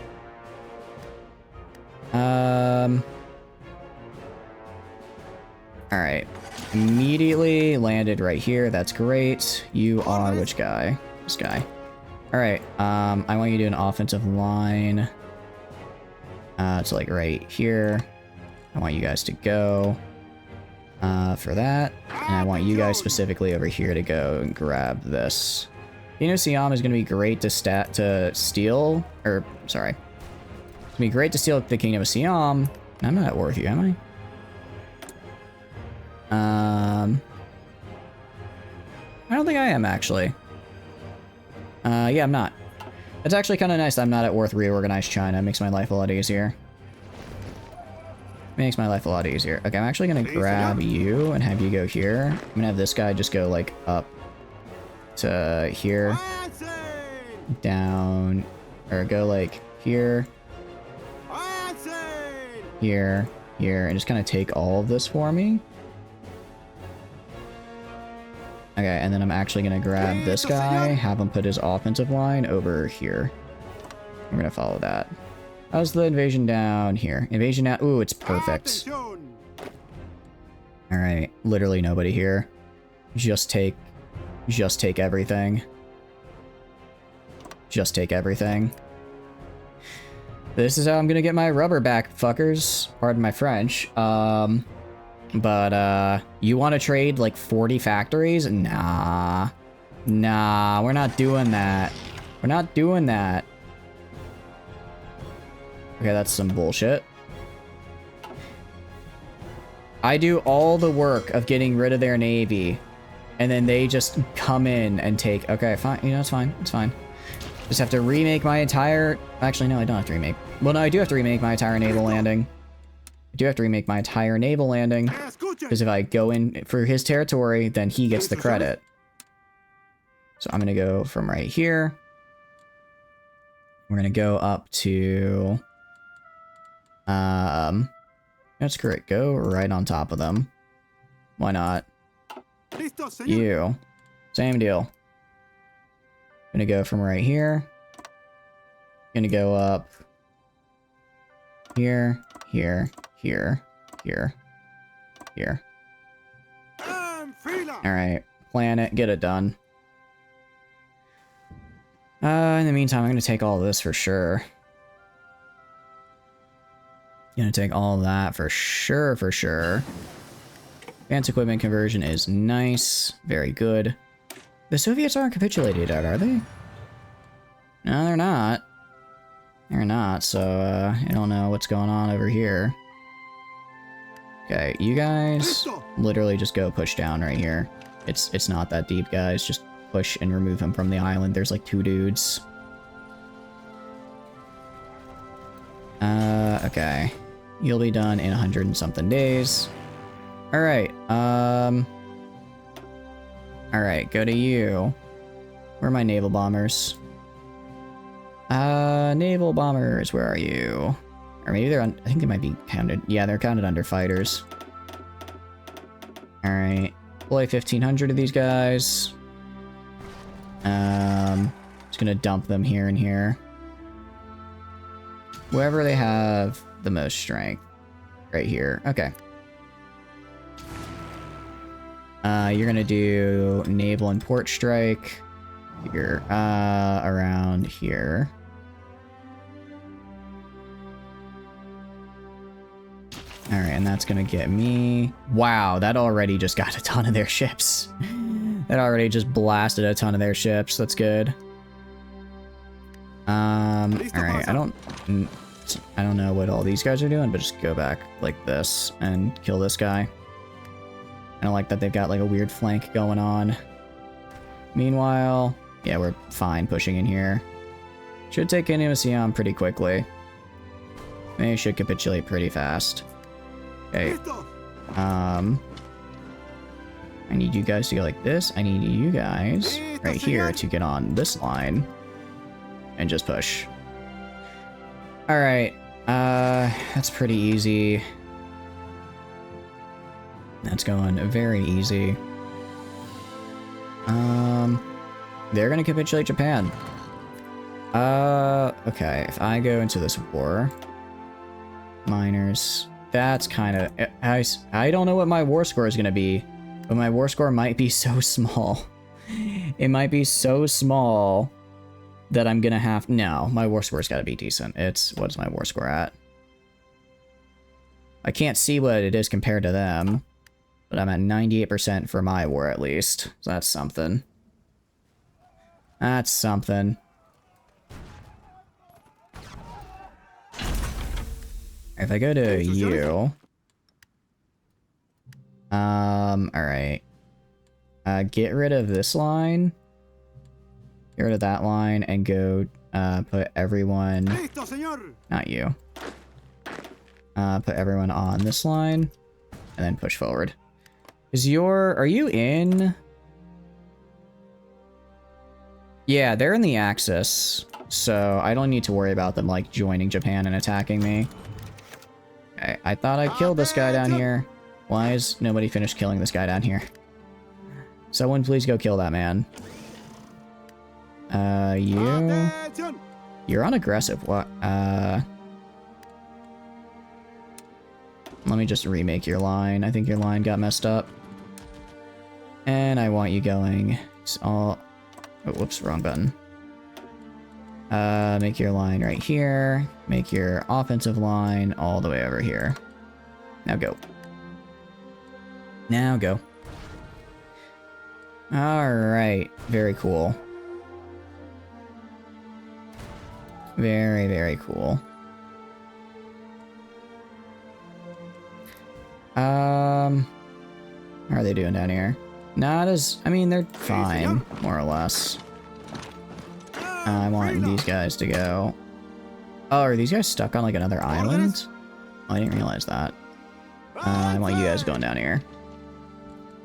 Alright. Immediately landed right here. That's great. You are which guy? This guy. Alright, I want you to do an offensive line. It's like right here. I want you guys to go for that. And I want you guys specifically over here to go and grab this. You know, Siam is going to be great to steal, or, sorry. It'd be great to steal the Kingdom of Siam. I'm not at war with you, am I? I don't think I am, actually. Yeah, I'm not. It's actually kind of nice that I'm not at war with reorganized China. It makes my life a lot easier. Makes my life a lot easier. Okay, I'm actually gonna grab you and have you go here. I'm gonna have this guy just go, like, up to here. Down. Or go, like, here. Here. Here. And just kind of take all of this for me. Okay, and then I'm actually gonna grab this guy, have him put his offensive line over here. I'm gonna follow that. How's the invasion down here? Invasion down. Ooh, it's perfect. Alright, literally nobody here. Just take everything. Just take everything. This is how I'm gonna get my rubber back, fuckers. Pardon my French. But you want to trade like 40 factories? Nah. Nah, we're not doing that. We're not doing that. Okay, that's some bullshit. I do all the work of getting rid of their navy, and then they just come in and take... Okay, fine. You know, it's fine. It's fine. Just have to remake my entire... Actually, no, I don't have to remake. Well, no, I do have to remake my entire naval landing. I do have to remake my entire naval landing, because if I go in for his territory, then he gets the credit. So I'm going to go from right here. We're going to go up to... That's correct. Go right on top of them. Why not? You. Same deal. Gonna go from right here. Gonna go up. Here, here, here, here, here. Alright. Plan it. Get it done. In the meantime, I'm gonna take all of this for sure. Gonna take all of that for sure, for sure. Advanced equipment conversion is nice. Very good. The Soviets aren't capitulated yet, are they? No, they're not. They're not, so, I don't know what's going on over here. Okay, you guys literally just go push down right here. It's not that deep, guys. Just push and remove him from the island. There's like 2 dudes. Okay. You'll be done in 100 and something days. Alright, Alright, go to you. Where are my naval bombers? Naval bombers, where are you? Or maybe they're I think they might be counted. Yeah, they're counted under fighters. Alright. Deploy 1,500 of these guys. Just gonna dump them here and here. Wherever they have the most strength. Right here. Okay. You're gonna do naval and port strike. Here. Around here. Alright, and that's gonna get me... Wow, that already just got a ton of their ships. That already just blasted a ton of their ships. That's good. Alright, I don't know what all these guys are doing, but just go back like this and kill this guy. I don't like that they've got like a weird flank going on. Meanwhile, yeah, we're fine pushing in here. Should take Kingdom of Siam pretty quickly. They should capitulate pretty fast. Okay. I need you guys to go like this. I need you guys right here to get on this line. And just push. Alright. That's pretty easy. That's going very easy. They're gonna capitulate Japan. Okay, if I go into this war... Miners... That's kind of... I don't know what my war score is gonna be, but my war score might be so small. It might be so small that I'm gonna have... No, my war score's gotta be decent. What is my war score at? I can't see what it is compared to them, but I'm at 98% for my war at least. So that's something. That's something. If I go to you... alright. Get rid of this line. Get rid of that line and go, put everyone... Not you. Put everyone on this line. And then push forward. Are you in? Yeah, they're in the Axis. So I don't need to worry about them, like, joining Japan and attacking me. Okay, I thought I killed this guy down here. Why is nobody finished killing this guy down here? Someone please go kill that man. You're on aggressive. What? Let me just remake your line. I think your line got messed up. And I want you going... Oh, whoops, wrong button. Make your line right here. Make your offensive line all the way over here. Now go. Now go. Alright. Very cool. Very, very cool. How are they doing down here? Not as... I mean, they're fine, more or less. I want these guys to go... Oh, are these guys stuck on, like, another island? Oh, I didn't realize that. I want you guys going down here.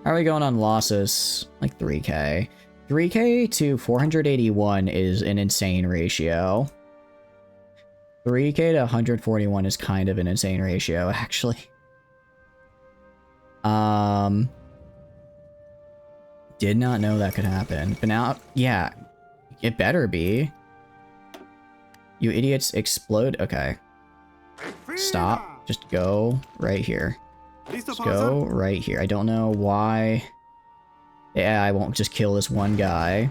How are we going on losses? Like 3k. 3k to 481 is an insane ratio. 3k to 141 is kind of an insane ratio, actually. Did not know that could happen. But now, yeah, it better be. You idiots explode. Okay. Stop. Just go right here. Just go right here. I don't know why. Yeah, I won't just kill this one guy.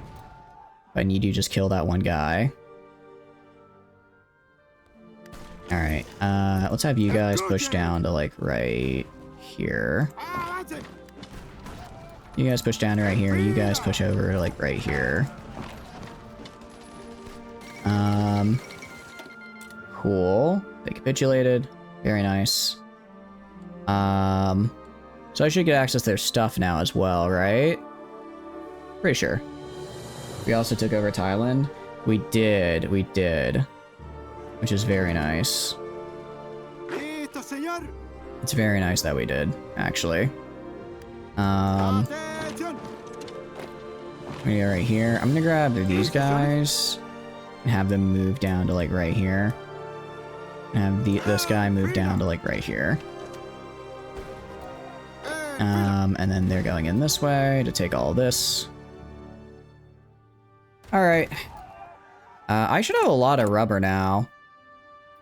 I need you to just kill that one guy. Alright, let's have you guys push down to, like, right here. You guys push down to right here. You guys push over to, like, right here. Cool. They capitulated. Very nice. So I should get access to their stuff now as well, right? Pretty sure. We also took over Thailand. We did. Which is very nice. It's very nice that we did, actually. We are right here. I'm gonna grab these guys and have them move down to, like, right here. And have this guy move down to, like, right here. And then they're going in this way to take all this. Alright. I should have a lot of rubber now.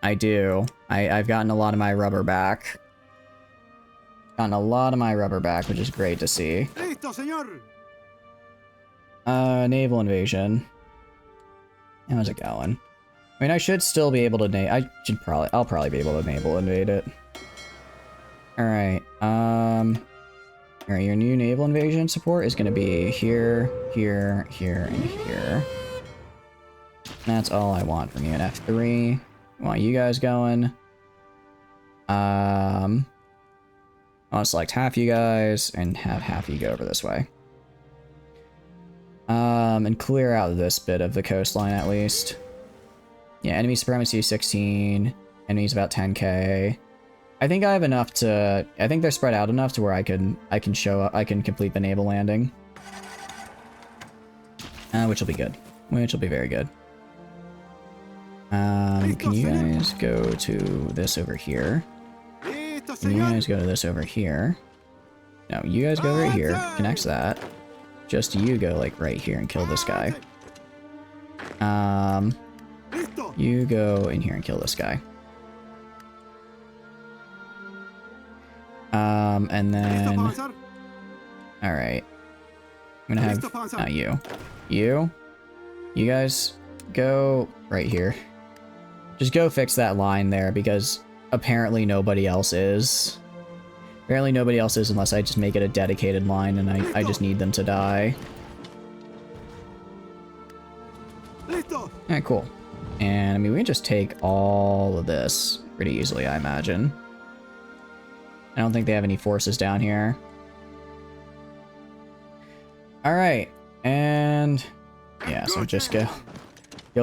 I do. I've gotten a lot of my rubber back. Which is great to see. Naval invasion. How's it going? I mean, I should still be able to I'll probably be able to naval invade it. Alright, alright, your new naval invasion support is gonna be here, here, here, and here. That's all I want from you at F3. I want you guys going. I want to select half you guys and have half you go over this way. And clear out this bit of the coastline at least. Yeah, enemy supremacy 16. Enemies about 10k. I think I have enough to... I think they're spread out enough to where I can show up. I can complete the naval landing. Which will be good. Which will be very good. Can you guys go to this over here? Can you guys go to this over here? No, you guys go right here. Connects that. Just you go, like, right here and kill this guy. You go in here and kill this guy. And then... Alright. I'm gonna have... Not you. You guys go right here. Just go fix that line there, because apparently nobody else is. Apparently nobody else is unless I just make it a dedicated line and I just need them to die. Alright, cool. And I mean, we can just take all of this pretty easily, I imagine. I don't think they have any forces down here. Alright, and yeah, so just go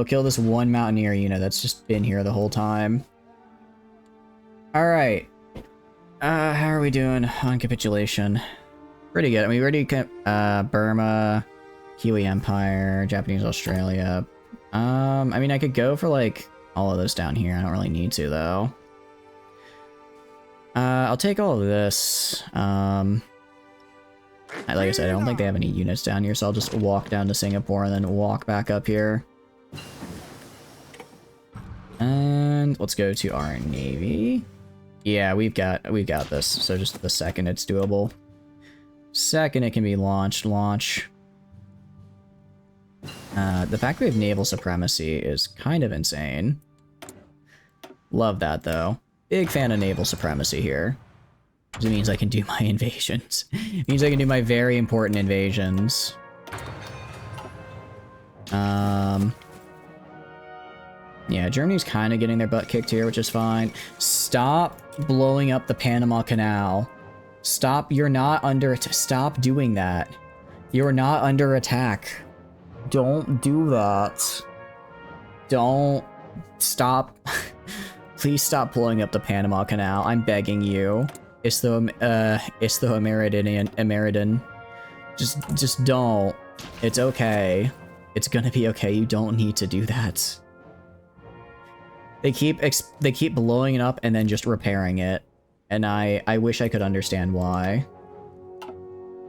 kill this one mountaineer unit that's just been here the whole time. Alright. How are we doing on capitulation? Pretty good. I mean, we already Burma, Kiwi Empire, Japanese Australia. I mean, I could go for like all of this down here. I don't really need to though. I'll take all of this. Like I said, I don't think they have any units down here, so I'll just walk down to Singapore and then walk back up here. And let's go to our navy. Yeah, we've got this. So just the second it's doable. Second it can be launched, launch. The fact we have naval supremacy is kind of insane. Love that though. Big fan of naval supremacy here. It means I can do my invasions. It means I can do my very important invasions. Yeah, Germany's kind of getting their butt kicked here, which is fine. Stop blowing up the Panama Canal. Stop, you're not under, stop doing that. You're not under attack. Don't do that. Don't, stop. Please stop blowing up the Panama Canal. I'm begging you. American. Just don't. It's okay. It's gonna be okay. You don't need to do that. They keep blowing it up and then just repairing it, and I wish I could understand why.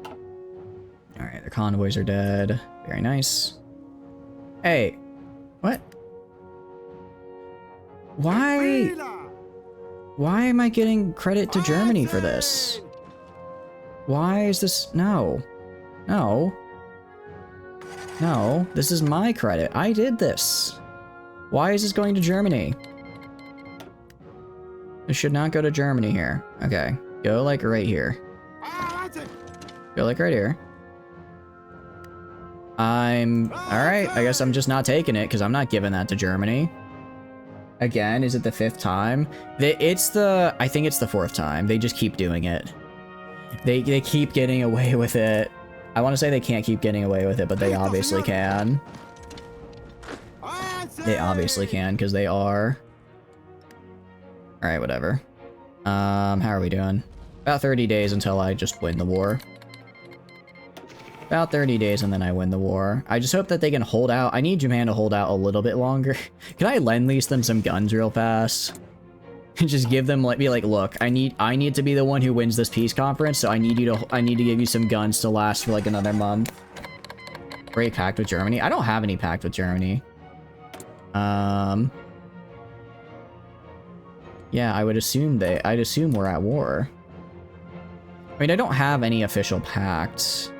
All right, their convoys are dead. Very nice. Hey, what? Why am I getting credit to Germany for this? Why is this? No, this is my credit. I did this. Why is this going to Germany? This should not go to Germany here. Okay, go like right here. Go like right here. Alright, I guess I'm just not taking it because I'm not giving that to Germany. Again, is it the 5th time? I think it's the 4th time. They just keep doing it. They keep getting away with it. I want to say they can't keep getting away with it, but they obviously can. They obviously can, because they are. Alright, whatever. How are we doing? About 30 days until I just win the war. About 30 days and then I win the war. I just hope that they can hold out. I need Japan to hold out a little bit longer. Can I lend-lease them some guns real fast? And just give them, like, be like, look, I need to be the one who wins this peace conference, so I need to give you some guns to last for like another month. Great pact with Germany. I don't have any pact with Germany. Yeah, I'd assume we're at war. I mean, I don't have any official pacts.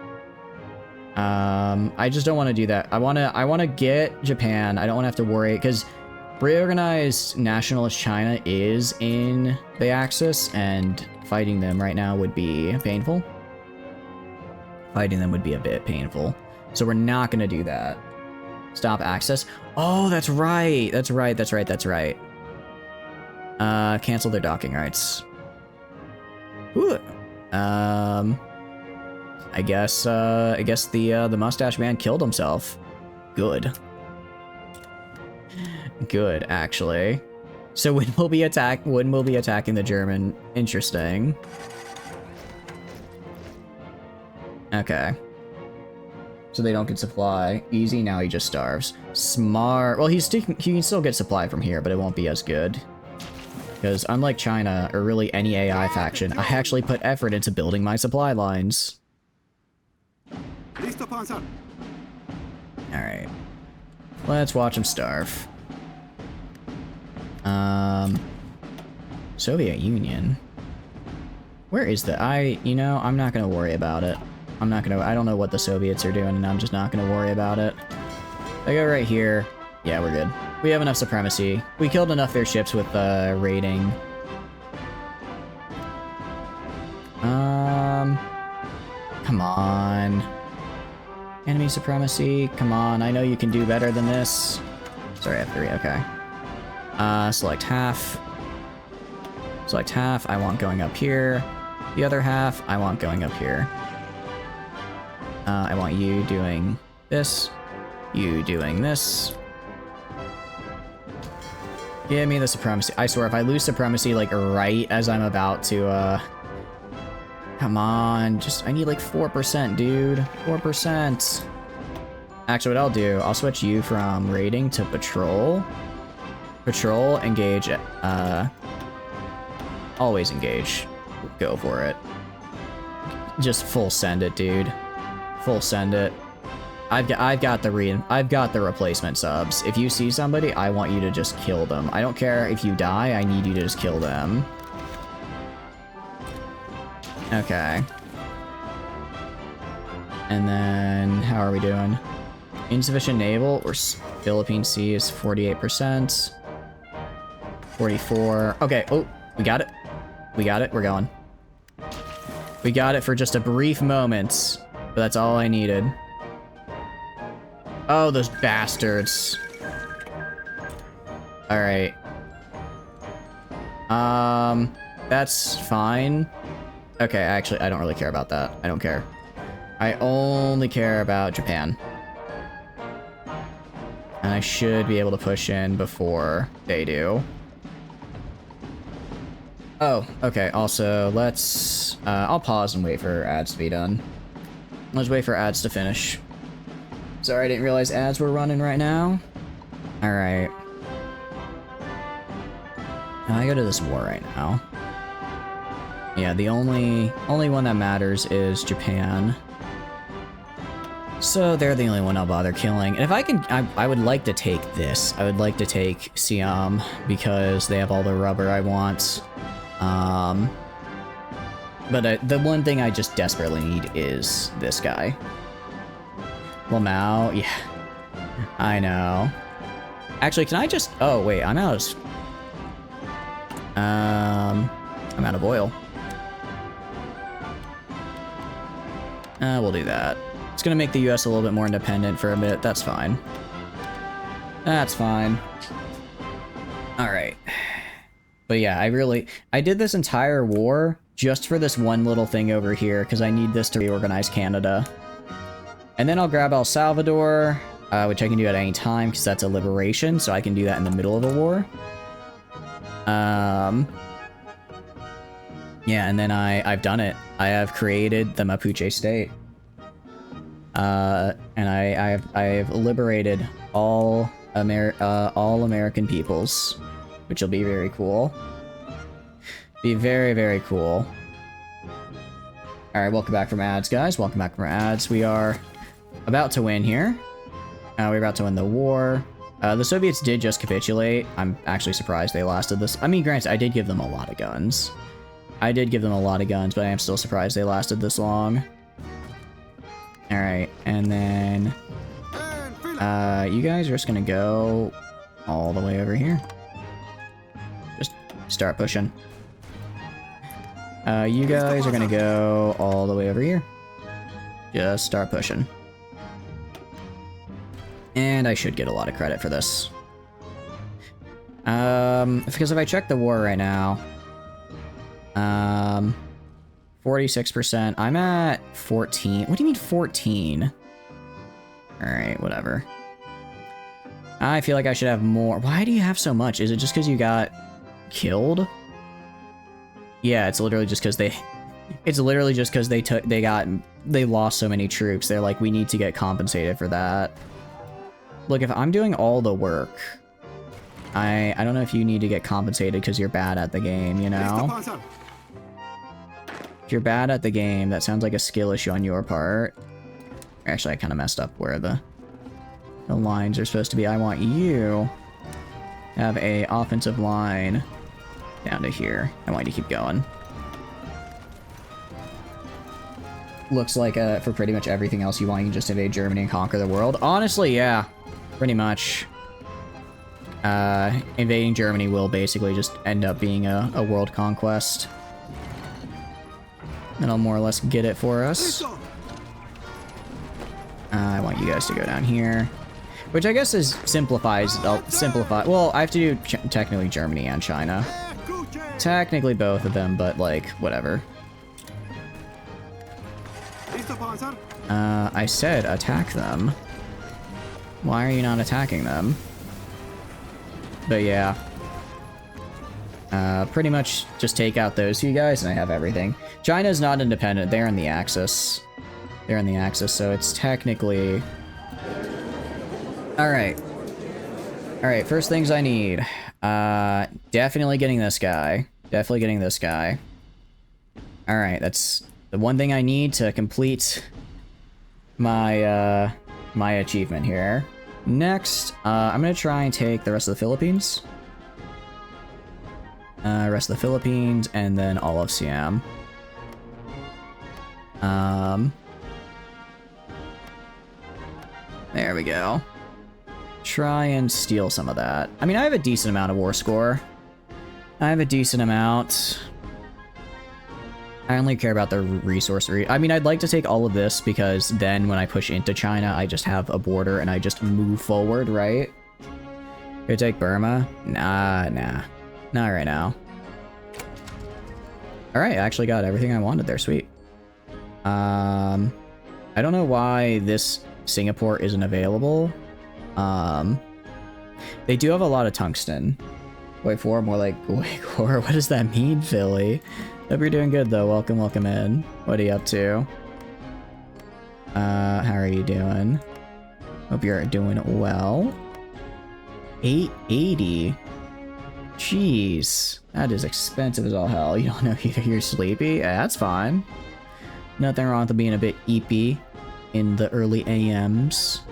I just don't want to do that. I want to get Japan. I don't want to have to worry, because reorganized nationalist China is in the Axis, and fighting them right now would be painful. Fighting them would be a bit painful. So we're not going to do that. Stop access. Oh, that's right. That's right. Cancel their docking rights. Ooh. I guess the mustache man killed himself. Good. Good, actually. So when will be attacking the German? Interesting. Okay. So they don't get supply. Easy, now he just starves. Smart. Well, he can still get supply from here, but it won't be as good. Because unlike China, or really any AI faction, I actually put effort into building my supply lines. Alright. Let's watch him starve. Soviet Union. Where is the... I'm not gonna worry about it. I don't know what the Soviets are doing, and I'm just not gonna worry about it. I go right here. Yeah, we're good. We have enough supremacy. We killed enough of their ships with raiding. Come on. Enemy supremacy. Come on, I know you can do better than this. Sorry, F3, okay. Select half. Select half, I want going up here. The other half, I want going up here. I want you doing this. You doing this. Give me the supremacy. I swear, if I lose supremacy, like, right as I'm about to, come on, I need, like, 4%, dude. 4%. Actually, what I'll do, I'll switch you from raiding to patrol. Patrol, engage, always engage. Go for it. Just full send it, dude. Full send it. I've got the replacement subs. If you see somebody, I want you to just kill them. I don't care if you die, I need you to just kill them. Okay. And then, how are we doing? Insufficient naval, or Philippine Sea is 48%. 44. Okay, oh, we got it. We got it, we're going. We got it for just a brief moment, but that's all I needed. Oh, those bastards. Alright. That's fine. Okay, actually, I don't really care about that. I don't care. I only care about Japan. And I should be able to push in before they do. Oh, okay, also, let's... I'll pause and wait for ads to be done. Let's wait for ads to finish. Sorry, I didn't realize ads were running right now. Alright. I go to this war right now. Yeah, the only one that matters is Japan. So they're the only one I'll bother killing. And if I can, I would like to take this. I would like to take Siam because they have all the rubber I want. But the one thing I just desperately need is this guy. Lamau, yeah. I know. Actually, can I just... Oh, wait, I'm out of oil. We'll do that. It's gonna make the US a little bit more independent for a bit. That's fine. That's fine. Alright. But yeah, I did this entire war just for this one little thing over here, because I need this to reorganize Canada. And then I'll grab El Salvador, which I can do at any time, because that's a liberation, so I can do that in the middle of a war. Yeah, and then I've done it. I have created the Mapuche state. And I have liberated all American peoples, which will be very cool. Be very, very cool. Alright, welcome back from ads, guys. Welcome back from ads. We are about to win here. We're about to win the war. The Soviets did just capitulate. I'm actually surprised they lasted this. I mean, granted, I did give them a lot of guns. I did give them a lot of guns, but I am still surprised they lasted this long. Alright, and then... you guys are just gonna go all the way over here. Just start pushing. You guys are gonna go all the way over here. Just start pushing. And I should get a lot of credit for this. Because if I check the war right now... 46%. I'm at 14. What do you mean 14? Alright, whatever. I feel like I should have more. Why do you have so much? Is it just because you got killed? Yeah, it's literally just because they... It's literally just because they lost so many troops. They're like, we need to get compensated for that. Look, if I'm doing all the work... I don't know if you need to get compensated because you're bad at the game, you know? If you're bad at the game, that sounds like a skill issue on your part. Actually, I kind of messed up where the lines are supposed to be. I want you to have a offensive line down to here. I want you to keep going. Looks like for pretty much everything else you want, you can just invade Germany and conquer the world. Honestly, yeah. Pretty much. Invading Germany will basically just end up being a world conquest. And I'll more or less get it for us. I want you guys to go down here. Which I guess is simplifies... I'll simplify... Well, I have to do technically Germany and China. Technically both of them, but like, whatever. Listo, Panzer? I said attack them. Why are you not attacking them? But yeah. Pretty much just take out those two guys and I have everything. China's not independent. They're in the Axis. They're in the Axis, so it's technically... Alright. Alright, first things I need. Definitely getting this guy. Definitely getting this guy. Alright, that's the one thing I need to complete my, my achievement here. Next, I'm gonna try and take the rest of the Philippines. Rest of the Philippines, and then all of Siam. There we go. Try and steal some of that. I mean, I have a decent amount of war score. I have a decent amount. I only care about the resource. I mean, I'd like to take all of this because then when I push into China, I just have a border and I just move forward, right? Could I take Burma? Nah. Not right now. Alright, I actually got everything I wanted there. Sweet. I don't know why this Singapore isn't available. They do have a lot of tungsten. Wait for more like wait for. What does that mean, Philly? Hope you're doing good though. Welcome in. What are you up to? How are you doing? Hope you're doing well. 880. Jeez, that is expensive as all hell. You don't know if you're sleepy? Yeah, that's fine. Nothing wrong with being a bit eepy in the early AMs.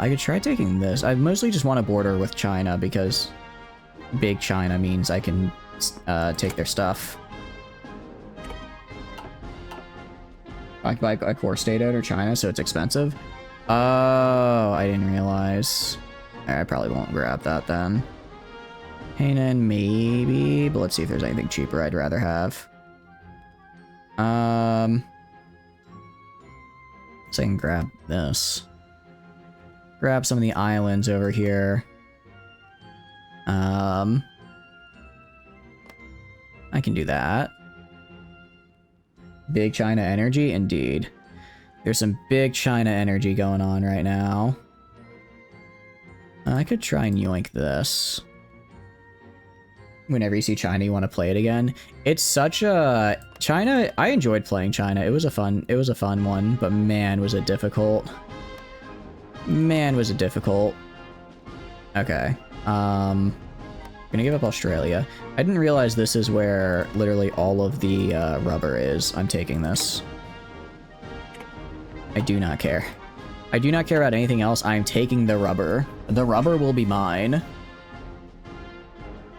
I could try taking this. I mostly just want to border with China because big China means I can take their stuff. I can buy a core state out of China, so it's expensive. Oh, I didn't realize. I probably won't grab that then. Hainan, maybe, but let's see if there's anything cheaper I'd rather have. So I can grab this. Grab some of the islands over here. I can do that. Big China energy, indeed. There's some big China energy going on right now. I could try and yoink this. Whenever you see China, you want to play it again. It's such a... China, I enjoyed playing China. It was a fun one, but man, was it difficult. Man, was it difficult. Okay. Gonna give up Australia. I didn't realize this is where literally all of the rubber is. I'm taking this. I do not care. I do not care about anything else. I'm taking the rubber. The rubber will be mine.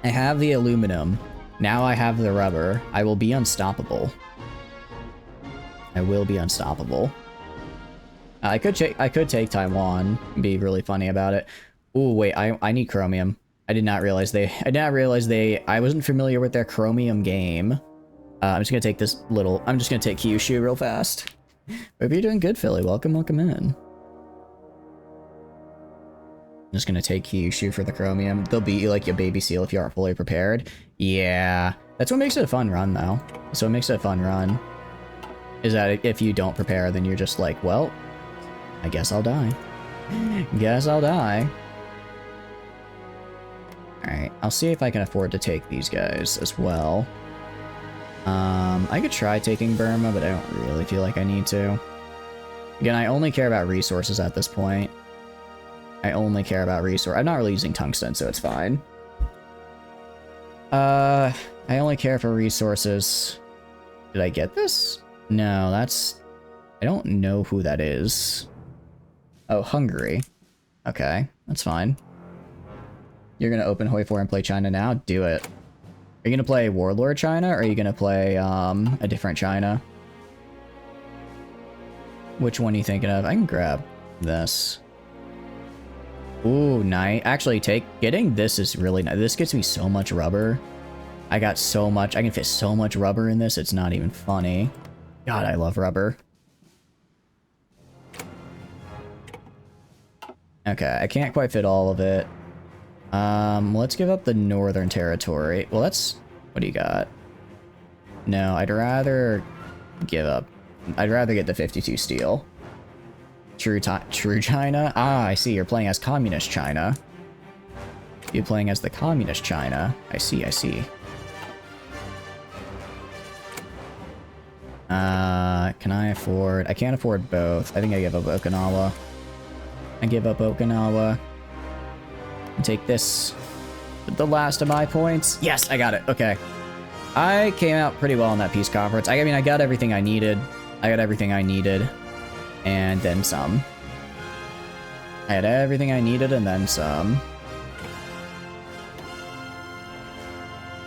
I have the aluminum. Now I have the rubber. I will be unstoppable. I will be unstoppable. I could take Taiwan and be really funny about it. Ooh, wait, I need chromium. I did not realize I wasn't familiar with their chromium game. I'm just gonna take this little, I'm just gonna take Kyushu real fast. Hope you're doing good, Philly. Welcome in. I'm just gonna take Kyushu for the chromium. They'll beat you like a baby seal if you aren't fully prepared. Yeah, that's what makes it a fun run, though. That's what makes it a fun run. Is that if you don't prepare, then you're just like, well, I guess I'll die. Guess I'll die. Alright, I'll see if I can afford to take these guys as well. I could try taking Burma, but I don't really feel like I need to. Again, I only care about resources at this point. I only care about I'm not really using tungsten, so it's fine. I only care for resources. Did I get this? No, that's... I don't know who that is. Oh, Hungary. Okay, that's fine. You're gonna open Hoi 4 and play China now? Do it. Are you gonna play Warlord China, or are you gonna play, a different China? Which one are you thinking of? I can grab this. Ooh, nice. Actually, getting this is really nice. This gets me so much rubber. I got so much. I can fit so much rubber in this, it's not even funny. God, I love rubber. Okay, I can't quite fit all of it. Let's give up the northern territory. Well, that's... What do you got? No, I'd rather give up... I'd rather get the 52 steel. True China? Ah, I see. You're playing as Communist China. You're playing as the Communist China. I see, I see. Can I afford... I can't afford both. I think I give up Okinawa. I give up Okinawa. And take this. The last of my points. Yes, I got it. Okay. I came out pretty well in that peace conference. I mean, I got everything I needed. I got everything I needed. And then some. I had everything I needed and then some.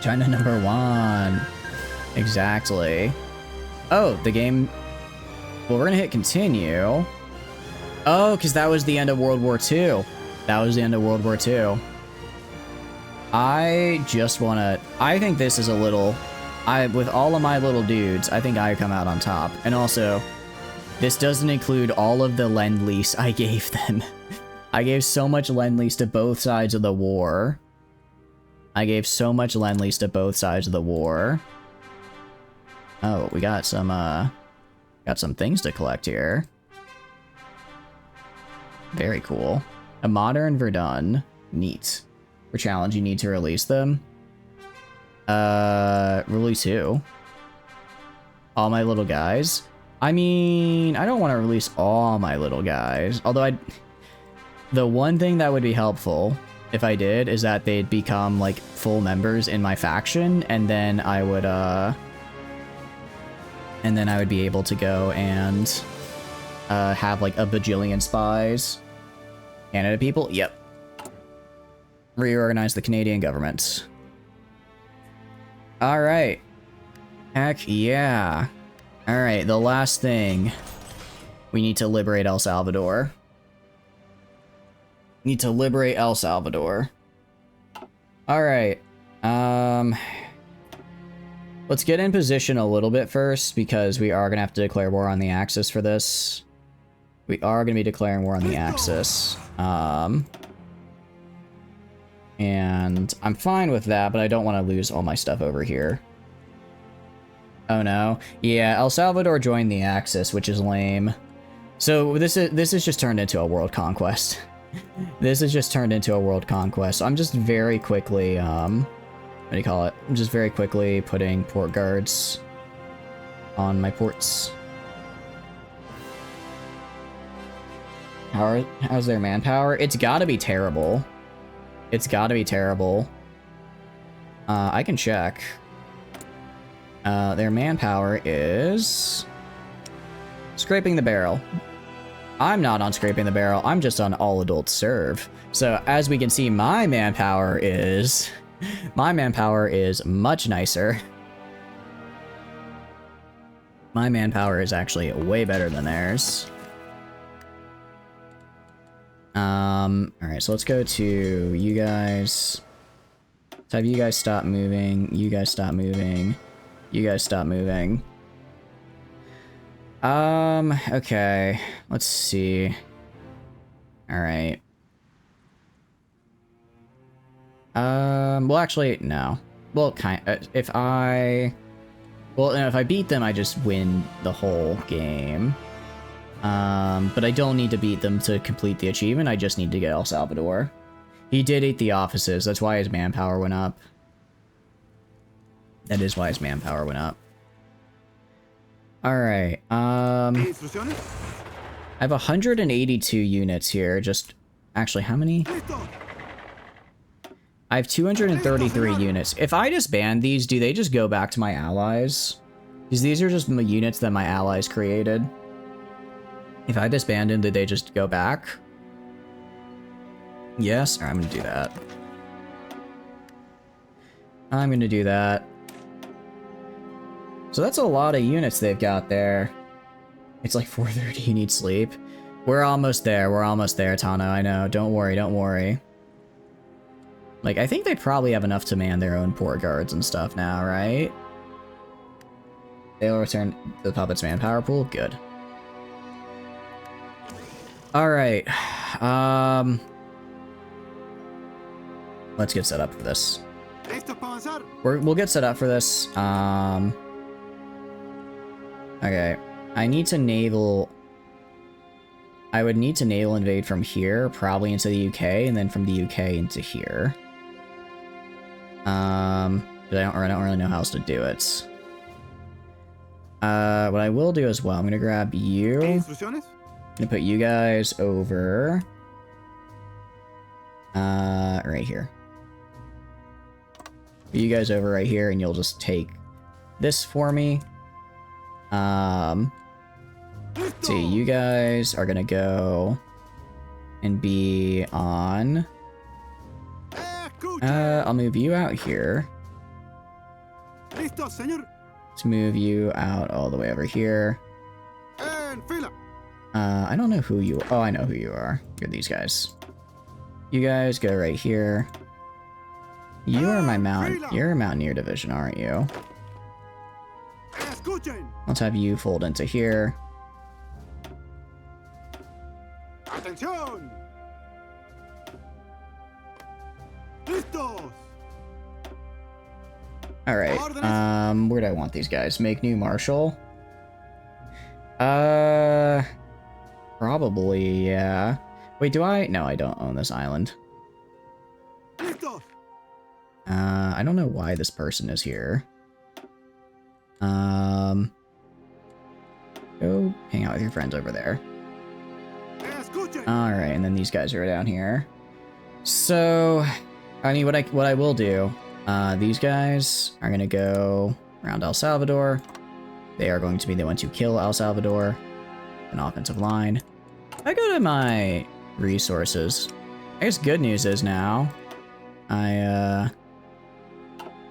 China #1. Exactly. Oh, the game... Well, we're gonna hit continue. Oh, because that was the end of World War II. That was the end of World War II. I just want to... I think this is a little... with all of my little dudes, I think I come out on top. And also, this doesn't include all of the Lend-Lease I gave them. I gave so much Lend-Lease to both sides of the war. I gave so much Lend-Lease to both sides of the war. Oh, we got some things to collect here. Very cool. A modern Verdun. Neat. For challenge, you need to release them. Release who? All my little guys? I mean, I don't want to release all my little guys. Although the one thing that would be helpful if I did is that they'd become like full members in my faction, and then I would be able to go and have like a bajillion spies. Canada people? Yep. Reorganize the Canadian government. Alright. Heck yeah. Alright, the last thing. We need to liberate El Salvador. Need to liberate El Salvador. Alright. Let's get in position a little bit first, because we are going to have to declare war on the Axis for this. We are going to be declaring war on the Axis. And I'm fine with that, but I don't want to lose all my stuff over here. Oh no. Yeah, El Salvador joined the Axis, which is lame. So this is just turned into a world conquest. This is just turned into a world conquest. So I'm just very quickly, what do you call it? I'm just very quickly putting port guards on my ports. How's their manpower? It's gotta be terrible. It's gotta be terrible. I can check. Their manpower is... Scraping the barrel. I'm not on scraping the barrel, I'm just on all adults serve. So as we can see, my manpower is much nicer. My manpower is actually way better than theirs. Alright, so let's go to you guys. Let's have you guys stop moving, you guys stop moving, you guys stop moving. Okay, let's see. Alright. Well actually, no. Well, if I beat them, I just win the whole game. But I don't need to beat them to complete the achievement, I just need to get El Salvador. He did eat the offices, that's why his manpower went up. That is why his manpower went up. Alright, I have 182 units here, just... Actually, how many? I have 233 units. If I disband these, do they just go back to my allies? Because these are just units that my allies created. If I disband them, did they just go back? Yes? Alright, I'm gonna do that. I'm gonna do that. So that's a lot of units they've got there. It's like 4:30, you need sleep. We're almost there, Tano, I know. Don't worry, don't worry. Like, I think they probably have enough to man their own port guards and stuff now, right? They'll return the puppet's manpower pool? Good. Alright. Let's get set up for this. ¿Listos para avanzar? We'll get set up for this. Okay. I would need to naval invade from here, probably into the UK, and then from the UK into here. But I don't really know how else to do it. What I will do as well, I'm gonna grab you. ¿Instrucciones? I'm gonna put you guys over. Right here. Put you guys over right here, and you'll just take this for me. See, you guys are gonna go and be on. I'll move you out here. ¿Listos, señor? Let's move you out all the way over here. En fila. I don't know who you. Oh, I know who you are. You're these guys. You guys go right here. You are my You're a Mountaineer division, aren't you? Escuchen. Let's have you fold into here. Atención. Listos. All right. Where do I want these guys? Make new marshal. Probably, yeah. Wait, do I? No, I don't own this island. Listos. I don't know why this person is here. Go hang out with your friends over there. Escuchen. Alright, and then these guys are down here. So, I mean, what I will do, these guys are gonna go around El Salvador. They are going to be the ones who kill El Salvador. An offensive line. I go to my resources. I guess good news is now,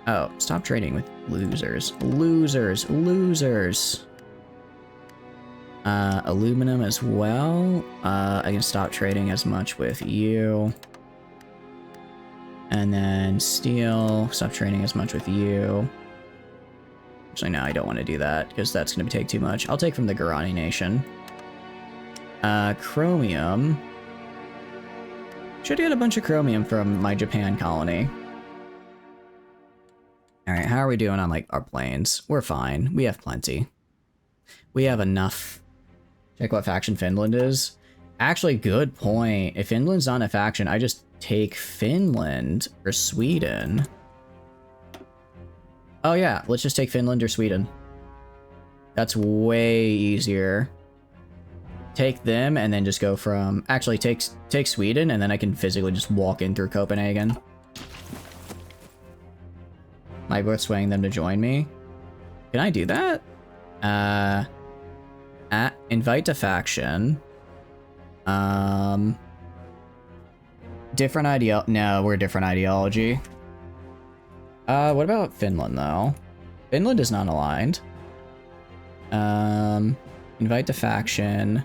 oh, stop trading with losers. Losers. Aluminum as well. I can stop trading as much with you. And then steel, stop trading as much with you. Actually, no, I don't want to do that, because that's going to take too much. I'll take from the Guarani Nation. Chromium. Should get a bunch of chromium from my Japan colony. Alright, how are we doing on, like, our planes? We're fine. We have plenty. We have enough. Check what faction Finland is. Actually, good point. If Finland's not a faction, I just take Finland or Sweden. Oh yeah, let's just take Finland or Sweden. That's way easier. Take them and then just go from... Actually, take Sweden and then I can physically just walk in through Copenhagen. Might worth swaying them to join me. Can I do that? Invite to faction. Different ideology. No, we're different ideology. What about Finland, though? Finland is not aligned. Invite to faction.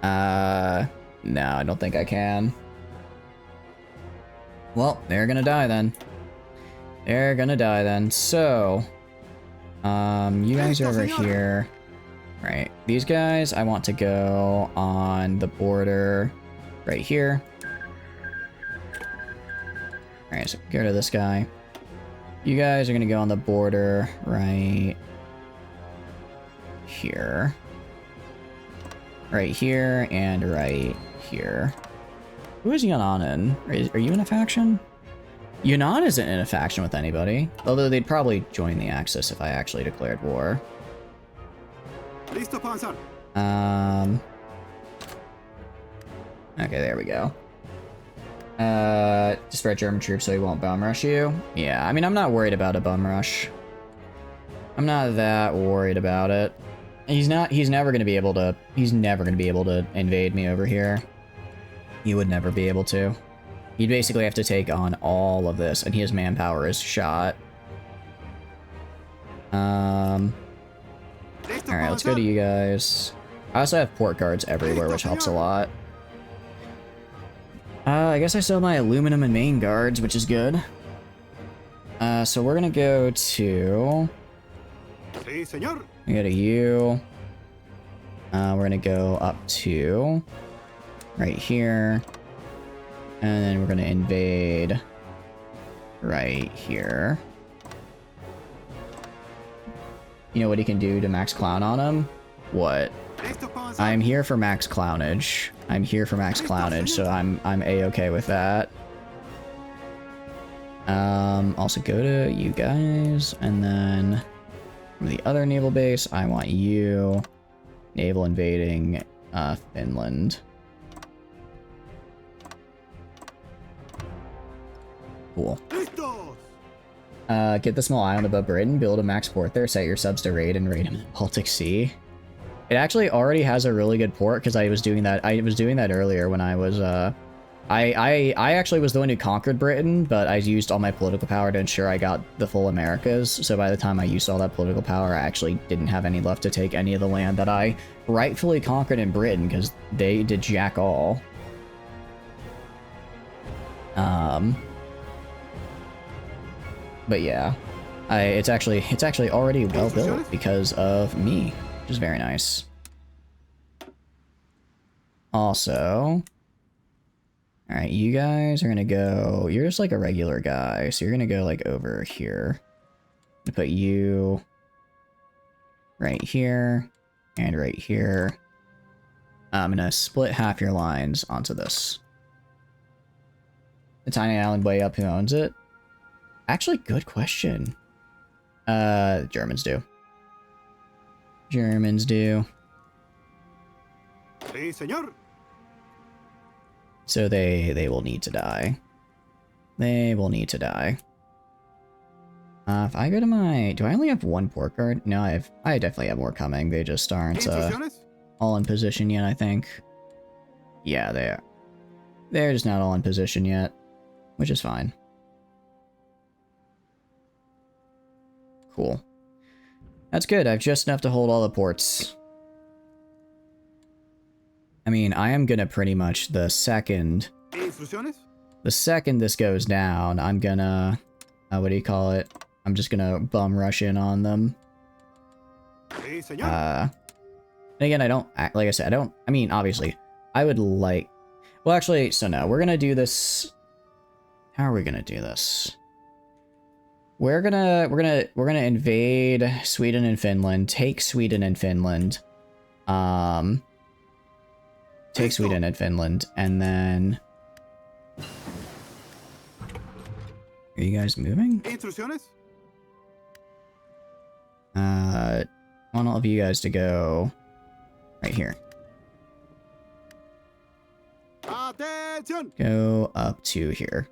No, I don't think I can. Well, they're gonna die then. They're gonna die then. So, you guys are over here. Right, these guys, I want to go on the border right here. Alright, so go to this guy. You guys are gonna go on the border right here. Right here and right here. Who is Yunnan in? Are you in a faction? Yunnan isn't in a faction with anybody. Although they'd probably join the Axis if I actually declared war. Listo para avanzar. Okay, there we go. Just red German troops so he won't bum rush you. Yeah, I mean, I'm not worried about a bum rush. I'm not that worried about it. He's never gonna be able to invade me over here. He would never be able to. He'd basically have to take on all of this, and his manpower is shot. Alright, let's go to you guys. I also have port guards everywhere, which helps a lot. I guess I still have my aluminum and main guards, which is good. So we're gonna go to... Sí, señor. We go to you. We're gonna go up to... right here. And then we're gonna invade right here. You know what he can do to max clown on him? What? Listo para avanzar. I'm here for max clownage. I'm here for max clownage, so I'm a-okay with that. Also go to you guys, and then from the other naval base, I want you naval invading Finland. Cool. Listos. Get the small island above Britain, build a max port there, set your subs to raid, and raid him in the Baltic Sea. It actually already has a really good port, because I was doing that earlier when I was, I actually was the one who conquered Britain, but I used all my political power to ensure I got the full Americas, so by the time I used all that political power, I actually didn't have any left to take any of the land that I rightfully conquered in Britain, because they did jack all. But yeah, it's actually already well built because of me, which is very nice. Also, all right, you guys are gonna go. You're just like a regular guy, so you're gonna go like over here. I'm gonna put you right here and right here. I'm gonna split half your lines onto this. The tiny island way up, who owns it? Actually, good question. Germans do. Germans do. Sí, señor. So they will need to die. They will need to die. If I go to my... Do I only have one port guard? No, I definitely have more coming. They just aren't Instrucciones. all in position yet, I think. Yeah, they are. They're just not all in position yet, which is fine. Cool. That's good. I have just enough to hold all the ports. I mean, I am gonna pretty much the second Instrucciones. this goes down, I'm gonna, what do you call it? I'm just gonna bum rush in on them. Sí, señor. And again, I don't, like I said, I mean, obviously, I would like, well, actually, so no, we're gonna do this, how are we gonna do this? We're gonna invade Sweden and Finland, take Sweden and Finland, take Sweden and Finland, and then... Are you guys moving? Instrucciones. I want all of you guys to go right here. Atención. Go up to here.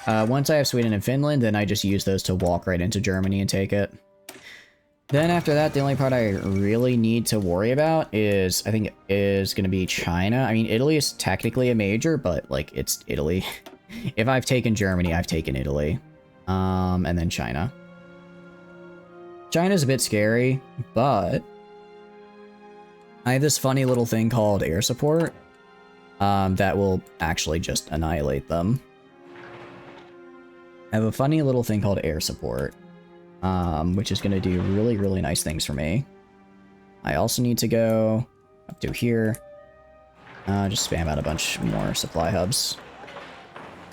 Once I have Sweden and Finland, then I just use those to walk right into Germany and take it. Then after that, the only part I really need to worry about is, I think, is going to be China. I mean, Italy is technically a major, but, like, it's Italy. If I've taken Germany, I've taken Italy. And then China. China's a bit scary, but I have this funny little thing called air support that will actually just annihilate them. I have a funny little thing called air support, which is going to do really, really nice things for me. I also need to go up to here. Just spam out a bunch more supply hubs.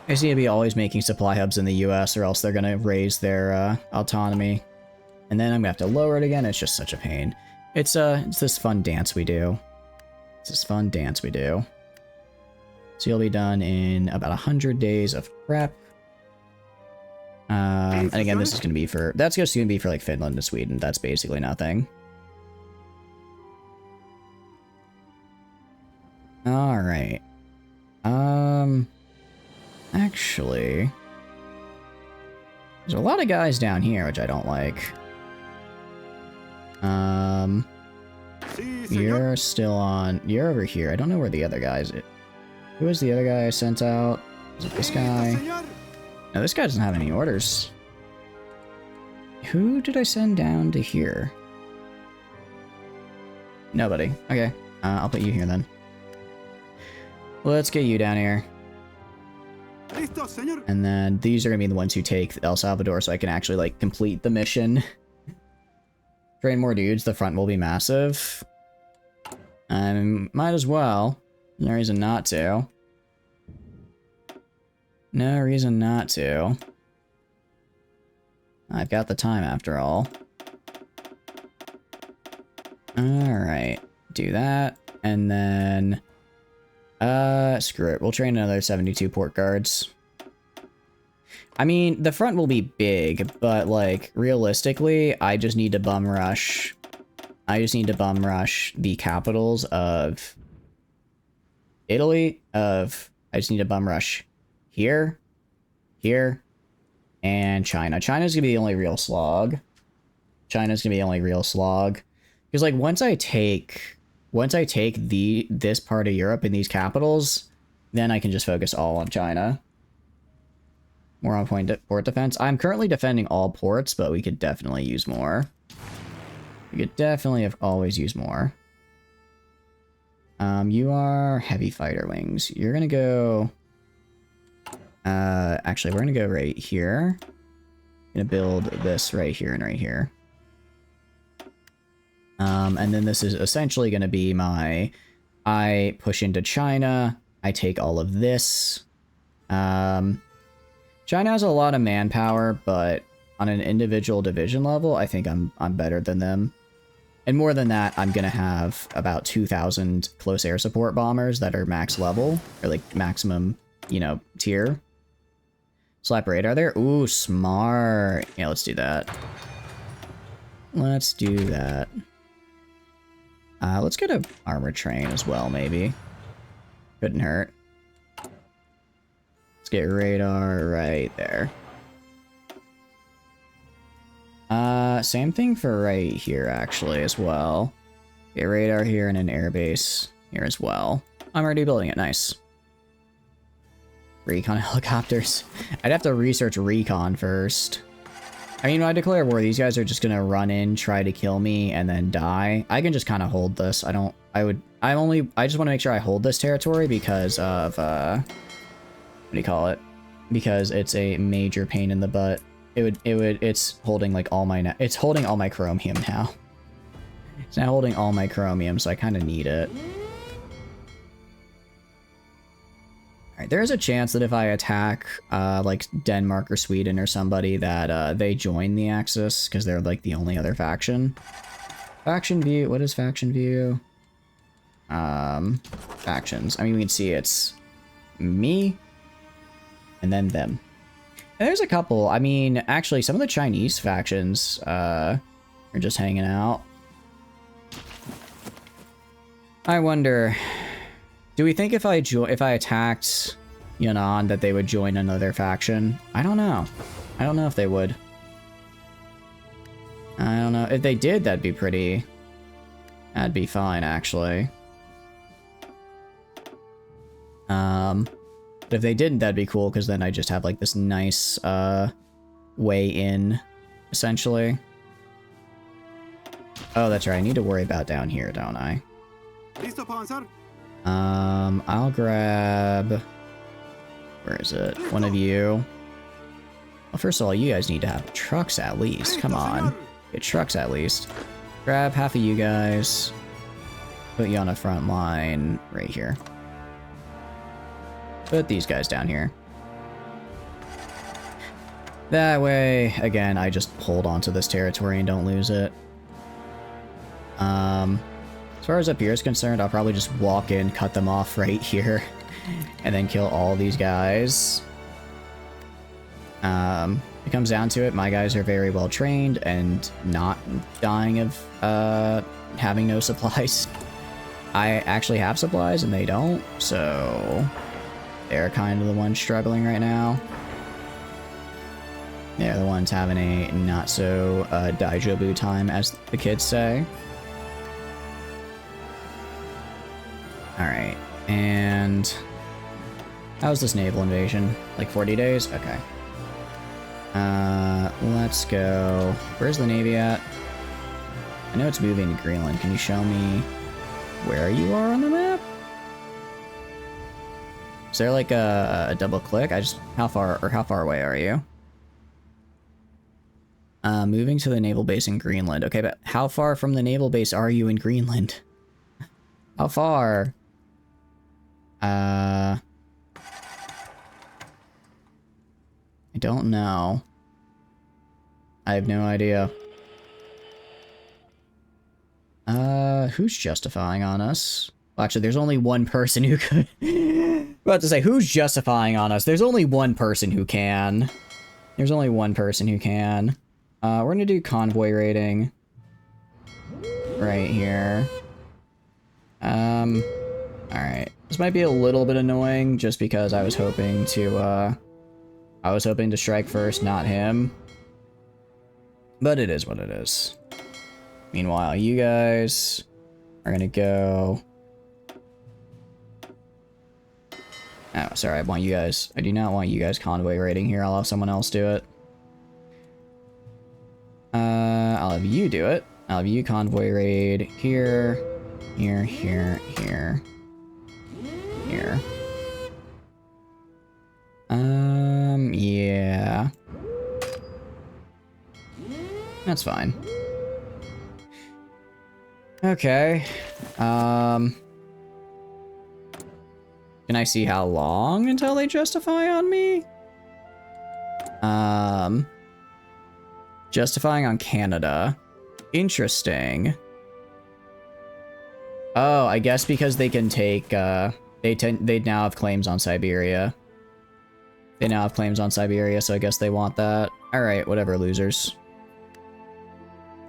I just need to be always making supply hubs in the US, or else they're going to raise their autonomy. And then I'm going to have to lower it again. It's just such a pain. It's this fun dance we do. It's this fun dance we do. So you'll be done in about 100 days of prep. And again, this is going to be for... That's just going to be for, like, Finland and Sweden. That's basically nothing. Alright. Actually... There's a lot of guys down here, which I don't like. Sí, señor. You're still on... You're over here. I don't know where the other guys... Who was the other guy I sent out? Was it this Listo, guy? señor. No, this guy doesn't have any orders. Who did I send down to here? Nobody. Okay, I'll put you here then. Let's get you down here. Listo, señor. And then these are going to be the ones who take El Salvador so I can actually, like, complete the mission. Train more dudes, the front will be massive. Might as well. No reason not to. No reason not to. I've got the time after all. Alright. Do that. And then... screw it. We'll train another 72 port guards. I mean, the front will be big, but, like, realistically, I just need to bum rush. I just need to bum rush the capitals of Italy, I just need to bum rush here, here, and China. China's gonna be the only real slog. China's gonna be the only real slog. Because, like, once I take this part of Europe and these capitals, then I can just focus all on China. More on port defense. I'm currently defending all ports, but we could definitely use more. We could definitely have always used more. You are heavy fighter wings. You're gonna go... actually, we're gonna go right here. Gonna build this right here and right here. And then this is essentially gonna be my... I push into China. I take all of this. China has a lot of manpower, but on an individual division level, I think I'm better than them. And more than that, I'm gonna have about 2,000 close air support bombers that are max level, or like maximum, you know, tier. Slap radar there. Ooh, smart. Yeah, let's do that. Let's do that. Let's get a armor train as well, maybe. Couldn't hurt. Let's get radar right there. Same thing for right here, actually, as well. Get radar here and an airbase here as well. I'm already building it, nice. Recon helicopters. I'd have to research recon first. I mean, when I declare war, these guys are just gonna run in, try to kill me, and then die. I can just kind of hold this. I just want to make sure I hold this territory because of, what do you call it? Because it's a major pain in the butt. It's holding like it's holding all my chromium now. It's now holding all my chromium, so I kind of need it. Alright, there is a chance that if I attack, like Denmark or Sweden or somebody, that, they join the Axis, because they're like the only other faction. Faction view, what is faction view? Factions. I mean, we can see it's me, and then them. And there's a couple. I mean, actually, some of the Chinese factions are just hanging out. I wonder, do we think if I attacked Yunnan that they would join another faction? I don't know. I don't know if they would. I don't know. If they did, that'd be fine, actually. But if they didn't, that'd be cool, because then I just have, like, this nice, way in, essentially. Oh, that's right. I need to worry about down here, don't I? I'll grab... Where is it? One of you. Well, first of all, you guys need to have trucks at least. Come on. Get trucks at least. Grab half of you guys. Put you on a front line right here. Put these guys down here. That way, again, I just hold on to this territory and don't lose it. As far as up here is concerned, I'll probably just walk in, cut them off right here, and then kill all these guys. It comes down to it, my guys are very well trained and not dying of having no supplies. I actually have supplies and they don't, so... They're kind of the ones struggling right now. They're the ones having a not-so daijobu time, as the kids say. Alright, and... How's this naval invasion? Like 40 days? Okay. Let's go... Where's the Navy at? I know it's moving to Greenland. Can you show me where you are on the map? Is there like a double click? How far away are you? Moving to the naval base in Greenland. Okay, but how far from the naval base are you in Greenland? How far? I don't know. I have no idea. Who's justifying on us? Well, actually, there's only one person who could. About to say, who's justifying on us? There's only one person who can. There's only one person who can. We're gonna do convoy raiding. Right here. Alright. This might be a little bit annoying, just because I was hoping to, strike first, not him. But it is what it is. Meanwhile, you guys are gonna go... Oh, sorry, I do not want you guys convoy raiding here. I'll have someone else do it. I'll have you do it. I'll have you convoy raid here, here, here, here, here. Yeah. That's fine. Okay. Can I see how long until they justify on me? Justifying on Canada. Interesting. Oh, I guess because they can take, they now have claims on Siberia. They now have claims on Siberia, so I guess they want that. Alright, whatever, losers.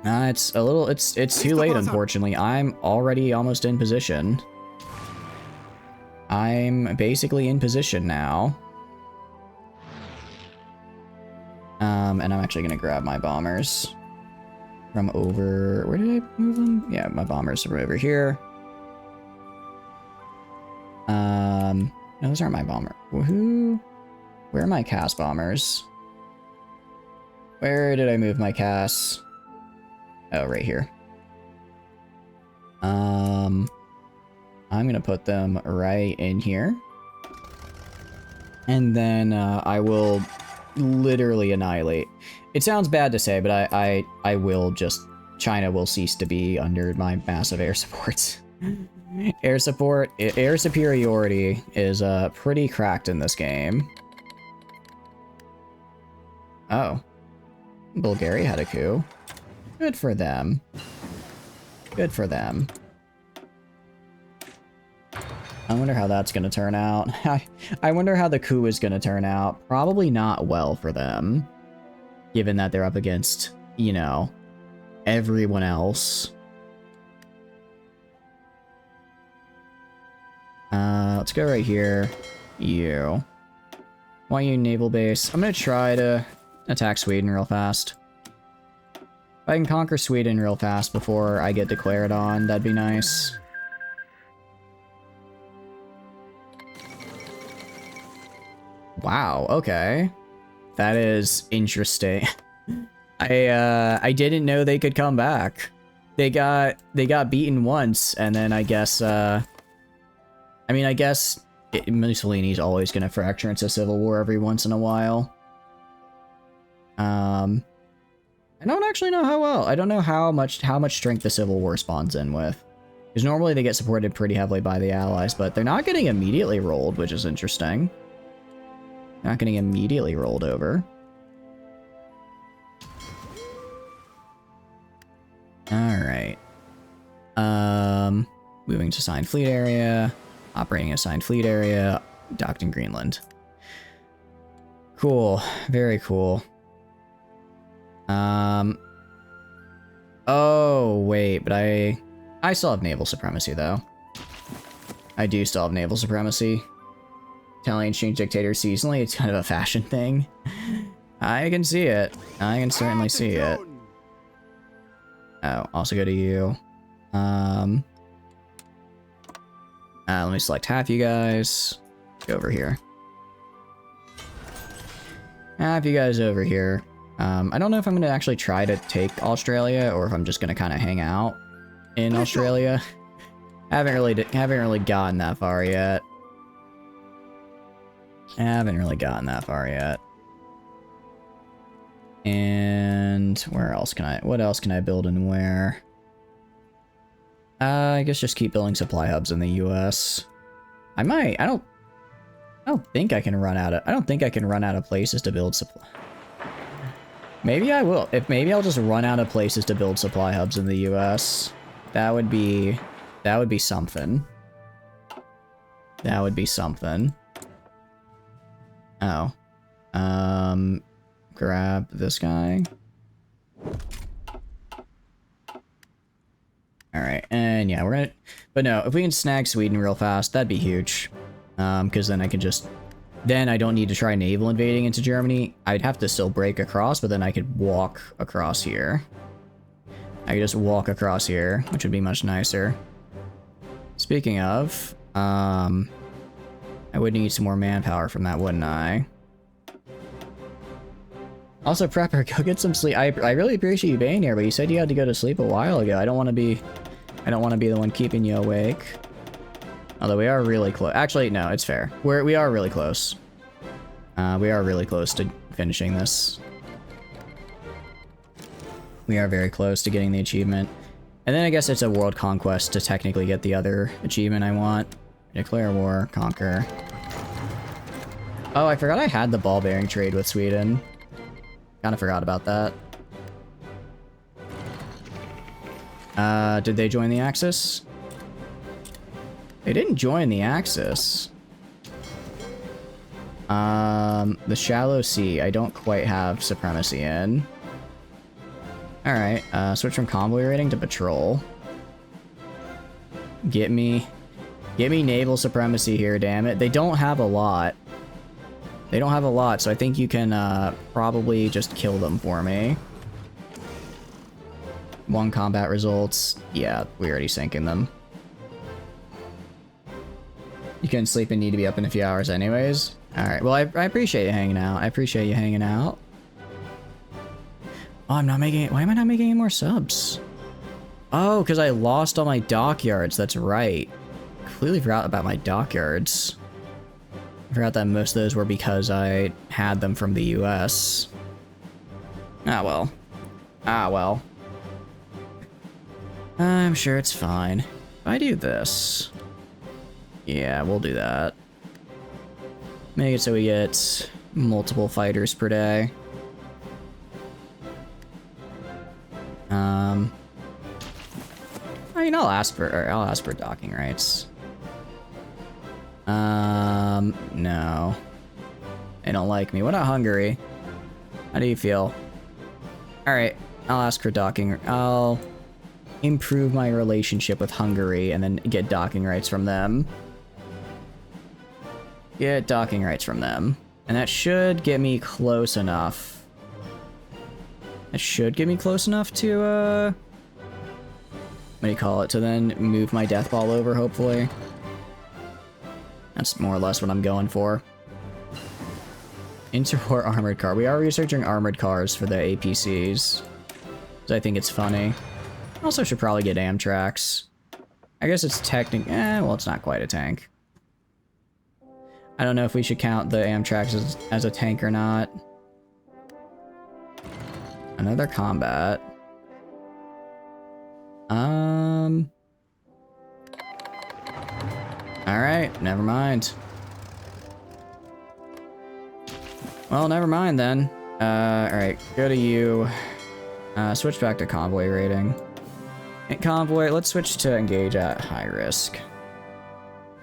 It's a little, it's too late, unfortunately. I'm already almost in position. I'm basically in position now. And I'm actually gonna grab my bombers from over, where did I move them? Yeah, my bombers are over here. No, those aren't my bomber. Woohoo! Where are my CAS bombers? Where did I move my CAS? Oh, right here. I'm gonna put them right in here. And then, I will literally annihilate. It sounds bad to say, but I will just... China will cease to be under my massive air supports. Air superiority is, pretty cracked in this game. Oh. Bulgaria had a coup. Good for them. Good for them. I wonder how that's gonna turn out. I wonder how the coup is gonna turn out. Probably not well for them. Given that they're up against, you know, everyone else. Let's go right here. You. Want you naval base. I'm gonna try to attack Sweden real fast. If I can conquer Sweden real fast before I get declared on, that'd be nice. Wow, okay. That is interesting. I didn't know they could come back. They got beaten once, and then I guess, I mean, I guess Mussolini's always gonna fracture into civil war every once in a while. I don't actually know how well. I don't know how much strength the civil war spawns in with. Because normally they get supported pretty heavily by the allies, but they're not getting immediately rolled, which is interesting. They're not getting immediately rolled over. Alright. Moving to assigned fleet area. Operating assigned fleet area. Docked in Greenland. Cool. Very cool. Oh, wait, but I still have naval supremacy, though. I do still have naval supremacy. Italians change dictators seasonally. It's kind of a fashion thing. I can see it. I can certainly see it. Oh, also go to you. Let me select half you guys. Go over here. Half you guys over here. I don't know if I'm gonna actually try to take Australia or if I'm just gonna kind of hang out in Australia. haven't really gotten that far yet. And where else can I? What else can I build and where? I guess just keep building supply hubs in the U.S. I I don't think I can run out of... I don't think I can run out of places to build supply. Maybe I will. Maybe I'll just run out of places to build supply hubs in the US. That would be... That would be something. That would be something. Oh. Grab this guy. Alright, and yeah, we're gonna... But no, if we can snag Sweden real fast, that'd be huge. Because then I can just... Then I don't need to try naval invading into Germany. I'd have to still break across, but then I could walk across here. I could just walk across here, which would be much nicer. Speaking of, I would need some more manpower from that, wouldn't I? Also, Prepper, go get some sleep. I really appreciate you being here, but you said you had to go to sleep a while ago. I don't want to be the one keeping you awake. Although we are really close. Actually, no, it's fair. We are really close. We are really close to finishing this. We are very close to getting the achievement. And then I guess it's a world conquest to technically get the other achievement I want. Declare war, conquer. Oh, I forgot I had the ball bearing trade with Sweden. Kind of forgot about that. Did they join the Axis? They didn't join the Axis. The Shallow Sea, I don't quite have supremacy in. Alright, switch from convoy rating to patrol. Get me naval supremacy here, damn it. They don't have a lot. They don't have a lot, so I think you can, probably just kill them for me. 1 combat results. Yeah, we already sinking them. You couldn't sleep and need to be up in a few hours anyways. Alright, well, I appreciate you hanging out. I appreciate you hanging out. Oh, I'm not making it. Why am I not making any more subs? Oh, because I lost all my dockyards. That's right. Completely forgot about my dockyards. I forgot that most of those were because I had them from the US. Ah, well. Ah, well. I'm sure it's fine. If I do this... Yeah, we'll do that. Make it so we get multiple fighters per day. I mean, I'll ask for docking rights. No. They don't like me. What about Hungary? How do you feel? Alright, I'll ask for docking. I'll improve my relationship with Hungary and then get docking rights from them. Get docking rights from them. And that should get me close enough. That should get me close enough to, what do you call it? To then move my death ball over, hopefully. That's more or less what I'm going for. Interwar armored car. We are researching armored cars for the APCs. So I think it's funny. Also should probably get Amtraks. I guess it's well, it's not quite a tank. I don't know if we should count the Amtraks as a tank or not. Another combat. Alright, never mind. Well, never mind then. Alright, go to you. Switch back to convoy rating. And convoy, let's switch to engage at high risk.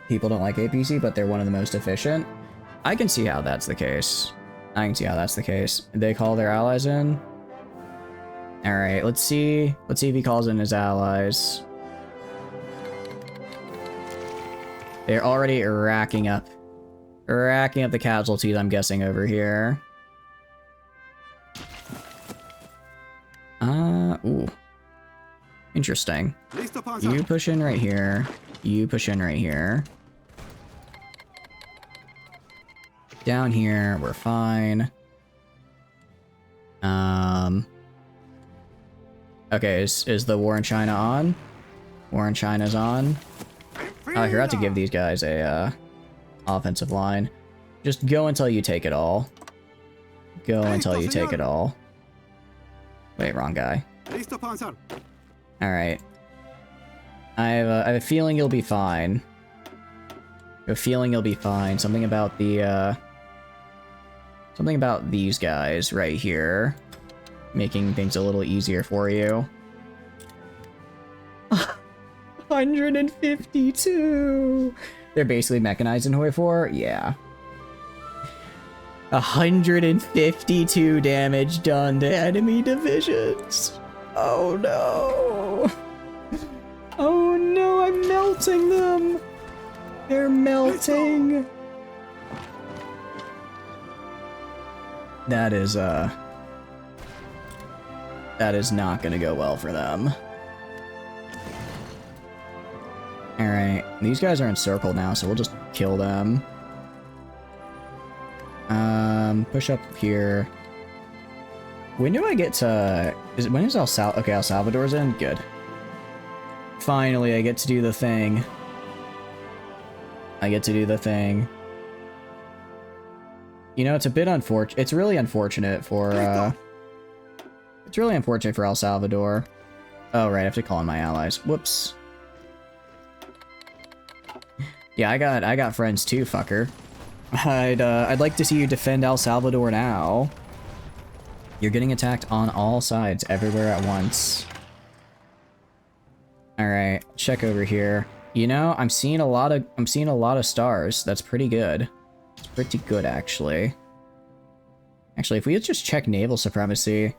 People don't like APC, but they're one of the most efficient. I can see how that's the case. I can see how that's the case. Did they call their allies in? Alright, let's see. Let's see if he calls in his allies. They're already racking up the casualties, I'm guessing, over here. Ooh. Interesting. You push in right here. You push in right here. Down here, we're fine. Okay, is the war in China on? War in China's on. Oh, I forgot to give these guys a, offensive line. Just go until you take it all. Go until you take it all. Wait, wrong guy. Alright. I have a feeling you'll be fine. a feeling you'll be fine. Something about the, something about these guys right here. Making things a little easier for you. 152! They're basically mechanized in Hoi 4? Yeah. 152 damage done to enemy divisions. Oh no. Oh no, I'm melting them. They're melting. That is not gonna go well for them. Alright, these guys are encircled now, so we'll just kill them. Push up here. When do I get to... when is El Salvador's in? Good. Finally, I get to do the thing. You know, it's a bit unfortunate. It's really unfortunate for, El Salvador. Oh, right, I have to call in my allies. Whoops. Yeah, I got friends too, fucker. I'd like to see you defend El Salvador now. You're getting attacked on all sides, everywhere at once. Alright, check over here. You know, I'm seeing a lot of stars. That's pretty good. It's pretty good, actually. Actually, if we just check naval supremacy.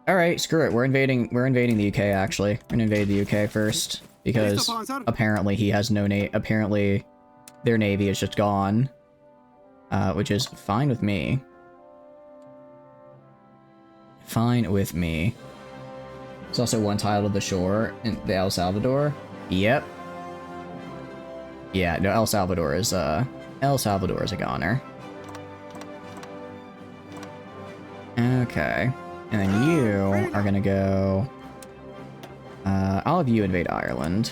Alright, screw it. We're invading the UK, actually. We're gonna invade the UK first. Because apparently he has no apparently their navy is just gone. Which is fine with me. Fine with me. There's also one tile of the shore in the El Salvador. Yep. Yeah, no, El Salvador is a goner. Okay. And then you are gonna go... I'll have you invade Ireland.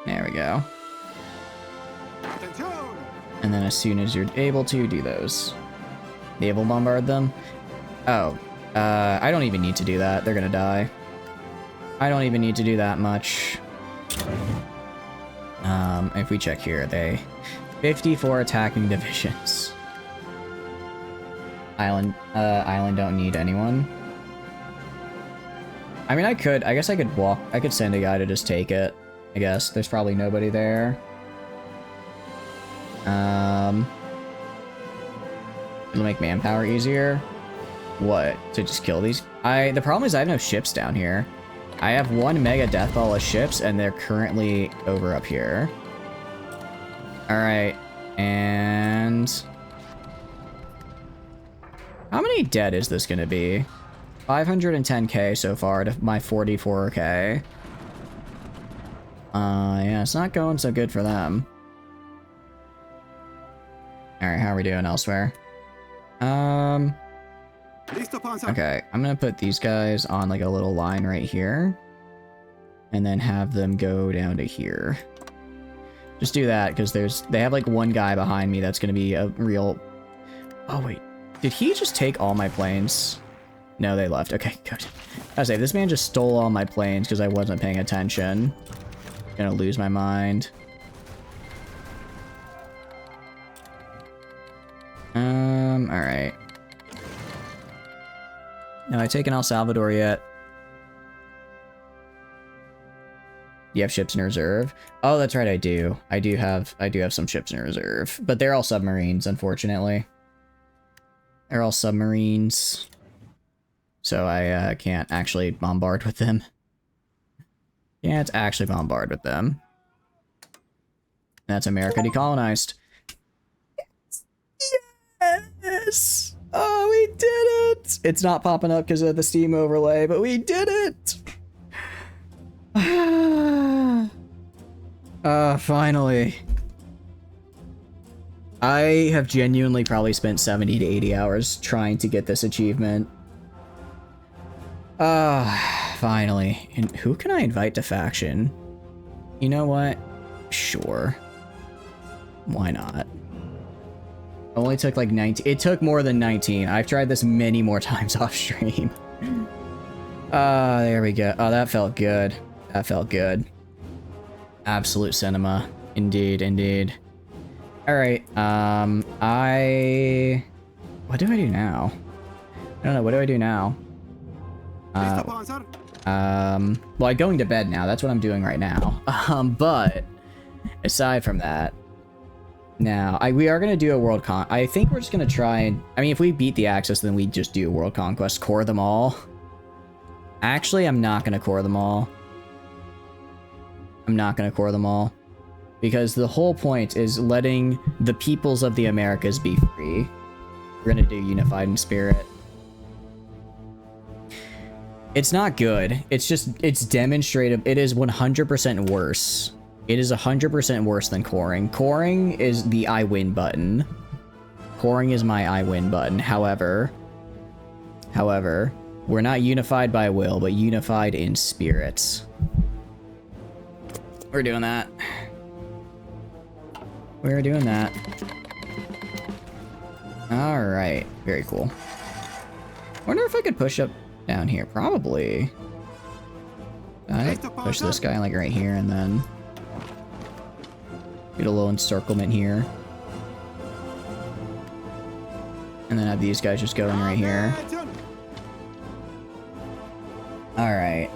There we go. And then as soon as you're able to, do those. Naval bombard them? Oh. I don't even need to do that. They're gonna die. I don't even need to do that much. If we check here, they... 54 attacking divisions. Island don't need anyone. I mean, I guess I could send a guy to just take it. I guess. There's probably nobody there. It'll make manpower easier. What? To just kill these? The problem is I have no ships down here. I have one mega death ball of ships, and they're currently over up here. Alright. And... how many dead is this gonna be? 510k so far to my 44k. Yeah, it's not going so good for them. Alright, how are we doing elsewhere? Okay, I'm gonna put these guys on like a little line right here. And then have them go down to here. Just do that, because they have like one guy behind me that's gonna be a real... oh wait, did he just take all my planes? No, they left. Okay, good. I was say, this man just stole all my planes because I wasn't paying attention. Gonna lose my mind. Alright. No, I taken El Salvador yet. Do you have ships in reserve? Oh, that's right, I do. I do have some ships in reserve. But they're all submarines, unfortunately. They're all submarines. So I can't actually bombard with them. Can't actually bombard with them. That's America decolonized. Yes! Oh, we did it! It's not popping up because of the Steam overlay, but we did it! Finally. I have genuinely probably spent 70 to 80 hours trying to get this achievement. Finally. And who can I invite to faction? You know what? Sure. Why not? Only took like 19. It took more than 19. I've tried this many more times off stream. There we go. Oh, that felt good. That felt good. Absolute cinema. Indeed, indeed. Alright, what do I do now? I don't know, what do I do now? ¿Listo para avanzar? Well, I'm going to bed now. That's what I'm doing right now. But aside from that, now we are gonna do a world con. I think we're just gonna try and. I mean, if we beat the Axis, then we just do a world conquest, core them all. Actually, I'm not gonna core them all. I'm not gonna core them all, because the whole point is letting the peoples of the Americas be free. We're gonna do unified in spirit. It's not good. It's demonstrative. It is 100% worse. It is 100% worse than coring. Coring is the I win button. Coring is my I win button. However, we're not unified by will, but unified in spirits. We're doing that. We're doing that. Alright. Very cool. Wonder if I could push up down here. Probably. I push this guy like right here and then get a little encirclement here. And then have these guys just going right here. Alright.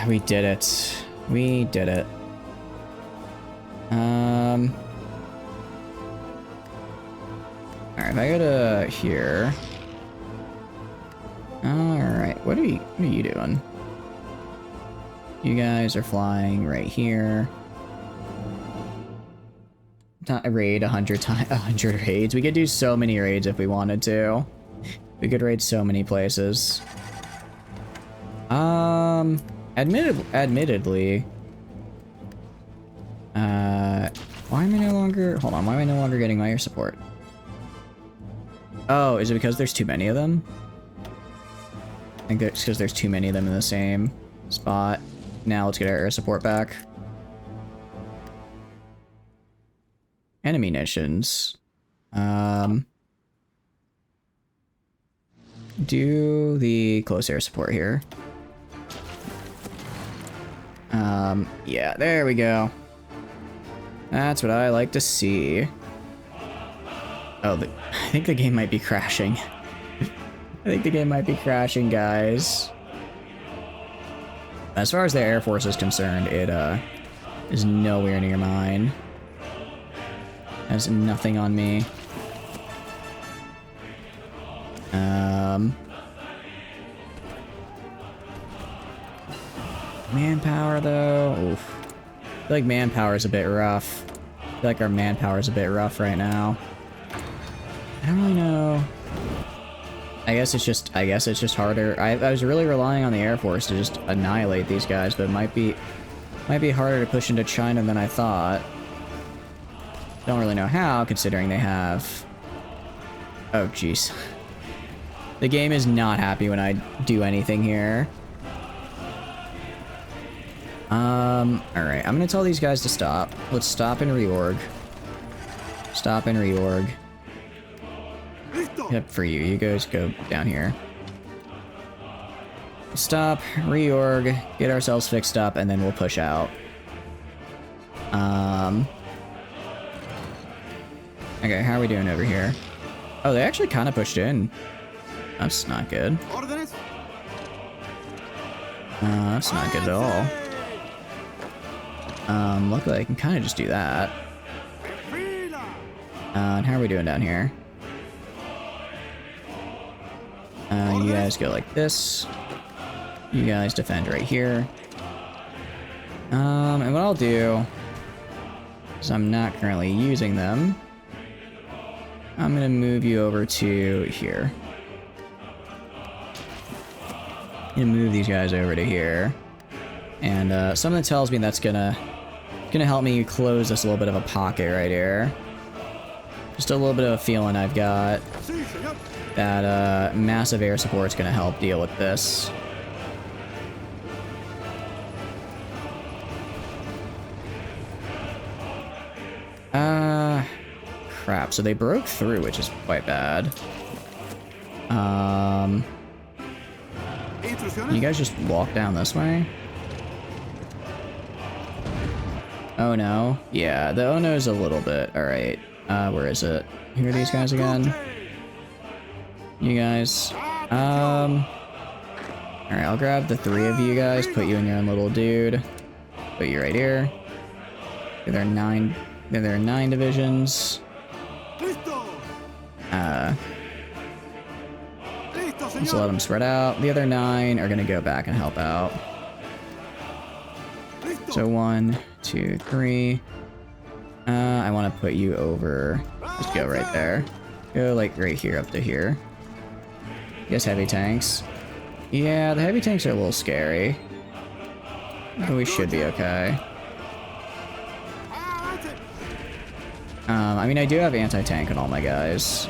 We did it. We did it. Alright, if I go to here. Alright, what are you doing? You guys are flying right here. Not a raid 100 raids. We could do so many raids if we wanted to. We could raid so many places. Admittedly, why am I no longer, hold on, why am I no longer getting my air support? Oh, is it because there's too many of them? I think it's because there's too many of them in the same spot. Now let's get our air support back. Enemy missions. Do the close air support here. Yeah, there we go. That's what I like to see. Oh, I think the game might be crashing. I think the game might be crashing, guys. As far as the Air Force is concerned, it is nowhere near mine. Has nothing on me. Manpower, though. Oof. I feel like manpower is a bit rough. I feel like our manpower is a bit rough right now. I don't really know. I guess it's just harder. I was really relying on the Air Force to just annihilate these guys, but it might be harder to push into China than I thought. Don't really know how, considering they have... Oh, jeez. The game is not happy when I do anything here. Alright, I'm gonna tell these guys to stop. Let's stop and reorg. Stop and reorg. Yep, for you. You guys go down here. Stop, reorg, get ourselves fixed up, and then we'll push out. Okay, how are we doing over here? Oh, they actually kind of pushed in. That's not good. That's not good at all. Luckily I can kind of just do that. And how are we doing down here? You guys go like this. You guys defend right here. And what I'll do is I'm not currently using them. I'm gonna move you over to here. I'm gonna move these guys over to here. And something tells me that's gonna help me close this little bit of a pocket right here. Just a little bit of a feeling I've got that massive air support is gonna help deal with this. Crap, so they broke through, which is quite bad. Can you guys just walk down this way? Oh no. Yeah, the oh no's a little bit. Alright. Where is it? Who are these guys again? You guys. Alright, I'll grab the 3 of you guys, put you in your own little dude. Put you right here. There are 9 divisions. Just let them spread out. The other 9 are gonna go back and help out. So 1, 2, 3. I want to put you over. Just go right there. Go like right here up to here. Yes, heavy tanks. Yeah, the heavy tanks are a little scary. But we should be okay. I mean, I do have anti-tank on all my guys.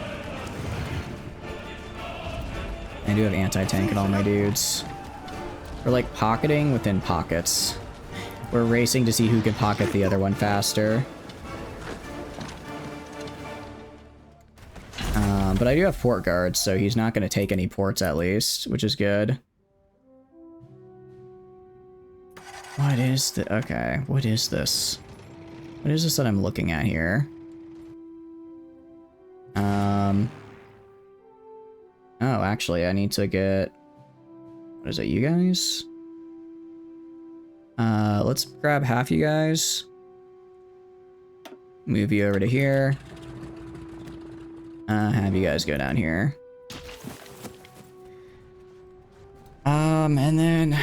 I do have anti-tank on all my dudes. We're like pocketing within pockets. We're racing to see who can pocket the other one faster. But I do have port guards, so he's not going to take any ports at least, which is good. What is the... Okay, what is this? What is this that I'm looking at here? Oh, actually, I need to get... What is it, you guys? Let's grab half you guys. Move you over to here. Have you guys go down here. And then...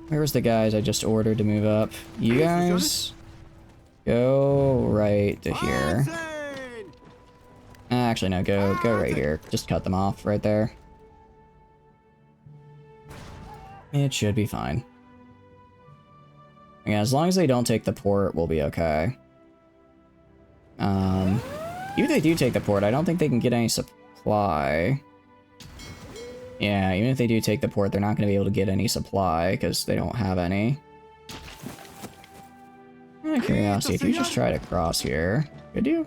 Where was the guys I just ordered to move up? You guys... Go right to here. Actually, no, go right here. Just cut them off right there. It should be fine. Yeah, as long as they don't take the port, we'll be okay. Even if they do take the port, I don't think they can get any supply. Yeah, even if they do take the port, they're not going to be able to get any supply, because they don't have any. Out of curiosity, if you just try to cross here, could you?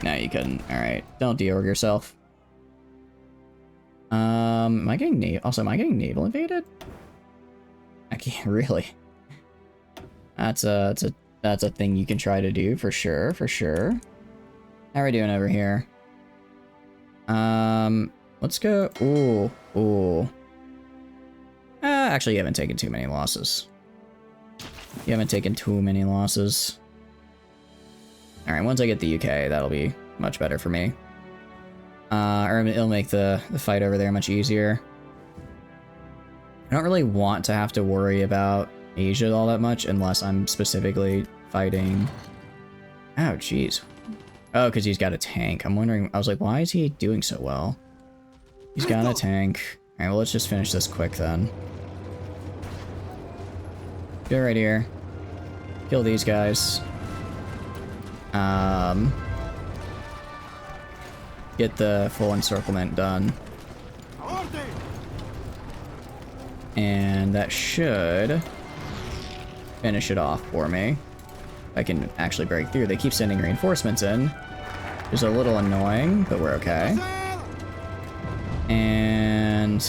No, you couldn't. Alright, don't deorg yourself. Am I getting naval invaded? I can't really. That's a thing you can try to do for sure, for sure. How are we doing over here? Let's go. Ooh. Actually, you haven't taken too many losses. You haven't taken too many losses. Alright, once I get the UK, that'll be much better for me. Or it'll make the fight over there much easier. I don't really want to have to worry about Asia all that much unless I'm specifically fighting... Oh, jeez. Oh, because he's got a tank. I'm wondering... I was like, why is he doing so well? He's got a tank. Alright, well, let's just finish this quick then. Go right here. Kill these guys. Get the full encirclement done. And that should finish it off for me. I can actually break through. They keep sending reinforcements in. Which is a little annoying, but we're okay. And...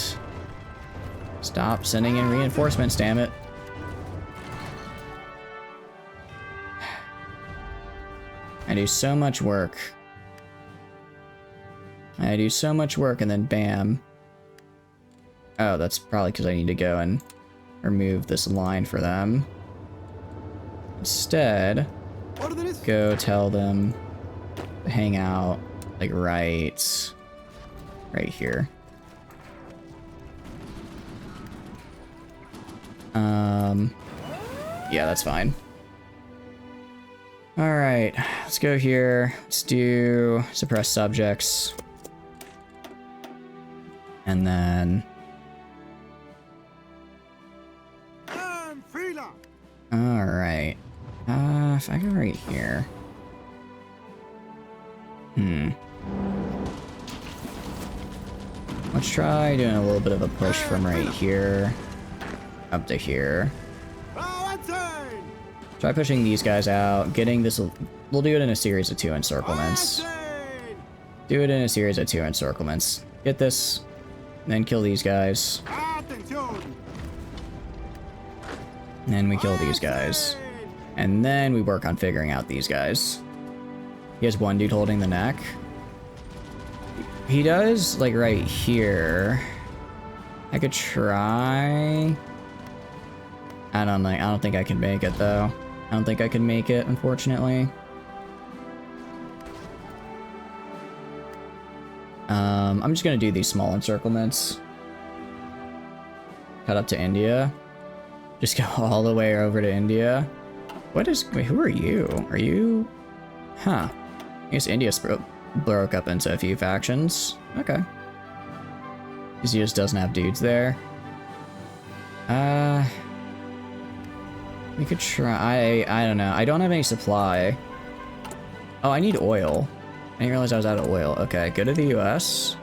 Stop sending in reinforcements, damn it. I do so much work. I do so much work and then bam. Oh, that's probably because I need to go and remove this line for them. Instead, go tell them to hang out, like, right here. Yeah, that's fine. Alright, let's go here. Let's do suppress subjects. And then... Alright. If I go right here... Let's try doing a little bit of a push from right here up to here. Try pushing these guys out, getting this... We'll do it in a series of 2 encirclements. Do it in a series of 2 encirclements. Get this then kill these guys. Atención. And then we kill these guys. And then we work on figuring out these guys. He has one dude holding the neck. He does, like, right here. I could try. I don't think I can make it, though. I don't think I can make it, unfortunately. I'm just gonna do these small encirclements. Cut up to India. Just go all the way over to India. Wait, who are you? Are you... Huh. I guess India broke up into a few factions. Okay. Because he just doesn't have dudes there. We could try... I don't know. I don't have any supply. Oh, I need oil. I didn't realize I was out of oil. Okay, go to the US.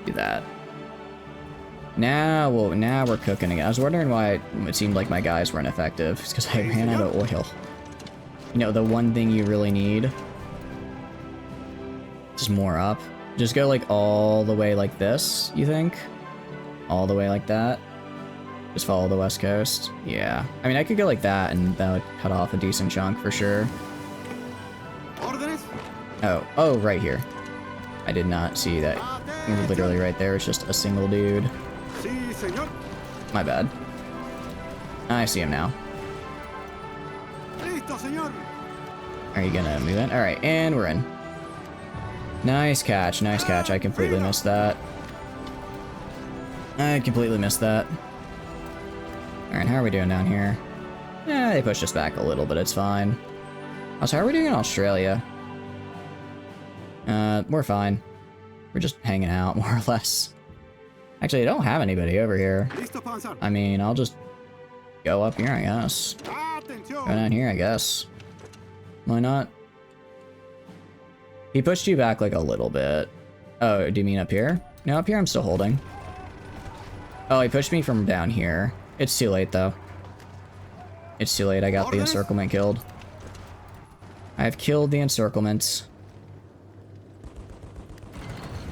Do that. Now we're cooking again. I was wondering why it seemed like my guys weren't effective. It's because I ran out of oil. You know, the one thing you really need. Just more up. Just go like all the way like this, you think? All the way like that? Just follow the west coast? Yeah. I mean, I could go like that and that would cut off a decent chunk for sure. Órdenes. Oh, right here. I did not see that. Literally right there. It's just a single dude. Sí, señor. My bad. I see him now. Listo, señor. Are you gonna move in? Alright, and we're in. Nice catch, nice catch. I completely missed that. Alright, how are we doing down here? Yeah, they pushed us back a little, but it's fine. Also, how are we doing in Australia? We're fine. We're just hanging out, more or less. Actually, I don't have anybody over here. Listo para avanzar. I mean, I'll just go up here, I guess. Go Atención. down here, I guess. Why not? He pushed you back like a little bit. Oh, do you mean up here? No, up here I'm still holding. Oh, he pushed me from down here. It's too late, though. It's too late, I got the encirclement killed. I've killed the encirclements.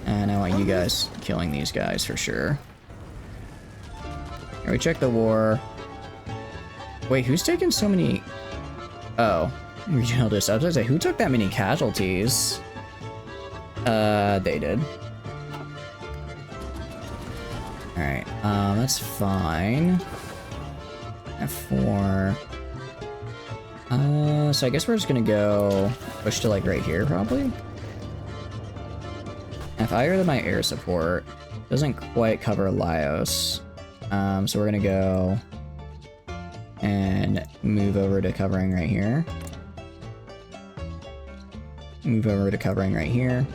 And I want you guys killing these guys for sure. Here, we check the war. Wait, who's taking so many... Oh, regional dis. I was gonna say, who took that many casualties? They did. Alright, that's fine. F4. So I guess we're just gonna go push to like right here, probably. If I hear that my air support doesn't quite cover Laos, so we're gonna go and move over to covering right here. Move over to covering right here.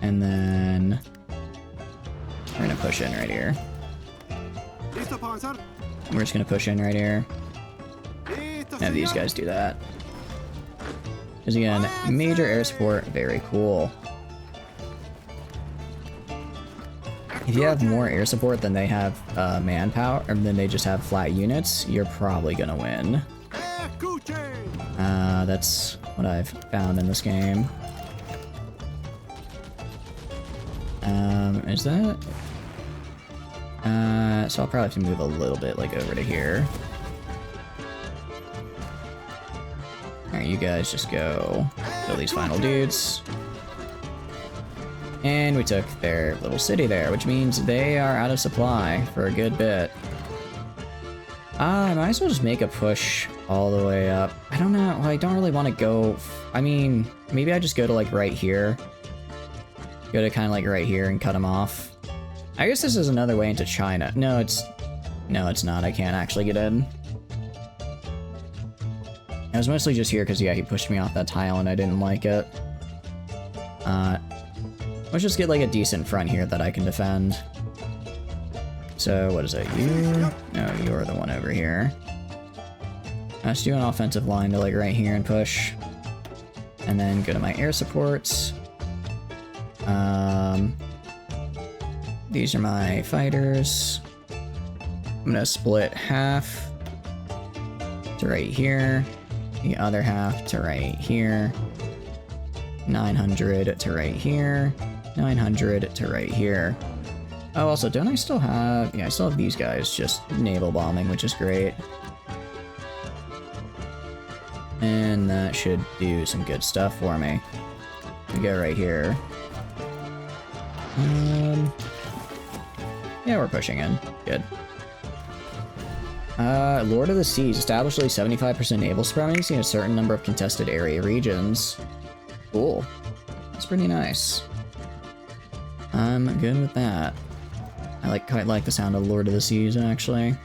And then we're gonna push in right here. Listo para avanzar. We're just gonna push in right here. Listo, Have these señor. guys do that. Because again, major air support, very cool. If you have more air support than they have manpower, or than they just have flat units, you're probably gonna win. Escuchen. That's what I've found in this game. Is that? So I'll probably have to move a little bit, like, over to here. Alright, you guys just go kill these final dudes. And we took their little city there, which means they are out of supply for a good bit. I might as well just make a push all the way up. I don't know, I don't really want to go... I mean, maybe I just go to, like, right here. Go to kind of, like, right here and cut them off. I guess this is another way into China. No, it's not. I can't actually get in. I was mostly just here because, yeah, he pushed me off that tile and I didn't like it. Let's just get, like, a decent front here that I can defend. So, what is it? You? No, you're the one over here. Let's do an offensive line to, like, right here and push. And then go to my air supports. These are my fighters. I'm gonna split half to right here. The other half to right here. 900 to right here. 900 to right here. Oh, also, don't I still have... Yeah, I still have these guys just naval bombing, which is great. And that should do some good stuff for me. We go right here. Yeah, we're pushing in. Good. Lord of the Seas. Establish at least 75% naval supremacy in a certain number of contested area regions. Cool. That's pretty nice. I'm good with that. I quite like the sound of Lord of the Seas, actually.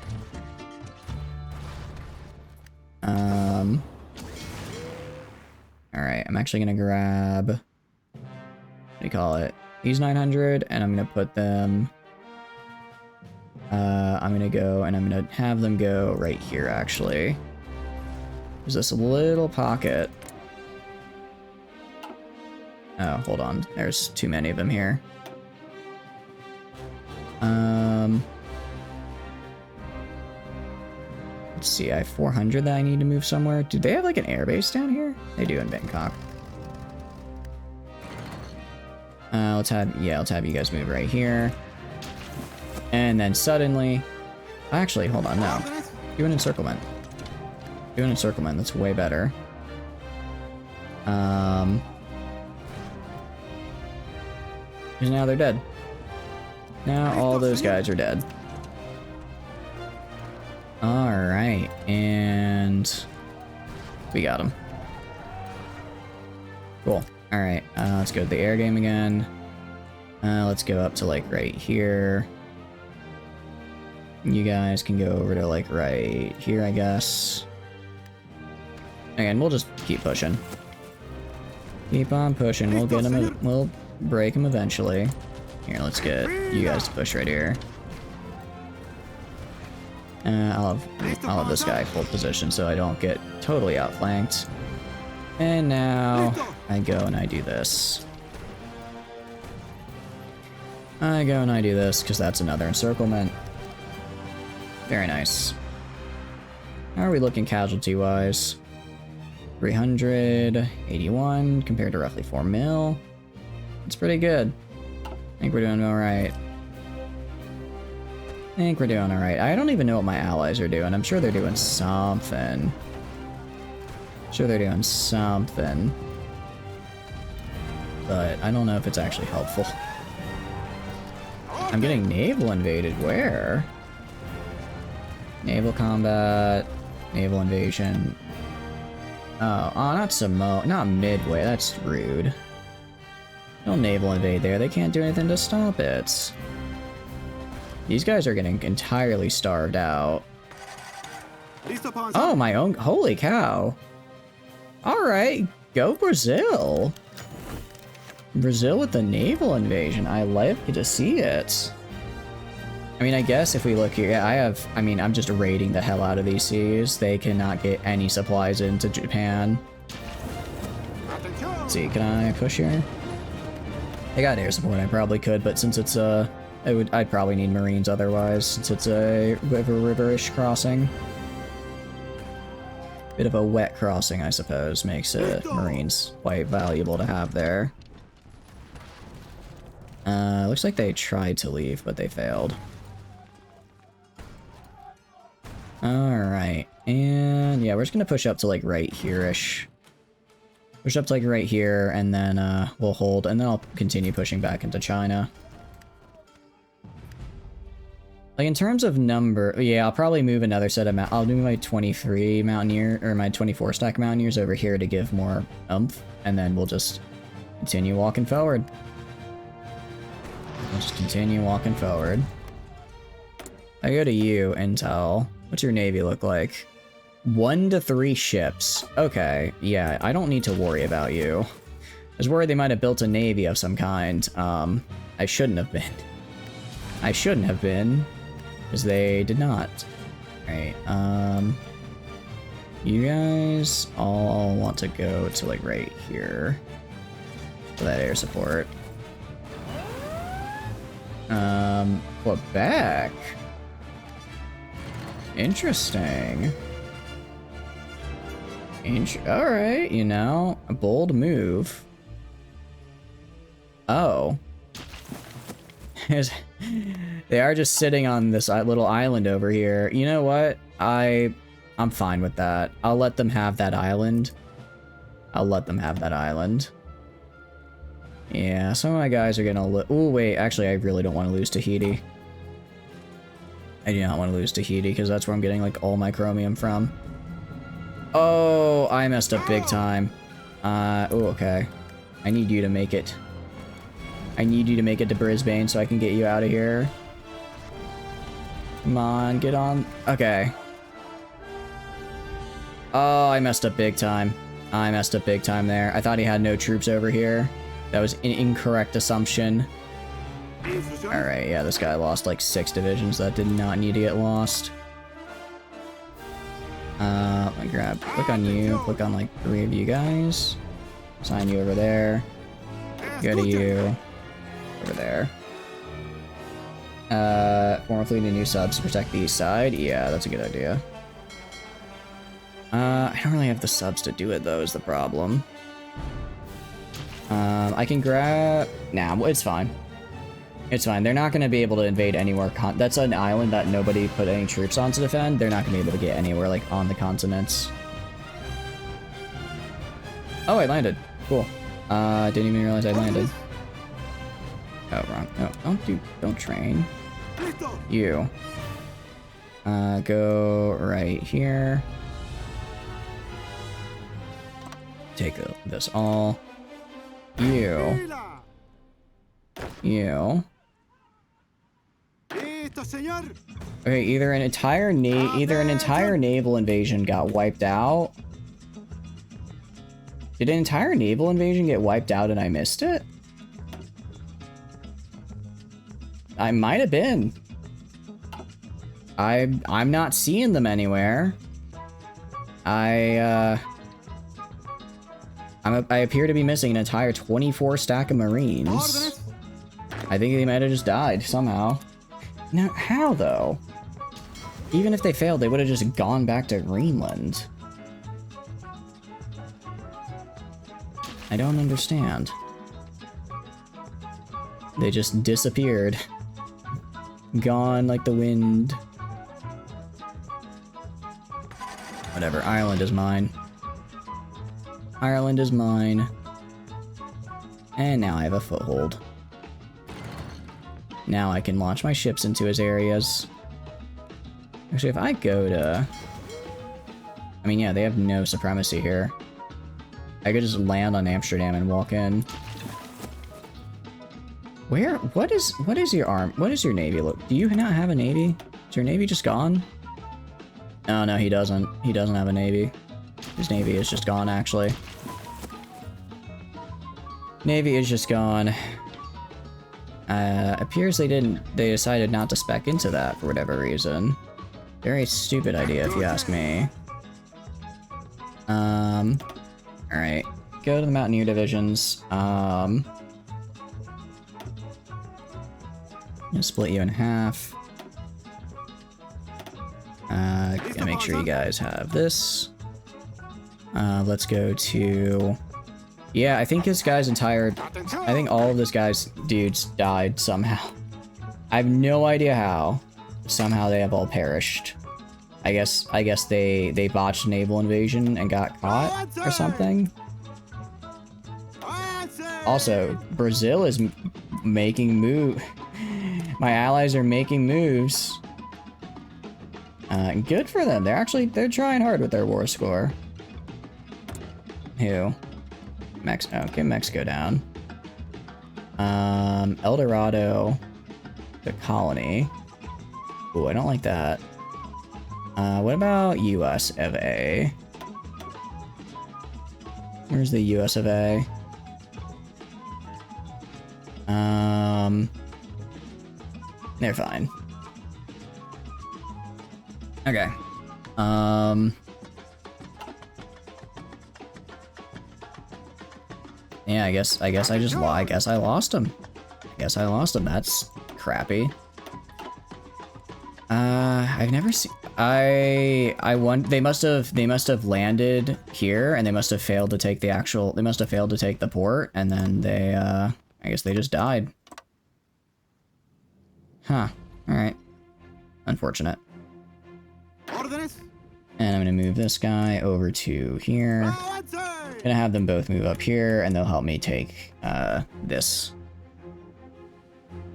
Alright, I'm actually gonna grab... What do you call it? These 900, and I'm gonna put them... I'm gonna go, and I'm gonna have them go right here, actually. There's this little pocket. Oh, hold on. There's too many of them here. Let's see, I have 400 that I need to move somewhere. Do they have like an airbase down here? They do in Bangkok. Let's have you guys move right here. And then suddenly... Actually, hold on, no. Do an encirclement. Do an encirclement, that's way better. Because now they're dead. Now all those guys are dead. Alright, and... We got them. Cool. Alright, let's go to the air game again. Let's go up to, like, right here. You guys can go over to, like, right here, I guess. Again, we'll just keep pushing. Keep on pushing. We'll get them. We'll break them eventually. Here, let's get you guys to push right here. I'll have this guy full position so I don't get totally outflanked. And now I go and I do this. I go and I do this because that's another encirclement. Very nice. How are we looking casualty-wise? 381 compared to roughly 4 mil. It's pretty good. I think we're doing alright. I don't even know what my allies are doing. I'm sure they're doing something. But I don't know if it's actually helpful. I'm getting naval invaded. Where? Naval combat. Naval invasion. Oh, not Samoa. Not Midway. That's rude. Don't naval invade there. They can't do anything to stop it. These guys are getting entirely starved out. Oh, my own. Holy cow. Alright. Go Brazil. Brazil with the naval invasion. I like to see it. I mean, I guess if we look here, I'm just raiding the hell out of these seas. They cannot get any supplies into Japan. Let's see, can I push here? I got air support, I probably could, but since it's I'd probably need Marines otherwise, since it's a river-ish crossing. Bit of a wet crossing, I suppose, makes Marines quite valuable to have there. Looks like they tried to leave, but they failed. Alright, and yeah, we're just gonna push up to like right here-ish. Push up to like right here, and then we'll hold, and then I'll continue pushing back into China. Like in terms of number, yeah, I'll probably move another set of I'll do my 23 Mountaineer, or my 24 stack Mountaineers over here to give more oomph, and then we'll just continue walking forward. We'll just continue walking forward. I go to you, Intel. What's your navy look like? 1 to 3 ships. Okay, yeah, I don't need to worry about you. I was worried they might have built a navy of some kind. I shouldn't have been. I shouldn't have been, because they did not. Alright, you guys all want to go to, like, right here for that air support. Quebec. Interesting. Alright, you know, a bold move. Oh. They are just sitting on this little island over here. You know what? I'm fine with that. I'll let them have that island. I'll let them have that island. Yeah, some of my guys are gonna oh, wait. Actually, I really don't want to lose Tahiti. I do not want to lose Tahiti, because that's where I'm getting, like, all my chromium from. Oh, I messed up big time. Oh, okay. I need you to make it. I need you to make it to Brisbane so I can get you out of here. Come on, get on. Okay. Oh, I messed up big time. I messed up big time there. I thought he had no troops over here. That was an incorrect assumption. Alright, yeah, this guy lost like 6 divisions that did not need to get lost. Let me click on you, click on like 3 of you guys. Sign you over there. Go to you. Over there. Form a fleet of new subs to protect the east side. Yeah, that's a good idea. I don't really have the subs to do it though, is the problem. I can grab... Nah, it's fine. It's fine. They're not going to be able to invade anywhere. That's an island that nobody put any troops on to defend. They're not going to be able to get anywhere, like, on the continents. Oh, I landed. Cool. Didn't even realize I landed. Oh, wrong. No, don't train. You. Go right here. Take this all. You. Okay, either an entire naval invasion got wiped out. Did an entire naval invasion get wiped out and I missed it? I might have been. I'm not seeing them anywhere. I appear to be missing an entire 24 stack of Marines. I think they might have just died somehow. Now, how though? Even if they failed, they would have just gone back to Greenland. I don't understand. They just disappeared. Gone like the wind. Whatever, Ireland is mine. Ireland is mine. And now I have a foothold. Now I can launch my ships into his areas. Actually, if I go to... I mean, yeah, they have no supremacy here. I could just land on Amsterdam and walk in. Where? What is your arm? What is your navy look? Do you not have a navy? Is your navy just gone? Oh, no, he doesn't. He doesn't have a navy. His navy is just gone, actually. Navy is just gone. Appears they decided not to spec into that for whatever reason. Very stupid idea, if you ask me. Alright. Go to the Mountaineer divisions. I'm gonna split you in half. Gonna make sure you guys have this. Let's go to... Yeah, I think this guy's I think all of this guy's dudes died somehow. I have no idea how. Somehow they have all perished. I guess they botched naval invasion and got caught or something. Also, Brazil is making my allies are making moves. Good for them. They're trying hard with their war score. Who? Okay, Mexico down. El Dorado, the colony. Ooh, I don't like that. What about US of A? Where's the US of A? They're fine. Okay. Yeah, I guess I lost him. That's crappy. I've never seen. They must have landed here, and they must have failed to take the port, and then they I guess they just died. Huh. Alright. Unfortunate. Órdenes. And I'm gonna move this guy over to here. Avance. Gonna have them both move up here, and they'll help me take this.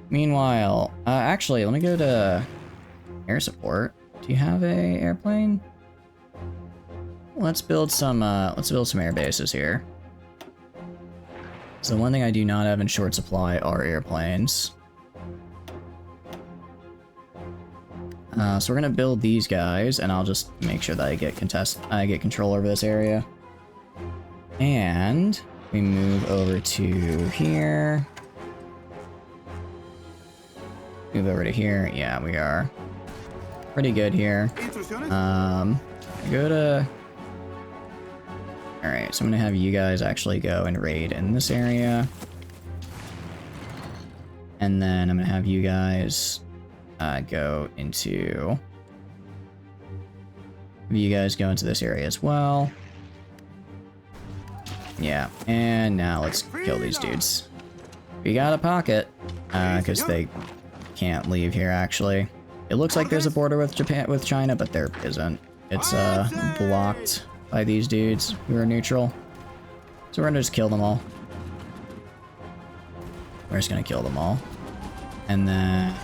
Meanwhile, actually, let me go to air support. Do you have a airplane? Let's build some air bases here. So the one thing I do not have in short supply are airplanes. So we're gonna build these guys, and I'll just make sure that I get control over this area. And we move over to here. Move over to here. Yeah, we are pretty good here. Instrucciones. Go to. All right, so I'm gonna have you guys actually go and raid in this area, and then I'm gonna have you guys go into. You guys go into this area as well. Yeah, and now let's kill these dudes. We got a pocket, because they can't leave here. Actually, it looks like there's a border with China, but there isn't. It's blocked by these dudes who are neutral. So we're gonna just kill them all. We're just gonna kill them all, and then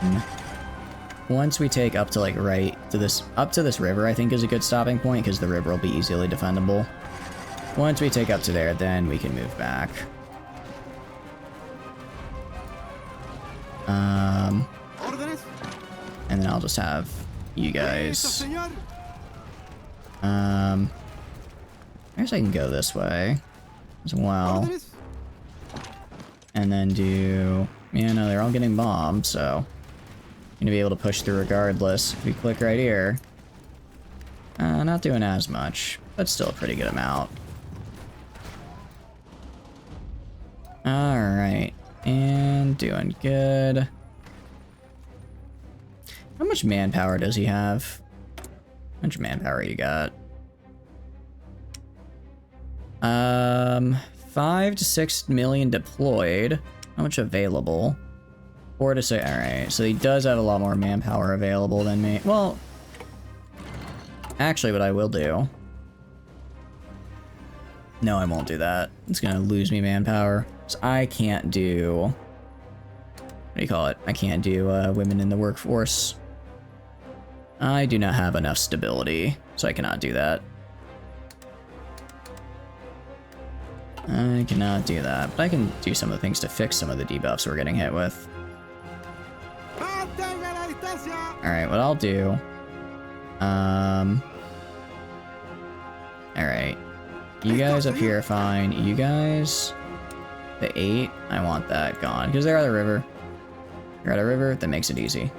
once we take up to like up to this river, I think is a good stopping point because the river will be easily defendable. Once we take up to there, then we can move back. Órdenes. And then I'll just have you Listo, guys. señor. I guess I can go this way as well. Órdenes. And then do... Yeah, no, they're all getting bombed, so... I'm gonna be able to push through regardless. If we click right here... not doing as much, but still a pretty good amount. Alright. And doing good. How much manpower does he have? How much manpower you got? 5 to 6 million deployed. How much available? 4 to 6. Alright, so he does have a lot more manpower available than me. Well, actually, what I will do. No, I won't do that. It's gonna lose me manpower. So I can't do. What do you call it? I can't do women in the workforce. I do not have enough stability, so I cannot do that. I cannot do that, but I can do some of the things to fix some of the debuffs we're getting hit with. Mantenga la distancia. Alright, what I'll do... Alright. You guys up here are fine. You guys... The 8, I want that gone, because they're at a river. You're at a river, that makes it easy.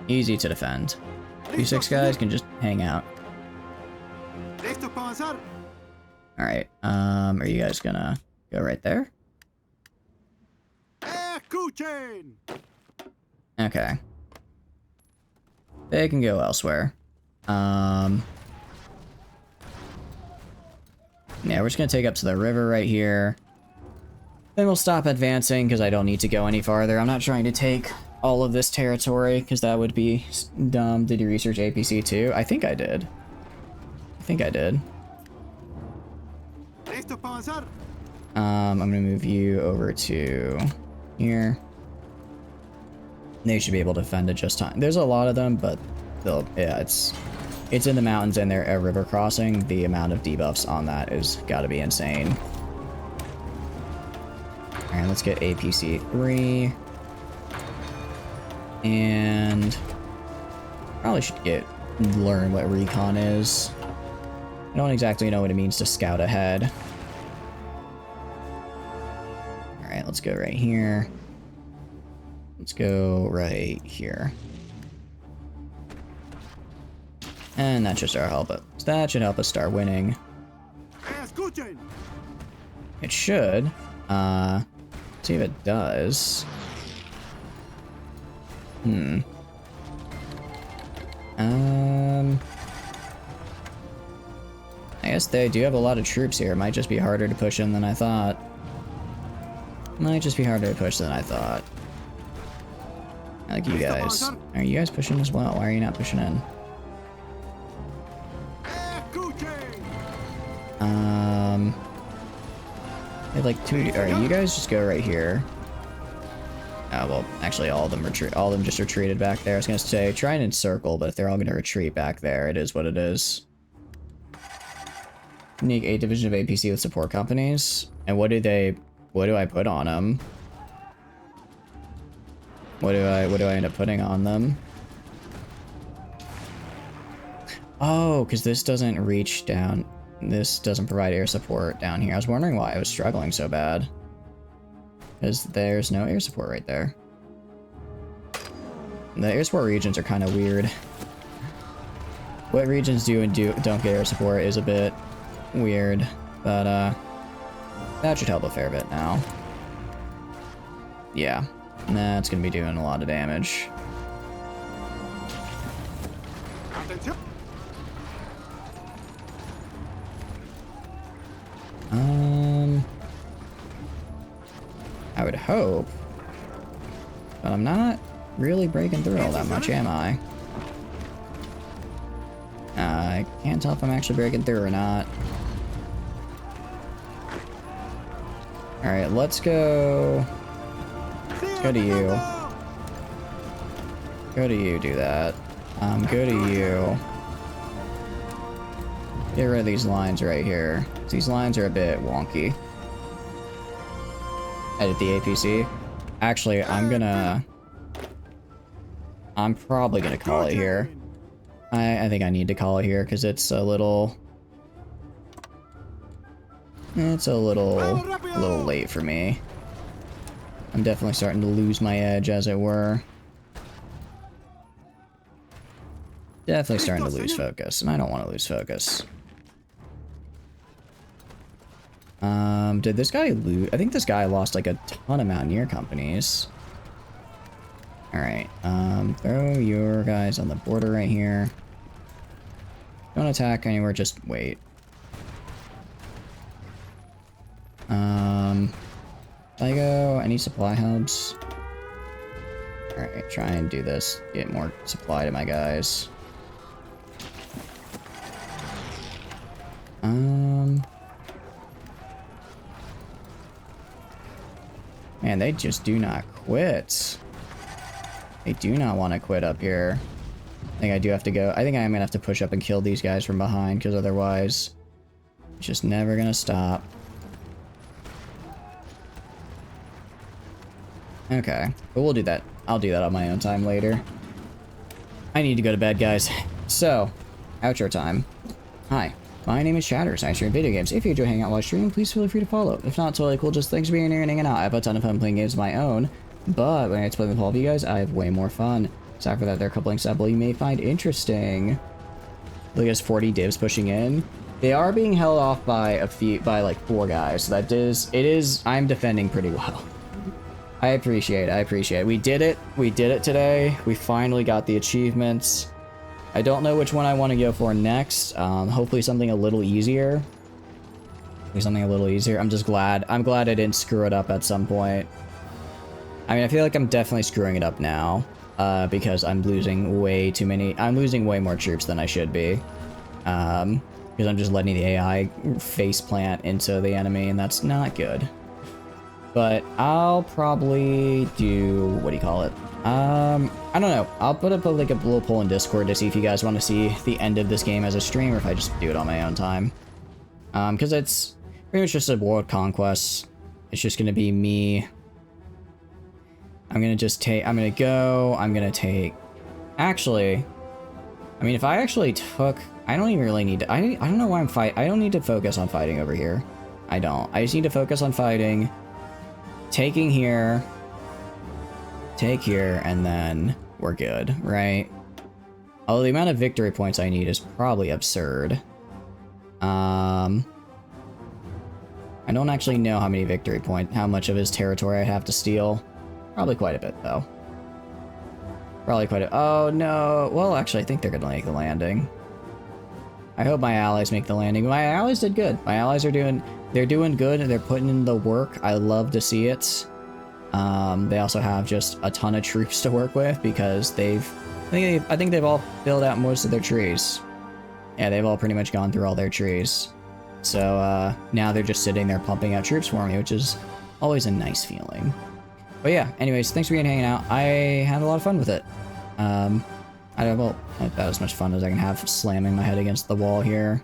Easy to defend. You 6 guys can just hang out. Listo para avanzar. Alright, are you guys gonna go right there? Escuchen. Okay. They can go elsewhere. Yeah, we're just gonna take up to the river right here. Then we'll stop advancing because I don't need to go any farther. I'm not trying to take all of this territory because that would be dumb. Did you research APC too? I think I did. Listo para avanzar. I'm gonna move you over to here. They should be able to defend it just fine. There's a lot of them, but they'll, yeah, it's in the mountains and they're a river crossing. The amount of debuffs on that is gotta be insane. Alright, let's get APC 3. And probably should learn what recon is. I don't exactly know what it means to scout ahead. Alright, let's go right here. Let's go right here. And that should help us start winning. Escuchen. It should. See if it does. I guess they do have a lot of troops here. It might just be harder to push in than I thought. Might just be harder to push than I thought. I like you guys. Are you guys pushing as well? Why are you not pushing in? They have like 2. Alright, you guys just go right here. Oh, well, actually all of them retreat. All of them just retreated back there. I was gonna say, try and encircle, but if they're all gonna retreat back there, it is what it is. Unique 8 division of APC with support companies. And what do I put on them? What do I end up putting on them? Oh, because this doesn't reach down. This doesn't provide air support down here. I was wondering why I was struggling so bad. Because there's no air support right there. The air support regions are kind of weird. What regions do and don't get air support is a bit weird, but that should help a fair bit now. Yeah, that's gonna be doing a lot of damage. I would hope, but I'm not really breaking through all that much, am I? I can't tell if I'm actually breaking through or not. Alright, let's go. Let's go to you. Go to you, do that. Go to you. Get rid of these lines right here. These lines are a bit wonky. Edit the APC. Actually, I'm probably gonna call it here. I think I need to call it here because it's a little late for me. I'm definitely starting to lose my edge, as it were. Definitely starting to lose focus, and I don't want to lose focus. Did this guy lose? I think this guy lost like a ton of Mountaineer companies. Alright, throw your guys on the border right here. Don't attack anywhere, just wait. Lego, any supply hubs? Alright, try and do this. Get more supply to my guys. Man, they just do not quit. They do not want to quit up here. I think I do have to go. I think I am gonna have to push up and kill these guys from behind, because otherwise it's just never gonna stop. Okay, but we'll do that. I'll do that on my own time later. I need to go to bed, guys. So, outro time. Hi, my name is Shatters. I stream video games. If you enjoy hanging out while streaming, please feel free to follow. If not, totally cool. Just thanks for being here and hanging out. I have a ton of fun playing games of my own, but when I play with all of you guys, I have way more fun. So after that, there are a couple links that you may find interesting. Look at 40 divs pushing in. They are being held off by like 4 guys. So that is, I'm defending pretty well. I appreciate it. We did it today. We finally got the achievements. I don't know which one I want to go for next. Hopefully something a little easier. I'm just glad. I'm glad I didn't screw it up at some point. I mean, I feel like I'm definitely screwing it up now. Because I'm losing way too many. I'm losing way more troops than I should be. Because I'm just letting the AI face plant into the enemy, and that's not good. But I'll probably do, what do you call it? I don't know. I'll put up like a little poll in Discord to see if you guys want to see the end of this game as a stream, or if I just do it on my own time. Because it's pretty much just a world conquest. It's just gonna be me. I'm gonna take. Actually, I mean, if I actually took, I don't even really need to. I don't know why I'm fighting. I don't need to focus on fighting over here. I don't. I just need to focus on fighting. Taking here, take here, and then we're good, right? Although the amount of victory points I need is probably absurd. I don't actually know how many victory points, how much of his territory I have to steal. Probably quite a bit, though. Oh, no. Well, actually, I think they're gonna make the landing. I hope my allies make the landing. My allies did good. My allies are they're doing good, and they're putting in the work. I love to see it. They also have just a ton of troops to work with because I think they've all filled out most of their trees. Yeah, they've all pretty much gone through all their trees. So now they're just sitting there pumping out troops for me, which is always a nice feeling. But yeah, anyways, thanks for hanging out. I had a lot of fun with it. I don't know about as much fun as I can have slamming my head against the wall here.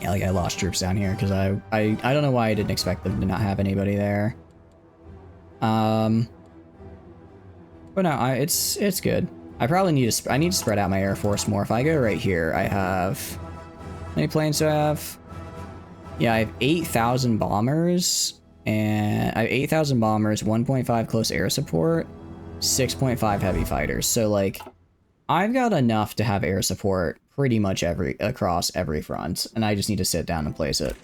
Yeah, like I lost troops down here because I don't know why I didn't expect them to not have anybody there. But no, it's good. I probably need to spread out my air force more. If I go right here, I have how many planes do I have? Yeah, I have 8,000 bombers, and I have 8,000 bombers, 1.5 close air support, 6.5 heavy fighters. So like, I've got enough to have air support pretty much across every front, and I just need to sit down and place it.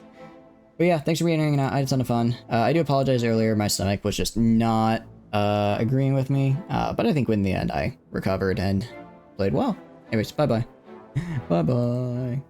But yeah, thanks for hanging out. I had a ton of fun. I do apologize earlier. My stomach was just not agreeing with me, but I think in the end I recovered and played well. Anyways, bye-bye. Bye-bye.